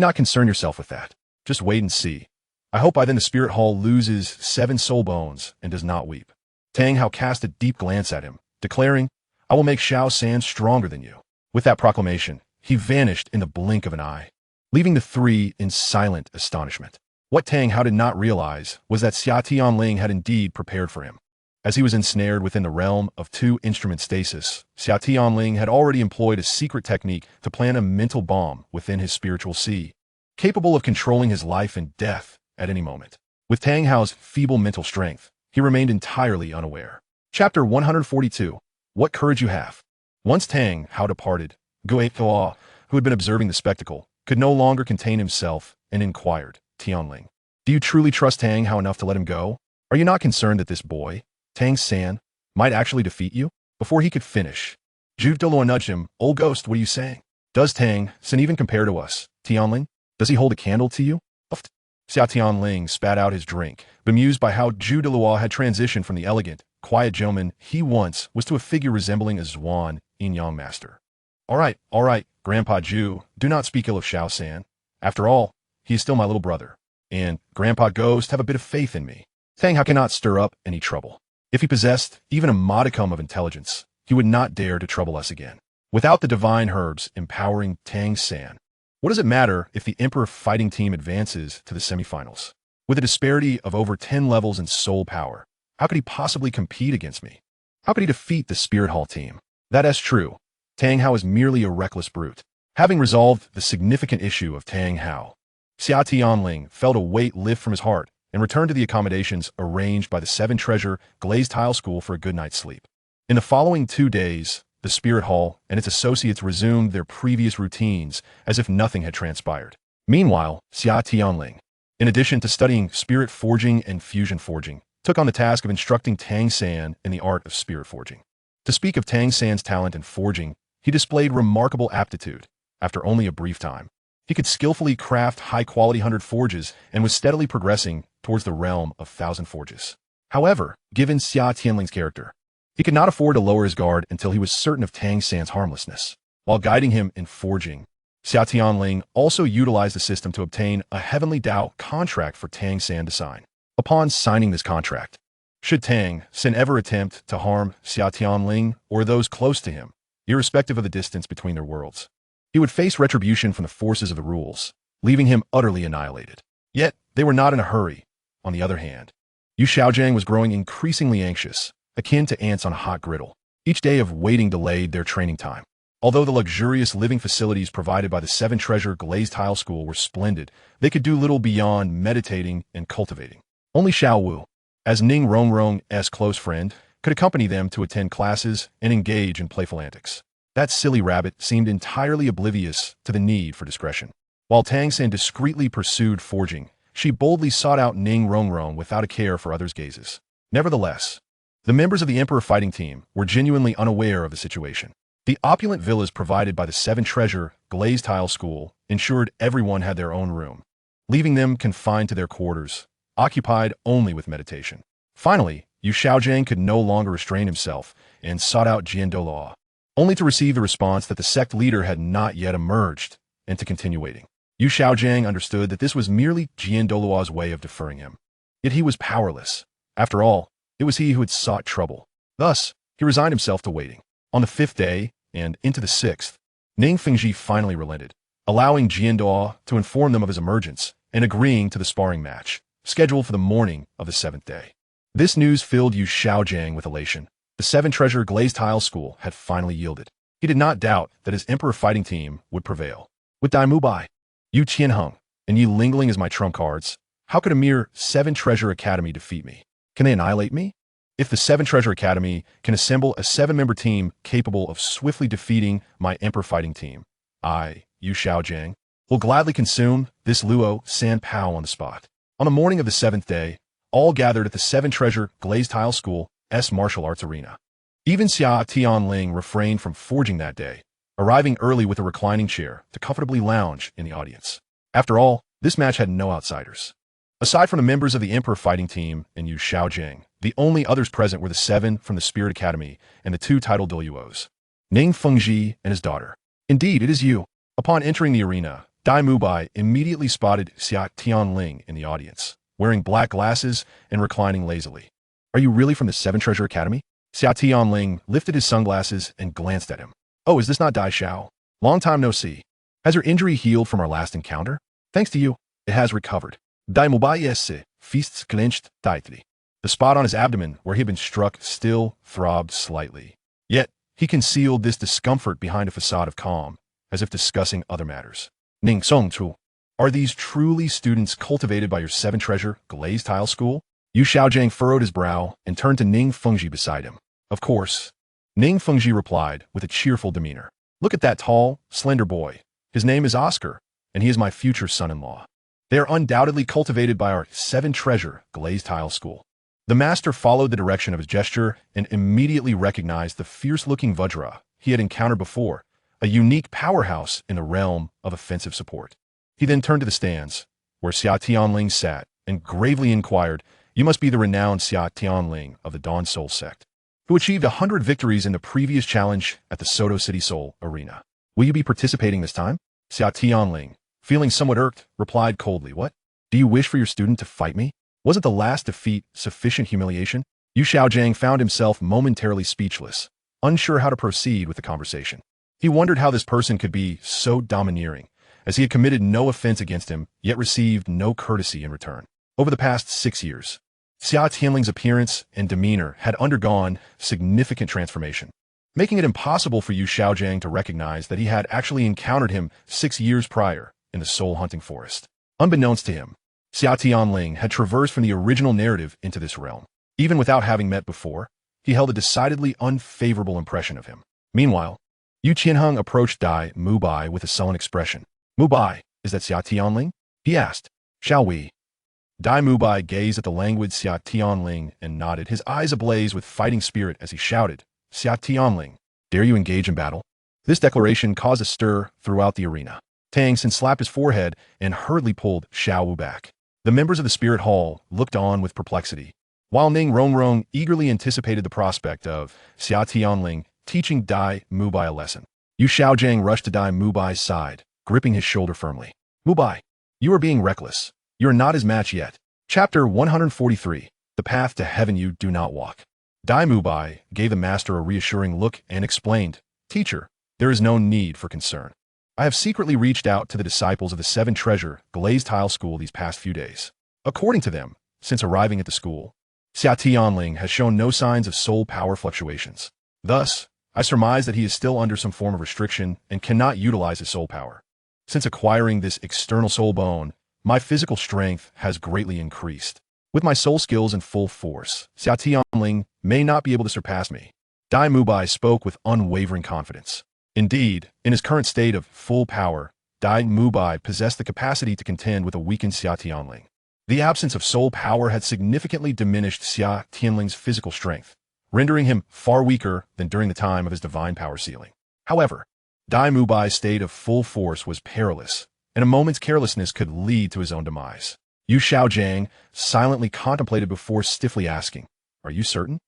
not concern yourself with that. Just wait and see. I hope by then the Spirit Hall loses 7 soul bones and does not weep. Tang Hao cast a deep glance at him, declaring, I will make Xiao San stronger than you. With that proclamation, he vanished in the blink of an eye, leaving the 3 in silent astonishment. What Tang Hao did not realize was that Xia Tianling had indeed prepared for him. As he was ensnared within the realm of 2-instrument stasis, Xia Tianling had already employed a secret technique to plant a mental bomb within his spiritual sea, capable of controlling his life and death at any moment. With Tang Hao's feeble mental strength, he remained entirely unaware. Chapter 142. What Courage You Have. Once Tang Hao departed, Gui Thaw, who had been observing the spectacle, could no longer contain himself and inquired, Tianling, do you truly trust Tang Hao enough to let him go? Are you not concerned that this boy, Tang San, might actually defeat you? Before he could finish, Zhu Douluo nudged him. Old ghost, what are you saying? Does Tang San even compare to us, Tianling? Does he hold a candle to you? Xia Tianling spat out his drink, bemused by how Zhu Douluo had transitioned from the elegant, quiet gentleman he once was to a figure resembling a Zhuan yin-yang master. All right, Grandpa Zhu, do not speak ill of Xiao San. After all, he is still my little brother, and Grandpa Ghost have a bit of faith in me. Tang Hao cannot stir up any trouble. If he possessed even a modicum of intelligence, he would not dare to trouble us again. Without the divine herbs empowering Tang San, what does it matter if the Emperor fighting team advances to the semifinals? With a disparity of over 10 levels in soul power, how could he possibly compete against me? How could he defeat the Spirit Hall team? That is true. Tang Hao is merely a reckless brute. Having resolved the significant issue of Tang Hao, Xia Tianling felt a weight lift from his heart and returned to the accommodations arranged by the 7-treasure glazed tile school for a good night's sleep. In the following 2 days, the Spirit Hall and its associates resumed their previous routines as if nothing had transpired. Meanwhile, Xia Tianling, in addition to studying spirit forging and fusion forging, took on the task of instructing Tang San in the art of spirit forging. To speak of Tang San's talent in forging, he displayed remarkable aptitude. After only a brief time, he could skillfully craft high-quality 100 forges and was steadily progressing towards the realm of 1,000 forges. However, given Xia Tianling's character, he could not afford to lower his guard until he was certain of Tang San's harmlessness. While guiding him in forging, Xia Tianling also utilized the system to obtain a Heavenly Dao contract for Tang San to sign. Upon signing this contract, should Tang San ever attempt to harm Xia Tianling or those close to him, irrespective of the distance between their worlds, He would face retribution from the forces of the rules, leaving him utterly annihilated. Yet, they were not in a hurry. On the other hand, Yu Xiaojiang was growing increasingly anxious, akin to ants on a hot griddle. Each day of waiting delayed their training time. Although the luxurious living facilities provided by the Seven Treasure Glazed Tile School were splendid, they could do little beyond meditating and cultivating. Only Xiao Wu, as Ning Rongrong's close friend, could accompany them to attend classes and engage in playful antics. That silly rabbit seemed entirely oblivious to the need for discretion. While Tang San discreetly pursued forging, she boldly sought out Ning Rongrong without a care for others' gazes. Nevertheless, the members of the Emperor fighting team were genuinely unaware of the situation. The opulent villas provided by the Seven Treasure Glazed Tile School ensured everyone had their own room, leaving them confined to their quarters, occupied only with meditation. Finally, Yu Xiaojiang could no longer restrain himself and sought out Douluo, only to receive the response that the sect leader had not yet emerged and to continue waiting. Yu Xiaojiang understood that this was merely Douluo's way of deferring him. Yet he was powerless. After all, it was he who had sought trouble. Thus, he resigned himself to waiting. On the 5th day, and into the 6th, Ning Fengji finally relented, allowing Douluo to inform them of his emergence and agreeing to the sparring match, scheduled for the morning of the 7th day. This news filled Yu Xiaojiang with elation. The Seven Treasure Glazed Tile School had finally yielded. He did not doubt that his Emperor fighting team would prevail. With Dai Mubai, Yu Qianheng, and Yi Lingling as my trump cards, how could a mere Seven Treasure Academy defeat me? Can they annihilate me? If the Seven Treasure Academy can assemble a 7-member team capable of swiftly defeating my Emperor fighting team, I, Yu Xiaojiang, will gladly consume this Luo San Pao on the spot. On the morning of the 7th day, all gathered at the Seven Treasure Glazed Tile School's martial arts arena. Even Xia Tianling refrained from forging that day, arriving early with a reclining chair to comfortably lounge in the audience. After all, this match had no outsiders. Aside from the members of the Emperor fighting team and Yu Xiaojiang, the only others present were the 7 from the Spirit Academy and the 2 titled Douluos, Ning Fengji and his daughter. Indeed, it is you. Upon entering the arena, Dai Mubai immediately spotted Xia Tianling in the audience, wearing black glasses and reclining lazily. Are you really from the Seven Treasure Academy? Xia Tianling lifted his sunglasses and glanced at him. Oh, is this not Dai Xiao? Long time no see. Has your injury healed from our last encounter? Thanks to you, it has recovered. Dai Mubai's fists clenched tightly. The spot on his abdomen where he had been struck still throbbed slightly. Yet, he concealed this discomfort behind a facade of calm, as if discussing other matters. Ning Song Chu, are these truly students cultivated by your Seven Treasure Glazed Tile School? Yu Xiaojiang furrowed his brow and turned to Ning Fengji beside him. Of course. Ning Fengji replied with a cheerful demeanor. Look at that tall, slender boy. His name is Oscar, and he is my future son-in-law. They are undoubtedly cultivated by our Seven Treasure Glazed Tile School. The master followed the direction of his gesture and immediately recognized the fierce-looking Vajra he had encountered before, a unique powerhouse in the realm of offensive support. He then turned to the stands, where Xia Tianling sat, and gravely inquired, You must be the renowned Xia Tianling of the Dawn Soul sect, who achieved 100 victories in the previous challenge at the Soto City Soul Arena. Will you be participating this time? Xia Tianling, feeling somewhat irked, replied coldly, What? Do you wish for your student to fight me? Wasn't the last defeat sufficient humiliation? Yu Xiaojiang found himself momentarily speechless, unsure how to proceed with the conversation. He wondered how this person could be so domineering, as he had committed no offense against him, yet received no courtesy in return. Over the past 6 years, Xia Tianling's appearance and demeanor had undergone significant transformation, making it impossible for Yu Xiaojiang to recognize that he had actually encountered him 6 years prior in the soul hunting forest. Unbeknownst to him, Xia Tianling had traversed from the original narrative into this realm. Even without having met before, he held a decidedly unfavorable impression of him. Meanwhile, Yu Qianheng approached Dai Mubai with a sullen expression. Mubai, is that Xia Tianling? He asked. Shall we? Dai Mubai gazed at the languid Xia Tianling and nodded, his eyes ablaze with fighting spirit as he shouted, Xia Tianling, dare you engage in battle? This declaration caused a stir throughout the arena. Tang San slapped his forehead and hurriedly pulled Xiao Wu back. The members of the Spirit Hall looked on with perplexity, while Ning Rongrong eagerly anticipated the prospect of Xia Tianling teaching Dai Mubai a lesson. Yu Xiaojiang rushed to Dai Mubai's side, gripping his shoulder firmly. Mubai, you are being reckless. You are not his match yet. Chapter 143, The Path to Heaven You Do Not Walk. Dai Mubai gave the master a reassuring look and explained, Teacher, there is no need for concern. I have secretly reached out to the disciples of the Seven Treasure Glazed Tile School these past few days. According to them, since arriving at the school, Xia Tianling has shown no signs of soul power fluctuations. Thus, I surmise that he is still under some form of restriction and cannot utilize his soul power. Since acquiring this external soul bone, my physical strength has greatly increased. With my soul skills in full force, Xia Tianling may not be able to surpass me. Dai Mubai spoke with unwavering confidence. Indeed, in his current state of full power, Dai Mubai possessed the capacity to contend with a weakened Xia Tianling. The absence of soul power had significantly diminished Xia Tianling's physical strength, rendering him far weaker than during the time of his divine power ceiling. However, Dai Mubai's state of full force was perilous, and a moment's carelessness could lead to his own demise. Yu Xiaojiang silently contemplated before stiffly asking, "Are you certain?"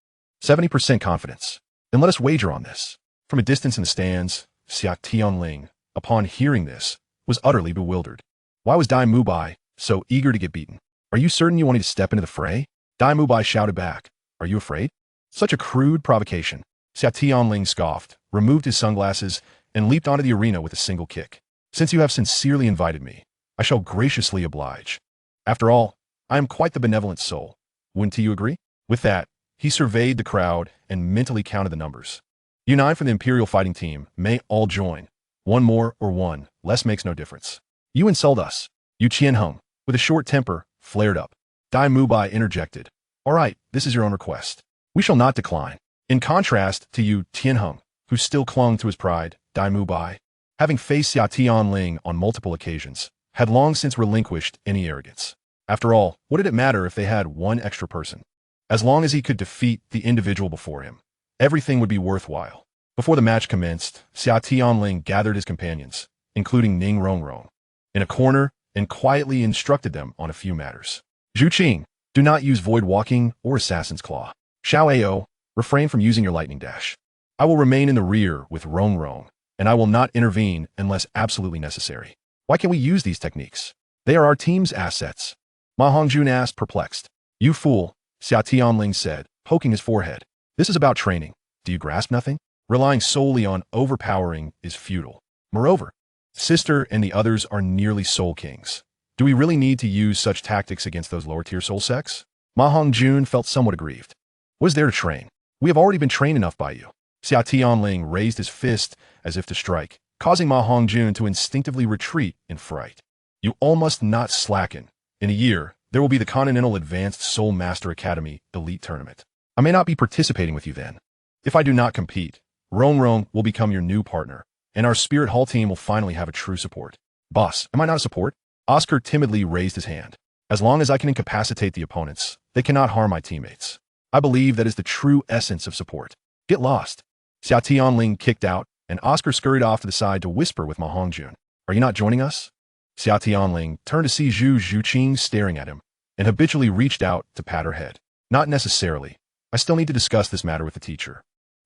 70% confidence. Then let us wager on this. From a distance in the stands, Xia Tianling, upon hearing this, was utterly bewildered. Why was Dai Mubai so eager to get beaten? "Are you certain you want to step into the fray?" Dai Mubai shouted back. "Are you afraid?" Such a crude provocation. Xia Tianling scoffed, removed his sunglasses, and leaped onto the arena with a single kick. "Since you have sincerely invited me, I shall graciously oblige. After all, I am quite the benevolent soul. Wouldn't you agree?" With that, he surveyed the crowd and mentally counted the numbers. "You 9 from the Imperial Fighting Team may all join. One more or one less makes no difference. You insult us." Yu Qianheng, with a short temper, flared up. Dai Mubai interjected. "All right, this is your own request. We shall not decline." In contrast to Yu Tianheng, who still clung to his pride, Dai Mubai, having faced Xia Tianling on multiple occasions, had long since relinquished any arrogance. After all, what did it matter if they had one extra person? As long as he could defeat the individual before him, everything would be worthwhile. Before the match commenced, Xia Tianling gathered his companions, including Ning Rongrong, in a corner and quietly instructed them on a few matters. "Zhu Qing, do not use void walking or assassin's claw. Xiao Ao, refrain from using your lightning dash. I will remain in the rear with Rongrong, and I will not intervene unless absolutely necessary." "Why can't we use these techniques? They are our team's assets." Ma Hongjun asked, perplexed. "You fool," Xia Tianling said, poking his forehead. "This is about training. Do you grasp nothing? Relying solely on overpowering is futile. Moreover, Sister and the others are nearly soul kings. Do we really need to use such tactics against those lower-tier soul sects?" Ma Hongjun felt somewhat aggrieved. "What is there to train? We have already been trained enough by you." Xia Tianling raised his fist as if to strike, causing Ma Hongjun to instinctively retreat in fright. "You all must not slacken. In a year, there will be the Continental Advanced Soul Master Academy Elite Tournament. I may not be participating with you then. If I do not compete, Rongrong will become your new partner, and our Spirit Hall team will finally have a true support." "Boss, am I not a support?" Oscar timidly raised his hand. "As long as I can incapacitate the opponents, they cannot harm my teammates. I believe that is the true essence of support. Get lost." Xia Tianling kicked out, and Oscar scurried off to the side to whisper with Ma Hongjun. "Are you not joining us?" Xia Tianling turned to see Zhu Zhuqing staring at him, and habitually reached out to pat her head. "Not necessarily. I still need to discuss this matter with the teacher."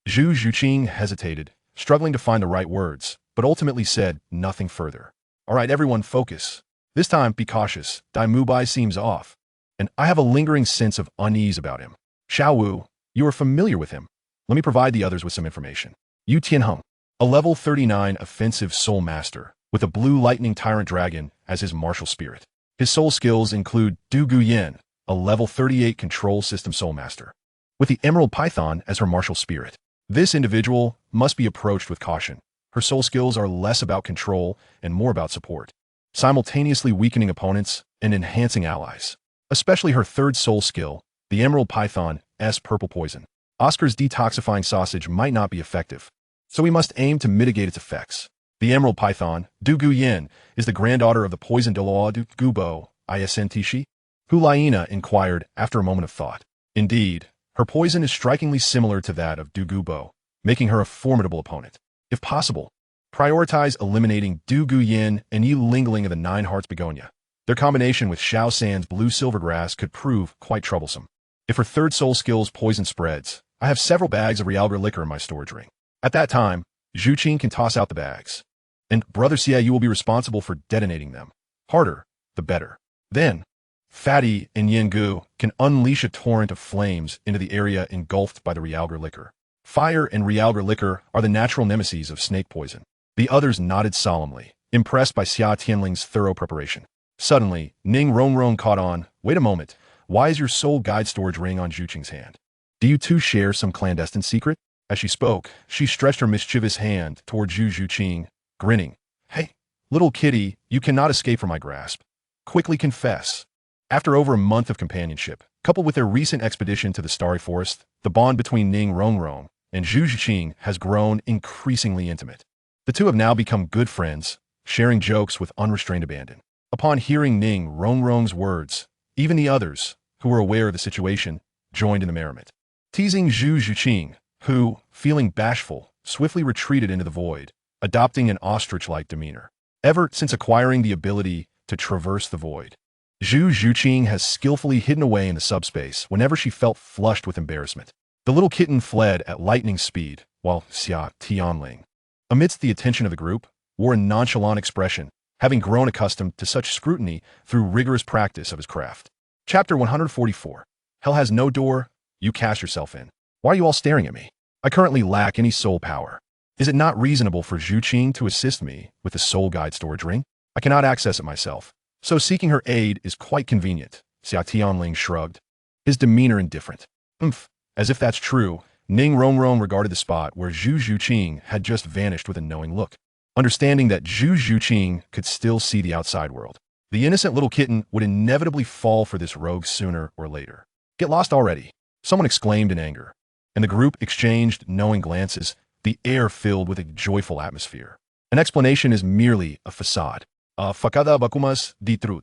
Zhu Zhuqing hesitated, struggling to find the right words, but ultimately said nothing further. "All right, everyone, focus. This time, be cautious. Dai Mubai seems off, and I have a lingering sense of unease about him. Xiao Wu, you are familiar with him. Let me provide the others with some information. Yu Tianheng, a level 39 offensive soul master, with a blue lightning tyrant dragon as his martial spirit. His soul skills include Du Guyen, a level 38 control system soul master, with the emerald python as her martial spirit. This individual must be approached with caution. Her soul skills are less about control and more about support, simultaneously weakening opponents and enhancing allies. Especially her third soul skill, the emerald python S purple poison. Oscar's detoxifying sausage might not be effective, so we must aim to mitigate its effects. The emerald python, Du Guyen, is the granddaughter of the poisoned Douluo Dalu, Isntishi? Hulaina inquired after a moment of thought. Indeed, her poison is strikingly similar to that of Du Gubo, making her a formidable opponent. If possible, prioritize eliminating Du Guyen and Yi Lingling of the Nine Hearts Begonia. Their combination with Xiao San's blue silvergrass could prove quite troublesome. If her third soul skill's poison spreads, I have several bags of Realgar liquor in my storage ring. At that time, Zhu Qing can toss out the bags. And Brother Xia, you will be responsible for detonating them. Harder, the better. Then, Fatty and Yengu can unleash a torrent of flames into the area engulfed by the Realgar liquor. Fire and Realgar liquor are the natural nemeses of snake poison. The others nodded solemnly, impressed by Xia Tianling's thorough preparation. Suddenly, Ning Rongrong caught on. Wait a moment. Why is your soul guide storage ring on Zhu Qing's hand? Do you two share some clandestine secret? As she spoke, she stretched her mischievous hand toward Zhu Qing, grinning. Hey, little kitty, you cannot escape from my grasp. Quickly confess. After over a month of companionship, coupled with their recent expedition to the Starry Forest, the bond between Ning Rongrong and Zhu Qing has grown increasingly intimate. The two have now become good friends, sharing jokes with unrestrained abandon. Upon hearing Ning Rongrong's words, even the others, who were aware of the situation, joined in the merriment. Teasing Zhu Qing, who, feeling bashful, swiftly retreated into the void, adopting an ostrich-like demeanor. Ever since acquiring the ability to traverse the void, Zhu Qing has skillfully hidden away in the subspace whenever she felt flushed with embarrassment. The little kitten fled at lightning speed, while Xia Tianling, amidst the attention of the group, wore a nonchalant expression, having grown accustomed to such scrutiny through rigorous practice of his craft. Chapter 144. Hell has no door, you cast yourself in. Why are you all staring at me? I currently lack any soul power. Is it not reasonable for Zhu Qing to assist me with the soul guide storage ring? I cannot access it myself, so seeking her aid is quite convenient. Xia Tianling shrugged, his demeanor indifferent. As if that's true, Ning Rongrong regarded the spot where Zhu Qing had just vanished with a knowing look. Understanding that Zhu Qing could still see the outside world, the innocent little kitten would inevitably fall for this rogue sooner or later. Get lost already, someone exclaimed in anger, and the group exchanged knowing glances, the air filled with a joyful atmosphere. An explanation is merely a facade. Facada bakumas di trut.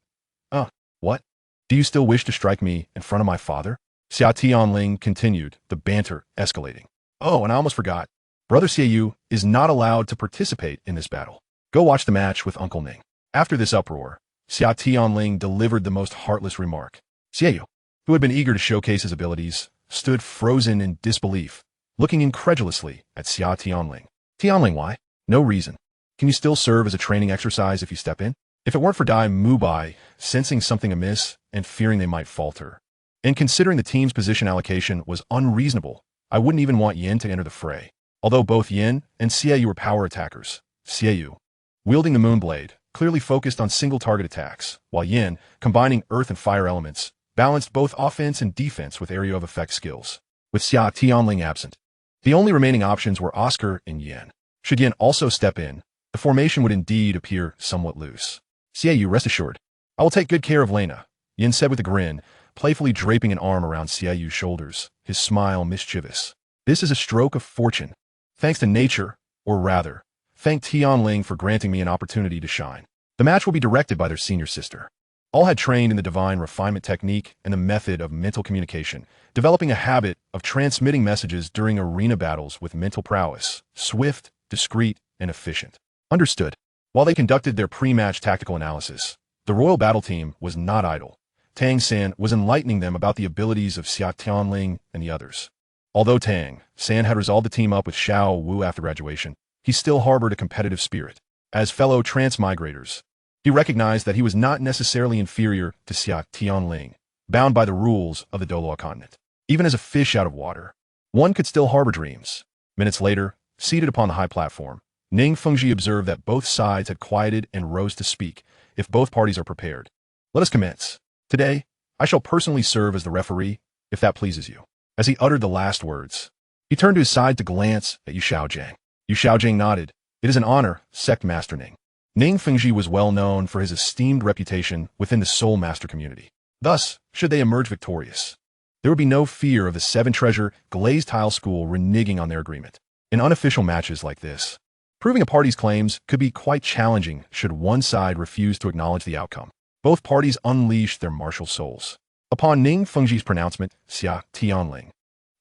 What? Do you still wish to strike me in front of my father? Xia Tianling continued, the banter escalating. Oh, and I almost forgot. Brother Xiaoyu is not allowed to participate in this battle. Go watch the match with Uncle Ning. After this uproar, Xia Tianling delivered the most heartless remark. Xiaoyu, who had been eager to showcase his abilities, stood frozen in disbelief, looking incredulously at Xia Tianling. Tianling, why? No reason. Can you still serve as a training exercise if you step in? If it weren't for Dai Mubai, sensing something amiss and fearing they might falter, and considering the team's position allocation was unreasonable, I wouldn't even want Yin to enter the fray. Although both Yin and Xiaoyu were power attackers, Xiaoyu, wielding the Moonblade, clearly focused on single-target attacks, while Yin, combining earth and fire elements, balanced both offense and defense with area of effect skills. With Xia Tianling absent, the only remaining options were Oscar and Yin. Should Yin also step in, the formation would indeed appear somewhat loose. Xiaoyu, rest assured, I will take good care of Lena, Yin said with a grin, playfully draping an arm around Xiaoyu's shoulders, his smile mischievous. This is a stroke of fortune. Thanks to nature, or rather, thank Tianling for granting me an opportunity to shine. The match will be directed by their senior sister. All had trained in the divine refinement technique and the method of mental communication, developing a habit of transmitting messages during arena battles with mental prowess, swift, discreet, and efficient. Understood. While they conducted their pre-match tactical analysis, the royal battle team was not idle. Tang San was enlightening them about the abilities of Xia Tianling and the others. Although Tang San had resolved to team up with Xiao Wu after graduation, he still harbored a competitive spirit. As fellow transmigrators, he recognized that he was not necessarily inferior to Xia Tianling, bound by the rules of the Douluo continent. Even as a fish out of water, one could still harbor dreams. Minutes later, seated upon the high platform, Ning Fengji observed that both sides had quieted and rose to speak, if both parties are prepared. Let us commence. Today, I shall personally serve as the referee, if that pleases you. As he uttered the last words, he turned to his side to glance at Yu Xiaojiang. Yu Xiaojiang nodded. It is an honor, Sect Master Ning. Ning Fengji was well known for his esteemed reputation within the Soul Master community. Thus, should they emerge victorious, there would be no fear of the Seven Treasure Glazed Tile School reneging on their agreement. In unofficial matches like this, proving a party's claims could be quite challenging should one side refuse to acknowledge the outcome. Both parties unleashed their martial souls. Upon Ning Fengji's pronouncement, Xia Tianling,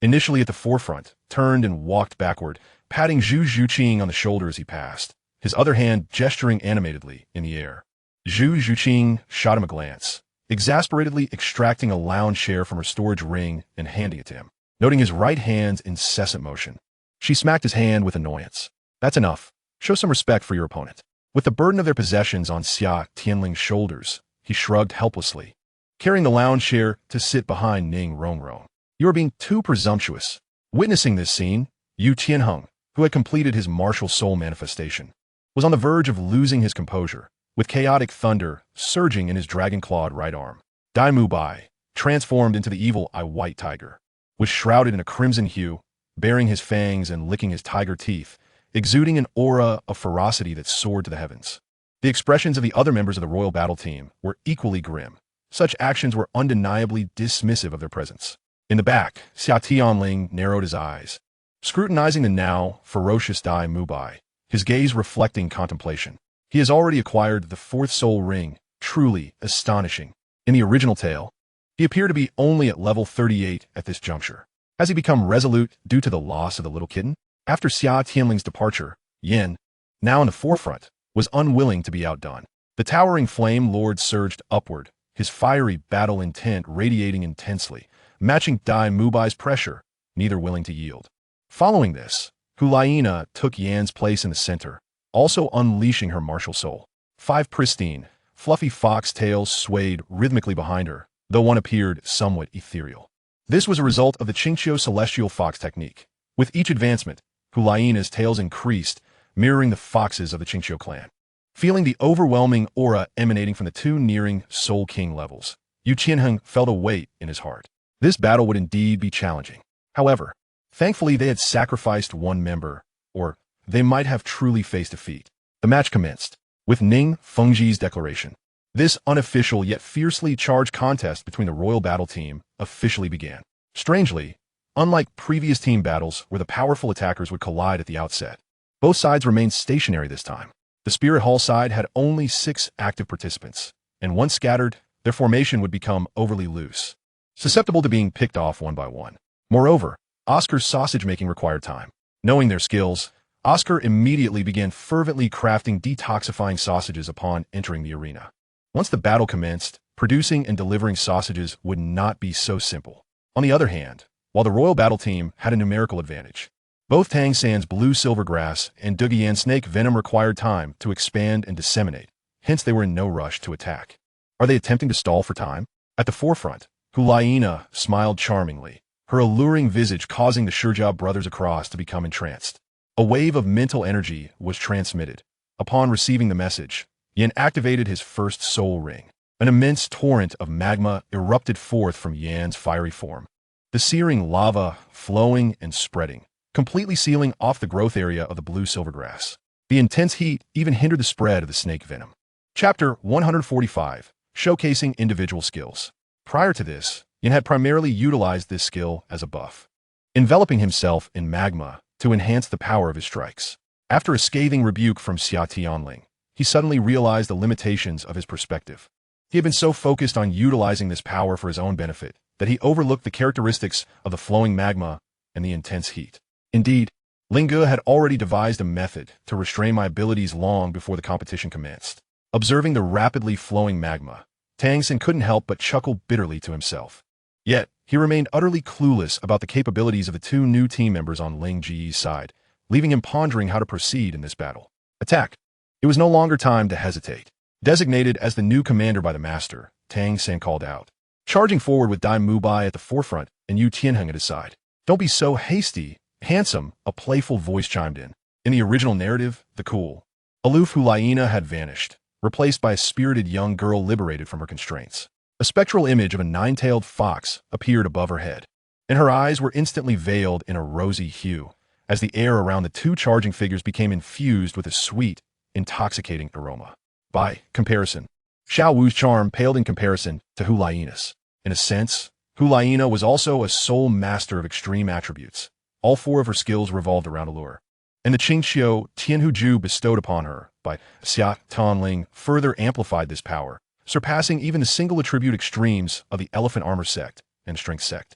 initially at the forefront, turned and walked backward, patting Zhu Qing on the shoulder as he passed, his other hand gesturing animatedly in the air. Zhu Qing shot him a glance, exasperatedly extracting a lounge chair from her storage ring and handing it to him, noting his right hand's incessant motion. She smacked his hand with annoyance. That's enough. Show some respect for your opponent. With the burden of their possessions on Xia Tianling's shoulders, he shrugged helplessly, carrying the lounge chair to sit behind Ning Rongrong. You are being too presumptuous. Witnessing this scene, Yu Tianheng, who had completed his martial soul manifestation, was on the verge of losing his composure, with chaotic thunder surging in his dragon-clawed right arm. Dai Mubai, transformed into the evil eye white tiger, was shrouded in a crimson hue, baring his fangs and licking his tiger teeth, exuding an aura of ferocity that soared to the heavens. The expressions of the other members of the royal battle team were equally grim. Such actions were undeniably dismissive of their presence. In the back, Xia Tianling narrowed his eyes, scrutinizing the now ferocious Dai Mubai, his gaze reflecting contemplation. He has already acquired the fourth soul ring, truly astonishing. In the original tale, he appeared to be only at level 38 at this juncture. Has he become resolute due to the loss of the little kitten? After Xia Tianling's departure, Yin, now in the forefront, was unwilling to be outdone. The towering flame lord surged upward, his fiery battle intent radiating intensely, matching Dai Mubai's pressure, neither willing to yield. Following this, Hulaina took Yan's place in the center, also unleashing her martial soul. 5 pristine, fluffy fox tails swayed rhythmically behind her, though one appeared somewhat ethereal. This was a result of the Qingqiu celestial fox technique. With each advancement, Hulaina's tails increased, mirroring the foxes of the Qingqiu clan. Feeling the overwhelming aura emanating from the two nearing Soul King levels, Yu Qianheng felt a weight in his heart. This battle would indeed be challenging. However, thankfully they had sacrificed one member, or they might have truly faced defeat. The match commenced, with Ning Fengji's declaration. This unofficial yet fiercely charged contest between the royal battle team officially began. Strangely, unlike previous team battles where the powerful attackers would collide at the outset, both sides remained stationary this time. The Spirit Hall side had only 6 active participants, and once scattered, their formation would become overly loose, susceptible to being picked off one by one. Moreover, Oscar's sausage-making required time. Knowing their skills, Oscar immediately began fervently crafting detoxifying sausages upon entering the arena. Once the battle commenced, producing and delivering sausages would not be so simple. On the other hand, while the royal battle team had a numerical advantage, both Tang San's blue silvergrass and Dugian snake venom required time to expand and disseminate, hence they were in no rush to attack. Are they attempting to stall for time? At the forefront, Hulaina smiled charmingly, her alluring visage causing the Shurjia brothers across to become entranced. A wave of mental energy was transmitted. Upon receiving the message, Yin activated his first soul ring. An immense torrent of magma erupted forth from Yan's fiery form, the searing lava flowing and spreading, completely sealing off the growth area of the blue silvergrass. The intense heat even hindered the spread of the snake venom. Chapter 145, Showcasing Individual Skills. Prior to this, Yin had primarily utilized this skill as a buff, enveloping himself in magma to enhance the power of his strikes. After a scathing rebuke from Xia Tianling, he suddenly realized the limitations of his perspective. He had been so focused on utilizing this power for his own benefit that he overlooked the characteristics of the flowing magma and the intense heat. Indeed, Linge had already devised a method to restrain my abilities long before the competition commenced. Observing the rapidly flowing magma, Tang San couldn't help but chuckle bitterly to himself. Yet, he remained utterly clueless about the capabilities of the 2 new team members on Ling Ji's side, leaving him pondering how to proceed in this battle. Attack! It was no longer time to hesitate. Designated as the new commander by the master, Tang San called out, charging forward with Dai Mubai at the forefront and Yu Tianheng at his side. Don't be so hasty, handsome, a playful voice chimed in. In the original narrative, the cool, aloof Hulaina had vanished, replaced by a spirited young girl liberated from her constraints. A spectral image of a 9-tailed fox appeared above her head, and her eyes were instantly veiled in a rosy hue, as the air around the 2 charging figures became infused with a sweet, intoxicating aroma. By comparison, Xiao Wu's charm paled in comparison to Hulaina's. In a sense, Hulaina was also a soul master of extreme attributes. All 4 of her skills revolved around allure, and the Qingqiu Tianhuju bestowed upon her by Xia Tianling further amplified this power, surpassing even the single attribute extremes of the Elephant Armor sect and Strength sect.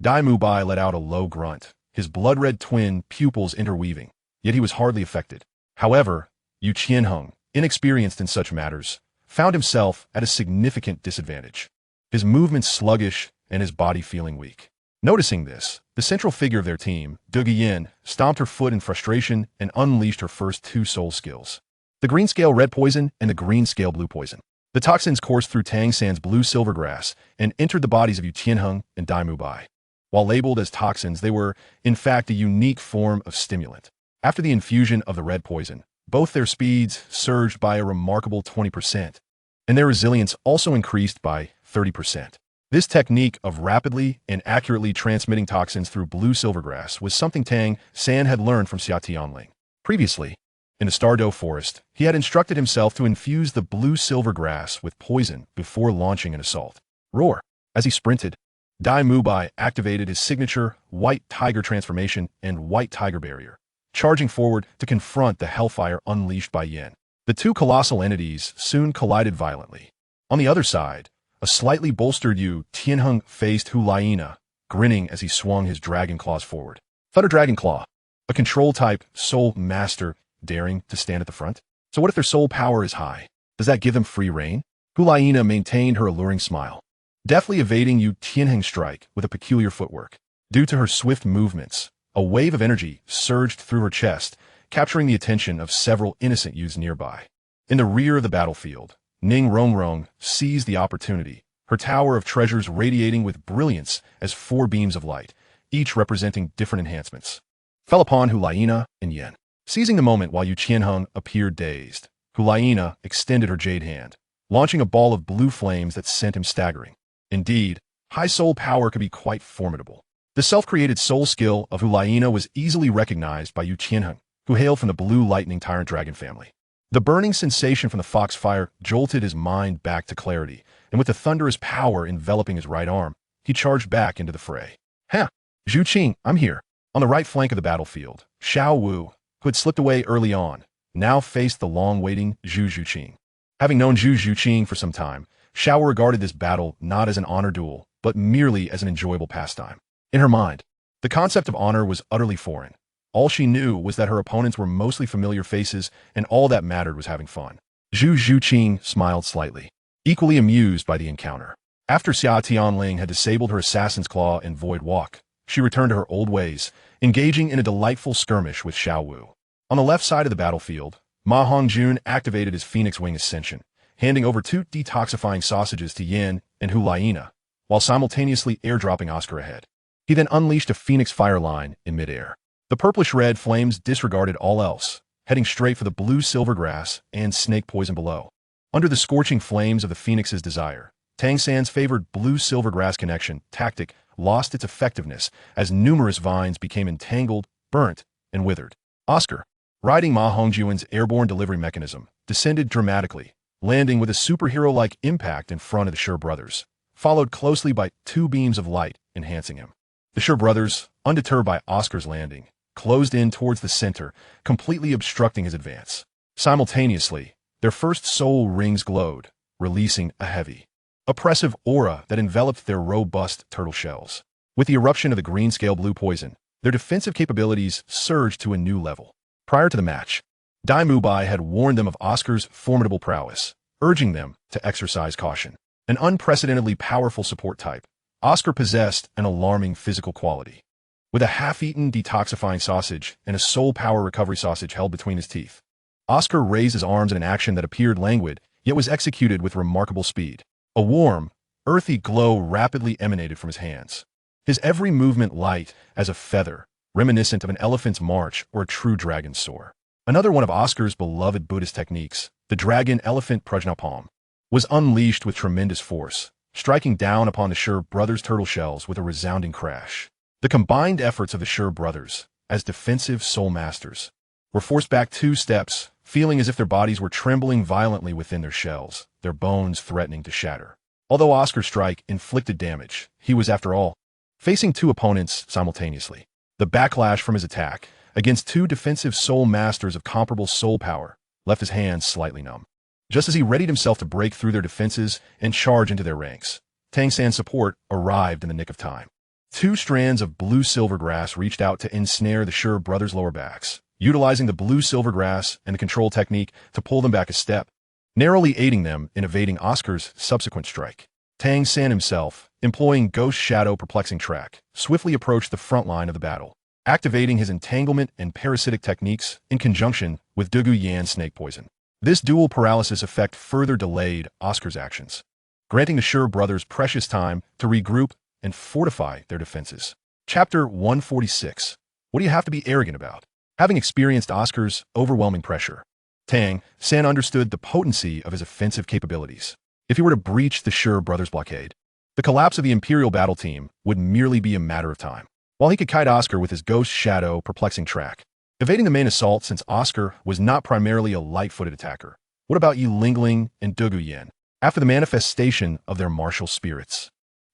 Dai Mubai let out a low grunt, his blood-red twin pupils interweaving, yet he was hardly affected. However, Yu Qianheng, inexperienced in such matters, found himself at a significant disadvantage, his movements sluggish and his body feeling weak. Noticing this, the central figure of their team, Dugian, stomped her foot in frustration and unleashed her first 2 soul skills, the green scale red poison and the green scale blue poison. The toxins coursed through Tang San's blue silvergrass and entered the bodies of Yu Tianheng and Dai Mubai. While labeled as toxins, they were, in fact, a unique form of stimulant. After the infusion of the red poison, Both their speeds surged by a remarkable 20%, and their resilience also increased by 30%. This technique of rapidly and accurately transmitting toxins through blue silvergrass was something Tang San had learned from Xia Tianling. Previously, in the Stardow Forest, he had instructed himself to infuse the blue silvergrass with poison before launching an assault. Roar! As he sprinted, Dai Mubai activated his signature White Tiger transformation and White Tiger barrier, charging forward to confront the hellfire unleashed by Yin. The two colossal entities soon collided violently. On the other side, a slightly bolstered Yu Tianheng faced Hulaina, grinning as he swung his dragon claws forward. Thunder Dragon Claw, a control-type soul master daring to stand at the front? So what if their soul power is high? Does that give them free reign? Hulaina maintained her alluring smile, deftly evading Yu Tianheng's strike with a peculiar footwork. Due to her swift movements, a wave of energy surged through her chest, capturing the attention of several innocent youths nearby. In the rear of the battlefield, Ning Rongrong seized the opportunity, her tower of treasures radiating with brilliance as 4 beams of light, each representing different enhancements, fell upon Hulaina and Yen. Seizing the moment while Yu Tianheng appeared dazed, Hulaina extended her jade hand, launching a ball of blue flames that sent him staggering. Indeed, high soul power could be quite formidable. The self-created soul skill of Hulaina was easily recognized by Yu Tianheng, who hailed from the blue lightning tyrant dragon family. The burning sensation from the foxfire jolted his mind back to clarity, and with the thunderous power enveloping his right arm, he charged back into the fray. Ha! Zhu Qing, I'm here. On the right flank of the battlefield, Xiao Wu, who had slipped away early on, now faced the long-waiting Zhu Zhuqing. Having known Zhu Zhuqing for some time, Xiao regarded this battle not as an honor duel, but merely as an enjoyable pastime. In her mind, the concept of honor was utterly foreign. All she knew was that her opponents were mostly familiar faces, and all that mattered was having fun. Zhu Zhuqing smiled slightly, equally amused by the encounter. After Xia Tianling had disabled her Assassin's Claw and Void Walk, she returned to her old ways, engaging in a delightful skirmish with Xiao Wu. On the left side of the battlefield, Ma Hongjun activated his Phoenix Wing Ascension, handing over 2 detoxifying sausages to Yin and Hulaina, while simultaneously airdropping Oscar ahead. He then unleashed a Phoenix Fire line in midair. The purplish-red flames disregarded all else, heading straight for the blue silvergrass and snake poison below. Under the scorching flames of the Phoenix's desire, Tang San's favored blue silvergrass connection tactic lost its effectiveness as numerous vines became entangled, burnt, and withered. Oscar, riding Ma Hongjun's airborne delivery mechanism, descended dramatically, landing with a superhero-like impact in front of the Sure brothers, followed closely by 2 beams of light, enhancing him. The Sure brothers, undeterred by Oscar's landing, closed in towards the center, completely obstructing his advance. Simultaneously, their first soul rings glowed, releasing a heavy, oppressive aura that enveloped their robust turtle shells. With the eruption of the green-scale blue poison, their defensive capabilities surged to a new level. Prior to the match, Dai Mubai had warned them of Oscar's formidable prowess, urging them to exercise caution. An unprecedentedly powerful support type, Oscar possessed an alarming physical quality. With a half-eaten detoxifying sausage and a soul power recovery sausage held between his teeth, Oscar raised his arms in an action that appeared languid, yet was executed with remarkable speed. A warm, earthy glow rapidly emanated from his hands, his every movement light as a feather, reminiscent of an elephant's march or a true dragon's soar. Another one of Oscar's beloved Buddhist techniques, the dragon-elephant prajnapalm, was unleashed with tremendous force, striking down upon the Sure brothers' turtle shells with a resounding crash. The combined efforts of the Sure brothers, as defensive soul masters, were forced back 2 steps, feeling as if their bodies were trembling violently within their shells, their bones threatening to shatter. Although Oscar's strike inflicted damage, he was, after all, facing 2 opponents simultaneously. The backlash from his attack against 2 defensive soul masters of comparable soul power left his hands slightly numb. Just as he readied himself to break through their defenses and charge into their ranks, Tang San's support arrived in the nick of time. 2 strands of blue silvergrass reached out to ensnare the Sure brothers' lower backs, utilizing the blue silvergrass and the control technique to pull them back a step, narrowly aiding them in evading Oscar's subsequent strike. Tang San himself, employing Ghost Shadow Perplexing Track, swiftly approached the front line of the battle, activating his entanglement and parasitic techniques in conjunction with Dugu Yan's snake poison. This dual paralysis effect further delayed Oscar's actions, granting the Sure brothers precious time to regroup and fortify their defenses. Chapter 146. What do you have to be arrogant about? Having experienced Oscar's overwhelming pressure, Tang San understood the potency of his offensive capabilities. If he were to breach the Sure brothers' blockade, the collapse of the Imperial battle team would merely be a matter of time. While he could kite Oscar with his ghost shadow perplexing track, evading the main assault since Oscar was not primarily a light-footed attacker. What about Yi Lingling and Dugu Yan? After the manifestation of their martial spirits,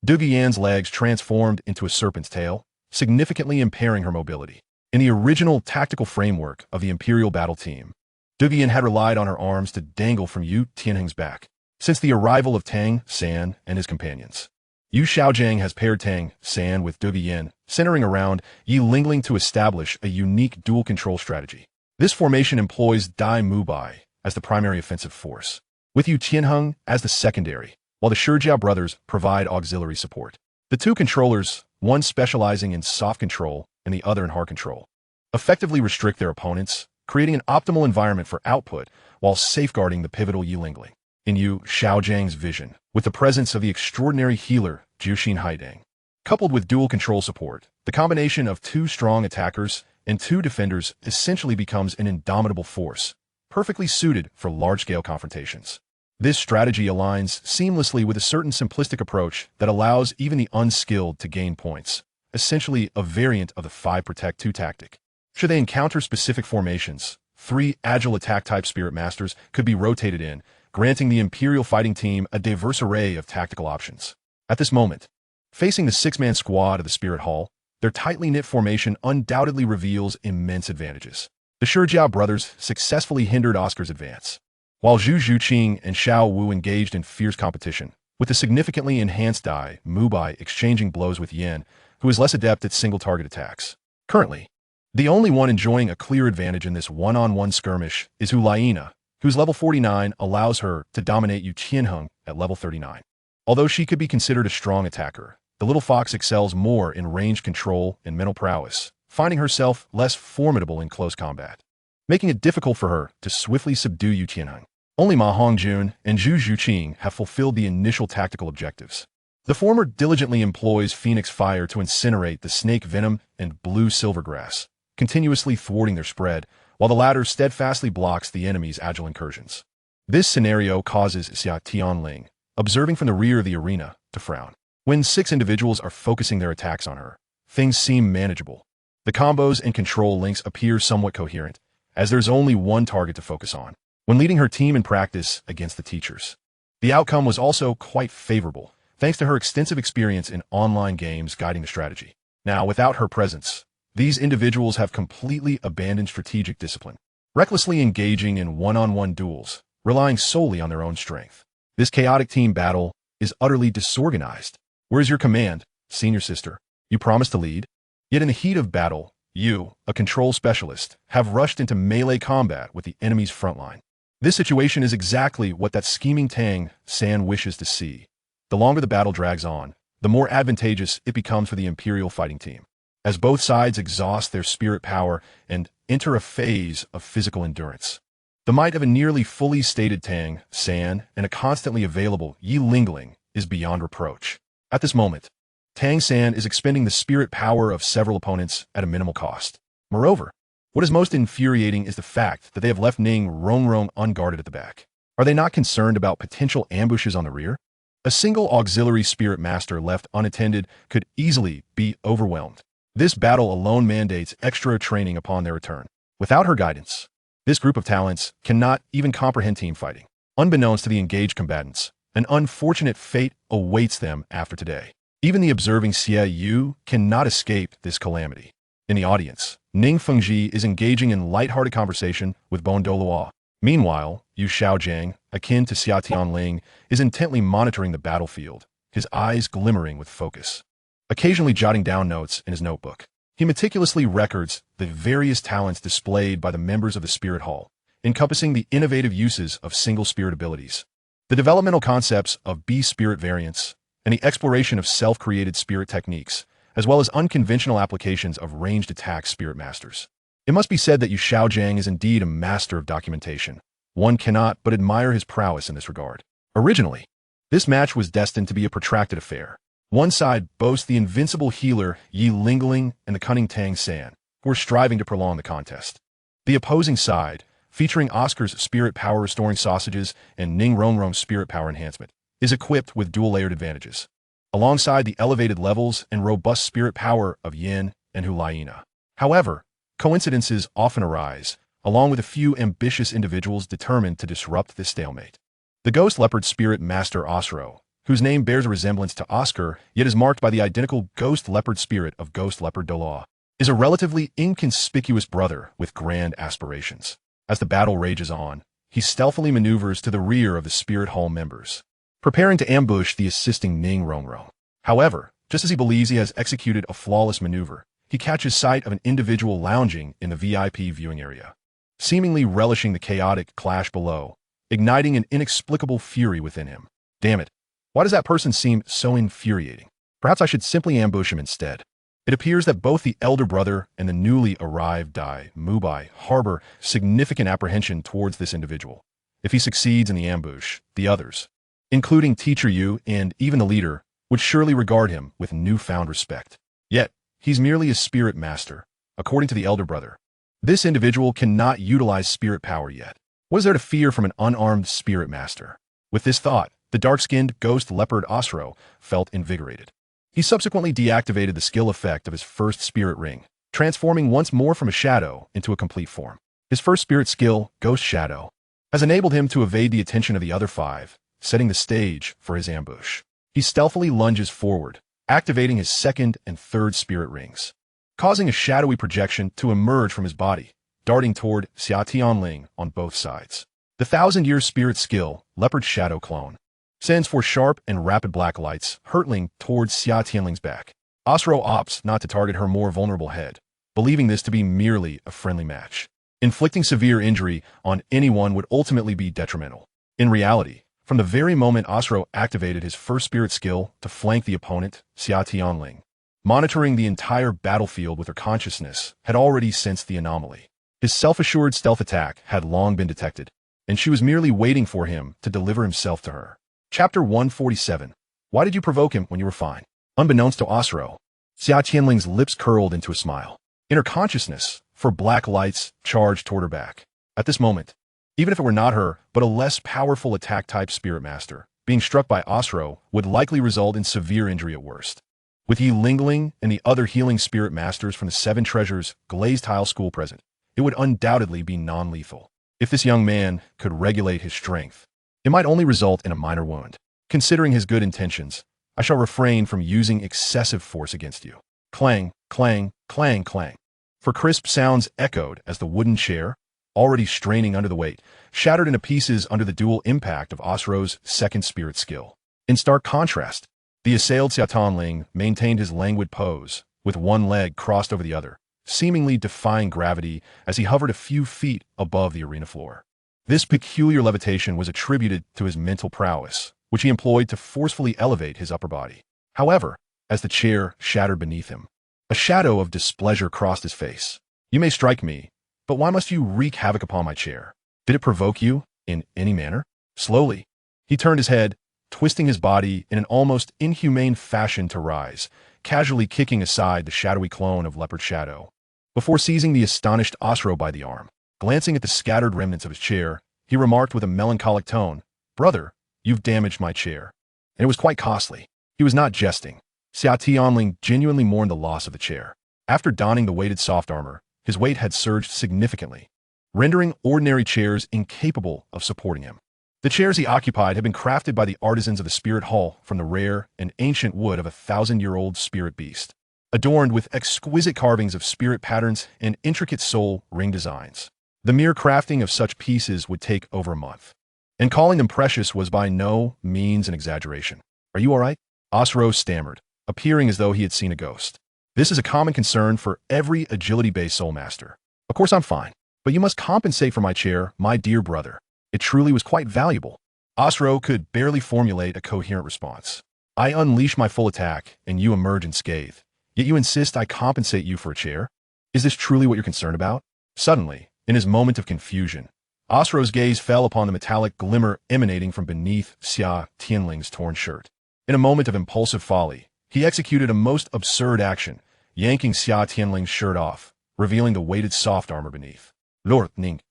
Dugu Yan's legs transformed into a serpent's tail, significantly impairing her mobility. In the original tactical framework of the Imperial battle team, Dugu Yan had relied on her arms to dangle from Xia Tianling's back. Since the arrival of Tang San and his companions, Yu Xiaojiang has paired Tang San with Dugu Yan, centering around Yi Lingling to establish a unique dual control strategy. This formation employs Dai Mubai as the primary offensive force, with Yu Tianheng as the secondary, while the Shijia brothers provide auxiliary support. The two controllers, one specializing in soft control and the other in hard control, effectively restrict their opponents, creating an optimal environment for output while safeguarding the pivotal Yi Lingling. In Yu Xiaojiang's vision, with the presence of the extraordinary healer Jushin Haidang, coupled with dual control support, the combination of two strong attackers and two defenders essentially becomes an indomitable force, perfectly suited for large-scale confrontations. This strategy aligns seamlessly with a certain simplistic approach that allows even the unskilled to gain points, essentially a variant of the 5 Protect 2 tactic. Should they encounter specific formations, 3 agile attack-type Spirit Masters could be rotated in, granting the Imperial fighting team a diverse array of tactical options. At this moment, facing the 6-man squad of the Spirit Hall, their tightly knit formation undoubtedly reveals immense advantages. The Shijia brothers successfully hindered Oscar's advance, while Zhu Zhuqing and Xiao Wu engaged in fierce competition, with the significantly enhanced Dai Mubai exchanging blows with Yan, who is less adept at single-target attacks. Currently, the only one enjoying a clear advantage in this one-on-one skirmish is Hu Laina, whose level 49 allows her to dominate Yu Tianheng at level 39. Although she could be considered a strong attacker, the little fox excels more in range control and mental prowess, finding herself less formidable in close combat, making it difficult for her to swiftly subdue Yu Tianheng. Only Ma Hongjun and Zhu Zhuqing have fulfilled the initial tactical objectives. The former diligently employs Phoenix Fire to incinerate the snake venom and blue silvergrass, continuously thwarting their spread, while the latter steadfastly blocks the enemy's agile incursions. This scenario causes Xia Tianling, observing from the rear of the arena, to frown. When 6 individuals are focusing their attacks on her, things seem manageable. The combos and control links appear somewhat coherent, as there's only one target to focus on. When leading her team in practice against the teachers, the outcome was also quite favorable, thanks to her extensive experience in online games guiding the strategy. Now, without her presence, these individuals have completely abandoned strategic discipline, recklessly engaging in one-on-one duels, relying solely on their own strength. This chaotic team battle is utterly disorganized. Where's your command, senior sister? You promised to lead? Yet in the heat of battle, you, a control specialist, have rushed into melee combat with the enemy's front line. This situation is exactly what that scheming Tang San wishes to see. The longer the battle drags on, the more advantageous it becomes for the Imperial fighting team, as both sides exhaust their spirit power and enter a phase of physical endurance. The might of a nearly fully stated Tang San and a constantly available Yi Lingling is beyond reproach. At this moment, Tang San is expending the spirit power of several opponents at a minimal cost. Moreover, what is most infuriating is the fact that they have left Ning Rongrong unguarded at the back. Are they not concerned about potential ambushes on the rear? A single auxiliary spirit master left unattended could easily be overwhelmed. This battle alone mandates extra training upon their return. Without her guidance, this group of talents cannot even comprehend team fighting. Unbeknownst to the engaged combatants, an unfortunate fate awaits them after today. Even the observing Xie Yu cannot escape this calamity. In the audience, Ning Fengji is engaging in light-hearted conversation with Bon Douluo. Meanwhile, Yu Xiaojiang, akin to Xia Tianling, is intently monitoring the battlefield, his eyes glimmering with focus. Occasionally jotting down notes in his notebook, he meticulously records the various talents displayed by the members of the Spirit Hall, encompassing the innovative uses of single spirit abilities, the developmental concepts of B-spirit variants, and the exploration of self-created spirit techniques, as well as unconventional applications of ranged attack spirit masters. It must be said that Yu Xiaojiang is indeed a master of documentation. One cannot but admire his prowess in this regard. Originally, this match was destined to be a protracted affair. One side boasts the invincible healer Yi Lingling and the cunning Tang San, who are striving to prolong the contest. The opposing side featuring Oscar's spirit power restoring sausages and Ning Rongrong's spirit power enhancement, is equipped with dual-layered advantages, alongside the elevated levels and robust spirit power of Yin and Hulayina. However, coincidences often arise, along with a few ambitious individuals determined to disrupt this stalemate. The Ghost Leopard Spirit Master Osro, whose name bears a resemblance to Oscar yet is marked by the identical Ghost Leopard spirit of Ghost Leopard Douluo, is a relatively inconspicuous brother with grand aspirations. As the battle rages on, he stealthily maneuvers to the rear of the Spirit Hall members, preparing to ambush the assisting Ning Rongrong. However, just as he believes he has executed a flawless maneuver, he catches sight of an individual lounging in the VIP viewing area, seemingly relishing the chaotic clash below, igniting an inexplicable fury within him. Damn it, why does that person seem so infuriating? Perhaps I should simply ambush him instead. It appears that both the elder brother and the newly arrived Dai Mubai harbor significant apprehension towards this individual. If he succeeds in the ambush, the others, including Teacher Yu and even the leader, would surely regard him with newfound respect. Yet, he's merely a spirit master, according to the elder brother. This individual cannot utilize spirit power yet. What is there to fear from an unarmed spirit master? With this thought, the dark-skinned ghost leopard Osro felt invigorated. He subsequently deactivated the skill effect of his first spirit ring, transforming once more from a shadow into a complete form. His first spirit skill, Ghost Shadow, has enabled him to evade the attention of the other five, setting the stage for his ambush. He stealthily lunges forward, activating his second and third spirit rings, causing a shadowy projection to emerge from his body, darting toward Xia Tianling on both sides. The 1,000-year spirit skill, Leopard Shadow Clone, sends for sharp and rapid black lights hurtling towards Xia Tianling's back. Osro opts not to target her more vulnerable head, believing this to be merely a friendly match. Inflicting severe injury on anyone would ultimately be detrimental. In reality, from the very moment Osro activated his first spirit skill to flank the opponent, Xia Tianling, monitoring the entire battlefield with her consciousness, had already sensed the anomaly. His self-assured stealth attack had long been detected, and she was merely waiting for him to deliver himself to her. Chapter 147. Why did you provoke him when you were fine? Unbeknownst to Osro, Xia Tianling's lips curled into a smile. In her consciousness, for black lights charged toward her back. At this moment, even if it were not her, but a less powerful attack-type spirit master, being struck by Osro would likely result in severe injury at worst. With Yi Lingling and the other healing spirit masters from the Seven Treasures Glazed Tile School present, it would undoubtedly be non-lethal. If this young man could regulate his strength, it might only result in a minor wound. Considering his good intentions, I shall refrain from using excessive force against you. Clang, clang, clang, clang. For crisp sounds echoed as the wooden chair, already straining under the weight, shattered into pieces under the dual impact of Osro's second spirit skill. In stark contrast, the assailed Xia Tianling maintained his languid pose, with one leg crossed over the other, seemingly defying gravity as he hovered a few feet above the arena floor. This peculiar levitation was attributed to his mental prowess, which he employed to forcefully elevate his upper body. However, as the chair shattered beneath him, a shadow of displeasure crossed his face. You may strike me, but why must you wreak havoc upon my chair? Did it provoke you in any manner? Slowly, he turned his head, twisting his body in an almost inhumane fashion to rise, casually kicking aside the shadowy clone of Leopard Shadow, before seizing the astonished Osro by the arm. Glancing at the scattered remnants of his chair, he remarked with a melancholic tone, "Brother, you've damaged my chair." And it was quite costly. He was not jesting. Xia Tianling genuinely mourned the loss of the chair. After donning the weighted soft armor, his weight had surged significantly, rendering ordinary chairs incapable of supporting him. The chairs he occupied had been crafted by the artisans of the Spirit Hall from the rare and ancient wood of a 1,000-year-old spirit beast, adorned with exquisite carvings of spirit patterns and intricate soul ring designs. The mere crafting of such pieces would take over a month, and calling them precious was by no means an exaggeration. Are you all right? Osro stammered, appearing as though he had seen a ghost. This is a common concern for every agility-based soul master. Of course I'm fine, but you must compensate for my chair, my dear brother. It truly was quite valuable. Osro could barely formulate a coherent response. I unleash my full attack, and you emerge unscathed. Yet you insist I compensate you for a chair? Is this truly what you're concerned about? Suddenly, in his moment of confusion, Osro's gaze fell upon the metallic glimmer emanating from beneath Xia Tianling's torn shirt. In a moment of impulsive folly, he executed a most absurd action, yanking Xia Tianling's shirt off, revealing the weighted soft armor beneath. Lord Ning,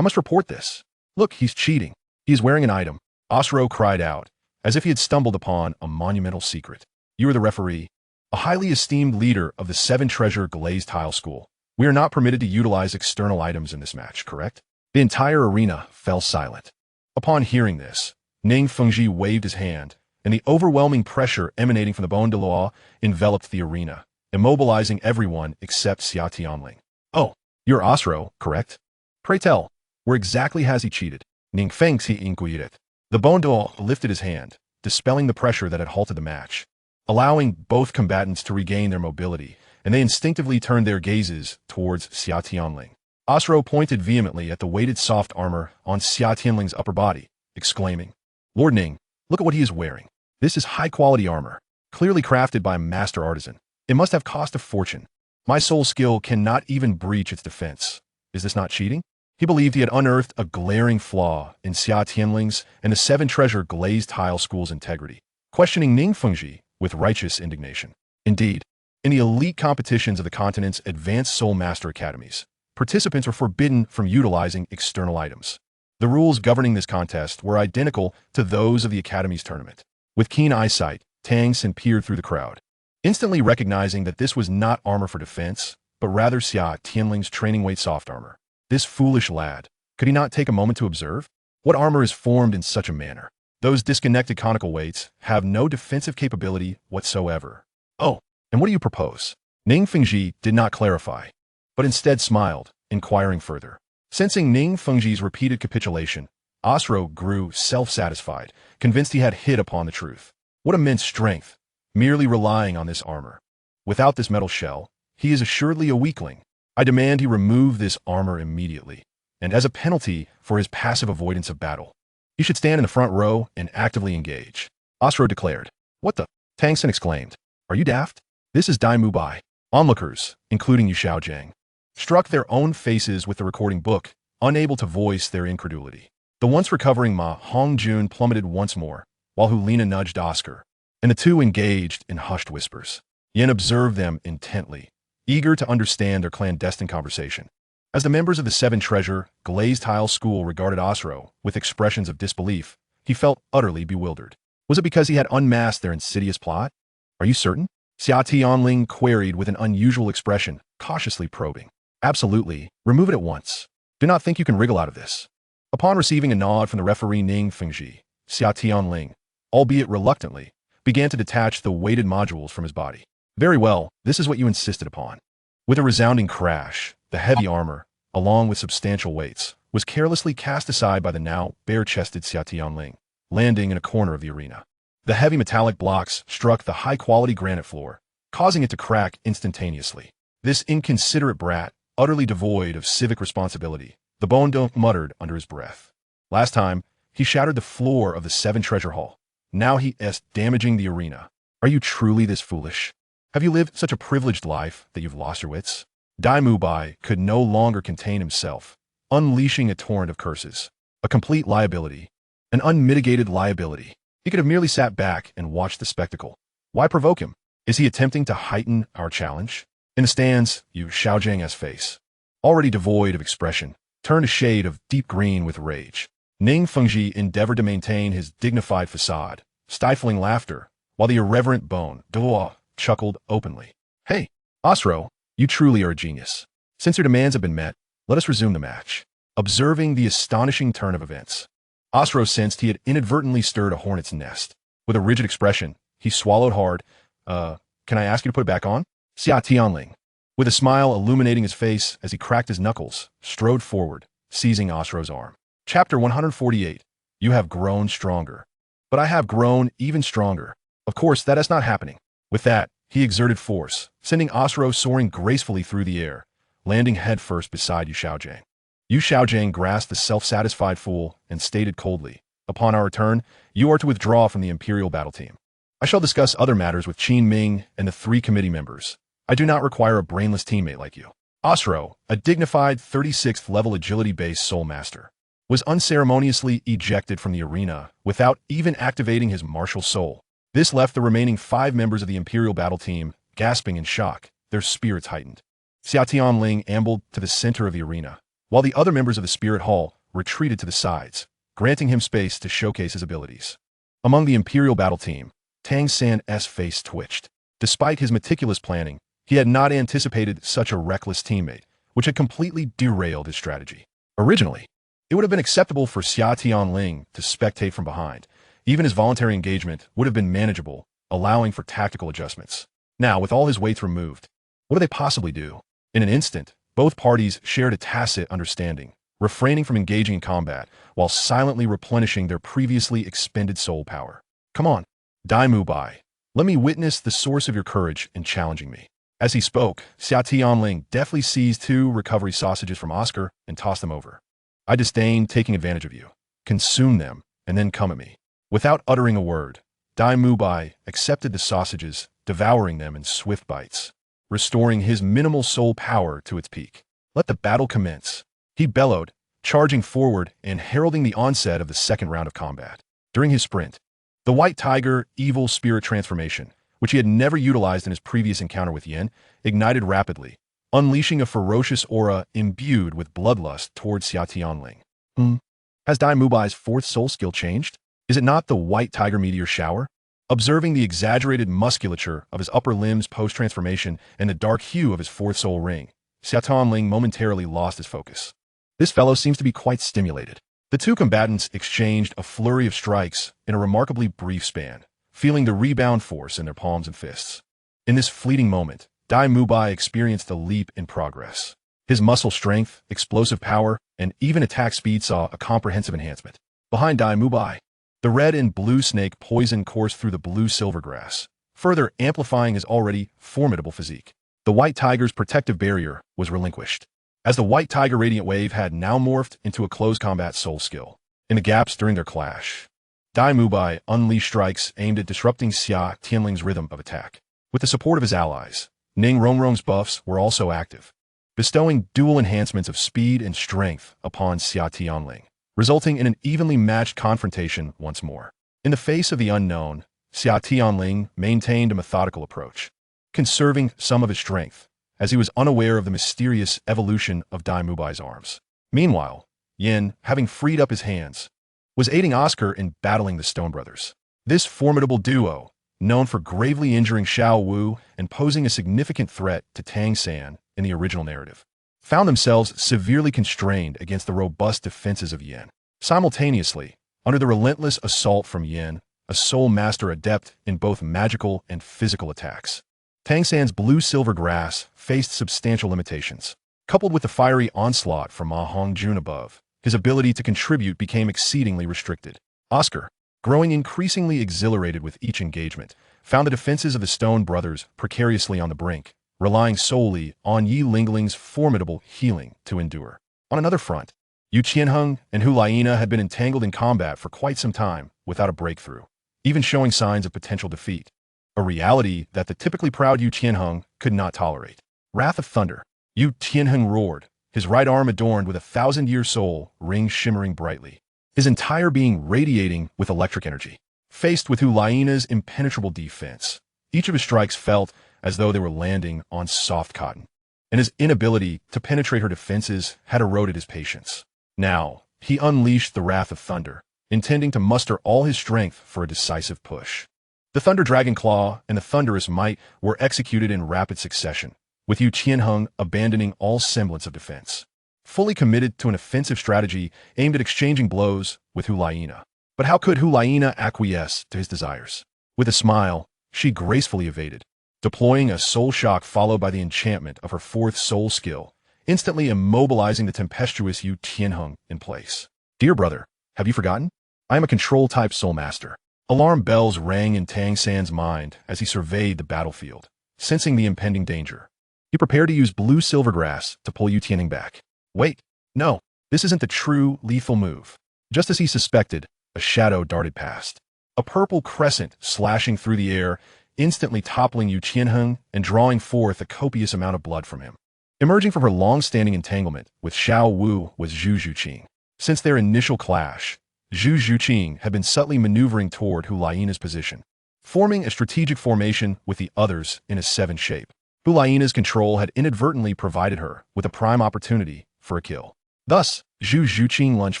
I must report this. Look, he's cheating. He is wearing an item. Osro cried out, as if he had stumbled upon a monumental secret. You are the referee, a highly esteemed leader of the Seven Treasure Glazed Tile School. We are not permitted to utilize external items in this match, correct? The entire arena fell silent. Upon hearing this, Ning Fengji waved his hand, and the overwhelming pressure emanating from the Douluo enveloped the arena, immobilizing everyone except Xia Tianling. Oh, you're Osro, correct? Pray tell, where exactly has he cheated? Ning Fengji inquired. The Douluo lifted his hand, dispelling the pressure that had halted the match, allowing both combatants to regain their mobility, and they instinctively turned their gazes towards Xia Tianling. Osro pointed vehemently at the weighted soft armor on Xia Tianling's upper body, exclaiming, Lord Ning, look at what he is wearing. This is high-quality armor, clearly crafted by a master artisan. It must have cost a fortune. My soul skill cannot even breach its defense. Is this not cheating? He believed he had unearthed a glaring flaw in Xia Tianling's and the Seven Treasure Glazed Tile School's integrity, questioning Ning Fengji with righteous indignation. Indeed, in the elite competitions of the continent's advanced soul master academies, participants were forbidden from utilizing external items. The rules governing this contest were identical to those of the academy's tournament. With keen eyesight, Tang San peered through the crowd, instantly recognizing that this was not armor for defense, but rather Xia Tianling's training weight soft armor. This foolish lad, could he not take a moment to observe? What armor is formed in such a manner? Those disconnected conical weights have no defensive capability whatsoever. Oh, and what do you propose? Ning Fengji did not clarify, but instead smiled, inquiring further. Sensing Ning Fengji's repeated capitulation, Osro grew self-satisfied, convinced he had hit upon the truth. What immense strength, merely relying on this armor. Without this metal shell, he is assuredly a weakling. I demand he remove this armor immediately, and as a penalty for his passive avoidance of battle, he should stand in the front row and actively engage. Osro declared. What the? Tang San exclaimed. Are you daft? This is Dai Mu Bai. Onlookers, including Yu Xiaojing, struck their own faces with the recording book, unable to voice their incredulity. The once recovering Ma Hongjun plummeted once more, while Hulina nudged Oscar, and the two engaged in hushed whispers. Yen observed them intently, eager to understand their clandestine conversation. As the members of the Seven Treasure Glazed Tile School regarded Osro with expressions of disbelief, he felt utterly bewildered. Was it because he had unmasked their insidious plot? Are you certain? Xia Tianling queried with an unusual expression, cautiously probing. Absolutely. Remove it at once. Do not think you can wriggle out of this. Upon receiving a nod from the referee Ning Fengji, Xia Tianling, albeit reluctantly, began to detach the weighted modules from his body. Very well, this is what you insisted upon. With a resounding crash, the heavy armor, along with substantial weights, was carelessly cast aside by the now bare-chested Xia Tianling, landing in a corner of the arena. The heavy metallic blocks struck the high-quality granite floor, causing it to crack instantaneously. This inconsiderate brat, utterly devoid of civic responsibility, the Bondo muttered under his breath. Last time, he shattered the floor of the Seven Treasure Hall. Now he is damaging the arena. Are you truly this foolish? Have you lived such a privileged life that you've lost your wits? Dai Mu Bai could no longer contain himself, unleashing a torrent of curses. A complete liability. An unmitigated liability. He could have merely sat back and watched the spectacle. Why provoke him? Is he attempting to heighten our challenge? In the stands, Yu Xiaojing's face, already devoid of expression, turned a shade of deep green with rage. Ning Fengji endeavored to maintain his dignified facade, stifling laughter, while the irreverent Douluo chuckled openly. Hey, Osro, you truly are a genius. Since your demands have been met, let us resume the match. Observing the astonishing turn of events, Osro sensed he had inadvertently stirred a hornet's nest. With a rigid expression, he swallowed hard. Can I ask you to put it back on? Xia Tianling, with a smile illuminating his face as he cracked his knuckles, strode forward, seizing Osro's arm. Chapter 148. You have grown stronger. But I have grown even stronger. Of course, that is not happening. With that, he exerted force, sending Osro soaring gracefully through the air, landing headfirst beside Yu Xiaojing. Yu Xiaojing grasped the self-satisfied fool and stated coldly, upon our return, you are to withdraw from the Imperial battle team. I shall discuss other matters with Qin Ming and the 3 committee members. I do not require a brainless teammate like you. Osro, a dignified 36th level agility-based soul master, was unceremoniously ejected from the arena without even activating his martial soul. This left the remaining 5 members of the Imperial battle team gasping in shock, their spirits heightened. Xia Tianling ambled to the center of the arena, while the other members of the Spirit Hall retreated to the sides, granting him space to showcase his abilities. Among the Imperial battle team, Tang San's face twitched. Despite his meticulous planning, he had not anticipated such a reckless teammate, which had completely derailed his strategy. Originally, it would have been acceptable for Xia Tianling to spectate from behind. Even his voluntary engagement would have been manageable, allowing for tactical adjustments. Now, with all his weights removed, what do they possibly do? In an instant, both parties shared a tacit understanding, refraining from engaging in combat while silently replenishing their previously expended soul power. Come on, Dai Mubai. Let me witness the source of your courage in challenging me. As he spoke, Xia Tianling deftly seized 2 recovery sausages from Oscar and tossed them over. I disdain taking advantage of you. Consume them, and then come at me. Without uttering a word, Dai Mubai accepted the sausages, devouring them in swift bites, restoring his minimal soul power to its peak. Let the battle commence, he bellowed, charging forward and heralding the onset of the second round of combat. During his sprint, the White Tiger evil spirit transformation, which he had never utilized in his previous encounter with Yin, ignited rapidly, unleashing a ferocious aura imbued with bloodlust towards Xia Tianling. Has Dai Mubai's 4th soul skill changed? Is it not the White Tiger meteor shower? Observing the exaggerated musculature of his upper limbs post-transformation and the dark hue of his 4th soul ring, Xia Tianling momentarily lost his focus. This fellow seems to be quite stimulated. The 2 combatants exchanged a flurry of strikes in a remarkably brief span, feeling the rebound force in their palms and fists. In this fleeting moment, Dai Mubai experienced a leap in progress. His muscle strength, explosive power, and even attack speed saw a comprehensive enhancement. Behind Dai Mubai, the red and blue snake poison coursed through the blue-silver grass, further amplifying his already formidable physique. The White Tiger's protective barrier was relinquished, as the White Tiger Radiant Wave had now morphed into a close combat soul skill. In the gaps during their clash, Dai Mubai unleashed strikes aimed at disrupting Xia Tianling's rhythm of attack. With the support of his allies, Ning Rongrong's buffs were also active, bestowing dual enhancements of speed and strength upon Xia Tianling, resulting in an evenly matched confrontation once more. In the face of the unknown, Xia Tianling maintained a methodical approach, conserving some of his strength, as he was unaware of the mysterious evolution of Dai Mubai's arms. Meanwhile, Yin, having freed up his hands, was aiding Oscar in battling the Stone Brothers. This formidable duo, known for gravely injuring Xiao Wu and posing a significant threat to Tang San in the original narrative, found themselves severely constrained against the robust defenses of Yin. Simultaneously, under the relentless assault from Yin, a soul master adept in both magical and physical attacks, Tang San's blue-silver grass faced substantial limitations. Coupled with the fiery onslaught from Ma Hongjun above, his ability to contribute became exceedingly restricted. Oscar, growing increasingly exhilarated with each engagement, found the defenses of the Stone Brothers precariously on the brink, relying solely on Yi Lingling's formidable healing to endure. On another front, Yu Qianheng and Hu Laina had been entangled in combat for quite some time without a breakthrough, even showing signs of potential defeat, a reality that the typically proud Yu Qianheng could not tolerate. Wrath of Thunder. Yu Qianheng roared, his right arm adorned with a 1,000-year soul ring shimmering brightly, his entire being radiating with electric energy. Faced with Hu Laina's impenetrable defense, each of his strikes felt as though they were landing on soft cotton, and his inability to penetrate her defenses had eroded his patience. Now, he unleashed the Wrath of Thunder, intending to muster all his strength for a decisive push. The Thunder Dragon Claw and the Thunderous Might were executed in rapid succession, with Yu Qianheng abandoning all semblance of defense, fully committed to an offensive strategy aimed at exchanging blows with Hu Laina. But how could Hu Laina acquiesce to his desires? With a smile, she gracefully evaded, deploying a soul shock followed by the enchantment of her 4th soul skill, instantly immobilizing the tempestuous Yu Qianheng in place. Dear brother, have you forgotten? I am a control-type soul master. Alarm bells rang in Tang San's mind as he surveyed the battlefield, sensing the impending danger. He prepared to use blue silvergrass to pull Yu Tianheng back. Wait, no, this isn't the true lethal move. Just as he suspected, a shadow darted past, a purple crescent slashing through the air, instantly toppling Yu Qianheng and drawing forth a copious amount of blood from him. Emerging from her long-standing entanglement with Xiao Wu was Zhu Zhuqing. Since their initial clash, Zhu Zhuqing had been subtly maneuvering toward Hu Laina's position, forming a strategic formation with the others in a 7 shape. Hu Laina's control had inadvertently provided her with a prime opportunity for a kill. Thus, Zhu Zhuqing lunged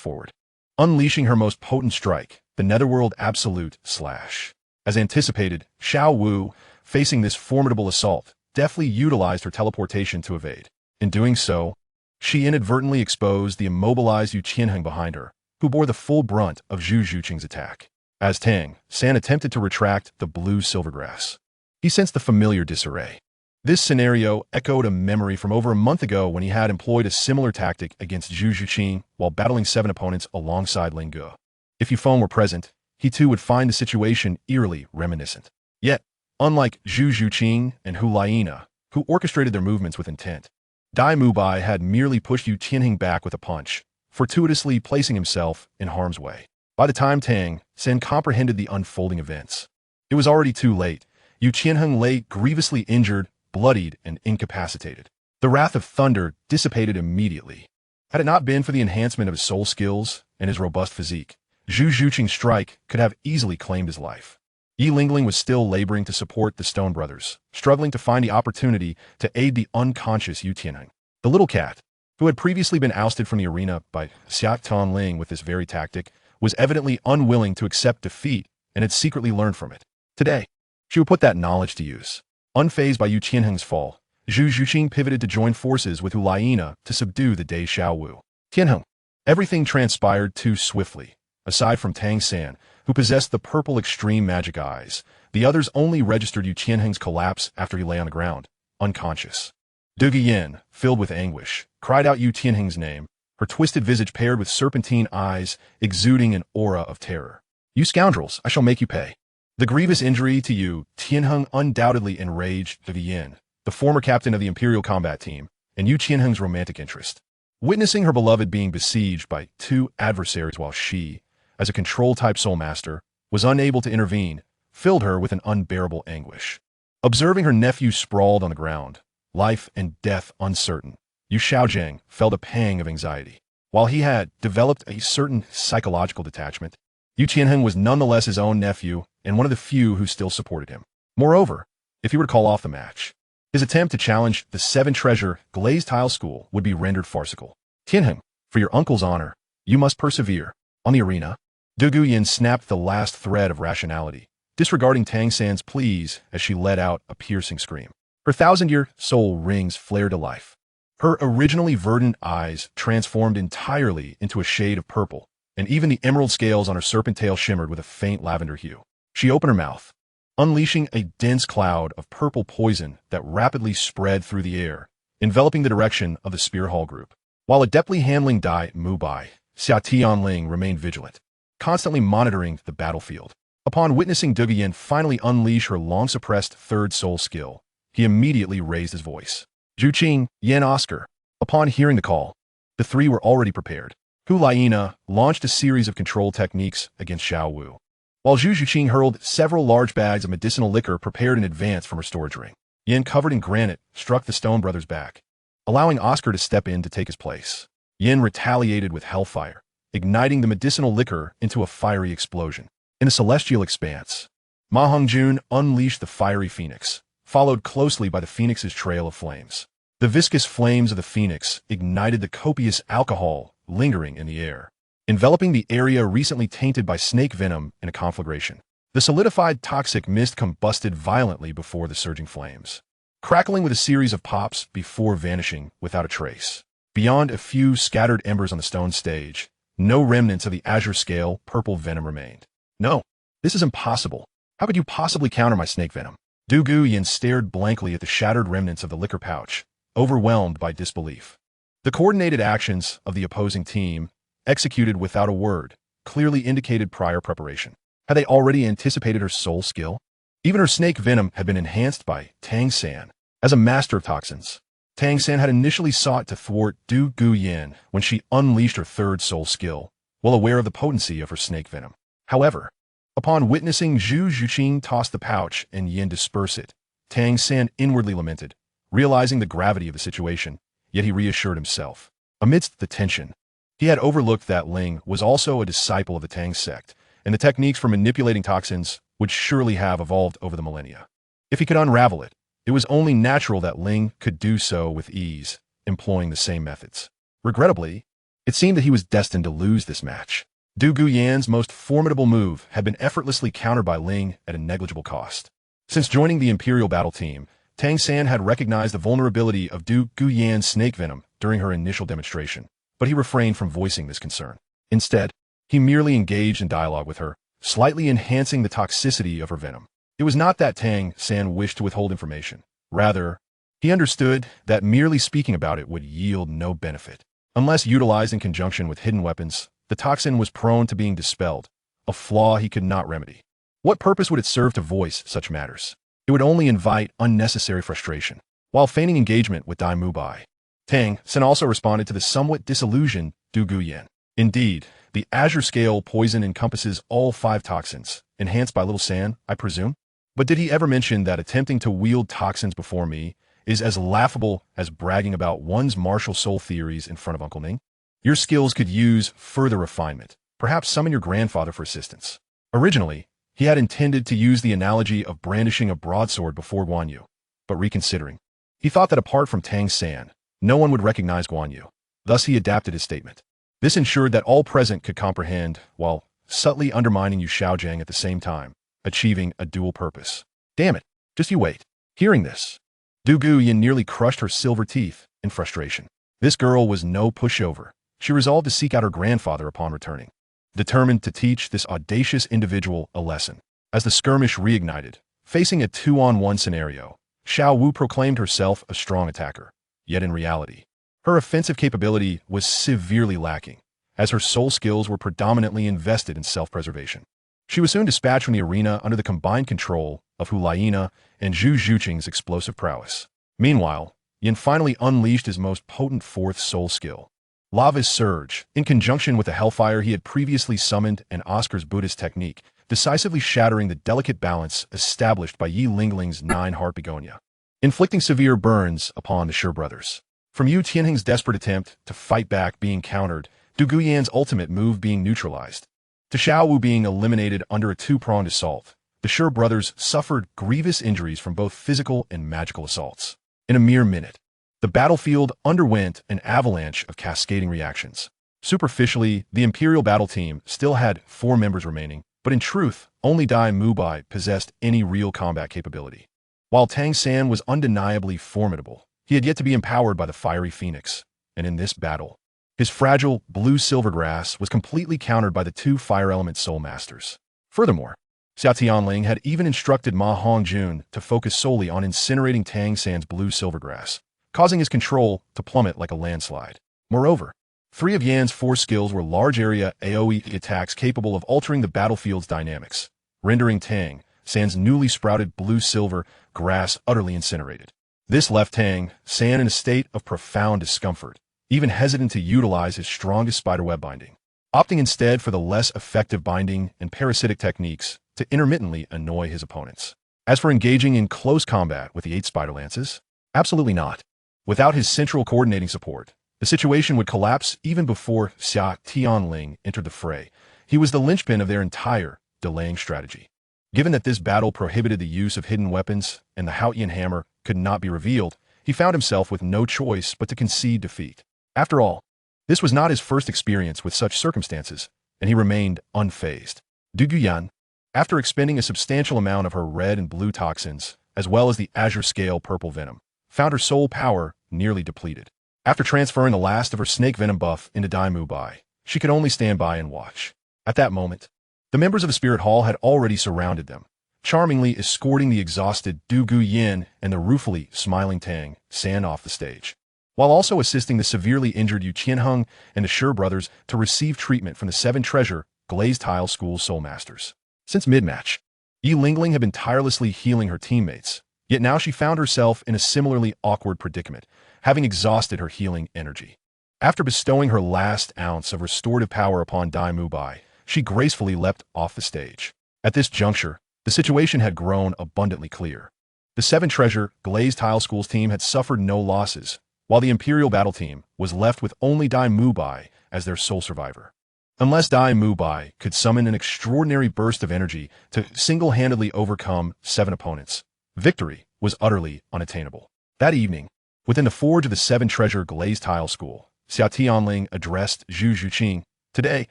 forward, unleashing her most potent strike, the Netherworld Absolute Slash. As anticipated, Xiao Wu, facing this formidable assault, deftly utilized her teleportation to evade. In doing so, she inadvertently exposed the immobilized Yu Qianheng behind her, who bore the full brunt of Zhu Zhuqing's attack. As Tang San attempted to retract the blue silvergrass, he sensed the familiar disarray. This scenario echoed a memory from over a month ago when he had employed a similar tactic against Zhu Zhuqing while battling 7 opponents alongside Ling Ge. If Yufeng were present, he too would find the situation eerily reminiscent. Yet, unlike Zhu Zhuqing and Hu Laina, who orchestrated their movements with intent, Dai Mubai had merely pushed Yu Qianheng back with a punch, fortuitously placing himself in harm's way. By the time Tang San comprehended the unfolding events, it was already too late. Yu Qianheng lay grievously injured, bloodied, and incapacitated. The wrath of thunder dissipated immediately. Had it not been for the enhancement of his soul skills and his robust physique, Zhu Zhuqing's strike could have easily claimed his life. Yi Lingling was still laboring to support the Stone Brothers, struggling to find the opportunity to aid the unconscious Yu Tianheng. The little cat, who had previously been ousted from the arena by Xia Tianling with this very tactic, was evidently unwilling to accept defeat and had secretly learned from it. Today, she would put that knowledge to use. Unfazed by Yu Qianheng's fall, Zhu Zhuqing pivoted to join forces with Hu Laina to subdue the dazed Xiao Wu. Tianheng. Everything transpired too swiftly. Aside from Tang San, who possessed the purple extreme magic eyes, the others only registered Yu Qianheng's collapse after he lay on the ground, unconscious. Du Guiyin, filled with anguish, cried out Yu Tianheng's name, her twisted visage paired with serpentine eyes, exuding an aura of terror. You scoundrels, I shall make you pay. The grievous injury to Yu Tianheng undoubtedly enraged Du Guiyin, the former captain of the Imperial Combat Team, and Yu Qianheng's romantic interest. Witnessing her beloved being besieged by 2 adversaries while she, as a control-type soul master, was unable to intervene, filled her with an unbearable anguish. Observing her nephew sprawled on the ground, life and death uncertain, Yu Xiaojiang felt a pang of anxiety. While he had developed a certain psychological detachment, Yu Qianheng was nonetheless his own nephew and one of the few who still supported him. Moreover, if he were to call off the match, his attempt to challenge the 7-treasure glazed tile school would be rendered farcical. Tianheng, for your uncle's honor, you must persevere. On the arena, Du Guiyin snapped the last thread of rationality, disregarding Tang San's pleas as she let out a piercing scream. Her 1,000-year soul rings flared to life. Her originally verdant eyes transformed entirely into a shade of purple, and even the emerald scales on her serpent tail shimmered with a faint lavender hue. She opened her mouth, unleashing a dense cloud of purple poison that rapidly spread through the air, enveloping the direction of the Spear Hall group. While adeptly handling Dai Mubai, Xia Tianling remained vigilant, constantly monitoring the battlefield. Upon witnessing Du Guiyin finally unleash her long-suppressed 3rd soul skill, he immediately raised his voice. Zhuqing, Yan Oscar. Upon hearing the call, the 3 were already prepared. Hu Laina launched a series of control techniques against Xiao Wu, while Zhu Zhuqing hurled several large bags of medicinal liquor prepared in advance from her storage ring. Yin, covered in granite, struck the Stone Brothers back, allowing Oscar to step in to take his place. Yin retaliated with hellfire, igniting the medicinal liquor into a fiery explosion. In a celestial expanse, Ma Hongjun unleashed the fiery phoenix, followed closely by the phoenix's trail of flames. The viscous flames of the phoenix ignited the copious alcohol lingering in the air, enveloping the area recently tainted by snake venom in a conflagration. The solidified toxic mist combusted violently before the surging flames, crackling with a series of pops before vanishing without a trace. Beyond a few scattered embers on the stone stage, no remnants of the azure scale purple venom remained. No, this is impossible. How could you possibly counter my snake venom? Du Guiyin stared blankly at the shattered remnants of the liquor pouch, overwhelmed by disbelief. The coordinated actions of the opposing team, executed without a word, clearly indicated prior preparation. Had they already anticipated her soul skill? Even her snake venom had been enhanced by Tang San. As a master of toxins, Tang San had initially sought to thwart Du Guiyin when she unleashed her 3rd soul skill, well aware of the potency of her snake venom. However, upon witnessing Zhu Zhuqing toss the pouch and Yin disperse it, Tang San inwardly lamented, realizing the gravity of the situation, yet he reassured himself. Amidst the tension, he had overlooked that Ling was also a disciple of the Tang sect, and the techniques for manipulating toxins would surely have evolved over the millennia. If he could unravel it, it was only natural that Ling could do so with ease, employing the same methods. Regrettably, It seemed that he was destined to lose this match. Du Guyan's most formidable move had been effortlessly countered by Ling at a negligible cost. Since joining the Imperial battle team, Tang San had recognized the vulnerability of Du Guyan's snake venom during her initial demonstration, but he refrained from voicing this concern. Instead, he merely engaged in dialogue with her, slightly enhancing the toxicity of her venom. It was not that Tang San wished to withhold information. Rather, he understood that merely speaking about it would yield no benefit. Unless utilized in conjunction with hidden weapons, the toxin was prone to being dispelled, a flaw he could not remedy. What purpose would it serve to voice such matters? It would only invite unnecessary frustration. While feigning engagement with Dai Mubai, Tang San also responded to the somewhat disillusioned Du Guyan. Indeed, the Azure Scale poison encompasses all 5 toxins, enhanced by Little San, I presume? But did he ever mention that attempting to wield toxins before me is as laughable as bragging about one's martial soul theories in front of Uncle Ning? Your skills could use further refinement. Perhaps summon your grandfather for assistance. Originally, he had intended to use the analogy of brandishing a broadsword before Guan Yu, but reconsidering, he thought that apart from Tang San, no one would recognize Guan Yu. Thus he adapted his statement. This ensured that all present could comprehend, while subtly undermining Yu Xiaojiang at the same time, achieving a dual purpose. Damn it, just you wait. Hearing this, Du Guyan nearly crushed her silver teeth in frustration. This girl was no pushover. She resolved to seek out her grandfather upon returning, determined to teach this audacious individual a lesson. As the skirmish reignited, facing a 2-on-1 scenario, Xiao Wu proclaimed herself a strong attacker. Yet in reality, her offensive capability was severely lacking, as her soul skills were predominantly invested in self-preservation. She was soon dispatched from the arena under the combined control of Hu Laina and Zhu Zhuqing's explosive prowess. Meanwhile, Yin finally unleashed his most potent 4th soul skill, Lava's Surge, in conjunction with the Hellfire he had previously summoned and Oscar's Buddhist technique, decisively shattering the delicate balance established by Yi Lingling's 9-heart begonia, inflicting severe burns upon the Shi brothers. From Yu Tianheng's desperate attempt to fight back being countered, Du Guyan's ultimate move being neutralized, to Xiao Wu being eliminated under a 2-pronged assault, the Shi brothers suffered grievous injuries from both physical and magical assaults. In a mere minute, the battlefield underwent an avalanche of cascading reactions. Superficially, the Imperial battle team still had 4 members remaining, but in truth, only Dai Mubai possessed any real combat capability. While Tang San was undeniably formidable, he had yet to be empowered by the fiery phoenix, and in this battle, his fragile blue-silver grass was completely countered by the 2 fire-element soul masters. Furthermore, Xia Tianling had even instructed Ma Hongjun to focus solely on incinerating Tang San's blue-silver grass, causing his control to plummet like a landslide. Moreover, 3 of Yan's 4 skills were large-area AoE attacks capable of altering the battlefield's dynamics, rendering Tang San's newly sprouted blue-silver grass utterly incinerated. This left Tang San in a state of profound discomfort, even hesitant to utilize his strongest spiderweb binding, opting instead for the less effective binding and parasitic techniques to intermittently annoy his opponents. As for engaging in close combat with the 8 spider lances, absolutely not. Without his central coordinating support, the situation would collapse even before Xia Tianling entered the fray. He was the linchpin of their entire delaying strategy. Given that this battle prohibited the use of hidden weapons and the Haotian hammer could not be revealed, he found himself with no choice but to concede defeat. After all, this was not his first experience with such circumstances, and he remained unfazed. Du Guyan, after expending a substantial amount of her red and blue toxins, as well as the Azure Scale purple venom, found her soul power nearly depleted. After transferring the last of her snake venom buff into Dai Mubai, she could only stand by and watch. At that moment, the members of the Spirit Hall had already surrounded them, charmingly escorting the exhausted Du Guyan and the ruefully smiling Tang San off the stage, while also assisting the severely injured Yu Qianheng and the Shi brothers to receive treatment from the 7 treasure Glazed Tile School Soul Masters. Since mid-match, Yi Lingling had been tirelessly healing her teammates, yet now she found herself in a similarly awkward predicament, having exhausted her healing energy. After bestowing her last ounce of restorative power upon Dai Mubai, she gracefully leapt off the stage. At this juncture, the situation had grown abundantly clear. The 7 treasure Glazed Tile School's team had suffered no losses, while the Imperial battle team was left with only Dai Mubai as their sole survivor. Unless Dai Mubai could summon an extraordinary burst of energy to single-handedly overcome 7 opponents, victory was utterly unattainable. That evening, within the forge of the 7 treasure Glazed Tile School, Xia Tianling addressed Zhu Zhuqing. Today,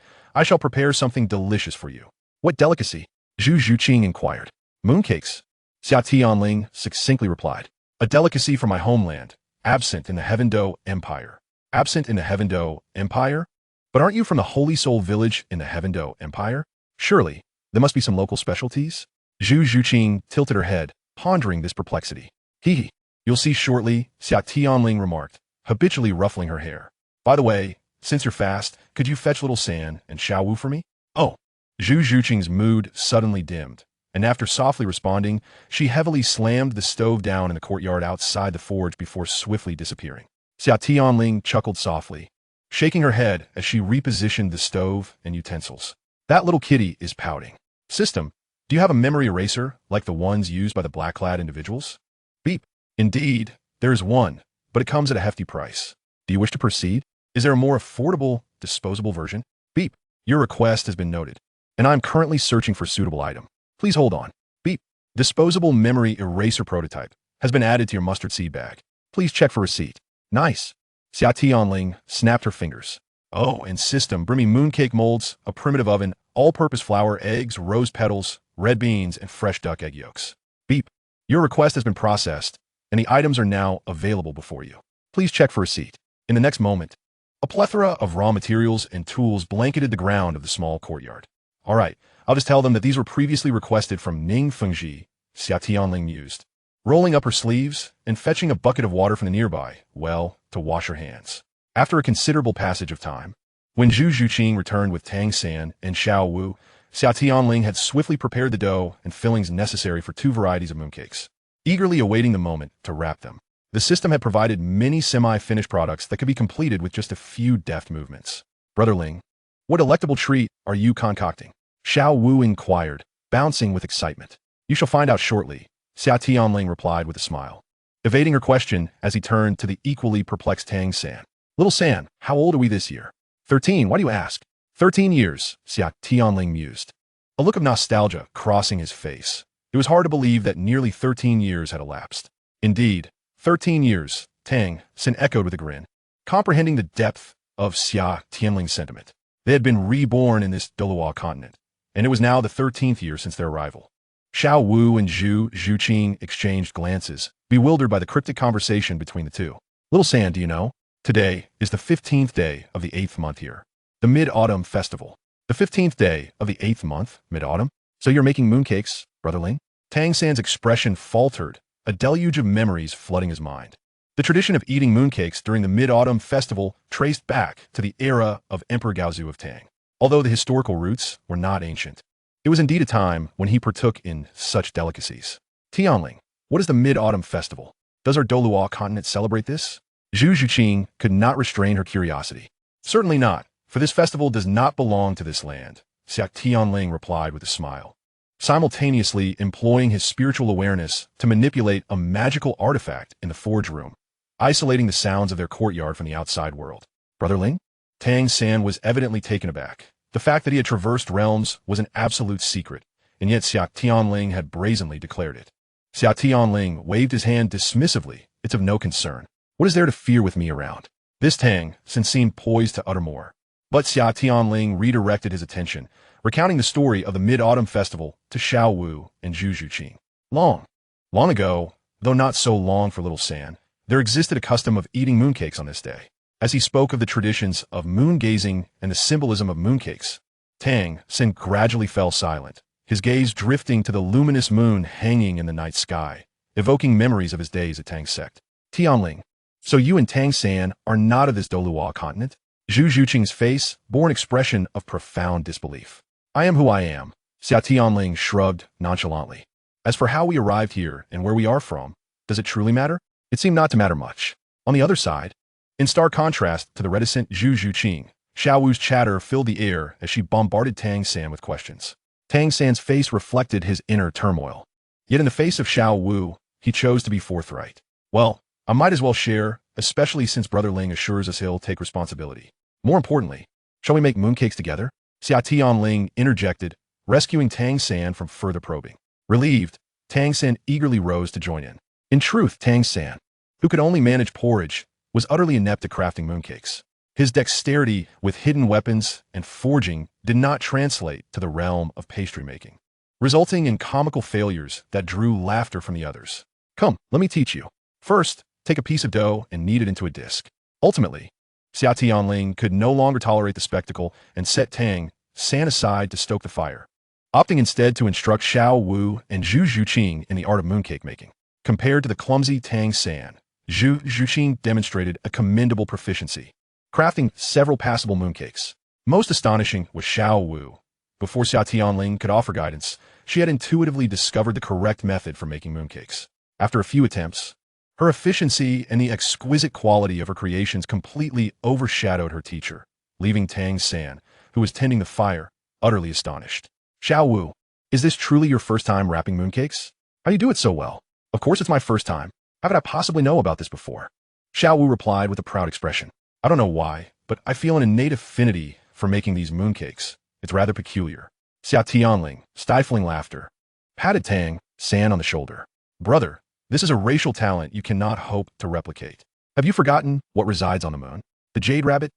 I shall prepare something delicious for you. What delicacy? Zhu Zhuqing inquired. Mooncakes. Xia Tianling succinctly replied. A delicacy from my homeland, absent in the Heavendo Empire. Absent in the Heavendo Empire? But aren't you from the Holy Soul Village in the Heavendo Empire? Surely, there must be some local specialties? Zhu Zhuqing tilted her head, pondering this perplexity. Hee. You'll see shortly, Xia Tianling remarked, habitually ruffling her hair. By the way, since you're fast, could you fetch little San and Xiao Wu for me? Oh. Zhu Zhuqing's mood suddenly dimmed, and after softly responding, she heavily slammed the stove down in the courtyard outside the forge before swiftly disappearing. Xia Tianling chuckled softly, shaking her head as she repositioned the stove and utensils. That little kitty is pouting. System, do you have a memory eraser like the ones used by the black-clad individuals? Beep. Indeed, there is one, but it comes at a hefty price. Do you wish to proceed? Is there a more affordable, disposable version? Beep. Your request has been noted, and I'm currently searching for a suitable item. Please hold on. Beep. Disposable memory eraser prototype has been added to your mustard seed bag. Please check for receipt. Nice. Xia Tianling snapped her fingers. Oh, and system, bring me mooncake molds, a primitive oven, all-purpose flour, eggs, rose petals, red beans, and fresh duck egg yolks. Beep. Your request has been processed, and the items are now available before you. Please check for receipt. In the next moment, a plethora of raw materials and tools blanketed the ground of the small courtyard. All right, I'll just tell them that these were previously requested from Ning Fengji, Xia Tianling mused, rolling up her sleeves and fetching a bucket of water from the nearby well to wash her hands. After a considerable passage of time, when Zhu Zhuqing returned with Tang San and Xiao Wu, Xia Tianling had swiftly prepared the dough and fillings necessary for 2 varieties of mooncakes, eagerly awaiting the moment to wrap them. The system had provided many semi-finished products that could be completed with just a few deft movements. Brother Ling, what delectable treat are you concocting? Xiao Wu inquired, bouncing with excitement. You shall find out shortly, Xia Tianling replied with a smile, evading her question as he turned to the equally perplexed Tang San. Little San, how old are we this year? 13, why do you ask? 13 years, Xia Tianling mused, a look of nostalgia crossing his face. It was hard to believe that nearly 13 years had elapsed. Indeed, 13 years, Tang San echoed with a grin, comprehending the depth of Xia Tianling's sentiment. They had been reborn in this Douluo continent, and it was now the 13th year since their arrival. Xiao Wu and Zhu Zhuqing exchanged glances, bewildered by the cryptic conversation between the two. Little San, do you know? Today is the 15th day of the 8th month here, the Mid-Autumn Festival. The 15th day of the 8th month, Mid-Autumn? So you're making mooncakes, Brother Ling? Tang San's expression faltered, a deluge of memories flooding his mind. The tradition of eating mooncakes during the Mid-Autumn Festival traced back to the era of Emperor Gaozu of Tang. Although the historical roots were not ancient, it was indeed a time when he partook in such delicacies. Tianling, what is the Mid-Autumn Festival? Does our Douluo continent celebrate this? Zhu Zhuqing could not restrain her curiosity. Certainly not, for this festival does not belong to this land, Xia Tianling replied with a smile, simultaneously employing his spiritual awareness to manipulate a magical artifact in the forge room, isolating the sounds of their courtyard from the outside world. Brother Ling? Tang San was evidently taken aback. The fact that he had traversed realms was an absolute secret, and yet Xia Tianling had brazenly declared it. Xia Tianling waved his hand dismissively. It's of no concern. What is there to fear with me around? This Tang San seemed poised to utter more, but Xia Tianling redirected his attention, recounting the story of the Mid-Autumn Festival to Xiao Wu and Zhu Zhuqing. Long ago, though not so long for little San, there existed a custom of eating mooncakes on this day. As he spoke of the traditions of moon-gazing and the symbolism of mooncakes, Tang San gradually fell silent, his gaze drifting to the luminous moon hanging in the night sky, evoking memories of his days at Tang sect. Tianling, so you and Tang San are not of this Douluo continent? Zhu Zhuqing's face bore an expression of profound disbelief. I am who I am, Xia Tianling shrugged nonchalantly. As for how we arrived here and where we are from, does it truly matter? It seemed not to matter much. On the other side, in stark contrast to the reticent Zhu Zhuqing, Xiao Wu's chatter filled the air as she bombarded Tang San with questions. Tang San's face reflected his inner turmoil. Yet in the face of Xiao Wu, he chose to be forthright. Well, I might as well share, especially since Brother Ling assures us he'll take responsibility. More importantly, shall we make mooncakes together? Xia Tianling interjected, rescuing Tang San from further probing. Relieved, Tang San eagerly rose to join in. In truth, Tang San, who could only manage porridge, was utterly inept at crafting mooncakes. His dexterity with hidden weapons and forging did not translate to the realm of pastry making, resulting in comical failures that drew laughter from the others. Come, let me teach you. First, take a piece of dough and knead it into a disc. Ultimately, Xia Tianling could no longer tolerate the spectacle and set Tang San aside to stoke the fire, opting instead to instruct Xiao Wu and Zhu Zhuqing in the art of mooncake making. Compared to the clumsy Tang San, Zhu Zhuqing demonstrated a commendable proficiency, crafting several passable mooncakes. Most astonishing was Xiao Wu. Before Xia Tianling could offer guidance, she had intuitively discovered the correct method for making mooncakes. After a few attempts, her efficiency and the exquisite quality of her creations completely overshadowed her teacher, leaving Tang San, who was tending the fire, utterly astonished. Xiao Wu, is this truly your first time wrapping mooncakes? How do you do it so well? Of course it's my first time. How could I possibly know about this before? Xiao Wu replied with a proud expression. I don't know why, but I feel an innate affinity for making these mooncakes. It's rather peculiar. Xia Tianling, stifling laughter, patted Tang San on the shoulder. Brother, this is a racial talent you cannot hope to replicate. Have you forgotten what resides on the moon? The jade rabbit?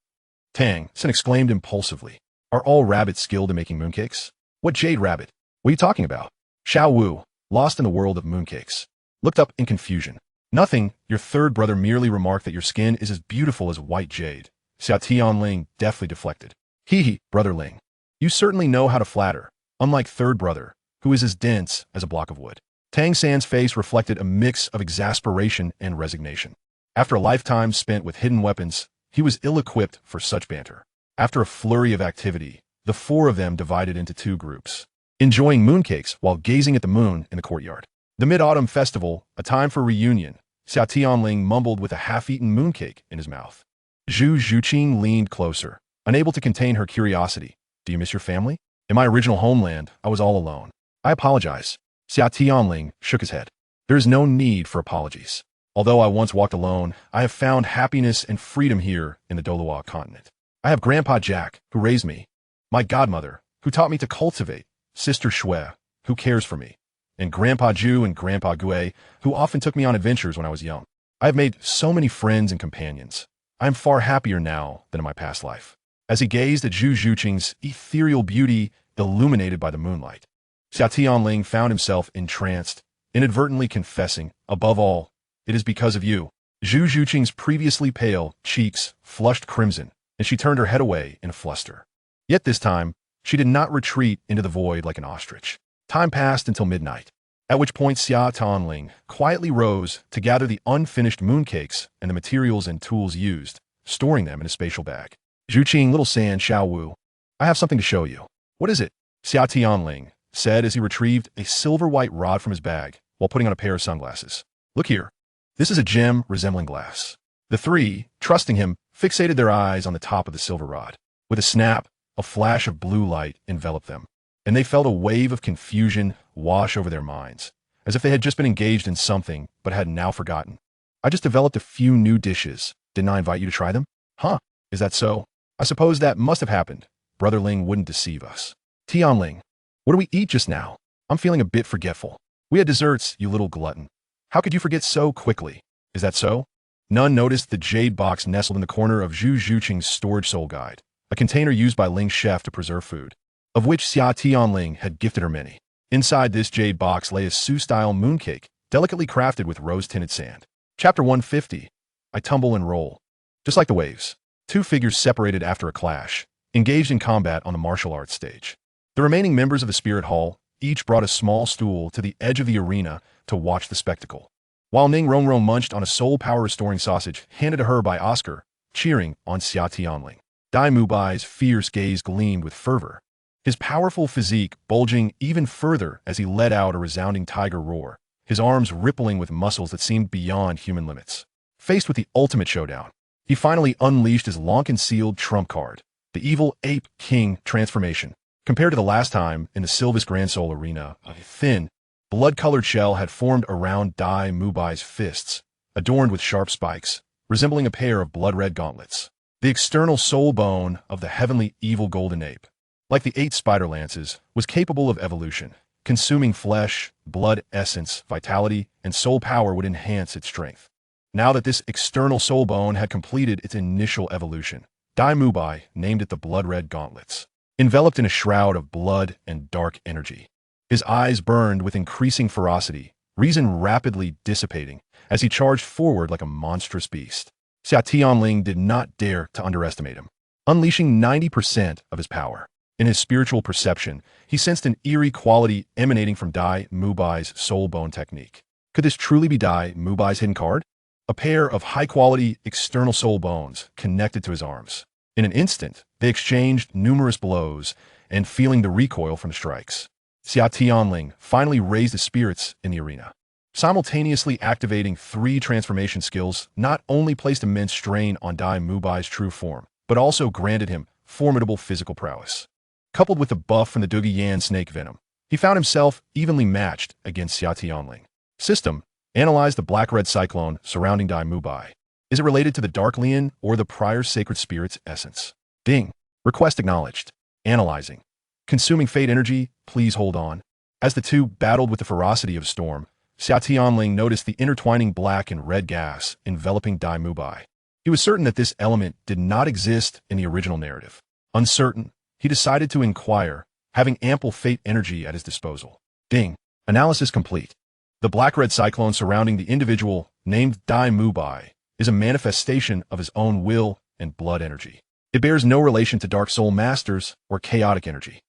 Tang San exclaimed impulsively. Are all rabbits skilled in making mooncakes? What jade rabbit? What are you talking about? Xiao Wu, lost in the world of mooncakes, looked up in confusion. Nothing, your third brother merely remarked that your skin is as beautiful as white jade. Xia Tianling deftly deflected. Hee, brother Ling. You certainly know how to flatter, unlike third brother, who is as dense as a block of wood. Tang San's face reflected a mix of exasperation and resignation. After a lifetime spent with hidden weapons, he was ill-equipped for such banter. After a flurry of activity, the four of them divided into two groups, enjoying mooncakes while gazing at the moon in the courtyard. The Mid-Autumn Festival, a time for reunion, Xia Tianling mumbled with a half-eaten mooncake in his mouth. Zhu Zhuqing leaned closer, unable to contain her curiosity. Do you miss your family? In my original homeland, I was all alone. I apologize. Xia Tianling shook his head. There is no need for apologies. Although I once walked alone, I have found happiness and freedom here in the Douluo continent. I have Grandpa Jack, who raised me, my godmother, who taught me to cultivate, Sister Shui, who cares for me, and Grandpa Ju and Grandpa Gue, who often took me on adventures when I was young. I have made so many friends and companions. I am far happier now than in my past life. As he gazed at Zhu Zhuqing's ethereal beauty illuminated by the moonlight, Xia Tianling found himself entranced, inadvertently confessing, above all, it is because of you. Zhu Zhuqing's previously pale cheeks flushed crimson, and she turned her head away in a fluster. Yet this time, she did not retreat into the void like an ostrich. Time passed until midnight, at which point Xia Tianling quietly rose to gather the unfinished mooncakes and the materials and tools used, storing them in a spatial bag. Zhuqing, Little San, Xiao Wu, I have something to show you. What is it? Xia Tianling said as he retrieved a silver-white rod from his bag while putting on a pair of sunglasses. Look here. This is a gem resembling glass. The three, trusting him, fixated their eyes on the top of the silver rod. With a snap, a flash of blue light enveloped them, and they felt a wave of confusion wash over their minds, as if they had just been engaged in something but had now forgotten. I just developed a few new dishes. Didn't I invite you to try them? Huh, is that so? I suppose that must have happened. Brother Ling wouldn't deceive us. Tianling, what do we eat just now? I'm feeling a bit forgetful. We had desserts, you little glutton. How could you forget so quickly? Is that so? None noticed the jade box nestled in the corner of Zhu Zhuqing's storage soul guide, a container used by Ling's chef to preserve food, of which Xia Tianling had gifted her many. Inside this jade box lay a Su-style mooncake, delicately crafted with rose-tinted sand. Chapter 150. I tumble and roll. Just like the waves, two figures separated after a clash, engaged in combat on the martial arts stage. The remaining members of the Spirit Hall each brought a small stool to the edge of the arena to watch the spectacle, while Ning Rongrong munched on a soul power-restoring sausage handed to her by Oscar, cheering on Xia Tianling. Dai Mubai's fierce gaze gleamed with fervor, his powerful physique bulging even further as he let out a resounding tiger roar, his arms rippling with muscles that seemed beyond human limits. Faced with the ultimate showdown, he finally unleashed his long-concealed trump card, the evil Ape King transformation. Compared to the last time in the Sylvis Grand Soul Arena, a thin, blood-colored shell had formed around Dai Mubai's fists, adorned with sharp spikes, resembling a pair of blood-red gauntlets. The external soul bone of the heavenly evil golden ape, like the 8 spider lances, was capable of evolution. Consuming flesh, blood essence, vitality, and soul power would enhance its strength. Now that this external soul bone had completed its initial evolution, Dai Mubai named it the blood-red gauntlets. Enveloped in a shroud of blood and dark energy. His eyes burned with increasing ferocity, reason rapidly dissipating as he charged forward like a monstrous beast. Xia Tianling did not dare to underestimate him, unleashing 90% of his power. In his spiritual perception, he sensed an eerie quality emanating from Dai Mubai's soul bone technique. Could this truly be Dai Mubai's hidden card? A pair of high-quality external soul bones connected to his arms. In an instant, they exchanged numerous blows and feeling the recoil from the strikes. Xia Tianling finally raised his spirits in the arena. Simultaneously activating 3 transformation skills not only placed immense strain on Dai Mubai's true form, but also granted him formidable physical prowess. Coupled with the buff from the Dugi Yan snake venom, he found himself evenly matched against Xia Tianling. System: analyze the black-red cyclone surrounding Dai Mubai. Is it related to the Dark Lion or the prior sacred spirit's essence? Ding. Request acknowledged. Analyzing. Consuming fate energy, please hold on. As the two battled with the ferocity of storm, Xia Tianling noticed the intertwining black and red gas enveloping Dai Mubai. He was certain that this element did not exist in the original narrative. Uncertain, he decided to inquire, having ample fate energy at his disposal. Ding. Analysis complete. The black-red cyclone surrounding the individual, named Dai Mubai, is a manifestation of his own will and blood energy. It bears no relation to Dark Soul Masters or chaotic energy.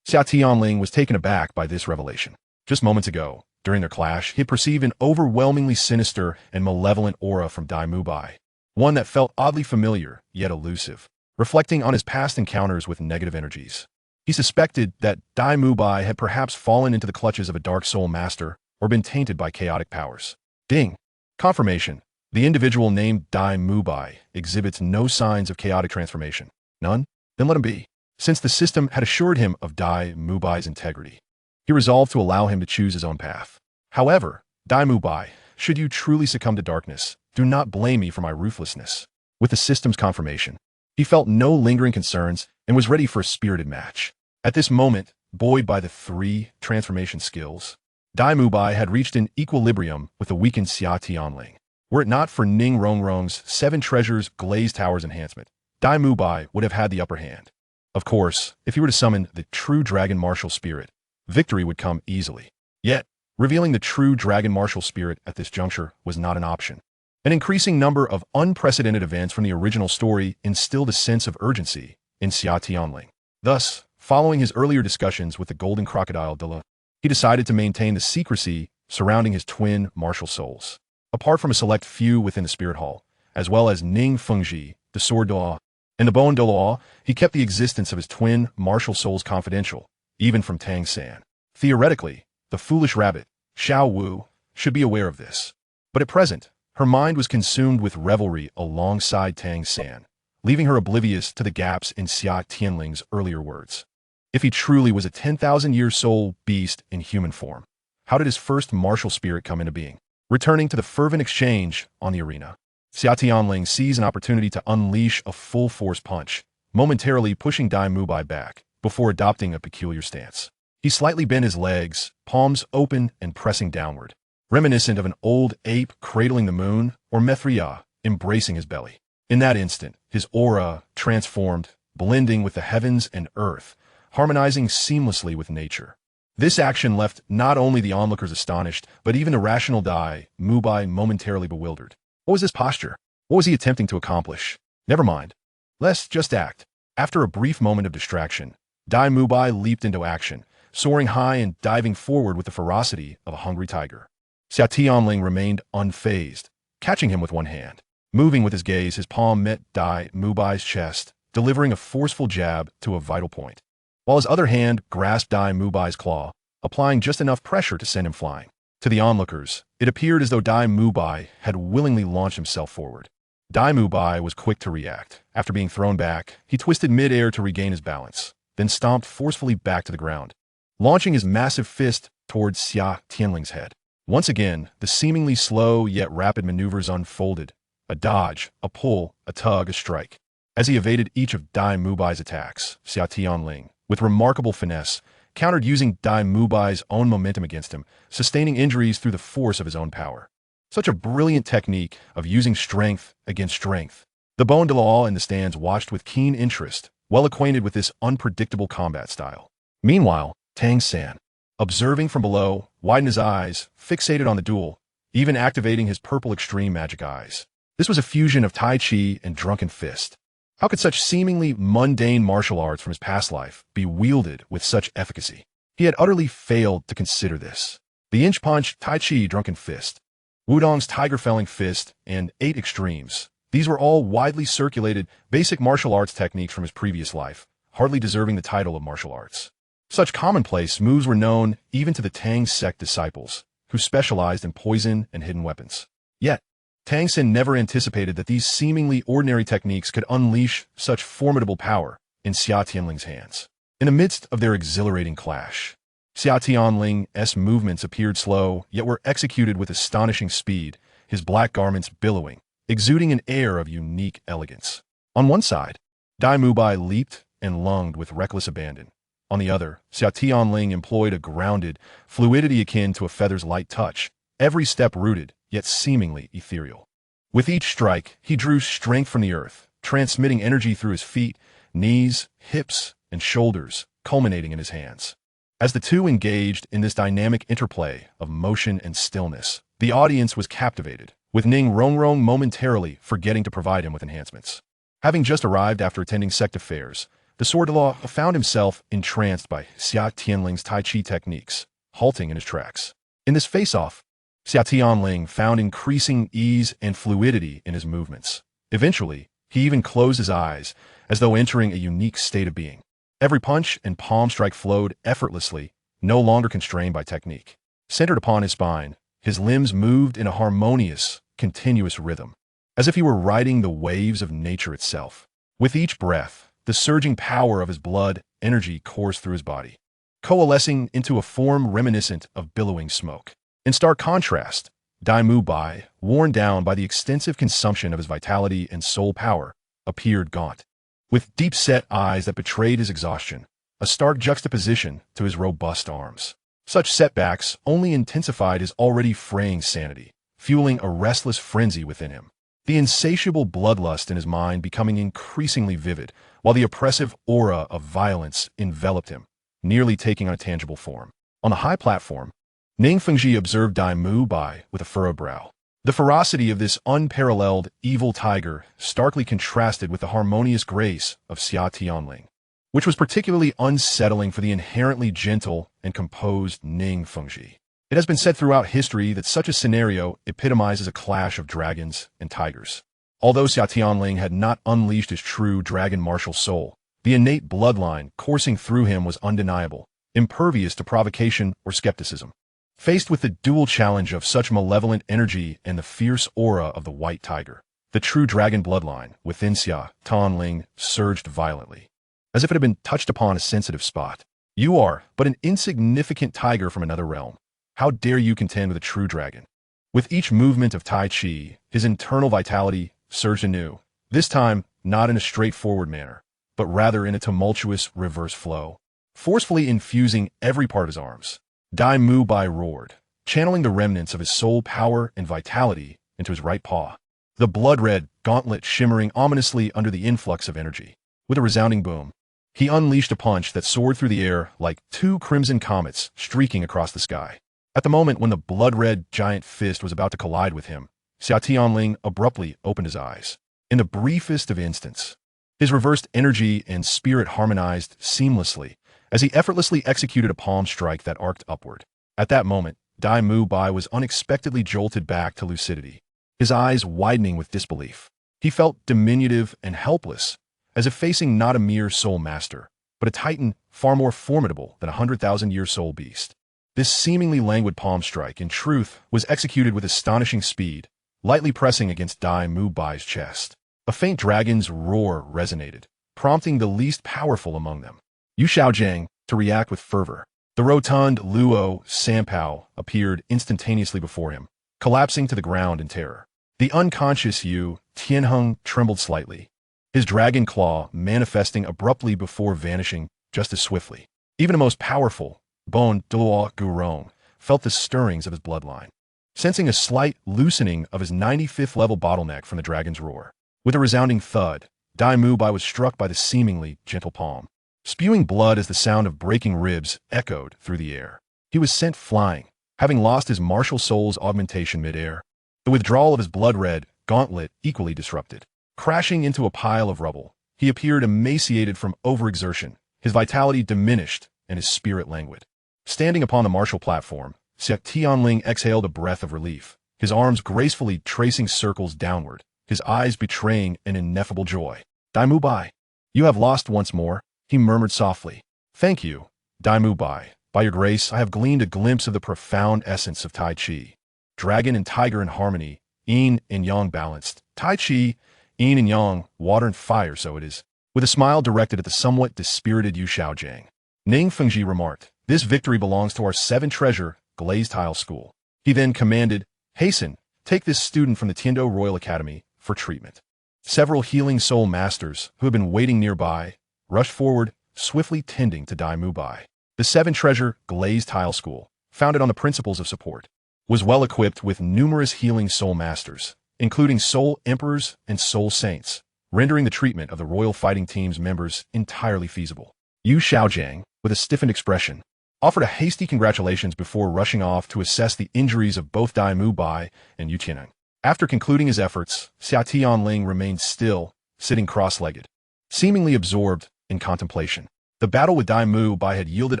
Xia Tianling was taken aback by this revelation. Just moments ago, during their clash, he had perceived an overwhelmingly sinister and malevolent aura from Dai Mubai, one that felt oddly familiar, yet elusive, reflecting on his past encounters with negative energies. He suspected that Dai Mubai had perhaps fallen into the clutches of a Dark Soul Master or been tainted by chaotic powers. Ding. Confirmation. The individual named Dai Mubai exhibits no signs of chaotic transformation. None? Then let him be. Since the system had assured him of Dai Mubai's integrity, he resolved to allow him to choose his own path. However, Dai Mubai, should you truly succumb to darkness, do not blame me for my ruthlessness. With the system's confirmation, he felt no lingering concerns and was ready for a spirited match. At this moment, buoyed by the 3 transformation skills, Dai Mubai had reached an equilibrium with the weakened Xia Tianling. Were it not for Ning Rongrong's 7 Treasures Glazed Towers enhancement, Dai Mubai would have had the upper hand. Of course, if he were to summon the true Dragon Martial Spirit, victory would come easily. Yet, revealing the true Dragon Martial Spirit at this juncture was not an option. An increasing number of unprecedented events from the original story instilled a sense of urgency in Xia Tianling. Thus, following his earlier discussions with the Golden Crocodile Douluo, he decided to maintain the secrecy surrounding his twin martial souls. Apart from a select few within the Spirit Hall, as well as Ning Fengji, the Sword Douluo, and the Bone Douluo, he kept the existence of his twin martial souls confidential, even from Tang San. Theoretically, the foolish rabbit, Xiao Wu, should be aware of this. But at present, her mind was consumed with revelry alongside Tang San, leaving her oblivious to the gaps in Xia Tianling's earlier words. If he truly was a 10,000-year soul beast in human form, how did his first martial spirit come into being? Returning to the fervent exchange on the arena, Xia Tianling sees an opportunity to unleash a full-force punch, momentarily pushing Dai Mubai back, before adopting a peculiar stance. He slightly bent his legs, palms open and pressing downward, reminiscent of an old ape cradling the moon or Mithriya embracing his belly. In that instant, his aura transformed, blending with the heavens and earth, harmonizing seamlessly with nature. This action left not only the onlookers astonished, but even the rational Dai Mubai momentarily bewildered. What was this posture? What was he attempting to accomplish? Never mind. Let's just act. After a brief moment of distraction, Dai Mubai leaped into action, soaring high and diving forward with the ferocity of a hungry tiger. Xia Tianling remained unfazed, catching him with one hand. Moving with his gaze, his palm met Dai Mubai's chest, delivering a forceful jab to a vital point, while his other hand grasped Dai Mubai's claw, applying just enough pressure to send him flying. To the onlookers, it appeared as though Dai Mubai had willingly launched himself forward. Dai Mubai was quick to react. After being thrown back, he twisted mid-air to regain his balance, then stomped forcefully back to the ground, launching his massive fist towards Xia Tianling's head. Once again, the seemingly slow yet rapid maneuvers unfolded. A dodge, a pull, a tug, a strike. As he evaded each of Dai Mubai's attacks, Xia Tianling, with remarkable finesse, countered using Dai Mubai's own momentum against him, sustaining injuries through the force of his own power. Such a brilliant technique of using strength against strength. The Douluo in the stands watched with keen interest, well acquainted with this unpredictable combat style. Meanwhile, Tang San, observing from below, widened his eyes, fixated on the duel, even activating his purple extreme magic eyes. This was a fusion of Tai Chi and Drunken Fist. How could such seemingly mundane martial arts from his past life be wielded with such efficacy? He had utterly failed to consider this. The Inch Punch, Tai Chi, Drunken Fist, Wudong's Tiger Felling Fist, and 8 Extremes. These were all widely circulated basic martial arts techniques from his previous life, hardly deserving the title of martial arts. Such commonplace moves were known even to the Tang sect disciples, who specialized in poison and hidden weapons. Yet, Tang San never anticipated that these seemingly ordinary techniques could unleash such formidable power in Xia Tianling's hands. In the midst of their exhilarating clash, Xia Tianling's movements appeared slow, yet were executed with astonishing speed, his black garments billowing, exuding an air of unique elegance. On one side, Dai Mubai leaped and lunged with reckless abandon. On the other, Xia Tianling employed a grounded fluidity akin to a feather's light touch, every step rooted, yet seemingly ethereal. With each strike, he drew strength from the earth, transmitting energy through his feet, knees, hips, and shoulders, culminating in his hands. As the two engaged in this dynamic interplay of motion and stillness, the audience was captivated, with Ning Rongrong momentarily forgetting to provide him with enhancements. Having just arrived after attending sect affairs, the Douluo found himself entranced by Xia Tianling's Tai Chi techniques, halting in his tracks. In this face-off, Xia Tianling found increasing ease and fluidity in his movements. Eventually, he even closed his eyes, as though entering a unique state of being. Every punch and palm strike flowed effortlessly, no longer constrained by technique. Centered upon his spine, his limbs moved in a harmonious, continuous rhythm, as if he were riding the waves of nature itself. With each breath, the surging power of his blood energy coursed through his body, coalescing into a form reminiscent of billowing smoke. In stark contrast, Dai Mubai, worn down by the extensive consumption of his vitality and soul power, appeared gaunt, with deep-set eyes that betrayed his exhaustion, a stark juxtaposition to his robust arms. Such setbacks only intensified his already fraying sanity, fueling a restless frenzy within him. The insatiable bloodlust in his mind becoming increasingly vivid, while the oppressive aura of violence enveloped him, nearly taking on a tangible form. On the high platform, Ning Fengji observed Dai Mubai with a furrowed brow. The ferocity of this unparalleled evil tiger starkly contrasted with the harmonious grace of Xia Tianling, which was particularly unsettling for the inherently gentle and composed Ning Fengji. It has been said throughout history that such a scenario epitomizes a clash of dragons and tigers. Although Xia Tianling had not unleashed his true dragon martial soul, the innate bloodline coursing through him was undeniable, impervious to provocation or skepticism. Faced with the dual challenge of such malevolent energy and the fierce aura of the white tiger, the true dragon bloodline within Xia Tianling surged violently, as if it had been touched upon a sensitive spot. You are but an insignificant tiger from another realm. How dare you contend with a true dragon? With each movement of Tai Chi, his internal vitality surged anew, this time not in a straightforward manner, but rather in a tumultuous reverse flow, forcefully infusing every part of his arms. Dai Mubai roared, channeling the remnants of his soul power and vitality into his right paw, the blood-red gauntlet shimmering ominously under the influx of energy. With a resounding boom, he unleashed a punch that soared through the air like 2 crimson comets streaking across the sky. At the moment when the blood-red giant fist was about to collide with him, Xia Tianling abruptly opened his eyes. In the briefest of instants, his reversed energy and spirit harmonized seamlessly, as he effortlessly executed a palm strike that arced upward. At that moment, Dai Mubai was unexpectedly jolted back to lucidity, his eyes widening with disbelief. He felt diminutive and helpless, as if facing not a mere soul master, but a titan far more formidable than a 100,000-year soul beast. This seemingly languid palm strike, in truth, was executed with astonishing speed, lightly pressing against Dai Mubai's chest. A faint dragon's roar resonated, prompting the least powerful among them, Yu Xiaojiang, to react with fervor. The rotund Luo Sanpao appeared instantaneously before him, collapsing to the ground in terror. The unconscious Yu Tianheng trembled slightly, his dragon claw manifesting abruptly before vanishing just as swiftly. Even the most powerful, Douluo Dalu, felt the stirrings of his bloodline, sensing a slight loosening of his 95th level bottleneck from the dragon's roar. With a resounding thud, Dai Mubai was struck by the seemingly gentle palm, spewing blood as the sound of breaking ribs echoed through the air. He was sent flying, having lost his martial soul's augmentation mid-air. The withdrawal of his blood-red gauntlet equally disrupted. Crashing into a pile of rubble, he appeared emaciated from overexertion, his vitality diminished and his spirit languid. Standing upon the martial platform, Xia Tianling exhaled a breath of relief, his arms gracefully tracing circles downward, his eyes betraying an ineffable joy. Dai Mubai, you have lost once more, he murmured softly. Thank you, Dai Mubai. By your grace, I have gleaned a glimpse of the profound essence of Tai Chi. Dragon and tiger in harmony, yin and yang balanced. Tai Chi, yin and yang, water and fire, so it is. With a smile directed at the somewhat dispirited Yu Shaojiang, Ning Fengji remarked, this victory belongs to our 7-treasure glazed tile school. He then commanded, hasten, take this student from the Tiando Royal Academy for treatment. Several healing soul masters, who had been waiting nearby, rushed forward, swiftly tending to Dai Mubai. The 7-treasure glazed tile school, founded on the principles of support, was well equipped with numerous healing soul masters, including soul emperors and soul saints, rendering the treatment of the royal fighting team's members entirely feasible. Yu Shaojiang, with a stiffened expression, offered a hasty congratulations before rushing off to assess the injuries of both Dai Mubai and Yu Tianling. After concluding his efforts, Xia Tianling remained still, sitting cross-legged, seemingly absorbed in contemplation. The battle with Dai Mubai had yielded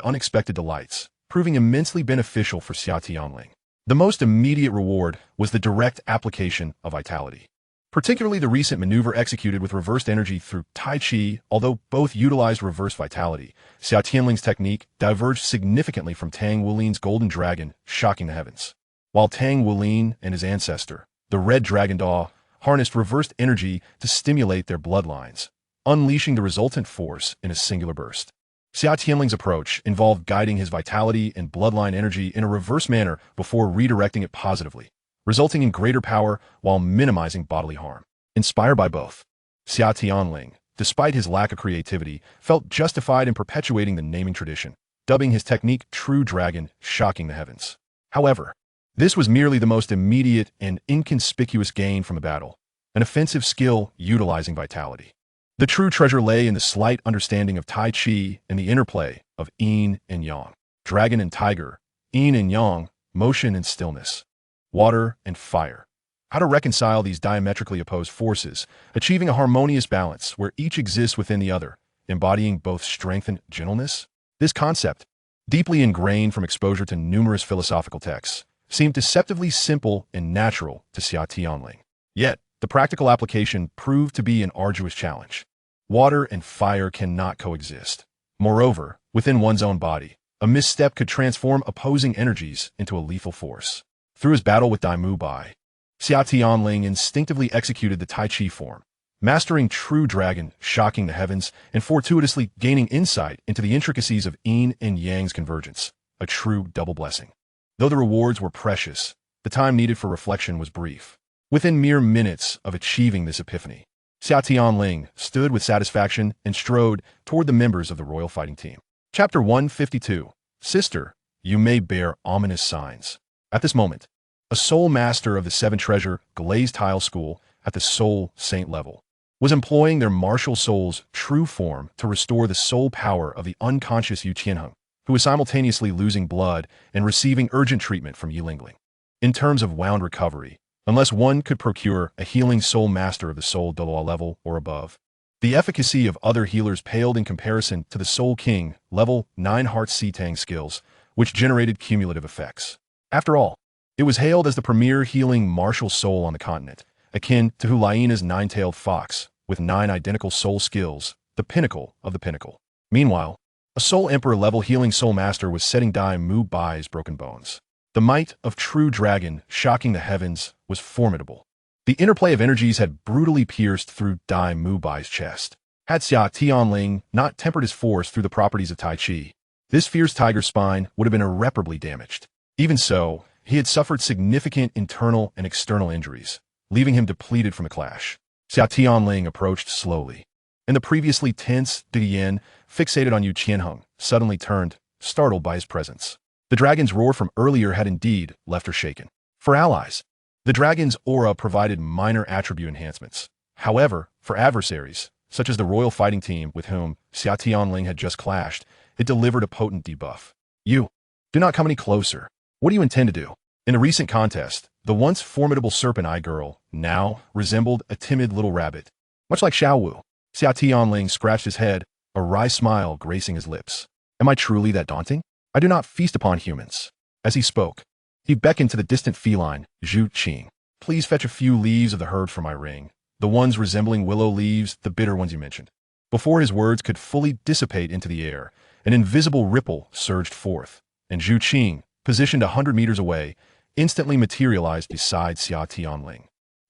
unexpected delights, proving immensely beneficial for Xia Tianling. The most immediate reward was the direct application of vitality. Particularly the recent maneuver executed with reversed energy through Tai Chi, although both utilized reverse vitality, Xia Tianling's technique diverged significantly from Tang Wulin's golden dragon, shocking the heavens. While Tang Wulin and his ancestor, the red dragon Da, harnessed reversed energy to stimulate their bloodlines, unleashing the resultant force in a singular burst. Xia Tianling's approach involved guiding his vitality and bloodline energy in a reverse manner before redirecting it positively, resulting in greater power while minimizing bodily harm. Inspired by both, Xia Tianling, despite his lack of creativity, felt justified in perpetuating the naming tradition, dubbing his technique True Dragon, shocking the heavens. However, this was merely the most immediate and inconspicuous gain from the battle, an offensive skill utilizing vitality. The true treasure lay in the slight understanding of Tai Chi and the interplay of yin and yang, dragon and tiger, yin and yang, motion and stillness, water and fire. How to reconcile these diametrically opposed forces, achieving a harmonious balance where each exists within the other, embodying both strength and gentleness? This concept, deeply ingrained from exposure to numerous philosophical texts, seemed deceptively simple and natural to Xia Tianling. Yet, the practical application proved to be an arduous challenge. Water and fire cannot coexist. Moreover, within one's own body, a misstep could transform opposing energies into a lethal force. Through his battle with Dai Mubai, Xia Tianling instinctively executed the Tai Chi form, mastering True Dragon, shocking the heavens, and fortuitously gaining insight into the intricacies of yin and yang's convergence, a true double blessing. Though the rewards were precious, the time needed for reflection was brief. Within mere minutes of achieving this epiphany, Xia Tianling stood with satisfaction and strode toward the members of the royal fighting team. Chapter 152. Sister, you may bear ominous signs. At this moment, a soul master of the 7-treasure glazed tile school at the soul saint level was employing their martial soul's true form to restore the soul power of the unconscious Yu Tianheng, who was simultaneously losing blood and receiving urgent treatment from Yi Lingling. In terms of wound recovery, unless one could procure a healing soul master of the soul Douluo level or above, the efficacy of other healers paled in comparison to the Soul King level 9 Heart Sitang skills, which generated cumulative effects. After all, it was hailed as the premier healing martial soul on the continent, akin to Huliana's 9-tailed fox, with 9 identical soul skills, the pinnacle of the pinnacle. Meanwhile, a Soul Emperor level healing soul master was setting Dai Mubai's broken bones. The might of True Dragon, shocking the heavens, was formidable. The interplay of energies had brutally pierced through Dai Mubai's chest. Had Xia Tianling not tempered his force through the properties of Tai Chi, this fierce tiger's spine would have been irreparably damaged. Even so, he had suffered significant internal and external injuries, leaving him depleted from the clash. Xia Tianling approached slowly, and the previously tense De Yen, fixated on Yu Qianheng, suddenly turned, startled by his presence. The dragon's roar from earlier had indeed left her shaken. For allies, the dragon's aura provided minor attribute enhancements. However, for adversaries, such as the royal fighting team with whom Xia Tianling had just clashed, it delivered a potent debuff. You do not come any closer. What do you intend to do? In a recent contest, the once formidable serpent-eye girl now resembled a timid little rabbit. Much like Xiao Wu, Xia Tianling scratched his head, a wry smile gracing his lips. Am I truly that daunting? I do not feast upon humans. As he spoke, he beckoned to the distant feline, Zhu Qing. Please fetch a few leaves of the herb from my ring, the ones resembling willow leaves, the bitter ones you mentioned. Before his words could fully dissipate into the air, an invisible ripple surged forth, and Zhu Qing, positioned 100 meters away, instantly materialized beside Xia Tianling,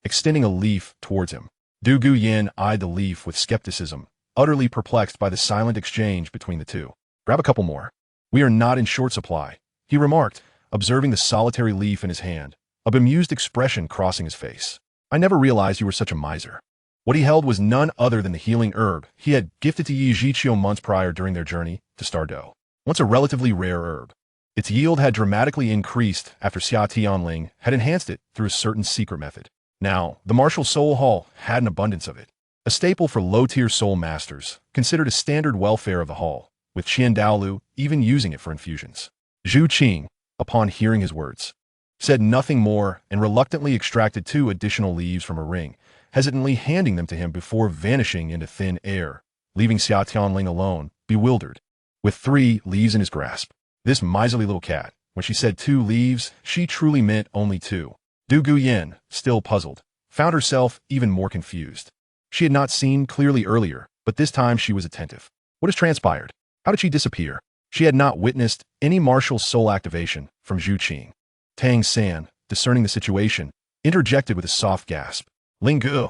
extending a leaf towards him. Du Guyan eyed the leaf with skepticism, utterly perplexed by the silent exchange between the two. Grab a couple more. We are not in short supply, he remarked, observing the solitary leaf in his hand, a bemused expression crossing his face. I never realized you were such a miser. What he held was none other than the healing herb he had gifted to Yi Zhiqiu months prior during their journey to Stardo. Once a relatively rare herb, its yield had dramatically increased after Xia Tianling had enhanced it through a certain secret method. Now, the Martial Soul Hall had an abundance of it, a staple for low-tier soul masters, considered a standard welfare of the hall, with Qian Daolu even using it for infusions. Zhu Qing, upon hearing his words, said nothing more and reluctantly extracted 2 additional leaves from a ring, hesitantly handing them to him before vanishing into thin air, leaving Xia Tianling alone, bewildered, with 3 leaves in his grasp. This miserly little cat, when she said 2 leaves, she truly meant only 2. Du Guyan, still puzzled, found herself even more confused. She had not seen clearly earlier, but this time she was attentive. What has transpired? How did she disappear? She had not witnessed any martial soul activation from Zhu Qing. Tang San, discerning the situation, interjected with a soft gasp. Ling Gu,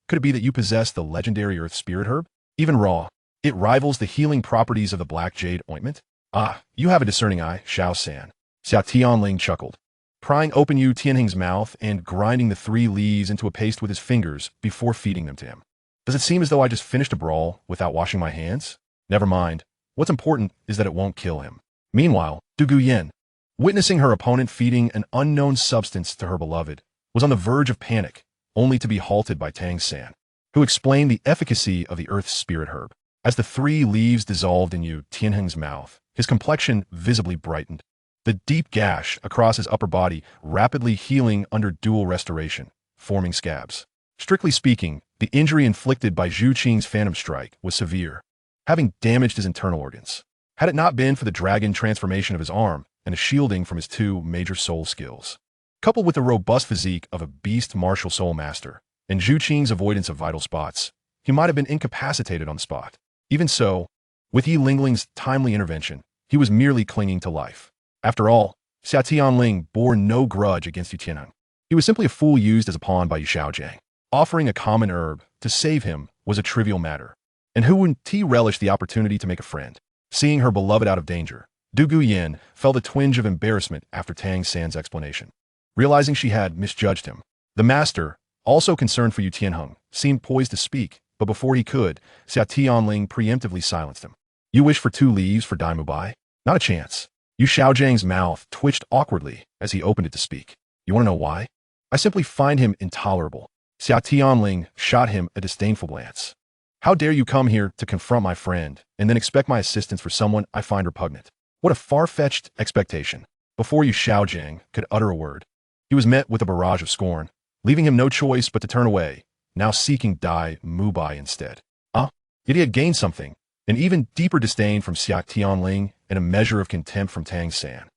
could it be that you possess the legendary Earth Spirit Herb? Even raw, it rivals the healing properties of the Black Jade Ointment? Ah, you have a discerning eye, Xiao San. Xia Tianling chuckled, prying open Yu Tianheng's mouth and grinding the 3 leaves into a paste with his fingers before feeding them to him. Does it seem as though I just finished a brawl without washing my hands? Never mind. What's important is that it won't kill him. Meanwhile, Du Guyan, witnessing her opponent feeding an unknown substance to her beloved, was on the verge of panic, only to be halted by Tang San, who explained the efficacy of the Earth Spirit Herb. As the 3 leaves dissolved in Yu Tianheng's mouth, his complexion visibly brightened, the deep gash across his upper body rapidly healing under dual restoration, forming scabs. Strictly speaking, the injury inflicted by Zhu Qing's phantom strike was severe, having damaged his internal organs. Had it not been for the dragon transformation of his arm and a shielding from his 2 major soul skills, coupled with the robust physique of a beast martial soul master, and Zhu Qing's avoidance of vital spots, he might have been incapacitated on the spot. Even so, with Yi Lingling's timely intervention, he was merely clinging to life. After all, Xia Tianling bore no grudge against Yu Tianheng. He was simply a fool used as a pawn by Yu Xiaojiang. Offering a common herb to save him was a trivial matter, and who wouldn't relish the opportunity to make a friend? Seeing her beloved out of danger, Du Guyan felt a twinge of embarrassment after Tang San's explanation. Realizing she had misjudged him, the master, also concerned for Yu Tianheng, seemed poised to speak, but before he could, Xia Tianling preemptively silenced him. You wish for 2 leaves for Dai Mubai? Not a chance. Yu Xiaojiang's mouth twitched awkwardly as he opened it to speak. You want to know why? I simply find him intolerable. Xia Tianling shot him a disdainful glance. How dare you come here to confront my friend and then expect my assistance for someone I find repugnant? What a far-fetched expectation. Before Yu Xiaojiang could utter a word, he was met with a barrage of scorn, leaving him no choice but to turn away, now seeking Dai Mubai instead. Yet he had gained something, an even deeper disdain from Xia Tianling and a measure of contempt from Tang San.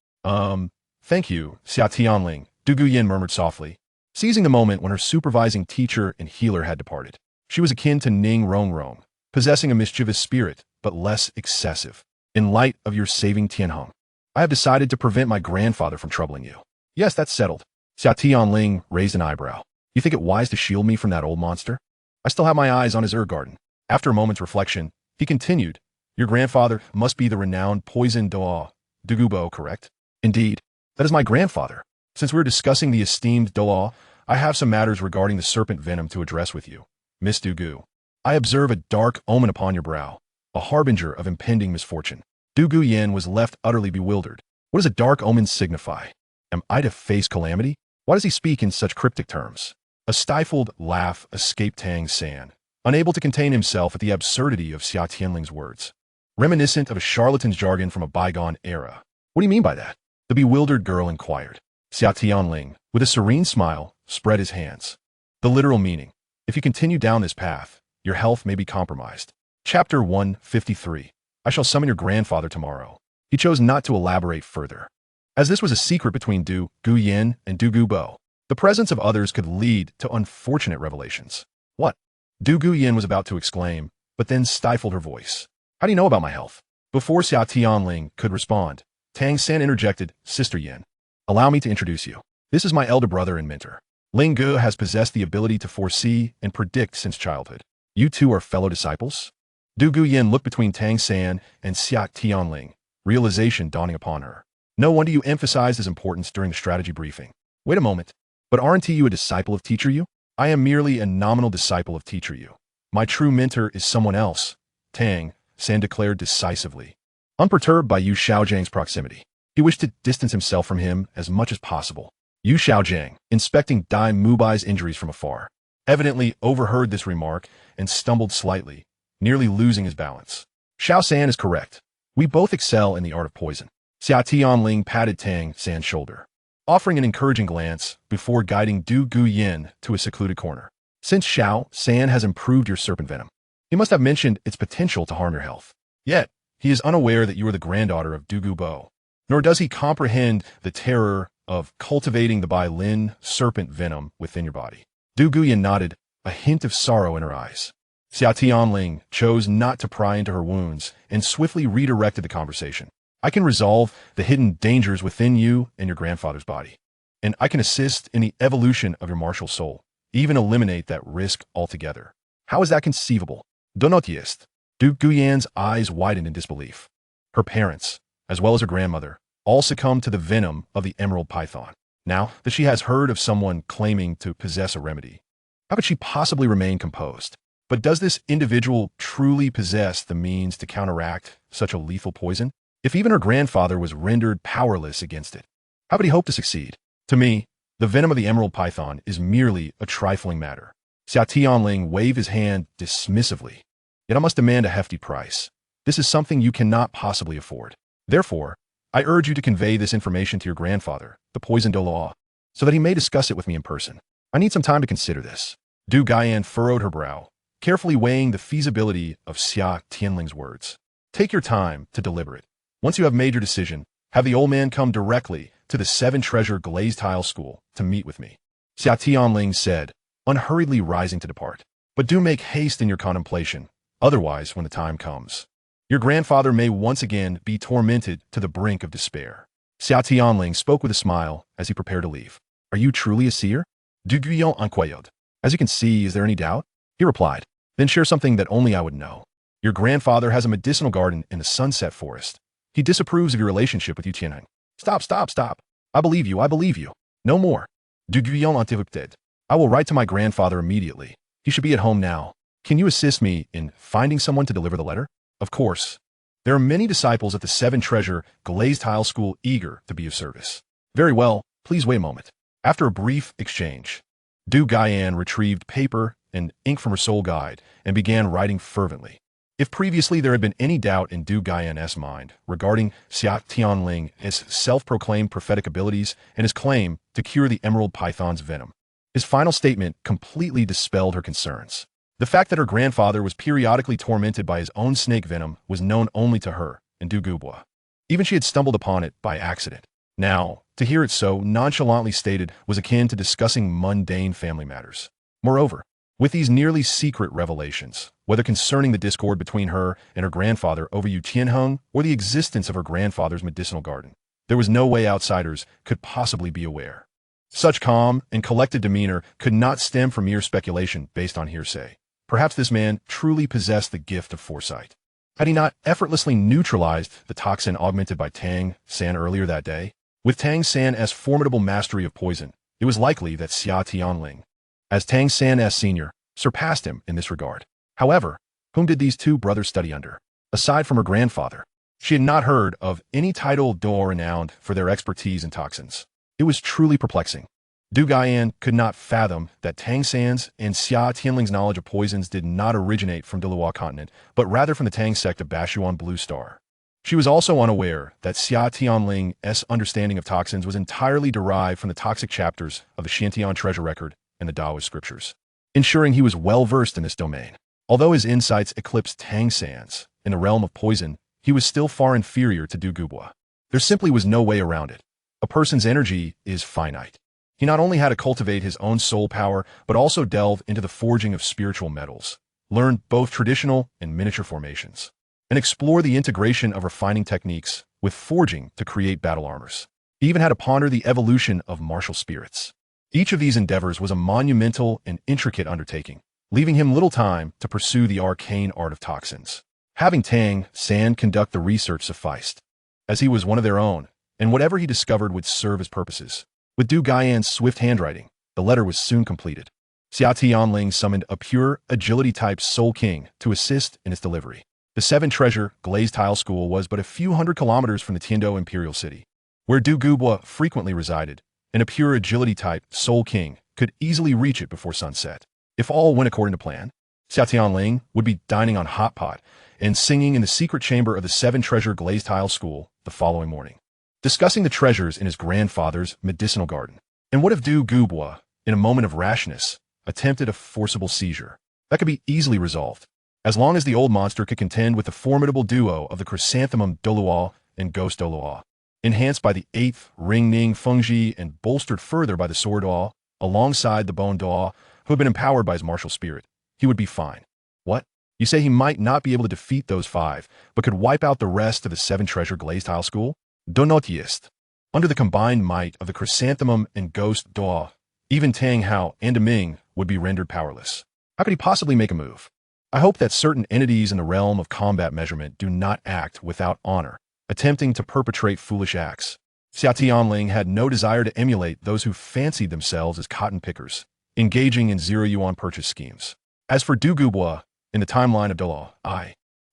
Thank you, Xia Tianling, Du Guyan murmured softly, seizing the moment when her supervising teacher and healer had departed. She was akin to Ning Rongrong, possessing a mischievous spirit, but less excessive. In light of your saving Tianheng, I have decided to prevent my grandfather from troubling you. Yes, that's settled. Xia Tianling raised an eyebrow. You think it wise to shield me from that old monster? I still have my eyes on his herb garden. After a moment's reflection, he continued, your grandfather must be the renowned poison Douluo Dalu, correct? Indeed, that is my grandfather. Since we're discussing the esteemed Douluo, I have some matters regarding the serpent venom to address with you. Miss Dugu, I observe a dark omen upon your brow, a harbinger of impending misfortune. Du Guyan was left utterly bewildered. What does a dark omen signify? Am I to face calamity? Why does he speak in such cryptic terms? A stifled laugh escaped Tang San, unable to contain himself at the absurdity of Xia Tianling's words. Reminiscent of a charlatan's jargon from a bygone era. What do you mean by that? The bewildered girl inquired. Xia Tianling, with a serene smile, spread his hands. The literal meaning. If you continue down this path, your health may be compromised. Chapter 153. I shall summon your grandfather tomorrow. He chose not to elaborate further. As this was a secret between Du Guyan and Du Gubo, the presence of others could lead to unfortunate revelations. What? Du Guyan was about to exclaim, but then stifled her voice. How do you know about my health? Before Xia Tianling could respond, Tang San interjected, Sister Yin. Allow me to introduce you. This is my elder brother and mentor. Ling Gu has possessed the ability to foresee and predict since childhood. You two are fellow disciples? Du Guyan looked between Tang San and Xia Tianling, realization dawning upon her. No wonder you emphasized his importance during the strategy briefing. Wait a moment. But aren't you a disciple of Teacher Yu? I am merely a nominal disciple of Teacher Yu. My true mentor is someone else, Tang San declared decisively. Unperturbed by Yu Xiaojiang's proximity, he wished to distance himself from him as much as possible. Yu Xiaojiang, inspecting Dai Mubai's injuries from afar, evidently overheard this remark and stumbled slightly, nearly losing his balance. Xiao San is correct. We both excel in the art of poison. Xia Tianling patted Tang San's shoulder, offering an encouraging glance before guiding Du Guyan to a secluded corner. Since Xiao San has improved your serpent venom, he must have mentioned its potential to harm your health. Yet, he is unaware that you are the granddaughter of Du Gubo, nor does he comprehend the terror of cultivating the Bai Lin serpent venom within your body. Du Guyan nodded, a hint of sorrow in her eyes. Xia Tianling chose not to pry into her wounds and swiftly redirected the conversation. I can resolve the hidden dangers within you and your grandfather's body, and I can assist in the evolution of your martial soul, even eliminate that risk altogether. How is that conceivable? Donotiest. Du Guyan's eyes widened in disbelief. Her parents, as well as her grandmother, all succumbed to the venom of the emerald python. Now that she has heard of someone claiming to possess a remedy, how could she possibly remain composed? But does this individual truly possess the means to counteract such a lethal poison? If even her grandfather was rendered powerless against it, how could he hope to succeed? To me, the venom of the emerald python is merely a trifling matter. Xia Tianling waved his hand dismissively. Yet I must demand a hefty price. This is something you cannot possibly afford. Therefore, I urge you to convey this information to your grandfather, the poisoned Douluo, so that he may discuss it with me in person. I need some time to consider this. Du Guyan furrowed her brow, carefully weighing the feasibility of Xia Tianling's words. Take your time to deliberate. Once you have made your decision, have the old man come directly to the Seven Treasure Glazed Tile School to meet with me. Xia Tianling said, unhurriedly rising to depart. But do make haste in your contemplation, otherwise when the time comes, your grandfather may once again be tormented to the brink of despair. Xia Tianling spoke with a smile as he prepared to leave. Are you truly a seer? Du Guyan inquired. As you can see, is there any doubt? He replied. Then share something that only I would know. Your grandfather has a medicinal garden in the Sunset Forest. He disapproves of your relationship with Yu Tianheng. Stop. I believe you. No more. Du Guyan interrupted. I will write to my grandfather immediately. He should be at home now. Can you assist me in finding someone to deliver the letter? Of course. There are many disciples at the Seven Treasure Glazed Tile School eager to be of service. Very well, please wait a moment. After a brief exchange, Du Guyan retrieved paper and ink from her soul guide and began writing fervently. If previously there had been any doubt in Du Guyan's mind regarding Xia Tianling's self-proclaimed prophetic abilities and his claim to cure the emerald python's venom, his final statement completely dispelled her concerns. The fact that her grandfather was periodically tormented by his own snake venom was known only to her and Du Gubo. Even she had stumbled upon it by accident. Now, to hear it so nonchalantly stated was akin to discussing mundane family matters. Moreover, with these nearly secret revelations, whether concerning the discord between her and her grandfather over Yu Tianheng or the existence of her grandfather's medicinal garden, there was no way outsiders could possibly be aware. Such calm and collected demeanor could not stem from mere speculation based on hearsay. Perhaps this man truly possessed the gift of foresight. Had he not effortlessly neutralized the toxin augmented by Tang San earlier that day? With Tang San's formidable mastery of poison, it was likely that Xia Tianling, as Tang San's senior, surpassed him in this regard. However, whom did these two brothers study under? Aside from her grandfather, she had not heard of any title d'or renowned for their expertise in toxins. It was truly perplexing. Du Guian could not fathom that Tang San's and Xia Tianling's knowledge of poisons did not originate from Douluo continent, but rather from the Tang sect of Bashuan Blue Star. She was also unaware that Xia Tianling's understanding of toxins was entirely derived from the toxic chapters of the Xiantian treasure record and the Taoist scriptures, ensuring he was well-versed in this domain. Although his insights eclipsed Tang San's in the realm of poison, he was still far inferior to Du Gubo. There simply was no way around it. A person's energy is finite. He not only had to cultivate his own soul power, but also delve into the forging of spiritual metals, learn both traditional and miniature formations, and explore the integration of refining techniques with forging to create battle armors. He even had to ponder the evolution of martial spirits. Each of these endeavors was a monumental and intricate undertaking, leaving him little time to pursue the arcane art of toxins. Having Tang San conduct the research sufficed, as he was one of their own, and whatever he discovered would serve his purposes. With Du Guian's swift handwriting, the letter was soon completed. Xia Tianling summoned a pure agility-type Soul King to assist in its delivery. The seven-treasure glazed tile school was but a few hundred kilometers from the Tiando Imperial City, where Du Gubo frequently resided, and a pure agility-type Soul King could easily reach it before sunset. If all went according to plan, Xia Tianling would be dining on hot pot and singing in the secret chamber of the seven-treasure glazed tile school the following morning, discussing the treasures in his grandfather's medicinal garden. And what if Du Gubo, in a moment of rashness, attempted a forcible seizure? That could be easily resolved, as long as the old monster could contend with the formidable duo of the chrysanthemum Douluo and ghost Douluo, enhanced by the 8th ring Ning Fengji and bolstered further by the sword Duo, alongside the bone Duo, who had been empowered by his martial spirit. He would be fine. What? You say he might not be able to defeat those 5, but could wipe out the rest of the seven-treasure glazed tile school? Donotist. Under the combined might of the chrysanthemum and ghost Duo, even Tang Hao and Ming would be rendered powerless. How could he possibly make a move? I hope that certain entities in the realm of combat measurement do not act without honor, attempting to perpetrate foolish acts. Xia Tianling had no desire to emulate those who fancied themselves as cotton pickers, engaging in zero-yuan purchase schemes. As for Du Gubo, in the timeline of Douluo,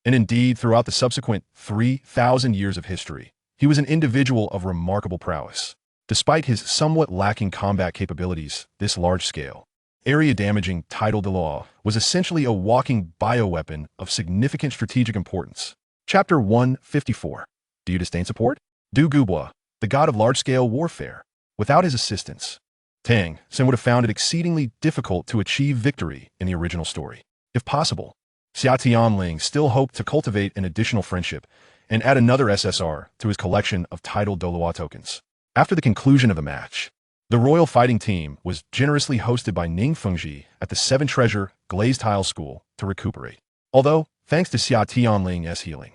and indeed throughout the subsequent 3,000 years of history, he was an individual of remarkable prowess. Despite his somewhat lacking combat capabilities, this large-scale, area-damaging title Douluo was essentially a walking bioweapon of significant strategic importance. Chapter 154. Do you disdain support? Du Gubo, the god of large-scale warfare. Without his assistance, Tang San would have found it exceedingly difficult to achieve victory in the original story. If possible, Xia Tianling still hoped to cultivate an additional friendship and add another SSR to his collection of titled Douluo tokens. After the conclusion of the match, the royal fighting team was generously hosted by Ning Fengji at the seven-treasure glazed tile school to recuperate. Although, thanks to Xia Tianling's healing,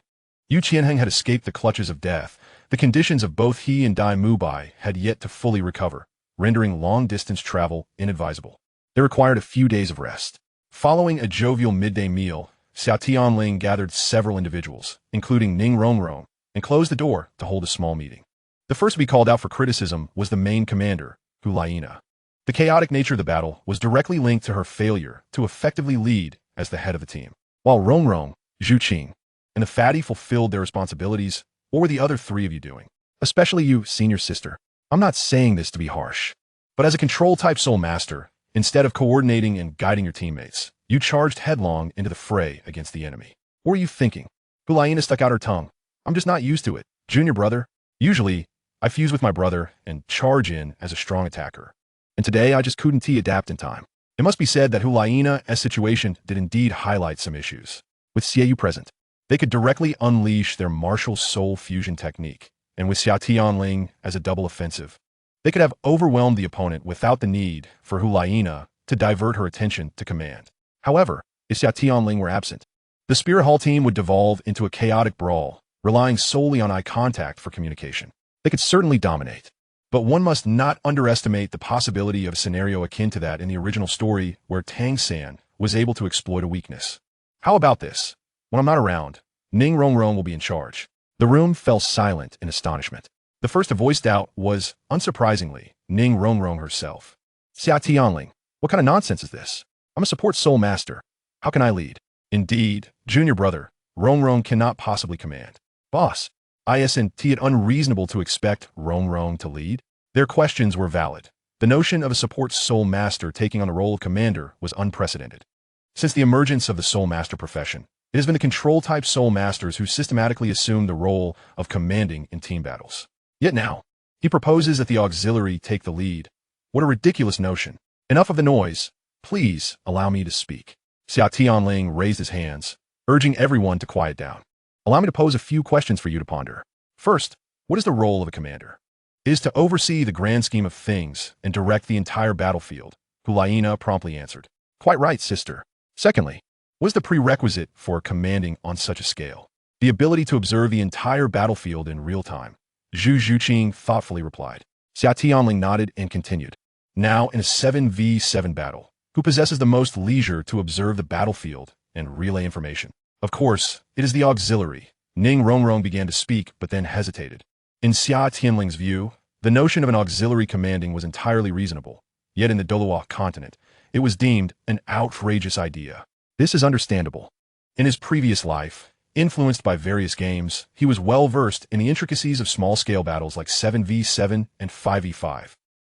Yu Qianheng had escaped the clutches of death, the conditions of both he and Dai Mubai had yet to fully recover, rendering long-distance travel inadvisable. They required a few days of rest. Following a jovial midday meal, Xia Tianling gathered several individuals, including Ning Rongrong, and closed the door to hold a small meeting. The first to be called out for criticism was the main commander, Hulaina. The chaotic nature of the battle was directly linked to her failure to effectively lead as the head of the team. While Rongrong, Zhu Qing, and the fatty fulfilled their responsibilities, what were the other 3 of you doing? Especially you, senior sister. I'm not saying this to be harsh, but as a control-type soul master, instead of coordinating and guiding your teammates, you charged headlong into the fray against the enemy. What were you thinking? Hulaina stuck out her tongue. I'm just not used to it. Junior brother. Usually, I fuse with my brother and charge in as a strong attacker. And today, I just couldn't adapt in time. It must be said that Hulaina's situation did indeed highlight some issues. With Xiaoyu present, they could directly unleash their martial soul fusion technique, and with Xia Tianling as a double offensive, they could have overwhelmed the opponent without the need for Hulaina to divert her attention to command. However, if Xia Tianling were absent, the Spirit Hall team would devolve into a chaotic brawl, relying solely on eye contact for communication. They could certainly dominate, but one must not underestimate the possibility of a scenario akin to that in the original story where Tang San was able to exploit a weakness. How about this? When I'm not around, Ning Rongrong will be in charge. The room fell silent in astonishment. The first to voice doubt was, unsurprisingly, Ning Rongrong herself. Xia Tianling, what kind of nonsense is this? I'm a support soul master. How can I lead? Indeed, junior brother, Rongrong cannot possibly command. Boss, isn't it unreasonable to expect Rongrong to lead? Their questions were valid, The notion of a support Soul Master taking on the role of commander was unprecedented. Since the emergence of the Soul Master profession, it has been the control-type Soul Masters who systematically assumed the role of commanding in team battles. Yet now, he proposes that the auxiliary take the lead. What a ridiculous notion. Enough of the noise. Please allow me to speak. Xia Tianling raised his hands, urging everyone to quiet down. Allow me to pose a few questions for you to ponder. First, what is the role of a commander? It is to oversee the grand scheme of things and direct the entire battlefield, Hulaina promptly answered. Quite right, sister. Secondly, what is the prerequisite for commanding on such a scale? The ability to observe the entire battlefield in real time. Zhu Zhuqing thoughtfully replied. Xia Tianling nodded and continued. Now in a 7v7 battle, who possesses the most leisure to observe the battlefield and relay information? Of course, it is the auxiliary. Ning Rongrong began to speak, but then hesitated. In Xia Tianling's view, the notion of an auxiliary commanding was entirely reasonable, yet in the Douluo continent, it was deemed an outrageous idea. This is understandable. In his previous life, influenced by various games, he was well versed in the intricacies of small-scale battles like 7v7 and 5v5,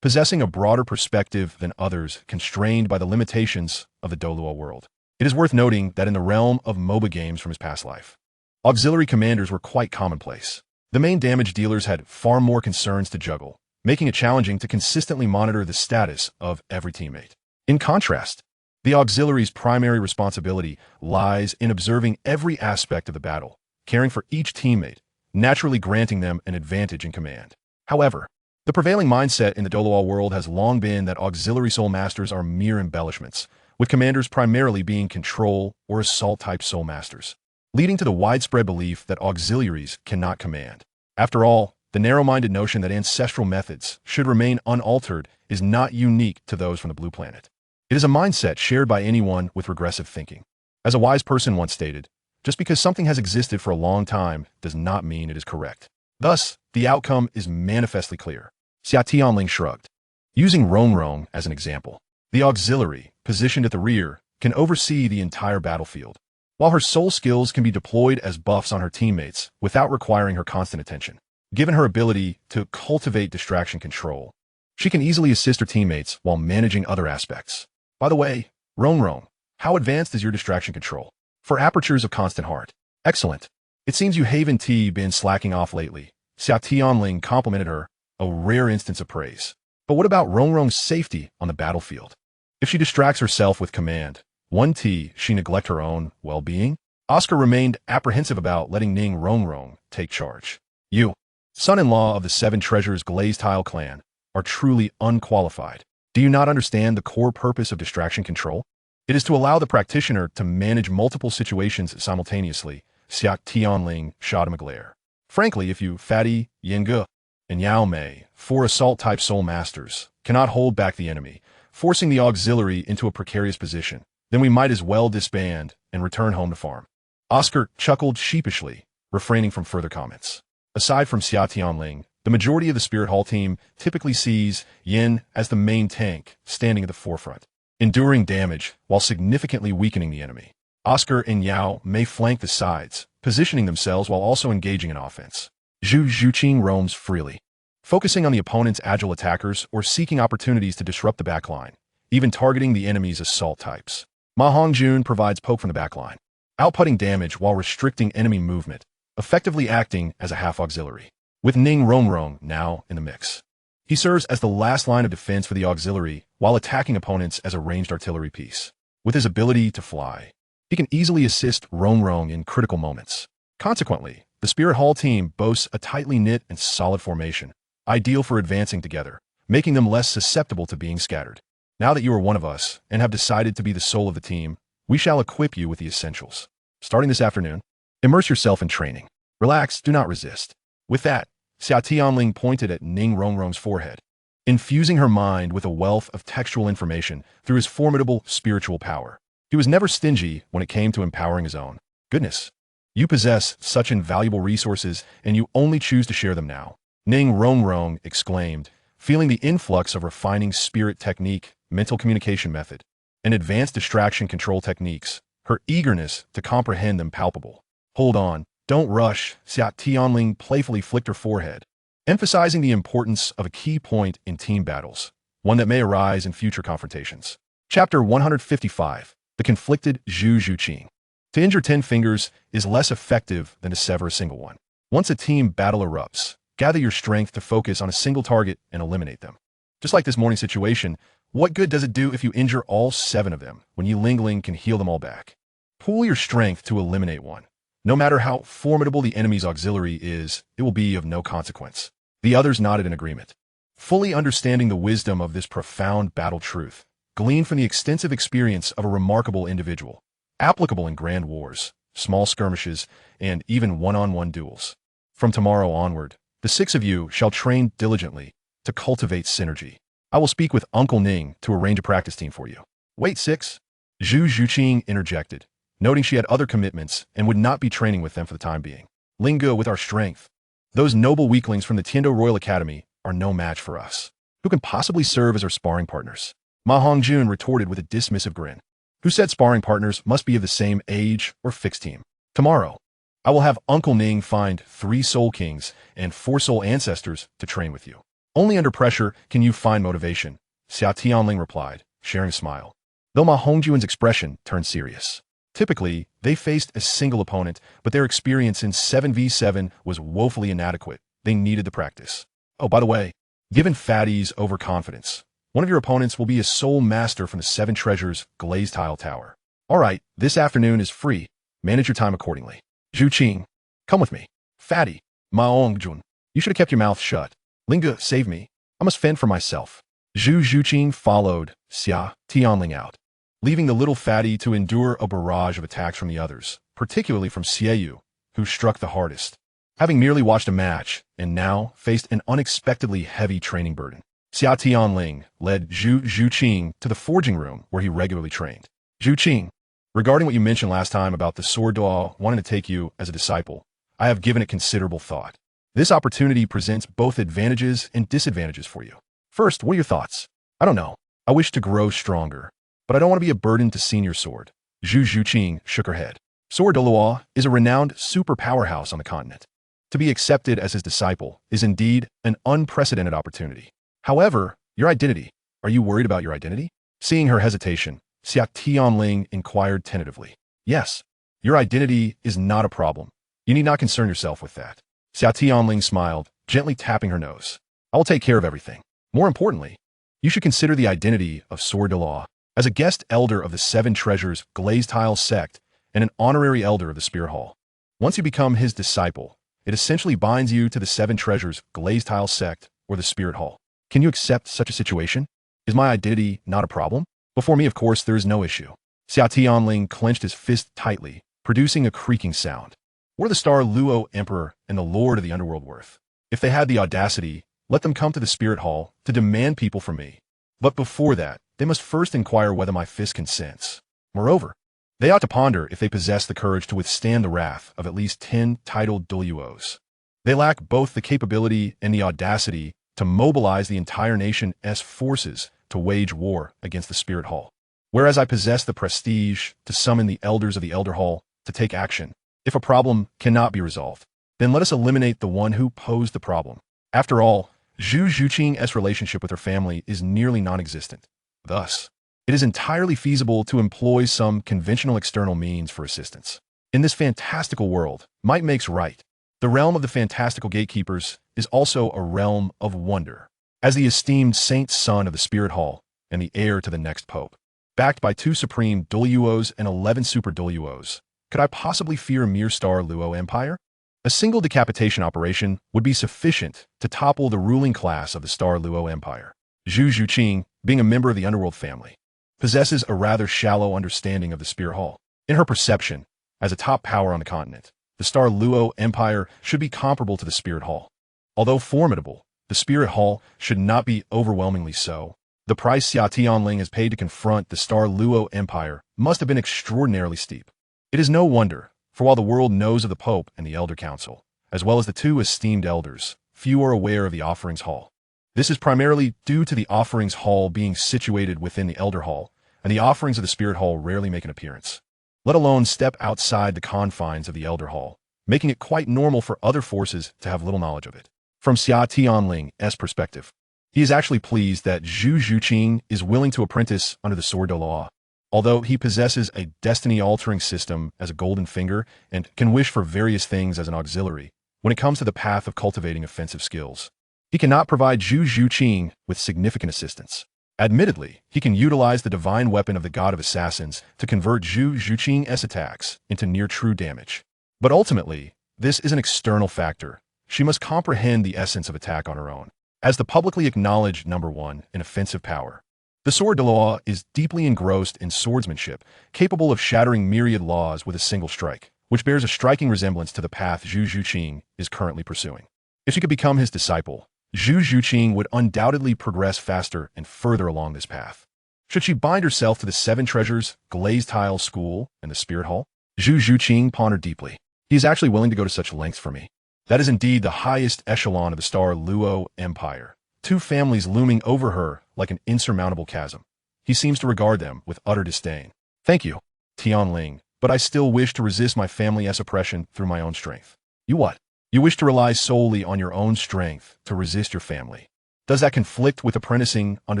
possessing a broader perspective than others constrained by the limitations of the Douluo world. It is worth noting that in the realm of MOBA games from his past life, auxiliary commanders were quite commonplace. The main damage dealers had far more concerns to juggle, making it challenging to consistently monitor the status of every teammate. In contrast, the auxiliary's primary responsibility lies in observing every aspect of the battle, caring for each teammate, naturally granting them an advantage in command. However, the prevailing mindset in the Douluo world has long been that auxiliary Soul Masters are mere embellishments, with commanders primarily being control or assault-type Soul Masters, leading to the widespread belief that auxiliaries cannot command. After all, the narrow-minded notion that ancestral methods should remain unaltered is not unique to those from the Blue Planet. It is a mindset shared by anyone with regressive thinking. As a wise person once stated, just because something has existed for a long time does not mean it is correct. Thus, the outcome is manifestly clear. Xia Tianling shrugged. Using Rongrong as an example, the auxiliary, positioned at the rear, can oversee the entire battlefield, while her soul skills can be deployed as buffs on her teammates without requiring her constant attention. Given her ability to cultivate distraction control, she can easily assist her teammates while managing other aspects. By the way, Rongrong, how advanced is your distraction control? For apertures of constant heart. Excellent. It seems you haven't been slacking off lately. Xia Tianling complimented her, a rare instance of praise. But what about Rongrong's safety on the battlefield? If she distracts herself with command, she neglect her own well-being? Oscar remained apprehensive about letting Ning Rongrong take charge. You, son-in-law of the Seven Treasures Glazed Tile clan, are truly unqualified. Do you not understand the core purpose of distraction control? It is to allow the practitioner to manage multiple situations simultaneously. Xia Tianling shot him a glare. Frankly, if you, Fatty, Yinge, and Yao Mei, 4 assault-type Soul Masters, cannot hold back the enemy, forcing the auxiliary into a precarious position, then we might as well disband and return home to farm. Oscar chuckled sheepishly, refraining from further comments. Aside from Xia Tianling, the majority of the Spirit Hall team typically sees Yin as the main tank, standing at the forefront, enduring damage while significantly weakening the enemy. Oscar and Yao may flank the sides, positioning themselves while also engaging in offense. Zhu Zhuqing roams freely, focusing on the opponent's agile attackers or seeking opportunities to disrupt the backline, even targeting the enemy's assault types. Ma Hongjun provides poke from the backline, outputting damage while restricting enemy movement, effectively acting as a half-auxiliary. With Ning Rongrong now in the mix, he serves as the last line of defense for the auxiliary while attacking opponents as a ranged artillery piece. With his ability to fly, he can easily assist Rongrong in critical moments. Consequently, the Spirit Hall team boasts a tightly knit and solid formation, ideal for advancing together, making them less susceptible to being scattered. Now that you are one of us and have decided to be the soul of the team, we shall equip you with the essentials. Starting this afternoon, immerse yourself in training. Relax, do not resist. With that, Xia Tianling pointed at Ning Rongrong's forehead, infusing her mind with a wealth of textual information through his formidable spiritual power. He was never stingy when it came to empowering his own. Goodness, you possess such invaluable resources and you only choose to share them now. Ning Rongrong exclaimed, feeling the influx of refining spirit technique, mental communication method, and advanced distraction control techniques, her eagerness to comprehend them palpable. Hold on. Don't rush, Xia Tianling playfully flicked her forehead, emphasizing the importance of a key point in team battles. one that may arise in future confrontations. Chapter 155. The Conflicted Zhu Zhuqing. To injure 10 fingers is less effective than to sever a single one. Once a team battle erupts, gather your strength to focus on a single target and eliminate them. Just like this morning situation, what good does it do if you injure all 7 of them when Yi Lingling can heal them all back? Pool your strength to eliminate one. No matter how formidable the enemy's auxiliary is, it will be of no consequence. The others nodded in agreement. Fully understanding the wisdom of this profound battle truth, gleaned from the extensive experience of a remarkable individual, applicable in grand wars, small skirmishes, and even one-on-one duels. From tomorrow onward, the 6 of you shall train diligently to cultivate synergy. I will speak with Uncle Ning to arrange a practice team for you. Wait, 6? Zhu Zhuqing interjected, noting she had other commitments and would not be training with them for the time being. Linge, with our strength, those noble weaklings from the Tiando Royal Academy are no match for us. Who can possibly serve as our sparring partners? Ma Hongjun retorted with a dismissive grin. Who said sparring partners must be of the same age or fixed team? Tomorrow, I will have Uncle Ning find 3 Soul Kings and 4 Soul Ancestors to train with you. Only under pressure can you find motivation, Xia Tianling replied, sharing a smile. Though Ma Hongjun's expression turned serious. Typically, they faced a single opponent, but their experience in 7v7 was woefully inadequate. They needed the practice. Oh, by the way, given Fatty's overconfidence, one of your opponents will be a soul master from the 7 Treasures Glazed Tile Tower. All right, this afternoon is free. Manage your time accordingly. Zhuqing, come with me. Fatty, Ma Hongjun, you should have kept your mouth shut. Linge, save me. I must fend for myself. Zhu Zhuqing followed Xia Tianling out, leaving the little fatty to endure a barrage of attacks from the others, particularly from Xieyu, who struck the hardest. Having merely watched a match, and now faced an unexpectedly heavy training burden, Xia Tianling led Zhu Zhuqing to the forging room where he regularly trained. Zhuqing, regarding what you mentioned last time about the sword Douluo wanting to take you as a disciple, I have given it considerable thought. This opportunity presents both advantages and disadvantages for you. First, what are your thoughts? I don't know. I wish to grow stronger, but I don't want to be a burden to Senior Sword. Zhu Zhuqing shook her head. Sword Douluo is a renowned super powerhouse on the continent. To be accepted as his disciple is indeed an unprecedented opportunity. However, your identity. Are you worried about your identity? Seeing her hesitation, Xia Tianling inquired tentatively. Yes, your identity is not a problem. You need not concern yourself with that. Xia Tianling smiled, gently tapping her nose. I will take care of everything. More importantly, you should consider the identity of Sword Douluo as a guest elder of the 7 Treasures Glazed Tile sect and an honorary elder of the Spirit Hall. Once you become his disciple, it essentially binds you to the 7 Treasures Glazed Tile sect or the Spirit Hall. Can you accept such a situation? Is my identity not a problem? Before me, of course, there is no issue. Xia Tianling clenched his fist tightly, producing a creaking sound. What are the Star Luo Emperor and the Lord of the Underworld worth? If they had the audacity, let them come to the Spirit Hall to demand people from me. But before that, they must first inquire whether my fist consents. Moreover, they ought to ponder if they possess the courage to withstand the wrath of at least 10 titled Douluos. They lack both the capability and the audacity to mobilize the entire nation's forces to wage war against the Spirit Hall. Whereas I possess the prestige to summon the elders of the Elder Hall to take action. If a problem cannot be resolved, then let us eliminate the one who posed the problem. After all, Zhu Zhuqing's relationship with her family is nearly non-existent. Thus, it is entirely feasible to employ some conventional external means for assistance. In this fantastical world, might makes right. The realm of the fantastical gatekeepers is also a realm of wonder. As the esteemed saint son of the Spirit Hall and the heir to the next pope, backed by 2 supreme Douluos and 11 super Douluos, could I possibly fear a mere Star Luo Empire? A single decapitation operation would be sufficient to topple the ruling class of the Star Luo Empire. Zhu Zhuqing, being a member of the Underworld family, possesses a rather shallow understanding of the Spirit Hall. In her perception, as a top power on the continent, the Star Luo Empire should be comparable to the Spirit Hall. Although formidable, the Spirit Hall should not be overwhelmingly so. The price Xia Tianling has paid to confront the Star Luo Empire must have been extraordinarily steep. It is no wonder, for while the world knows of the Pope and the Elder Council, as well as the 2 esteemed elders, few are aware of the Offerings Hall. This is primarily due to the Offerings Hall being situated within the Elder Hall, and the offerings of the Spirit Hall rarely make an appearance, let alone step outside the confines of the Elder Hall, making it quite normal for other forces to have little knowledge of it. From Xia Tianling's perspective, He is actually pleased that Zhu Zhuqing is willing to apprentice under the sword Douluo. Although he possesses a destiny-altering system as a golden finger and can wish for various things as an auxiliary, when it comes to the path of cultivating offensive skills, he cannot provide Zhu Zhuqing with significant assistance. Admittedly, he can utilize the divine weapon of the god of assassins to convert Zhu Zhuqing's attacks into near true damage. But ultimately, this is an external factor. She must comprehend the essence of attack on her own. As the publicly acknowledged number one in offensive power, the sword Douluo is deeply engrossed in swordsmanship, capable of shattering myriad laws with a single strike, which bears a striking resemblance to the path Zhu Zhuqing is currently pursuing. If she could become his disciple, Zhu Zhuqing would undoubtedly progress faster and further along this path. Should she bind herself to the Seven Treasures, Glazed Tile School, and the Spirit Hall? Zhu Zhuqing pondered deeply. He is actually willing to go to such lengths for me. That is indeed the highest echelon of the Star Luo Empire. Two families looming over her like an insurmountable chasm. He seems to regard them with utter disdain. Thank you, Tianling, but I still wish to resist my family's oppression through my own strength. You what? You wish to rely solely on your own strength to resist your family. Does that conflict with apprenticing under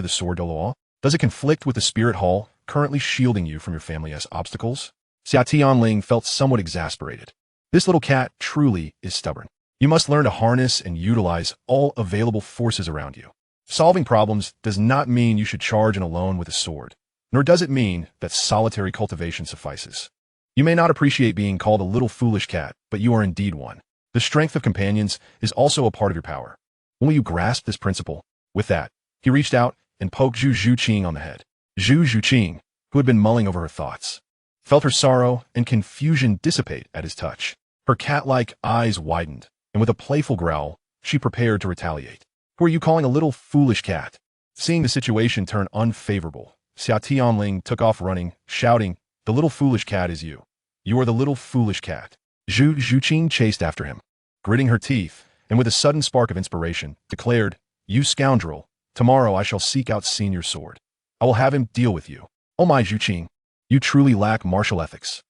the sword Douluo? Does it conflict with the Spirit Hall, currently shielding you from your family's obstacles? Xia Tianling felt somewhat exasperated. This little cat truly is stubborn. You must learn to harness and utilize all available forces around you. Solving problems does not mean you should charge in alone with a sword, nor does it mean that solitary cultivation suffices. You may not appreciate being called a little foolish cat, but you are indeed one. The strength of companions is also a part of your power. Will you grasp this principle? With that, he reached out and poked Zhu Zhuqing on the head. Zhu Zhuqing, who had been mulling over her thoughts, felt her sorrow and confusion dissipate at his touch. Her cat-like eyes widened, and with a playful growl, she prepared to retaliate. Who are you calling a little foolish cat? Seeing the situation turn unfavorable, Xia Tianling took off running, shouting, "The little foolish cat is you. You are the little foolish cat." Zhu Zhuqing chased after him, gritting her teeth, and with a sudden spark of inspiration, declared, "You scoundrel, tomorrow I shall seek out Senior's sword. I will have him deal with you." "Oh my Zhuqing, you truly lack martial ethics.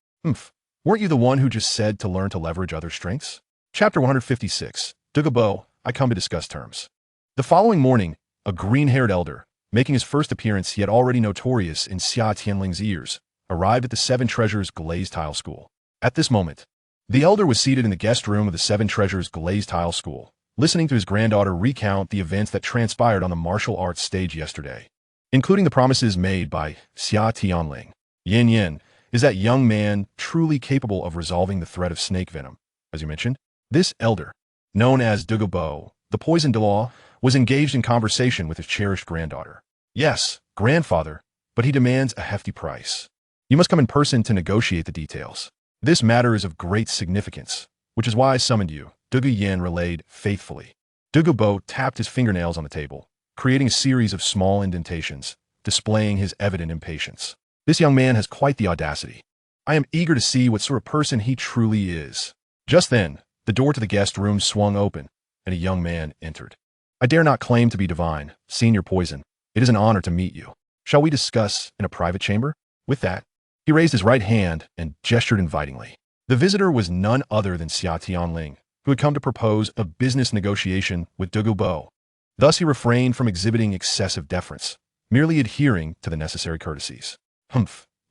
Weren't you the one who just said to learn to leverage other strengths?" Chapter 156, Douluo, I come to discuss terms. The following morning, a green-haired elder, making his first appearance yet already notorious in Xia Tianling's ears, arrived at the Seven Treasures Glazed Tile School. At this moment, the elder was seated in the guest room of the Seven Treasures Glazed Tile School, listening to his granddaughter recount the events that transpired on the martial arts stage yesterday, including the promises made by Xia Tianling. Yin Yin, is that young man truly capable of resolving the threat of snake venom? As you mentioned, this elder, known as Douluo, the poison Douluo, was engaged in conversation with his cherished granddaughter. Yes, grandfather, but he demands a hefty price. You must come in person to negotiate the details. This matter is of great significance, which is why I summoned you, Douluo relayed faithfully. Douluo tapped his fingernails on the table, creating a series of small indentations, displaying his evident impatience. This young man has quite the audacity. I am eager to see what sort of person he truly is. Just then, the door to the guest room swung open, and a young man entered. I dare not claim to be divine, Senior Poison. It is an honor to meet you. Shall we discuss in a private chamber? With that, he raised his right hand and gestured invitingly. The visitor was none other than Xia Tianling, who had come to propose a business negotiation with Douluo. Thus he refrained from exhibiting excessive deference, merely adhering to the necessary courtesies.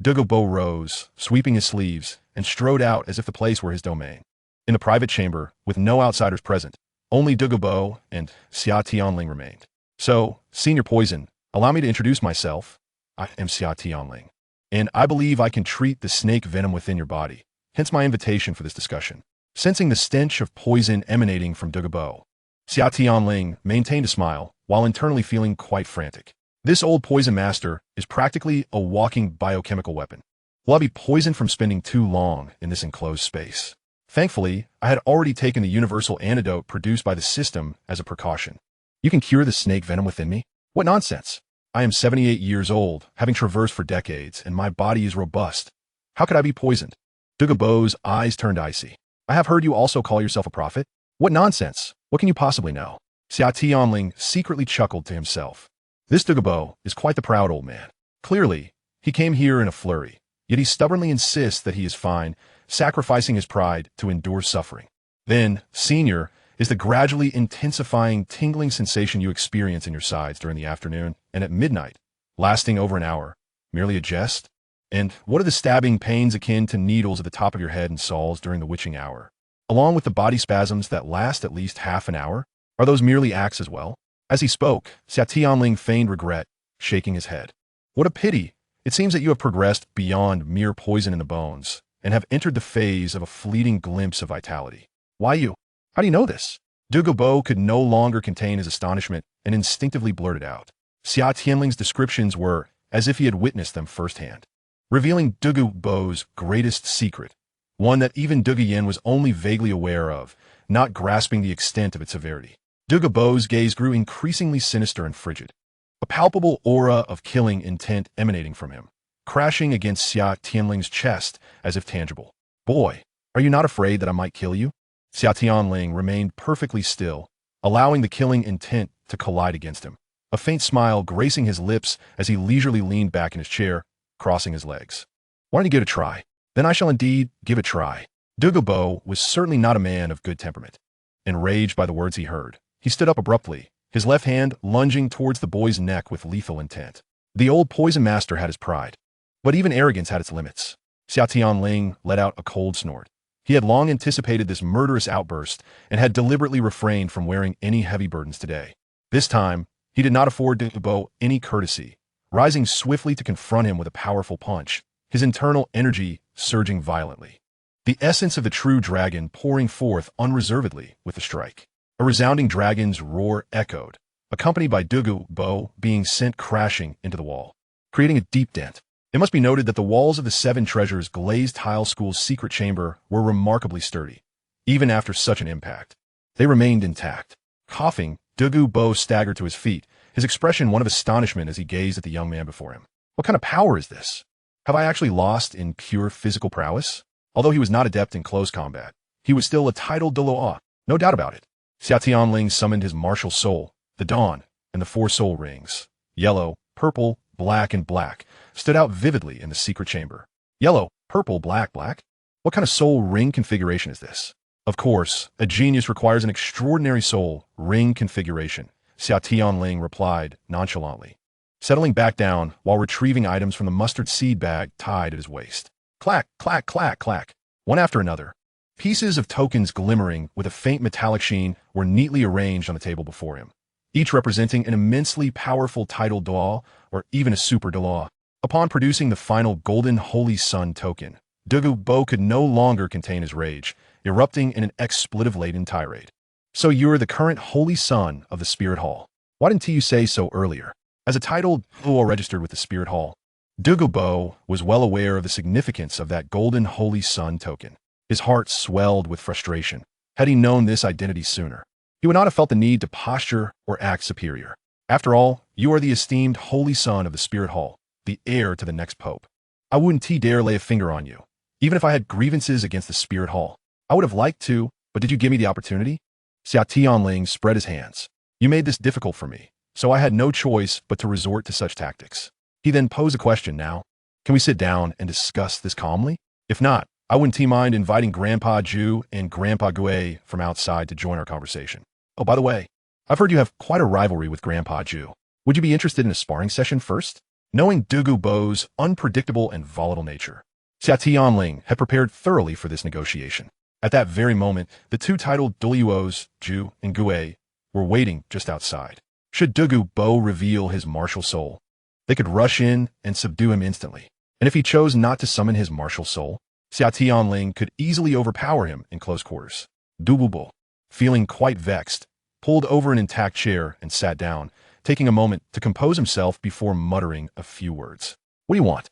Douluo rose, sweeping his sleeves, and strode out as if the place were his domain. In the private chamber, with no outsiders present, only Douluo and Xia Tianling remained. So, Senior Poison, allow me to introduce myself. I am Xia Tianling, and I believe I can treat the snake venom within your body, hence my invitation for this discussion. Sensing the stench of poison emanating from Douluo, Xia Tianling maintained a smile, while internally feeling quite frantic. This old poison master is practically a walking biochemical weapon. Will I be poisoned from spending too long in this enclosed space? Thankfully, I had already taken the universal antidote produced by the system as a precaution. You can cure the snake venom within me? What nonsense! I am 78 years old, having traversed for decades, and my body is robust. How could I be poisoned? Douluo's eyes turned icy. I have heard you also call yourself a prophet. What nonsense! What can you possibly know? Xia Tianling secretly chuckled to himself. This Douluo is quite the proud old man. Clearly, he came here in a flurry, yet he stubbornly insists that he is fine, sacrificing his pride to endure suffering. Then, Senior, is the gradually intensifying tingling sensation you experience in your sides during the afternoon and at midnight, lasting over an hour. Merely a jest? And what are the stabbing pains akin to needles at the top of your head and soles during the witching hour? Along with the body spasms that last at least half an hour? Are those merely acts as well? As he spoke, Xia Tianling feigned regret, shaking his head. What a pity! It seems that you have progressed beyond mere poison in the bones and have entered the phase of a fleeting glimpse of vitality. Why you? How do you know this? Douluo could no longer contain his astonishment and instinctively blurted out. Xia Tianling's descriptions were as if he had witnessed them firsthand, revealing Douluo's greatest secret, one that even Douluo was only vaguely aware of, not grasping the extent of its severity. Douluo's gaze grew increasingly sinister and frigid, a palpable aura of killing intent emanating from him, crashing against Xia Tianling's chest as if tangible. Boy, are you not afraid that I might kill you? Xia Tianling remained perfectly still, allowing the killing intent to collide against him, a faint smile gracing his lips as he leisurely leaned back in his chair, crossing his legs. Why don't you give it a try? Then I shall indeed give it a try. Douluo was certainly not a man of good temperament. Enraged by the words he heard, he stood up abruptly, his left hand lunging towards the boy's neck with lethal intent. The old poison master had his pride, but even arrogance had its limits. Xia Tianling let out a cold snort. He had long anticipated this murderous outburst and had deliberately refrained from wearing any heavy burdens today. This time, he did not afford Douluo any courtesy, rising swiftly to confront him with a powerful punch, his internal energy surging violently. The essence of the true dragon pouring forth unreservedly with the strike. A resounding dragon's roar echoed, accompanied by Douluo being sent crashing into the wall, creating a deep dent. It must be noted that the walls of the Seven Treasures glazed tile school's secret chamber were remarkably sturdy, even after such an impact. They remained intact. Coughing, Douluo staggered to his feet, his expression one of astonishment as he gazed at the young man before him. What kind of power is this? Have I actually lost in pure physical prowess? Although he was not adept in close combat, he was still a titled Douluo, no doubt about it. Xia Tianling summoned his martial soul, the dawn, and the four soul rings. Yellow, purple, black, and black stood out vividly in the secret chamber. Yellow, purple, black, black? What kind of soul ring configuration is this? Of course, a genius requires an extraordinary soul ring configuration, Xia Tianling replied nonchalantly, settling back down while retrieving items from the mustard seed bag tied at his waist. Clack, clack, clack, clack, one after another. Pieces of tokens glimmering with a faint metallic sheen were neatly arranged on the table before him, each representing an immensely powerful title Douluo or even a super Douluo. Upon producing the final golden holy sun token, Douluo could no longer contain his rage, erupting in an expletive-laden tirade. So you're the current holy son of the Spirit Hall. Why didn't you say so earlier? As a titled Douluo registered with the Spirit Hall, Douluo was well aware of the significance of that golden holy sun token. His heart swelled with frustration. Had he known this identity sooner, he would not have felt the need to posture or act superior. After all, you are the esteemed holy son of the Spirit Hall, the heir to the next pope. I wouldn't dare lay a finger on you. Even if I had grievances against the Spirit Hall, I would have liked to, but did you give me the opportunity? Xia Tianling spread his hands. You made this difficult for me, so I had no choice but to resort to such tactics. He then posed a question now. Can we sit down and discuss this calmly? If not, I wouldn't mind inviting Grandpa Ju and Grandpa Gui from outside to join our conversation. Oh, by the way, I've heard you have quite a rivalry with Grandpa Ju. Would you be interested in a sparring session first? Knowing Douluo's unpredictable and volatile nature, Xia Tianling had prepared thoroughly for this negotiation. At that very moment, the two titled Douluos, Ju and Gui, were waiting just outside. Should Douluo reveal his martial soul, they could rush in and subdue him instantly. And if he chose not to summon his martial soul, Xia Tianling could easily overpower him in close quarters. Douluo, feeling quite vexed, pulled over an intact chair and sat down, taking a moment to compose himself before muttering a few words. What do you want?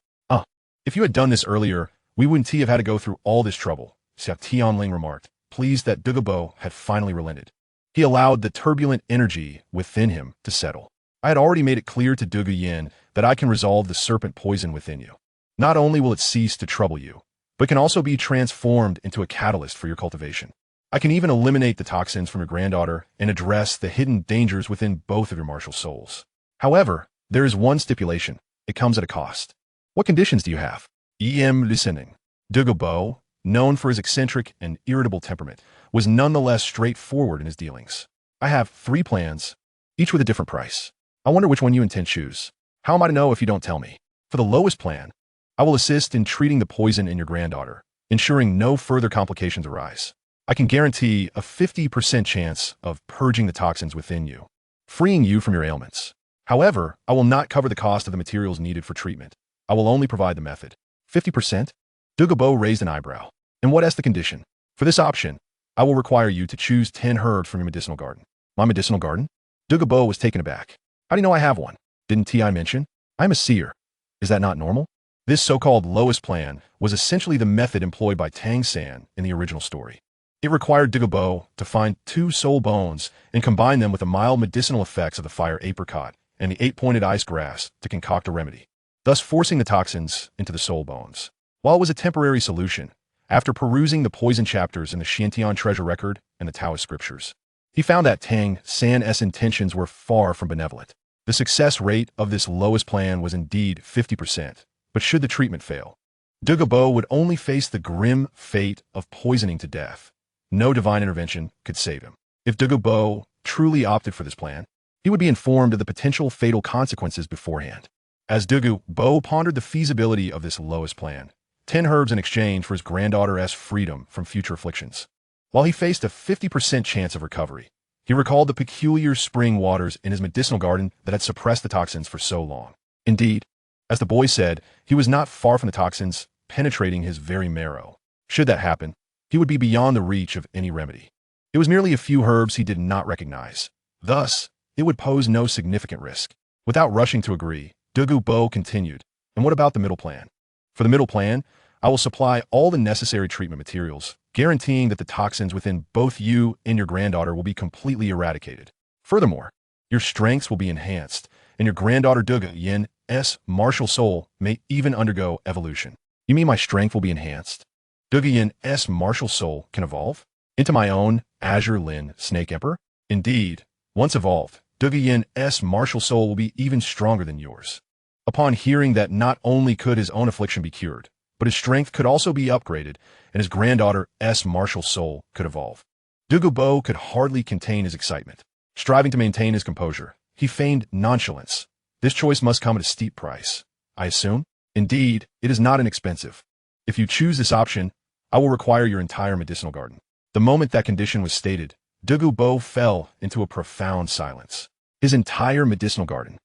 If you had done this earlier, we wouldn't have had to go through all this trouble, Xia Tianling remarked, pleased that Douluo had finally relented. He allowed the turbulent energy within him to settle. I had already made it clear to Douluo that I can resolve the serpent poison within you. Not only will it cease to trouble you, but can also be transformed into a catalyst for your cultivation. I can even eliminate the toxins from your granddaughter and address the hidden dangers within both of your martial souls. However, there is one stipulation. It comes at a cost. What conditions do you have? Listening. Douluo, known for his eccentric and irritable temperament, was nonetheless straightforward in his dealings. I have 3 plans, each with a different price. I wonder which one you intend to choose. How am I to know if you don't tell me? For the lowest plan, I will assist in treating the poison in your granddaughter, ensuring no further complications arise. I can guarantee a 50% chance of purging the toxins within you, freeing you from your ailments. However, I will not cover the cost of the materials needed for treatment. I will only provide the method. 50%? Douluo raised an eyebrow. And what as the condition? For this option, I will require you to choose 10 herbs from your medicinal garden. My medicinal garden? Douluo was taken aback. How do you know I have one? Didn't Ti mention? I'm a seer. Is that not normal? This so-called lowest plan was essentially the method employed by Tang San in the original story. It required Douluo to find 2 soul bones and combine them with the mild medicinal effects of the fire apricot and the 8-pointed ice grass to concoct a remedy, thus forcing the toxins into the soul bones. While it was a temporary solution, after perusing the poison chapters in the Xiantian treasure record and the Taoist scriptures, he found that Tang San's intentions were far from benevolent. The success rate of this lowest plan was indeed 50%, but should the treatment fail, Douluo would only face the grim fate of poisoning to death. No divine intervention could save him. If Douluo truly opted for this plan, he would be informed of the potential fatal consequences beforehand. As Douluo pondered the feasibility of this lowest plan, 10 herbs in exchange for his granddaughter's freedom from future afflictions. While he faced a 50% chance of recovery, he recalled the peculiar spring waters in his medicinal garden that had suppressed the toxins for so long. Indeed, as the boy said, he was not far from the toxins penetrating his very marrow. Should that happen, he would be beyond the reach of any remedy. It was merely a few herbs he did not recognize. Thus, it would pose no significant risk. Without rushing to agree, Douluo continued, and what about the middle plan? For the middle plan, I will supply all the necessary treatment materials, guaranteeing that the toxins within both you and your granddaughter will be completely eradicated. Furthermore, your strengths will be enhanced, and your granddaughter Douluo's martial soul may even undergo evolution. You mean my strength will be enhanced? Douluo's martial soul can evolve into my own Azure Lin Snake Emperor? Indeed, once evolved, Douluo's martial soul will be even stronger than yours. Upon hearing that not only could his own affliction be cured, but his strength could also be upgraded, and his granddaughter's martial soul could evolve, Douluo could hardly contain his excitement. Striving to maintain his composure, he feigned nonchalance. This choice must come at a steep price, I assume? Indeed, it is not inexpensive. If you choose this option, I will require your entire medicinal garden. The moment that condition was stated, Douluo fell into a profound silence. His entire medicinal garden,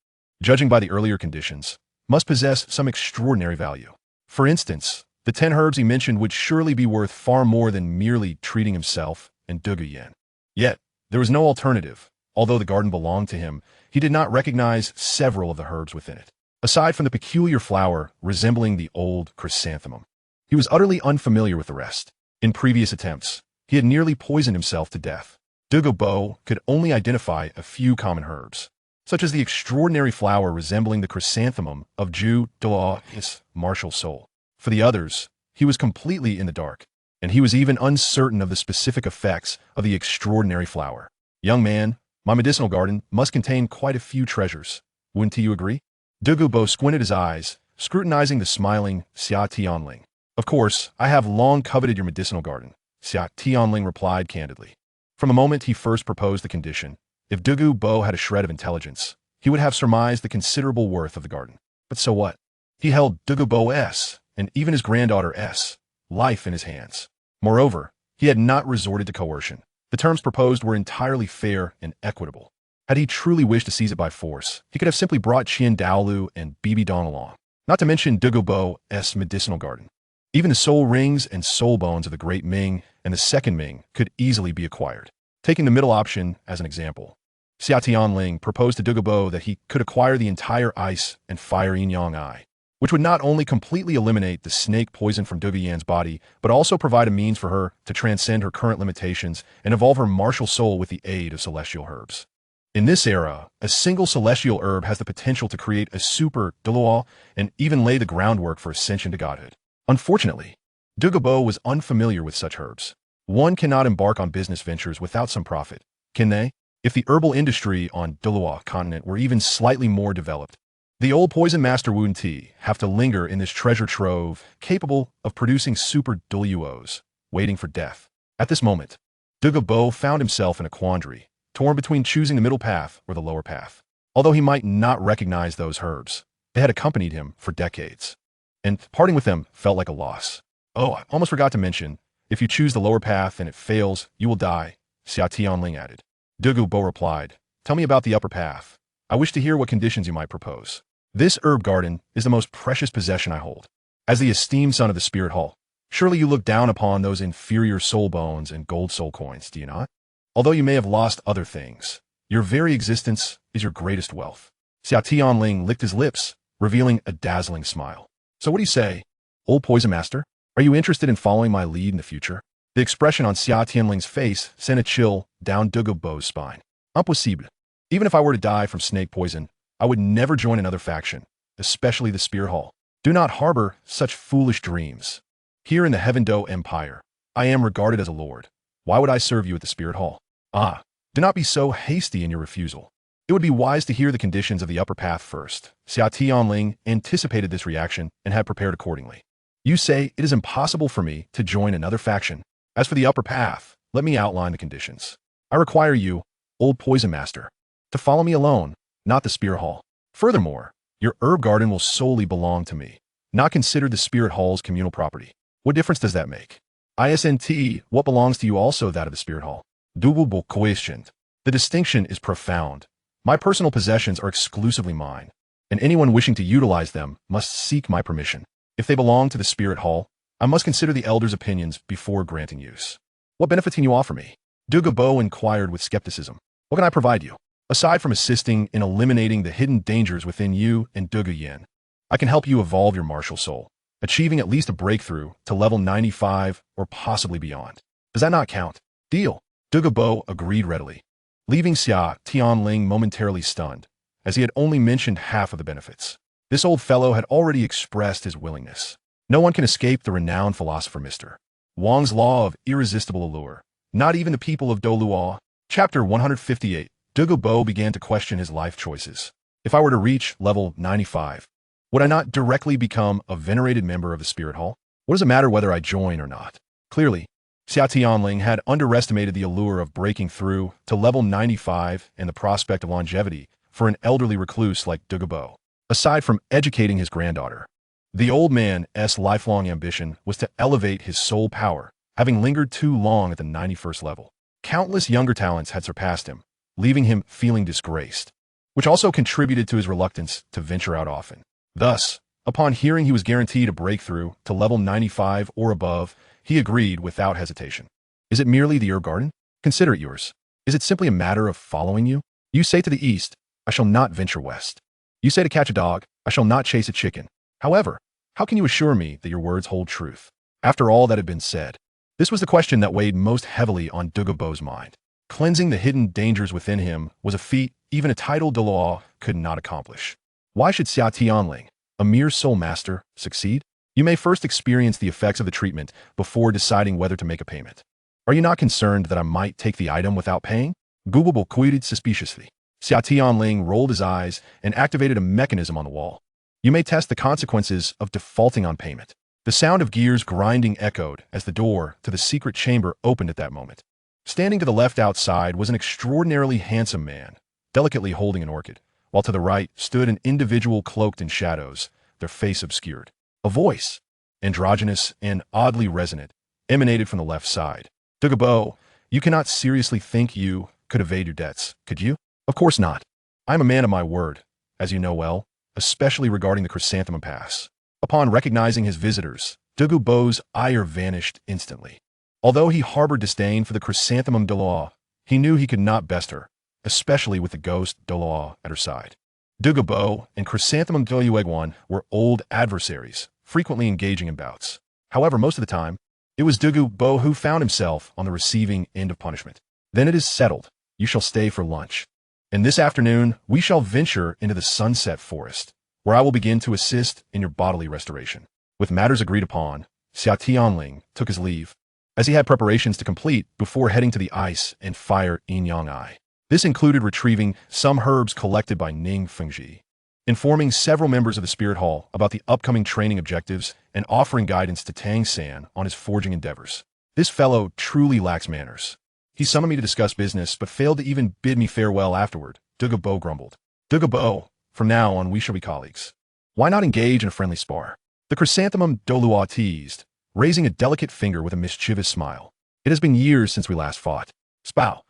judging by the earlier conditions, must possess some extraordinary value. For instance, the 10 herbs he mentioned would surely be worth far more than merely treating himself and Douluo. Yet, there was no alternative. Although the garden belonged to him, he did not recognize several of the herbs within it. Aside from the peculiar flower resembling the old chrysanthemum, he was utterly unfamiliar with the rest. In previous attempts, he had nearly poisoned himself to death. Douluo could only identify a few common herbs, such as the extraordinary flower resembling the chrysanthemum of Douluo's martial soul. For the others, he was completely in the dark, and he was even uncertain of the specific effects of the extraordinary flower. Young man, my medicinal garden must contain quite a few treasures. Wouldn't you agree? Douluo squinted his eyes, scrutinizing the smiling Xia Tianling. Of course, I have long coveted your medicinal garden, Xia Tianling replied candidly. From the moment he first proposed the condition, if Douluo had a shred of intelligence, he would have surmised the considerable worth of the garden. But so what? He held Douluo's, and even his granddaughter's, life in his hands. Moreover, he had not resorted to coercion. The terms proposed were entirely fair and equitable. Had he truly wished to seize it by force, he could have simply brought Qian Dalu and Bibi Don along, not to mention Douluo's medicinal garden. Even the soul rings and soul bones of the Great Ming and the Second Ming could easily be acquired. Taking the middle option as an example, Xia Tianling proposed to Douluo that he could acquire the entire ice and fire yin-yang eye, which would not only completely eliminate the snake poison from Douluo's body, but also provide a means for her to transcend her current limitations and evolve her martial soul with the aid of celestial herbs. In this era, a single celestial herb has the potential to create a super Douluo and even lay the groundwork for ascension to godhood. Unfortunately, Douluo was unfamiliar with such herbs. One cannot embark on business ventures without some profit, can they? If the herbal industry on Douluo continent were even slightly more developed, The old poison master Wu and Ti have to linger in this treasure trove capable of producing super Douluos, waiting for death. At this moment, Douluo found himself in a quandary, torn between choosing the middle path or the lower path. Although he might not recognize those herbs, they had accompanied him for decades, and parting with them felt like a loss. Oh, I almost forgot to mention, if you choose the lower path and it fails, you will die, Xia Tianling added. Douluo replied, tell me about the upper path. I wish to hear what conditions you might propose. This herb garden is the most precious possession I hold. As the esteemed son of the Spirit Hall, surely you look down upon those inferior soul bones and gold soul coins, do you not? Although you may have lost other things, your very existence is your greatest wealth. Xia Tianling licked his lips, revealing a dazzling smile. So what do you say, old poison master? Are you interested in following my lead in the future? The expression on Xia Tianling's face sent a chill down Douluo's spine. Impossible. Even if I were to die from snake poison, I would never join another faction, especially the Spear Hall. Do not harbor such foolish dreams. Here in the Heaven Do Empire, I am regarded as a lord. Why would I serve you at the Spirit Hall? Ah, do not be so hasty in your refusal. It would be wise to hear the conditions of the upper path first. Xia Tianling anticipated this reaction and had prepared accordingly. You say it is impossible for me to join another faction. As for the upper path, let me outline the conditions. I require you, old poison master, to follow me alone, not the Spirit Hall. Furthermore, your herb garden will solely belong to me, not considered the Spirit Hall's communal property. What difference does that make? ISNT, what belongs to you also that of the Spirit Hall? Douluo questioned. The distinction is profound. My personal possessions are exclusively mine, and anyone wishing to utilize them must seek my permission. If they belong to the Spirit Hall, I must consider the elders' opinions before granting use. What benefits can you offer me? Douluo inquired with skepticism. What can I provide you? Aside from assisting in eliminating the hidden dangers within you and Douluo, I can help you evolve your martial soul, achieving at least a breakthrough to level 95 or possibly beyond. Does that not count? Deal. Douluo agreed readily, leaving Xia Tianling momentarily stunned, as he had only mentioned half of the benefits. This old fellow had already expressed his willingness. No one can escape the renowned philosopher Mr. Wang's law of irresistible allure. Not even the people of Douluo. Chapter 158. Douluo began to question his life choices. If I were to reach level 95, would I not directly become a venerated member of the Spirit Hall? What does it matter whether I join or not? Clearly, Xia Tianling had underestimated the allure of breaking through to level 95 and the prospect of longevity for an elderly recluse like Douluo. Aside from educating his granddaughter, the old man's lifelong ambition was to elevate his soul power, having lingered too long at the 91st level. Countless younger talents had surpassed him, leaving him feeling disgraced, which also contributed to his reluctance to venture out often. Thus, upon hearing he was guaranteed a breakthrough to level 95 or above, he agreed without hesitation. Is it merely the herb garden? Consider it yours. Is it simply a matter of following you? You say to the east, I shall not venture west. You say to catch a dog, I shall not chase a chicken. However, how can you assure me that your words hold truth? After all that had been said, this was the question that weighed most heavily on Douluo's mind. Cleansing the hidden dangers within him was a feat even a titled Douluo could not accomplish. Why should Xia Tianling, a mere soul master, succeed? You may first experience the effects of the treatment before deciding whether to make a payment. Are you not concerned that I might take the item without paying? Douluo queried suspiciously. Xia Tianling rolled his eyes and activated a mechanism on the wall. You may test the consequences of defaulting on payment. The sound of gears grinding echoed as the door to the secret chamber opened at that moment. Standing to the left outside was an extraordinarily handsome man, delicately holding an orchid, while to the right stood an individual cloaked in shadows, their face obscured. A voice, androgynous and oddly resonant, emanated from the left side. Douluo, you cannot seriously think you could evade your debts, could you? Of course not. I am a man of my word, as you know well, especially regarding the Chrysanthemum Pass. Upon recognizing his visitors, Douluo's ire vanished instantly. Although he harbored disdain for the Chrysanthemum Douluo, he knew he could not best her, especially with the ghost Douluo at her side. Douluo and Chrysanthemum Douluo were old adversaries, frequently engaging in bouts. However, most of the time, it was Douluo who found himself on the receiving end of punishment. Then it is settled. You shall stay for lunch. And this afternoon, we shall venture into the Sunset Forest, where I will begin to assist in your bodily restoration. With matters agreed upon, Xia Tianling took his leave, as he had preparations to complete before heading to the ice and fire Yin Yang Ai. This included retrieving some herbs collected by Ning Fengji. informing several members of the Spirit Hall about the upcoming training objectives and offering guidance to Tang San on his forging endeavors. This fellow truly lacks manners. He summoned me to discuss business, but failed to even bid me farewell afterward, Douluo grumbled. Douluo, from now on we shall be colleagues. Why not engage in a friendly spar? The chrysanthemum Douluo teased, raising a delicate finger with a mischievous smile. It has been years since we last fought. Spow.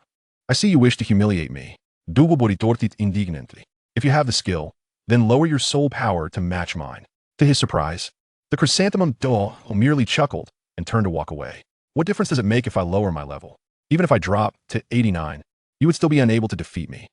I see you wish to humiliate me. Douluo retorted indignantly. If you have the skill, then lower your soul power to match mine. To his surprise, the chrysanthemum Douluo merely chuckled and turned to walk away. What difference does it make if I lower my level? Even if I drop to 89, you would still be unable to defeat me.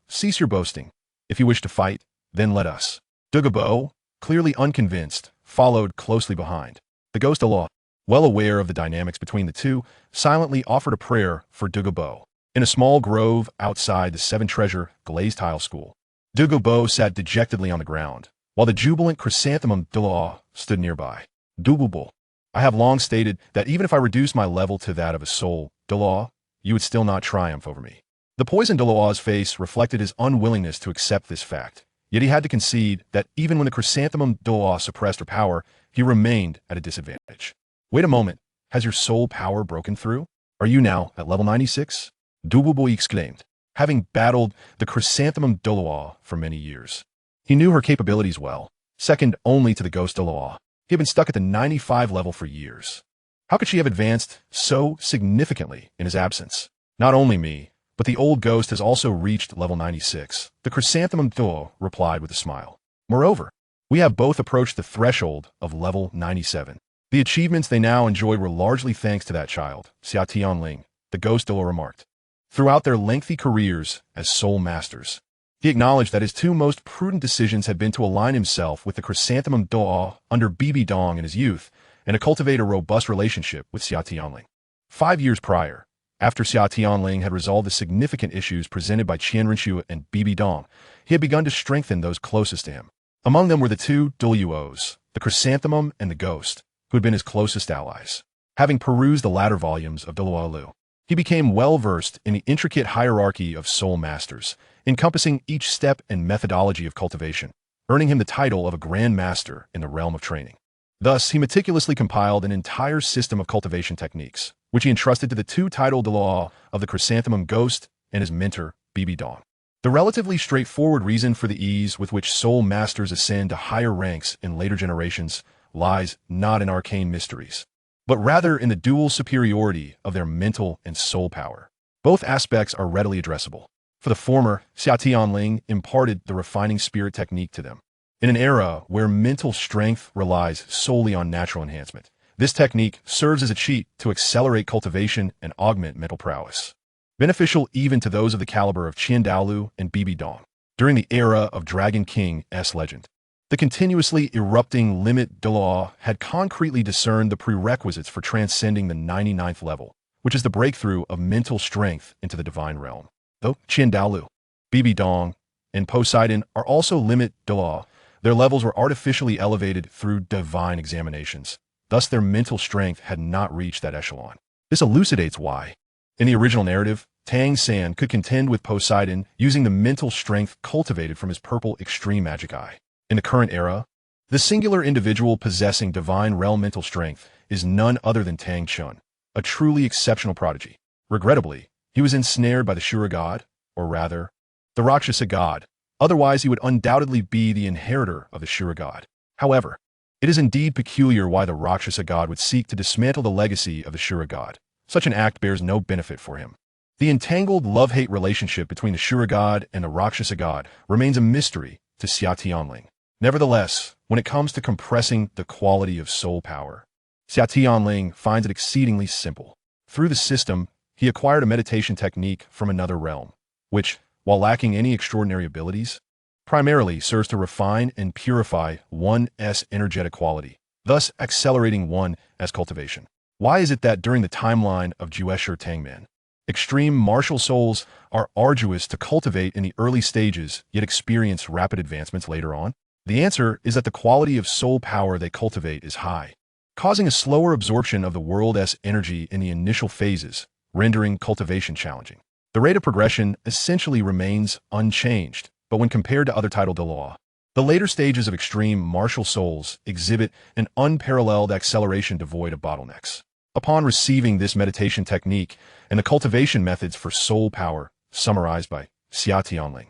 Cease your boasting. If you wish to fight, then let us. Douluo, clearly unconvinced, followed closely behind. The ghost Douluo, well aware of the dynamics between the two, silently offered a prayer for Douluo in a small grove outside the Seven Treasure glazed tile school. Douluo sat dejectedly on the ground, while the jubilant chrysanthemum Douluo stood nearby. Douluo, I have long stated that even if I reduce my level to that of a soul Douluo, you would still not triumph over me. The poisoned Douluo's face reflected his unwillingness to accept this fact, yet he had to concede that even when the chrysanthemum Douluo suppressed her power, he remained at a disadvantage. Wait a moment, has your soul power broken through? Are you now at level 96? Douluo exclaimed, having battled the chrysanthemum Douluo for many years. He knew her capabilities well, second only to the ghost Douluo. He had been stuck at the 95 level for years. How could she have advanced so significantly in his absence? Not only me, but the old ghost has also reached level 96, the chrysanthemum Douluo replied with a smile. Moreover, we have both approached the threshold of level 97. The achievements they now enjoy were largely thanks to that child, Xia Tianling, the ghost Douluo remarked. Throughout their lengthy careers as soul masters, he acknowledged that his two most prudent decisions had been to align himself with the chrysanthemum Douluo under Bibi Dong in his youth and to cultivate a robust relationship with Xia Tianling. 5 years prior, after Xia Tianling had resolved the significant issues presented by Qian Renshu and Bibi Dong, he had begun to strengthen those closest to him. Among them were the two Douluos, the chrysanthemum and the ghost, who had been his closest allies. Having perused the latter volumes of Douluo Dalu, he became well-versed in the intricate hierarchy of soul masters, encompassing each step and methodology of cultivation, earning him the title of a Grand Master in the realm of training. Thus, he meticulously compiled an entire system of cultivation techniques, which he entrusted to the two-titled Douluo of the chrysanthemum ghost and his mentor, Bibi Dong. The relatively straightforward reason for the ease with which soul masters ascend to higher ranks in later generations lies not in arcane mysteries, but rather in the dual superiority of their mental and soul power. Both aspects are readily addressable. For the former, Xia Tianling imparted the refining spirit technique to them. In an era where mental strength relies solely on natural enhancement, this technique serves as a cheat to accelerate cultivation and augment mental prowess, beneficial even to those of the caliber of Qian Dalu and Bibi Dong. During the era of Dragon King's legend, the continuously erupting limit Douluo had concretely discerned the prerequisites for transcending the 99th level, which is the breakthrough of mental strength into the divine realm. Though Qian Dalu, Bibi Dong, and Poseidon are also limit Douluo, their levels were artificially elevated through divine examinations. Thus, their mental strength had not reached that echelon. This elucidates why, in the original narrative, Tang San could contend with Poseidon using the mental strength cultivated from his purple extreme magic eye. In the current era, the singular individual possessing divine realm mental strength is none other than Tang Chun, a truly exceptional prodigy. Regrettably, he was ensnared by the Shura god, or rather, the Rakshasa god. Otherwise, he would undoubtedly be the inheritor of the Shura god. However, it is indeed peculiar why the Rakshasa god would seek to dismantle the legacy of the Shura god. Such an act bears no benefit for him. The entangled love-hate relationship between the Shura god and the Rakshasa god remains a mystery to Xia Tianling. Nevertheless, when it comes to compressing the quality of soul power, Xia Tianling finds it exceedingly simple. Through the system, he acquired a meditation technique from another realm, which, while lacking any extraordinary abilities, primarily serves to refine and purify one's energetic quality, thus accelerating one's cultivation. Why is it that during the timeline of Juesher Tangman, extreme martial souls are arduous to cultivate in the early stages, yet experience rapid advancements later on? The answer is that the quality of soul power they cultivate is high, causing a slower absorption of the world's energy in the initial phases, rendering cultivation challenging. The rate of progression essentially remains unchanged, but when compared to other titled Douluo, The later stages of extreme martial souls exhibit an unparalleled acceleration devoid of bottlenecks. Upon receiving this meditation technique and the cultivation methods for soul power, summarized by Xia Tianling,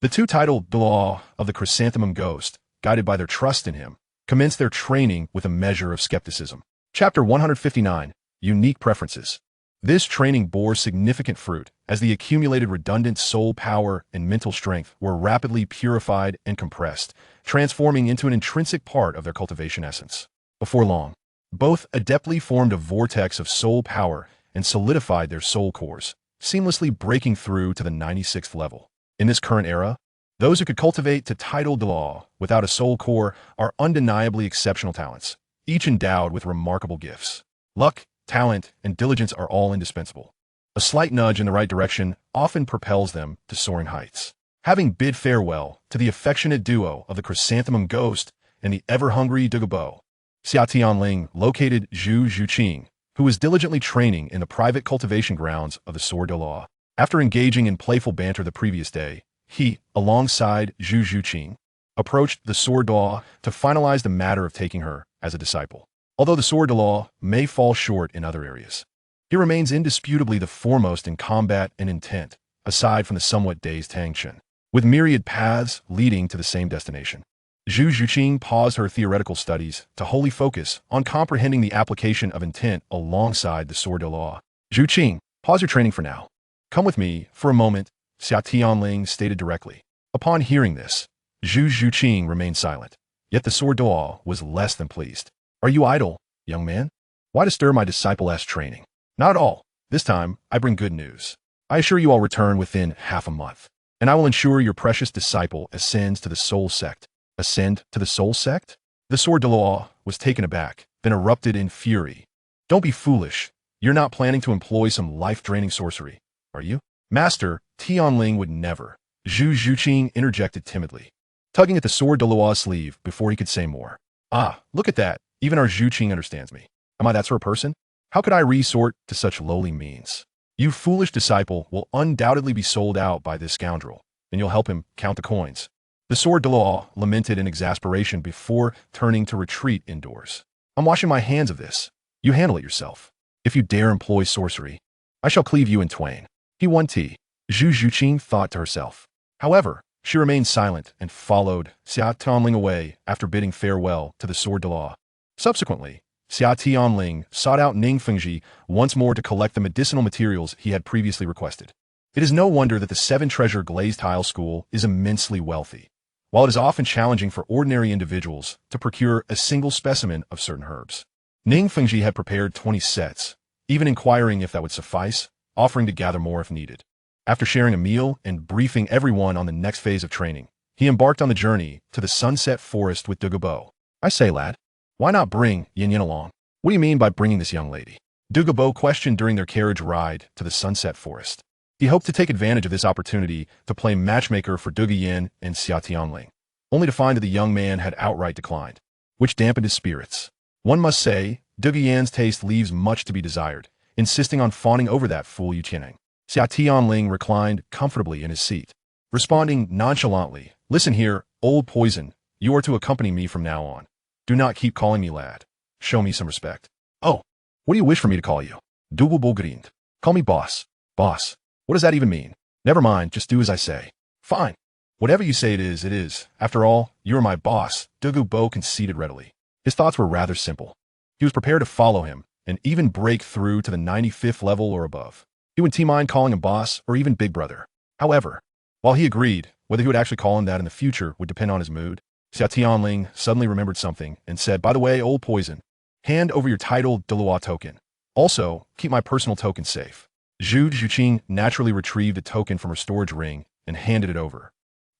the two titled Douluo of the Chrysanthemum Ghost, guided by their trust in him, commence their training with a measure of skepticism. Chapter 159, Unique Preferences. This training bore significant fruit, as the accumulated redundant soul power and mental strength were rapidly purified and compressed, transforming into an intrinsic part of their cultivation essence. Before long, both adeptly formed a vortex of soul power and solidified their soul cores, seamlessly breaking through to the 96th level. In this current era, those who could cultivate to title Douluo without a soul core are undeniably exceptional talents, each endowed with remarkable gifts. Luck, talent, and diligence are all indispensable. A slight nudge in the right direction often propels them to soaring heights. Having bid farewell to the affectionate duo of the Chrysanthemum Ghost and the ever-hungry Douluo, Xia Tianling located Zhu Zhuqing, who was diligently training in the private cultivation grounds of the Sword Douluo. After engaging in playful banter the previous day, he, alongside Zhu Zhuqing, approached the Sword Douluo to finalize the matter of taking her as a disciple. Although the Sword Douluo may fall short in other areas, he remains indisputably the foremost in combat and intent, aside from the somewhat dazed Tang San, with myriad paths leading to the same destination. Zhu Zhuqing paused her theoretical studies to wholly focus on comprehending the application of intent alongside the Sword Douluo. Zhuqing, pause your training for now. Come with me for a moment, Xia Tianling stated directly. Upon hearing this, Zhu Zhuqing remained silent, yet the Sword Douluo was less than pleased. Are you idle, young man? Why disturb my disciple-esque training? Not at all. This time, I bring good news. I assure you I'll return within half a month, and I will ensure your precious disciple ascends to the soul sect. Ascend to the soul sect? The Sword Douluo was taken aback, then erupted in fury. Don't be foolish. You're not planning to employ some life-draining sorcery, are you? Master, Tianling would never. Zhu Zhuqing interjected timidly, tugging at the Sword Douluo's sleeve before he could say more. Ah, look at that. Even our Zhuqing understands me. Am I that sort of person? How could I resort to such lowly means? You foolish disciple will undoubtedly be sold out by this scoundrel, and you'll help him count the coins. The Sword Douluo lamented in exasperation before turning to retreat indoors. I'm washing my hands of this. You handle it yourself. If you dare employ sorcery, I shall cleave you in twain. He won tea, Zhu Zhuqing thought to herself. However, she remained silent and followed Xia Tianling away after bidding farewell to the Sword Douluo. Subsequently, Xia Tianling sought out Ning Fengji once more to collect the medicinal materials he had previously requested. It is no wonder that the seven-treasure glazed tile school is immensely wealthy, while it is often challenging for ordinary individuals to procure a single specimen of certain herbs. Ning Fengji had prepared 20 sets, even inquiring if that would suffice, offering to gather more if needed. After sharing a meal and briefing everyone on the next phase of training, he embarked on the journey to the Sunset Forest with Douluo. I say, lad, why not bring Yin Yin along? What do you mean by bringing this young lady? Douluo questioned during their carriage ride to the Sunset Forest. He hoped to take advantage of this opportunity to play matchmaker for Douluo Yin and Xia Tianling, only to find that the young man had outright declined, which dampened his spirits. One must say, Douluo Yin's taste leaves much to be desired, insisting on fawning over that fool Xia Tianling. Xia Tianling reclined comfortably in his seat, responding nonchalantly, Listen here, old poison, you are to accompany me from now on. Do not keep calling me lad. Show me some respect. Oh, what do you wish for me to call you? Douluo grinned. Call me boss. Boss. What does that even mean? Never mind, just do as I say. Fine. Whatever you say it is, it is. After all, you are my boss, Douluo conceded readily. His thoughts were rather simple. He was prepared to follow him, and even break through to the 95th level or above. He wouldn't mind calling him boss or even big brother. However, while he agreed, whether he would actually call him that in the future would depend on his mood, Xia Tianling suddenly remembered something and said, By the way, old poison, hand over your titled Douluo token. Also, keep my personal token safe. Zhu Zhuqing naturally retrieved the token from her storage ring and handed it over,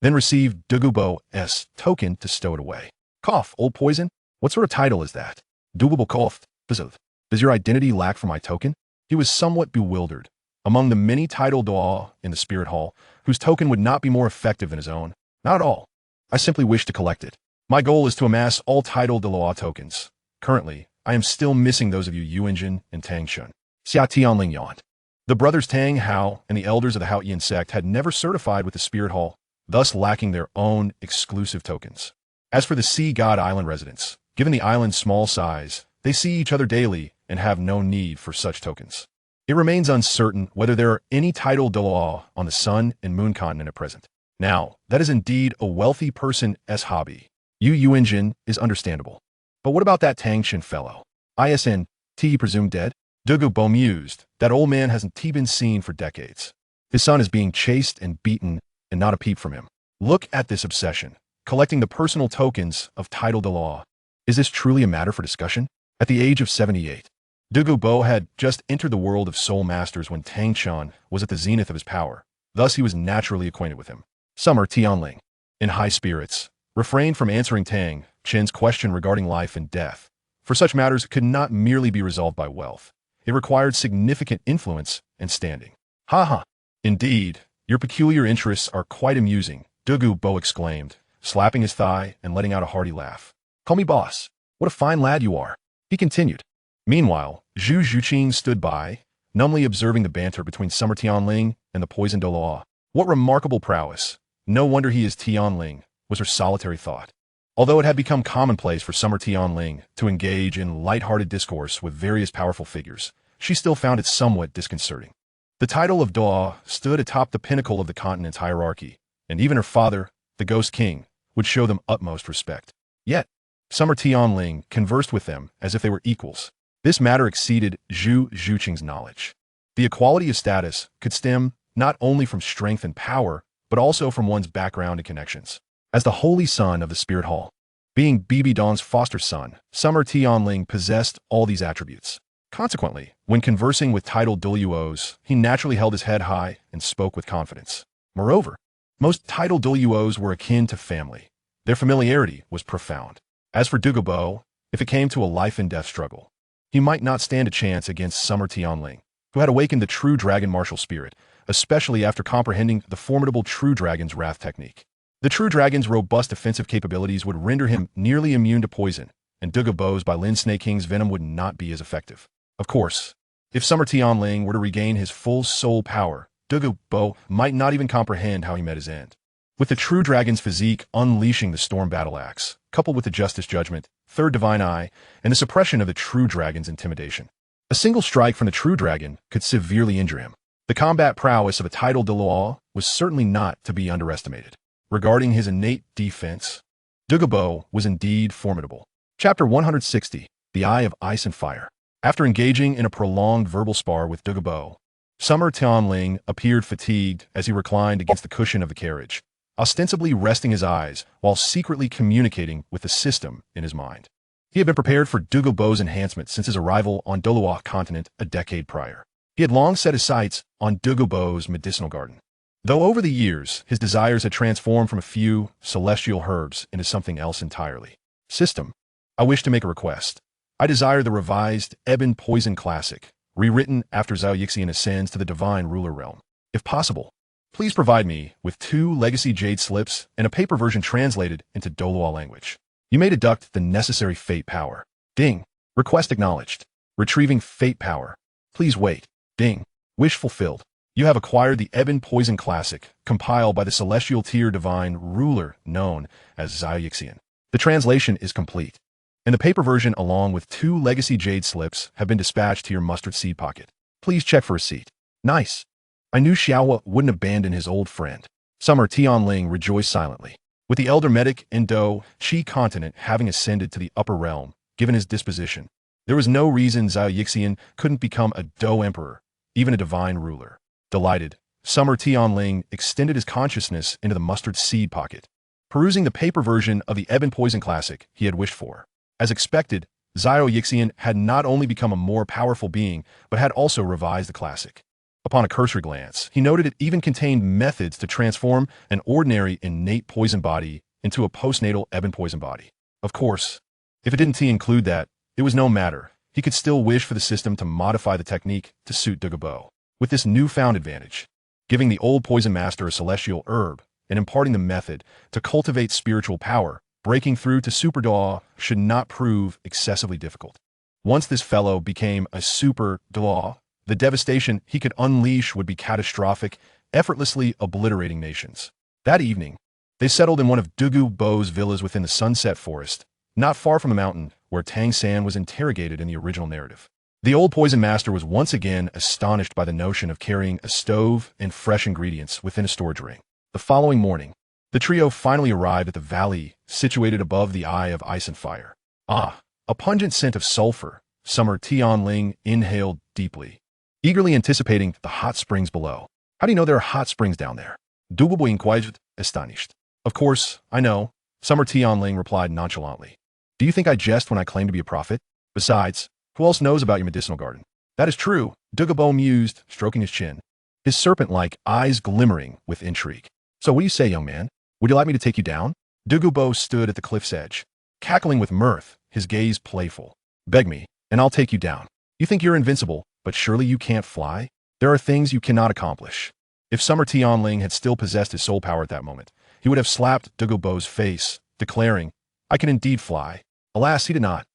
then received Douluo's token to stow it away. Cough, old poison? What sort of title is that? Douluo coughed. Does your identity lack for my token? He was somewhat bewildered. Among the many titled Douluo in the Spirit Hall, whose token would not be more effective than his own? Not at all. I simply wish to collect it. My goal is to amass all titled Douluo tokens. Currently, I am still missing those of you Yuanjin and Tang San. Xia Tianling yawned. The brothers Tang Hao and the elders of the Haotian sect had never certified with the Spirit Hall, thus lacking their own exclusive tokens. As for the Sea God Island residents, given the island's small size, they see each other daily and have no need for such tokens. It remains uncertain whether there are any tidal Douluo on the Sun and Moon continent at present. Now, that is indeed a wealthy person's hobby. Yu Yuanjin is understandable. But what about that Tang San fellow? Isn't he presumed dead? Douluo Dalu mused. That old man hasn't been seen for decades. His son is being chased and beaten, and not a peep from him. Look at this obsession, collecting the personal tokens of tidal Douluo. Is this truly a matter for discussion? At the age of 78, Douluo Dalu had just entered the world of soul masters when Tang San was at the zenith of his power. Thus, he was naturally acquainted with him. Xia Tianling, in high spirits, refrained from answering Tang San's question regarding life and death, for such matters could not merely be resolved by wealth. It required significant influence and standing. Ha ha! Indeed, your peculiar interests are quite amusing, Douluo Dalu exclaimed, slapping his thigh and letting out a hearty laugh. Call me boss. What a fine lad you are, he continued. Meanwhile, Zhu Zhuqing stood by, numbly observing the banter between Xia Tianling and the poisoned Douluo. What remarkable prowess! No wonder he is Tianling, was her solitary thought. Although it had become commonplace for Xia Tianling to engage in light-hearted discourse with various powerful figures, she still found it somewhat disconcerting. The title of Douluo stood atop the pinnacle of the continent's hierarchy, and even her father, the Ghost King, would show them utmost respect. Yet, Xia Tianling conversed with them as if they were equals. This matter exceeded Zhu Zhuqing's knowledge. The equality of status could stem not only from strength and power, but also from one's background and connections. As the holy son of the Spirit Hall, being Bibi Dong's foster son, Xia Tianling possessed all these attributes. Consequently, when conversing with titled Douluos, he naturally held his head high and spoke with confidence. Moreover, most titled Douluos were akin to family. Their familiarity was profound. As for Douluo Dalu, if it came to a life-and-death struggle, he might not stand a chance against Xia Tianling, who had awakened the true dragon martial spirit, especially after comprehending the formidable True Dragon's Wrath technique. The True Dragon's robust defensive capabilities would render him nearly immune to poison, and Douluo Dalu's by Lin Snake King's venom would not be as effective. Of course, if Xia Tianling were to regain his full soul power, Douluo Dalu might not even comprehend how he met his end. With the True Dragon's physique unleashing the Storm Battle Axe, coupled with the Justice Judgment, Third Divine Eye, and the suppression of the True Dragon's intimidation, a single strike from the True Dragon could severely injure him. The combat prowess of a titled Douluo was certainly not to be underestimated. Regarding his innate defense, Douluo Dalu was indeed formidable. Chapter 160, The Eye of Ice and Fire. After engaging in a prolonged verbal spar with Douluo Dalu, Xia Tianling appeared fatigued as he reclined against the cushion of the carriage, ostensibly resting his eyes while secretly communicating with the system in his mind. He had been prepared for Douluo Dalu's enhancement since his arrival on Douluo continent a decade prior. He had long set his sights on Douluo Dalu's medicinal garden. Though over the years, his desires had transformed from a few celestial herbs into something else entirely. System, I wish to make a request. I desire the revised Ebon Poison Classic, rewritten after Zhao Yixian ascends to the Divine Ruler Realm. If possible, please provide me with 2 legacy jade slips and a paper version translated into Douluo language. You may deduct the necessary fate power. Ding. Request acknowledged. Retrieving fate power. Please wait. Ding. Wish fulfilled. You have acquired the Ebon Poison Classic, compiled by the Celestial Tier Divine Ruler known as Zhao Yixian. The translation is complete, and the paper version along with 2 legacy jade slips have been dispatched to your mustard seed pocket. Please check for receipt. Nice. I knew Xiaowa wouldn't abandon his old friend. Xia Tianling rejoiced silently. With the elder medic and Do Qi continent having ascended to the upper realm, given his disposition, there was no reason Zhao Yixian couldn't become a Do emperor, even a divine ruler. Delighted, Xia Tianling extended his consciousness into the mustard seed pocket, perusing the paper version of the Ebon Poison Classic he had wished for. As expected, Zhao Yixian had not only become a more powerful being, but had also revised the classic. Upon a cursory glance, he noted it even contained methods to transform an ordinary innate poison body into a postnatal Ebon poison body. Of course, if it didn't include that, it was no matter. He could still wish for the system to modify the technique to suit Douluo Dalu. With this newfound advantage, giving the old poison master a celestial herb and imparting the method to cultivate spiritual power, breaking through to Super Douluo should not prove excessively difficult. Once this fellow became a Super Douluo, the devastation he could unleash would be catastrophic, effortlessly obliterating nations. That evening, they settled in one of Douluo Dalu's villas within the Sunset Forest, not far from the mountain where Tang San was interrogated in the original narrative. The old poison master was once again astonished by the notion of carrying a stove and fresh ingredients within a storage ring. The following morning, the trio finally arrived at the valley situated above the Eye of Ice and Fire. Ah, a pungent scent of sulfur. Xia Tianling inhaled deeply, eagerly anticipating the hot springs below. How do you know there are hot springs down there? Douluo inquired, astonished. Of course, I know, Xia Tianling replied nonchalantly. Do you think I jest when I claim to be a prophet? Besides, who else knows about your medicinal garden? That is true, Douluo mused, stroking his chin, his serpent-like eyes glimmering with intrigue. So what do you say, young man? Would you like me to take you down? Douluo stood at the cliff's edge, cackling with mirth, his gaze playful. Beg me, and I'll take you down. You think you're invincible, but surely you can't fly? There are things you cannot accomplish. If Xia Tianling had still possessed his soul power at that moment, he would have slapped Douluo's face, declaring, I can indeed fly. Alas, he did not.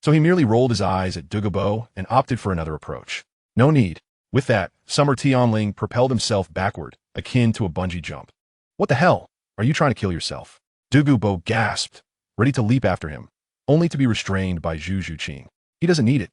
So he merely rolled his eyes at Douluo and opted for another approach. No need. With that, Xia Tianling propelled himself backward, akin to a bungee jump. What the hell? Are you trying to kill yourself? Douluo gasped, ready to leap after him, only to be restrained by Zhu Zhuqing. He doesn't need it.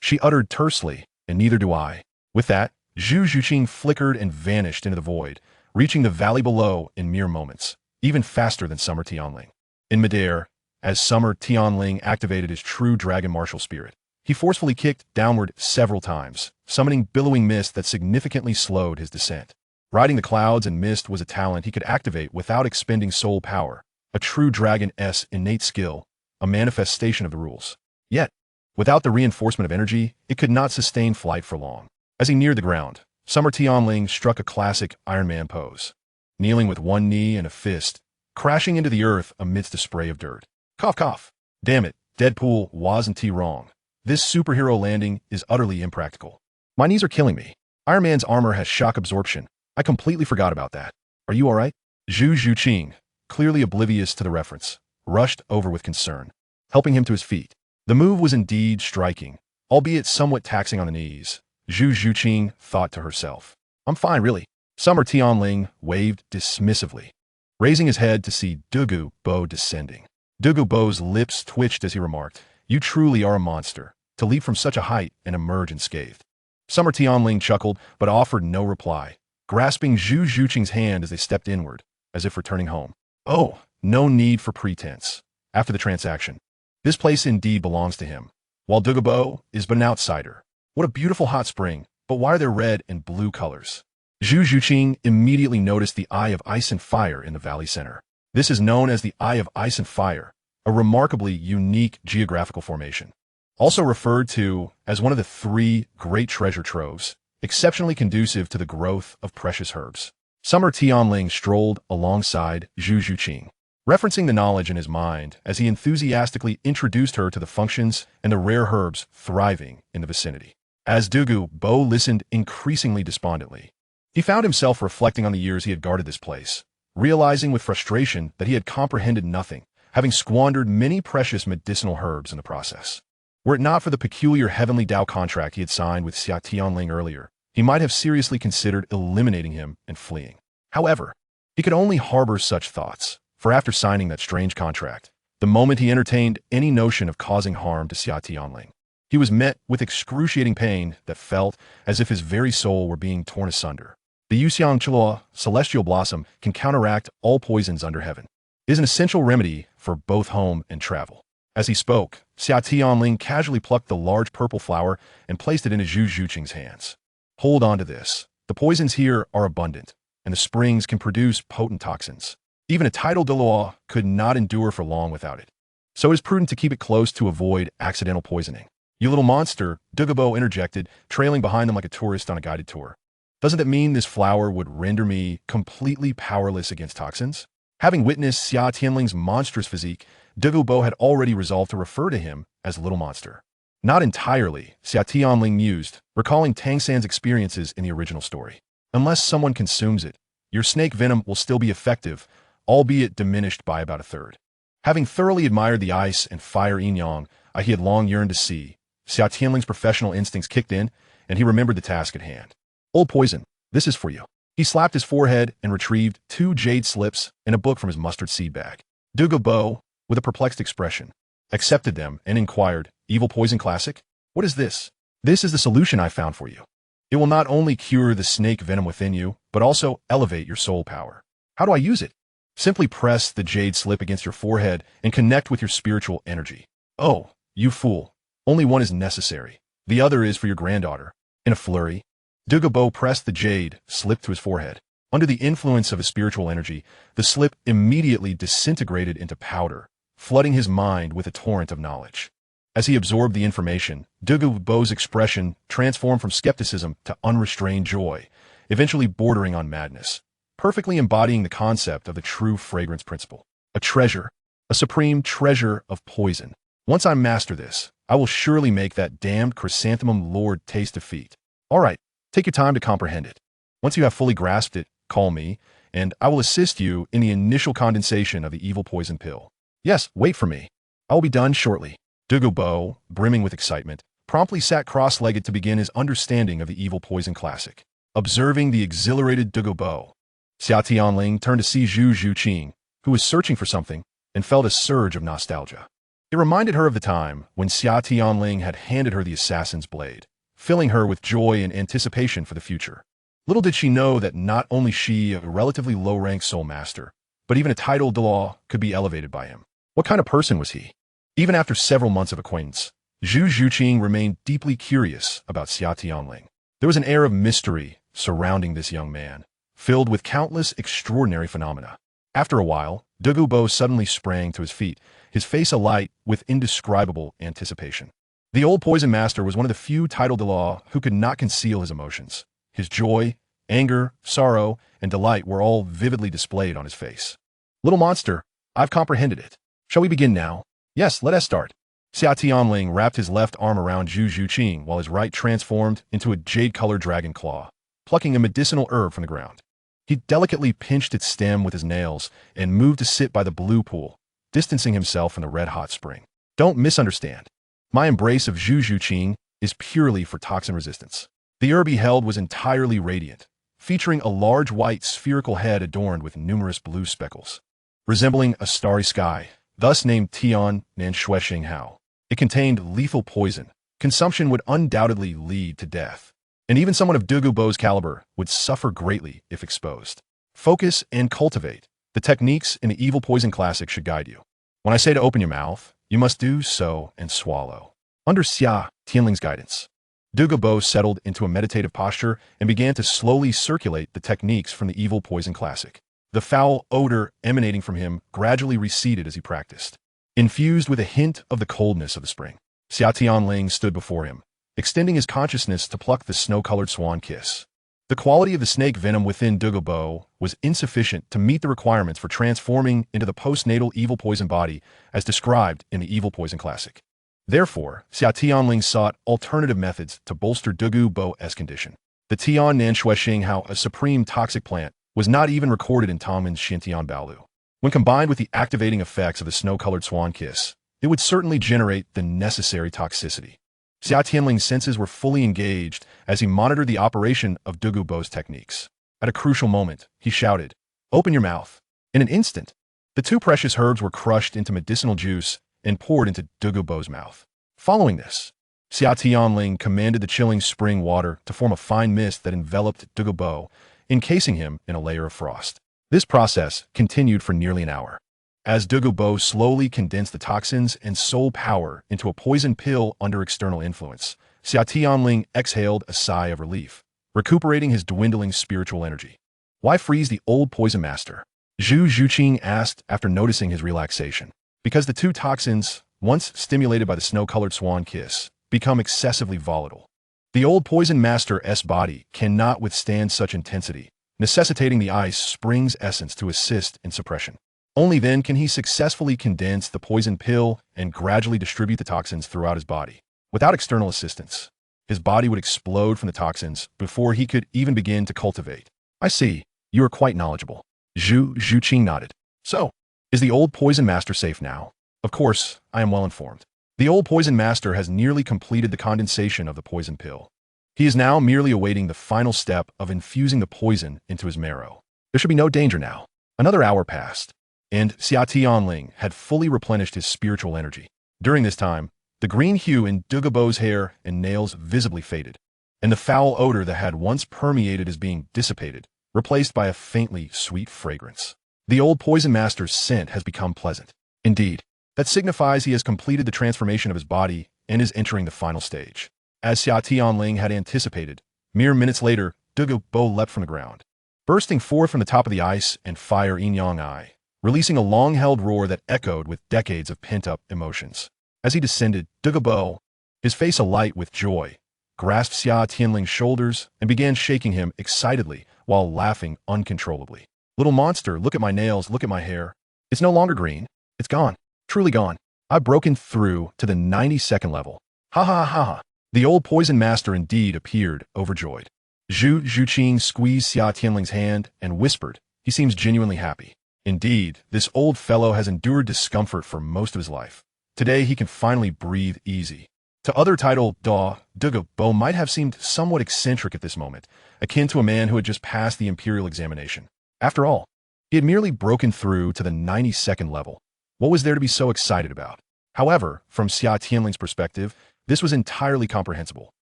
She uttered tersely, and neither do I. With that, Zhu Zhuqing flickered and vanished into the void, reaching the valley below in mere moments, even faster than Xia Tianling. In midair, as Xia Tianling activated his true dragon martial spirit, he forcefully kicked downward several times, summoning billowing mist that significantly slowed his descent. Riding the clouds and mist was a talent he could activate without expending soul power, a true dragon's innate skill, a manifestation of the rules. Yet, without the reinforcement of energy, it could not sustain flight for long. As he neared the ground, Xia Tianling struck a classic Iron Man pose, kneeling with one knee and a fist, crashing into the earth amidst a spray of dirt. Cough, cough. Damn it, Deadpool wasn't wrong. This superhero landing is utterly impractical. My knees are killing me. Iron Man's armor has shock absorption. I completely forgot about that. Are you alright? Zhu Zhuqing, clearly oblivious to the reference, rushed over with concern, helping him to his feet. The move was indeed striking, albeit somewhat taxing on the knees. Zhu Zhuqing thought to herself. I'm fine, really. Xia Tianling waved dismissively, raising his head to see Douluo descending. Douluo's lips twitched as he remarked, You truly are a monster, to leap from such a height and emerge unscathed. Xia Tianling chuckled, but offered no reply, grasping Zhu Zhuqing's hand as they stepped inward, as if returning home. Oh, no need for pretense. After the transaction, this place indeed belongs to him, while Douluo is but an outsider. What a beautiful hot spring, but why are there red and blue colors? Zhu Zhuqing immediately noticed the Eye of Ice and Fire in the valley center. This is known as the Eye of Ice and Fire, a remarkably unique geographical formation, also referred to as one of the 3 great treasure troves, exceptionally conducive to the growth of precious herbs. Xia Tianling strolled alongside Zhu Zhuqing, referencing the knowledge in his mind as he enthusiastically introduced her to the functions and the rare herbs thriving in the vicinity. As Douluo listened increasingly despondently, he found himself reflecting on the years he had guarded this place, realizing with frustration that he had comprehended nothing, having squandered many precious medicinal herbs in the process. Were it not for the peculiar heavenly Dao contract he had signed with Xia Tianling earlier, he might have seriously considered eliminating him and fleeing. However, he could only harbor such thoughts, for after signing that strange contract, the moment he entertained any notion of causing harm to Xia Tianling, he was met with excruciating pain that felt as if his very soul were being torn asunder. The Yuxiang Chilua, celestial blossom, can counteract all poisons under heaven. It is an essential remedy for both home and travel. As he spoke, Xia Tianling casually plucked the large purple flower and placed it into Zhu Zhuqing's hands. Hold on to this. The poisons here are abundant, and the springs can produce potent toxins. Even a tidal Douluo could not endure for long without it. So it is prudent to keep it close to avoid accidental poisoning. You little monster, Douluo interjected, trailing behind them like a tourist on a guided tour. Doesn't that mean this flower would render me completely powerless against toxins? Having witnessed Xia Tianling's monstrous physique, Douluo had already resolved to refer to him as Little Monster. Not entirely, Xia Tianling mused, recalling Tang San's experiences in the original story. Unless someone consumes it, your snake venom will still be effective, albeit diminished by about a third. Having thoroughly admired the ice and fire yin-yang he had long yearned to see, Xia Tianling's professional instincts kicked in, and he remembered the task at hand. Old poison, this is for you. He slapped his forehead and retrieved 2 jade slips and a book from his mustard seed bag. Douluo, with a perplexed expression, accepted them and inquired, "Evil poison classic? What is this?" "This is the solution I found for you. It will not only cure the snake venom within you, but also elevate your soul power." "How do I use it?" "Simply press the jade slip against your forehead and connect with your spiritual energy." "Oh, you fool. Only one is necessary. The other is for your granddaughter." In a flurry, Douluo pressed the jade slip to his forehead. Under the influence of his spiritual energy, the slip immediately disintegrated into powder, flooding his mind with a torrent of knowledge. As he absorbed the information, Douluo's expression transformed from skepticism to unrestrained joy, eventually bordering on madness, perfectly embodying the concept of the true fragrance principle. A treasure, a supreme treasure of poison. Once I master this, I will surely make that damned chrysanthemum lord taste defeat. All right, take your time to comprehend it. Once you have fully grasped it, call me, and I will assist you in the initial condensation of the evil poison pill. Yes, wait for me. I will be done shortly. Douluo, brimming with excitement, promptly sat cross-legged to begin his understanding of the evil poison classic. Observing the exhilarated Douluo, Xia Tianling turned to see Zhu Zhuqing, who was searching for something, and felt a surge of nostalgia. It reminded her of the time when Xia Tianling had handed her the assassin's blade, filling her with joy and anticipation for the future. Little did she know that not only she, a relatively low-ranked soul master, but even a titled Douluo could be elevated by him. What kind of person was he? Even after several months of acquaintance, Zhu Zhuqing remained deeply curious about Xia Tianling. There was an air of mystery surrounding this young man, filled with countless extraordinary phenomena. After a while, Douluo suddenly sprang to his feet, his face alight with indescribable anticipation. The old poison master was one of the few titled Douluo who could not conceal his emotions. His joy, anger, sorrow, and delight were all vividly displayed on his face. "Little monster, I've comprehended it. Shall we begin now?" "Yes, let us start." Xia Tianling wrapped his left arm around Zhu Zhuqing while his right transformed into a jade-colored dragon claw, plucking a medicinal herb from the ground. He delicately pinched its stem with his nails and moved to sit by the blue pool, distancing himself from the red-hot spring. "Don't misunderstand. My embrace of Zhu Zhuqing is purely for toxin resistance." The herb he held was entirely radiant, featuring a large white spherical head adorned with numerous blue speckles. Resembling a starry sky, thus named Tian Nan Hao. It contained lethal poison. Consumption would undoubtedly lead to death, and even someone of Douluo's caliber would suffer greatly if exposed. Focus and cultivate. The techniques in the evil poison classic should guide you. When I say to open your mouth, you must do so and swallow. Under Xia Tianling's guidance, Douluo settled into a meditative posture and began to slowly circulate the techniques from the evil poison classic. The foul odor emanating from him gradually receded as he practiced. Infused with a hint of the coldness of the spring, Xia Tianling stood before him, extending his consciousness to pluck the snow-colored swan kiss. The quality of the snake venom within Douluo was insufficient to meet the requirements for transforming into the postnatal evil poison body as described in the evil poison classic. Therefore, Xia Tianling sought alternative methods to bolster Douluo's condition. The Tian Nan Hao, a supreme toxic plant, was not even recorded in Tongmen's Xintian Baolu. When combined with the activating effects of the snow-colored swan kiss, it would certainly generate the necessary toxicity. Xia Tianling's senses were fully engaged as he monitored the operation of Douluo's techniques. At a crucial moment, he shouted, "Open your mouth." In an instant, the 2 precious herbs were crushed into medicinal juice and poured into Douluo's mouth. Following this, Xia Tianling commanded the chilling spring water to form a fine mist that enveloped Douluo, encasing him in a layer of frost. This process continued for nearly an hour. As Douluo slowly condensed the toxins and soul power into a poison pill under external influence, Xia Tianling exhaled a sigh of relief, recuperating his dwindling spiritual energy. "Why freeze the old poison master?" Zhu Zhuqing asked after noticing his relaxation. "Because the 2 toxins, once stimulated by the snow-colored swan kiss, become excessively volatile. The old poison master's body cannot withstand such intensity, necessitating the ice spring's essence to assist in suppression. Only then can he successfully condense the poison pill and gradually distribute the toxins throughout his body. Without external assistance, his body would explode from the toxins before he could even begin to cultivate." "I see. You are quite knowledgeable." Zhu Zhuqing nodded. "So, is the old poison master safe now?" "Of course, I am well informed. The old poison master has nearly completed the condensation of the poison pill. He is now merely awaiting the final step of infusing the poison into his marrow. There should be no danger now. Another hour passed, and Xia Tianling had fully replenished his spiritual energy. During this time, the green hue in Douluo's hair and nails visibly faded, and the foul odor that had once permeated is being dissipated, replaced by a faintly sweet fragrance. The old poison master's scent has become pleasant. Indeed, that signifies he has completed the transformation of his body and is entering the final stage. As Xia Tianling had anticipated, mere minutes later, Douluo leapt from the ground, bursting forth from the top of the ice and fire yin-yang eye, releasing a long-held roar that echoed with decades of pent-up emotions. As he descended, Douluo, his face alight with joy, grasped Xia Tianling's shoulders and began shaking him excitedly while laughing uncontrollably. "Little monster, look at my nails, look at my hair. It's no longer green. It's gone. Truly gone. I've broken through to the 92nd level. Ha ha ha ha." The old poison master indeed appeared overjoyed. Zhu Zhuqing squeezed Xia Tianling's hand and whispered, "He seems genuinely happy. Indeed, this old fellow has endured discomfort for most of his life. Today he can finally breathe easy." To other title, Douluo might have seemed somewhat eccentric at this moment, akin to a man who had just passed the imperial examination. After all, he had merely broken through to the 92nd level. What was there to be so excited about? However, from Xia Tianling's perspective, this was entirely comprehensible.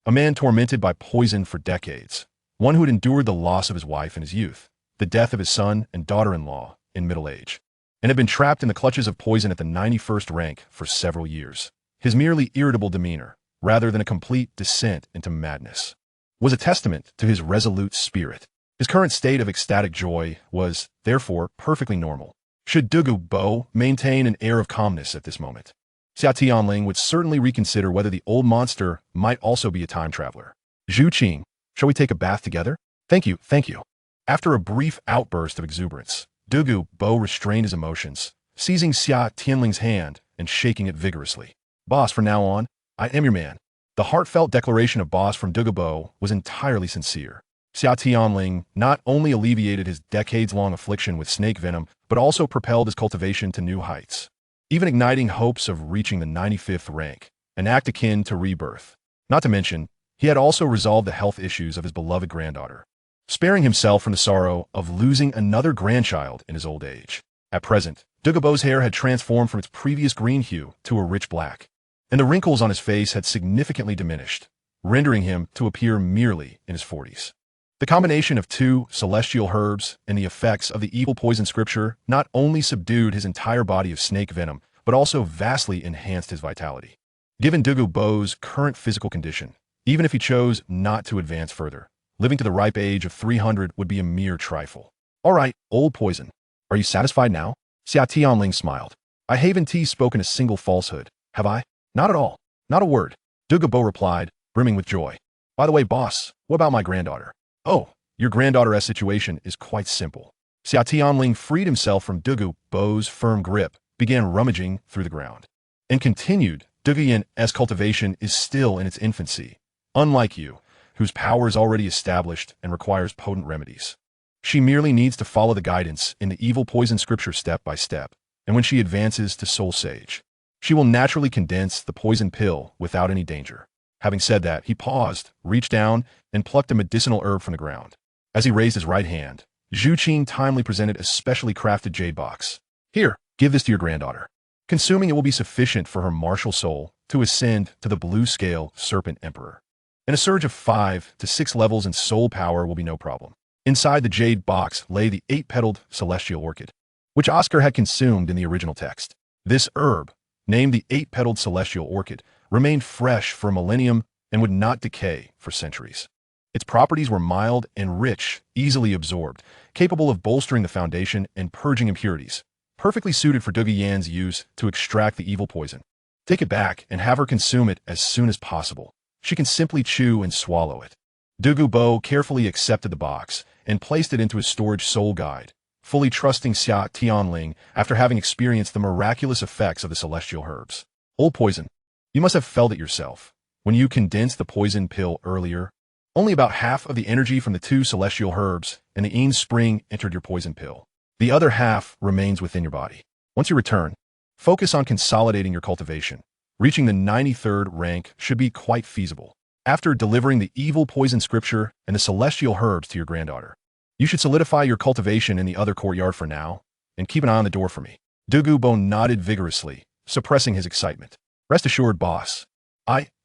A man tormented by poison for decades, one who had endured the loss of his wife in his youth, the death of his son and daughter-in-law in middle age, and had been trapped in the clutches of poison at the 91st rank for several years. His merely irritable demeanor, rather than a complete descent into madness, was a testament to his resolute spirit. His current state of ecstatic joy was, therefore, perfectly normal. Should Douluo maintain an air of calmness at this moment, Xia Tianling would certainly reconsider whether the old monster might also be a time traveler. "Zhuqing, shall we take a bath together?" Thank you, thank you." After a brief outburst of exuberance, Douluo restrained his emotions, seizing Xia Tianling's hand and shaking it vigorously. "Boss, from now on, I am your man." The heartfelt declaration of boss from Douluo was entirely sincere. Xia Tianling not only alleviated his decades-long affliction with snake venom, but also propelled his cultivation to new heights, even igniting hopes of reaching the 95th rank, an act akin to rebirth. Not to mention, he had also resolved the health issues of his beloved granddaughter, sparing himself from the sorrow of losing another grandchild in his old age. At present, Douluo's hair had transformed from its previous green hue to a rich black, and the wrinkles on his face had significantly diminished, rendering him to appear merely in his 40s. The combination of two celestial herbs and the effects of the evil poison scripture not only subdued his entire body of snake venom, but also vastly enhanced his vitality. Given Douluo's current physical condition, even if he chose not to advance further, living to the ripe age of 300 would be a mere trifle. "All right, old poison. Are you satisfied now?" Xia Tianling smiled. "I haven't spoken a single falsehood, have I?" "Not at all. Not a word," Douluo replied, brimming with joy. "By the way, boss, what about my granddaughter?" "Oh, your granddaughter's situation is quite simple." Xia Tianling freed himself from Douluo's firm grip, began rummaging through the ground, and continued, "Douluo's cultivation is still in its infancy, unlike you, whose power is already established and requires potent remedies. She merely needs to follow the guidance in the evil poison scripture step by step, and when she advances to Soul Sage, she will naturally condense the poison pill without any danger." Having said that, he paused, reached down, and plucked a medicinal herb from the ground. As he raised his right hand, Zhuqing timely presented a specially crafted jade box. "Here, give this to your granddaughter. Consuming it will be sufficient for her martial soul to ascend to the blue scale Serpent Emperor, and a surge of 5 to 6 levels in soul power will be no problem." Inside the jade box lay the 8-petaled celestial orchid, which Oscar had consumed in the original text. This herb, named the 8-petaled celestial orchid, remained fresh for a millennium and would not decay for centuries. Its properties were mild and rich, easily absorbed, capable of bolstering the foundation and purging impurities, perfectly suited for Douluo's use to extract the evil poison. Take it back and have her consume it as soon as possible. She can simply chew and swallow it. Douluo carefully accepted the box and placed it into his storage soul guide, fully trusting Xia Tianling after having experienced the miraculous effects of the celestial herbs. "Old poison, you must have felt it yourself. When you condensed the poison pill earlier, only about half of the energy from the 2 celestial herbs and the Yin Spring entered your poison pill. The other half remains within your body. Once you return, focus on consolidating your cultivation. Reaching the 93rd rank should be quite feasible. after delivering the evil poison scripture and the celestial herbs to your granddaughter. You should solidify your cultivation in the other courtyard for now, and keep an eye on the door for me. Douluo nodded vigorously, suppressing his excitement. Rest assured, boss.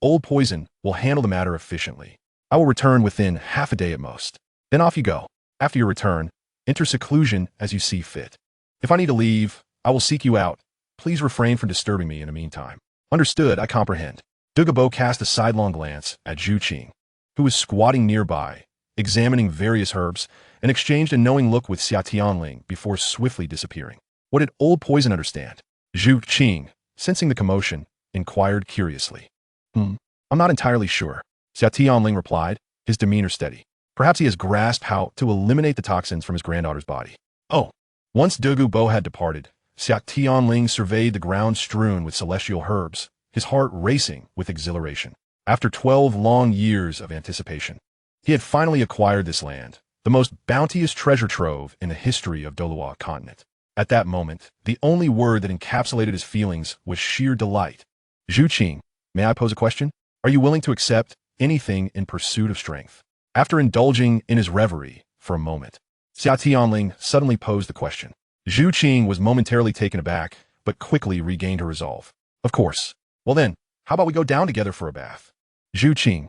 Old Poison, will handle the matter efficiently. I will return within half a day at most. Then off you go. After your return, enter seclusion as you see fit. If I need to leave, I will seek you out. Please refrain from disturbing me in the meantime. Understood, I comprehend. Douluo cast a sidelong glance at Zhu Qing, who was squatting nearby, examining various herbs, and exchanged a knowing look with Xia Tianling before swiftly disappearing. What did Old Poison understand? Zhu Qing, sensing the commotion, inquired curiously. I'm not entirely sure. Xia Tianling replied, his demeanor steady. Perhaps he has grasped how to eliminate the toxins from his granddaughter's body. Oh. Once Douluo had departed, Xia Tianling surveyed the ground strewn with celestial herbs, his heart racing with exhilaration. After 12 long years of anticipation, he had finally acquired this land, the most bounteous treasure trove in the history of Douluo continent. At that moment, the only word that encapsulated his feelings was sheer delight. Zhu Qing, may I pose a question? Are you willing to accept anything in pursuit of strength? After indulging in his reverie for a moment, Xia Tianling suddenly posed the question. Zhu Qing was momentarily taken aback, but quickly regained her resolve. Of course. Well then, how about we go down together for a bath? Zhu Qing.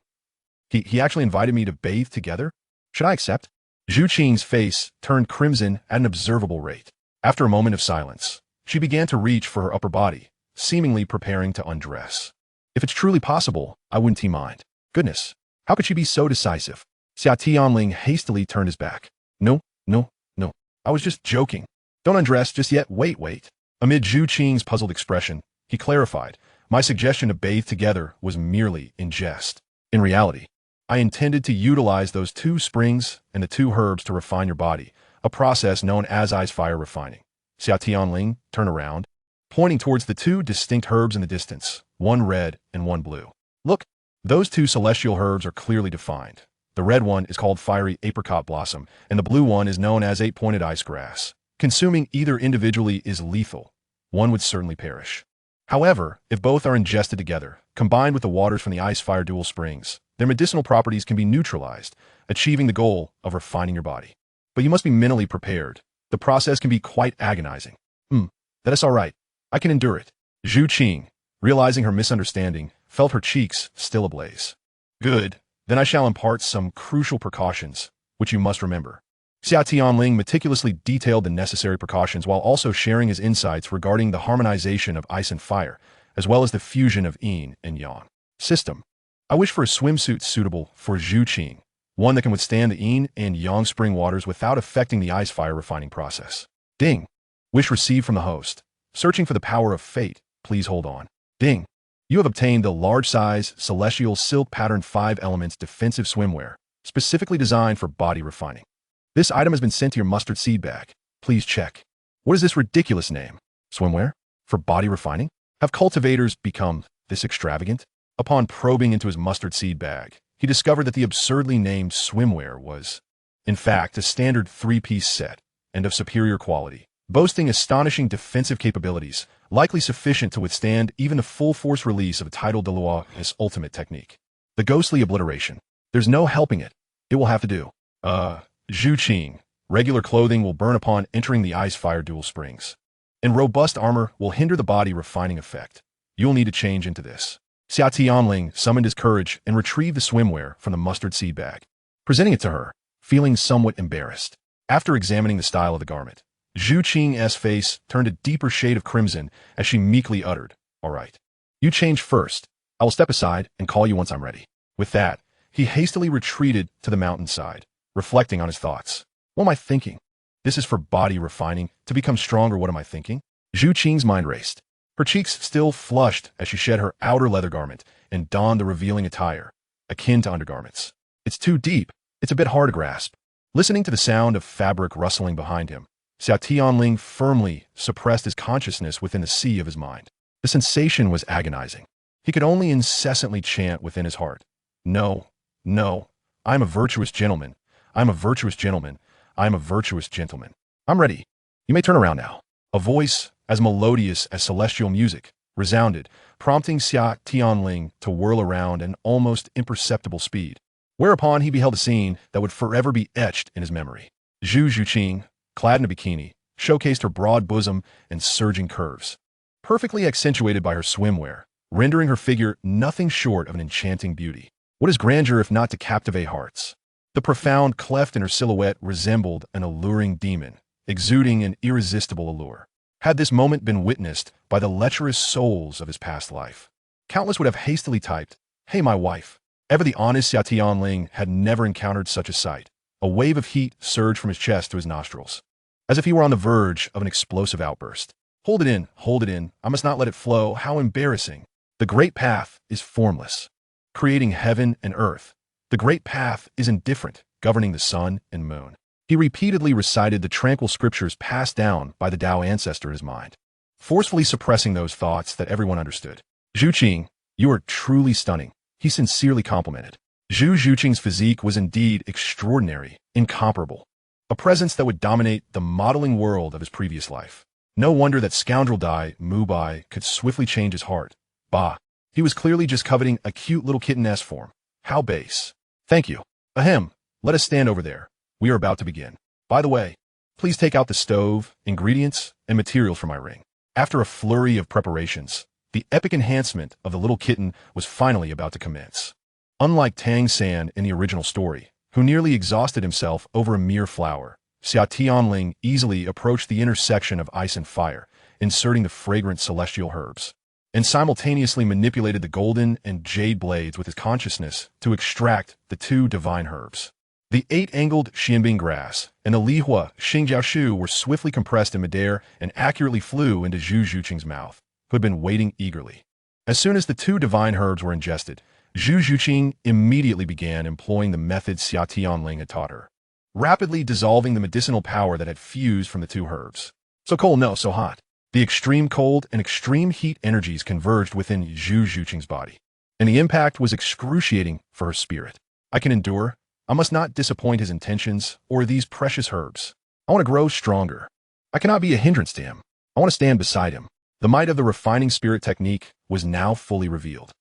He actually invited me to bathe together? Should I accept? Zhu Qing's face turned crimson at an observable rate. After a moment of silence, she began to reach for her upper body, seemingly preparing to undress. If it's truly possible, I wouldn't mind. Goodness, how could she be so decisive? Xia Tianling hastily turned his back. No. I was just joking. Don't undress just yet. Wait. Amid Zhu Qing's puzzled expression, he clarified, my suggestion to bathe together was merely in jest. In reality, I intended to utilize those 2 springs and the 2 herbs to refine your body, a process known as ice fire refining. Xia Tianling turned around, pointing towards the 2 distinct herbs in the distance, one red and one blue. Look, those 2 celestial herbs are clearly defined. The red one is called fiery apricot blossom, and the blue one is known as 8-pointed ice grass. Consuming either individually is lethal. One would certainly perish. However, if both are ingested together, combined with the waters from the ice fire dual springs, their medicinal properties can be neutralized, achieving the goal of refining your body. But you must be mentally prepared. The process can be quite agonizing. That is all right. I can endure it. Zhu Qing, realizing her misunderstanding, felt her cheeks still ablaze. Good. Then I shall impart some crucial precautions, which you must remember. Xia Tianling meticulously detailed the necessary precautions while also sharing his insights regarding the harmonization of ice and fire, as well as the fusion of yin and yang. System. I wish for a swimsuit suitable for Zhu Qing, one that can withstand the yin and yang spring waters without affecting the ice fire refining process. Ding. Wish received from the host. Searching for the power of fate, please hold on. Ding. You have obtained the large-size, celestial silk pattern 5 elements defensive swimwear, specifically designed for body refining. This item has been sent to your mustard seed bag. Please check. What is this ridiculous name? Swimwear? For body refining? Have cultivators become this extravagant? Upon probing into his mustard seed bag, he discovered that the absurdly named swimwear was, in fact, a standard 3-piece set, and of superior quality, boasting astonishing defensive capabilities, likely sufficient to withstand even the full-force release of a tidal Douluo's ultimate technique. The ghostly obliteration. There's no helping it. It will have to do. Zhu Qing. Regular clothing will burn upon entering the ice fire dual springs, and robust armor will hinder the body refining effect. You'll need to change into this. Xia Tianling summoned his courage and retrieved the swimwear from the mustard seed bag, presenting it to her, feeling somewhat embarrassed. After examining the style of the garment, Zhu Qing's face turned a deeper shade of crimson as she meekly uttered, "All right. You change first. I will step aside and call you once I'm ready." With that, he hastily retreated to the mountainside, reflecting on his thoughts. What am I thinking? This is for body refining. To become stronger, what am I thinking? Zhu Qing's mind raced. Her cheeks still flushed as she shed her outer leather garment and donned the revealing attire, akin to undergarments. It's too deep. It's a bit hard to grasp. Listening to the sound of fabric rustling behind him, Xia Tianling firmly suppressed his consciousness within the sea of his mind. The sensation was agonizing. He could only incessantly chant within his heart, "No, I am a virtuous gentleman. I am a virtuous gentleman. I am a virtuous gentleman. I'm ready. You may turn around now." A voice as melodious as celestial music resounded, prompting Xia Tianling to whirl around at an almost imperceptible speed. Whereupon he beheld a scene that would forever be etched in his memory. Zhu Zhuqing, clad in a bikini, showcased her broad bosom and surging curves, perfectly accentuated by her swimwear, rendering her figure nothing short of an enchanting beauty. What is grandeur if not to captivate hearts? The profound cleft in her silhouette resembled an alluring demon, exuding an irresistible allure. Had this moment been witnessed by the lecherous souls of his past life, countless would have hastily typed, "Hey, my wife." Ever the honest Xia Tianling had never encountered such a sight. A wave of heat surged from his chest to his nostrils, as if he were on the verge of an explosive outburst. Hold it in, I must not let it flow, how embarrassing. The great path is formless, creating heaven and earth. The great path is indifferent, governing the sun and moon. He repeatedly recited the tranquil scriptures passed down by the Tao ancestor in his mind, forcefully suppressing those thoughts that everyone understood. Zhuqing, you are truly stunning, he sincerely complimented. Zhu Zhuqing's physique was indeed extraordinary, incomparable, a presence that would dominate the modeling world of his previous life. No wonder that scoundrel Dai Mubai could swiftly change his heart. Bah, he was clearly just coveting a cute little kitten-esque form. How base. Thank you. Ahem, let us stand over there. We are about to begin. By the way, please take out the stove, ingredients, and materials for my ring. After a flurry of preparations, the epic enhancement of the little kitten was finally about to commence. Unlike Tang San in the original story, who nearly exhausted himself over a mere flower, Xia Tianling easily approached the intersection of ice and fire, inserting the fragrant celestial herbs, and simultaneously manipulated the golden and jade blades with his consciousness to extract the two divine herbs. The 8-angled xianbing grass and the lihua xingjiaoshu were swiftly compressed in midair and accurately flew into Zhu Zhuqing's mouth, who had been waiting eagerly. As soon as the two divine herbs were ingested, Zhu Zhuqing immediately began employing the method Xia Tianling had taught her, rapidly dissolving the medicinal power that had fused from the two herbs. So cold, no, so hot. The extreme cold and extreme heat energies converged within Zhu Zhuqing's body, and the impact was excruciating for her spirit. I can endure. I must not disappoint his intentions or these precious herbs. I want to grow stronger. I cannot be a hindrance to him. I want to stand beside him. The might of the refining spirit technique was now fully revealed.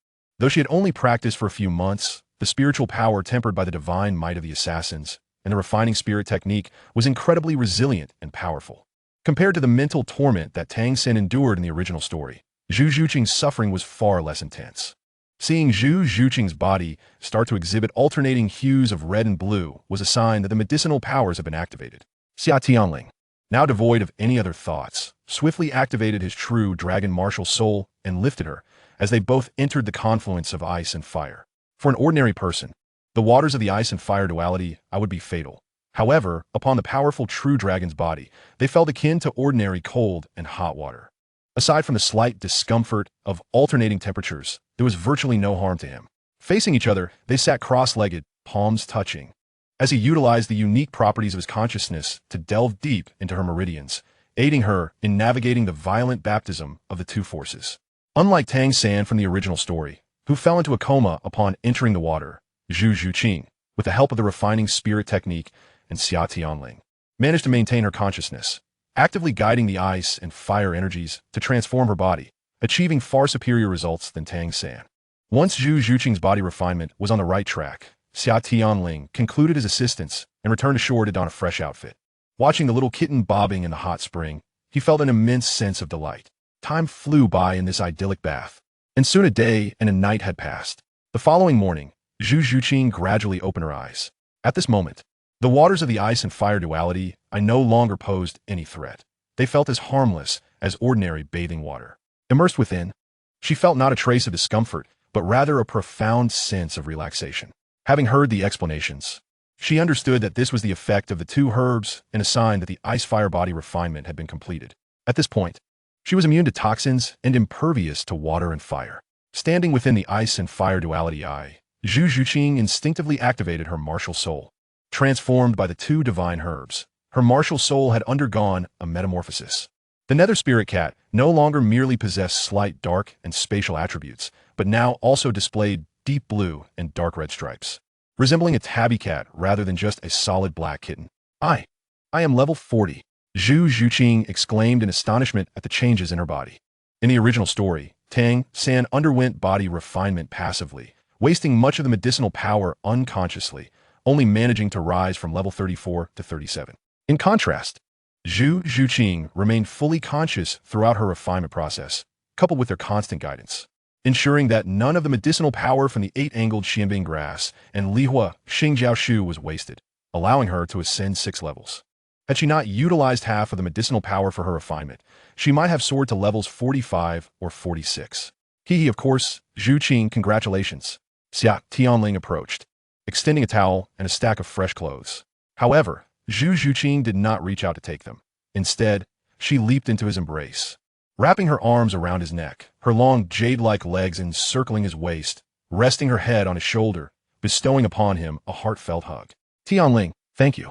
Though she had only practiced for a few months, the spiritual power tempered by the divine might of the assassins and the refining spirit technique was incredibly resilient and powerful. Compared to the mental torment that Tang San endured in the original story, Zhu Zhuqing's suffering was far less intense. Seeing Zhu Zhuqing's body start to exhibit alternating hues of red and blue was a sign that the medicinal powers had been activated. Xia Tianling, now devoid of any other thoughts, swiftly activated his true dragon martial soul and lifted her as they both entered the confluence of ice and fire. For an ordinary person, the waters of the ice and fire duality would be fatal. However, upon the powerful true dragon's body, they felt akin to ordinary cold and hot water. Aside from the slight discomfort of alternating temperatures, there was virtually no harm to him. Facing each other, they sat cross-legged, palms touching, as he utilized the unique properties of his consciousness to delve deep into her meridians, aiding her in navigating the violent baptism of the two forces. Unlike Tang San from the original story, who fell into a coma upon entering the water, Zhu Zhuqing, with the help of the refining spirit technique and Xia Tianling, managed to maintain her consciousness, actively guiding the ice and fire energies to transform her body, achieving far superior results than Tang San. Once Zhu Zhuqing's body refinement was on the right track, Xia Tianling concluded his assistance and returned to shore to don a fresh outfit. Watching the little kitten bobbing in the hot spring, he felt an immense sense of delight. Time flew by in this idyllic bath, and soon a day and a night had passed. The following morning, Zhu Zhuqing gradually opened her eyes. At this moment, the waters of the ice and fire duality no longer posed any threat. They felt as harmless as ordinary bathing water. Immersed within, she felt not a trace of discomfort, but rather a profound sense of relaxation. Having heard the explanations, she understood that this was the effect of the two herbs and a sign that the ice-fire body refinement had been completed. At this point, she was immune to toxins and impervious to water and fire. Standing within the ice and fire duality Zhu Zhuqing instinctively activated her martial soul. Transformed by the two divine herbs, her martial soul had undergone a metamorphosis. The nether spirit cat no longer merely possessed slight dark and spatial attributes, but now also displayed deep blue and dark red stripes, resembling a tabby cat rather than just a solid black kitten. I am level 40, Zhu Zhuqing exclaimed in astonishment at the changes in her body. In the original story, Tang San underwent body refinement passively, wasting much of the medicinal power unconsciously, only managing to rise from level 34 to 37. In contrast, Zhu Zhuqing remained fully conscious throughout her refinement process, coupled with their constant guidance, ensuring that none of the medicinal power from the 8-angled Xianbing grass and Lihua Xingjiao Shu was wasted, allowing her to ascend 6 levels. Had she not utilized half of the medicinal power for her refinement, she might have soared to levels 45 or 46. Hee, of course, Zhuqing, congratulations. Xia Tianling approached, extending a towel and a stack of fresh clothes. However, Zhuqing did not reach out to take them. Instead, she leaped into his embrace, wrapping her arms around his neck, her long jade-like legs encircling his waist, resting her head on his shoulder, bestowing upon him a heartfelt hug. Tianling, thank you.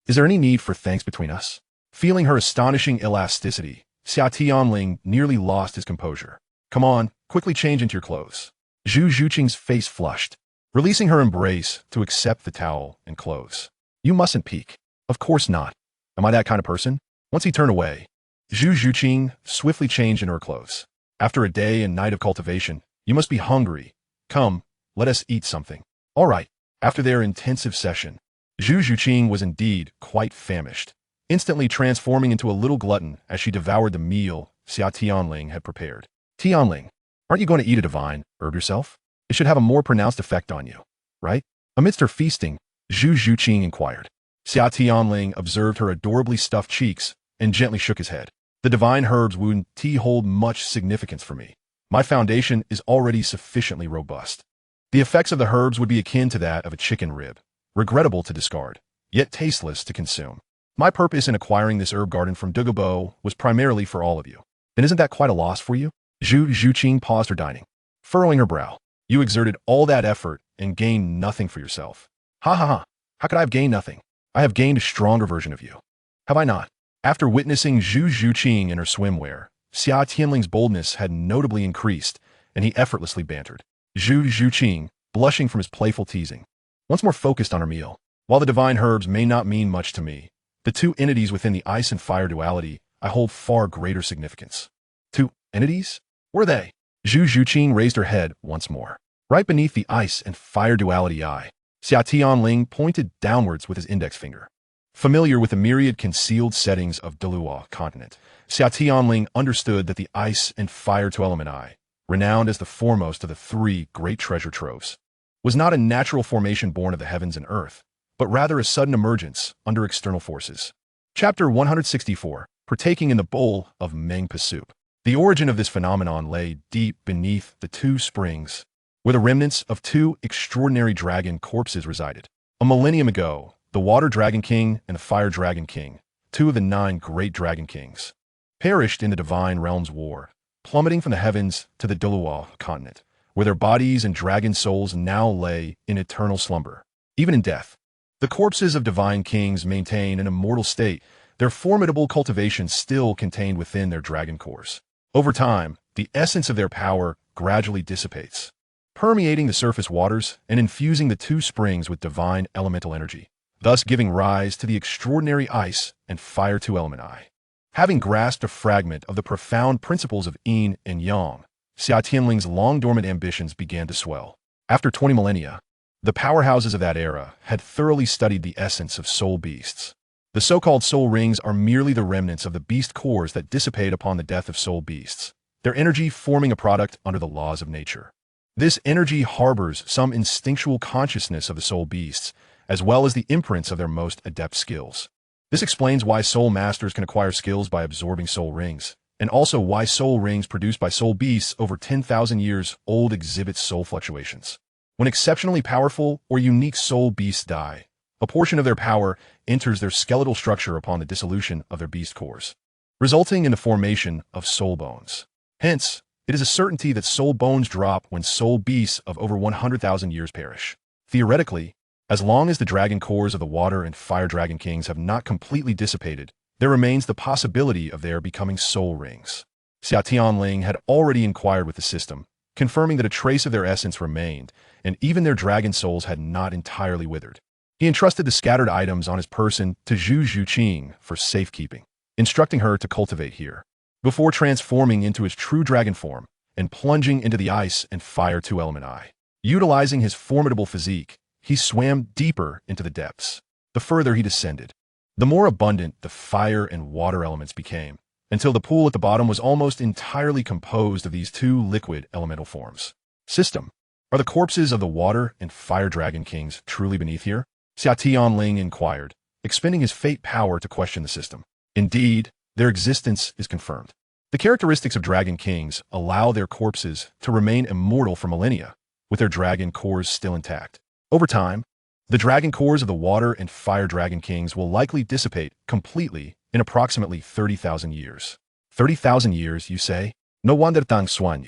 Is there any need for thanks between us? Feeling her astonishing elasticity, Xia Tianling nearly lost his composure. Come on, quickly change into your clothes. Zhuqing's face flushed, releasing her embrace to accept the towel and clothes. You mustn't peek. Of course not. Am I that kind of person? Once he turned away, Zhuqing swiftly changed into her clothes. After a day and night of cultivation, you must be hungry. Come, let us eat something. All right. After their intensive session, Zhuqing was indeed quite famished, instantly transforming into a little glutton as she devoured the meal Xia Tianling had prepared. Tianling, aren't you going to eat a divine herb yourself? It should have a more pronounced effect on you, right? Amidst her feasting, Zhuqing inquired. Xia Tianling observed her adorably stuffed cheeks and gently shook his head. The divine herbs wouldn't hold much significance for me. My foundation is already sufficiently robust. The effects of the herbs would be akin to that of a chicken rib, regrettable to discard, yet tasteless to consume. My purpose in acquiring this herb garden from Douluo was primarily for all of you. Then isn't that quite a loss for you? Zhuqing paused her dining, furrowing her brow. You exerted all that effort and gained nothing for yourself. Ha ha ha. How could I have gained nothing? I have gained a stronger version of you. Have I not? After witnessing Zhuqing in her swimwear, Xia Tianling's boldness had notably increased, and he effortlessly bantered. Zhuqing, blushing from his playful teasing, once more focused on her meal. While the divine herbs may not mean much to me, the two entities within the ice and fire duality I hold far greater significance. 2 entities? Were they? Zhuqing raised her head once more. Right beneath the ice and fire duality eye, Xia Tianling pointed downwards with his index finger. Familiar with the myriad concealed settings of Douluo continent, Xia Tianling understood that the ice and fire element eye, renowned as the foremost of the 3 great treasure troves, was not a natural formation born of the heavens and earth, but rather a sudden emergence under external forces. Chapter 164, Partaking in the Bowl of Mengpa Soup. The origin of this phenomenon lay deep beneath the 2 springs, where the remnants of 2 extraordinary dragon corpses resided. A millennium ago, the Water Dragon King and the Fire Dragon King, 2 of the 9 great dragon kings, perished in the Divine Realms War, plummeting from the heavens to the Douluo continent, where their bodies and dragon souls now lay in eternal slumber. Even in death, the corpses of divine kings maintain an immortal state, their formidable cultivation still contained within their dragon cores. Over time, the essence of their power gradually dissipates, permeating the surface waters and infusing the 2 springs with divine elemental energy, thus giving rise to the extraordinary ice and fire 2 element eye. Having grasped a fragment of the profound principles of yin and yang, Xia Tianling's long-dormant ambitions began to swell. After 20 millennia, the powerhouses of that era had thoroughly studied the essence of soul beasts. The so-called soul rings are merely the remnants of the beast cores that dissipate upon the death of soul beasts, their energy forming a product under the laws of nature. This energy harbors some instinctual consciousness of the soul beasts, as well as the imprints of their most adept skills. This explains why soul masters can acquire skills by absorbing soul rings, and also why soul rings produced by soul beasts over 10,000 years old exhibit soul fluctuations. When exceptionally powerful or unique soul beasts die, a portion of their power enters their skeletal structure upon the dissolution of their beast cores, resulting in the formation of soul bones. Hence, it is a certainty that soul bones drop when soul beasts of over 100,000 years perish. Theoretically, as long as the dragon cores of the Water and Fire Dragon Kings have not completely dissipated, there remains the possibility of their becoming soul rings. Xia Tianling had already inquired with the system, confirming that a trace of their essence remained, and even their dragon souls had not entirely withered. He entrusted the scattered items on his person to Zhuqing for safekeeping, instructing her to cultivate here. Before transforming into his true dragon form, and plunging into the ice and fire two-element eye. Utilizing his formidable physique, he swam deeper into the depths. The further he descended, the more abundant the fire and water elements became, until the pool at the bottom was almost entirely composed of these two liquid elemental forms. System. Are the corpses of the water and fire dragon kings truly beneath here? Xia Tianling inquired, expending his fate power to question the system. Indeed, their existence is confirmed. The characteristics of dragon kings allow their corpses to remain immortal for millennia, with their dragon cores still intact. Over time, the dragon cores of the water and fire dragon kings will likely dissipate completely in approximately 30,000 years. 30,000 years, you say? No wonder Tang San,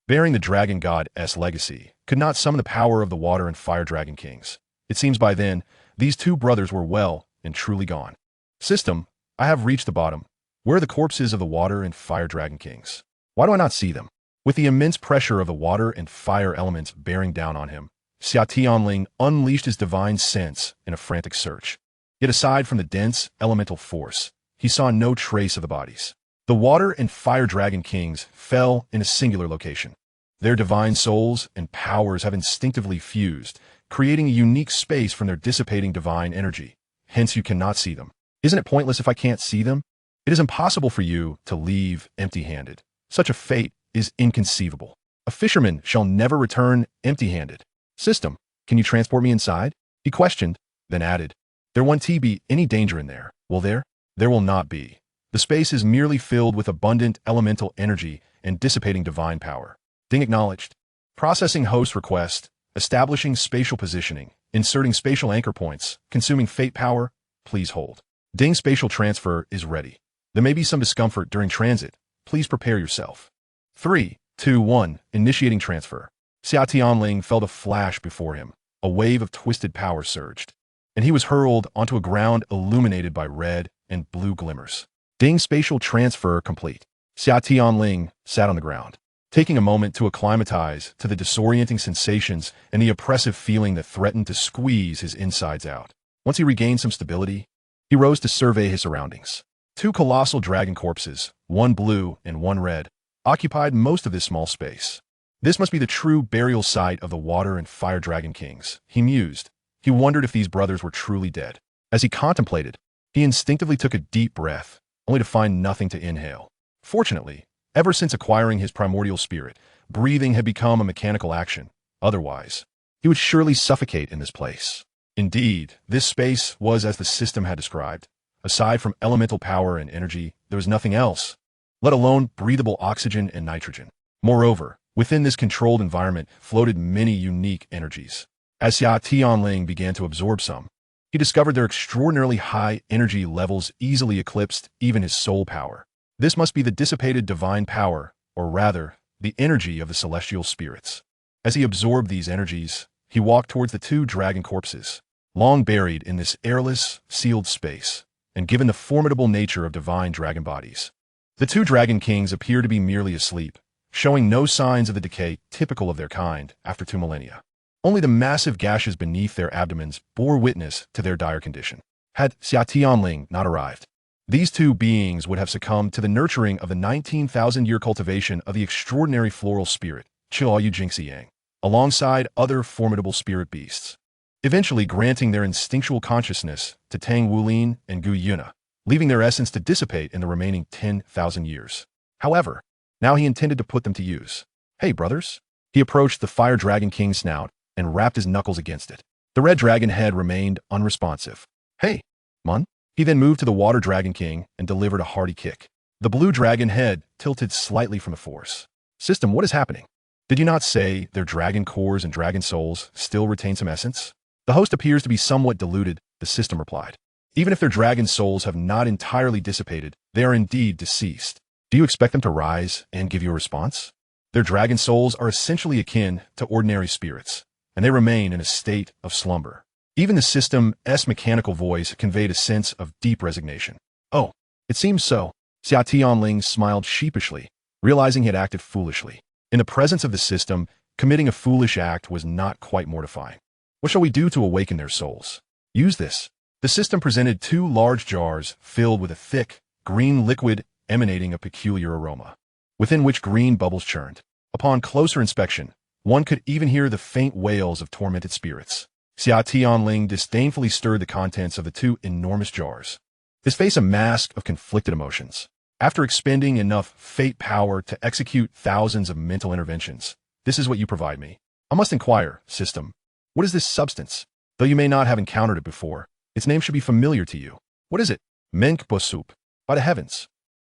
bearing the dragon god's legacy, could not summon the power of the water and fire dragon kings. It seems by then, these two brothers were well and truly gone. System, I have reached the bottom. Where are the corpses of the water and fire dragon kings? Why do I not see them? With the immense pressure of the water and fire elements bearing down on him, Xia Tianling unleashed his divine sense in a frantic search. Yet aside from the dense elemental force, he saw no trace of the bodies. The water and fire dragon kings fell in a singular location. Their divine souls and powers have instinctively fused, creating a unique space from their dissipating divine energy. Hence you cannot see them. Isn't it pointless if I can't see them? It is impossible for you to leave empty-handed. Such a fate is inconceivable. A fisherman shall never return empty-handed. System, can you transport me inside? He questioned, then added, there won't be any danger in there, will there? There will not be. The space is merely filled with abundant elemental energy and dissipating divine power. Ding acknowledged. Processing host request, establishing spatial positioning, inserting spatial anchor points, consuming fate power, please hold. Ding spatial transfer is ready. There may be some discomfort during transit. Please prepare yourself. 3, 2, 1, initiating transfer. Xia Tianling felt a flash before him. A wave of twisted power surged, and he was hurled onto a ground illuminated by red and blue glimmers. Ding spatial transfer complete. Xia Tianling sat on the ground, taking a moment to acclimatize to the disorienting sensations and the oppressive feeling that threatened to squeeze his insides out. Once he regained some stability, he rose to survey his surroundings. Two colossal dragon corpses, one blue and one red, occupied most of this small space. This must be the true burial site of the water and fire dragon kings, he mused. He wondered if these brothers were truly dead. As he contemplated, he instinctively took a deep breath, only to find nothing to inhale. Fortunately, ever since acquiring his primordial spirit, breathing had become a mechanical action. Otherwise, he would surely suffocate in this place. Indeed, this space was as the system had described. Aside from elemental power and energy, there was nothing else, let alone breathable oxygen and nitrogen. Moreover, within this controlled environment floated many unique energies. As Xia Tianling began to absorb some, he discovered their extraordinarily high energy levels easily eclipsed even his soul power. This must be the dissipated divine power, or rather, the energy of the celestial spirits. As he absorbed these energies, he walked towards the two dragon corpses, long buried in this airless, sealed space, and given the formidable nature of divine dragon bodies. The two dragon kings appear to be merely asleep, showing no signs of the decay typical of their kind after 2 millennia. Only the massive gashes beneath their abdomens bore witness to their dire condition. Had Xia Tianling not arrived, these two beings would have succumbed to the nurturing of the 19,000-year cultivation of the extraordinary floral spirit, Qiaoyu Jingxiyang, alongside other formidable spirit beasts, eventually granting their instinctual consciousness to Tang Wulin and Gu Yuna, leaving their essence to dissipate in the remaining 10,000 years. However, now he intended to put them to use. Hey, brothers. He approached the fire dragon king's snout and rapped his knuckles against it. The red dragon head remained unresponsive. Hey, Mun. He then moved to the water dragon king and delivered a hearty kick. The blue dragon head tilted slightly from the force. System, what is happening? Did you not say their dragon cores and dragon souls still retain some essence? The host appears to be somewhat diluted, the system replied. Even if their dragon souls have not entirely dissipated, they are indeed deceased. Do you expect them to rise and give you a response? Their dragon souls are essentially akin to ordinary spirits, and they remain in a state of slumber. Even the system's mechanical voice conveyed a sense of deep resignation. Oh, it seems so. Xia Tianling smiled sheepishly, realizing he had acted foolishly. In the presence of the system, committing a foolish act was not quite mortifying. What shall we do to awaken their souls? Use this. The system presented 2 large jars filled with a thick, green liquid emanating a peculiar aroma, within which green bubbles churned. Upon closer inspection, one could even hear the faint wails of tormented spirits. Xia Tianling disdainfully stirred the contents of the two enormous jars, his face a mask of conflicted emotions. After expending enough fate power to execute thousands of mental interventions, this is what you provide me. I must inquire, system. What is this substance? Though you may not have encountered it before, its name should be familiar to you. What is it? Menkpo soup. By the heavens.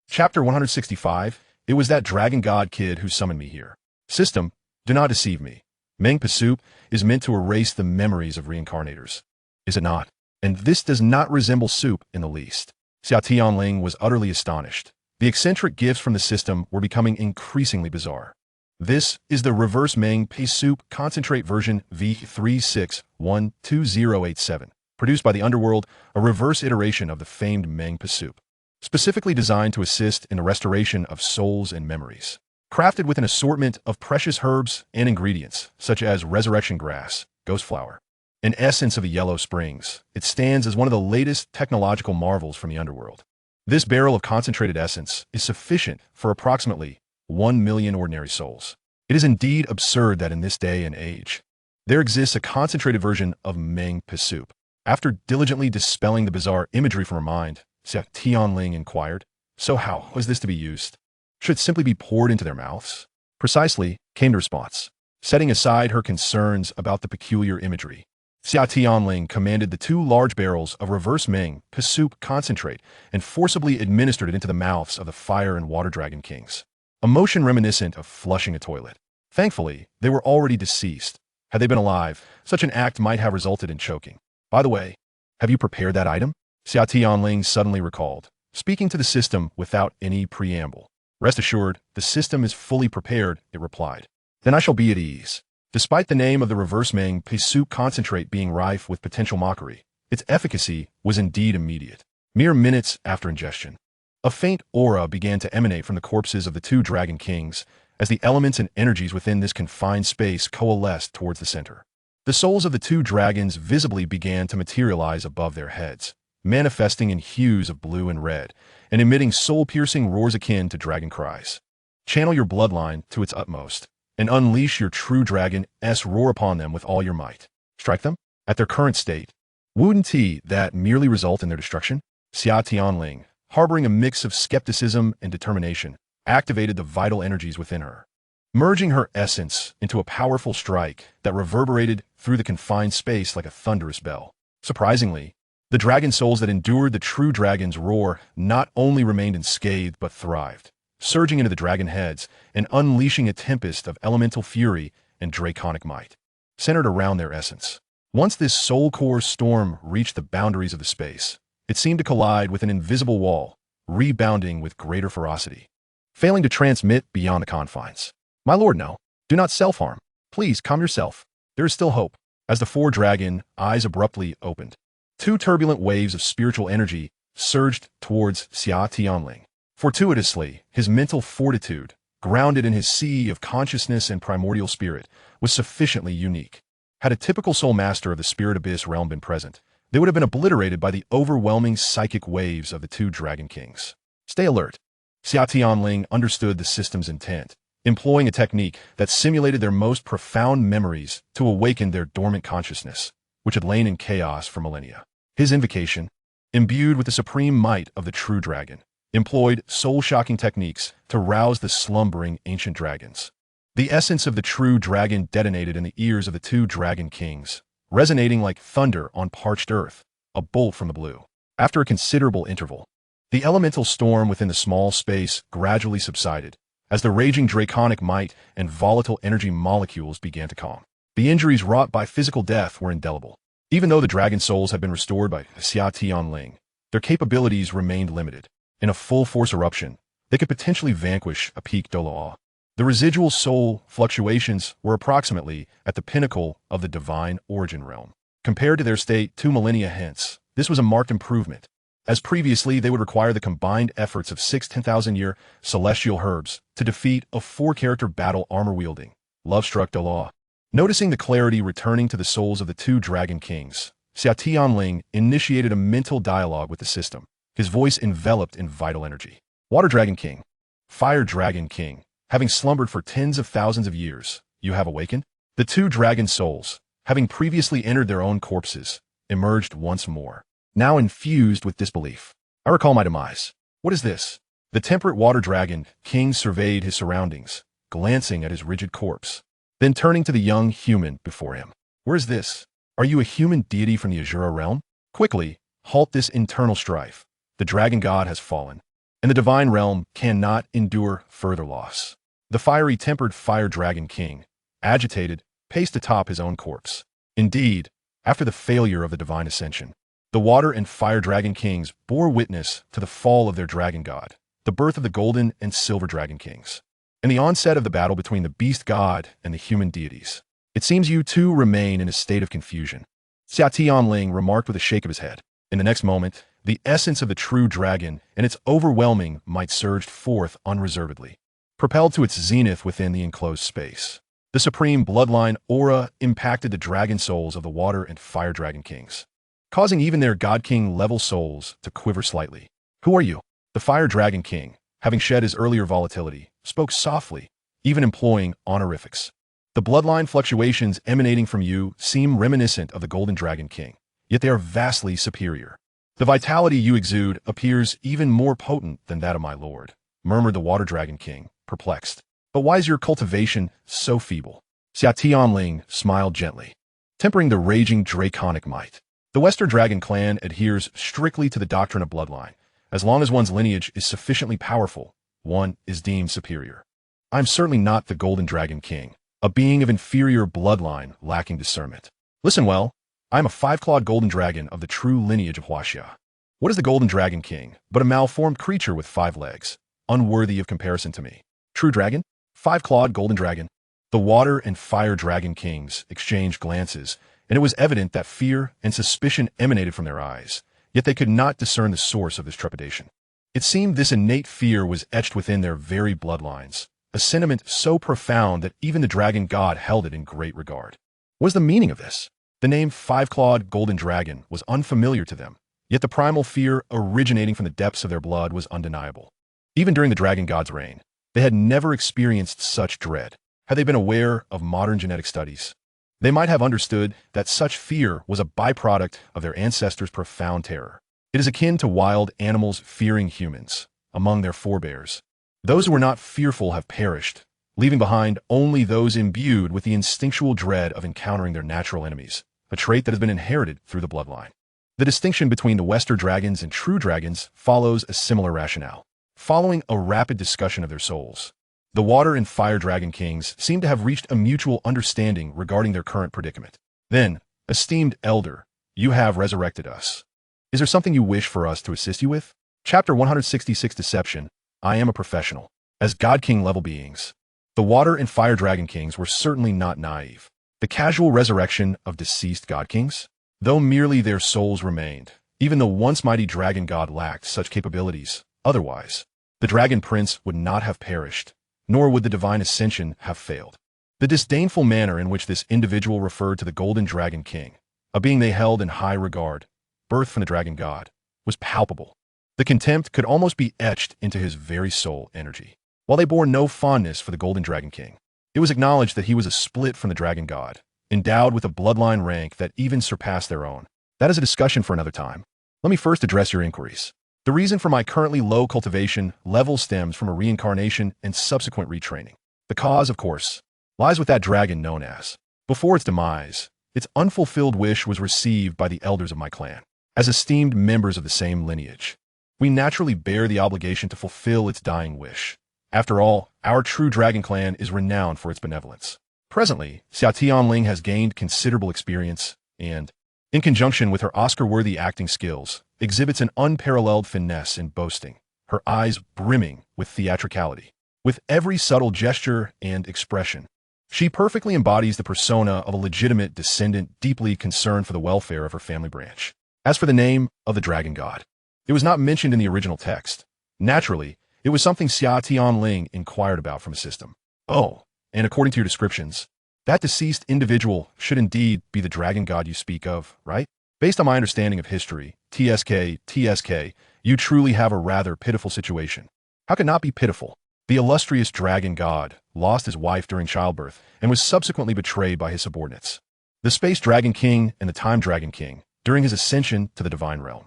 Chapter 165. It was that dragon god kid who summoned me here. System, do not deceive me. Menkpo soup is meant to erase the memories of reincarnators. Is it not? And this does not resemble soup in the least. Xia Tianling was utterly astonished. The eccentric gifts from the system were becoming increasingly bizarre. This is the reverse Menkpo soup concentrate version V3612087, produced by the Underworld, a reverse iteration of the famed Menkpo soup, specifically designed to assist in the restoration of souls and memories. Crafted with an assortment of precious herbs and ingredients, such as resurrection grass, ghost flower, and essence of the yellow springs, it stands as one of the latest technological marvels from the Underworld. This barrel of concentrated essence is sufficient for approximately 1 million ordinary souls. It is indeed absurd that in this day and age, there exists a concentrated version of Menkpo soup. After diligently dispelling the bizarre imagery from her mind, Xia Tianling inquired, so how was this to be used? Should it simply be poured into their mouths? Precisely, came the response. Setting aside her concerns about the peculiar imagery, Xia Tianling commanded the two large barrels of reverse Menkpo soup concentrate and forcibly administered it into the mouths of the fire and water dragon kings, a motion reminiscent of flushing a toilet. Thankfully, they were already deceased. Had they been alive, such an act might have resulted in choking. By the way, have you prepared that item? Xia Tianling suddenly recalled, speaking to the system without any preamble. Rest assured, the system is fully prepared, it replied. Then I shall be at ease. Despite the name of the reverse Menkpo soup concentrate being rife with potential mockery, its efficacy was indeed immediate. Mere minutes after ingestion, a faint aura began to emanate from the corpses of the two dragon kings as the elements and energies within this confined space coalesced towards the center. The souls of the two dragons visibly began to materialize above their heads, manifesting in hues of blue and red, and emitting soul-piercing roars akin to dragon cries. Channel your bloodline to its utmost, and unleash your true dragon's roar upon them with all your might. Strike them? At their current state, wouldn't that merely result in their destruction? Xia Tianling, harboring a mix of skepticism and determination, activated the vital energies within her, merging her essence into a powerful strike that reverberated through the confined space like a thunderous bell. Surprisingly, the dragon souls that endured the true dragon's roar not only remained unscathed but thrived, surging into the dragon heads and unleashing a tempest of elemental fury and draconic might, centered around their essence. Once this soul core storm reached the boundaries of the space, it seemed to collide with an invisible wall, rebounding with greater ferocity, failing to transmit beyond the confines. My lord, no. Do not self-harm. Please, calm yourself. There is still hope. As the four dragon eyes abruptly opened, two turbulent waves of spiritual energy surged towards Xia Tianling. Fortuitously, his mental fortitude, grounded in his sea of consciousness and primordial spirit, was sufficiently unique. Had a typical soul master of the spirit abyss realm been present, they would have been obliterated by the overwhelming psychic waves of the two dragon kings. Stay alert. Xia Tianling understood the system's intent, employing a technique that simulated their most profound memories to awaken their dormant consciousness, which had lain in chaos for millennia. His invocation, imbued with the supreme might of the true dragon, employed soul-shocking techniques to rouse the slumbering ancient dragons. The essence of the true dragon detonated in the ears of the two dragon kings, resonating like thunder on parched earth, a bolt from the blue. After a considerable interval, the elemental storm within the small space gradually subsided, as the raging draconic might and volatile energy molecules began to calm. The injuries wrought by physical death were indelible. Even though the dragon souls had been restored by Xia Tianling, their capabilities remained limited. In a full-force eruption, they could potentially vanquish a peak Douluo. The residual soul fluctuations were approximately at the pinnacle of the divine origin realm. Compared to their state 2 millennia hence, this was a marked improvement. As previously, they would require the combined efforts of 6 10,000-year celestial herbs to defeat a 4-character battle armor-wielding, love-struck Douluo. Noticing the clarity returning to the souls of the two dragon kings, Xia Tianling initiated a mental dialogue with the system, his voice enveloped in vital energy. Water Dragon King, Fire Dragon King, having slumbered for tens of thousands of years, you have awakened? The two dragon souls, having previously entered their own corpses, emerged once more, now infused with disbelief. I recall my demise. What is this? The temperate water dragon king surveyed his surroundings, glancing at his rigid corpse, then turning to the young human before him. Where is this? Are you a human deity from the Azura realm? Quickly, halt this internal strife. The dragon god has fallen, and the divine realm cannot endure further loss. The fiery tempered fire dragon king, agitated, paced atop his own corpse. Indeed, after the failure of the divine ascension, the water and fire dragon kings bore witness to the fall of their dragon god, the birth of the golden and silver dragon kings, and the onset of the battle between the beast god and the human deities. It seems you two remain in a state of confusion, Xia Tianling remarked with a shake of his head. In the next moment, the essence of the true dragon and its overwhelming might surged forth unreservedly, propelled to its zenith within the enclosed space. The supreme bloodline aura impacted the dragon souls of the water and fire dragon kings, causing even their god king level souls to quiver slightly. Who are you? The fire dragon king, having shed his earlier volatility, spoke softly, even employing honorifics. The bloodline fluctuations emanating from you seem reminiscent of the golden dragon king, yet they are vastly superior. The vitality you exude appears even more potent than that of my lord, murmured the water dragon king, perplexed. But why is your cultivation so feeble? Xia Tianling smiled gently, tempering the raging draconic might. The Western Dragon clan adheres strictly to the doctrine of bloodline. As long as one's lineage is sufficiently powerful, one is deemed superior. I am certainly not the Golden Dragon King, a being of inferior bloodline lacking discernment. Listen well, I am a five-clawed golden dragon of the true lineage of Huaxia. What is the Golden Dragon King but a malformed creature with 5 legs, unworthy of comparison to me? True dragon? Five-clawed golden dragon? The water and fire dragon kings exchanged glances, and it was evident that fear and suspicion emanated from their eyes, yet they could not discern the source of this trepidation. It seemed this innate fear was etched within their very bloodlines, a sentiment so profound that even the dragon god held it in great regard. What was the meaning of this? The name Five-Clawed Golden Dragon was unfamiliar to them, yet the primal fear originating from the depths of their blood was undeniable. Even during the dragon god's reign, they had never experienced such dread. Had they been aware of modern genetic studies, they might have understood that such fear was a byproduct of their ancestors' profound terror. It is akin to wild animals fearing humans. Among their forebears, those who were not fearful have perished, leaving behind only those imbued with the instinctual dread of encountering their natural enemies, a trait that has been inherited through the bloodline. The distinction between the Western dragons and true dragons follows a similar rationale. Following a rapid discussion of their souls, the water and fire dragon kings seem to have reached a mutual understanding regarding their current predicament. Then, esteemed elder, you have resurrected us. Is there something you wish for us to assist you with? Chapter 166 Deception. I am a professional. As God King level beings, the water and fire dragon kings were certainly not naive. The casual resurrection of deceased God Kings? Though merely their souls remained, even the once mighty dragon god lacked such capabilities. Otherwise, the dragon prince would not have perished, nor would the divine ascension have failed. The disdainful manner in which this individual referred to the golden dragon king, a being they held in high regard, birthed from the dragon god, was palpable. The contempt could almost be etched into his very soul energy. While they bore no fondness for the golden dragon king, it was acknowledged that he was a split from the dragon god, endowed with a bloodline rank that even surpassed their own. That is a discussion for another time. Let me first address your inquiries. The reason for my currently low cultivation level stems from a reincarnation and subsequent retraining. The cause, of course, lies with that dragon known as. Before its demise, its unfulfilled wish was received by the elders of my clan. As esteemed members of the same lineage, we naturally bear the obligation to fulfill its dying wish. After all, our true dragon clan is renowned for its benevolence. Presently, Xia Tianling has gained considerable experience and, in conjunction with her Oscar-worthy acting skills, exhibits an unparalleled finesse in boasting, her eyes brimming with theatricality. With every subtle gesture and expression, she perfectly embodies the persona of a legitimate descendant deeply concerned for the welfare of her family branch. As for the name of the dragon god, it was not mentioned in the original text. Naturally, it was something Xia Tianling inquired about from a system. Oh, and according to your descriptions, that deceased individual should indeed be the dragon god you speak of, right? Based on my understanding of history, TSK, you truly have a rather pitiful situation. How can not be pitiful? The illustrious dragon god lost his wife during childbirth and was subsequently betrayed by his subordinates. The Space Dragon King and the Time Dragon King, during his ascension to the divine realm.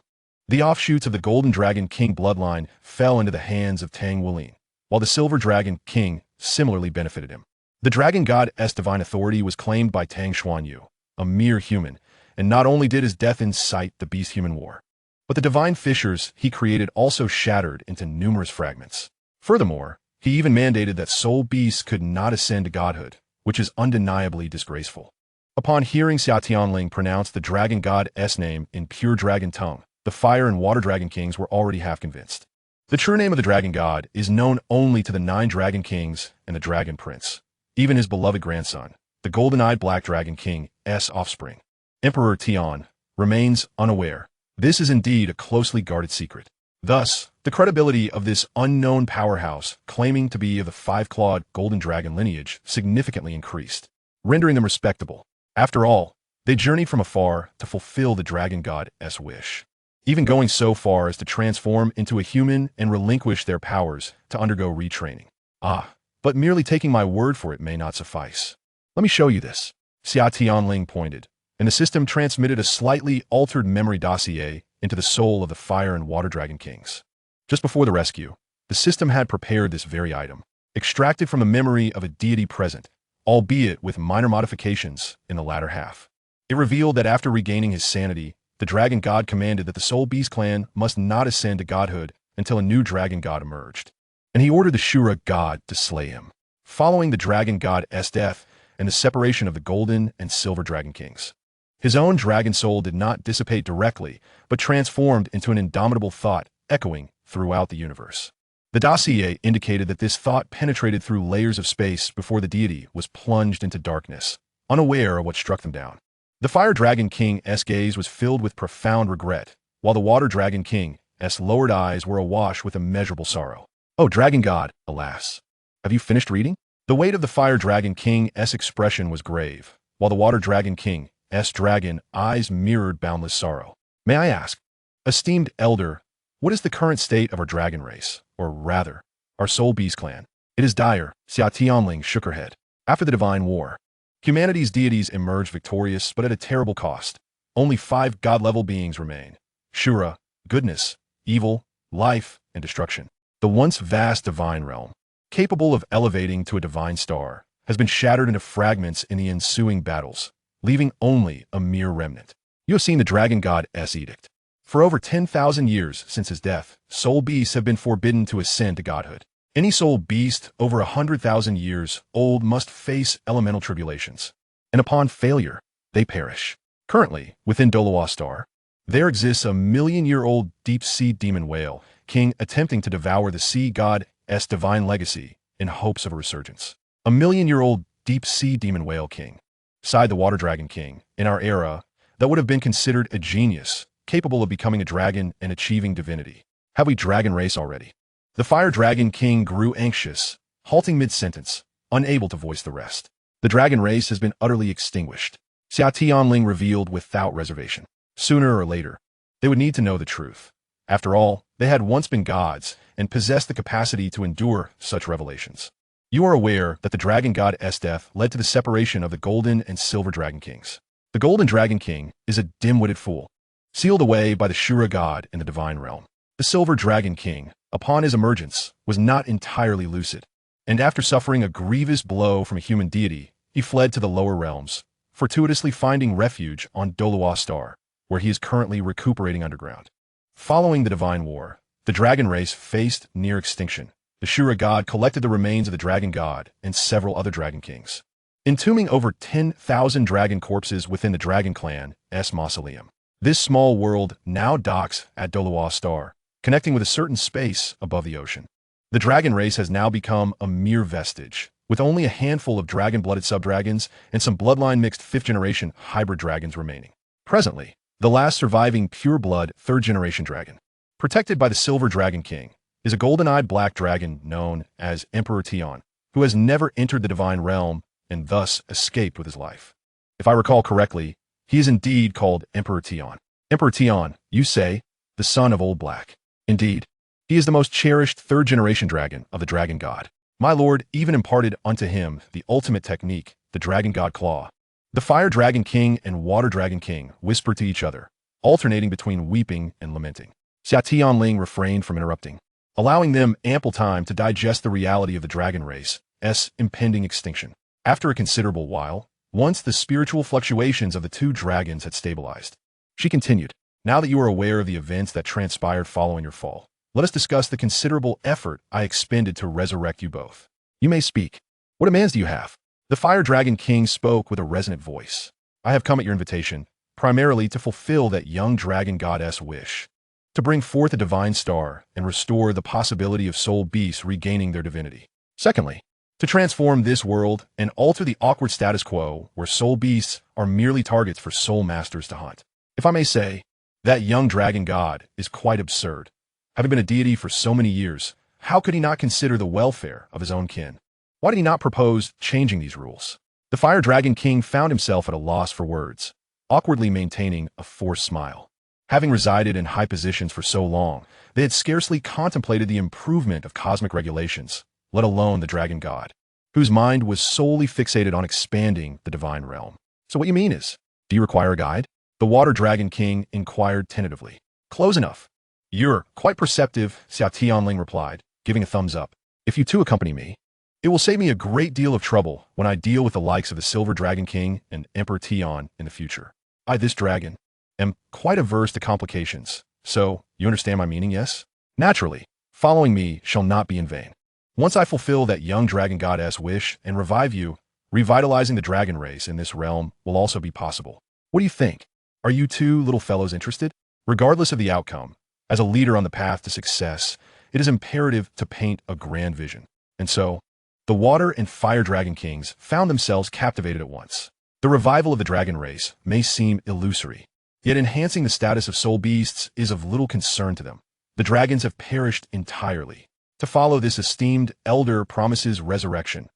The offshoots of the Golden Dragon King bloodline fell into the hands of Tang Wulin, while the Silver Dragon King similarly benefited him. The dragon god's divine authority was claimed by Tang Xuanyu, a mere human, and not only did his death incite the beast-human war, but the divine fissures he created also shattered into numerous fragments. Furthermore, he even mandated that soul beasts could not ascend to godhood, which is undeniably disgraceful. Upon hearing Xia Tianling pronounce the dragon god's name in pure dragon tongue, the fire and water dragon kings were already half convinced. The true name of the dragon god is known only to the 9 dragon kings and the dragon prince. Even his beloved grandson, the golden-eyed black dragon king's offspring, Emperor Tian, remains unaware. This is indeed a closely guarded secret. Thus, the credibility of this unknown powerhouse claiming to be of the 5-clawed golden dragon lineage significantly increased, rendering them respectable. After all, they journeyed from afar to fulfill the dragon god's wish, even going so far as to transform into a human and relinquish their powers to undergo retraining. But merely taking my word for it may not suffice. Let me show you this. Xia Tianling pointed, and the system transmitted a slightly altered memory dossier into the soul of the fire and water dragon kings. Just before the rescue, the system had prepared this very item, extracted from the memory of a deity present, albeit with minor modifications in the latter half. It revealed that after regaining his sanity, the dragon god commanded that the Soul Beast clan must not ascend to godhood until a new dragon god emerged, and he ordered the Shura god to slay him. Following the dragon god's death and the separation of the golden and silver dragon kings, his own dragon soul did not dissipate directly, but transformed into an indomitable thought echoing throughout the universe. The dossier indicated that this thought penetrated through layers of space before the deity was plunged into darkness, unaware of what struck them down. The Fire Dragon King's gaze was filled with profound regret, while the Water Dragon King's lowered eyes were awash with immeasurable sorrow. "Oh, Dragon God, alas. Have you finished reading?" The weight of the Fire Dragon King's expression was grave, while the Water Dragon King's dragon eyes mirrored boundless sorrow. "May I ask, esteemed elder, what is the current state of our dragon race, or rather, our Soul Beast clan?" "It is dire," Xia Tianling shook her head. "After the Divine War, humanity's deities emerged victorious, but at a terrible cost. Only 5 god-level beings remain: Shura, goodness; evil, life, and destruction. The once vast divine realm, capable of elevating to a divine star, has been shattered into fragments in the ensuing battles, leaving only a mere remnant. You have seen the Dragon God's edict. For over 10,000 years since his death, soul beasts have been forbidden to ascend to godhood. Any soul beast over 100,000 years old must face elemental tribulations, and upon failure, they perish. Currently, within Douluo Star, there exists a million-year-old deep-sea demon whale king attempting to devour the sea god's divine legacy in hopes of a resurgence. A million-year-old deep-sea demon whale king, sighed the Water Dragon King, in our era, that would have been considered a genius, capable of becoming a dragon and achieving divinity. Have we dragon race already? The Fire Dragon King grew anxious, halting mid-sentence, unable to voice the rest. The dragon race has been utterly extinguished, Xia Tianling revealed without reservation. Sooner or later, they would need to know the truth. After all, they had once been gods and possessed the capacity to endure such revelations. You are aware that the Dragon God's death led to the separation of the Golden and Silver Dragon Kings. The Golden Dragon King is a dim-witted fool, sealed away by the Shura God in the divine realm. The Silver Dragon King, upon his emergence, was not entirely lucid, and after suffering a grievous blow from a human deity, he fled to the lower realms, fortuitously finding refuge on Douluo Star, where he is currently recuperating underground. Following the Divine War, the dragon race faced near extinction. The Shura God collected the remains of the Dragon God and several other Dragon Kings, entombing over 10,000 dragon corpses within the Dragon Clan's mausoleum. This small world now docks at Douluo Star, connecting with a certain space above the ocean. The dragon race has now become a mere vestige, with only a handful of dragon-blooded subdragons and some bloodline-mixed 5th-generation hybrid dragons remaining. Presently, the last surviving pure-blood 3rd-generation dragon, protected by the Silver Dragon King, is a golden-eyed black dragon known as Emperor Tian, who has never entered the divine realm and thus escaped with his life. If I recall correctly, he is indeed called Emperor Tian. Emperor Tian, you say, the son of Old Black. Indeed. He is the most cherished third-generation dragon of the dragon god. My lord even imparted unto him the ultimate technique, the dragon god claw. The fire dragon king and water dragon king whispered to each other, alternating between weeping and lamenting. Xia Tianling refrained from interrupting, allowing them ample time to digest the reality of the dragon race's impending extinction. After a considerable while, once the spiritual fluctuations of the two dragons had stabilized, she continued, now that you are aware of the events that transpired following your fall, let us discuss the considerable effort I expended to resurrect you both. You may speak. What demands do you have? The Fire Dragon King spoke with a resonant voice. I have come at your invitation, primarily to fulfill that young dragon goddess wish, to bring forth a divine star and restore the possibility of soul beasts regaining their divinity. Secondly, to transform this world and alter the awkward status quo where soul beasts are merely targets for soul masters to hunt. If I may say, that young dragon god is quite absurd. Having been a deity for so many years, how could he not consider the welfare of his own kin? Why did he not propose changing these rules? The Fire Dragon King found himself at a loss for words, awkwardly maintaining a forced smile. Having resided in high positions for so long, they had scarcely contemplated the improvement of cosmic regulations, let alone the dragon god, whose mind was solely fixated on expanding the divine realm. So what you mean is, do you require a guide? The Water Dragon King inquired tentatively. Close enough. You're quite perceptive, Xia Tianling replied, giving a thumbs up. If you two accompany me, it will save me a great deal of trouble when I deal with the likes of the Silver Dragon King and Emperor Tian in the future. I, this dragon, am quite averse to complications, so you understand my meaning, yes? Naturally, following me shall not be in vain. Once I fulfill that young dragon goddess wish and revive you, revitalizing the dragon race in this realm will also be possible. What do you think? Are you two little fellows interested? Regardless of the outcome, as a leader on the path to success, it is imperative to paint a grand vision. And so, the Water and Fire Dragon Kings found themselves captivated at once. The revival of the dragon race may seem illusory, yet enhancing the status of soul beasts is of little concern to them. The dragons have perished entirely. To follow this esteemed elder promises resurrection.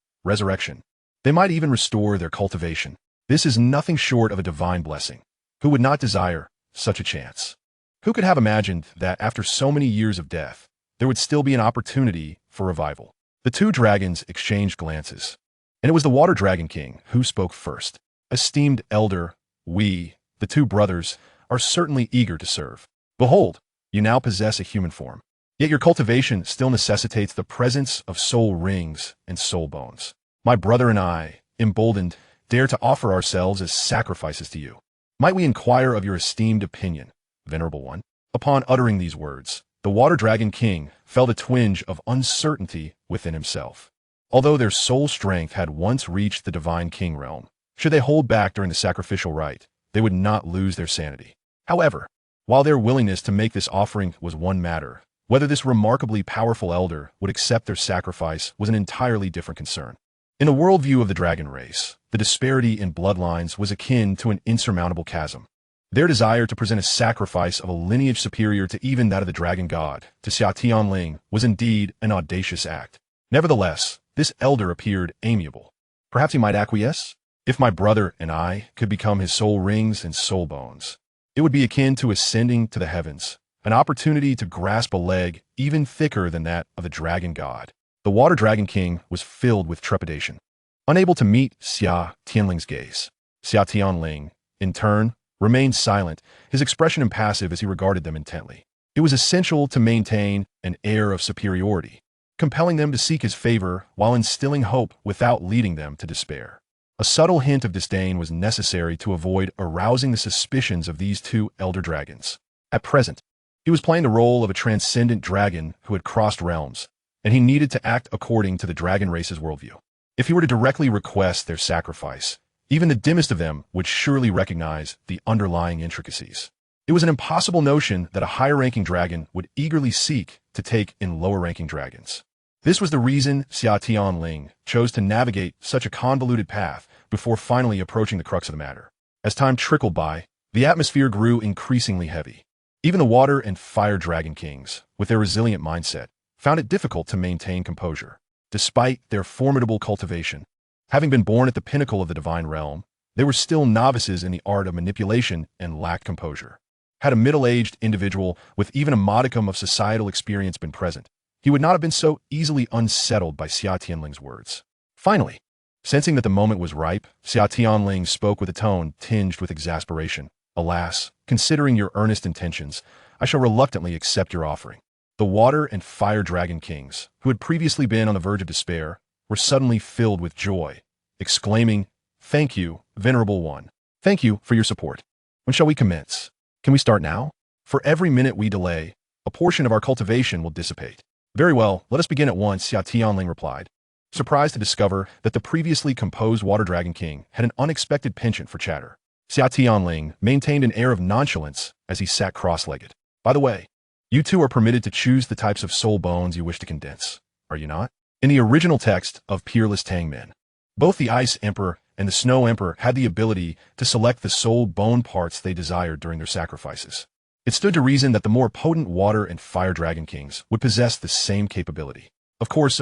They might even restore their cultivation. This is nothing short of a divine blessing. Who would not desire such a chance? Who could have imagined that after so many years of death, there would still be an opportunity for revival? The two dragons exchanged glances, and it was the Water Dragon King who spoke first. Esteemed elder, we, the two brothers, are certainly eager to serve. Behold, you now possess a human form. Yet your cultivation still necessitates the presence of soul rings and soul bones. My brother and I, emboldened, dare to offer ourselves as sacrifices to you. Might we inquire of your esteemed opinion, venerable one? Upon uttering these words, the Water Dragon King felt a twinge of uncertainty within himself. Although their soul strength had once reached the divine king realm, should they hold back during the sacrificial rite, they would not lose their sanity. However, while their willingness to make this offering was one matter, whether this remarkably powerful elder would accept their sacrifice was an entirely different concern. In the worldview of the dragon race, the disparity in bloodlines was akin to an insurmountable chasm. Their desire to present a sacrifice of a lineage superior to even that of the dragon god, to Xia Tianling, was indeed an audacious act. Nevertheless, this elder appeared amiable. Perhaps he might acquiesce? If my brother and I could become his soul rings and soul bones, it would be akin to ascending to the heavens, an opportunity to grasp a leg even thicker than that of the dragon god. The Water Dragon King was filled with trepidation. Unable to meet Xia Tianling's gaze, Xia Tianling, in turn, remained silent, his expression impassive as he regarded them intently. It was essential to maintain an air of superiority, compelling them to seek his favor while instilling hope without leading them to despair. A subtle hint of disdain was necessary to avoid arousing the suspicions of these two elder dragons. At present, he was playing the role of a transcendent dragon who had crossed realms, and he needed to act according to the dragon race's worldview. If he were to directly request their sacrifice, even the dimmest of them would surely recognize the underlying intricacies. It was an impossible notion that a higher-ranking dragon would eagerly seek to take in lower-ranking dragons. This was the reason Xia Tianling chose to navigate such a convoluted path before finally approaching the crux of the matter. As time trickled by, the atmosphere grew increasingly heavy. Even the Water and Fire Dragon Kings, with their resilient mindset, found it difficult to maintain composure. Despite their formidable cultivation, having been born at the pinnacle of the divine realm, they were still novices in the art of manipulation and lacked composure. Had a middle-aged individual with even a modicum of societal experience been present, he would not have been so easily unsettled by Xia Tianling's words. Finally, sensing that the moment was ripe, Xia Tianling spoke with a tone tinged with exasperation. Alas, considering your earnest intentions, I shall reluctantly accept your offering. The Water and Fire Dragon Kings, who had previously been on the verge of despair, were suddenly filled with joy, exclaiming, "Thank you, Venerable One. Thank you for your support. When shall we commence? Can we start now? For every minute we delay, a portion of our cultivation will dissipate." "Very well, let us begin at once," Xia Tianling replied, surprised to discover that the previously composed Water Dragon King had an unexpected penchant for chatter. Xia Tianling maintained an air of nonchalance as he sat cross-legged. "By the way, you two are permitted to choose the types of soul bones you wish to condense, are you not?" In the original text of Peerless Tangmen, both the Ice Emperor and the Snow Emperor had the ability to select the soul bone parts they desired during their sacrifices. It stood to reason that the more potent Water and Fire Dragon Kings would possess the same capability. Of course,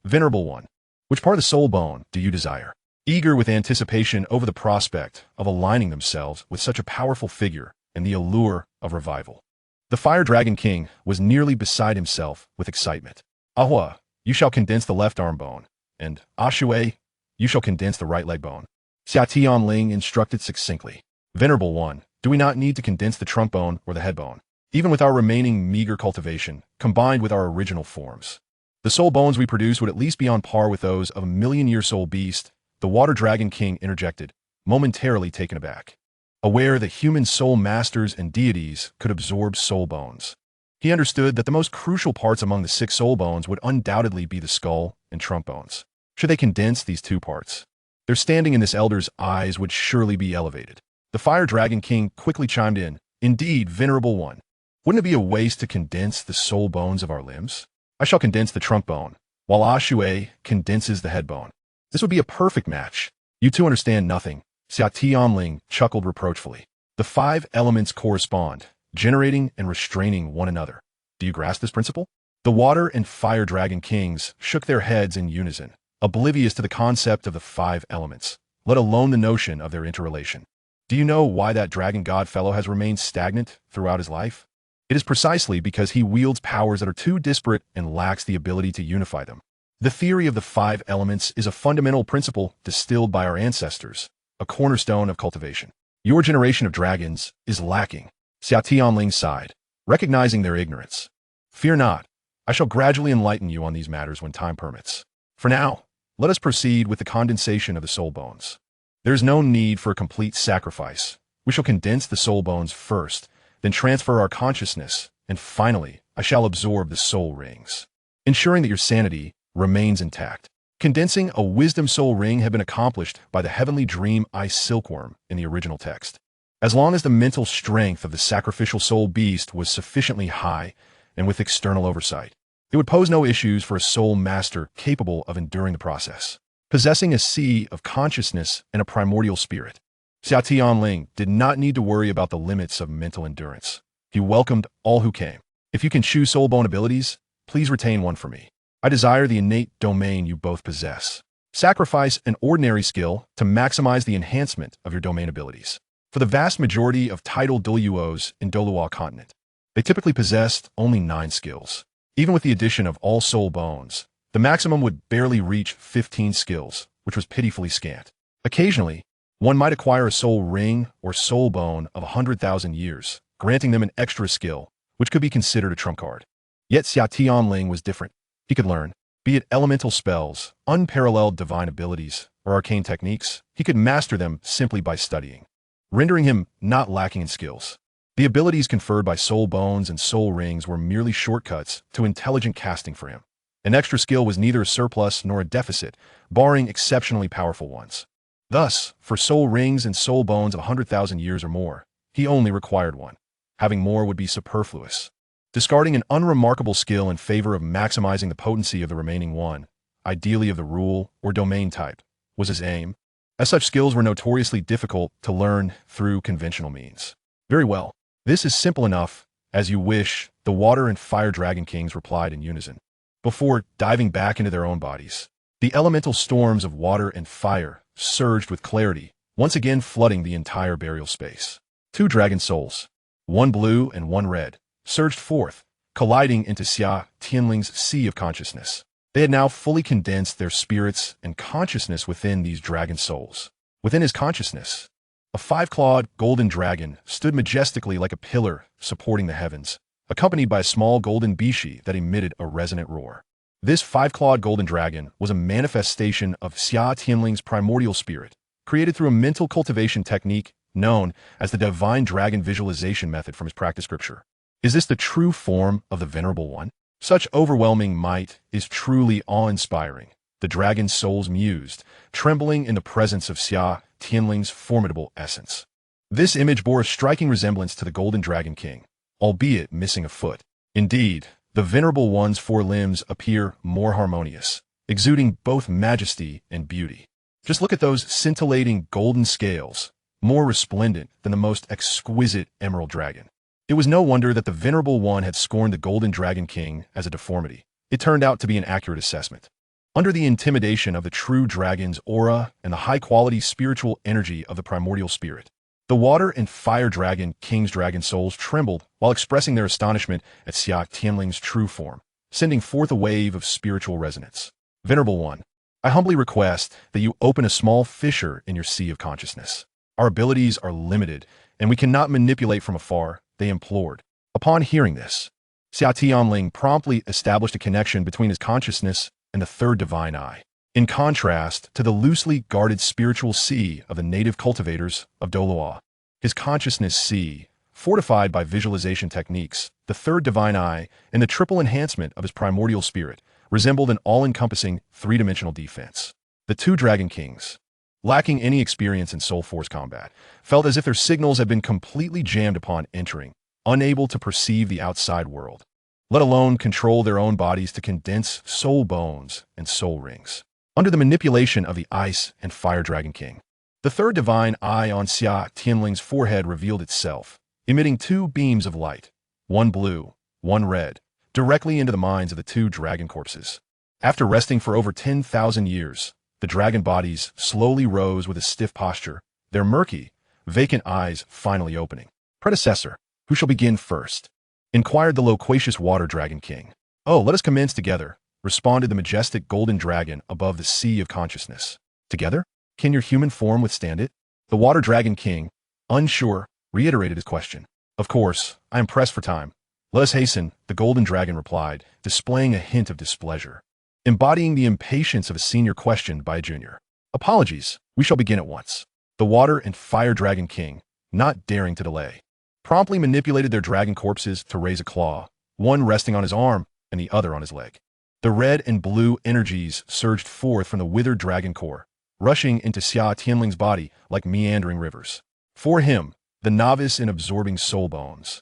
Venerable One, which part of the soul bone do you desire?" Eager with anticipation over the prospect of aligning themselves with such a powerful figure and the allure of revival, the Fire Dragon King was nearly beside himself with excitement. "Ahua, you shall condense the left arm bone, and Ashue, you shall condense the right leg bone." Xia Tianling instructed succinctly. "Venerable One, do we not need to condense the trunk bone or the head bone? Even with our remaining meager cultivation, combined with our original forms, the soul bones we produce would at least be on par with those of a million-year soul beast," the Water Dragon King interjected, momentarily taken aback. Aware that human soul masters and deities could absorb soul bones, he understood that the most crucial parts among the 6 soul bones would undoubtedly be the skull and trunk bones. Should they condense these 2 parts, their standing in this elder's eyes would surely be elevated. The Fire Dragon King quickly chimed in. "Indeed, Venerable One. Wouldn't it be a waste to condense the soul bones of our limbs? I shall condense the trunk bone, while Ashue condenses the head bone. This would be a perfect match." "You two understand nothing," Xia Tianling chuckled reproachfully. "The 5 elements correspond, generating and restraining one another. Do you grasp this principle?" The Water and Fire Dragon Kings shook their heads in unison, oblivious to the concept of the 5 elements, let alone the notion of their interrelation. "Do you know why that dragon god fellow has remained stagnant throughout his life? It is precisely because he wields powers that are too disparate and lacks the ability to unify them. The theory of the 5 elements is a fundamental principle distilled by our ancestors, a cornerstone of cultivation. Your generation of dragons is lacking." Xia Tianling sighed, recognizing their ignorance. "Fear not. I shall gradually enlighten you on these matters when time permits. For now, let us proceed with the condensation of the soul bones. There is no need for a complete sacrifice. We shall condense the soul bones first, then transfer our consciousness, and finally, I shall absorb the soul rings, ensuring that your sanity remains intact." Condensing a wisdom soul ring had been accomplished by the heavenly dream ice silkworm in the original text. As long as the mental strength of the sacrificial soul beast was sufficiently high and with external oversight, it would pose no issues for a soul master capable of enduring the process. Possessing a sea of consciousness and a primordial spirit, Xia Tianling did not need to worry about the limits of mental endurance. He welcomed all who came. "If you can choose soul bone abilities, please retain one for me. I desire the innate domain you both possess. Sacrifice an ordinary skill to maximize the enhancement of your domain abilities." For the vast majority of titled Douluos in Douluo continent, they typically possessed only 9 skills. Even with the addition of all soul bones, the maximum would barely reach 15 skills, which was pitifully scant. Occasionally, one might acquire a soul ring or soul bone of 100,000 years, granting them an extra skill, which could be considered a trump card. Yet Xia Tianling was different. He could learn, be it elemental spells, unparalleled divine abilities, or arcane techniques, he could master them simply by studying, rendering him not lacking in skills. The abilities conferred by soul bones and soul rings were merely shortcuts to intelligent casting for him. An extra skill was neither a surplus nor a deficit, barring exceptionally powerful ones. Thus, for soul rings and soul bones of 100,000 years or more, he only required one. Having more would be superfluous. Discarding an unremarkable skill in favor of maximizing the potency of the remaining one, ideally of the rule or domain type, was his aim, as such skills were notoriously difficult to learn through conventional means. "Very well. This is simple enough, as you wish," the Water and Fire Dragon Kings replied in unison, before diving back into their own bodies. The elemental storms of water and fire surged with clarity, once again flooding the entire burial space. 2 dragon souls. one blue and one red, surged forth, colliding into Xia Tianling's sea of consciousness. They had now fully condensed their spirits and consciousness within these dragon souls. Within his consciousness, a five-clawed golden dragon stood majestically like a pillar supporting the heavens, accompanied by a small golden bishi that emitted a resonant roar. This five-clawed golden dragon was a manifestation of Xia Tianling's primordial spirit, created through a mental cultivation technique known as the Divine Dragon Visualization Method from his practice scripture. Is this the true form of the Venerable One? Such overwhelming might is truly awe-inspiring. The dragon's souls mused, trembling in the presence of Xia Tianling's formidable essence. This image bore a striking resemblance to the Golden Dragon King, albeit missing a foot. Indeed, the Venerable One's four limbs appear more harmonious, exuding both majesty and beauty. Just look at those scintillating golden scales, more resplendent than the most exquisite emerald dragon. It was no wonder that the Venerable One had scorned the Golden Dragon King as a deformity. It turned out to be an accurate assessment. Under the intimidation of the true dragon's aura and the high-quality spiritual energy of the primordial spirit, the Water and Fire Dragon King's dragon souls trembled while expressing their astonishment at Xia Tianling's true form, sending forth a wave of spiritual resonance. Venerable One, I humbly request that you open a small fissure in your sea of consciousness. Our abilities are limited, and we cannot manipulate from afar, they implored. Upon hearing this, Xia Tianling promptly established a connection between his consciousness and the third divine eye. In contrast to the loosely guarded spiritual sea of the native cultivators of Douluo, his consciousness sea, fortified by visualization techniques, the third divine eye, and the triple enhancement of his primordial spirit, resembled an all-encompassing three-dimensional defense. The two Dragon Kings, lacking any experience in soul force combat, felt as if their signals had been completely jammed upon entering, unable to perceive the outside world, let alone control their own bodies to condense soul bones and soul rings. Under the manipulation of the Ice and Fire Dragon King, the third divine eye on Xia Tianling's forehead revealed itself, emitting two beams of light, one blue, one red, directly into the minds of the two dragon corpses. After resting for over 10,000 years, the dragon bodies slowly rose with a stiff posture, their murky, vacant eyes finally opening. Predecessor, who shall begin first? Inquired the loquacious Water Dragon King. Oh, let us commence together, responded the majestic golden dragon above the sea of consciousness. Together? Can your human form withstand it? The Water Dragon King, unsure, reiterated his question. Of course, I am pressed for time. Let us hasten, the golden dragon replied, displaying a hint of displeasure, embodying the impatience of a senior questioned by a junior. Apologies, we shall begin at once. The Water and Fire Dragon King, not daring to delay, promptly manipulated their dragon corpses to raise a claw, one resting on his arm and the other on his leg. The red and blue energies surged forth from the withered dragon core, rushing into Xia Tianling's body like meandering rivers. For him, the novice in absorbing soul bones,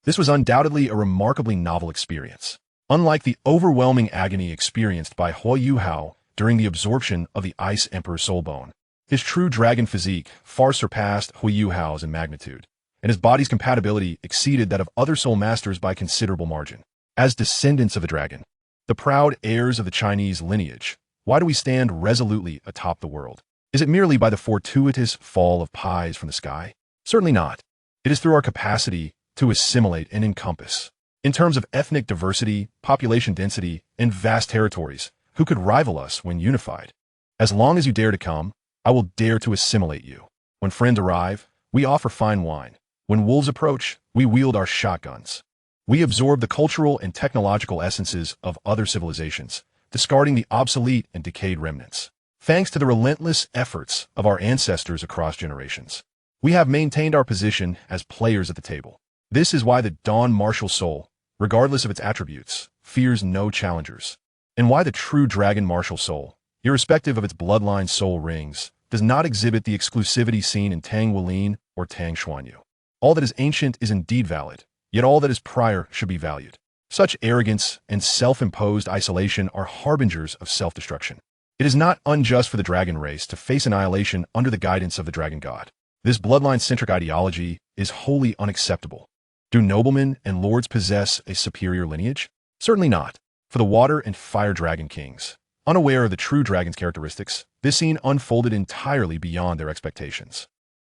this was undoubtedly a remarkably novel experience. Unlike the overwhelming agony experienced by Huo Yuhao during the absorption of the Ice Emperor's soul bone, his true dragon physique far surpassed Huo Yuhao's in magnitude, and his body's compatibility exceeded that of other soul masters by considerable margin. As descendants of the dragon, the proud heirs of the Chinese lineage, why do we stand resolutely atop the world? Is it merely by the fortuitous fall of pies from the sky? Certainly not. It is through our capacity to assimilate and encompass. In terms of ethnic diversity, population density, and vast territories, who could rival us when unified? As long as you dare to come, I will dare to assimilate you. When friends arrive, we offer fine wine. When wolves approach, we wield our shotguns. We absorb the cultural and technological essences of other civilizations, discarding the obsolete and decayed remnants. Thanks to the relentless efforts of our ancestors across generations, we have maintained our position as players at the table. This is why the Dawn martial soul, regardless of its attributes, fears no challengers, and why the true dragon martial soul, irrespective of its bloodline soul rings, does not exhibit the exclusivity seen in Tang Wulin or Tang Xuanyu. All that is ancient is indeed valid, yet all that is prior should be valued. Such arrogance and self-imposed isolation are harbingers of self-destruction. It is not unjust for the dragon race to face annihilation under the guidance of the dragon god. This bloodline-centric ideology is wholly unacceptable. Do noblemen and lords possess a superior lineage? Certainly not. For the Water and Fire Dragon Kings, unaware of the true dragon's characteristics, this scene unfolded entirely beyond their expectations.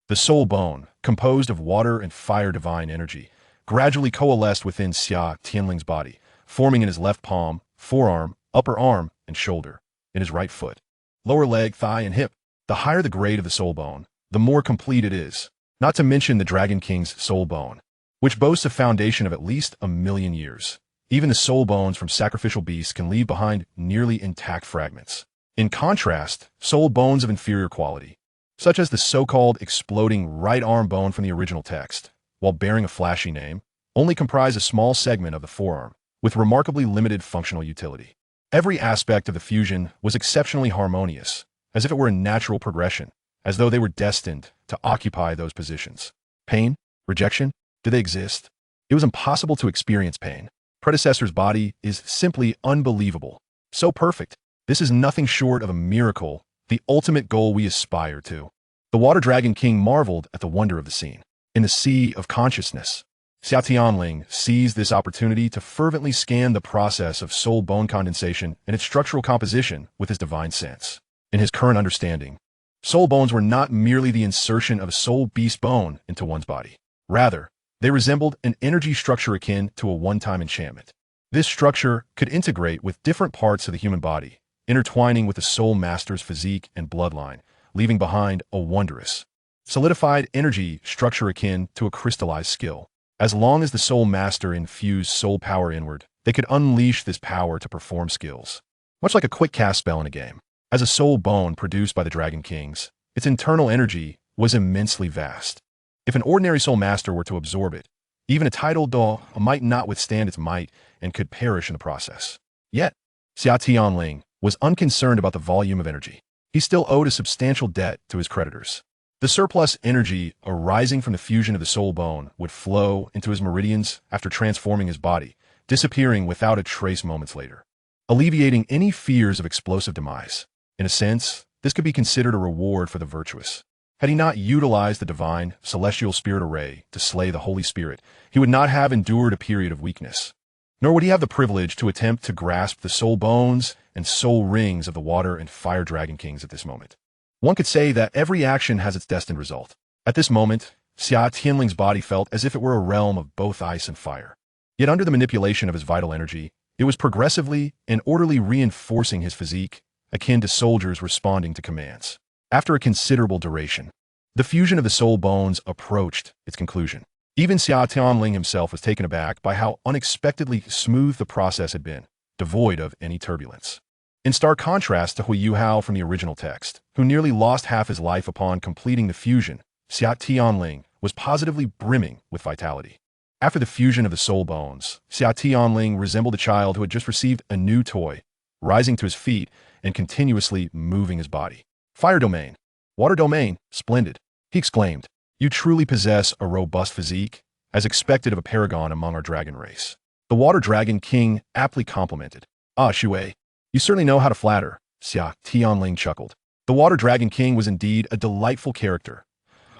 The soul bone, composed of water and fire divine energy, gradually coalesced within Xia Tianling's body, forming in his left palm, forearm, upper arm, and shoulder, in his right foot, lower leg, thigh, and hip. The higher the grade of the soul bone, the more complete it is, not to mention the Dragon King's soul bone, which boasts a foundation of at least 1,000,000 years. Even the soul bones from sacrificial beasts can leave behind nearly intact fragments. In contrast, soul bones of inferior quality, such as the so-called exploding right arm bone from the original text, while bearing a flashy name, only comprise a small segment of the forearm, with remarkably limited functional utility. Every aspect of the fusion was exceptionally harmonious, as if it were a natural progression, as though they were destined to occupy those positions. Pain? Rejection? Do they exist? It was impossible to experience pain. Predecessor's body is simply unbelievable. So perfect. This is nothing short of a miracle, the ultimate goal we aspire to. The Water Dragon King marveled at the wonder of the scene. In the sea of consciousness, Xia Tianling seized this opportunity to fervently scan the process of soul bone condensation and its structural composition with his divine sense. In his current understanding, soul bones were not merely the insertion of a soul beast bone into one's body. Rather, they resembled an energy structure akin to a one-time enchantment. This structure could integrate with different parts of the human body, intertwining with the soul master's physique and bloodline, leaving behind a wondrous, solidified energy structure akin to a crystallized skill. As long as the soul master infused soul power inward, they could unleash this power to perform skills, much like a quick cast spell in a game. As a soul bone produced by the Dragon Kings, its internal energy was immensely vast. If an ordinary soul master were to absorb it, even a titled Douluo might not withstand its might and could perish in the process. Yet, Xia Tianling was unconcerned about the volume of energy. He still owed a substantial debt to his creditors. The surplus energy arising from the fusion of the soul bone would flow into his meridians after transforming his body, disappearing without a trace moments later, alleviating any fears of explosive demise. In a sense, this could be considered a reward for the virtuous. Had he not utilized the divine, celestial spirit array to slay the Holy Spirit, he would not have endured a period of weakness. Nor would he have the privilege to attempt to grasp the soul bones and soul rings of the Water and Fire Dragon Kings at this moment. One could say that every action has its destined result. At this moment, Xia Tianling's body felt as if it were a realm of both ice and fire. Yet under the manipulation of his vital energy, it was progressively and orderly reinforcing his physique, akin to soldiers responding to commands. After a considerable duration, the fusion of the soul bones approached its conclusion. Even Xia Tianling himself was taken aback by how unexpectedly smooth the process had been, devoid of any turbulence. In stark contrast to Hui Yuhao from the original text, who nearly lost half his life upon completing the fusion, Xia Tianling was positively brimming with vitality. After the fusion of the soul bones, Xia Tianling resembled a child who had just received a new toy, rising to his feet and continuously moving his body. Fire domain, water domain, splendid, he exclaimed. You truly possess a robust physique, as expected of a paragon among our dragon race. The Water Dragon King aptly complimented. Ah, Shui, you certainly know how to flatter, Xia Tianling chuckled. The Water Dragon King was indeed a delightful character,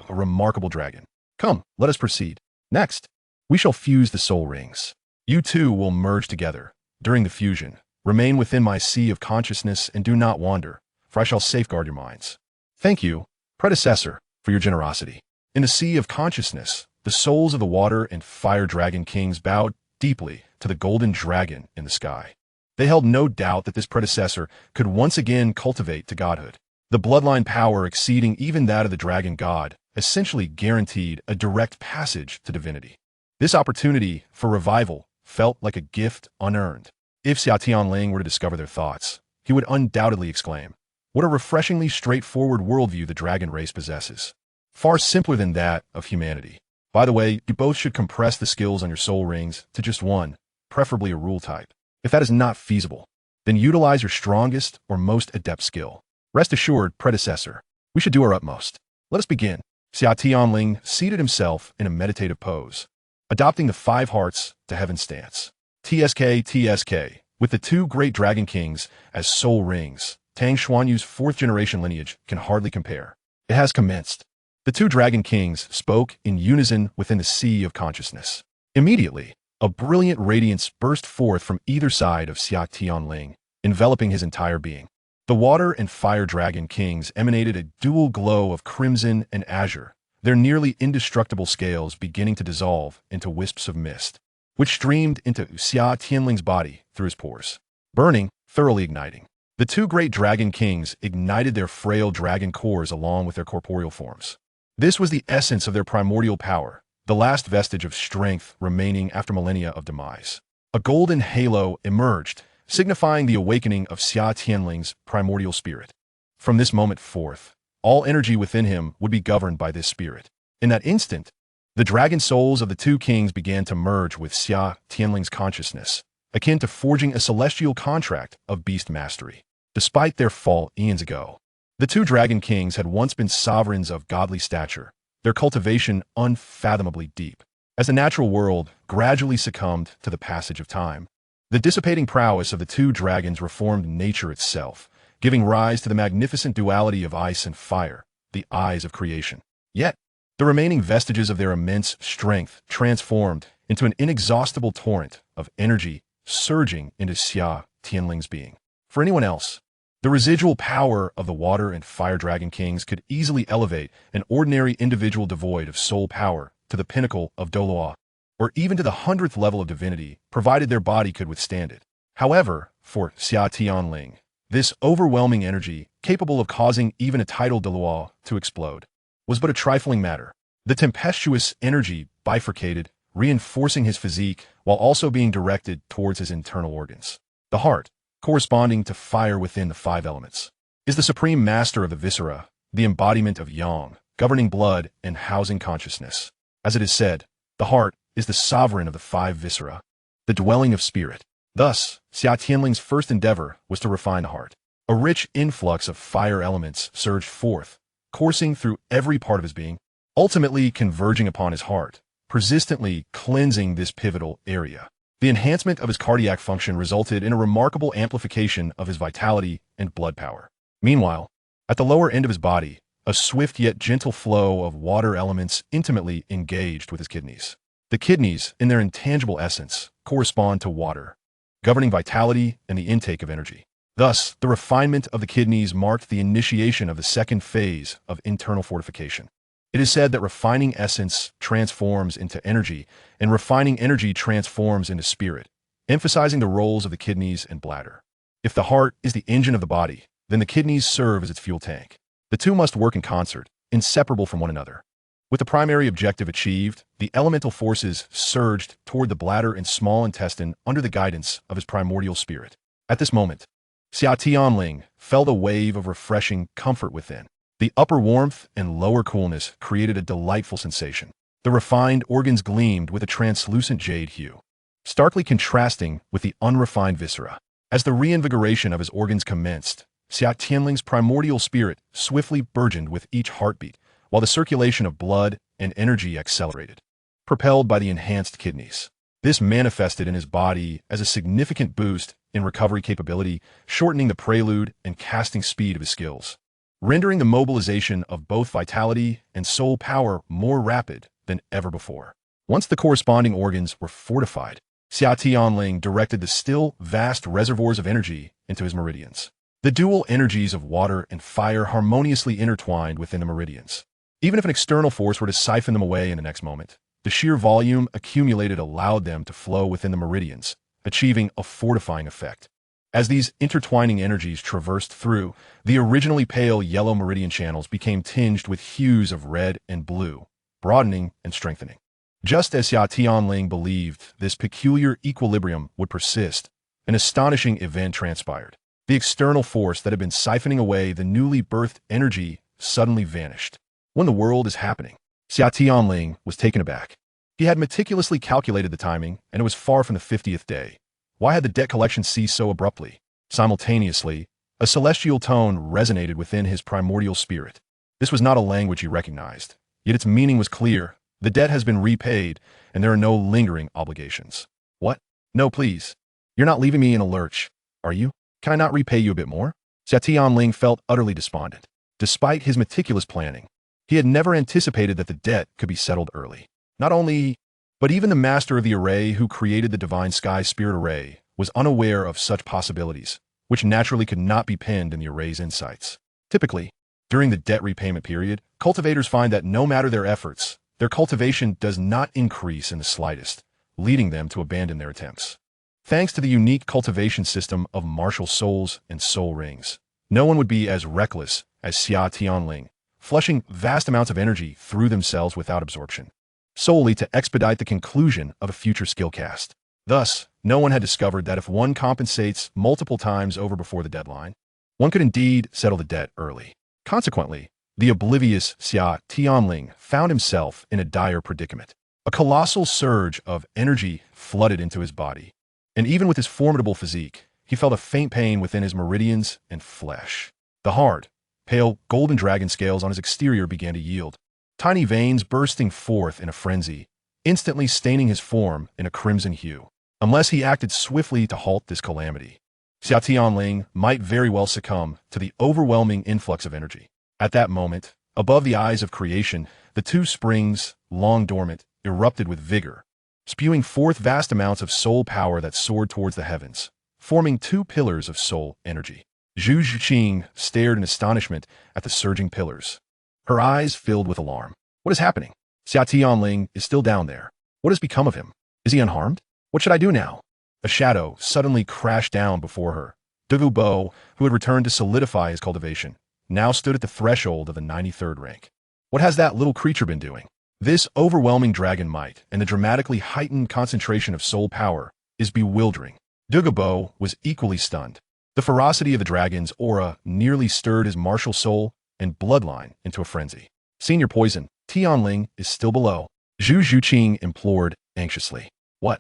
a remarkable dragon. Come, let us proceed. Next, we shall fuse the soul rings. You two will merge together. During the fusion, remain within my sea of consciousness and do not wander, for I shall safeguard your minds. Thank you, predecessor, for your generosity. In the sea of consciousness, the souls of the Water and Fire Dragon Kings bowed deeply to the golden dragon in the sky. They held no doubt that this predecessor could once again cultivate to godhood. The bloodline power exceeding even that of the dragon god essentially guaranteed a direct passage to divinity. This opportunity for revival felt like a gift unearned. If Xia Tianling were to discover their thoughts, he would undoubtedly exclaim, "What a refreshingly straightforward worldview the dragon race possesses. Far simpler than that of humanity. By the way, you both should compress the skills on your soul rings to just one, preferably a rule type. If that is not feasible, then utilize your strongest or most adept skill. Rest assured, predecessor, we should do our utmost. Let us begin." Xia Tianling seated himself in a meditative pose, adopting the 5 hearts to heaven stance. TSK, with the 2 great dragon kings as soul rings, Tang Xuanyu's 4th generation lineage can hardly compare. It has commenced. The 2 dragon kings spoke in unison within the sea of consciousness. Immediately, a brilliant radiance burst forth from either side of Xia Tianling, enveloping his entire being. The Water and Fire Dragon Kings emanated a dual glow of crimson and azure, their nearly indestructible scales beginning to dissolve into wisps of mist, which streamed into Xia Tianling's body through his pores, burning, thoroughly igniting. The two great dragon kings ignited their frail dragon cores along with their corporeal forms. This was the essence of their primordial power, the last vestige of strength remaining after millennia of demise. A golden halo emerged, signifying the awakening of Xia Tianling's primordial spirit. From this moment forth, all energy within him would be governed by this spirit. In that instant, the dragon souls of the two kings began to merge with Xia Tianling's consciousness, akin to forging a celestial contract of beast mastery. Despite their fall eons ago, the two dragon kings had once been sovereigns of godly stature, their cultivation unfathomably deep. As the natural world gradually succumbed to the passage of time, the dissipating prowess of the two dragons reformed nature itself, giving rise to the magnificent duality of ice and fire, the eyes of creation. Yet, the remaining vestiges of their immense strength transformed into an inexhaustible torrent of energy surging into Xia Tianling's being. For anyone else, the residual power of the water and fire dragon kings could easily elevate an ordinary individual devoid of soul power to the pinnacle of Douluo, or even to the 100th level of divinity, provided their body could withstand it. However, for Xia Tianling, this overwhelming energy, capable of causing even a tidal Douluo to explode, was but a trifling matter. The tempestuous energy bifurcated, reinforcing his physique while also being directed towards his internal organs. The heart, corresponding to fire within the five elements, is the supreme master of the viscera, the embodiment of yang, governing blood and housing consciousness. As it is said, the heart is the sovereign of the five viscera, the dwelling of spirit. Thus, Xia Tianling's first endeavor was to refine the heart. A rich influx of fire elements surged forth, coursing through every part of his being, ultimately converging upon his heart, persistently cleansing this pivotal area. The enhancement of his cardiac function resulted in a remarkable amplification of his vitality and blood power. Meanwhile, at the lower end of his body, a swift yet gentle flow of water elements intimately engaged with his kidneys. The kidneys, in their intangible essence, correspond to water, governing vitality and the intake of energy. Thus, the refinement of the kidneys marked the initiation of the second phase of internal fortification. It is said that refining essence transforms into energy, and refining energy transforms into spirit, emphasizing the roles of the kidneys and bladder. If the heart is the engine of the body, then the kidneys serve as its fuel tank. The two must work in concert, inseparable from one another. With the primary objective achieved, the elemental forces surged toward the bladder and small intestine under the guidance of his primordial spirit. At this moment, Xia Tianling felt a wave of refreshing comfort within. The upper warmth and lower coolness created a delightful sensation. The refined organs gleamed with a translucent jade hue, starkly contrasting with the unrefined viscera. As the reinvigoration of his organs commenced, Xia Tianling's primordial spirit swiftly burgeoned with each heartbeat, while the circulation of blood and energy accelerated, propelled by the enhanced kidneys. This manifested in his body as a significant boost in recovery capability, shortening the prelude and casting speed of his skills, rendering the mobilization of both vitality and soul power more rapid than ever before. Once the corresponding organs were fortified, Xia Tianling directed the still vast reservoirs of energy into his meridians. The dual energies of water and fire harmoniously intertwined within the meridians. Even if an external force were to siphon them away in the next moment, the sheer volume accumulated allowed them to flow within the meridians, achieving a fortifying effect. As these intertwining energies traversed through, the originally pale yellow meridian channels became tinged with hues of red and blue, broadening and strengthening. Just as Xia Tianling believed this peculiar equilibrium would persist, an astonishing event transpired. The external force that had been siphoning away the newly birthed energy suddenly vanished. When the world is happening, Xia Tianling was taken aback. He had meticulously calculated the timing, and it was far from the 50th day. Why had the debt collection ceased so abruptly? Simultaneously, a celestial tone resonated within his primordial spirit. This was not a language he recognized, yet its meaning was clear. The debt has been repaid, and there are no lingering obligations. What? No, please. You're not leaving me in a lurch, are you? Can I not repay you a bit more? Xia Tianling felt utterly despondent. Despite his meticulous planning, he had never anticipated that the debt could be settled early. Not only, but even the master of the array who created the divine sky spirit array was unaware of such possibilities, which naturally could not be pinned in the array's insights. Typically, During the debt repayment period, cultivators find that no matter their efforts, their cultivation does not increase in the slightest, leading them to abandon their attempts. Thanks to the unique cultivation system of martial souls and soul rings, no one would be as reckless as Xia Tianling, flushing vast amounts of energy through themselves without absorption, solely to expedite the conclusion of a future skill cast. Thus, no one had discovered that if one compensates multiple times over before the deadline, one could indeed settle the debt early. Consequently, the oblivious Xia Tianling found himself in a dire predicament. A colossal surge of energy flooded into his body, and even with his formidable physique, he felt a faint pain within his meridians and flesh. The hard, pale, golden dragon scales on his exterior began to yield, tiny veins bursting forth in a frenzy, instantly staining his form in a crimson hue. Unless he acted swiftly to halt this calamity, Xia Tianling might very well succumb to the overwhelming influx of energy. At that moment, above the eyes of creation, the two springs, long dormant, erupted with vigor, spewing forth vast amounts of soul power that soared towards the heavens, forming two pillars of soul energy. Zhu Zhuqing stared in astonishment at the surging pillars. Her eyes filled with alarm. What is happening? Xia Tianling is still down there. What has become of him? Is he unharmed? What should I do now? A shadow suddenly crashed down before her. Douluo, who had returned to solidify his cultivation, now stood at the threshold of the 93rd rank. What has that little creature been doing? This overwhelming dragon might and the dramatically heightened concentration of soul power is bewildering. Douluo was equally stunned. The ferocity of the dragon's aura nearly stirred his martial soul and bloodline into a frenzy. Senior Poison, Tianling is still below. Zhu Zhuqing implored anxiously. What?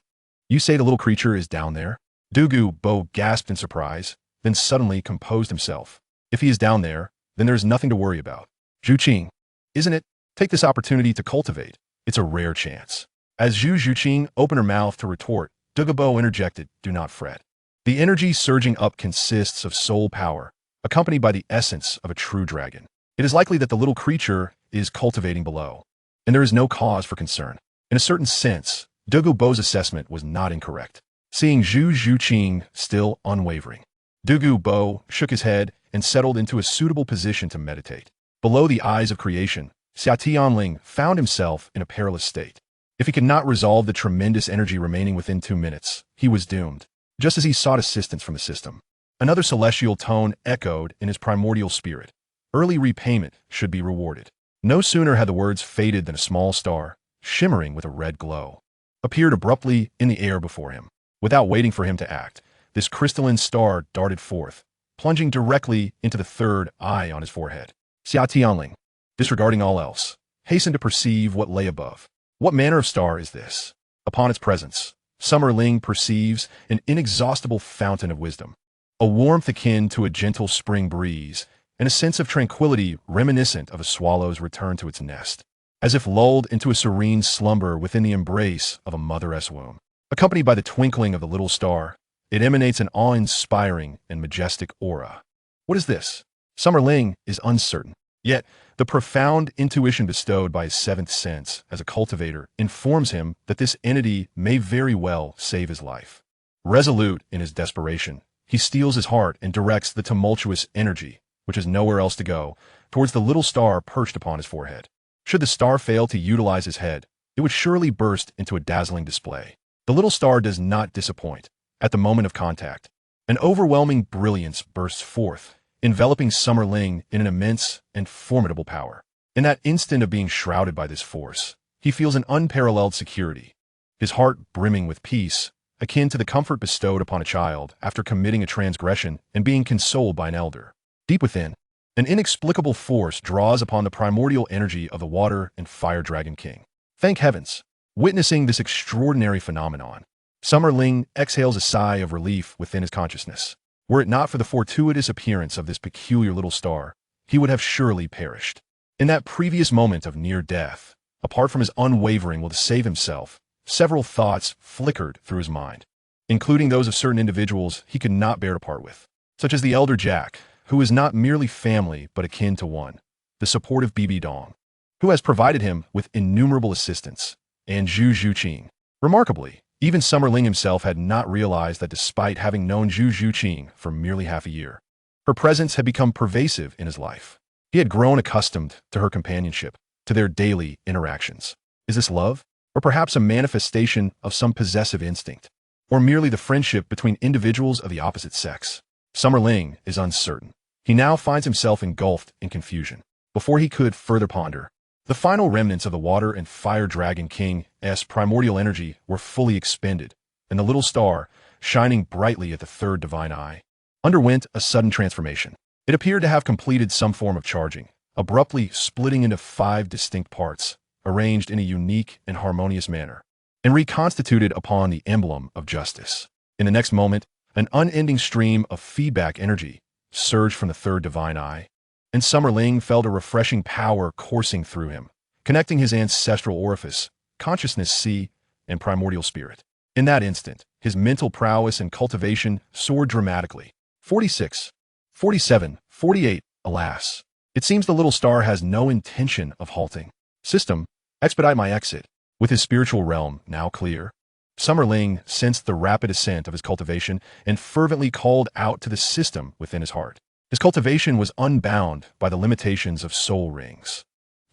You say the little creature is down there? Douluo gasped in surprise, then suddenly composed himself. If he is down there, then there is nothing to worry about. Zhuqing, isn't it? Take this opportunity to cultivate. It's a rare chance. As Zhu Zhuqing opened her mouth to retort, Douluo interjected, do not fret. The energy surging up consists of soul power, accompanied by the essence of a true dragon. It is likely that the little creature is cultivating below, and there is no cause for concern. In a certain sense, Douluo's assessment was not incorrect. Seeing Zhu Zhuqing still unwavering, Douluo shook his head and settled into a suitable position to meditate. Below the eyes of creation, Xia Tianling found himself in a perilous state. If he could not resolve the tremendous energy remaining within 2 minutes, he was doomed. Just as he sought assistance from the system, another celestial tone echoed in his primordial spirit. Early repayment should be rewarded. No sooner had the words faded than a small star, shimmering with a red glow, appeared abruptly in the air before him. Without waiting for him to act, this crystalline star darted forth, plunging directly into the third eye on his forehead. Xia Tianling, disregarding all else, hastened to perceive what lay above. What manner of star is this? Upon its presence, SoulLand perceives an inexhaustible fountain of wisdom, a warmth akin to a gentle spring breeze, and a sense of tranquility reminiscent of a swallow's return to its nest, as if lulled into a serene slumber within the embrace of a mother's womb. Accompanied by the twinkling of the little star, it emanates an awe-inspiring and majestic aura. What is this? SoulLand is uncertain, yet the profound intuition bestowed by his seventh sense as a cultivator informs him that this entity may very well save his life. Resolute in his desperation, he steels his heart and directs the tumultuous energy, which has nowhere else to go, towards the little star perched upon his forehead. Should the star fail to utilize his head, it would surely burst into a dazzling display. The little star does not disappoint. At the moment of contact, an overwhelming brilliance bursts forth, enveloping SoulLand in an immense and formidable power. In that instant of being shrouded by this force, he feels an unparalleled security, his heart brimming with peace, akin to the comfort bestowed upon a child after committing a transgression and being consoled by an elder. Deep within, an inexplicable force draws upon the primordial energy of the Water and Fire Dragon King. Thank heavens! Witnessing this extraordinary phenomenon, SoulLand exhales a sigh of relief within his consciousness. Were it not for the fortuitous appearance of this peculiar little star, he would have surely perished. In that previous moment of near death, apart from his unwavering will to save himself, several thoughts flickered through his mind, including those of certain individuals he could not bear to part with, such as the elder Jack, who is not merely family but akin to one, the supportive Bibi Dong, who has provided him with innumerable assistance, and Zhu Zhuqing. Remarkably, even SoulLand himself had not realized that despite having known Zhu Zhuqing for merely half a year, her presence had become pervasive in his life. He had grown accustomed to her companionship, to their daily interactions. Is this love? Or perhaps a manifestation of some possessive instinct? Or merely the friendship between individuals of the opposite sex? Summer Ling is uncertain. He now finds himself engulfed in confusion. Before he could further ponder, the final remnants of the Water and Fire Dragon King's primordial energy were fully expended, and the little star, shining brightly at the third divine eye, underwent a sudden transformation. It appeared to have completed some form of charging, abruptly splitting into 5 distinct parts, arranged in a unique and harmonious manner, and reconstituted upon the emblem of justice. In the next moment, an unending stream of feedback energy surged from the third divine eye, and Summer Ling felt a refreshing power coursing through him, connecting his ancestral orifice, consciousness C, and primordial spirit. In that instant, his mental prowess and cultivation soared dramatically. 46, 47, 48, alas. It seems the little star has no intention of halting. System, expedite my exit. With his spiritual realm now clear, Summer Ling sensed the rapid ascent of his cultivation and fervently called out to the system within his heart. His cultivation was unbound by the limitations of soul rings.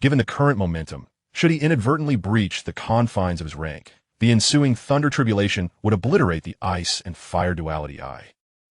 Given the current momentum, should he inadvertently breach the confines of his rank, the ensuing thunder tribulation would obliterate the ice and fire duality eye.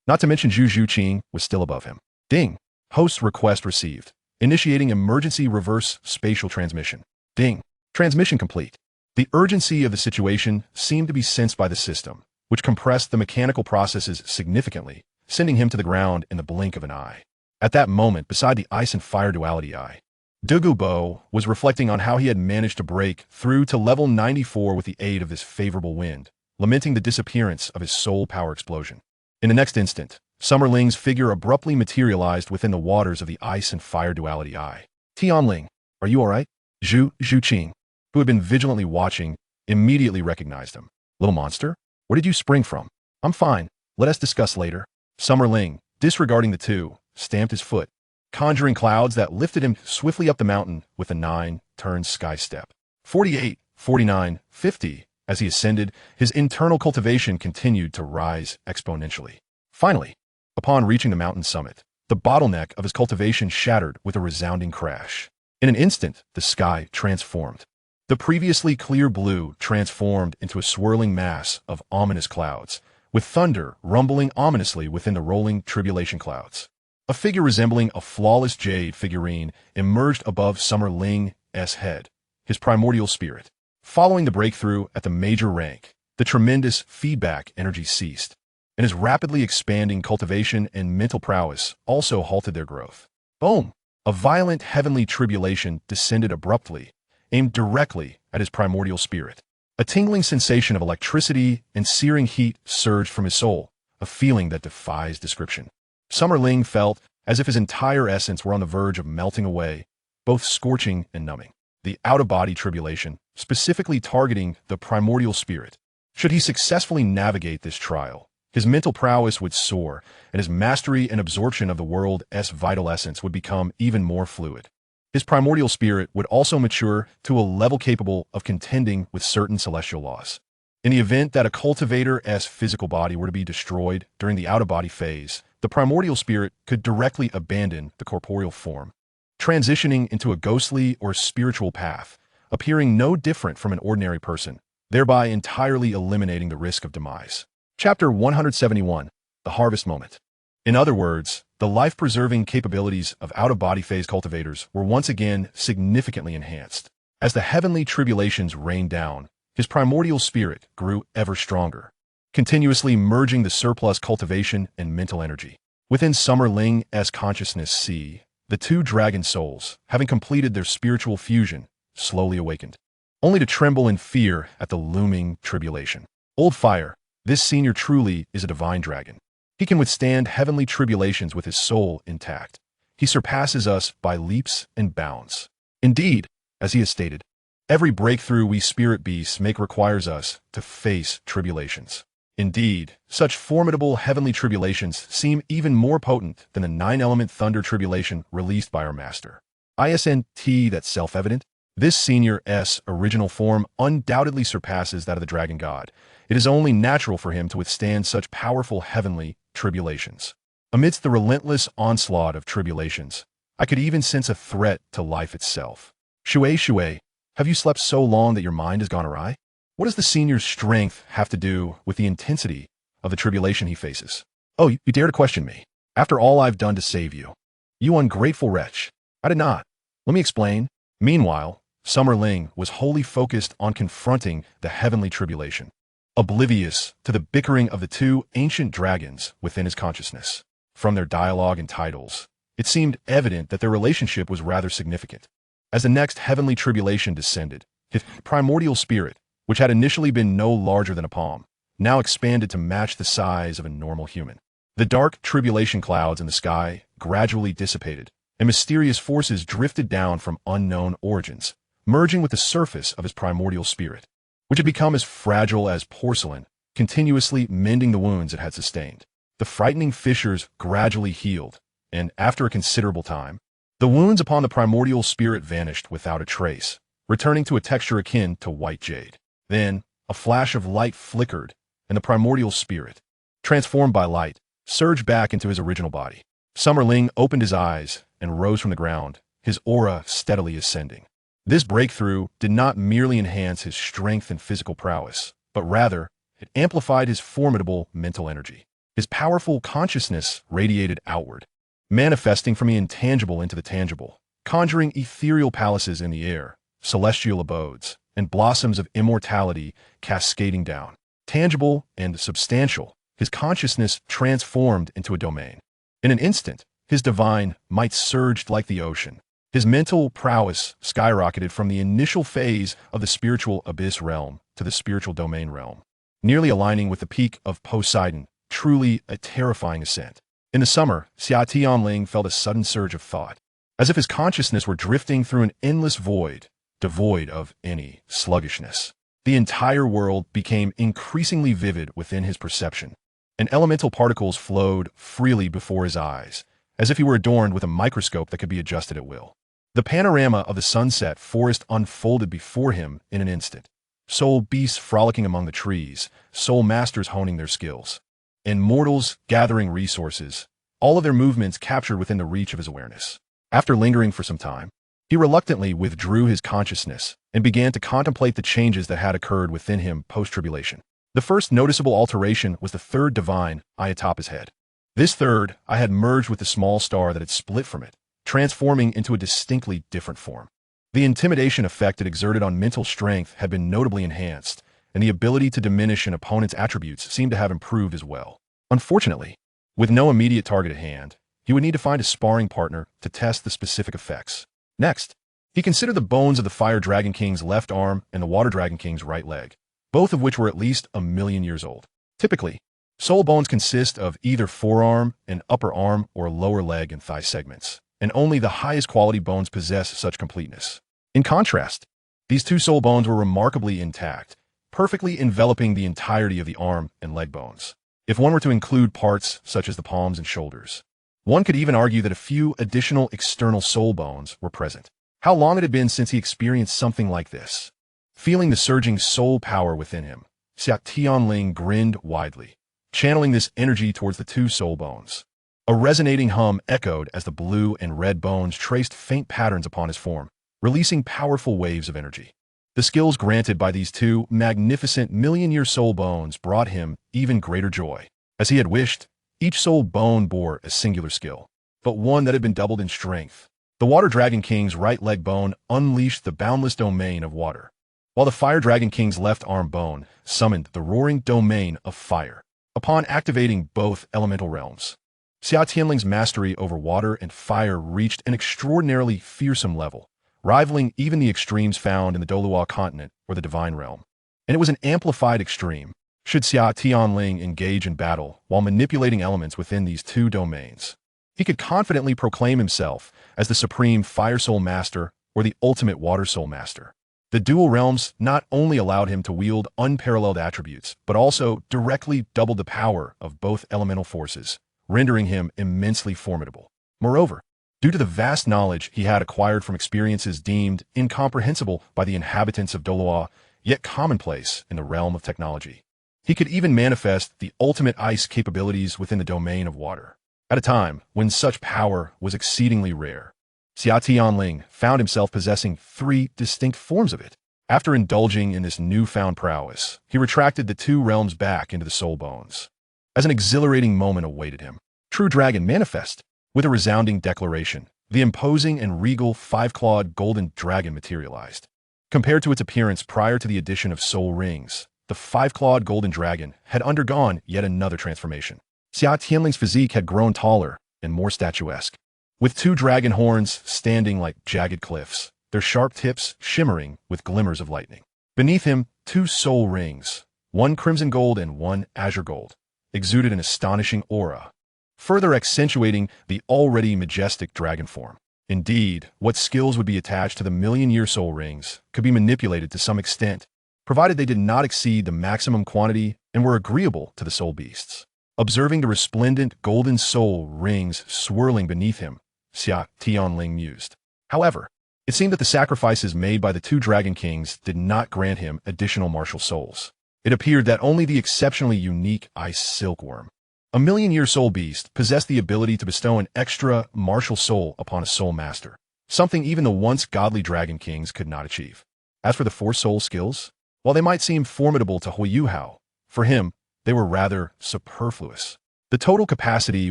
Not to mention Zhu Zhuqing was still above him. Ding. Host request received. Initiating emergency reverse spatial transmission. Ding. Transmission complete. The urgency of the situation seemed to be sensed by the system, which compressed the mechanical processes significantly, sending him to the ground in the blink of an eye. At that moment, beside the ice and fire duality eye, Douluo Dalu was reflecting on how he had managed to break through to level 94 with the aid of this favorable wind, lamenting the disappearance of his soul power explosion. In the next instant, Summer Ling's figure abruptly materialized within the waters of the ice and fire duality eye. Tianling, are you all right? Zhu Zhuqing, who had been vigilantly watching, immediately recognized him. Little monster, where did you spring from? I'm fine. Let us discuss later. Summer Ling, disregarding the two, stamped his foot, conjuring clouds that lifted him swiftly up the mountain with a 9-turn sky step. 48, 49, 50. As he ascended, his internal cultivation continued to rise exponentially. Finally, upon reaching the mountain summit, the bottleneck of his cultivation shattered with a resounding crash. In an instant, the sky transformed. The previously clear blue transformed into a swirling mass of ominous clouds, with thunder rumbling ominously within the rolling tribulation clouds. A figure resembling a flawless jade figurine emerged above Summer Ling's head, his primordial spirit. Following the breakthrough at the major rank, the tremendous feedback energy ceased, and his rapidly expanding cultivation and mental prowess also halted their growth. Boom! A violent heavenly tribulation descended abruptly, aimed directly at his primordial spirit. A tingling sensation of electricity and searing heat surged from his soul, a feeling that defies description. Summer Ling felt as if his entire essence were on the verge of melting away, both scorching and numbing. The out-of-body tribulation, specifically targeting the primordial spirit. Should he successfully navigate this trial, his mental prowess would soar, and his mastery and absorption of the world's vital essence would become even more fluid. His primordial spirit would also mature to a level capable of contending with certain celestial laws. In the event that a cultivator's physical body were to be destroyed during the out-of-body phase, the primordial spirit could directly abandon the corporeal form, transitioning into a ghostly or spiritual path, appearing no different from an ordinary person, thereby entirely eliminating the risk of demise. Chapter 171, The Harvest Moment. In other words, the life-preserving capabilities of out-of-body phase cultivators were once again significantly enhanced. As the heavenly tribulations rained down, his primordial spirit grew ever stronger, continuously merging the surplus cultivation and mental energy. Within Summer Ling's consciousness C, the two dragon souls, having completed their spiritual fusion, slowly awakened, only to tremble in fear at the looming tribulation. Old Fire, this senior truly is a divine dragon. He can withstand heavenly tribulations with his soul intact. He surpasses us by leaps and bounds. Indeed, as he has stated, every breakthrough we spirit beasts make requires us to face tribulations. Indeed, such formidable heavenly tribulations seem even more potent than the 9-element thunder tribulation released by our master. Isn't that self-evident? This senior's original form undoubtedly surpasses that of the dragon god. It is only natural for him to withstand such powerful heavenly tribulations. Amidst the relentless onslaught of tribulations, I could even sense a threat to life itself. Shui, have you slept so long that your mind has gone awry? What does the senior's strength have to do with the intensity of the tribulation he faces? Oh, you dare to question me, after all I've done to save you. You ungrateful wretch. I did not. Let me explain. Meanwhile, Summer Ling was wholly focused on confronting the heavenly tribulation, oblivious to the bickering of the two ancient dragons within his consciousness. From their dialogue and titles, it seemed evident that their relationship was rather significant. As the next heavenly tribulation descended, his primordial spirit, which had initially been no larger than a palm, now expanded to match the size of a normal human. The dark tribulation clouds in the sky gradually dissipated, and mysterious forces drifted down from unknown origins, merging with the surface of his primordial spirit, which had become as fragile as porcelain, continuously mending the wounds it had sustained. The frightening fissures gradually healed, and after a considerable time, the wounds upon the primordial spirit vanished without a trace, returning to a texture akin to white jade. Then, a flash of light flickered, and the primordial spirit, transformed by light, surged back into his original body. Summer Ling opened his eyes and rose from the ground, his aura steadily ascending. This breakthrough did not merely enhance his strength and physical prowess, but rather, it amplified his formidable mental energy. His powerful consciousness radiated outward, manifesting from the intangible into the tangible, conjuring ethereal palaces in the air, celestial abodes, and blossoms of immortality cascading down. Tangible and substantial, his consciousness transformed into a domain. In an instant, his divine might surged like the ocean. His mental prowess skyrocketed from the initial phase of the spiritual abyss realm to the spiritual domain realm, nearly aligning with the peak of Poseidon, truly a terrifying ascent. In the summer, Xia Tianling felt a sudden surge of thought, as if his consciousness were drifting through an endless void, devoid of any sluggishness. The entire world became increasingly vivid within his perception, and elemental particles flowed freely before his eyes, as if he were adorned with a microscope that could be adjusted at will. The panorama of the sunset forest unfolded before him in an instant. Soul beasts frolicking among the trees, soul masters honing their skills, and mortals gathering resources, all of their movements captured within the reach of his awareness. After lingering for some time, he reluctantly withdrew his consciousness and began to contemplate the changes that had occurred within him post-tribulation. The first noticeable alteration was the third divine eye atop his head. This third eye had merged with the small star that had split from it, transforming into a distinctly different form. The intimidation effect it exerted on mental strength had been notably enhanced, and the ability to diminish an opponent's attributes seemed to have improved as well. Unfortunately, with no immediate target at hand, he would need to find a sparring partner to test the specific effects. Next, he considered the bones of the Fire Dragon King's left arm and the Water Dragon King's right leg, both of which were at least 1,000,000 years old. Typically, soul bones consist of either forearm and upper arm or lower leg and thigh segments, and only the highest quality bones possess such completeness. In contrast, these two soul bones were remarkably intact, perfectly enveloping the entirety of the arm and leg bones. If one were to include parts such as the palms and shoulders, one could even argue that a few additional external soul bones were present. How long it had been since he experienced something like this? Feeling the surging soul power within him, Xia Tianling grinned widely, channeling this energy towards the two soul bones. A resonating hum echoed as the blue and red bones traced faint patterns upon his form, releasing powerful waves of energy. The skills granted by these two magnificent million-year soul bones brought him even greater joy. As he had wished, each soul bone bore a singular skill, but one that had been doubled in strength. The Water Dragon King's right leg bone unleashed the boundless domain of water, while the Fire Dragon King's left arm bone summoned the roaring domain of fire. Upon activating both elemental realms, Xia Tianling's mastery over water and fire reached an extraordinarily fearsome level, rivaling even the extremes found in the Douluo continent or the divine realm. And it was an amplified extreme, should Xia Tianling engage in battle while manipulating elements within these two domains. He could confidently proclaim himself as the supreme fire soul master or the ultimate water soul master. The dual realms not only allowed him to wield unparalleled attributes, but also directly doubled the power of both elemental forces, rendering him immensely formidable. Moreover, due to the vast knowledge he had acquired from experiences deemed incomprehensible by the inhabitants of Douluo, yet commonplace in the realm of technology, he could even manifest the ultimate ice capabilities within the domain of water, at a time when such power was exceedingly rare. Xia Tianling found himself possessing 3 distinct forms of it. After indulging in this newfound prowess, he retracted the 2 realms back into the soul bones. As an exhilarating moment awaited him, True Dragon manifest. With a resounding declaration, the imposing and regal 5-clawed golden dragon materialized. Compared to its appearance prior to the addition of soul rings, the 5-clawed golden dragon had undergone yet another transformation. Xia Tianling's physique had grown taller and more statuesque, with 2 dragon horns standing like jagged cliffs, their sharp tips shimmering with glimmers of lightning. Beneath him, 2 soul rings, one crimson gold and one azure gold, exuded an astonishing aura, further accentuating the already majestic dragon form. Indeed, what skills would be attached to the million-year soul rings could be manipulated to some extent, provided they did not exceed the maximum quantity and were agreeable to the soul beasts. Observing the resplendent golden soul rings swirling beneath him, Xia Tianling mused. However, it seemed that the sacrifices made by the 2 dragon kings did not grant him additional martial souls. It appeared that only the exceptionally unique ice silkworm, a million-year soul beast, possessed the ability to bestow an extra martial soul upon a soul master, something even the once godly dragon kings could not achieve. As for the 4 soul skills, while they might seem formidable to Huiyue Hao, for him, they were rather superfluous. The total capacity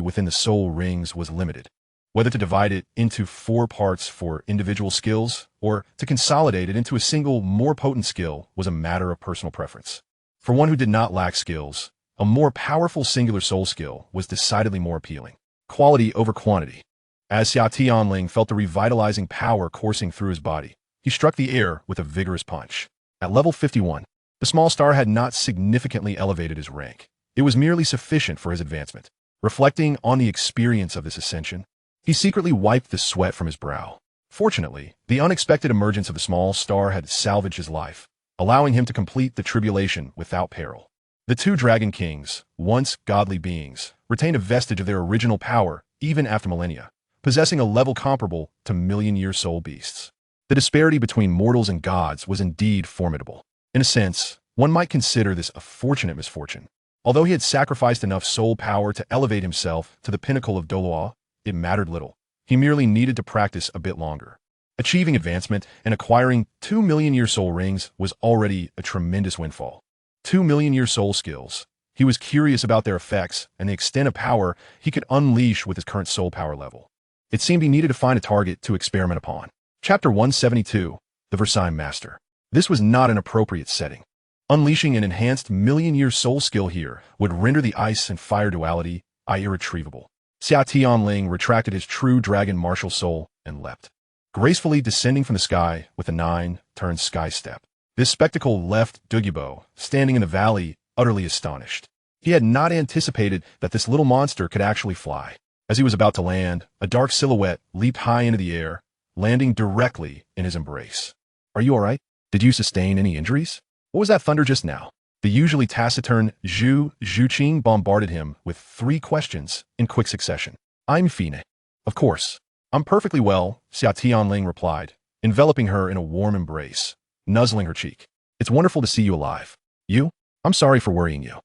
within the soul rings was limited. Whether to divide it into 4 parts for individual skills or to consolidate it into a single, more potent skill was a matter of personal preference. For one who did not lack skills, a more powerful singular soul skill was decidedly more appealing. Quality over quantity. As Xia Tianling felt the revitalizing power coursing through his body, he struck the air with a vigorous punch. At level 51, the small star had not significantly elevated his rank. It was merely sufficient for his advancement. Reflecting on the experience of this ascension, he secretly wiped the sweat from his brow. Fortunately, the unexpected emergence of the small star had salvaged his life, allowing him to complete the tribulation without peril. The 2 dragon kings, once godly beings, retained a vestige of their original power even after millennia, possessing a level comparable to million-year soul beasts. The disparity between mortals and gods was indeed formidable. In a sense, one might consider this a fortunate misfortune. Although he had sacrificed enough soul power to elevate himself to the pinnacle of Douluo, it mattered little. He merely needed to practice a bit longer. Achieving advancement and acquiring 2 million-year soul rings was already a tremendous windfall. 2 million-year soul skills. He was curious about their effects and the extent of power he could unleash with his current soul power level. It seemed he needed to find a target to experiment upon. Chapter 172, The Versailles Master. This was not an appropriate setting. Unleashing an enhanced million-year soul skill here would render the ice and fire duality irretrievable. Xia Tianling retracted his true dragon martial soul and leapt, gracefully descending from the sky with a 9-turn sky step. This spectacle left Douluo standing in the valley, utterly astonished. He had not anticipated that this little monster could actually fly. As he was about to land, a dark silhouette leaped high into the air, landing directly in his embrace. "Are you all right? Did you sustain any injuries? What was that thunder just now?" The usually taciturn Zhu Zhuqing bombarded him with 3 questions in quick succession. "I'm fine. Of course. I'm perfectly well," Xia Tianling replied, enveloping her in a warm embrace, nuzzling her cheek. "It's wonderful to see you alive. You? I'm sorry for worrying you."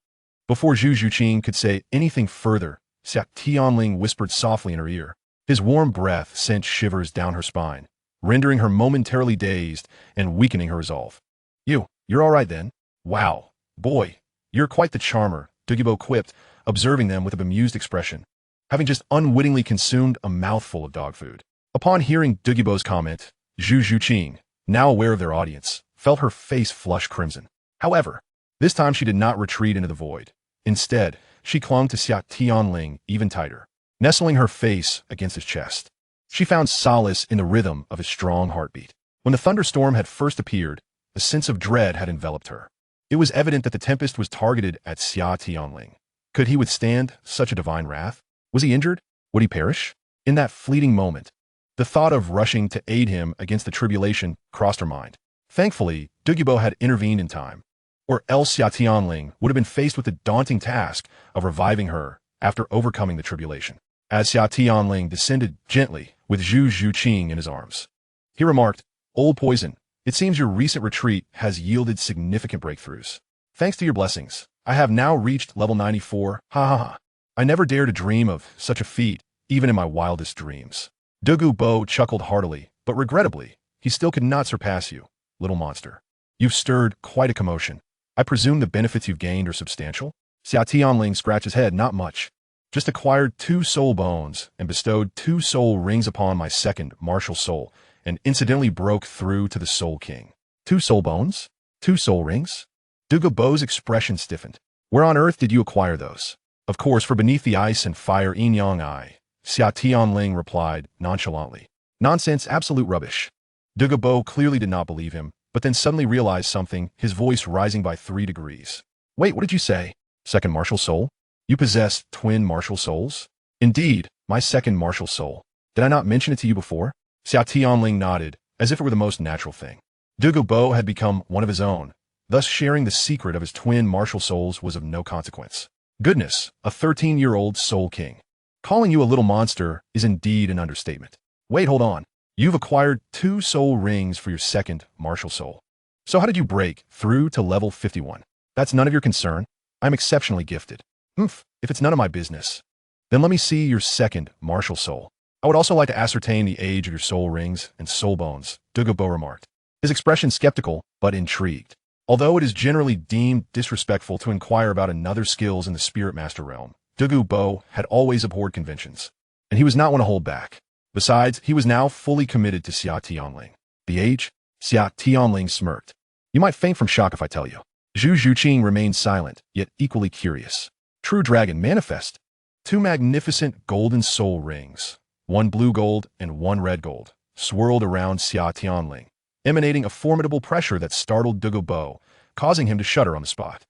Before Zhu Zhuqing could say anything further, Xia Tianling whispered softly in her ear. His warm breath sent shivers down her spine, rendering her momentarily dazed and weakening her resolve. You're all right then? Wow. Boy, you're quite the charmer," Douluo quipped, observing them with a bemused expression, having just unwittingly consumed a mouthful of dog food. Upon hearing Douluo's comment, Zhu Zhuqing, now aware of their audience, felt her face flush crimson. However, this time she did not retreat into the void. Instead, she clung to Xia Tianling even tighter, nestling her face against his chest. She found solace in the rhythm of his strong heartbeat. When the thunderstorm had first appeared, a sense of dread had enveloped her. It was evident that the tempest was targeted at Xia Tianling. Could he withstand such a divine wrath? Was he injured? Would he perish? In that fleeting moment, the thought of rushing to aid him against the tribulation crossed her mind. Thankfully, Douluo had intervened in time, or else Xia Tianling would have been faced with the daunting task of reviving her after overcoming the tribulation. As Xia Tianling descended gently with Zhu Zhuqing in his arms, he remarked, "Old poison, it seems your recent retreat has yielded significant breakthroughs. Thanks to your blessings, I have now reached level 94. Ha ha ha. I never dared to dream of such a feat, even in my wildest dreams." Douluo chuckled heartily, but regrettably, he still could not surpass you, little monster. You've stirred quite a commotion. I presume the benefits you've gained are substantial? Xia Tianling scratched his head. Not much. Just acquired 2 soul bones and bestowed 2 soul rings upon my second martial soul, and incidentally broke through to the Soul King. 2 soul bones? 2 soul rings? Douluo's expression stiffened. Where on earth did you acquire those? Of course, for beneath the ice and fire yin yang I, Xia Tianling replied nonchalantly. Nonsense, absolute rubbish. Douluo clearly did not believe him, but then suddenly realized something, his voice rising by 3 degrees. Wait, what did you say? Second martial soul? You possess twin martial souls? Indeed, my second martial soul. Did I not mention it to you before? Xia Tianling nodded, as if it were the most natural thing. Douluo had become one of his own, thus sharing the secret of his twin martial souls was of no consequence. Goodness, a 13-year-old soul king. Calling you a little monster is indeed an understatement. Wait, hold on. You've acquired 2 soul rings for your second martial soul. So how did you break through to level 51? That's none of your concern. I'm exceptionally gifted. If it's none of my business, then let me see your second martial soul. I would also like to ascertain the age of your soul rings and soul bones, Douluo remarked, his expression skeptical but intrigued. Although it is generally deemed disrespectful to inquire about another's skills in the spirit master realm, Douluo had always abhorred conventions, and he was not one to hold back. Besides, he was now fully committed to Xia Tianling. The age? Xia Tianling smirked. You might faint from shock if I tell you. Zhu Zhuqing remained silent, yet equally curious. True dragon manifest. 2 magnificent golden soul rings, 1 blue gold and 1 red gold, swirled around Xia Tianling, emanating a formidable pressure that startled Douluo, causing him to shudder on the spot.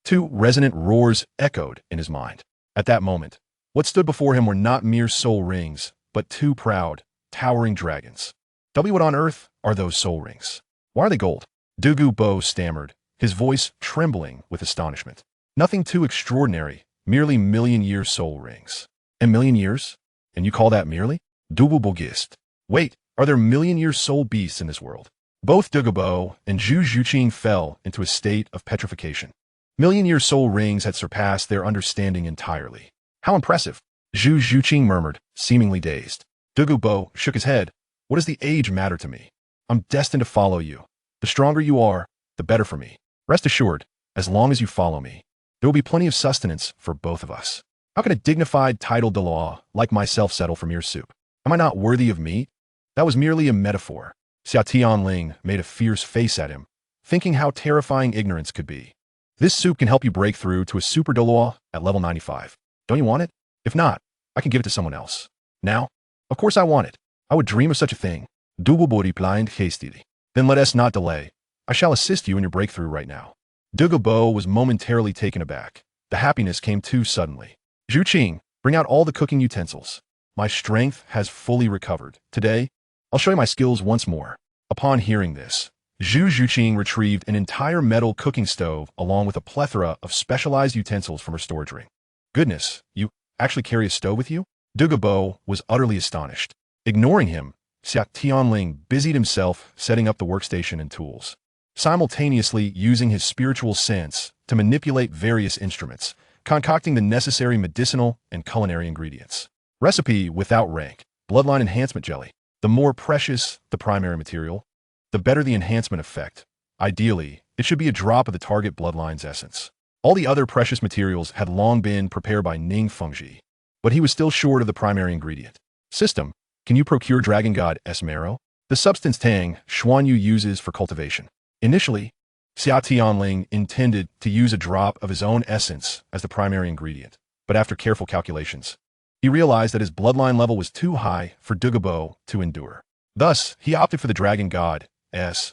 2 resonant roars echoed in his mind. At that moment, what stood before him were not mere soul rings, but 2 proud, towering dragons. What on earth are those soul rings? Why are they gold? Douluo stammered, his voice trembling with astonishment. Nothing too extraordinary, merely million-year soul rings. A million years? And you call that merely? Douluo gist. Wait, are there million-year soul beasts in this world? Both Douluo and Zhu Zhuqing fell into a state of petrification. Million-year soul rings had surpassed their understanding entirely. How impressive! Zhu Zhuqing murmured, seemingly dazed. Douluo shook his head. What does the age matter to me? I'm destined to follow you. The stronger you are, the better for me. Rest assured, as long as you follow me, there will be plenty of sustenance for both of us. How can a dignified titled Douluo like myself settle for mere soup? Am I not worthy of meat? That was merely a metaphor. Xia Tianling made a fierce face at him, thinking how terrifying ignorance could be. This soup can help you break through to a super Douluo at level 95. Don't you want it? If not, I can give it to someone else. Now? Of course I want it. I would dream of such a thing. Douluo replied hastily. Then let us not delay. I shall assist you in your breakthrough right now. Douluo was momentarily taken aback. The happiness came too suddenly. Zhuqing, bring out all the cooking utensils. My strength has fully recovered. Today, I'll show you my skills once more. Upon hearing this, Zhu Zhuqing retrieved an entire metal cooking stove along with a plethora of specialized utensils from her storage ring. Goodness, you actually carry a stove with you? Douluo was utterly astonished. Ignoring him, Xia Tianling busied himself setting up the workstation and tools, simultaneously using his spiritual sense to manipulate various instruments, concocting the necessary medicinal and culinary ingredients. Recipe without rank, bloodline enhancement jelly. The more precious the primary material, the better the enhancement effect. Ideally, it should be a drop of the target bloodline's essence. All the other precious materials had long been prepared by Ning Fengji, but he was still short of the primary ingredient. System, can you procure Dragon God Esmero? The substance Tang Xuanyu uses for cultivation. Initially, Xia Tianling intended to use a drop of his own essence as the primary ingredient, but after careful calculations, he realized that his bloodline level was too high for Douluo to endure. Thus, he opted for the Dragon God's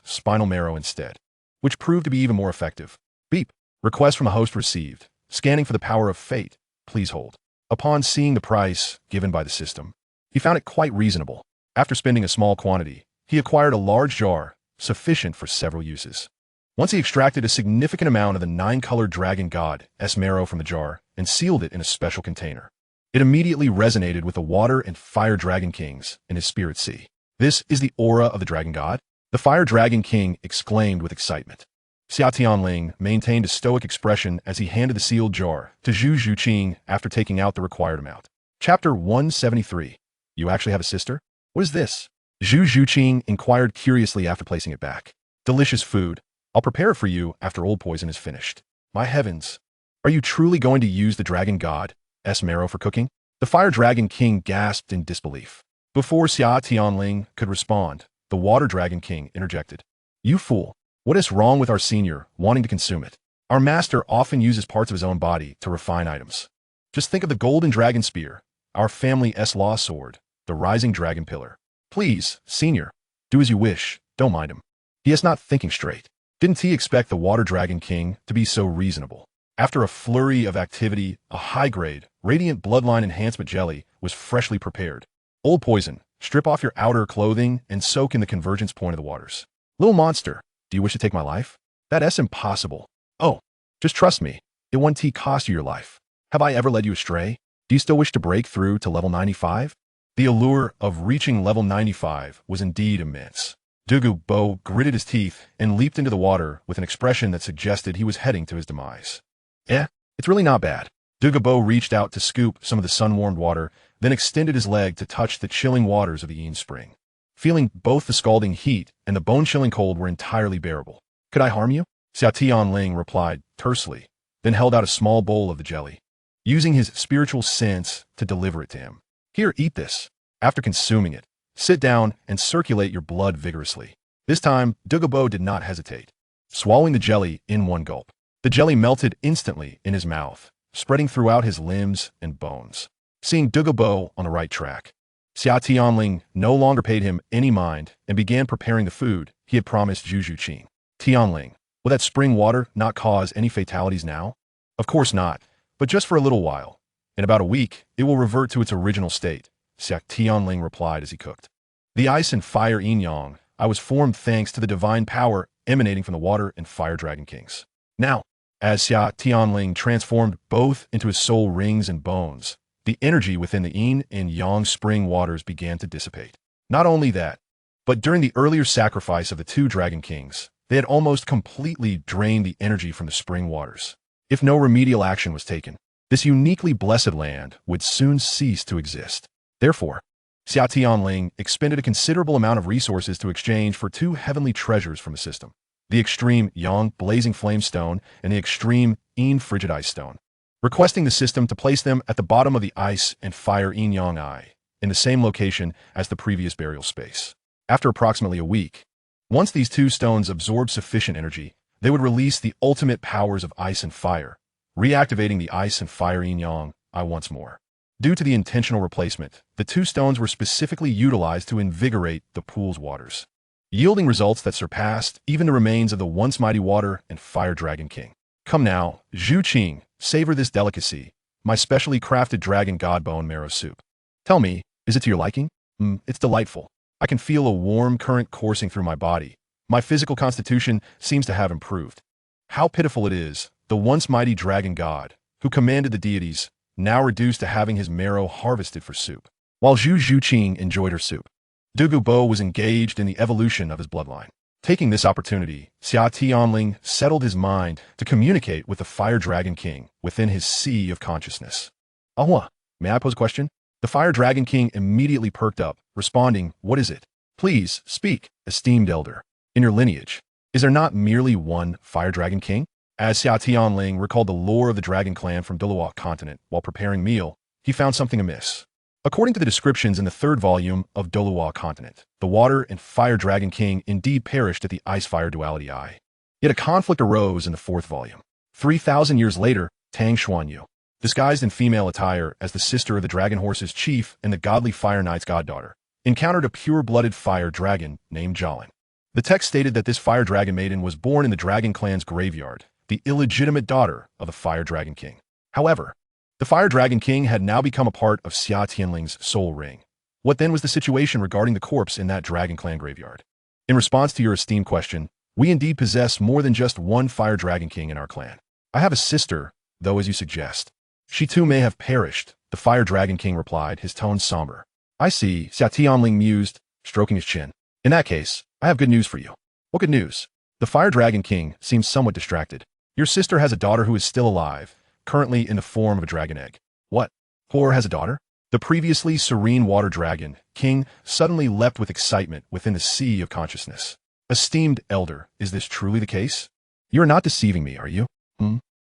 spinal marrow instead, which proved to be even more effective. Beep. Request from a host received. Scanning for the power of fate. Please hold. Upon seeing the price given by the system, he found it quite reasonable. After spending a small quantity, he acquired a large jar, sufficient for several uses. Once he extracted a significant amount of the 9-colored Dragon God's marrow from the jar and sealed it in a special container. It immediately resonated with the water and fire dragon kings in his spirit sea. This is the aura of the dragon god? The fire dragon king exclaimed with excitement. Xia Tianling maintained a stoic expression as he handed the sealed jar to Zhu Zhuqing after taking out the required amount. Chapter 173. You actually have a sister? What is this? Zhu Zhuqing inquired curiously after placing it back. Delicious food. I'll prepare it for you after old poison is finished. My heavens. Are you truly going to use the dragon god's marrow for cooking? The Fire Dragon King gasped in disbelief. Before Xia Tianling could respond, the Water Dragon King interjected. You fool. What is wrong with our senior wanting to consume it? Our master often uses parts of his own body to refine items. Just think of the golden dragon spear, our family's law sword, the rising dragon pillar. Please, senior, do as you wish, don't mind him. He is not thinking straight. Didn't he expect the Water Dragon King to be so reasonable? After a flurry of activity, a high-grade, radiant bloodline enhancement jelly was freshly prepared. Old poison, strip off your outer clothing and soak in the convergence point of the waters. Little monster, do you wish to take my life? That's impossible. Oh, just trust me, it won't cost you your life. Have I ever led you astray? Do you still wish to break through to level 95? The allure of reaching level 95 was indeed immense. Douluo gritted his teeth and leaped into the water with an expression that suggested he was heading to his demise. It's really not bad. Douluo reached out to scoop some of the sun-warmed water, then extended his leg to touch the chilling waters of the Yin Spring. Feeling both the scalding heat and the bone-chilling cold were entirely bearable. Could I harm you? Xia Tianling replied tersely, then held out a small bowl of the jelly, using his spiritual sense to deliver it to him. Here, eat this. After consuming it, sit down and circulate your blood vigorously. This time, Douluo did not hesitate, swallowing the jelly in one gulp. The jelly melted instantly in his mouth, spreading throughout his limbs and bones. Seeing Douluo on the right track, Xia Tianling no longer paid him any mind and began preparing the food he had promised Zhu Zhuqing. Tianling, will that spring water not cause any fatalities now? Of course not, but just for a little while. In about a week, it will revert to its original state, Xia Tianling replied as he cooked. The ice and fire yin-yang, I was formed thanks to the divine power emanating from the water and fire dragon kings. Now, as Xia Tianling transformed both into his soul rings and bones, the energy within the yin and yang spring waters began to dissipate. Not only that, but during the earlier sacrifice of the two dragon kings, they had almost completely drained the energy from the spring waters. If no remedial action was taken, this uniquely blessed land would soon cease to exist. Therefore, Xia Tianling expended a considerable amount of resources to exchange for two heavenly treasures from the system, the extreme yang blazing flame stone and the extreme yin frigid ice stone, requesting the system to place them at the bottom of the ice and fire yin-yang eye, in the same location as the previous burial space. After approximately a week, once these two stones absorbed sufficient energy, they would release the ultimate powers of ice and fire, reactivating the ice and fire yin-yang eye once more. Due to the intentional replacement, the two stones were specifically utilized to invigorate the pool's waters, yielding results that surpassed even the remains of the once mighty water and fire dragon king. Come now, Zhu Qing, savor this delicacy, my specially crafted dragon god bone marrow soup. Tell me, is it to your liking? It's delightful. I can feel a warm current coursing through my body. My physical constitution seems to have improved. How pitiful it is, the once mighty dragon god, who commanded the deities, now reduced to having his marrow harvested for soup. While Zhu Zhuqing enjoyed her soup, Douluo was engaged in the evolution of his bloodline. Taking this opportunity, Xia Tianling settled his mind to communicate with the Fire Dragon King within his sea of consciousness. Ahua, may I pose a question? The Fire Dragon King immediately perked up, responding, what is it? Please, speak, esteemed elder. In your lineage, is there not merely one Fire Dragon King? As Xia Tianling recalled the lore of the Dragon Clan from Douluo continent while preparing meal, he found something amiss. According to the descriptions in the third volume of Douluo continent, the Water and Fire Dragon King indeed perished at the Ice-Fire Duality Eye. Yet a conflict arose in the fourth volume. 3,000 years later, Tang Xuanyu, disguised in female attire as the sister of the Dragon Horse's chief and the godly Fire Knight's goddaughter, encountered a pure-blooded fire dragon named Jolin. The text stated that this fire dragon maiden was born in the Dragon Clan's graveyard, the illegitimate daughter of the Fire Dragon King. However, the Fire Dragon King had now become a part of Xia Tianling's soul ring. What then was the situation regarding the corpse in that Dragon Clan graveyard? In response to your esteemed question, we indeed possess more than just one Fire Dragon King in our clan. I have a sister, though, as you suggest. She too may have perished, the Fire Dragon King replied, his tone somber. I see, Xia Tianling mused, stroking his chin. In that case, I have good news for you. What good news? The Fire Dragon King seems somewhat distracted. Your sister has a daughter who is still alive, currently in the form of a dragon egg. What? Hor has a daughter? The previously serene water dragon, king, suddenly leapt with excitement within the sea of consciousness. Esteemed elder, is this truly the case? You're not deceiving me, are you?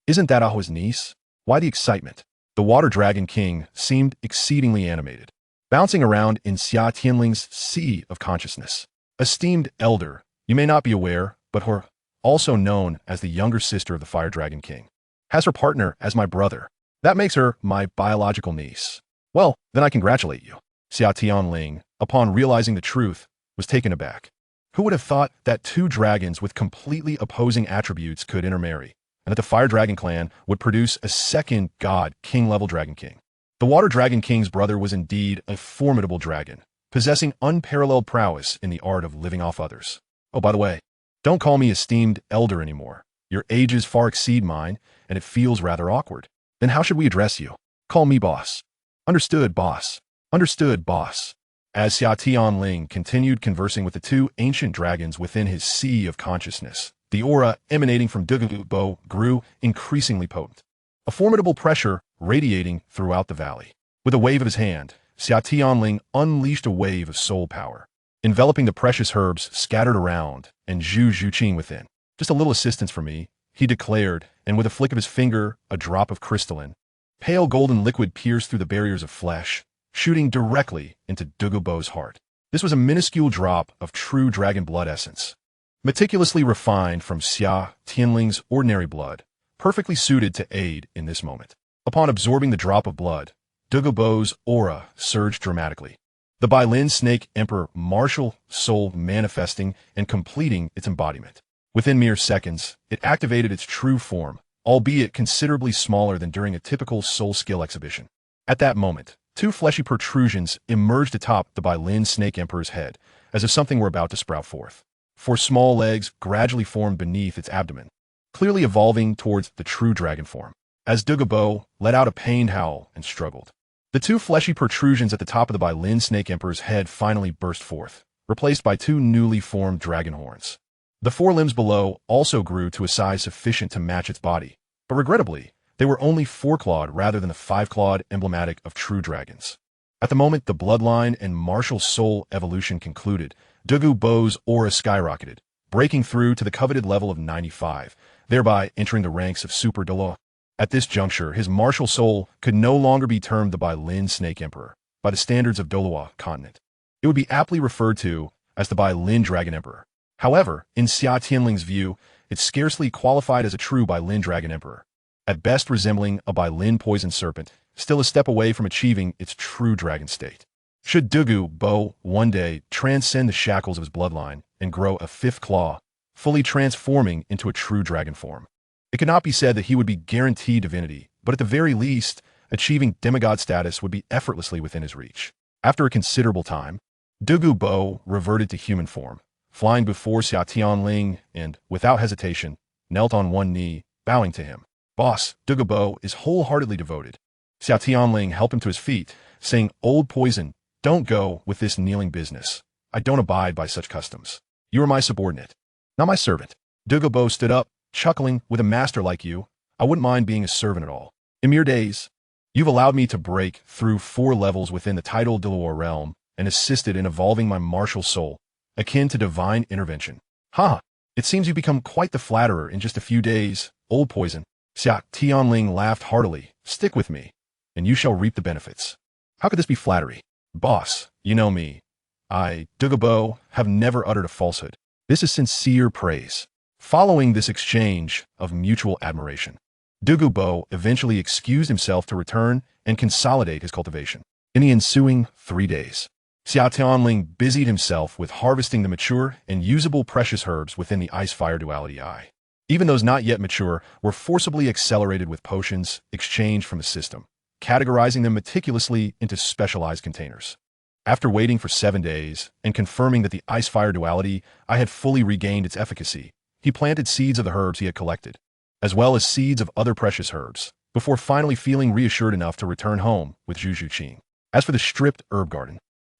Isn't that Ahua's niece? Why the excitement? The water dragon king seemed exceedingly animated, bouncing around in Xia Tianling's sea of consciousness. Esteemed elder, you may not be aware, but her, also known as the younger sister of the fire dragon king, has her partner as my brother. That makes her my biological niece. Well, then I congratulate you. Xia Tianling, upon realizing the truth, was taken aback. Who would have thought that two dragons with completely opposing attributes could intermarry, and that the Fire Dragon clan would produce a second god king-level Dragon King? The Water Dragon King's brother was indeed a formidable dragon, possessing unparalleled prowess in the art of living off others. Oh, by the way, don't call me esteemed elder anymore. Your ages far exceed mine, and it feels rather awkward. Then how should we address you? Call me boss. Understood, boss. Understood, boss. As Xia Tianling continued conversing with the two ancient dragons within his sea of consciousness, the aura emanating from Douluo grew increasingly potent, a formidable pressure radiating throughout the valley. With a wave of his hand, Xia Tianling unleashed a wave of soul power, enveloping the precious herbs scattered around and Zhu Zhuqing within. Just a little assistance for me, he declared, and with a flick of his finger, a drop of crystalline, pale golden liquid pierced through the barriers of flesh, shooting directly into Douluo's heart. This was a minuscule drop of true dragon blood essence, meticulously refined from Xia Tianling's ordinary blood, perfectly suited to aid in this moment. Upon absorbing the drop of blood, Douluo's aura surged dramatically. The Bailin Snake Emperor martial soul manifesting and completing its embodiment. Within mere seconds, it activated its true form, albeit considerably smaller than during a typical soul skill exhibition. At that moment, two fleshy protrusions emerged atop the Bailin Snake Emperor's head, as if something were about to sprout forth. Four small legs gradually formed beneath its abdomen, clearly evolving towards the true dragon form. As Douluo let out a pained howl and struggled, the two fleshy protrusions at the top of the Bailin Snake Emperor's head finally burst forth, replaced by two newly formed dragon horns. The four limbs below also grew to a size sufficient to match its body, but regrettably, they were only four-clawed rather than the five-clawed emblematic of true dragons. At the moment the bloodline and martial soul evolution concluded, Douluo's aura skyrocketed, breaking through to the coveted level of 95, thereby entering the ranks of Super Douluo. At this juncture, his martial soul could no longer be termed the Bailin Snake Emperor by the standards of Douluo continent. It would be aptly referred to as the Bailin Dragon Emperor. However, in Xia Tianling's view, it scarcely qualified as a true Bailin Dragon Emperor, at best resembling a Bailin poison serpent, still a step away from achieving its true dragon state. Should Douluo one day transcend the shackles of his bloodline and grow a fifth claw, fully transforming into a true dragon form, it could not be said that he would be guaranteed divinity, but at the very least, achieving demigod status would be effortlessly within his reach. After a considerable time, Douluo reverted to human form, flying before Xia Tianling and, without hesitation, knelt on one knee, bowing to him. Boss, Douluo is wholeheartedly devoted. Xia Tianling helped him to his feet, saying, Old poison, don't go with this kneeling business. I don't abide by such customs. You are my subordinate, not my servant. Douluo stood up, chuckling, with a master like you, I wouldn't mind being a servant at all. In mere days, you've allowed me to break through 4 levels within the title Douluo realm and assisted in evolving my martial soul, akin to divine intervention. Ha! It seems you've become quite the flatterer in just a few days, old poison. Xia Tianling laughed heartily. Stick with me, and you shall reap the benefits. How could this be flattery? Boss, you know me. I, Douluo, have never uttered a falsehood. This is sincere praise. Following this exchange of mutual admiration, Douluo eventually excused himself to return and consolidate his cultivation. In the ensuing 3 days, Xia Tianling busied himself with harvesting the mature and usable precious herbs within the ice-fire duality eye. Even those not yet mature were forcibly accelerated with potions exchanged from the system, categorizing them meticulously into specialized containers. After waiting for 7 days and confirming that the ice-fire duality eye had fully regained its efficacy, he planted seeds of the herbs he had collected, as well as seeds of other precious herbs, before finally feeling reassured enough to return home with Zhu Zhuqing. As for the stripped herb garden,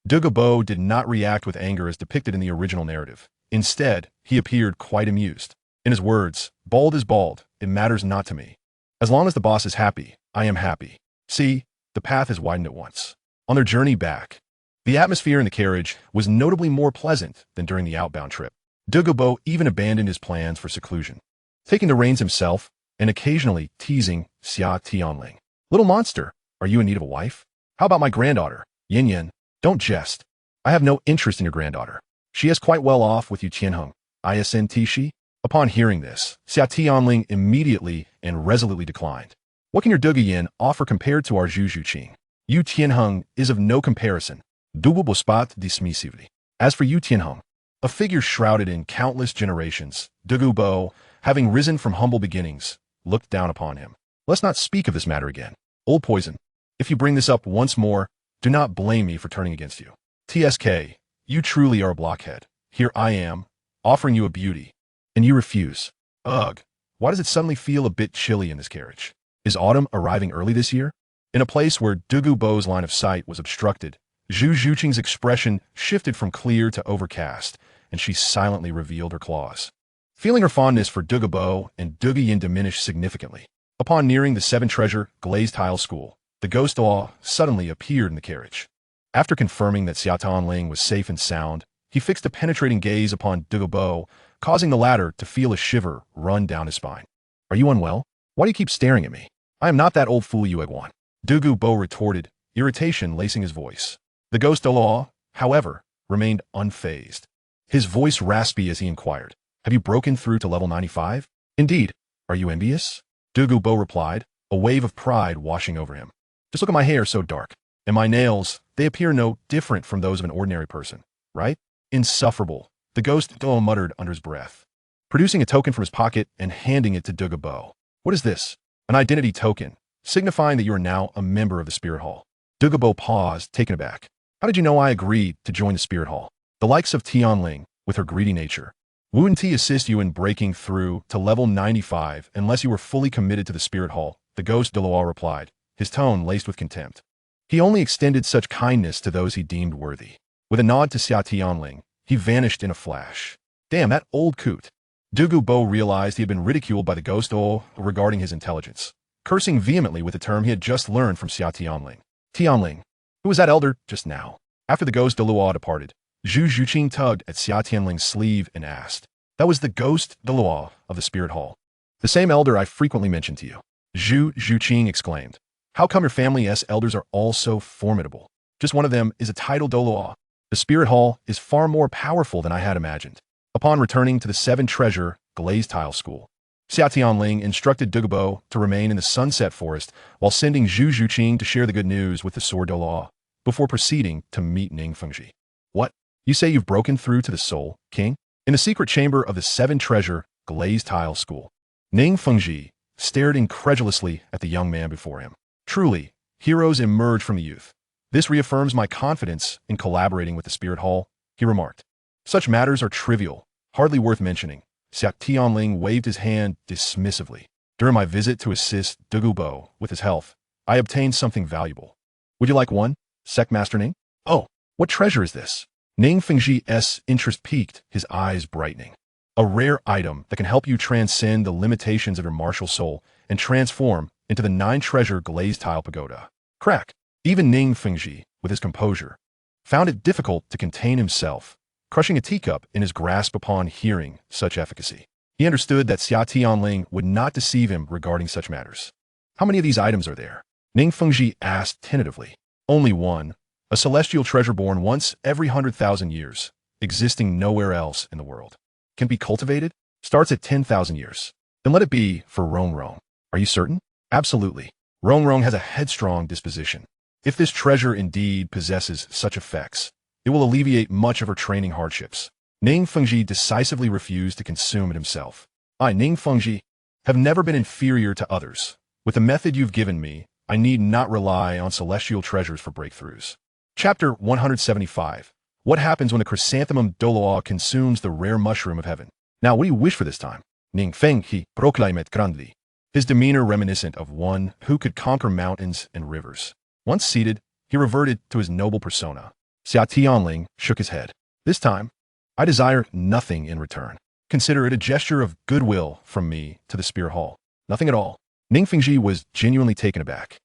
Douluo did not react with anger as depicted in the original narrative. Instead, he appeared quite amused. In his words, bald is bald, it matters not to me. As long as the boss is happy, I am happy. See, the path has widened at once. On their journey back, the atmosphere in the carriage was notably more pleasant than during the outbound trip. Douluo even abandoned his plans for seclusion, taking the reins himself and occasionally teasing Xia Tianling. Little monster, are you in need of a wife? How about my granddaughter, Yin Yin? Don't jest. I have no interest in your granddaughter. She is quite well off with you, Tianheng. Isnt she? Upon hearing this, Xia Tianling immediately and resolutely declined. What can your Dugu Yin offer compared to our Zhu Zhuqing? Yu Tianheng is of no comparison. Douluo spat dismissively. As for Yu Tianheng, a figure shrouded in countless generations, Douluo, having risen from humble beginnings, looked down upon him. Let's not speak of this matter again. Old poison. If you bring this up once more, do not blame me for turning against you. TSK, you truly are a blockhead. Here I am, offering you a beauty, and you refuse. Ugh, why does it suddenly feel a bit chilly in this carriage? Is autumn arriving early this year? In a place where Douluo's line of sight was obstructed, Zhu Zhuqing's expression shifted from clear to overcast, and she silently revealed her claws. Feeling her fondness for Douluo and Dugu Yin diminished significantly. Upon nearing the seven-treasure glazed tile school, the ghost law suddenly appeared in the carriage. After confirming that Xia Tianling was safe and sound, he fixed a penetrating gaze upon Douluo, causing the latter to feel a shiver run down his spine. Are you unwell? Why do you keep staring at me? I am not that old fool you Eguan. Douluo retorted, irritation lacing his voice. The ghost law, however, remained unfazed. His voice raspy as he inquired, have you broken through to level 95? Indeed. Are you envious? Douluo replied, a wave of pride washing over him. Just look at my hair so dark. And my nails, they appear no different from those of an ordinary person, right? Insufferable, the ghost Douluo muttered under his breath, producing a token from his pocket and handing it to Douluo. What is this? An identity token, signifying that you are now a member of the Spirit Hall. Douluo paused, taken aback. How did you know I agreed to join the Spirit Hall? The likes of Tianling, with her greedy nature, wouldn't assist you in breaking through to level 95 unless you were fully committed to the Spirit Hall, the ghost Douluo replied, his tone laced with contempt. He only extended such kindness to those he deemed worthy. With a nod to Xia Tianling, he vanished in a flash. Damn, that old coot. Douluo realized he had been ridiculed by the ghost regarding his intelligence, cursing vehemently with the term he had just learned from Xia Tianling. Tianling, who was that elder just now? After the ghost Douluo departed, Zhu Zhuqing tugged at Xia Tianling's sleeve and asked, that was the ghost Douluo of the Spirit Hall. The same elder I frequently mentioned to you. Zhu Zhuqing exclaimed. How come your family's elders are all so formidable? Just one of them is a titled Douluo. The Spirit Hall is far more powerful than I had imagined. Upon returning to the seven-treasure glazed tile school, Xia Tianling instructed Douluo to remain in the Sunset Forest while sending Zhu Zhuqing to share the good news with the Sword Douluo, before proceeding to meet Ning Fengji. What? You say you've broken through to the Soul King? In the secret chamber of the seven-treasure glazed tile school, Ning Fengji stared incredulously at the young man before him. Truly, heroes emerge from the youth. This reaffirms my confidence in collaborating with the Spirit Hall, he remarked. Such matters are trivial, hardly worth mentioning. Xia Tianling waved his hand dismissively. During my visit to assist Douluo with his health, I obtained something valuable. Would you like one, Sectmaster Ning? Oh, what treasure is this? Ning Fengji's interest piqued, his eyes brightening. A rare item that can help you transcend the limitations of your martial soul and transform into the nine-treasure glazed tile pagoda. Crack. Even Ning Fengji, with his composure, found it difficult to contain himself, crushing a teacup in his grasp upon hearing such efficacy. He understood that Xia Tianling would not deceive him regarding such matters. How many of these items are there? Ning Fengji asked tentatively. Only one, a celestial treasure born once every 100,000 years, existing nowhere else in the world. Can be cultivated? Starts at 10,000 years. Then let it be for Rongrong. Are you certain? Absolutely. Rongrong has a headstrong disposition. If this treasure indeed possesses such effects, it will alleviate much of her training hardships. Ning Fengji decisively refused to consume it himself. I, Ning Fengji, have never been inferior to others. With the method you've given me, I need not rely on celestial treasures for breakthroughs. Chapter 175. What happens when the chrysanthemum Douluo consumes the rare mushroom of heaven? Now, what do you wish for this time? Ning Fengji proclaimed grandly, his demeanor reminiscent of one who could conquer mountains and rivers. Once seated, he reverted to his noble persona. Xia Tianling shook his head. This time, I desire nothing in return. Consider it a gesture of goodwill from me to the Spirit Hall. Nothing at all. Ning Fengji was genuinely taken aback.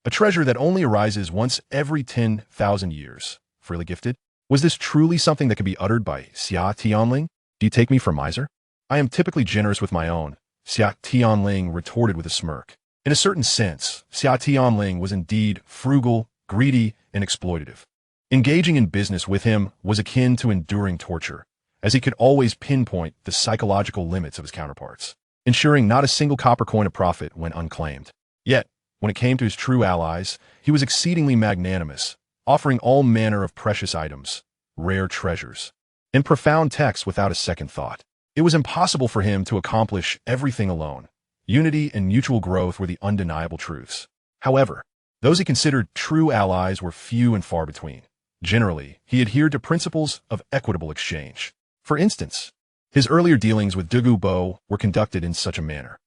a treasure that only arises once every 10,000 years, freely gifted? Was this truly something that could be uttered by Xia Tianling? Do you take me for a miser? I am typically generous with my own, Xia Tianling retorted with a smirk. In a certain sense, Xia Tianling was indeed frugal, greedy, and exploitative. Engaging in business with him was akin to enduring torture, as he could always pinpoint the psychological limits of his counterparts, ensuring not a single copper coin of profit went unclaimed. Yet, when it came to his true allies, he was exceedingly magnanimous, offering all manner of precious items, rare treasures, and profound texts without a second thought. It was impossible for him to accomplish everything alone. Unity and mutual growth were the undeniable truths. However, those he considered true allies were few and far between. Generally, he adhered to principles of equitable exchange. For instance, his earlier dealings with Douluo were conducted in such a manner.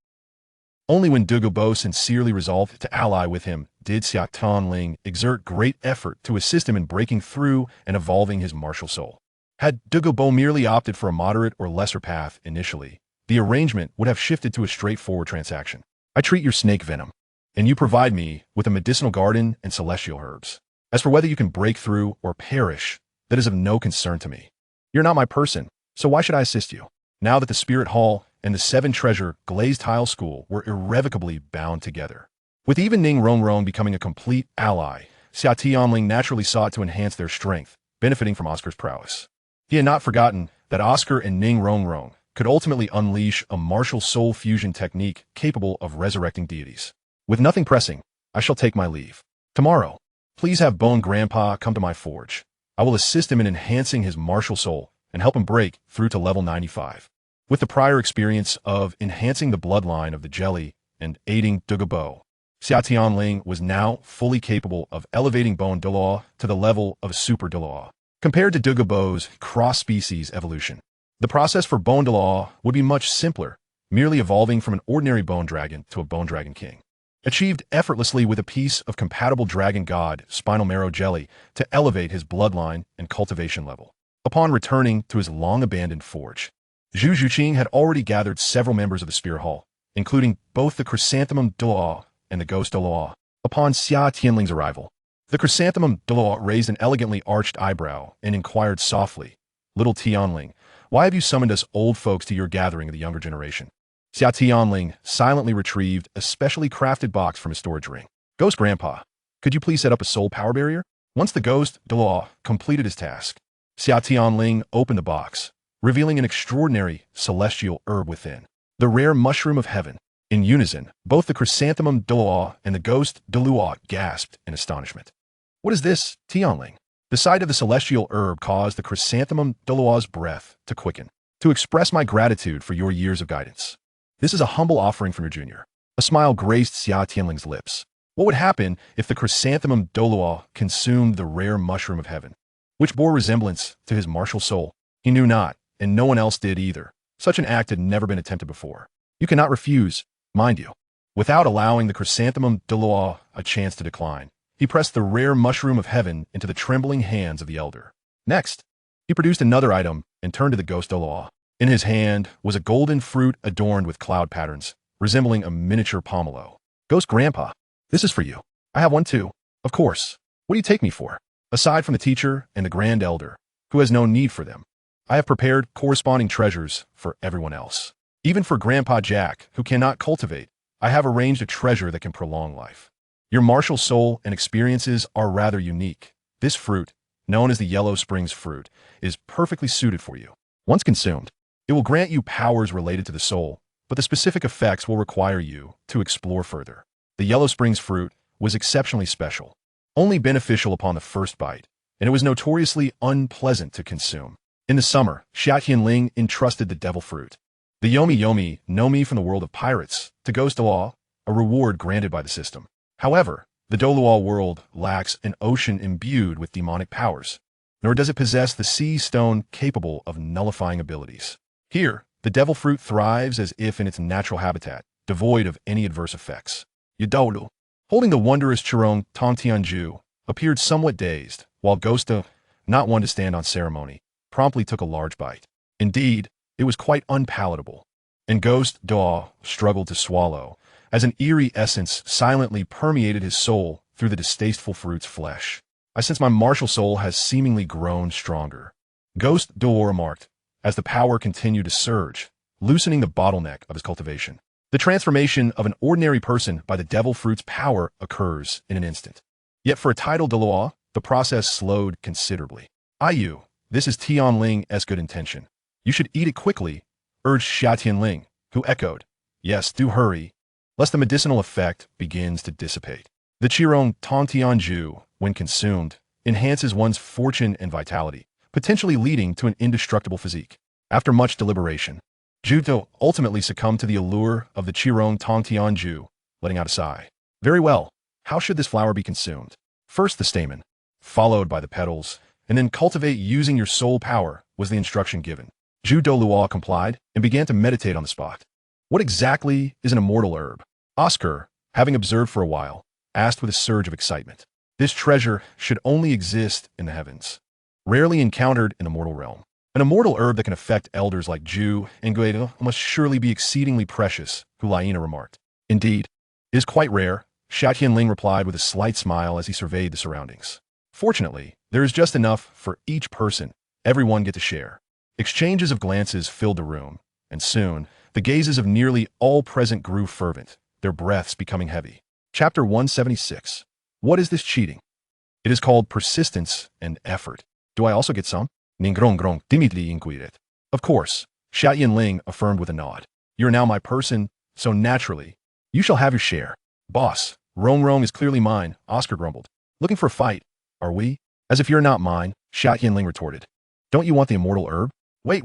Only when Douluo sincerely resolved to ally with him did Xia Tianling exert great effort to assist him in breaking through and evolving his martial soul. Had Douluo merely opted for a moderate or lesser path initially, the arrangement would have shifted to a straightforward transaction. I treat your snake venom, and you provide me with a medicinal garden and celestial herbs. As for whether you can break through or perish, that is of no concern to me. You're not my person, so why should I assist you? Now that the Spirit Hall and the Seven Treasure Glazed Tile School were irrevocably bound together. With even Ning Rongrong becoming a complete ally, Xia Tianling naturally sought to enhance their strength, benefiting from Oscar's prowess. He had not forgotten that Oscar and Ning Rongrong could ultimately unleash a martial soul fusion technique capable of resurrecting deities. With nothing pressing, I shall take my leave. Tomorrow, please have Bone Grandpa come to my forge. I will assist him in enhancing his martial soul and help him break through to level 95. With the prior experience of enhancing the bloodline of the jelly and aiding Douluo, Xia Tianling was now fully capable of elevating Bone Dalu to the level of Super Dalu. Compared to Douluo's cross-species evolution, the process for Bone Dalu would be much simpler, merely evolving from an ordinary bone dragon to a bone dragon king. Achieved effortlessly with a piece of compatible dragon god spinal marrow jelly to elevate his bloodline and cultivation level. Upon returning to his long-abandoned forge, Zhu Zhuqing had already gathered several members of the Spirit Hall, including both the Chrysanthemum Dalu and the Ghost Dalu. Upon Xia Tianling's arrival, the Chrysanthemum Dalu raised an elegantly arched eyebrow and inquired softly, "Little Tianling, why have you summoned us old folks to your gathering of the younger generation?" Xia Tianling silently retrieved a specially crafted box from his storage ring. "Ghost Grandpa, could you please set up a soul power barrier?" Once the Ghost Dalu completed his task, Xia Tianling opened the box, revealing an extraordinary celestial herb within, the rare mushroom of heaven. In unison, both the Chrysanthemum Dalu and the Ghost Dalu gasped in astonishment. "What is this, Tianling?" The sight of the celestial herb caused the Chrysanthemum Dalu's breath to quicken. "To express my gratitude for your years of guidance. This is a humble offering from your junior." A smile graced Xia Tianling's lips. What would happen if the Chrysanthemum Dalu consumed the rare mushroom of heaven, which bore resemblance to his martial soul? He knew not, and no one else did either. Such an act had never been attempted before. You cannot refuse, mind you. Without allowing the Chrysanthemum Dalu a chance to decline, he pressed the rare mushroom of heaven into the trembling hands of the elder. Next, he produced another item and turned to the Ghost Dalu. In his hand was a golden fruit adorned with cloud patterns, resembling a miniature pomelo. "Ghost Grandpa, this is for you. I have one too. Of course. What do you take me for? Aside from the teacher and the grand elder, who has no need for them, I have prepared corresponding treasures for everyone else. Even for Grandpa Jack, who cannot cultivate, I have arranged a treasure that can prolong life. Your martial soul and experiences are rather unique. This fruit, known as the Yellow Springs fruit, is perfectly suited for you. Once consumed, it will grant you powers related to the soul, but the specific effects will require you to explore further." The Yellow Springs fruit was exceptionally special, only beneficial upon the first bite, and it was notoriously unpleasant to consume. In the summer, Xia Tianling entrusted the devil fruit, the Yomi Yomi Nomi from the world of pirates, to Ghost Dalu, a reward granted by the system. However, the Douluo world lacks an ocean imbued with demonic powers, nor does it possess the sea stone capable of nullifying abilities. Here, the devil fruit thrives as if in its natural habitat, devoid of any adverse effects. Doulu, holding the wondrous Chirong Tong Tianju, appeared somewhat dazed, while Ghosta, not one to stand on ceremony, promptly took a large bite. Indeed, it was quite unpalatable, and Ghost Dalu struggled to swallow, as an eerie essence silently permeated his soul, through the distasteful fruit's flesh. I sense my martial soul has seemingly grown stronger. Ghost Douluo remarked, as the power continued to surge, loosening the bottleneck of his cultivation. The transformation of an ordinary person by the devil fruit's power occurs in an instant. Yet for a titled Douluo, the process slowed considerably. "Ayu, this is Tianling's good intention. You should eat it quickly," urged Xia Tianling, who echoed, "Yes, do hurry," lest the medicinal effect begins to dissipate. The Qirong Tongtianju, when consumed, enhances one's fortune and vitality, potentially leading to an indestructible physique. After much deliberation, Juto ultimately succumbed to the allure of the Qirong Tongtianju, letting out a sigh. "Very well. How should this flower be consumed? First the stamen, followed by the petals, and then cultivate using your soul power," was the instruction given. Zhu Douluo complied and began to meditate on the spot. What exactly is an immortal herb? Oscar, having observed for a while, asked with a surge of excitement. This treasure should only exist in the heavens, rarely encountered in the mortal realm. An immortal herb that can affect elders like Zhu and Guido must surely be exceedingly precious, Hulaina remarked. "Indeed, it is quite rare," Xia Tianling replied with a slight smile as he surveyed the surroundings. "Fortunately, there is just enough for each person. Everyone get to share." Exchanges of glances filled the room, and soon, the gazes of nearly all present grew fervent, their breaths becoming heavy. Chapter 176. What is this cheating? It is called persistence and effort. "Do I also get some?" Ningrong Dimitri inquired. "Of course," Xia Tianling affirmed with a nod. "You are now my person, so naturally, you shall have your share." "Boss, Rong is clearly mine," Oscar grumbled. "Looking for a fight, are we?" "As if you're not mine," Xia Tianling retorted. "Don't you want the immortal herb?" Wait,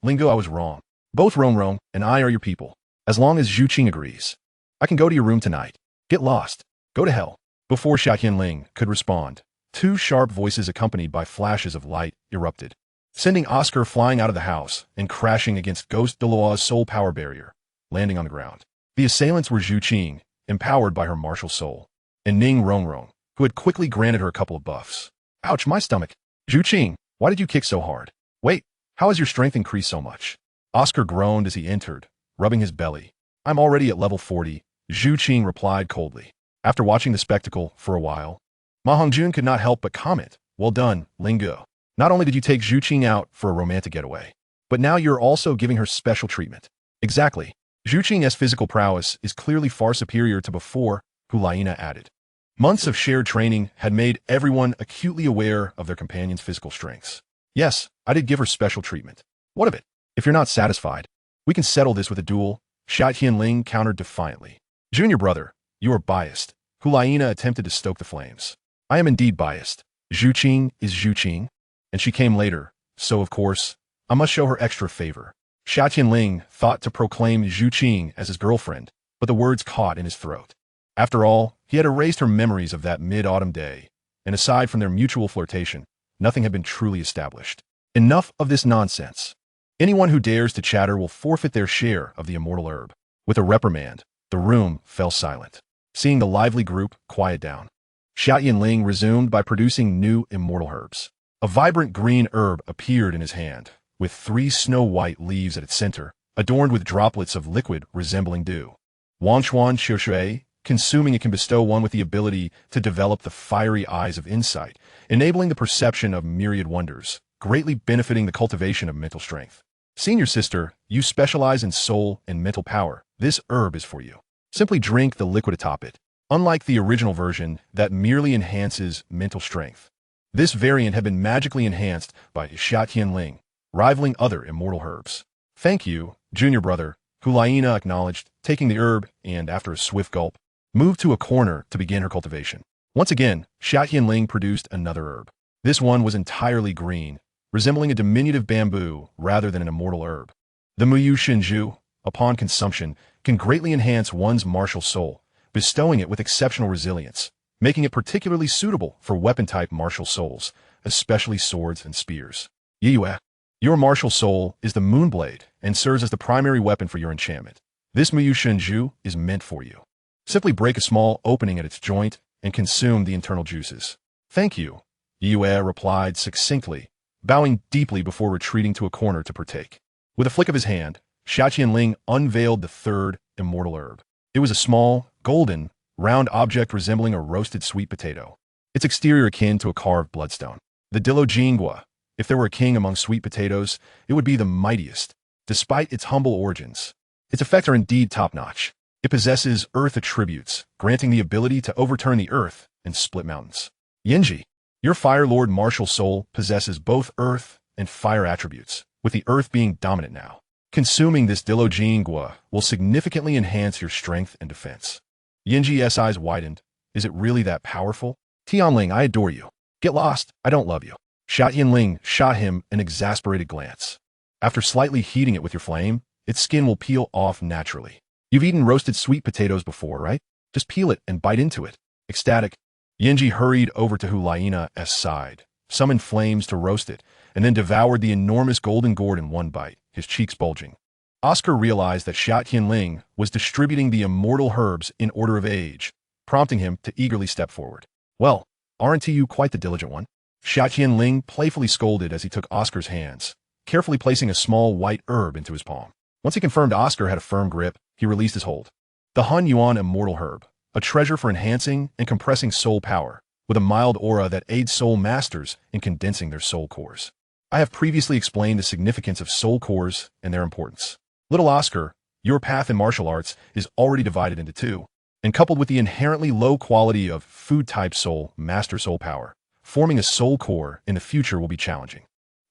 Lingo, I was wrong. Both Rong and I are your people. As long as Zhu Qing agrees, I can go to your room tonight. Get lost. Go to hell." Before Xia Tianling could respond, two sharp voices accompanied by flashes of light erupted, sending Oscar flying out of the house and crashing against Ghost Douluo's soul power barrier, landing on the ground. The assailants were Zhu Qing, empowered by her martial soul, and Ning Rong, who had quickly granted her a couple of buffs. "Ouch, my stomach. Zhu Qing, why did you kick so hard? Wait, how has your strength increased so much?" Oscar groaned as he entered, rubbing his belly. "I'm already at level 40, Zhu Qing replied coldly. After watching the spectacle for a while, Ma Hongjun could not help but comment, "Well done, Lingo. Not only did you take Zhu Qing out for a romantic getaway, but now you're also giving her special treatment." "Exactly. Zhu Qing's physical prowess is clearly far superior to before," Hulaina added. Months of shared training had made everyone acutely aware of their companion's physical strengths. "Yes, I did give her special treatment. What of it? If you're not satisfied, we can settle this with a duel," Xia Tianling countered defiantly. "Junior brother, you are biased." Hulaina attempted to stoke the flames. "I am indeed biased. Zhu Qing is Zhu Qing, and she came later, so of course, I must show her extra favor." Xia Tianling thought to proclaim Zhu Qing as his girlfriend, but the words caught in his throat. After all, he had erased her memories of that mid-autumn day, and aside from their mutual flirtation, nothing had been truly established. Enough of this nonsense. Anyone who dares to chatter will forfeit their share of the immortal herb. With a reprimand, the room fell silent. Seeing the lively group quiet down, Xia Tianling resumed by producing new immortal herbs. A vibrant green herb appeared in his hand, with 3 snow-white leaves at its center, adorned with droplets of liquid resembling dew. Wanchuan Xiushui, consuming it can bestow one with the ability to develop the fiery eyes of insight, enabling the perception of myriad wonders, greatly benefiting the cultivation of mental strength. Senior sister, you specialize in soul and mental power. This herb is for you. Simply drink the liquid atop it. Unlike the original version that merely enhances mental strength, this variant had been magically enhanced by Xia Tianling, rivaling other immortal herbs. "Thank you, junior brother," Hulaina acknowledged, taking the herb and, after a swift gulp, moved to a corner to begin her cultivation. Once again, Xia Tianling produced another herb. This one was entirely green, resembling a diminutive bamboo rather than an immortal herb. The Muyu Shinju, upon consumption, can greatly enhance one's martial soul, bestowing it with exceptional resilience, making it particularly suitable for weapon-type martial souls, especially swords and spears. Yiyue, your martial soul is the Moonblade and serves as the primary weapon for your enchantment. This Muyu Shinju is meant for you. Simply break a small opening at its joint and consume the internal juices. "Thank you," Yiyue replied succinctly, bowing deeply before retreating to a corner to partake. With a flick of his hand, Xia Tianling unveiled the third immortal herb. It was a small, golden, round object resembling a roasted sweet potato. Its exterior akin to a carved bloodstone. The Douluo. If there were a king among sweet potatoes, it would be the mightiest. Despite its humble origins, its effects are indeed top-notch. It possesses earth attributes, granting the ability to overturn the earth and split mountains. Yinji, your Fire Lord martial soul possesses both earth and fire attributes, with the earth being dominant now. Consuming this Douluo will significantly enhance your strength and defense. Yinji's eyes widened. Is it really that powerful? Tianling, I adore you. Get lost, I don't love you. Xia Tianling shot him an exasperated glance. After slightly heating it with your flame, its skin will peel off naturally. You've eaten roasted sweet potatoes before, right? Just peel it and bite into it. Ecstatic, Yinji hurried over to Huaina's side, summoned flames to roast it, and then devoured the enormous golden gourd in one bite, his cheeks bulging. Oscar realized that Xia Tianling was distributing the immortal herbs in order of age, prompting him to eagerly step forward. Well, aren't you quite the diligent one? Xia Tianling playfully scolded as he took Oscar's hands, carefully placing a small white herb into his palm. Once he confirmed Oscar had a firm grip, he released his hold. The Han Yuan immortal herb, a treasure for enhancing and compressing soul power, with a mild aura that aids soul masters in condensing their soul cores. I have previously explained the significance of soul cores and their importance. Little Oscar, your path in martial arts is already divided into two, and coupled with the inherently low quality of food-type soul, master soul power, forming a soul core in the future will be challenging.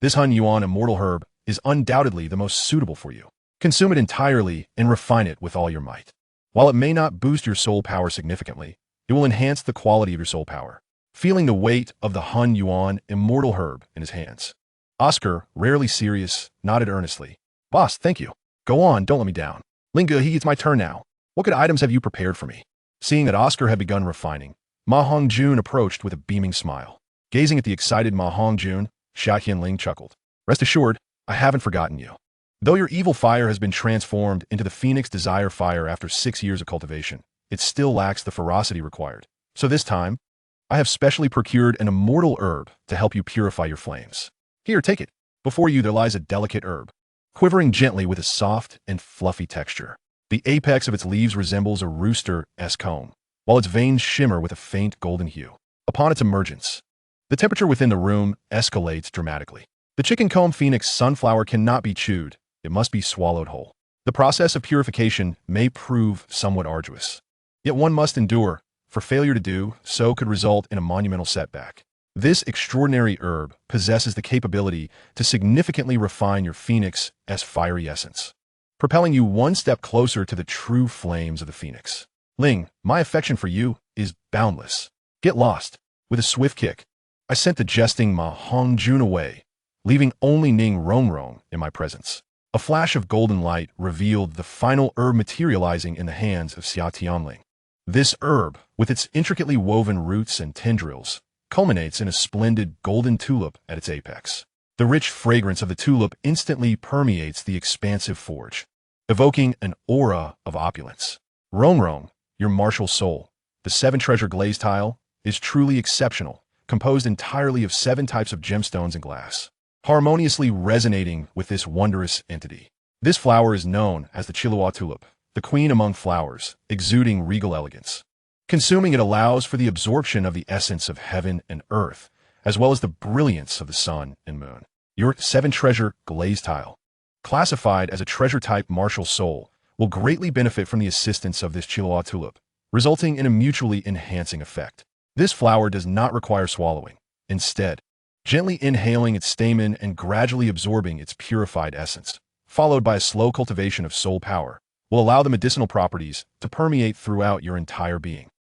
This Han Yuan immortal herb is undoubtedly the most suitable for you. Consume it entirely and refine it with all your might. While it may not boost your soul power significantly, it will enhance the quality of your soul power. Feeling the weight of the Han Yuan immortal herb in his hands, Oscar, rarely serious, nodded earnestly. Boss, thank you. Go on, don't let me down. Linga, it's my turn now. What good items have you prepared for me? Seeing that Oscar had begun refining, Ma Hongjun approached with a beaming smile. Gazing at the excited Ma Hongjun, Xia Tianling chuckled. Rest assured, I haven't forgotten you. Though your evil fire has been transformed into the Phoenix Desire Fire after 6 years of cultivation, it still lacks the ferocity required. So this time, I have specially procured an immortal herb to help you purify your flames. Here, take it. Before you there lies a delicate herb, quivering gently with a soft and fluffy texture. The apex of its leaves resembles a rooster's comb, while its veins shimmer with a faint golden hue. Upon its emergence, the temperature within the room escalates dramatically. The chicken comb phoenix sunflower cannot be chewed, it must be swallowed whole. The process of purification may prove somewhat arduous, yet one must endure, for failure to do so could result in a monumental setback. This extraordinary herb possesses the capability to significantly refine your phoenix's fiery essence, propelling you one step closer to the true flames of the phoenix. Ling, my affection for you is boundless. Get lost. With a swift kick, I sent the jesting Ma Hongjun away, leaving only Ning Rongrong in my presence. A flash of golden light revealed the final herb materializing in the hands of Xia Tianling. This herb, with its intricately woven roots and tendrils, culminates in a splendid golden tulip at its apex. The rich fragrance of the tulip instantly permeates the expansive forge, evoking an aura of opulence. Rongrong, your martial soul, the 7-treasure glaze tile, is truly exceptional, composed entirely of 7 types of gemstones and glass, harmoniously resonating with this wondrous entity. This flower is known as the Chihuahua tulip, the queen among flowers, exuding regal elegance. Consuming it allows for the absorption of the essence of heaven and earth, as well as the brilliance of the sun and moon. Your 7-treasure glaze tile, classified as a treasure-type martial soul, will greatly benefit from the assistance of this Chihuahua tulip, resulting in a mutually enhancing effect. This flower does not require swallowing. Instead, gently inhaling its stamen and gradually absorbing its purified essence, followed by a slow cultivation of soul power, will allow the medicinal properties to permeate throughout your entire being.